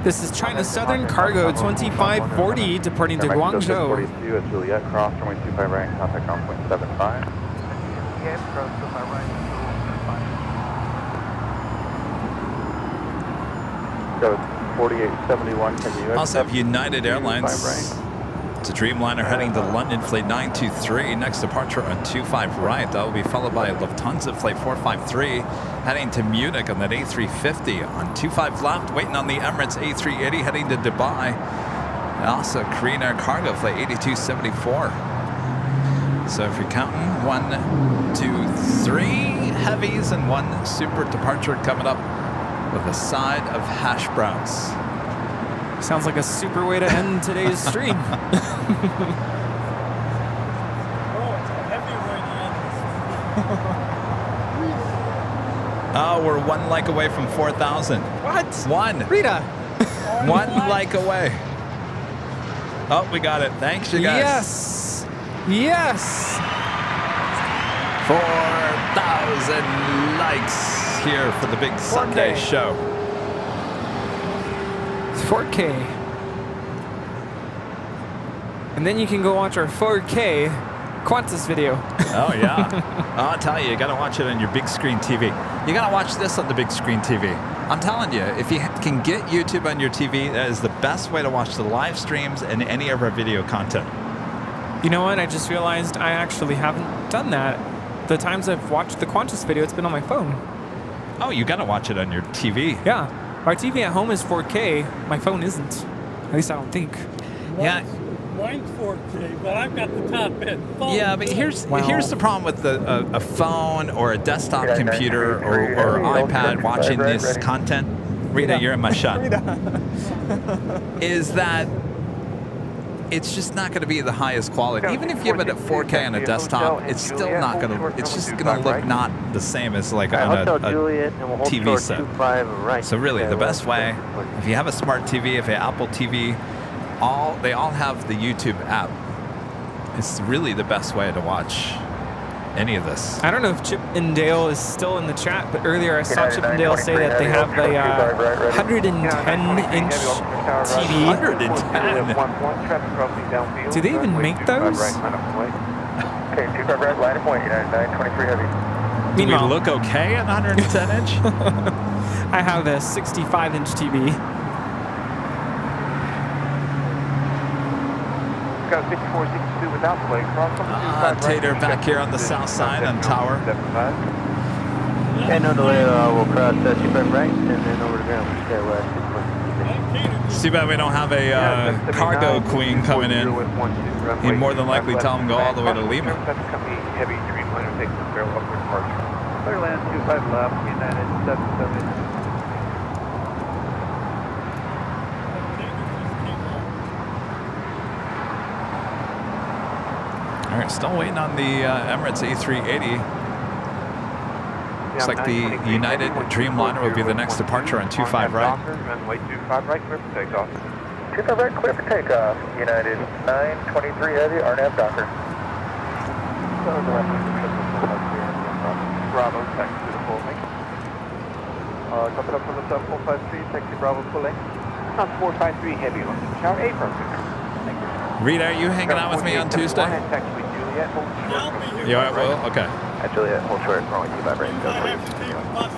This is China Southern Cargo 2540 departing to Guangzhou. 42 at Juliet, cross runway 25 right, contact ground point 75. Yes, cross 25 right. Go 4871, can you Also have United Airlines. It's a Dreamliner heading to London, flight 923. Next departure on 25 right. That will be followed by Lufthansa flight 453 heading to Munich on that A350. On 25 left, waiting on the Emirates A380 heading to Dubai. And also Korean Air Cargo flight 8274. So if you're counting 1, 2, 3 heavies and 1 super departure coming up with a side of hash browns. Sounds like a super way to end today's stream. Oh, we're 1 like away from 4,000. What? 1. Rita. 1 like away. Oh, we got it. Thanks, you guys. Yes. Yes. 4,000 likes here for the big Sunday show. 4K. And then you can go watch our 4K Qantas video. Oh, yeah. I'll tell you, you got to watch it on your big screen TV. You got to watch this on the big screen TV. I'm telling you, if you can get YouTube on your TV, that is the best way to watch the live streams and any of our video content. You know what? I just realized I actually haven't done that. The times I've watched the Qantas video, it's been on my phone. Oh, you got to watch it on your TV. Yeah. Our TV at home is 4K. My phone isn't. At least I don't think. Yeah. Mine's 4K, but I've got the top end. Yeah, but here's the problem with a phone or a desktop computer or iPad watching this content. Rita, you're in my shot. Is that it's just not going to be the highest quality. Even if you have it at 4K on a desktop, it's still not going to. It's just going to look not the same as like on a TV set. So really, the best way, if you have a smart TV, if you have Apple TV, they all have the YouTube app. It's really the best way to watch any of this. I don't know if Chip and Dale is still in the chat, but earlier I saw Chip and Dale say that they have a 110-inch TV. 110? Do they even make those? Okay, 25 right, line of point, United 923 heavy. Do we look okay at 110-inch? I have a 65-inch TV. Got 5462 without the leg cross. Tater back here on the south side on tower. And no delay, we'll cross 25 right and then over to ground. Stay west. It's too bad we don't have a cargo queen coming in. He'd more than likely tell him go all the way to Lima. Heavy Dreamliner takes the barrel upward departure. Clear land 25 left, United 77. All right, still waiting on the Emirates A380. Looks like the United Dreamliner will be the next departure on 25 right. Runway 25 right, clear for takeoff. 25 right, clear for takeoff. United 923 heavy, RNAV Docker. Bravo, taxi to the full link. Top it up from the sub 453, taxi Bravo full link. South 453 heavy, launching tower A from Thank you. Rita, are you hanging out with me on Tuesday? Taxi Juliet, Juliet, hold short. Yeah, well, okay. At Juliet, hold short, runway 25 right, go for you.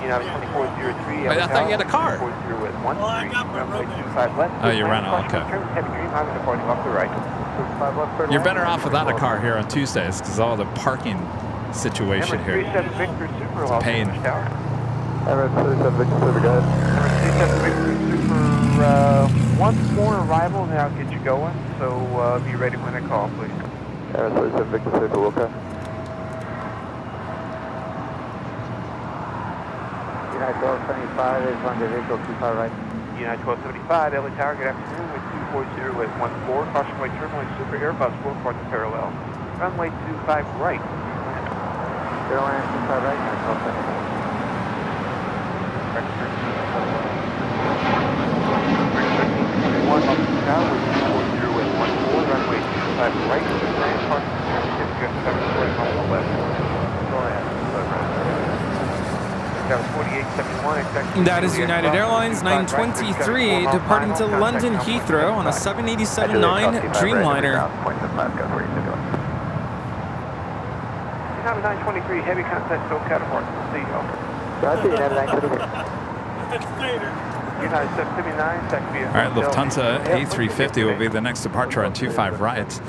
United 2403, I thought you had a car. 24 with 13, runway 25 left. Oh, you ran it, okay. Heavy green, highway departing off the right. 25 left, clear to You're land. better off without a car here on Tuesdays because all the parking situation here. Emirates 37 Victor Super, It's a pain. Tower. Emirates 37 Victor Super, go ahead. Emirates 37 Victor Super, one more arrival and I'll get you going, so be ready when I call, please. Emirates 37 Victor Super, Wilco. United 1275 is on the vehicle 25 right. United 1275, LA Tower, good afternoon, with 240 at 14, caution right terminal, Super Airbus, 4 parts parallel. Runway 25 right. Airline 25 right, United 1275. One off the tower with 240 at 14, runway 25 right, land, parking certificate, 740 on the left. Go ahead. That was 4871, exactly. That is United Airlines 923 departing to London Heathrow on a 787-9 Dreamliner. United 923, heavy contact, so catapult. See you. Roger, United 923. United 779, second via. All right, Lufthansa A380 will be the next departure on 25 right.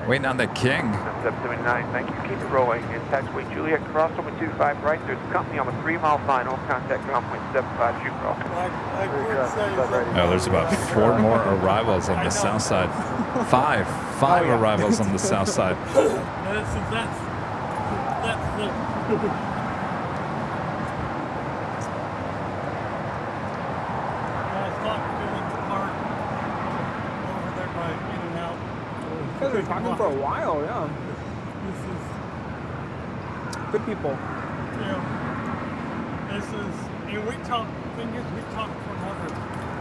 Waiting on the king. 779, thank you. Keep it rolling. In taxiway Juliet, cross over 25 right. There's a company on the 3-mile final. Contact ground point 75, shoot roll. Oh, there's about 4 more arrivals on the south side. Five arrivals on the south side. That's the... They've been talking for a while, yeah. This is good people. Yeah. This is, and we talk. Thing is, we talk from other.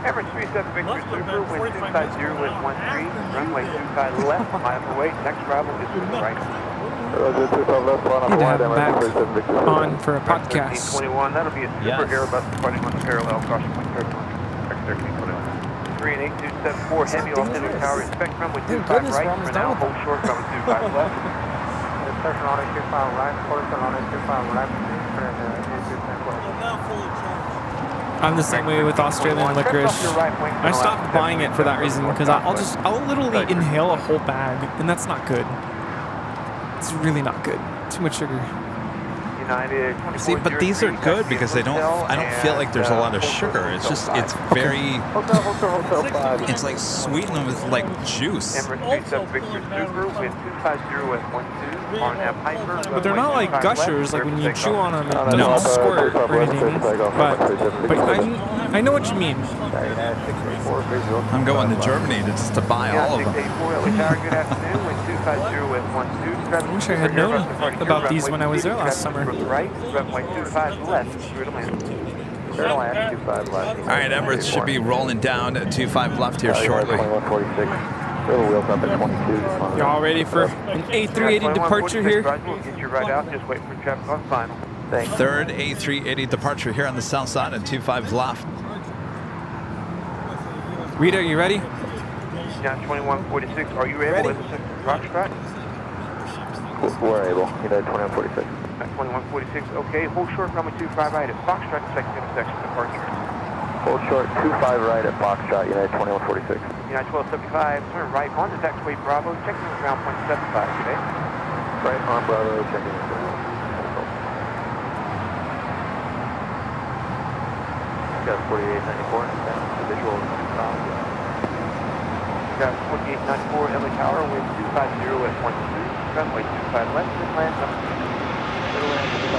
Emirates 37 Victor Super, wind 250 with 13, runway 25 left, mile away. Next arrival is to the right. Need to have him back on for a podcast. 1321, that'll be a Super Airbus departing on the parallel, caution point 31. 3 and 8274, heavy off the tower, expect runway 25 right, for now, hold short, runway 25 left. Inspection on 25 right, quarter on 25 left, I'm the same way with Australian licorice. I stopped buying it for that reason because I'll literally inhale a whole bag, and that's not good. It's really not good. Too much sugar. See, but these are good because I don't feel like there's a lot of sugar. It's just, it's very, it's like sweetened with like juice. But they're not like gushers, like when you chew on them, it doesn't squirt or anything. But I know what you mean. I'm going to Germany just to buy all of them. I wish I had known about these when I was there last summer. Right, runway 25 left, clear to land. Clear to land, 25 left. All right, Emirates should be rolling down at 25 left here shortly. 2146. Little wheels up at 22. Y'all ready for an A380 departure here? We'll get you right out, just wait for traffic on final. Third A380 departure here on the south side at 25 left. Rita, you ready? Down 2146, are you able to Foxtrot? We're able. United 2146. 2146, okay. Hold short, runway 25 right at Foxtrot, second intersection, departure. Hold short, 25 right at Foxtrot, United 2146. United 1275, turn right on the taxiway Bravo, checking ground point 75 today. Right on Bravo, checking. Got 4894, visual stop. Got 4894, LA Tower, wind 250 at 12. Runway 25 left, and land up. Middle land, 24,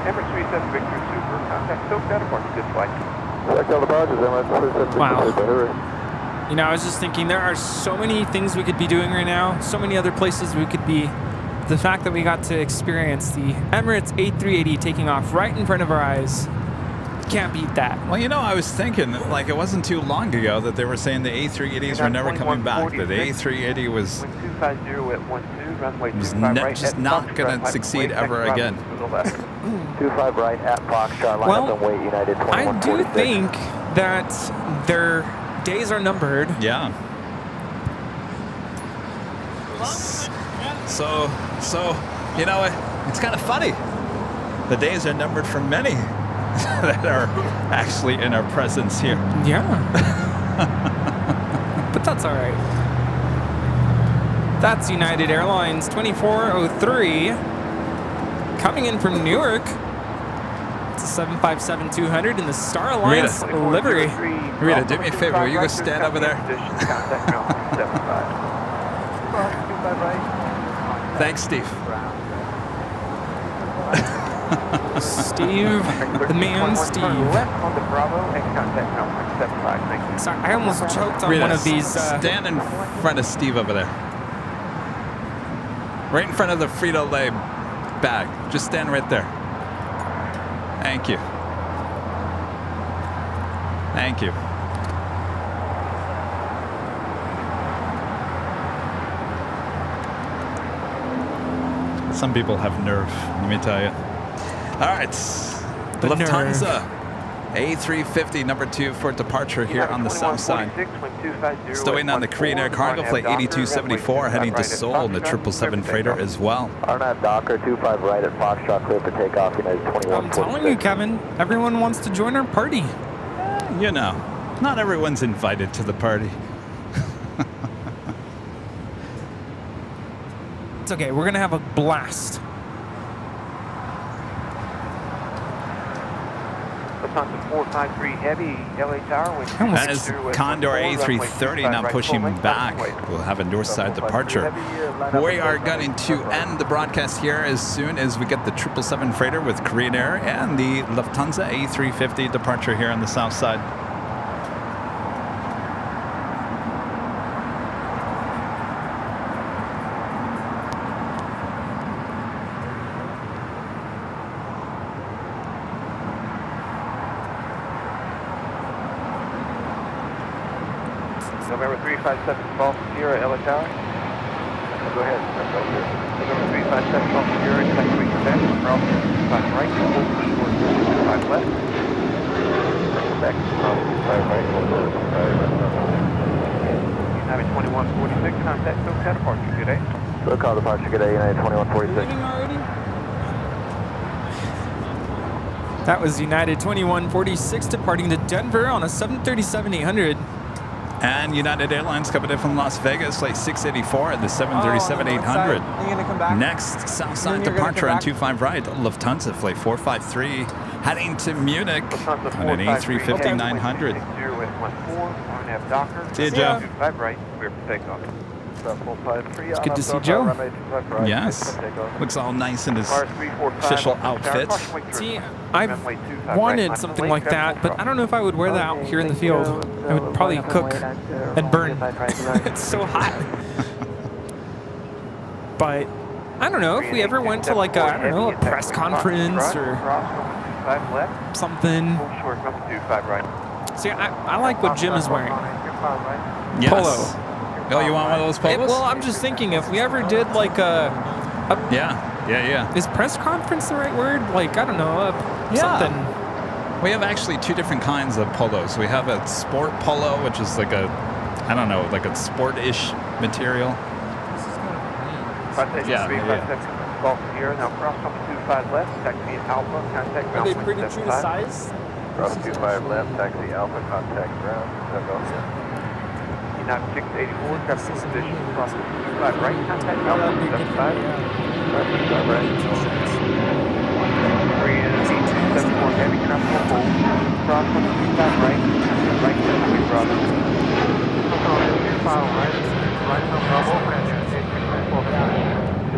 Emirates 37 Victor Super, contact SoCal departure, good flight. Wow. You know, I was just thinking there are so many things we could be doing right now, so many other places we could be. The fact that we got to experience the Emirates A380 taking off right in front of our eyes Can't beat that. Well, you know, I was thinking, like, it wasn't too long ago that they were saying the A380s were never coming back. That the A380 was just not going to succeed ever again. 25 right at Foxtrot, line up and wait, United 2146. I do think that their days are numbered. Yeah. So, you know, it's kind of funny. The days are numbered for many that are actually in our presence here. Yeah. But that's all right. That's United Airlines 2403 coming in from Newark. It's a 757-200 in the Star Alliance livery. Rita, do me a favor. Will you go stand over there? Thanks, Steve. Steve, the man, Steve. Sorry, I almost choked on Rita, one of these. Stand in front of Steve over there. Right in front of the Frito-Lay bag. Just stand right there. Thank you. Thank you. Some people have nerve, let me tell you. All right, the Lufthansa A350 number 2 for departure here on the south side. Still waiting on the Korean Air Cargo flight 8274 heading to Seoul and the 777 freighter as well. Arnav Docker 25 right at Foxtrot, clear for takeoff, United 2146. I'm telling you, Kevin, everyone wants to join our party. You know, not everyone's invited to the party. It's okay, we're gonna have a blast. Lufthansa 453 Heavy, LA Tower. That is Condor A330 now pushing back. We'll have a north side departure. We are going to end the broadcast here as soon as we get the 777 freighter with Korean Air and the Lufthansa A350 departure here on the south side. November 357 Golf Sierra, LA Tower. Go ahead, that's right here. November 357 Golf Sierra, taxi back, cross 5 right, hold 5 left. Back, cross 5 right, hold 5 left. United 2146, contact SoCal departure, good day. SoCal departure, good day, United 2146. That was United 2146 departing to Denver on a 737-800. And United Airlines coming in from Las Vegas, flight 684 at the 737-800. Next, Southside departure on 25 right, Lufthansa flight 453, heading to Munich on an A350-900. See you, Joe. 25 right, clear for takeoff. It's good to see Joe. Yes. Looks all nice in his official outfit. See, I've wanted something like that, but I don't know if I would wear that out here in the field. I would probably cook and burn. It's so hot. But I don't know if we ever went to like a, a press conference or something. See, I like what Jim is wearing. Yes. Polo. Oh, you want one of those polos? Well, I'm just thinking if we ever did like a yeah. Is press conference the right word? Like, I don't know, something. We have actually two different kinds of polos. We have a sport polo, which is like a, I don't know, like a sport-ish material. Yeah. Golf Sierra, now cross on 25 left, taxi Alpha, contact ground. Are they pretty true to size? Cross 25 left, taxi Alpha, contact ground. United 684, traffic position, cross 25 right, contact Alpha, 75. Korean A274 Heavy, traffic hold, cross 25 right, right, taxi Bravo. Right, Bravo,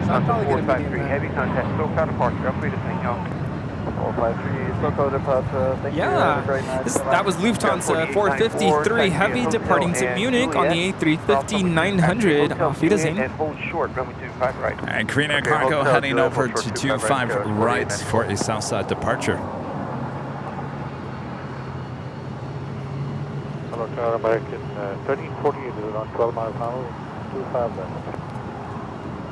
Lufthansa 453 Heavy, contact SoCal departure, up to St. Young. 453 SoCal departure, thank you. That was Lufthansa 453 Heavy departing to Munich on the A350-900. Auf Wiedersehen. And Korean Air Cargo heading over to 25 right for a Southside departure. American 1340 is on 12 mile tunnel, 25 left.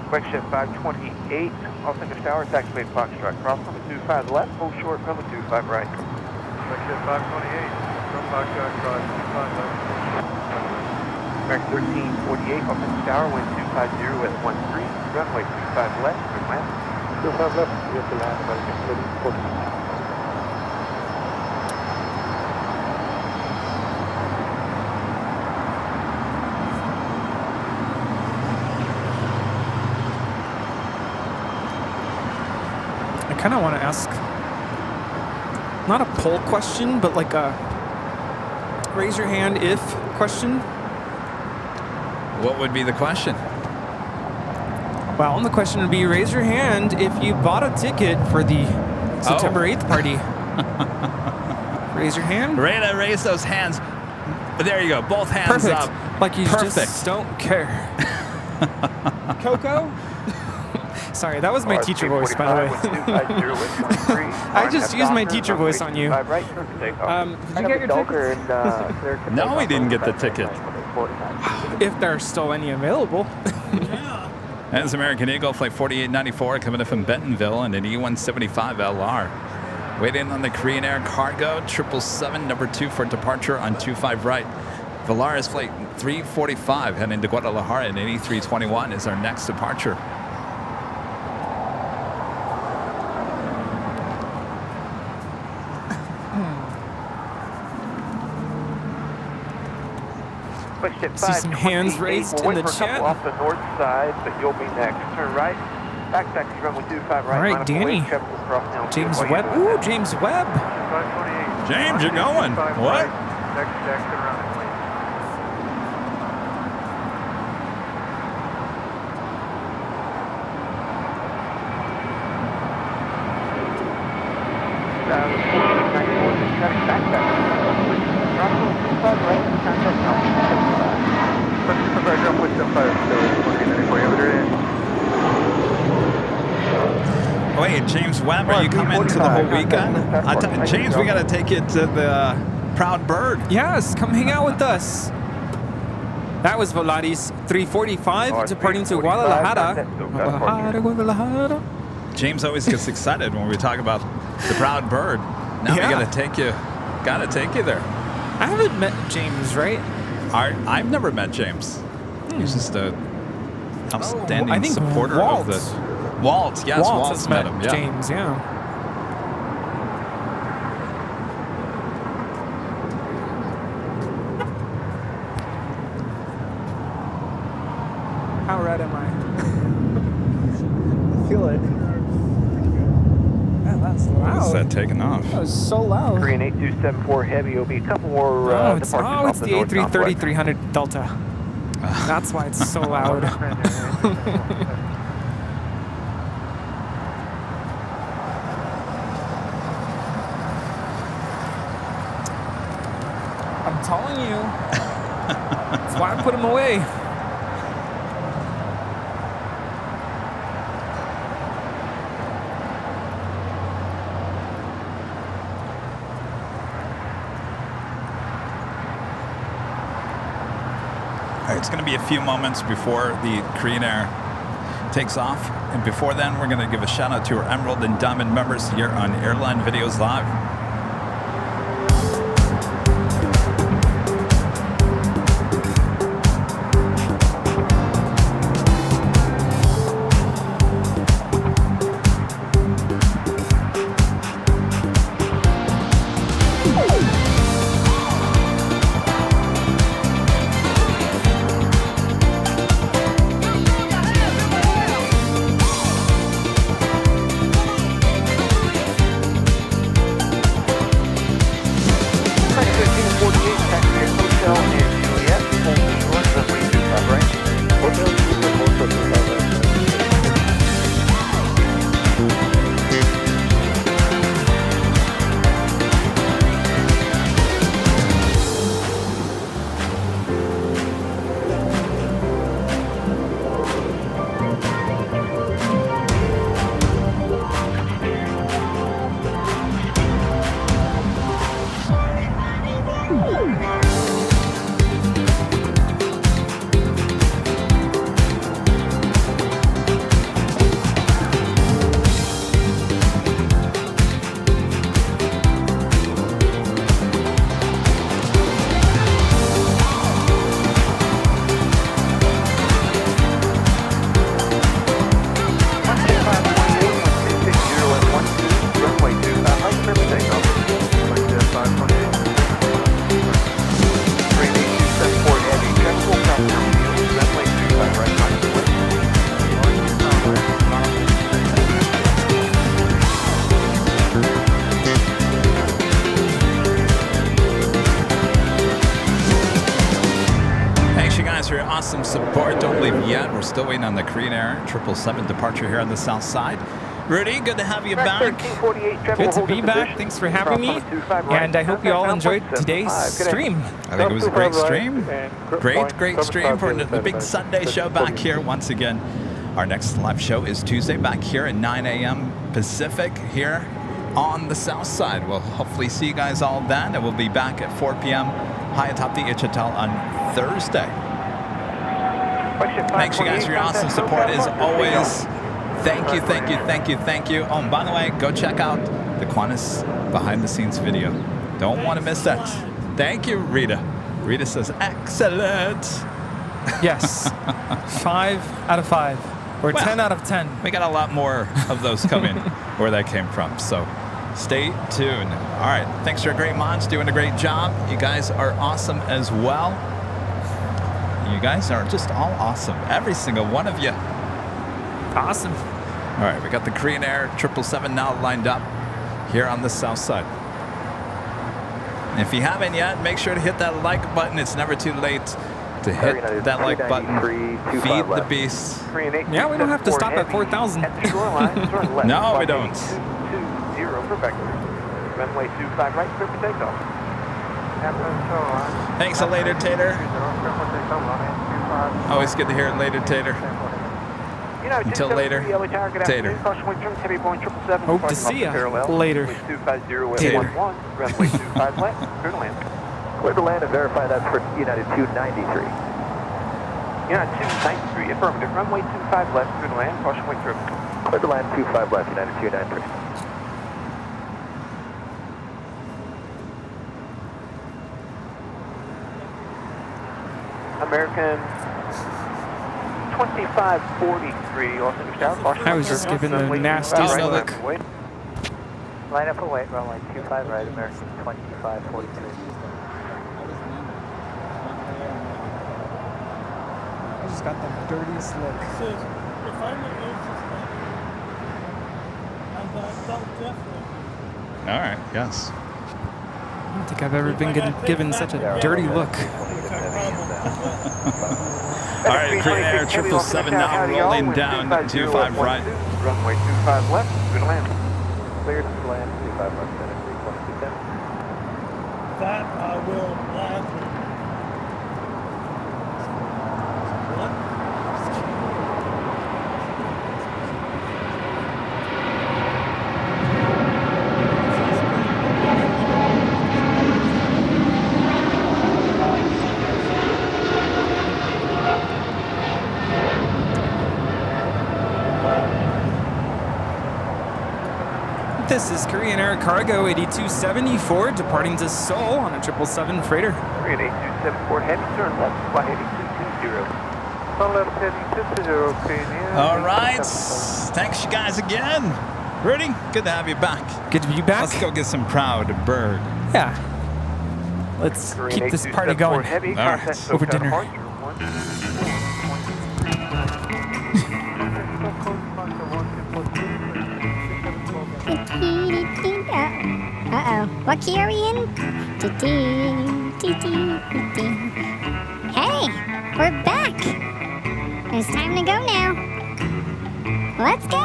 Question 528, off English Tower, taxiway Foxtrot, cross number 25 left, hold short, runway 25 right. Question 528, from Foxtrot, cross 25 left. American 1348, off English Tower, wind 250 at 13, runway 25 left, good land. 25 left, we have to land American 1340. I kind of want to ask, not a poll question, but like a raise your hand if question. What would be the question? Well, the question would be raise your hand if you bought a ticket for the September 8th party. Raise your hand. Raise those hands. There you go. Both hands Perfect. up. Like you Perfect. just don't care. Coco? Sorry, that was my teacher voice, by the way. I just used my teacher voice on you. Did you get your tickets? No, we didn't get the ticket. If there are still any available. That's American Eagle, flight 4894, coming in from Bentonville in an E175 LR. Waiting on the Korean Air Cargo, 777, number 2 for departure on 25 right. Volaris flight 345, heading to Guadalajara in 8321 is our next departure. Question See some hands raised in the chat. Off the north side, but you'll be next. Turn right. Back taxi runway 25 right. All right, Danny. James Webb. Ooh, James Webb. James, you're going. What? Next exit around the plane. Wait, James Webb, are you coming to the whole weekend? James, we got to take you to the Proud Bird. Yes, come hang out with us. That was Volaris 345 departing to Guadalajara. Guadalajara. James always gets excited when we talk about the Proud Bird. Now we got to take you there. I haven't met James, right? I've never met James. He's just a outstanding supporter of the... Walt, yes, Walt's met him. Yeah. James, yeah. How red am I? I feel it. Man, that's loud. What's that taking off? That was so loud. Korean 8274 Heavy, you'll be a couple more it's the A330 300 Delta. That's why it's so loud. I'm telling you. That's why I put him away. All right, it's going to be a few moments before the Korean Air takes off. And before then, we're going to give a shout out to our Emerald and Diamond members here on Airline Videos Live. we're still waiting on the Korean Air 777 departure here on the south side. Rudy, good to have you back. Good to be back. Thanks for having me. And I hope you all enjoyed today's stream. I think it was a great stream. Great stream for the big Sunday show back here once again. Our next live show is Tuesday back here at 9 a.m. Pacific here on the south side. We'll hopefully see you guys all then, and we'll be back at 4 p.m. high atop the H Hotel on Thursday. Thanks you guys for your awesome support as always. Thank you. Oh, and by the way, go check out the Qantas behind the scenes video. Don't want to miss that. Thank you, Rita. Rita says, excellent. Yes. 5 out of 5. Or 10 out of 10. We got a lot more of those coming where that came from. So stay tuned. All right. Thanks for a great mods. Doing a great job. You guys are awesome as well. You guys are just all awesome. Every single one of you. Awesome. All right, we got the Korean Air 777 now lined up here on the south side. And if you haven't yet, make sure to hit that like button. It's never too late to hit that like button. Feed the beast. Yeah, we don't have to stop at 4,000. No, we don't. 220 for vector. Runway 25 right, clear for takeoff. Thanks a later, Tater. Always good to hear it later, Tater. Until later, Tater. Hope to see you later, Tater. Runway 25 left, clear to land. Clear to land and verify that's for United 293. United 293, affirmative. Runway 25 left, clear to land, caution wing through. Clear to land 25 left, United 293. American 2543, Los Angeles Tower, caution. I was just giving the nastiest look. Line up and wait, runway 25 right, American 2543. I just got the dirtiest look. So, if I'm an agency, I'm self-definite. All right, yes. I don't think I've ever been given such a dirty look. All right, Korean Air 777 now rolling down 25 right. Runway 25 left, good to land. Cleared to land 25 left, United 32210. That I will gladly. This is Korean Air Cargo 8274 departing to Seoul on a 777 freighter. Korean 8274 heavy, turn left, fly heavy 220. Turn left heading 220, Korean Air. All right. Thanks, you guys, again. Rudy, good to have you back. Good to be back. Let's go get some Proud Bird. Yeah. Let's keep this party going. All right. Over dinner. Uh-oh. What key are we in? Hey, we're back. It's time to go now. Let's go.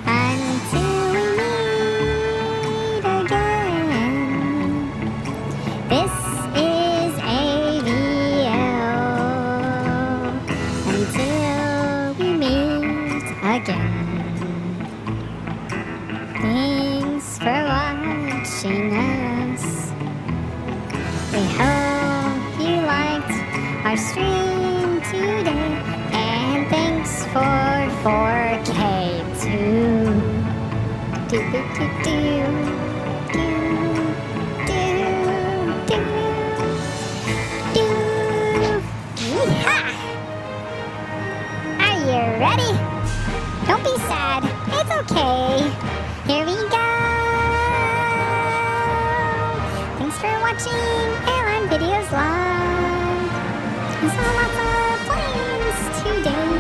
Until we meet again. This is AVL. Until we meet again. Thanks for watching us. We hope you liked our stream today. And thanks for 4K too. Yeehaw! Are you ready? Don't be sad. It's okay. Here we go! Thanks for watching Airline Videos Live. We saw lots of planes today,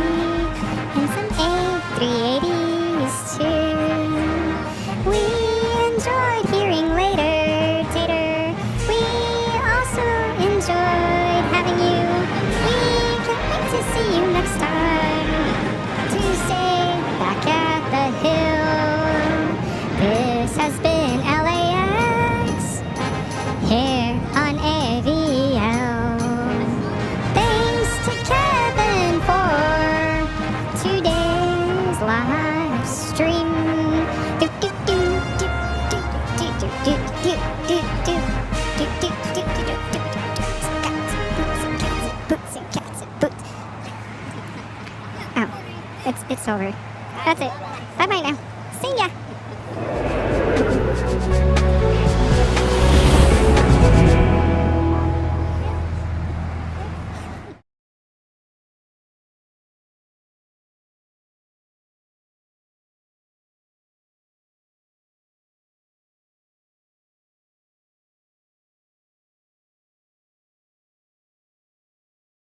and some A380s too. We enjoyed hearing later, Tater. We also enjoyed having you. We can't wait to see you next time. It's over. That's it. Bye-bye now. See ya.